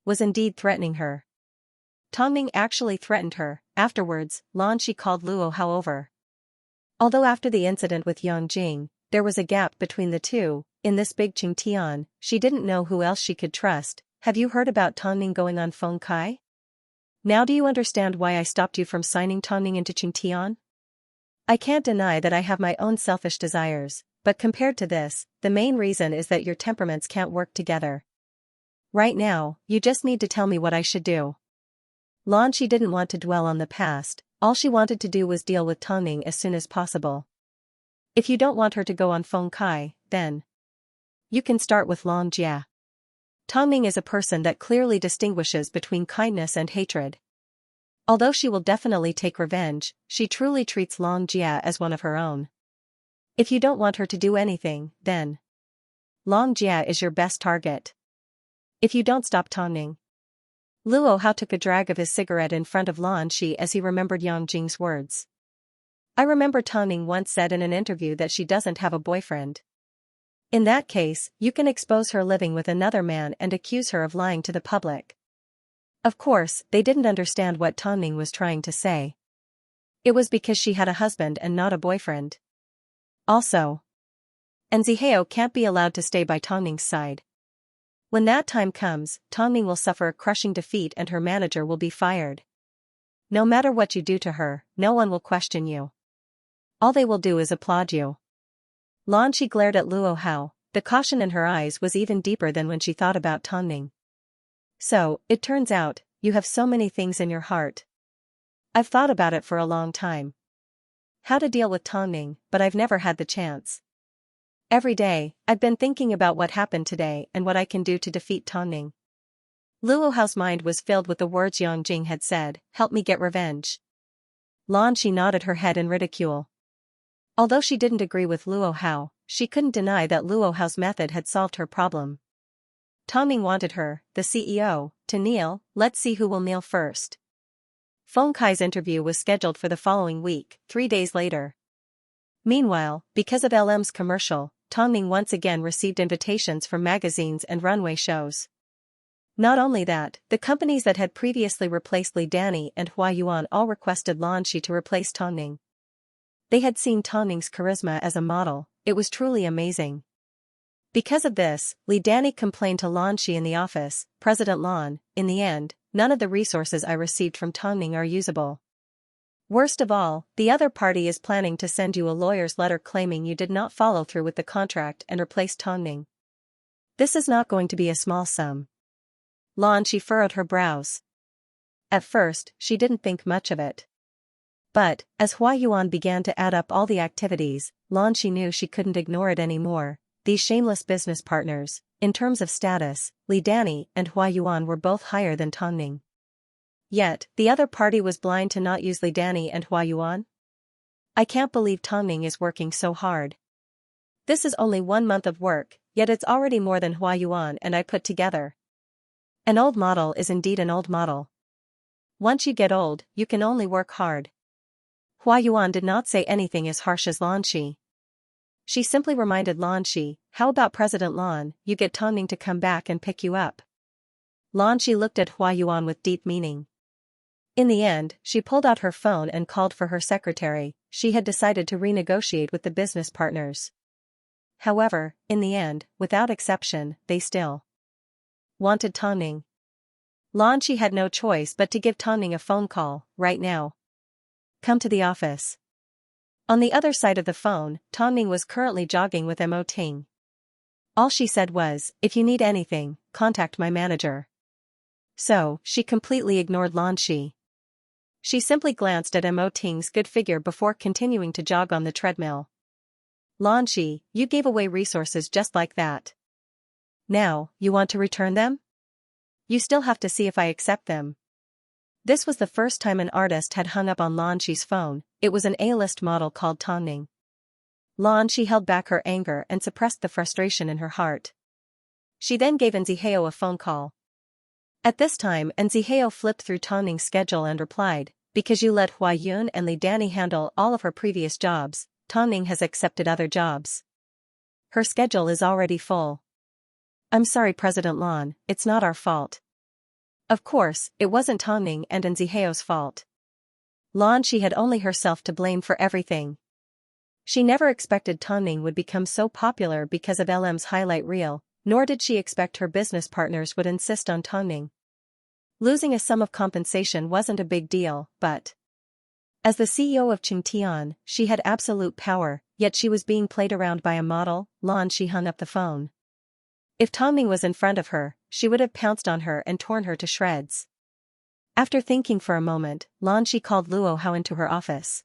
was indeed threatening her. Tang Ning actually threatened her. Afterwards, Lanxi called Luo Hao over. Although after the incident with Yang Jing, there was a gap between the two, in this big Qingtian, she didn't know who else she could trust. Have you heard about Tang Ning going on Feng Kai? Now do you understand why I stopped you from signing Tang Ning into Qingtian? I can't deny that I have my own selfish desires, but compared to this, the main reason is that your temperaments can't work together. Right now, you just need to tell me what I should do. Lanxi didn't want to dwell on the past, all she wanted to do was deal with Tang Ning as soon as possible. If you don't want her to go on Feng Kai, then you can start with Long Jia. Tang Ning is a person that clearly distinguishes between kindness and hatred. Although she will definitely take revenge, she truly treats Long Jia as one of her own. If you don't want her to do anything, then Long Jia is your best target. If you don't stop Tang Ning. Luo Hao took a drag of his cigarette in front of Lanxi as he remembered Yang Jing's words. I remember Tang Ning once said in an interview that she doesn't have a boyfriend. In that case, you can expose her living with another man and accuse her of lying to the public. Of course, they didn't understand what Tang Ning was trying to say. It was because she had a husband and not a boyfriend. Also, Zihao can't be allowed to stay by Tang Ning's side. When that time comes, Tang Ning will suffer a crushing defeat and her manager will be fired. No matter what you do to her, no one will question you. All they will do is applaud you. Lanxi glared at Luo Hao. The caution in her eyes was even deeper than when she thought about Tang Ning. So, it turns out, you have so many things in your heart. I've thought about it for a long time. How to deal with Tang Ning, but I've never had the chance. Every day, I've been thinking about what happened today and what I can do to defeat Tang Ning. Luo Hao's mind was filled with the words Yang Jing had said, help me get revenge. Lanxi nodded her head in ridicule. Although she didn't agree with Luo Hao, she couldn't deny that Luo Hao's method had solved her problem. Tang Ning wanted her, the CEO, to kneel. Let's see who will kneel first. Feng Kai's interview was scheduled for the following week, 3 days later. Meanwhile, because of LM's commercial, Tongning once again received invitations from magazines and runway shows. Not only that, the companies that had previously replaced Li Danny and Hua Yuan all requested Lan Shi to replace Tongning. They had seen Tongning's charisma as a model, it was truly amazing. Because of this, Li Danny complained to Lan Shi in the office, "President Lan, in the end, none of the resources I received from Tongning are usable. Worst of all, the other party is planning to send you a lawyer's letter claiming you did not follow through with the contract and replace Tongning. This is not going to be a small sum." Lan Shi furrowed her brows. At first, she didn't think much of it. But, as Hua Yuan began to add up all the activities, Lan Shi knew she couldn't ignore it anymore. These shameless business partners, in terms of status, Li Danny and Hua Yuan were both higher than Tongning. Yet, the other party was blind to not use Li Danny and Hua Yuan? I can't believe Tongning is working so hard. This is only 1 month of work, yet it's already more than Hua Yuan and I put together. An old model is indeed an old model. Once you get old, you can only work hard. Hua Yuan did not say anything as harsh as Lan Shi. She simply reminded Lan Shi, "How about President Lan, you get Tongning to come back and pick you up." Lan Shi looked at Hua Yuan with deep meaning. In the end, she pulled out her phone and called for her secretary. She had decided to renegotiate with the business partners. However, in the end, without exception, they still wanted Tongning. Lan Shi had no choice but to give Tongning a phone call, right now. "Come to the office." On the other side of the phone, Tongning was currently jogging with Mo Ting. All she said was, "If you need anything, contact my manager." So, she completely ignored Lan Shi. She simply glanced at Mo Ting's good figure before continuing to jog on the treadmill. "Lan Shi, you gave away resources just like that. Now, you want to return them? You still have to see if I accept them." This was the first time an artist had hung up on Lan Shi's phone. It was an A-list model called Tongning. Lan Shi held back her anger and suppressed the frustration in her heart. She then gave Nziheo a phone call. At this time, Nziheo flipped through Tongning's schedule and replied, "Because you let Hua Yun and Li Danny handle all of her previous jobs, Tongning has accepted other jobs. Her schedule is already full." "I'm sorry President Lan, it's not our fault." Of course, it wasn't Tongning and Nziheo's fault. Lan Shi had only herself to blame for everything. She never expected Tongning would become so popular because of LM's highlight reel, nor did she expect her business partners would insist on Tongning. Losing a sum of compensation wasn't a big deal, but as the CEO of Qingtian, she had absolute power, yet she was being played around by a model. Lan Shi hung up the phone. If Tongning was in front of her, she would have pounced on her and torn her to shreds. After thinking for a moment, Lan Shi called Luo Hao into her office.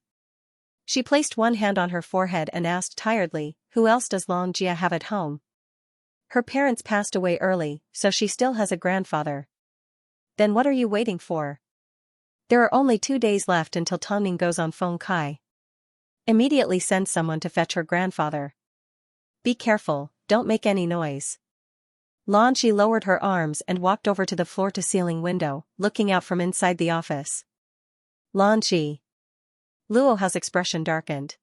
She placed one hand on her forehead and asked tiredly, "Who else does Long Jia have at home?" "Her parents passed away early, so she still has a grandfather." "Then what are you waiting for? There are only 2 days left until Tongning goes on Feng Kai. Immediately send someone to fetch her grandfather. Be careful, don't make any noise." Lan Shi lowered her arms and walked over to the floor-to-ceiling window, looking out from inside the office. "Lan Shi." Luo Hao's expression darkened.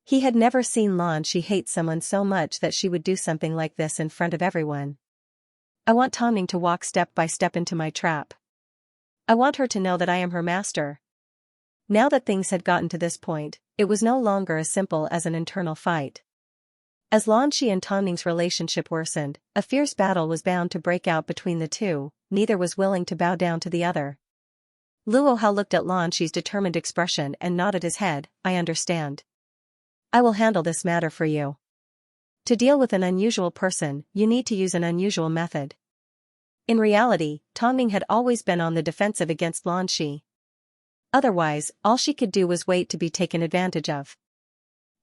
He had never seen Lan Shi hate someone so much that she would do something like this in front of everyone. "I want Tongning to walk step by step into my trap. I want her to know that I am her master." Now that things had gotten to this point, it was no longer as simple as an internal fight. As Lan Shi and Tongning's relationship worsened, a fierce battle was bound to break out between the two. Neither was willing to bow down to the other. Luo Hao looked at Lan Shi's determined expression and nodded his head. "I understand. I will handle this matter for you. To deal with an unusual person, you need to use an unusual method." In reality, Tongning had always been on the defensive against Lan Shi. Otherwise, all she could do was wait to be taken advantage of.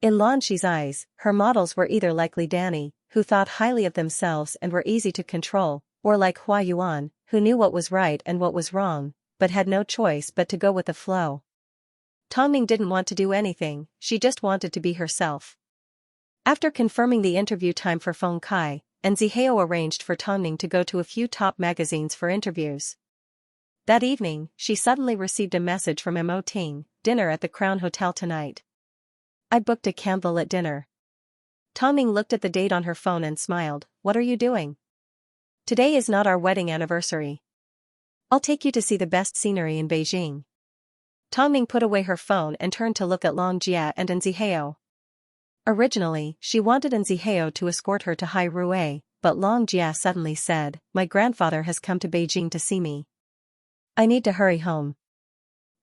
In Lan Shi's eyes, her models were either like Li Danny, who thought highly of themselves and were easy to control, or like Hua Yuan, who knew what was right and what was wrong, but had no choice but to go with the flow. Tongning didn't want to do anything, she just wanted to be herself. After confirming the interview time for Feng Kai, Nziheo arranged for Tongning to go to a few top magazines for interviews. That evening, she suddenly received a message from Mo Ting, dinner at the Crown Hotel tonight. I booked a candlelit dinner. Tongming looked at the date on her phone and smiled. What are you doing? Today is not our wedding anniversary. I'll take you to see the best scenery in Beijing. Tongming put away her phone and turned to look at Long Jia and Nzihao. Originally, she wanted Nzihao to escort her to Hai Rui, but Long Jia suddenly said, "My grandfather has come to Beijing to see me. I need to hurry home."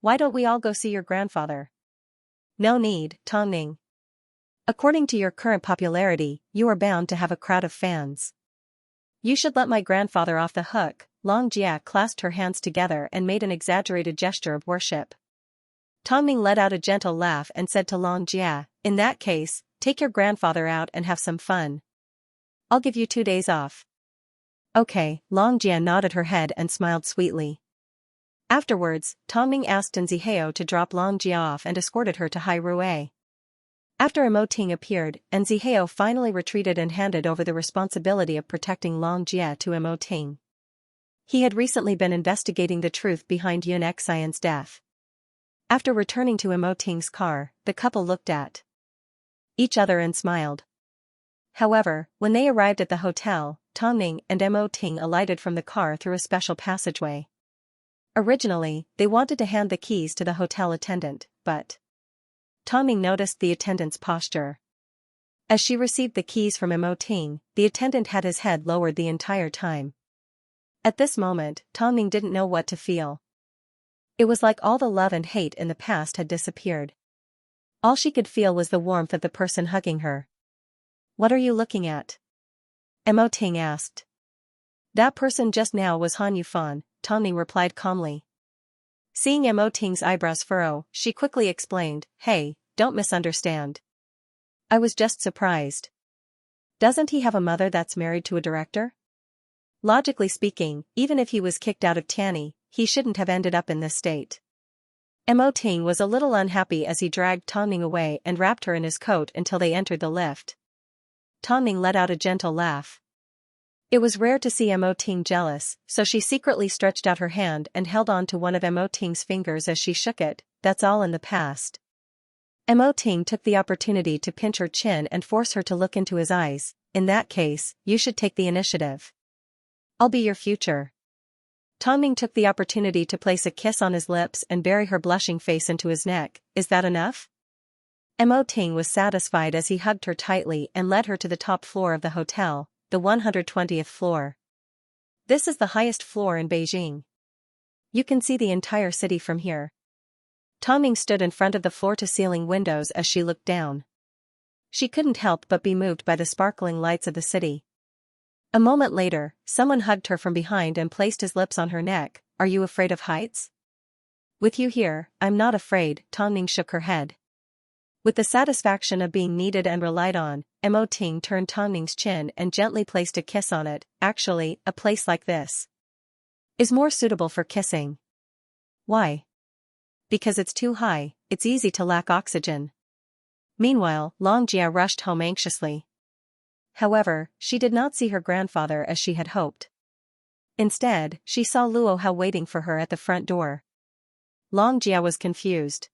"Why don't we all go see your grandfather?" "No need, Tongming. According to your current popularity, you are bound to have a crowd of fans. You should let my grandfather off the hook." Long Jia clasped her hands together and made an exaggerated gesture of worship. Tongming let out a gentle laugh and said to Long Jia, "In that case, take your grandfather out and have some fun. I'll give you 2 days off." "Okay," Long Jia nodded her head and smiled sweetly. Afterwards, Tongming asked Nzihao to drop Long Jia off and escorted her to Hai Rui. After Mo Ting appeared, Nzihao finally retreated and handed over the responsibility of protecting Long Jia to Mo Ting. He had recently been investigating the truth behind Xianxia's death. After returning to Mo Ting's car, the couple looked at each other and smiled. However, when they arrived at the hotel, Tongming and Mo Ting alighted from the car through a special passageway. Originally, they wanted to hand the keys to the hotel attendant, but Tongming noticed the attendant's posture. As she received the keys from Mo Ting, the attendant had his head lowered the entire time. At this moment, Tongming didn't know what to feel. It was like all the love and hate in the past had disappeared. All she could feel was the warmth of the person hugging her. "What are you looking at?" Mo Ting asked. "That person just now was Han Yufan," Tongming replied calmly. Seeing Mo Ting's eyebrows furrow, she quickly explained, "Hey, don't misunderstand. I was just surprised. Doesn't he have a mother that's married to a director? Logically speaking, even if he was kicked out of Tianyi, he shouldn't have ended up in this state." Mo Ting was a little unhappy as he dragged Tongming away and wrapped her in his coat until they entered the lift. Tongming let out a gentle laugh. It was rare to see Mo Ting jealous, so she secretly stretched out her hand and held on to one of Mo Ting's fingers as she shook it. "That's all in the past." Mo Ting took the opportunity to pinch her chin and force her to look into his eyes. "In that case, you should take the initiative. I'll be your future." Tongming took the opportunity to place a kiss on his lips and bury her blushing face into his neck. "Is that enough?" Mo Ting was satisfied as he hugged her tightly and led her to the top floor of the hotel, the 120th floor. This is the highest floor in Beijing. You can see the entire city from here. Tongming stood in front of the floor-to-ceiling windows as she looked down. She couldn't help but be moved by the sparkling lights of the city. A moment later, someone hugged her from behind and placed his lips on her neck. "Are you afraid of heights?" "With you here, I'm not afraid," Tongming shook her head. With the satisfaction of being needed and relied on, Mo Ting turned Tongming's chin and gently placed a kiss on it. "Actually, a place like this is more suitable for kissing." "Why?" "Because it's too high, it's easy to lack oxygen." Meanwhile, Long Jia rushed home anxiously. However, she did not see her grandfather as she had hoped. Instead, she saw Luo Hao waiting for her at the front door. Long Jia was confused.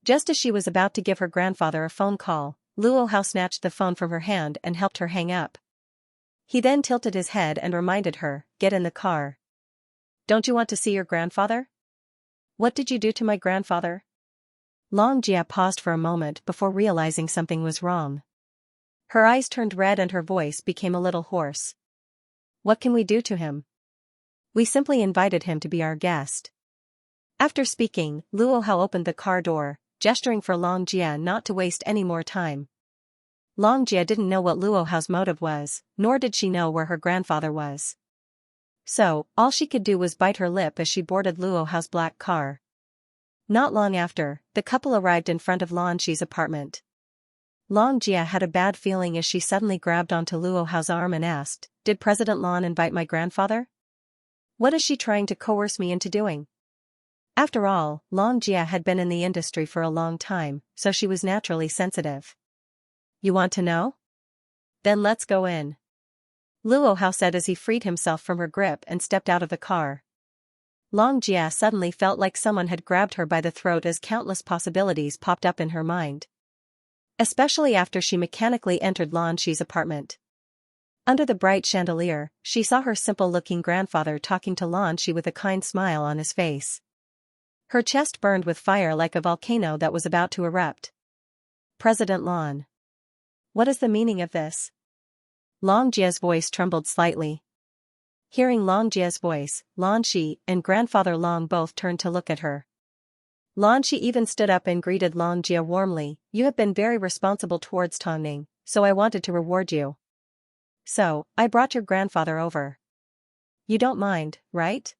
Just as she was about to give her grandfather a phone call, Luo Hao snatched the phone from her hand and helped her hang up. He then tilted his head and reminded her, "Get in the car. Don't you want to see your grandfather?" "What did you do to my grandfather?" Long Jia paused for a moment before realizing something was wrong. Her eyes turned red and her voice became a little hoarse. "What can we do to him? We simply invited him to be our guest." After speaking, Luo Hao opened the car door, gesturing for Long Jia not to waste any more time. Long Jia didn't know what Luo Hao's motive was, nor did she know where her grandfather was. So, all she could do was bite her lip as she boarded Luo Hao's black car. Not long after, the couple arrived in front of Lan Shi's apartment. Long Jia had a bad feeling as she suddenly grabbed onto Luo Hao's arm and asked, "Did President Lan invite my grandfather? What is she trying to coerce me into doing?" After all, Long Jia had been in the industry for a long time, so she was naturally sensitive. "You want to know? Then let's go in," Luo Hao said as he freed himself from her grip and stepped out of the car. Long Jia suddenly felt like someone had grabbed her by the throat as countless possibilities popped up in her mind. Especially after she mechanically entered Lan Shi's apartment. Under the bright chandelier, she saw her simple-looking grandfather talking to Lan Shi with a kind smile on his face. Her chest burned with fire like a volcano that was about to erupt. President Lan. What is the meaning of this? Long Jia's voice trembled slightly. Hearing Long Jia's voice, Lan Shi and Grandfather Long both turned to look at her. Lan Shi even stood up and greeted Long Jia warmly. You have been very responsible towards Tongning, so I wanted to reward you. So, I brought your grandfather over. You don't mind, right?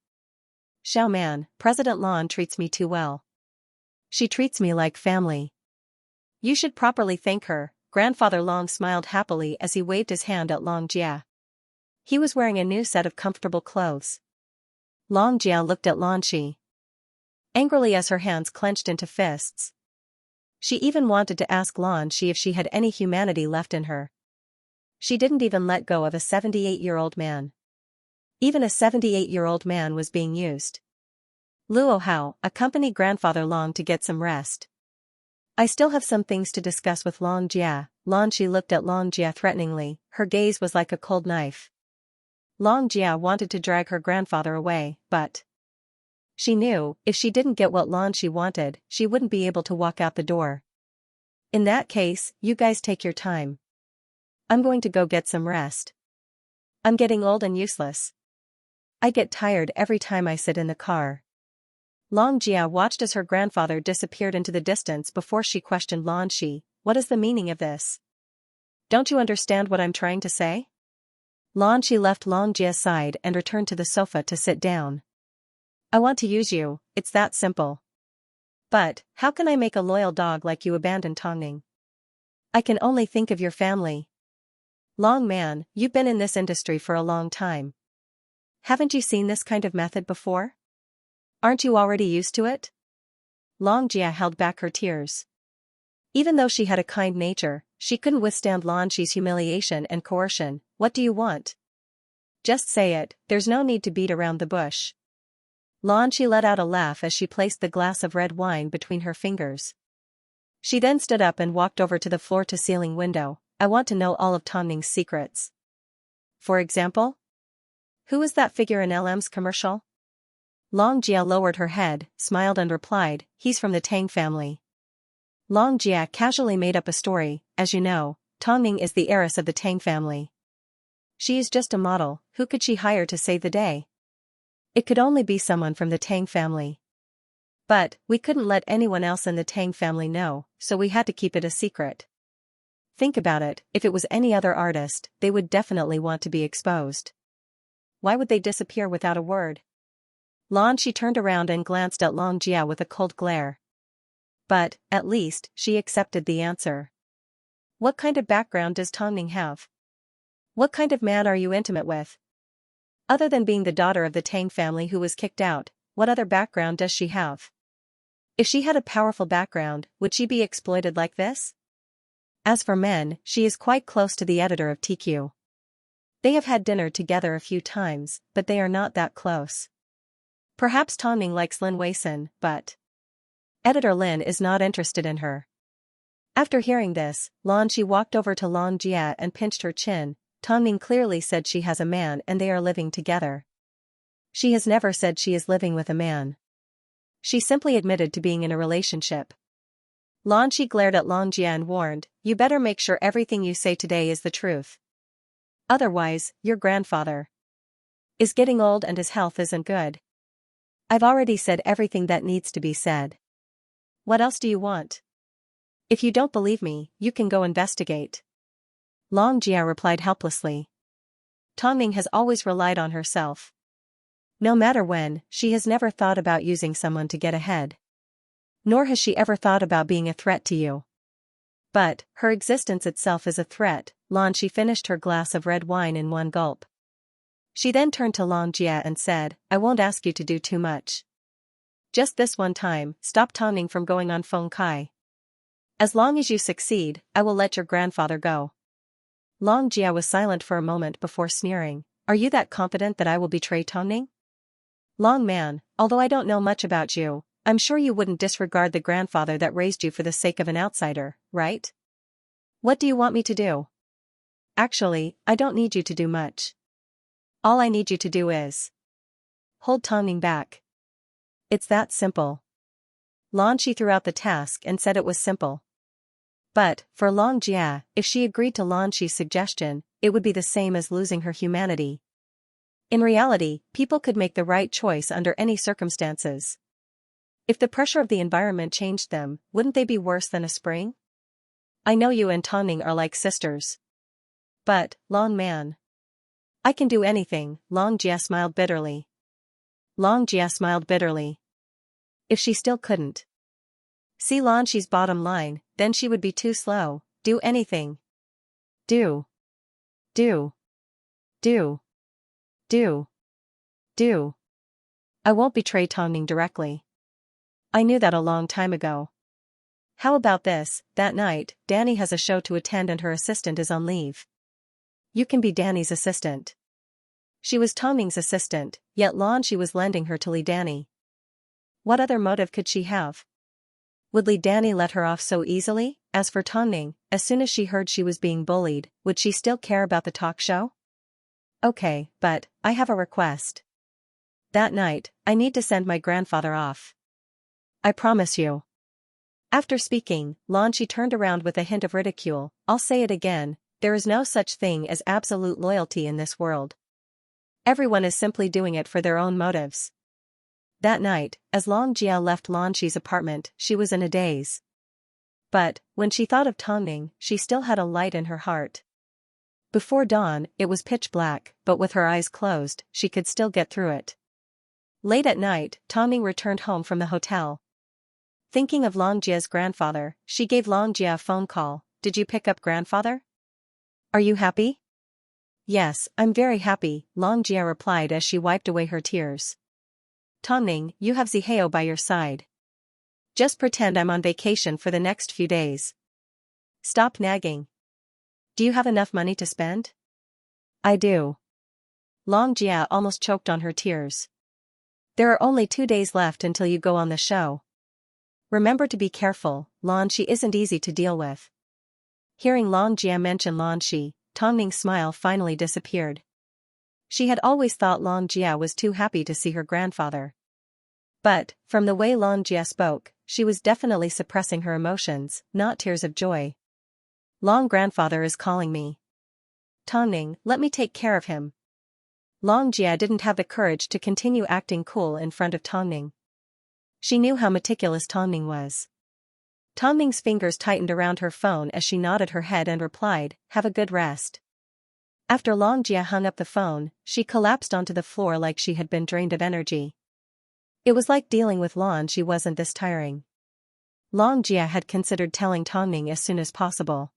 Xiao Man, President Lan treats me too well. She treats me like family. You should properly thank her. Grandfather Long smiled happily as he waved his hand at Long Jia. He was wearing a new set of comfortable clothes. Long Jia looked at Lan Shi angrily as her hands clenched into fists. She even wanted to ask Lan Shi if she had any humanity left in her. She didn't even let go of a 78-year-old man. Even a 78-year-old man was being used. Luo Hao, accompany Grandfather Long to get some rest. I still have some things to discuss with Long Jia. Lan Shi looked at Long Jia threateningly, her gaze was like a cold knife. Long Jia wanted to drag her grandfather away, but she knew, if she didn't get what Lan Shi wanted, she wouldn't be able to walk out the door. In that case, you guys take your time. I'm going to go get some rest. I'm getting old and useless. I get tired every time I sit in the car. Long Jia watched as her grandfather disappeared into the distance before she questioned Lan Shi, what is the meaning of this? Don't you understand what I'm trying to say? Lan Shi left Long Jia's side and returned to the sofa to sit down. I want to use you, it's that simple. But, how can I make a loyal dog like you abandon Tongning? I can only think of your family. Long Man, you've been in this industry for a long time. Haven't you seen this kind of method before? Aren't you already used to it? Long Jia held back her tears. Even though she had a kind nature, she couldn't withstand Lan Shi's humiliation and coercion. What do you want? Just say it, there's no need to beat around the bush. Lan Shi let out a laugh as she placed the glass of red wine between her fingers. She then stood up and walked over to the floor-to-ceiling window. I want to know all of Tongning's secrets. For example? Who is that figure in LM's commercial? Long Jia lowered her head, smiled and replied, he's from the Tang family. Long Jia casually made up a story. As you know, Tongning is the heiress of the Tang family. She is just a model, who could she hire to save the day? It could only be someone from the Tang family. But, we couldn't let anyone else in the Tang family know, so we had to keep it a secret. Think about it, if it was any other artist, they would definitely want to be exposed. Why would they disappear without a word? Lan Shi turned around and glanced at Long Jia with a cold glare. But, at least, she accepted the answer. What kind of background does Tongning have? What kind of man are you intimate with? Other than being the daughter of the Tang family who was kicked out, what other background does she have? If she had a powerful background, would she be exploited like this? As for men, she is quite close to the editor of TQ. They have had dinner together a few times, but they are not that close. Perhaps Tongning likes Lin Weisun, but Editor Lin is not interested in her. After hearing this, Lan Shi walked over to Long Jia and pinched her chin. Tongning clearly said she has a man and they are living together. She has never said she is living with a man. She simply admitted to being in a relationship. Lan Shi glared at Long Jia and warned, you better make sure everything you say today is the truth. Otherwise, your grandfather is getting old and his health isn't good. I've already said everything that needs to be said. What else do you want? If you don't believe me, you can go investigate. Long Jia replied helplessly. Tongning has always relied on herself. No matter when, she has never thought about using someone to get ahead. Nor has she ever thought about being a threat to you. But, her existence itself is a threat. Lan Shi finished her glass of red wine in one gulp. She then turned to Long Jia and said, I won't ask you to do too much. Just this one time, stop Tongning from going on Feng Kai. As long as you succeed, I will let your grandfather go. Long Jia was silent for a moment before sneering, are you that confident that I will betray Tongning? Long Man, although I don't know much about you, I'm sure you wouldn't disregard the grandfather that raised you for the sake of an outsider, right? What do you want me to do? Actually, I don't need you to do much. All I need you to do is hold Tongning back. It's that simple. Lanqi threw out the task and said it was simple. But, for Long Jia, if she agreed to Lanqi's suggestion, it would be the same as losing her humanity. In reality, people could make the right choice under any circumstances. If the pressure of the environment changed them, wouldn't they be worse than a spring? I know you and Tongning are like sisters. But, Long Man. I can do anything, Long Jia smiled bitterly. Long Jia smiled bitterly. If she still couldn't see Lanqi's bottom line, then she would be too slow. Do anything. Do. Do. Do. Do. Do. I won't betray Tongning directly. I knew that a long time ago. How about this? That night, Danny has a show to attend and her assistant is on leave. You can be Danny's assistant. She was Tongning's assistant, yet Lanqi was lending her to Li Danny. What other motive could she have? Would Li Danny let her off so easily? As for Tongning, as soon as she heard she was being bullied, would she still care about the talk show? Okay, but I have a request. That night, I need to send my grandfather off. I promise you. After speaking, Lanqi turned around with a hint of ridicule. I'll say it again, there is no such thing as absolute loyalty in this world. Everyone is simply doing it for their own motives. That night, as Long Jia left Lanqi's apartment, she was in a daze. But, when she thought of Tongning, she still had a light in her heart. Before dawn, it was pitch black, but with her eyes closed, she could still get through it. Late at night, Tongning returned home from the hotel. Thinking of Long Jia's grandfather, she gave Long Jia a phone call. Did you pick up grandfather? Are you happy? Yes, I'm very happy, Long Jia replied as she wiped away her tears. Tongning, you have Zihao by your side. Just pretend I'm on vacation for the next few days. Stop nagging. Do you have enough money to spend? I do. Long Jia almost choked on her tears. There are only 2 days left until you go on the show. Remember to be careful, Lanqi isn't easy to deal with. Hearing Long Jia mention Lanqi, Tongning's smile finally disappeared. She had always thought Long Jia was too happy to see her grandfather. But, from the way Long Jia spoke, she was definitely suppressing her emotions, not tears of joy. Long grandfather is calling me. Tongning, let me take care of him. Long Jia didn't have the courage to continue acting cool in front of Tongning. She knew how meticulous Tongning was. Tongning's fingers tightened around her phone as she nodded her head and replied, have a good rest. After Long Jia hung up the phone, she collapsed onto the floor like she had been drained of energy. It was like dealing with Lanqi wasn't this tiring. Long Jia had considered telling Tongning as soon as possible.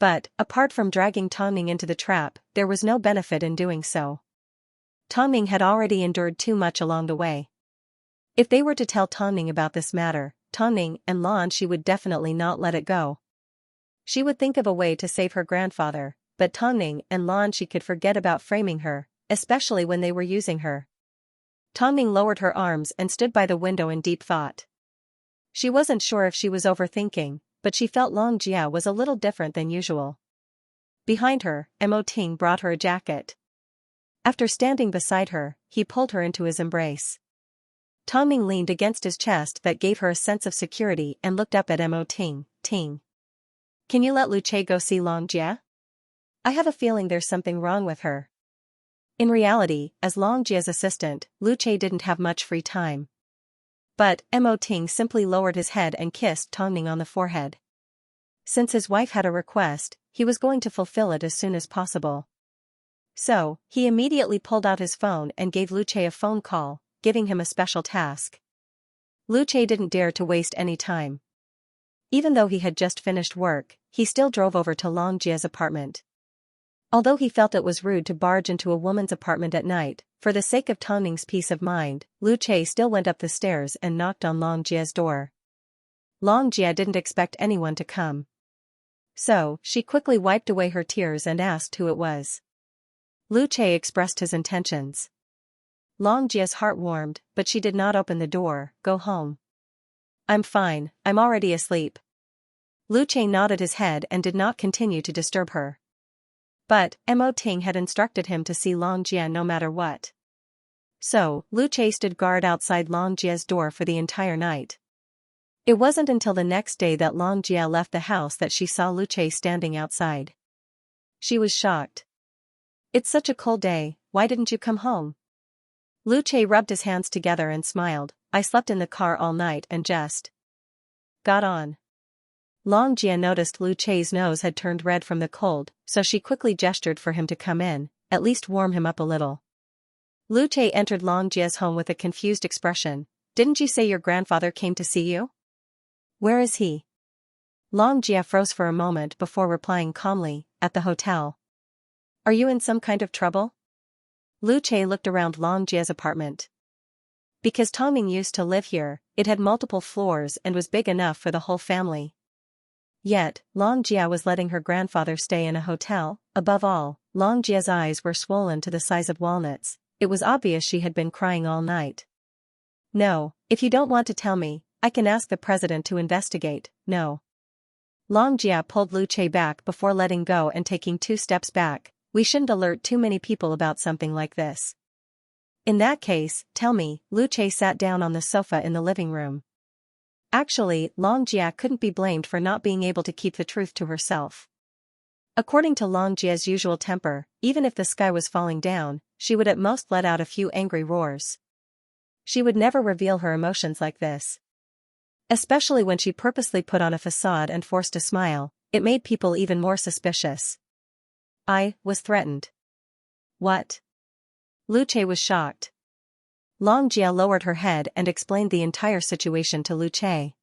But, apart from dragging Tongning into the trap, there was no benefit in doing so. Tongning had already endured too much along the way. If they were to tell Tongning about this matter, Tongning and Lanqi would definitely not let it go. She would think of a way to save her grandfather, but Tongning and Lanqi could forget about framing her, especially when they were using her. Tongning lowered her arms and stood by the window in deep thought. She wasn't sure if she was overthinking, but she felt Long Jia was a little different than usual. Behind her, Mo Ting brought her a jacket. After standing beside her, he pulled her into his embrace. Tongning leaned against his chest that gave her a sense of security and looked up at Mo Ting. Ting. Can you let Lu Che go see Long Jia? I have a feeling there's something wrong with her. In reality, as Long Jia's assistant, Lu Che didn't have much free time. But, Mo Ting simply lowered his head and kissed Tongning on the forehead. Since his wife had a request, he was going to fulfill it as soon as possible. So, he immediately pulled out his phone and gave Lu Che a phone call, giving him a special task. Lu Che didn't dare to waste any time. Even though he had just finished work, he still drove over to Long Jia's apartment. Although he felt it was rude to barge into a woman's apartment at night, for the sake of Tongning's peace of mind, Lu Che still went up the stairs and knocked on Long Jia's door. Long Jia didn't expect anyone to come. So, she quickly wiped away her tears and asked who it was. Lu Che expressed his intentions. Long Jia's heart warmed, but she did not open the door. Go home. I'm fine, I'm already asleep. Lu Che nodded his head and did not continue to disturb her. But, Mo Ting had instructed him to see Long Jia no matter what. So, Lu Che stood guard outside Long Jia's door for the entire night. It wasn't until the next day that Long Jia left the house that she saw Lu Che standing outside. She was shocked. It's such a cold day, why didn't you come home? Lu Che rubbed his hands together and smiled. I slept in the car all night and just got on. Long Jia noticed Lu Che's nose had turned red from the cold, so she quickly gestured for him to come in, at least warm him up a little. Lu Che entered Long Jia's home with a confused expression. Didn't you say your grandfather came to see you? Where is he? Long Jia froze for a moment before replying calmly, at the hotel. Are you in some kind of trouble? Lu Che looked around Long Jia's apartment. Because Tongming used to live here, it had multiple floors and was big enough for the whole family. Yet, Long Jia was letting her grandfather stay in a hotel. Above all, Long Jia's eyes were swollen to the size of walnuts. It was obvious she had been crying all night. No, if you don't want to tell me, I can ask the president to investigate. No. Long Jia pulled Lu Che back before letting go and taking 2 steps back. We shouldn't alert too many people about something like this. In that case, tell me. Lu Che sat down on the sofa in the living room. Actually, Long Jia couldn't be blamed for not being able to keep the truth to herself. According to Long Jia's usual temper, even if the sky was falling down, she would at most let out a few angry roars. She would never reveal her emotions like this. Especially when she purposely put on a facade and forced a smile, it made people even more suspicious. I was threatened. What? Lu Che was shocked. Long Jia lowered her head and explained the entire situation to Lu Che.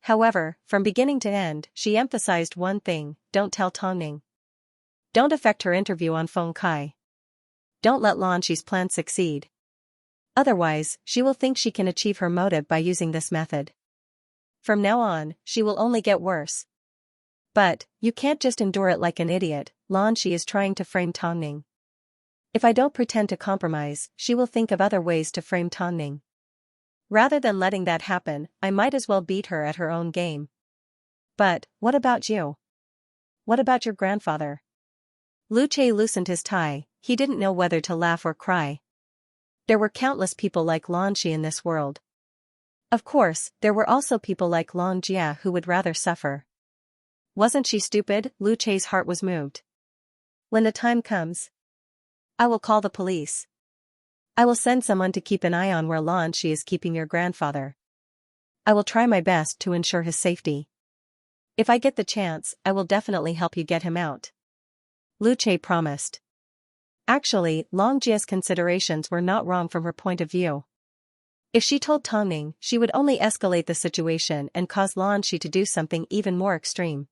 However, from beginning to end, she emphasized one thing: don't tell Tongming. Don't affect her interview on Feng Kai. Don't let Lan Shi's plan succeed. Otherwise, she will think she can achieve her motive by using this method. From now on, she will only get worse. But, you can't just endure it like an idiot. Lan Shi is trying to frame Tongming. If I don't pretend to compromise, she will think of other ways to frame Tongming. Rather than letting that happen, I might as well beat her at her own game. But, what about you? What about your grandfather? Lu Che loosened his tie. He didn't know whether to laugh or cry. There were countless people like Lan Shi in this world. Of course, there were also people like Long Jia who would rather suffer. Wasn't she stupid? Lu Che's heart was moved. When the time comes, I will call the police. I will send someone to keep an eye on where Lan Shi is keeping your grandfather. I will try my best to ensure his safety. If I get the chance, I will definitely help you get him out. Lu Che promised. Actually, Long Jia's considerations were not wrong from her point of view. If she told Tongming, she would only escalate the situation and cause Lan Shi to do something even more extreme.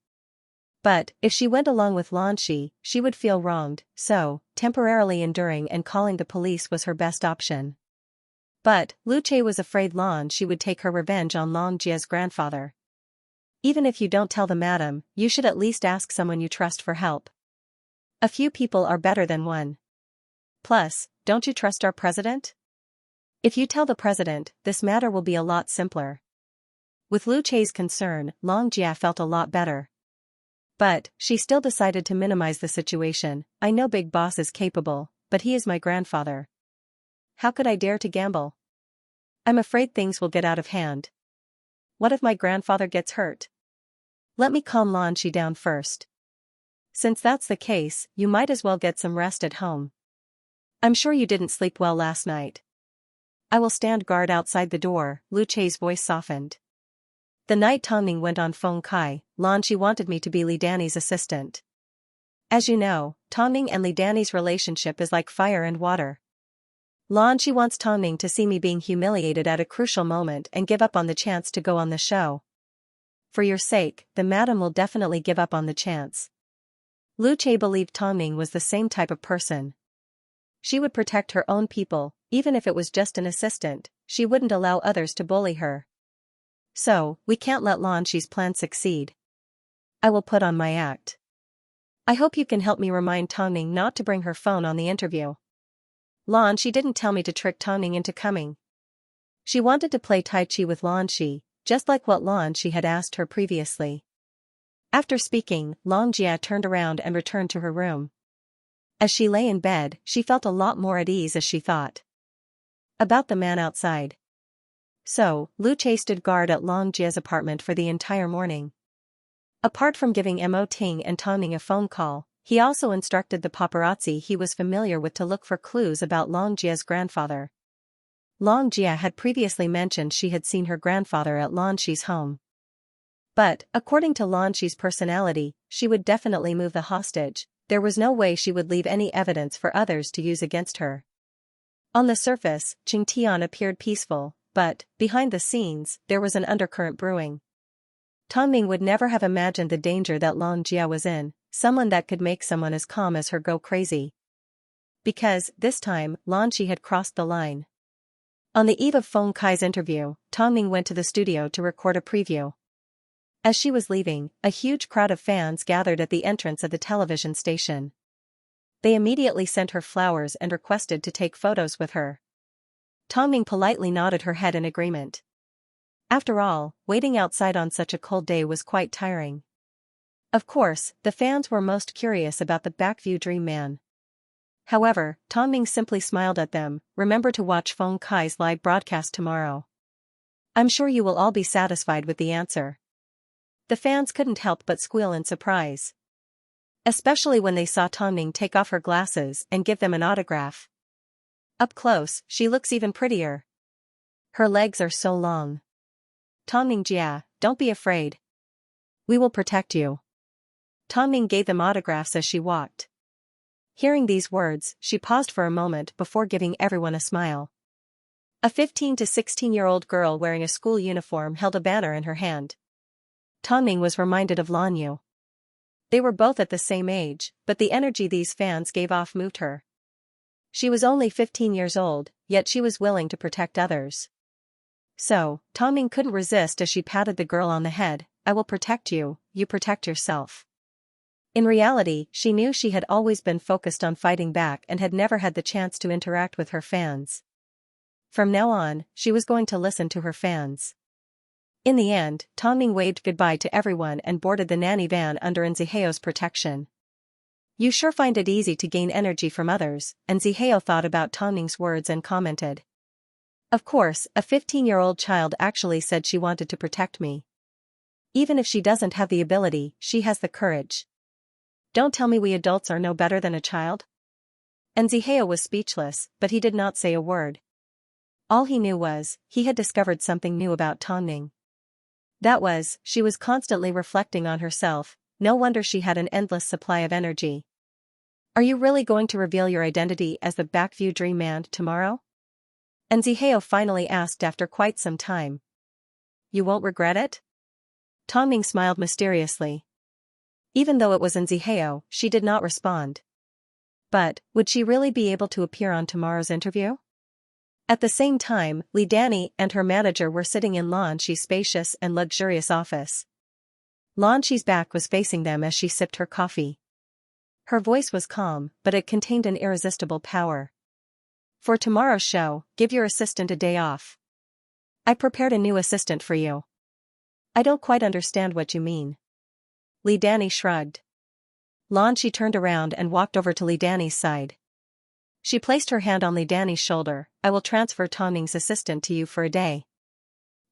But, if she went along with Lan Shi, she would feel wronged, so, temporarily enduring and calling the police was her best option. But, Lu Che was afraid Lan Shi would take her revenge on Long Jia's grandfather. Even if you don't tell the madam, you should at least ask someone you trust for help. A few people are better than one. Plus, don't you trust our president? If you tell the president, this matter will be a lot simpler. With Lu Che's concern, Long Jia felt a lot better. But, she still decided to minimize the situation. I know Big Boss is capable, but he is my grandfather. How could I dare to gamble? I'm afraid things will get out of hand. What if my grandfather gets hurt? Let me calm Lan Shi down first. Since that's the case, you might as well get some rest at home. I'm sure you didn't sleep well last night. I will stand guard outside the door. Lu Che's voice softened. The night Tongming went on Feng Kai, Lan Shi wanted me to be Li Danny's assistant. As you know, Tongming and Li Danny's relationship is like fire and water. Lan Shi wants Tongming to see me being humiliated at a crucial moment and give up on the chance to go on the show. For your sake, the madam will definitely give up on the chance. Lu Che believed Tongming was the same type of person. She would protect her own people, even if it was just an assistant. She wouldn't allow others to bully her. So, we can't let Lan Shi's plan succeed. I will put on my act. I hope you can help me remind Tongming not to bring her phone on the interview. She didn't tell me to trick Tongning into coming. She wanted to play Tai Chi with Shi, just like what Shi had asked her previously. After speaking, Jia turned around and returned to her room. As she lay in bed, she felt a lot more at ease as she thought about the man outside. So, Lu Che stood guard at Jia's apartment for the entire morning. Apart from giving Mo Ting and Tongning a phone call, he also instructed the paparazzi he was familiar with to look for clues about Jia's grandfather. Jia had previously mentioned she had seen her grandfather at Shi's home. But, according to Shi's personality, she would definitely move the hostage. There was no way she would leave any evidence for others to use against her. On the surface, Qingtian appeared peaceful, but, behind the scenes, there was an undercurrent brewing. Tongning would never have imagined the danger that Jia was in, someone that could make someone as calm as her go crazy. Because, this time, Shi had crossed the line. On the eve of Feng Kai's interview, Tongning went to the studio to record a preview. As she was leaving, a huge crowd of fans gathered at the entrance of the television station. They immediately sent her flowers and requested to take photos with her. Tongning politely nodded her head in agreement. After all, waiting outside on such a cold day was quite tiring. Of course, the fans were most curious about the Backview Dream Man. However, Tongning simply smiled at them. Remember to watch Feng Kai's live broadcast tomorrow. I'm sure you will all be satisfied with the answer. The fans couldn't help but squeal in surprise. Especially when they saw Tongning take off her glasses and give them an autograph. Up close, she looks even prettier. Her legs are so long. Tongning Jia, don't be afraid. We will protect you. Tongning gave them autographs as she walked. Hearing these words, she paused for a moment before giving everyone a smile. A 15 to 16-year-old girl wearing a school uniform held a banner in her hand. Tongning was reminded of Lan Yu. They were both at the same age, but the energy these fans gave off moved her. She was only 15 years old, yet she was willing to protect others. So, Tongning couldn't resist as she patted the girl on the head. I will protect you, you protect yourself. In reality, she knew she had always been focused on fighting back and had never had the chance to interact with her fans. From now on, she was going to listen to her fans. In the end, Tongning waved goodbye to everyone and boarded the nanny van under Nziheo's protection. You sure find it easy to gain energy from others, Nziheo thought about Tongning's words and commented. Of course, a 15-year-old child actually said she wanted to protect me. Even if she doesn't have the ability, she has the courage. Don't tell me we adults are no better than a child? Nziheo was speechless, but he did not say a word. All he knew was, he had discovered something new about Tongning. That was, she was constantly reflecting on herself. No wonder she had an endless supply of energy. Are you really going to reveal your identity as the Backview Dream Man tomorrow? Nziheo finally asked after quite some time. You won't regret it? Tongning smiled mysteriously. Even though it was Nziheo, she did not respond. But, would she really be able to appear on tomorrow's interview? At the same time, Li Danny and her manager were sitting in Shi's spacious and luxurious office. Shi's back was facing them as she sipped her coffee. Her voice was calm, but it contained an irresistible power. For tomorrow's show, give your assistant a day off. I prepared a new assistant for you. I don't quite understand what you mean. Li Danny shrugged. Shi turned around and walked over to Li Danny's side. She placed her hand on Li Danny's shoulder. I will transfer Tongning's assistant to you for a day.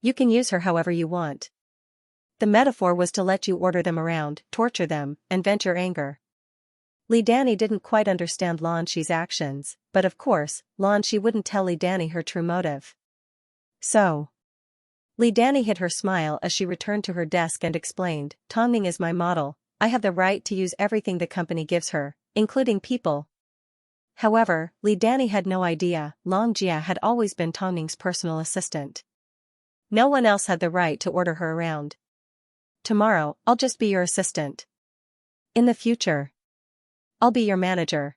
You can use her however you want. The metaphor was to let you order them around, torture them, and vent your anger. Li Danny didn't quite understand Shi's actions, but of course, Shi wouldn't tell Li Danny her true motive. So. Li Danny hid her smile as she returned to her desk and explained, Tongning is my model, I have the right to use everything the company gives her, including people. However, Li Danny had no idea, Jia had always been Tongning's personal assistant. No one else had the right to order her around. Tomorrow, I'll just be your assistant. In the future, I'll be your manager.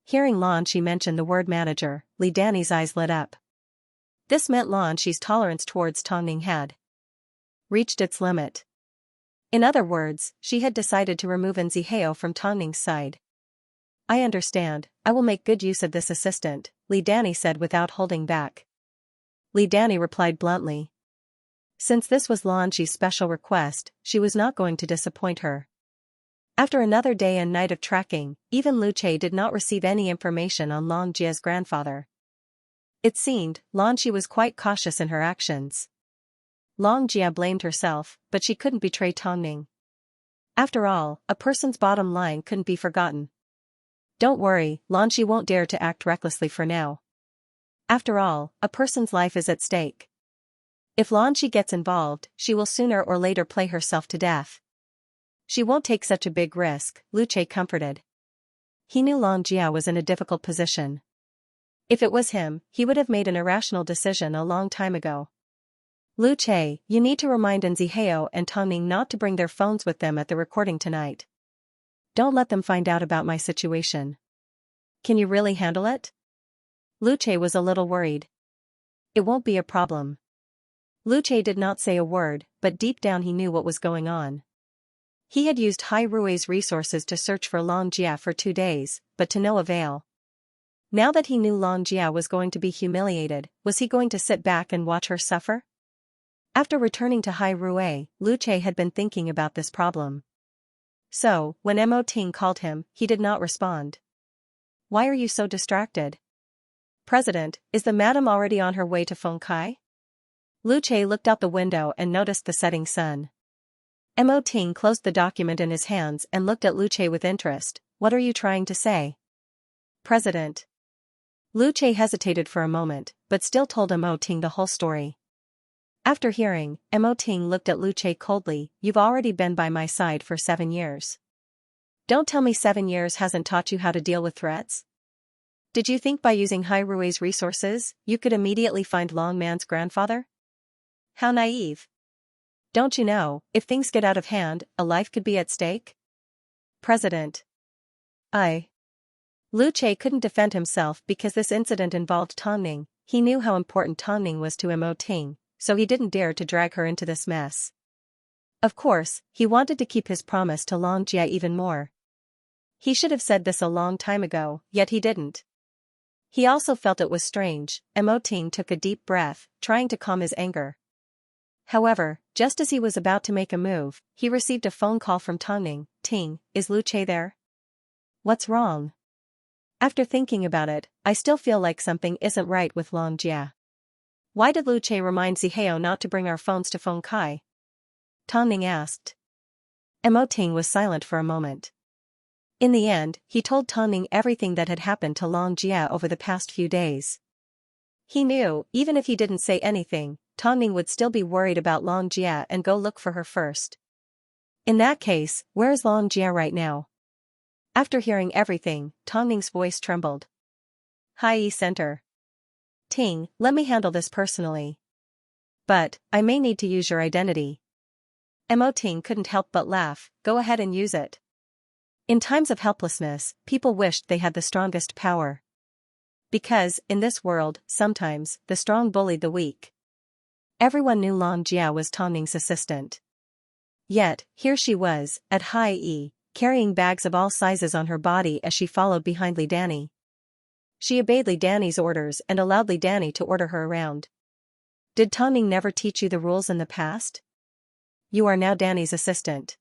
Hearing Shi mention the word manager, Li Danny's eyes lit up. This meant Shi's tolerance towards Tongning had reached its limit. In other words, she had decided to remove Nziheo from Tongning's side. I understand, I will make good use of this assistant, Li Danny said without holding back. Li Danny replied bluntly. Since this was Xianxia's special request, she was not going to disappoint her. After another day and night of tracking, even Luce did not receive any information on Xianxia's grandfather. It seemed, Xianxia was quite cautious in her actions. Xianxia blamed herself, but she couldn't betray Tongning. After all, a person's bottom line couldn't be forgotten. Don't worry, Xianxia won't dare to act recklessly for now. After all, a person's life is at stake. If Xianxia gets involved, she will sooner or later play herself to death. She won't take such a big risk, Luce comforted. He knew Xianxia was in a difficult position. If it was him, he would have made an irrational decision a long time ago. Luce, you need to remind Nzihao and Tongning not to bring their phones with them at the recording tonight. Don't let them find out about my situation. Can you really handle it? Luce was a little worried. It won't be a problem. Luce did not say a word, but deep down he knew what was going on. He had used Hai Rui's resources to search for Xianxia for 2 days, but to no avail. Now that he knew Xianxia was going to be humiliated, was he going to sit back and watch her suffer? After returning to Hai Rui, Luce had been thinking about this problem. So, when Mo Ting called him, he did not respond. Why are you so distracted? President, is the madam already on her way to Fengkai? Luce looked out the window and noticed the setting sun. Mo Ting closed the document in his hands and looked at Luce with interest. What are you trying to say? President. Luce hesitated for a moment, but still told Mo Ting the whole story. After hearing, Mo Ting looked at Luce coldly. You've already been by my side for 7 years. Don't tell me 7 years hasn't taught you how to deal with threats? Did you think by using Hai Rui's resources, you could immediately find Long Man's grandfather? How naive. Don't you know, if things get out of hand, a life could be at stake? President. Luce couldn't defend himself because this incident involved Tongning. He knew how important Tongning was to Mo Ting, so he didn't dare to drag her into this mess. Of course, he wanted to keep his promise to Xianxia even more. He should have said this a long time ago, yet he didn't. He also felt it was strange. Mo Ting took a deep breath, trying to calm his anger. However, just as he was about to make a move, he received a phone call from Tongning. Ting, is Luce there? What's wrong? After thinking about it, I still feel like something isn't right with Xianxia. Why did Luce remind Zihao not to bring our phones to Fengkai? Tongning asked. Mo Ting was silent for a moment. In the end, he told Tongning everything that had happened to Xianxia over the past few days. He knew, even if he didn't say anything, Tongning would still be worried about Xianxia and go look for her first. In that case, where is Xianxia right now? After hearing everything, Tongning's voice trembled. Hai Center. Ting, let me handle this personally. But, I may need to use your identity. Mo Ting couldn't help but laugh. Go ahead and use it. In times of helplessness, people wished they had the strongest power. Because, in this world, sometimes, the strong bullied the weak. Everyone knew Xianxia was Tongning's assistant. Yet, here she was, at Hai E, carrying bags of all sizes on her body as she followed behind Li Danny. She obeyed Li Danny's orders and allowed Li Danny to order her around. Did Tongning never teach you the rules in the past? You are now Danny's assistant.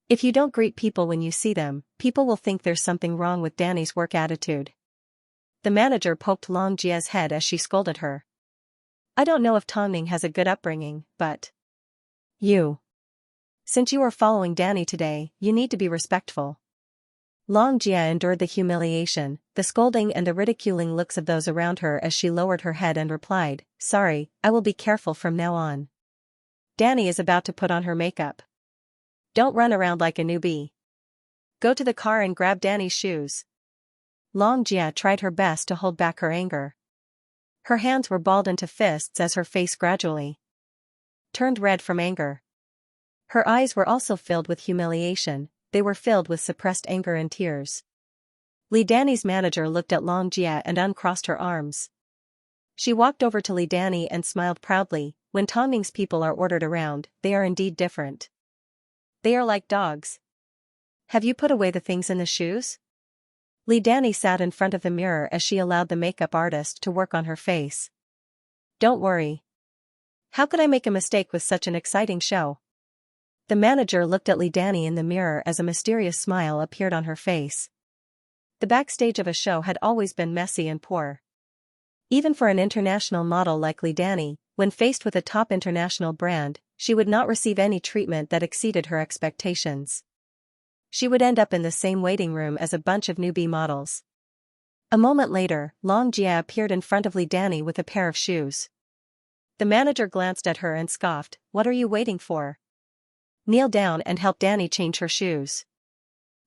If you don't greet people when you see them, people will think there's something wrong with Danny's work attitude. The manager poked Xianxia's head as she scolded her. I don't know if Tongning has a good upbringing, but... Since you are following Danny today, you need to be respectful. Xianxia endured the humiliation, the scolding and the ridiculing looks of those around her as she lowered her head and replied, Sorry, I will be careful from now on. Danny is about to put on her makeup. Don't run around like a newbie. Go to the car and grab Danny's shoes. Xianxia tried her best to hold back her anger. Her hands were balled into fists as her face gradually turned red from anger. Her eyes were also filled with humiliation, they were filled with suppressed anger and tears. Li Danny's manager looked at Xianxia and uncrossed her arms. She walked over to Li Danny and smiled proudly. When Tongning's people are ordered around, they are indeed different. They are like dogs. Have you put away the things in the shoes? Li Danny sat in front of the mirror as she allowed the makeup artist to work on her face. Don't worry. How could I make a mistake with such an exciting show? The manager looked at Li Danny in the mirror as a mysterious smile appeared on her face. The backstage of a show had always been messy and poor. Even for an international model like Li Danny, when faced with a top international brand, she would not receive any treatment that exceeded her expectations. She would end up in the same waiting room as a bunch of newbie models. A moment later, Xianxia appeared in front of Li Danny with a pair of shoes. The manager glanced at her and scoffed, "What are you waiting for? Kneel down and help Danny change her shoes."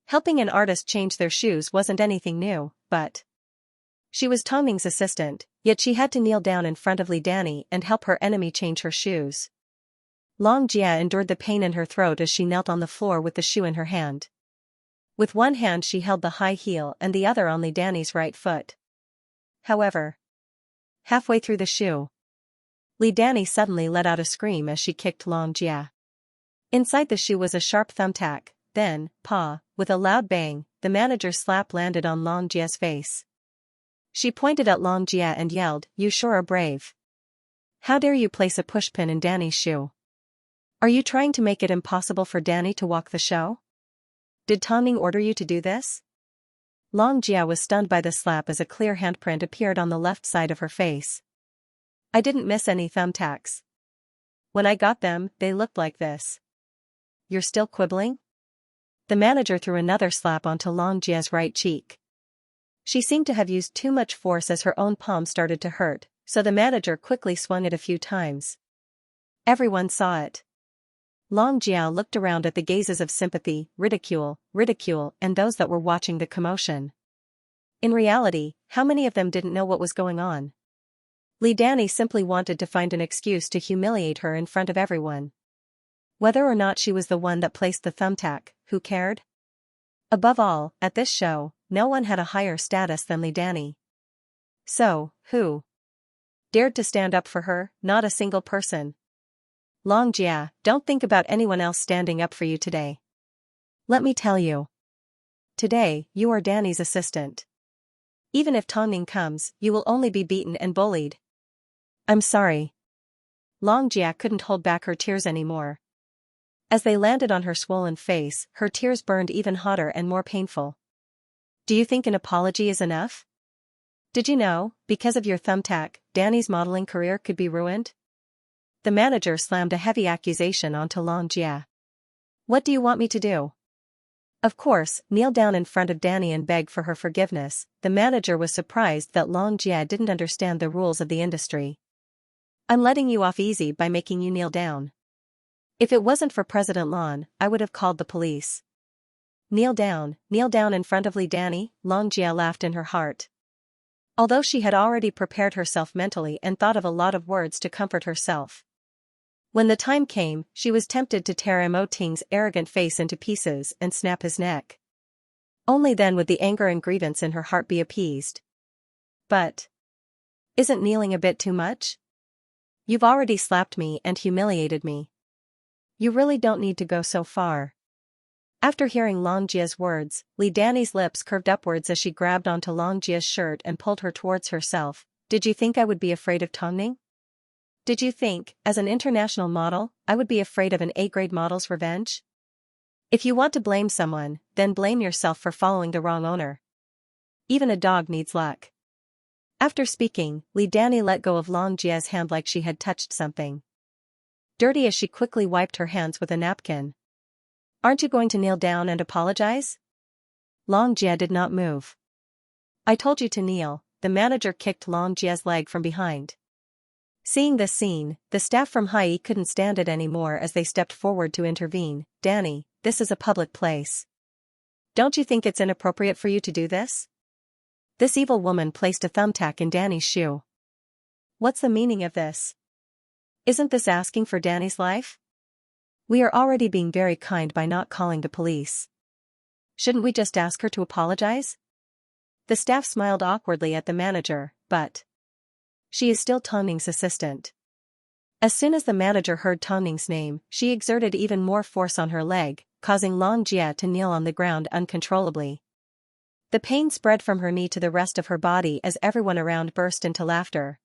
Helping an artist change their shoes wasn't anything new, but she was Tongming's assistant, yet she had to kneel down in front of Li Danny and help her enemy change her shoes. Xianxia endured the pain in her throat as she knelt on the floor with the shoe in her hand. With one hand she held the high heel and the other on Li Danny's right foot. However, halfway through the shoe, Li Danny suddenly let out a scream as she kicked Xianxia. Inside the shoe was a sharp thumbtack, then, with a loud bang, the manager's slap landed on Xianxia's face. She pointed at Xianxia and yelled, "You sure are brave. How dare you place a pushpin in Danny's shoe? Are you trying to make it impossible for Danny to walk the show? Did Tongming order you to do this?" Xianxia was stunned by the slap as a clear handprint appeared on the left side of her face. "I didn't miss any thumbtacks. When I got them, they looked like this." "You're still quibbling?" The manager threw another slap onto Xianxia's right cheek. She seemed to have used too much force as her own palm started to hurt, so the manager quickly swung it a few times. Everyone saw it. Xianxia looked around at the gazes of sympathy, ridicule, and those that were watching the commotion. In reality, how many of them didn't know what was going on? Li Danny simply wanted to find an excuse to humiliate her in front of everyone. Whether or not she was the one that placed the thumbtack, who cared? Above all, at this show, no one had a higher status than Li Danny. So, who dared to stand up for her? Not a single person. Xianxia, don't think about anyone else standing up for you today. Let me tell you. Today, you are Danny's assistant. Even if Tongming comes, you will only be beaten and bullied. I'm sorry. Xianxia couldn't hold back her tears anymore. As they landed on her swollen face, her tears burned even hotter and more painful. Do you think an apology is enough? Did you know, because of your thumbtack, Danny's modeling career could be ruined? The manager slammed a heavy accusation onto Xianxia. What do you want me to do? Of course, kneel down in front of Danny and beg for her forgiveness. The manager was surprised that Xianxia didn't understand the rules of the industry. I'm letting you off easy by making you kneel down. If it wasn't for President Lan, I would have called the police. Kneel down in front of Li Danny, Xianxia laughed in her heart. Although she had already prepared herself mentally and thought of a lot of words to comfort herself. When the time came, she was tempted to tear Mo Ting's arrogant face into pieces and snap his neck. Only then would the anger and grievance in her heart be appeased. But isn't kneeling a bit too much? You've already slapped me and humiliated me. You really don't need to go so far. After hearing Xianxia's words, Li Danny's lips curved upwards as she grabbed onto Xianxia's shirt and pulled her towards herself. Did you think I would be afraid of Tongming? Did you think, as an international model, I would be afraid of an A-grade model's revenge? If you want to blame someone, then blame yourself for following the wrong owner. Even a dog needs luck. After speaking, Li Danny let go of Xianxia's hand like she had touched something dirty as she quickly wiped her hands with a napkin. Aren't you going to kneel down and apologize? Xianxia did not move. I told you to kneel. The manager kicked Xianxia's leg from behind. Seeing this scene, the staff from Hai couldn't stand it anymore as they stepped forward to intervene. Danny, this is a public place. Don't you think it's inappropriate for you to do this? This evil woman placed a thumbtack in Danny's shoe. What's the meaning of this? Isn't this asking for Danny's life? We are already being very kind by not calling the police. Shouldn't we just ask her to apologize? The staff smiled awkwardly at the manager, but she is still Tongming's assistant. As soon as the manager heard Tongming's name, she exerted even more force on her leg, causing Xianxia to kneel on the ground uncontrollably. The pain spread from her knee to the rest of her body as everyone around burst into laughter.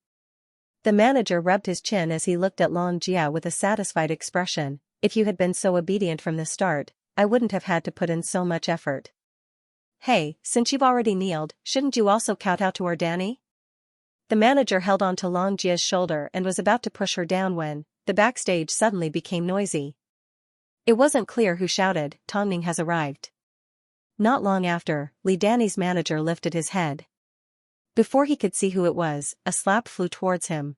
The manager rubbed his chin as he looked at Xianxia with a satisfied expression. If you had been so obedient from the start, I wouldn't have had to put in so much effort. Hey, since you've already kneeled, shouldn't you also kowtow to our Danny? The manager held on to Xianxia's shoulder and was about to push her down when the backstage suddenly became noisy. It wasn't clear who shouted, "Tongning has arrived." Not long after, Li Danny's manager lifted his head. Before he could see who it was, a slap flew towards him.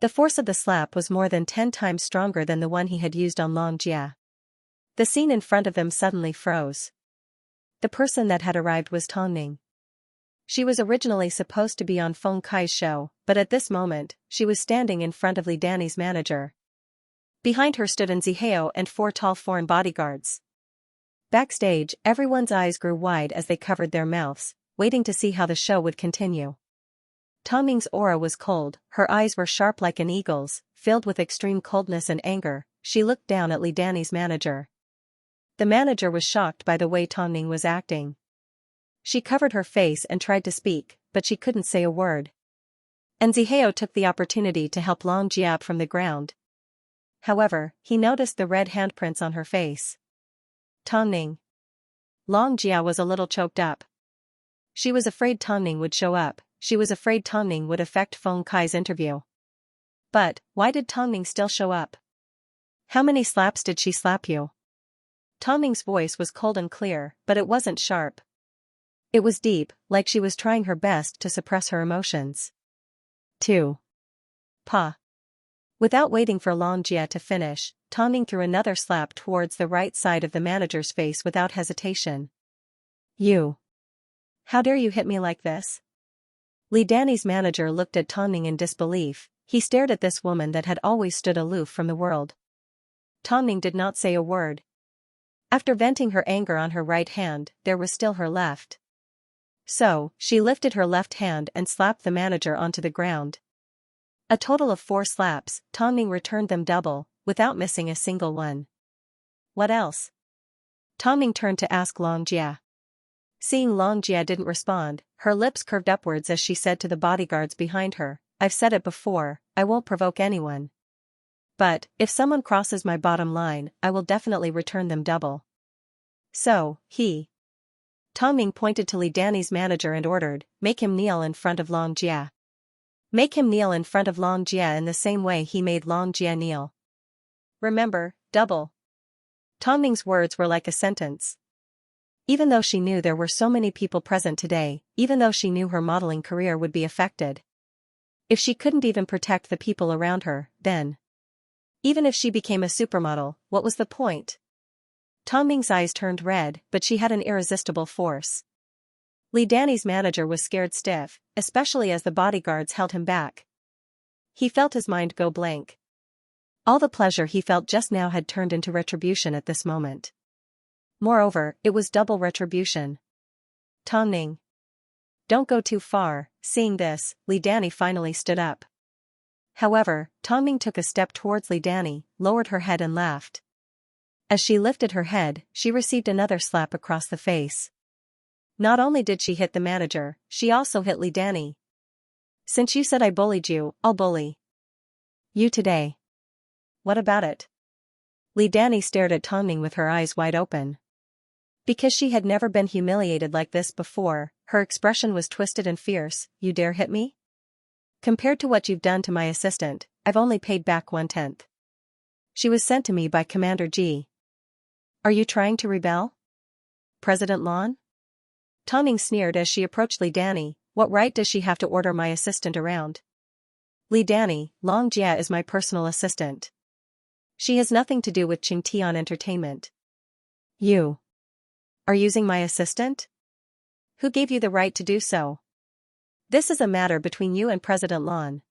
The force of the slap was more than 10 times stronger than the one he had used on Xianxia. The scene in front of them suddenly froze. The person that had arrived was Tongning. She was originally supposed to be on Feng Kai's show, but at this moment, she was standing in front of Li Danny's manager. Behind her stood Xianxia and 4 tall foreign bodyguards. Backstage, everyone's eyes grew wide as they covered their mouths, waiting to see how the show would continue. Tongning's aura was cold, her eyes were sharp like an eagle's, filled with extreme coldness and anger. She looked down at Li Danny's manager. The manager was shocked by the way Tongning was acting. She covered her face and tried to speak, but she couldn't say a word. And Xianxia took the opportunity to help Xianxia up from the ground. However, he noticed the red handprints on her face. Tongning. Xianxia was a little choked up. She was afraid Tongning would show up, she was afraid Tongning would affect Feng Kai's interview. But, why did Tongning still show up? How many slaps did she slap you? Tongning's voice was cold and clear, but it wasn't sharp. It was deep, like she was trying her best to suppress her emotions. 2. Pa. Without waiting for Xianxia to finish, Tongning threw another slap towards the right side of the manager's face without hesitation. You. How dare you hit me like this? Li Danny's manager looked at Tongning in disbelief. He stared at this woman that had always stood aloof from the world. Tongning did not say a word. After venting her anger on her right hand, there was still her left. So, she lifted her left hand and slapped the manager onto the ground. A total of 4 slaps, Tongning returned them double, without missing a single one. What else? Tongning turned to ask Xianxia. Seeing Xianxia didn't respond, her lips curved upwards as she said to the bodyguards behind her, I've said it before, I won't provoke anyone. But, if someone crosses my bottom line, I will definitely return them double. So, Tongning pointed to Li Danny's manager and ordered, make him kneel in front of Xianxia. Make him kneel in front of Xianxia in the same way he made Xianxia kneel. Remember, double. Tongning's words were like a sentence. Even though she knew there were so many people present today, even though she knew her modeling career would be affected. If she couldn't even protect the people around her, then. Even if she became a supermodel, what was the point? Tongning's eyes turned red, but she had an irresistible force. Li Danny's manager was scared stiff, especially as the bodyguards held him back. He felt his mind go blank. All the pleasure he felt just now had turned into retribution at this moment. Moreover, it was double retribution. Tongning. Don't go too far. Seeing this, Li Danny finally stood up. However, Tongning took a step towards Li Danny, lowered her head and laughed. As she lifted her head, she received another slap across the face. Not only did she hit the manager, she also hit Li Danny. Since you said I bullied you, I'll bully you today. What about it? Li Danny stared at Tongning with her eyes wide open. Because she had never been humiliated like this before, her expression was twisted and fierce. You dare hit me? Compared to what you've done to my assistant, I've only paid back 1/10. She was sent to me by Commander G. Are you trying to rebel? President Lon? Tongning sneered as she approached Li Danny. What right does she have to order my assistant around? Li Danny, Xianxia is my personal assistant. She has nothing to do with Qingtian Entertainment. You are using my assistant? Who gave you the right to do so? This is a matter between you and President Lon.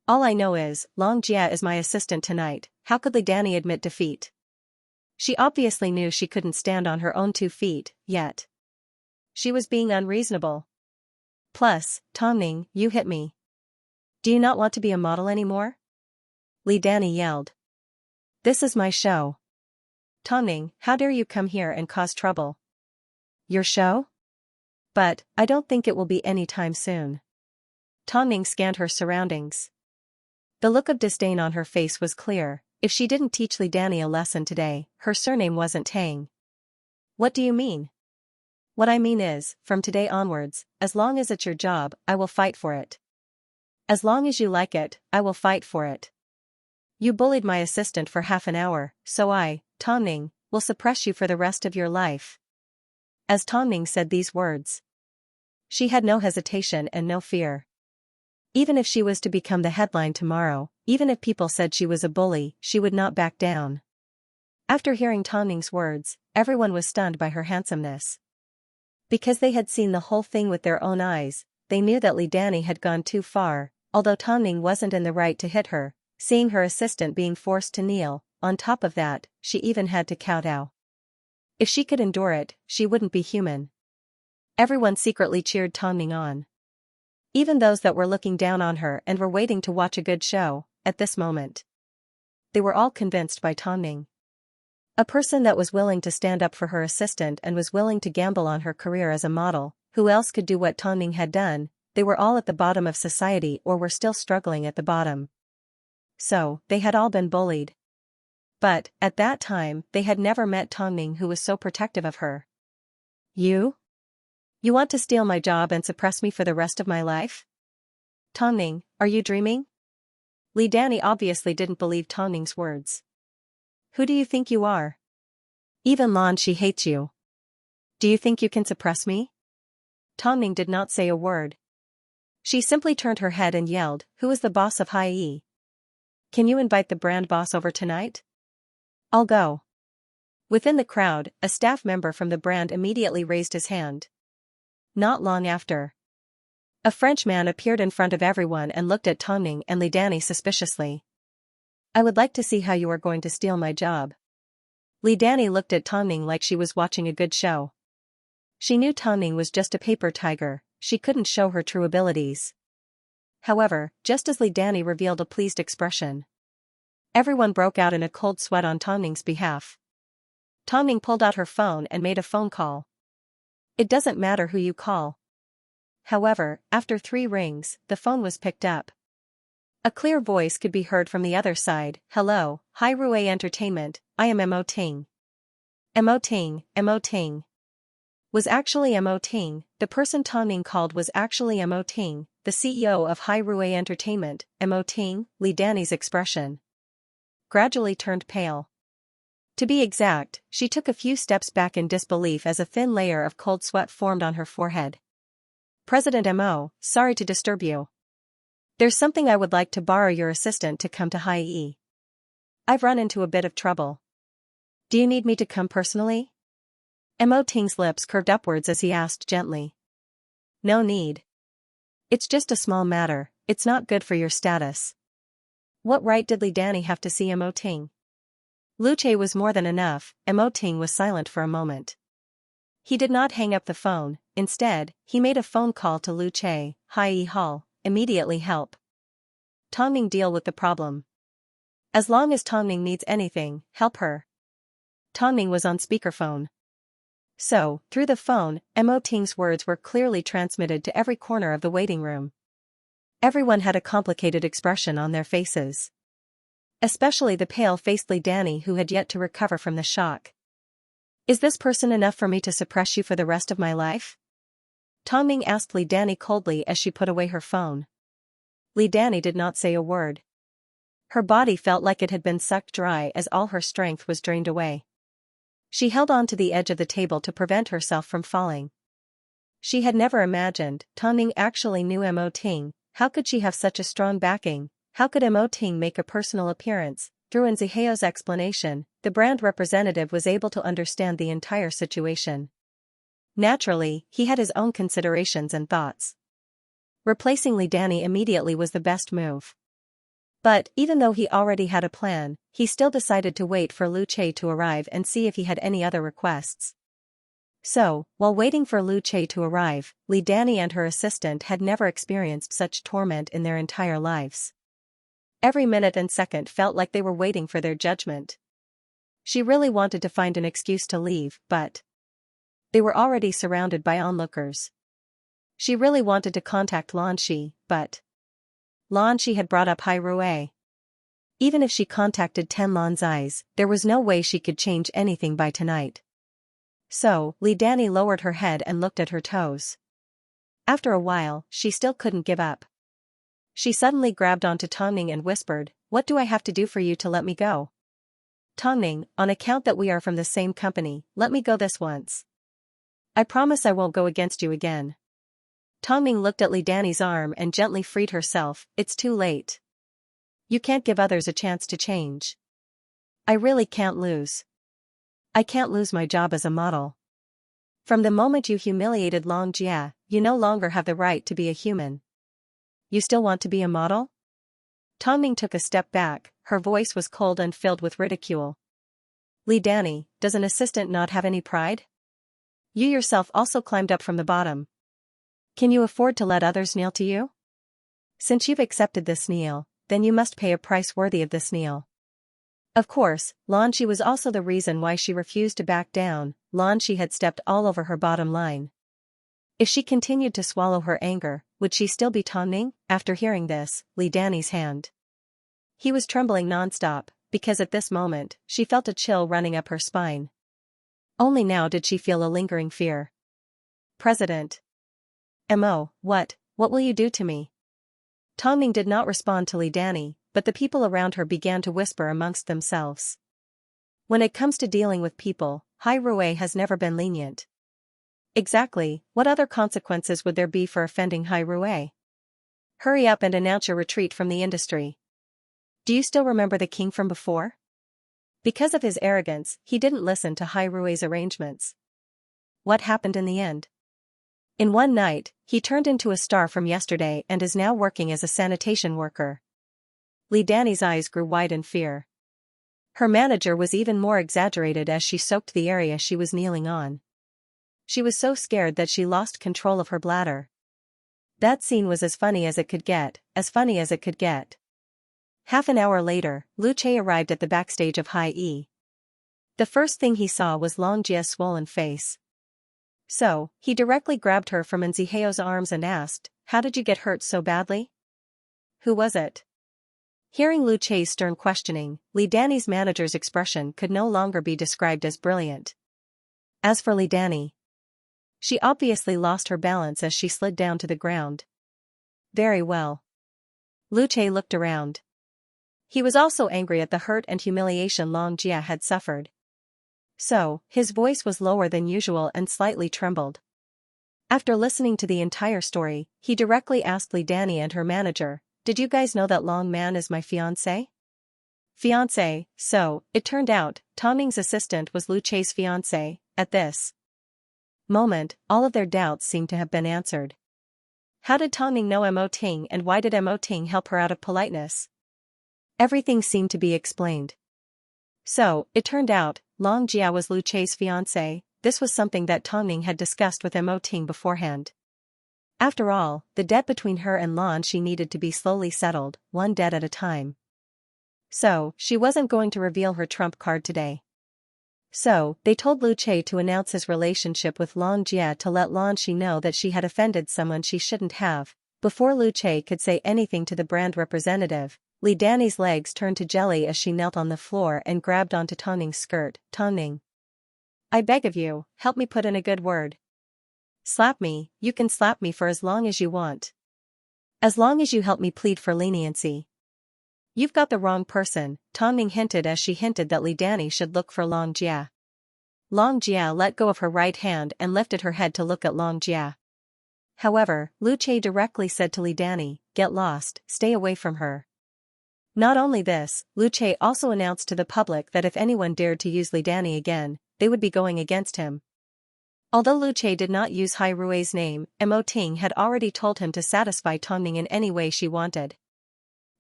All I know is, Xianxia is my assistant tonight. How could Li Danny admit defeat? She obviously knew she couldn't stand on her own 2 feet, yet she was being unreasonable. Plus, Tongning, you hit me. Do you not want to be a model anymore? Li Danny yelled. This is my show. Tongning, how dare you come here and cause trouble? Your show? But, I don't think it will be any time soon. Tongning scanned her surroundings. The look of disdain on her face was clear. If she didn't teach Li Danny a lesson today, her surname wasn't Tang. What do you mean? What I mean is, from today onwards, as long as it's your job, I will fight for it. As long as you like it, I will fight for it. You bullied my assistant for half an hour, so I, Tongning, will suppress you for the rest of your life. As Tongning said these words, she had no hesitation and no fear. Even if she was to become the headline tomorrow, even if people said she was a bully, she would not back down. After hearing Tongning's words, everyone was stunned by her handsomeness. Because they had seen the whole thing with their own eyes, they knew that Li Danny had gone too far. Although Tongning wasn't in the right to hit her, seeing her assistant being forced to kneel, on top of that, she even had to kowtow. If she could endure it, she wouldn't be human. Everyone secretly cheered Tongning on. Even those that were looking down on her and were waiting to watch a good show, at this moment. They were all convinced by Tongning. A person that was willing to stand up for her assistant and was willing to gamble on her career as a model, who else could do what Tongning had done? They were all at the bottom of society or were still struggling at the bottom. So, they had all been bullied. But, at that time, they had never met Tongning who was so protective of her. You? You want to steal my job and suppress me for the rest of my life? Tongning, are you dreaming? Li Danny obviously didn't believe Tongning's words. Who do you think you are? Even Lan Shi hates you. Do you think you can suppress me? Tongning did not say a word. She simply turned her head and yelled, "Who is the boss of Hai Yi? Can you invite the brand boss over tonight? I'll go." Within the crowd, a staff member from the brand immediately raised his hand. Not long after, a French man appeared in front of everyone and looked at Tongning and Li Danny suspiciously. I would like to see how you are going to steal my job. Li Danny looked at Tongning like she was watching a good show. She knew Tongning was just a paper tiger. She couldn't show her true abilities. However, just as Li Danny revealed a pleased expression, everyone broke out in a cold sweat on Tongning's behalf. Tongning pulled out her phone and made a phone call. It doesn't matter who you call. However, after 3 rings, the phone was picked up. A clear voice could be heard from the other side. Hello, Hai Rue Entertainment, I am Mo Ting. Mo Ting, Mo Ting. Was actually Mo Ting, the person Tongning called was actually Mo Ting, the CEO of Hai Rue Entertainment. Mo Ting, Li Danny's expression gradually turned pale. To be exact, she took a few steps back in disbelief as a thin layer of cold sweat formed on her forehead. President Mo, sorry to disturb you. There's something I would like to borrow your assistant to come to Hai Yi. I've run into a bit of trouble. Do you need me to come personally? Mo Ting's lips curved upwards as he asked gently. No need. It's just a small matter, it's not good for your status. What right did Li Danny have to see Mo Ting? Lu Che was more than enough. Mo Ting was silent for a moment. He did not hang up the phone, instead, he made a phone call to Lu Che. Hai Yi Hall, immediately help Tongning deal with the problem. As long as Tongning needs anything, help her. Tongning was on speakerphone. So, through the phone, Mo Ting's words were clearly transmitted to every corner of the waiting room. Everyone had a complicated expression on their faces. Especially the pale-faced Li Danny who had yet to recover from the shock. Is this person enough for me to suppress you for the rest of my life? Tongning asked Li Danny coldly as she put away her phone. Li Danny did not say a word. Her body felt like it had been sucked dry as all her strength was drained away. She held on to the edge of the table to prevent herself from falling. She had never imagined Tongning actually knew Mo Ting. How could she have such a strong backing? How could Mo Ting make a personal appearance? Through Ziheo's explanation, the brand representative was able to understand the entire situation. Naturally, he had his own considerations and thoughts. Replacing Li Danny immediately was the best move. But, even though he already had a plan, he still decided to wait for Lu Che to arrive and see if he had any other requests. So, while waiting for Lu Che to arrive, Li Danny and her assistant had never experienced such torment in their entire lives. Every minute and second felt like they were waiting for their judgment. She really wanted to find an excuse to leave, but they were already surrounded by onlookers. She really wanted to contact Xianxia, but Xianxia had brought up Hai Rui. Even if she contacted Tenlan's eyes, there was no way she could change anything by tonight. So, Li Danny lowered her head and looked at her toes. After a while, she still couldn't give up. She suddenly grabbed onto Tongning and whispered, "What do I have to do for you to let me go?" "Tongning, on account that we are from the same company, let me go this once. I promise I won't go against you again." Tongning looked at Li Danny's arm and gently freed herself. "It's too late. You can't give others a chance to change. I really can't lose. I can't lose my job as a model. From the moment you humiliated Xianxia, you no longer have the right to be a human. You still want to be a model?" Tongning took a step back, her voice was cold and filled with ridicule. "Li Danny, does an assistant not have any pride? You yourself also climbed up from the bottom. Can you afford to let others kneel to you? Since you've accepted this kneel, then you must pay a price worthy of this kneel." Of course, Xianxia was also the reason why she refused to back down. Xianxia had stepped all over her bottom line. If she continued to swallow her anger, would she still be Tongning? After hearing this, Li Danny's hand. He was trembling non-stop, because at this moment, she felt a chill running up her spine. Only now did she feel a lingering fear. "President. What will you do to me?" Tongning did not respond to Li Danny, but the people around her began to whisper amongst themselves. When it comes to dealing with people, Hai Rui has never been lenient. Exactly, what other consequences would there be for offending Hai Rui? Hurry up and announce your retreat from the industry. Do you still remember the king from before? Because of his arrogance, he didn't listen to Hai Rui's arrangements. What happened in the end? In one night, he turned into a star from yesterday and is now working as a sanitation worker. Li Danny's eyes grew wide in fear. Her manager was even more exaggerated as she soaked the area she was kneeling on. She was so scared that she lost control of her bladder. That scene was as funny as it could get, as funny as it could get. Half an hour later, Lu Che arrived at the backstage of Hai E. The first thing he saw was Xianxia's swollen face. So, he directly grabbed her from Nziheo's arms and asked, "How did you get hurt so badly? Who was it?" Hearing Lu Che's stern questioning, Li Danny's manager's expression could no longer be described as brilliant. As for Li Danny, she obviously lost her balance as she slid down to the ground. Very well. Lu Che looked around. He was also angry at the hurt and humiliation Xianxia had suffered. So, his voice was lower than usual and slightly trembled. After listening to the entire story, he directly asked Li Danny and her manager, "Did you guys know that Long Man is my fiancé?" Fiancé, so, it turned out, Tongning's assistant was Lu Che's fiancé. At this moment, all of their doubts seemed to have been answered. How did Tongning know Mo Ting and why did Mo Ting help her out of politeness? Everything seemed to be explained. So, it turned out, Xianxia was Lu Che's fiancé. This was something that Tongning had discussed with Mo Ting beforehand. After all, the debt between her and Xianxia needed to be slowly settled, one debt at a time. So, she wasn't going to reveal her trump card today. So, they told Lu Che to announce his relationship with Xianxia to let Xianxia know that she had offended someone she shouldn't have. Before Lu Che could say anything to the brand representative, Li Danny's legs turned to jelly as she knelt on the floor and grabbed onto Tongning's skirt. "Tongning, I beg of you, help me put in a good word. Slap me, you can slap me for as long as you want. As long as you help me plead for leniency." "You've got the wrong person," Tongning hinted as she hinted that Li Danny should look for Xianxia. Xianxia let go of her right hand and lifted her head to look at Xianxia. However, Lu Che directly said to Li Danny, "Get lost, stay away from her." Not only this, Lu Che also announced to the public that if anyone dared to use Li Danny again, they would be going against him. Although Lu Che did not use Hai Rui's name, Mo Ting had already told him to satisfy Tongning in any way she wanted.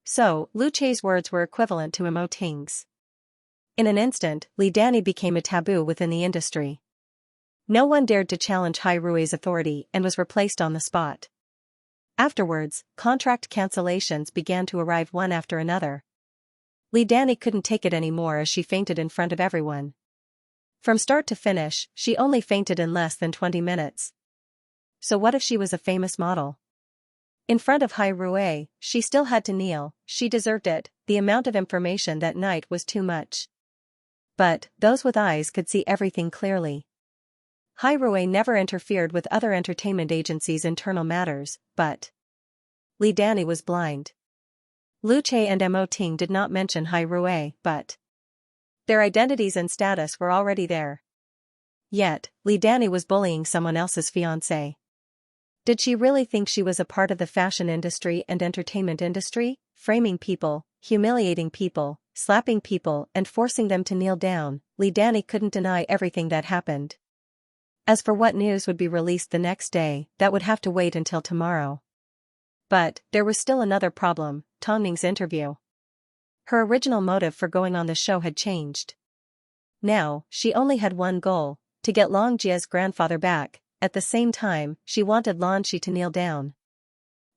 So, Lu Che's words were equivalent to Mo Ting's. In an instant, Li Danny became a taboo within the industry. No one dared to challenge Hai Rui's authority and was replaced on the spot. Afterwards, contract cancellations began to arrive one after another. Li Danny couldn't take it anymore as she fainted in front of everyone. From start to finish, she only fainted in less than 20 minutes. So what if she was a famous model? In front of Hai Rui, she still had to kneel. She deserved it. The amount of information that night was too much. But those with eyes could see everything clearly. Hai Rui never interfered with other entertainment agencies' internal matters, but Li Danny was blind. Lu Che and Mo Ting did not mention Hai Rui, but their identities and status were already there. Yet, Li Danny was bullying someone else's fiancé. Did she really think she was a part of the fashion industry and entertainment industry, framing people, humiliating people, slapping people and forcing them to kneel down? Li Danny couldn't deny everything that happened. As for what news would be released the next day, that would have to wait until tomorrow. But there was still another problem, Tongning's interview. Her original motive for going on the show had changed. Now, she only had one goal, to get Long Jia's grandfather back. At the same time, she wanted Lan Shi to kneel down.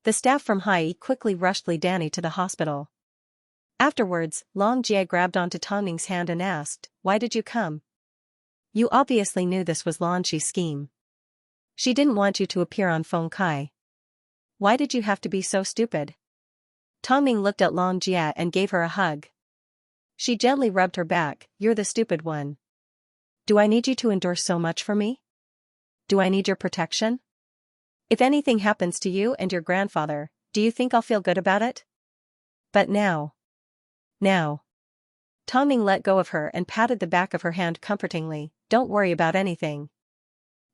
The staff from Hai quickly rushed Li Danny to the hospital. Afterwards, Long Jia grabbed onto Tongning's hand and asked, "Why did you come? You obviously knew this was Lan Shi's scheme. She didn't want you to appear on Feng Kai. Why did you have to be so stupid?" Tongning looked at Long Jia and gave her a hug. She gently rubbed her back. "You're the stupid one. Do I need you to endure so much for me? Do I need your protection? If anything happens to you and your grandfather, do you think I'll feel good about it? But now. Tongning let go of her and patted the back of her hand comfortingly. "Don't worry about anything.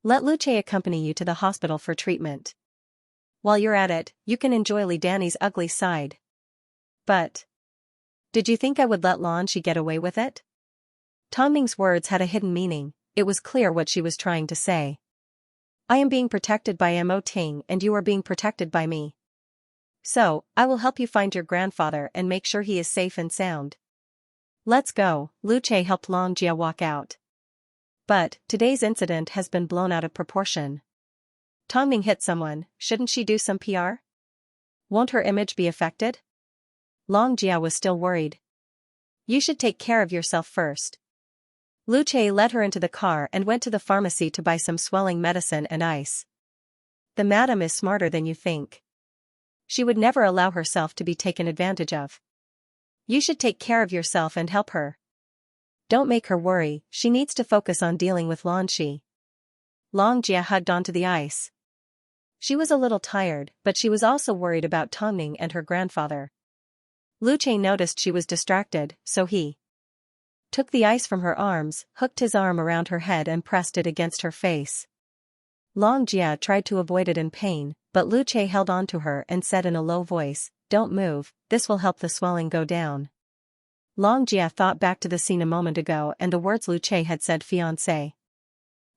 Let Lu Che accompany you to the hospital for treatment. While you're at it, you can enjoy Li Danny's ugly side." "But did you think I would let Lan Shi get away with it?" Tongning's words had a hidden meaning. It was clear what she was trying to say. "I am being protected by Mo Ting and you are being protected by me. So, I will help you find your grandfather and make sure he is safe and sound. Let's go." Lu Che helped Long Jia walk out. "But today's incident has been blown out of proportion. Tongning hit someone, shouldn't she do some PR? Won't her image be affected?" Long Jia was still worried. "You should take care of yourself first." Lu Che led her into the car and went to the pharmacy to buy some swelling medicine and ice. "The madam is smarter than you think. She would never allow herself to be taken advantage of. You should take care of yourself and help her. Don't make her worry, she needs to focus on dealing with Lan Shi." Long Jia hugged onto the ice. She was a little tired, but she was also worried about Tongning and her grandfather. Lu Che noticed she was distracted, so he took the ice from her arms, hooked his arm around her head and pressed it against her face. Long Jia tried to avoid it in pain, but Lu Che held on to her and said in a low voice, "Don't move, this will help the swelling go down." Long Jia thought back to the scene a moment ago and the words Lu Che had said fiancé.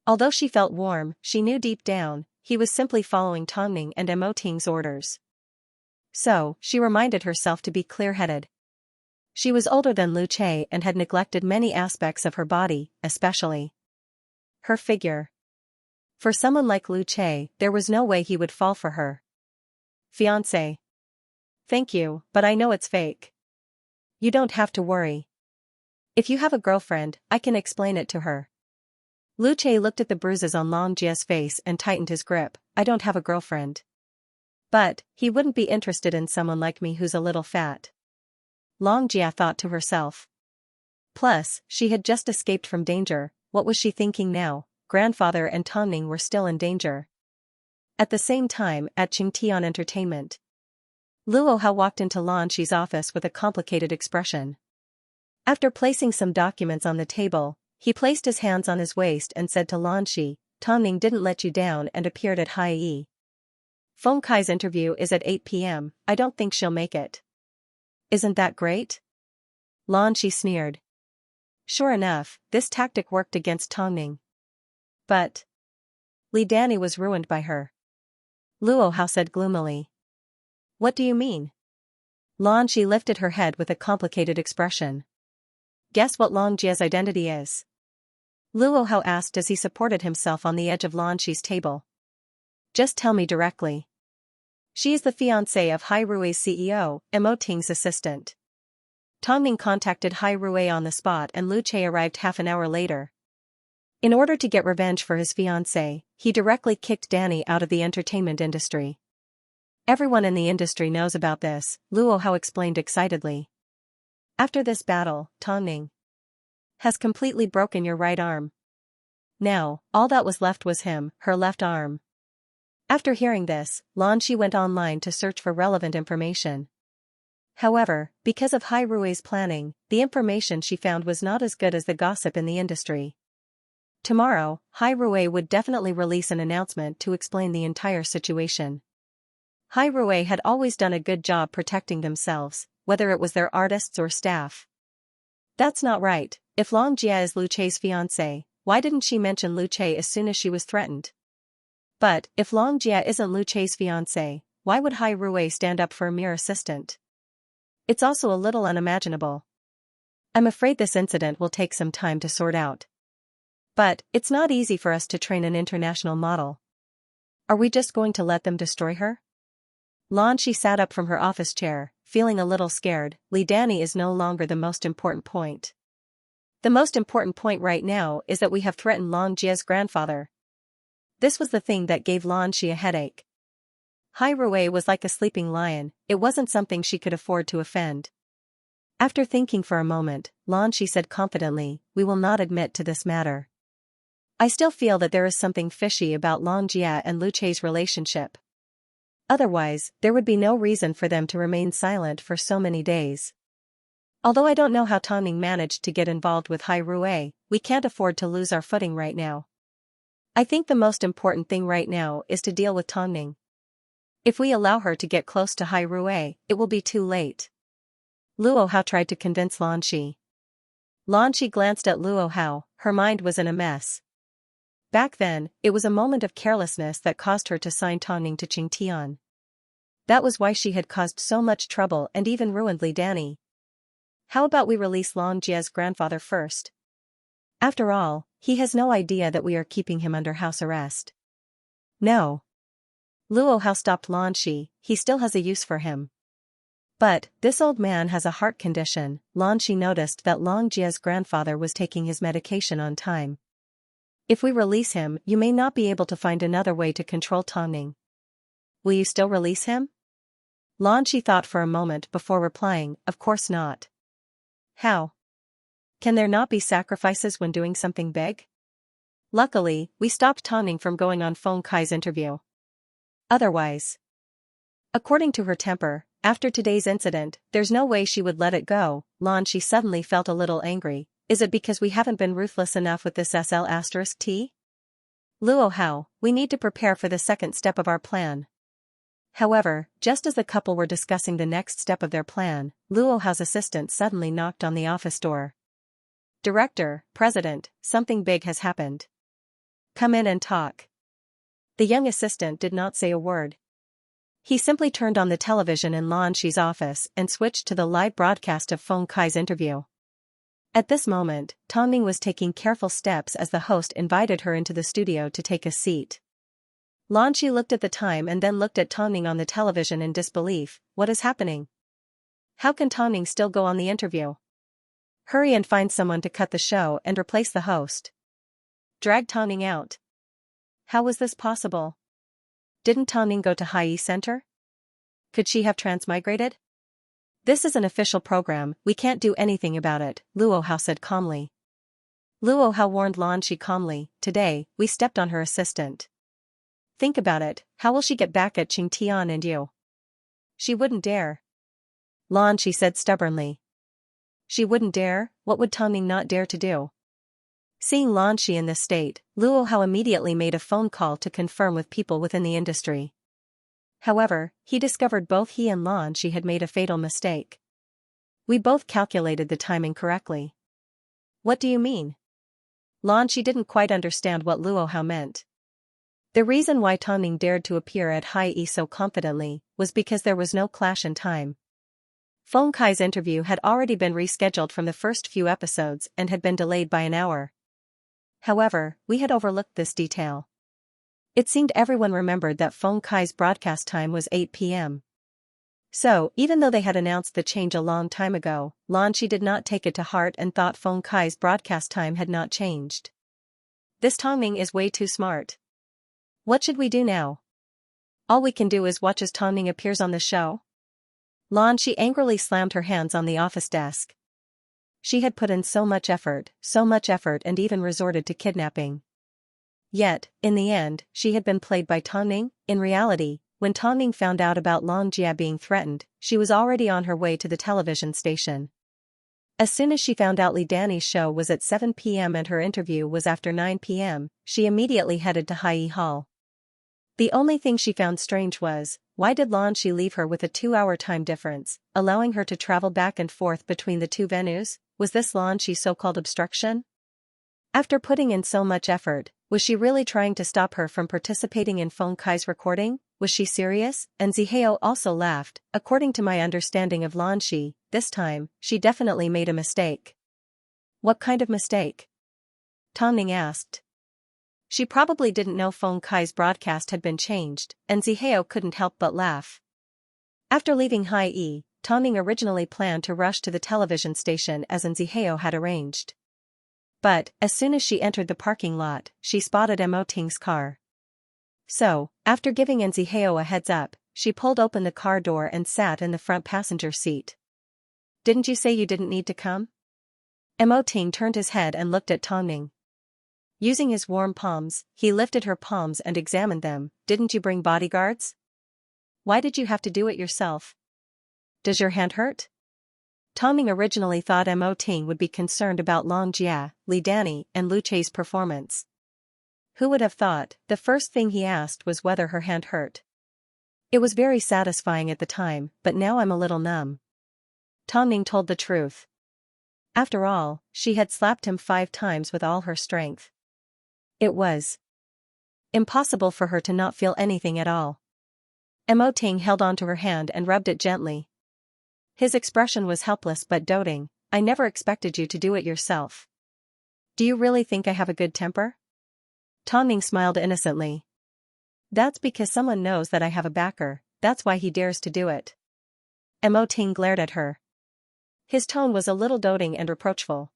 Although she felt warm, she knew deep down, he was simply following Tongning and Mo Ting's orders. So, she reminded herself to be clear-headed. She was older than Lu Che and had neglected many aspects of her body, especially her figure. For someone like Lu Che, there was no way he would fall for her. "Fiancé. Thank you, but I know it's fake. You don't have to worry. If you have a girlfriend, I can explain it to her." Lu Che looked at the bruises on Long Jia's face and tightened his grip. "I don't have a girlfriend. But, he wouldn't be interested in someone like me who's a little fat." Long Jia thought to herself. Plus, she had just escaped from danger. What was she thinking now? Grandfather and Tongning were still in danger. At the same time, at Qingtian Entertainment, Luo Hao walked into Lan Shi's office with a complicated expression. After placing some documents on the table, he placed his hands on his waist and said to Lan Shi, "Tongning didn't let you down and appeared at Hai Yi. Feng Kai's interview is at 8 p.m, I don't think she'll make it." "Isn't that great?" Lan Shi sneered. Sure enough, this tactic worked against Tongning. But Li Danny was ruined by her. Luo Hao said gloomily. "What do you mean?" Lan Shi lifted her head with a complicated expression. "Guess what Long Jia's identity is?" Luo Hao asked as he supported himself on the edge of Lan Shi's table. "Just tell me directly." "She is the fiancée of Hai Rui's CEO, Mo Ting's assistant." Tongning contacted Hai Rui on the spot and Lu Che arrived half an hour later. In order to get revenge for his fiancée, he directly kicked Danny out of the entertainment industry. Everyone in the industry knows about this, Luo Hao explained excitedly. After this battle, Tong Ning has completely broken your right arm. Now, all that was left was him, her left arm. After hearing this, Lan Shi went online to search for relevant information. However, because of Hai Rui's planning, the information she found was not as good as the gossip in the industry. Tomorrow, Hai Rui would definitely release an announcement to explain the entire situation. Hai Rui had always done a good job protecting themselves, whether it was their artists or staff. That's not right. If Long Jia is Lu Chei's fiancé, why didn't she mention Lu Chei as soon as she was threatened? But, if Long Jia isn't Lu Chei's fiancé, why would Hai Rui stand up for a mere assistant? It's also a little unimaginable. I'm afraid this incident will take some time to sort out. But, it's not easy for us to train an international model. Are we just going to let them destroy her? Lan Shi sat up from her office chair, feeling a little scared. Li Danny is no longer the most important point. The most important point right now is that we have threatened Long Jia's grandfather. This was the thing that gave Lan Shi a headache. Hai Rui was like a sleeping lion, it wasn't something she could afford to offend. After thinking for a moment, Lan Shi said confidently, we will not admit to this matter. I still feel that there is something fishy about Long Jia and Lu Chei's relationship. Otherwise, there would be no reason for them to remain silent for so many days. Although I don't know how Tong Ning managed to get involved with Hai Rui, we can't afford to lose our footing right now. I think the most important thing right now is to deal with Tong Ning. If we allow her to get close to Hai Rui, it will be too late. Luo Hao tried to convince Lan Shi. Lan Shi glanced at Luo Hao, her mind was in a mess. Back then, it was a moment of carelessness that caused her to sign Tong Ning to Qingtian. That was why she had caused so much trouble and even ruined Li Danny. How about we release Long Jia's grandfather first? After all, he has no idea that we are keeping him under house arrest. No. Luo Hao stopped Lan Shi, he still has a use for him. But, this old man has a heart condition. Lan Shi noticed that Long Jia's grandfather was taking his medication on time. If we release him, you may not be able to find another way to control Tong Ning. Will you still release him? Lan Shi thought for a moment before replying, of course not. How? Can there not be sacrifices when doing something big? Luckily, we stopped Tong Ning from going on Feng Kai's interview. Otherwise, according to her temper, after today's incident, there's no way she would let it go. Lan Shi suddenly felt a little angry. Is it because we haven't been ruthless enough with this SL*T? Luo Hao, we need to prepare for the second step of our plan. However, just as the couple were discussing the next step of their plan, Luo Hao's assistant suddenly knocked on the office door. Director, President, something big has happened. Come in and talk. The young assistant did not say a word. He simply turned on the television in Lan Shi's office and switched to the live broadcast of Feng Kai's interview. At this moment, Tong Ning was taking careful steps as the host invited her into the studio to take a seat. Lan Shi looked at the time and then looked at Tong Ning on the television in disbelief. What is happening? How can Tong Ning still go on the interview? Hurry and find someone to cut the show and replace the host. Drag Tong Ning out. How was this possible? Didn't Tong Ning go to Hai Center? Could she have transmigrated? This is an official program, we can't do anything about it, Luo Hao said calmly. Luo Hao warned Lan Shi calmly, today, we stepped on her assistant. Think about it, how will she get back at Qingtian and you? She wouldn't dare. Lan Shi said stubbornly. She wouldn't dare, what would Tong Ning not dare to do? Seeing Lan Shi in this state, Luo Hao immediately made a phone call to confirm with people within the industry. However, he discovered both he and Lan Shi had made a fatal mistake. We both calculated the timing correctly. What do you mean? Lan Shi didn't quite understand what Luo Hao meant. The reason why Tong Ning dared to appear at Hai so confidently was because there was no clash in time. Feng Kai's interview had already been rescheduled from the first few episodes and had been delayed by an hour. However, we had overlooked this detail. It seemed everyone remembered that Feng Kai's broadcast time was 8 p.m. So, even though they had announced the change a long time ago, Lan Shi did not take it to heart and thought Feng Kai's broadcast time had not changed. This Tong Ning is way too smart. What should we do now? All we can do is watch as Tongning appears on the show. Xianxia angrily slammed her hands on the office desk. She had put in so much effort and even resorted to kidnapping. Yet, in the end, she had been played by Tongning. In reality, when Tongning found out about Xianxia being threatened, she was already on her way to the television station. As soon as she found out Li Danny's show was at 7 p.m. and her interview was after 9 p.m., she immediately headed to Hai Hall. The only thing she found strange was, why did Xianxia leave her with a 2-hour time difference, allowing her to travel back and forth between the two venues? Was this Xianxia's so-called obstruction? After putting in so much effort, was she really trying to stop her from participating in Feng Kai's recording? Was she serious? And Zihao also laughed. According to my understanding of Xianxia, this time, she definitely made a mistake. What kind of mistake? Tongning asked. She probably didn't know Feng Kai's broadcast had been changed, and Zihao couldn't help but laugh. After leaving Hai, Tongning originally planned to rush to the television station as Zihao had arranged. But, as soon as she entered the parking lot, she spotted Mo Ting's car. So, after giving Zihao a heads up, she pulled open the car door and sat in the front passenger seat. Didn't you say you didn't need to come? Mo Ting turned his head and looked at Tongning. Using his warm palms, he lifted her palms and examined them. Didn't you bring bodyguards? Why did you have to do it yourself? Does your hand hurt? Tongning originally thought Mo Ting would be concerned about Xianxia, Li Danny, and Lu Chei's performance. Who would have thought? The first thing he asked was whether her hand hurt. It was very satisfying at the time, but now I'm a little numb. Tongning told the truth. After all, she had slapped him 5 times with all her strength. It was impossible for her to not feel anything at all. Mo Ting held onto her hand and rubbed it gently. His expression was helpless but doting. I never expected you to do it yourself. Do you really think I have a good temper? Tongning smiled innocently. That's because someone knows that I have a backer, that's why he dares to do it. Mo Ting glared at her. His tone was a little doting and reproachful.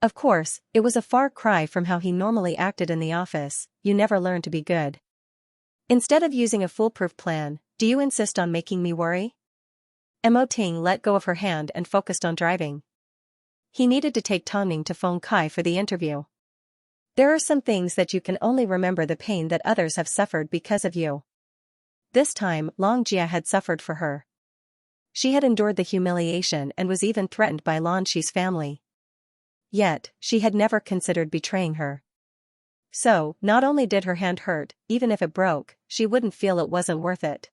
Of course, it was a far cry from how he normally acted in the office. You never learn to be good. Instead of using a foolproof plan, do you insist on making me worry? Mo Ting let go of her hand and focused on driving. He needed to take Tongning to Feng Kai for the interview. There are some things that you can only remember the pain that others have suffered because of you. This time, Xianxia had suffered for her. She had endured the humiliation and was even threatened by Xianxia's family. Yet, she had never considered betraying her. So, not only did her hand hurt, even if it broke, she wouldn't feel it wasn't worth it.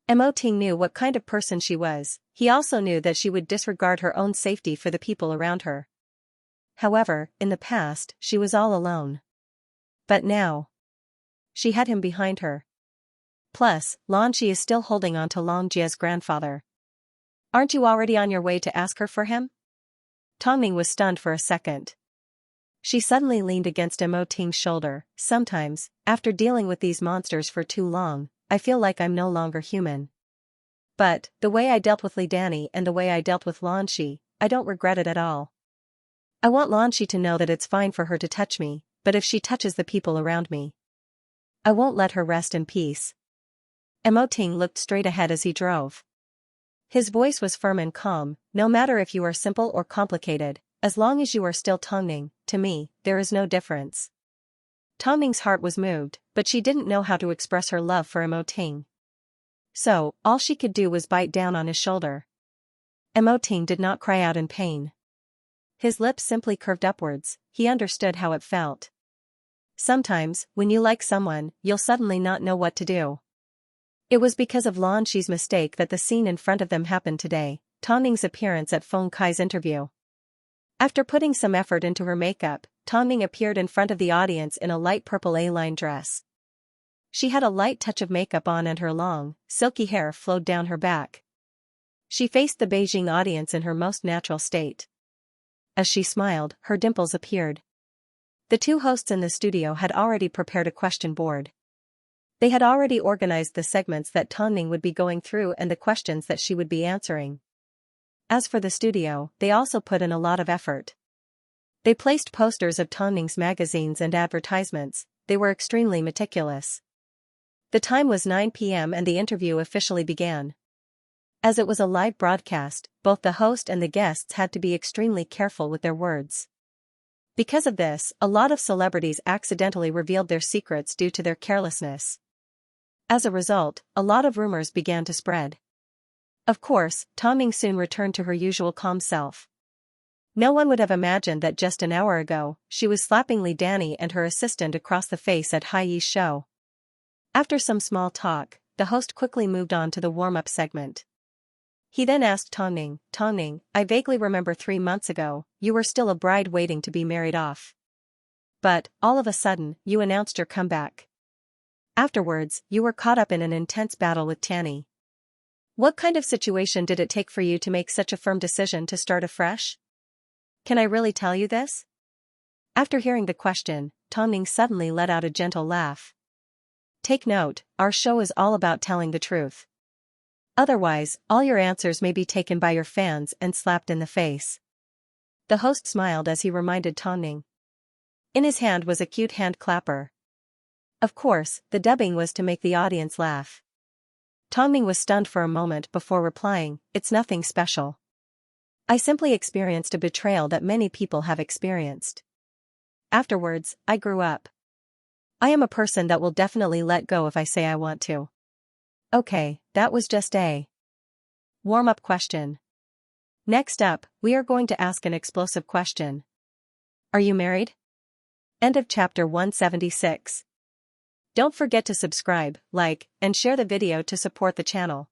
Mo Ting knew what kind of person she was. He also knew that she would disregard her own safety for the people around her. However, in the past, she was all alone. But now, she had him behind her. Plus, Xianxia is still holding on to Xianxia's grandfather. Aren't you already on your way to ask her for him? Tongning was stunned for a second. She suddenly leaned against Mo Ting's shoulder. Sometimes, after dealing with these monsters for too long, I feel like I'm no longer human. But, the way I dealt with Li Danny and the way I dealt with Xianxia, I don't regret it at all. I want Xianxia to know that it's fine for her to touch me, but if she touches the people around me, I won't let her rest in peace. Mo Ting looked straight ahead as he drove. His voice was firm and calm. No matter if you are simple or complicated, as long as you are still Tongning, to me, there is no difference. Tongning's heart was moved, but she didn't know how to express her love for Mo Ting. So, all she could do was bite down on his shoulder. Mo Ting did not cry out in pain. His lips simply curved upwards. He understood how it felt. Sometimes, when you like someone, you'll suddenly not know what to do. It was because of Xianxia's mistake that the scene in front of them happened today, Tongning's appearance at Feng Kai's interview. After putting some effort into her makeup, Tongning appeared in front of the audience in a light purple A-line dress. She had a light touch of makeup on and her long, silky hair flowed down her back. She faced the Beijing audience in her most natural state. As she smiled, her dimples appeared. The two hosts in the studio had already prepared a question board. They had already organized the segments that Tongning would be going through and the questions that she would be answering. As for the studio, they also put in a lot of effort. They placed posters of Tongning's magazines and advertisements. they were extremely meticulous. The time was 9 p.m. and the interview officially began. As it was a live broadcast, both the host and the guests had to be extremely careful with their words. Because of this, a lot of celebrities accidentally revealed their secrets due to their carelessness. As a result, a lot of rumors began to spread. Of course, Tongming soon returned to her usual calm self. No one would have imagined that just an hour ago, she was slapping Li Danny and her assistant across the face at Hai Yi's show. After some small talk, the host quickly moved on to the warm-up segment. He then asked Tongming, "Tongming, I vaguely remember 3 months ago, you were still a bride waiting to be married off. But, all of a sudden, you announced your comeback. Afterwards, you were caught up in an intense battle with Tanny. What kind of situation did it take for you to make such a firm decision to start afresh? Can I really tell you this?" After hearing the question, Tongming suddenly let out a gentle laugh. "Take note, our show is all about telling the truth. Otherwise, all your answers may be taken by your fans and slapped in the face." The host smiled as he reminded Tongming. In his hand was a cute hand clapper. Of course, the dubbing was to make the audience laugh. Tongming was stunned for a moment before replying, "It's nothing special. I simply experienced a betrayal that many people have experienced. Afterwards, I grew up. I am a person that will definitely let go if I say I want to." Okay, that was just a warm-up question. Next up, we are going to ask an explosive question. Are you married? End of chapter 176. Don't forget to subscribe, like, and share the video to support the channel.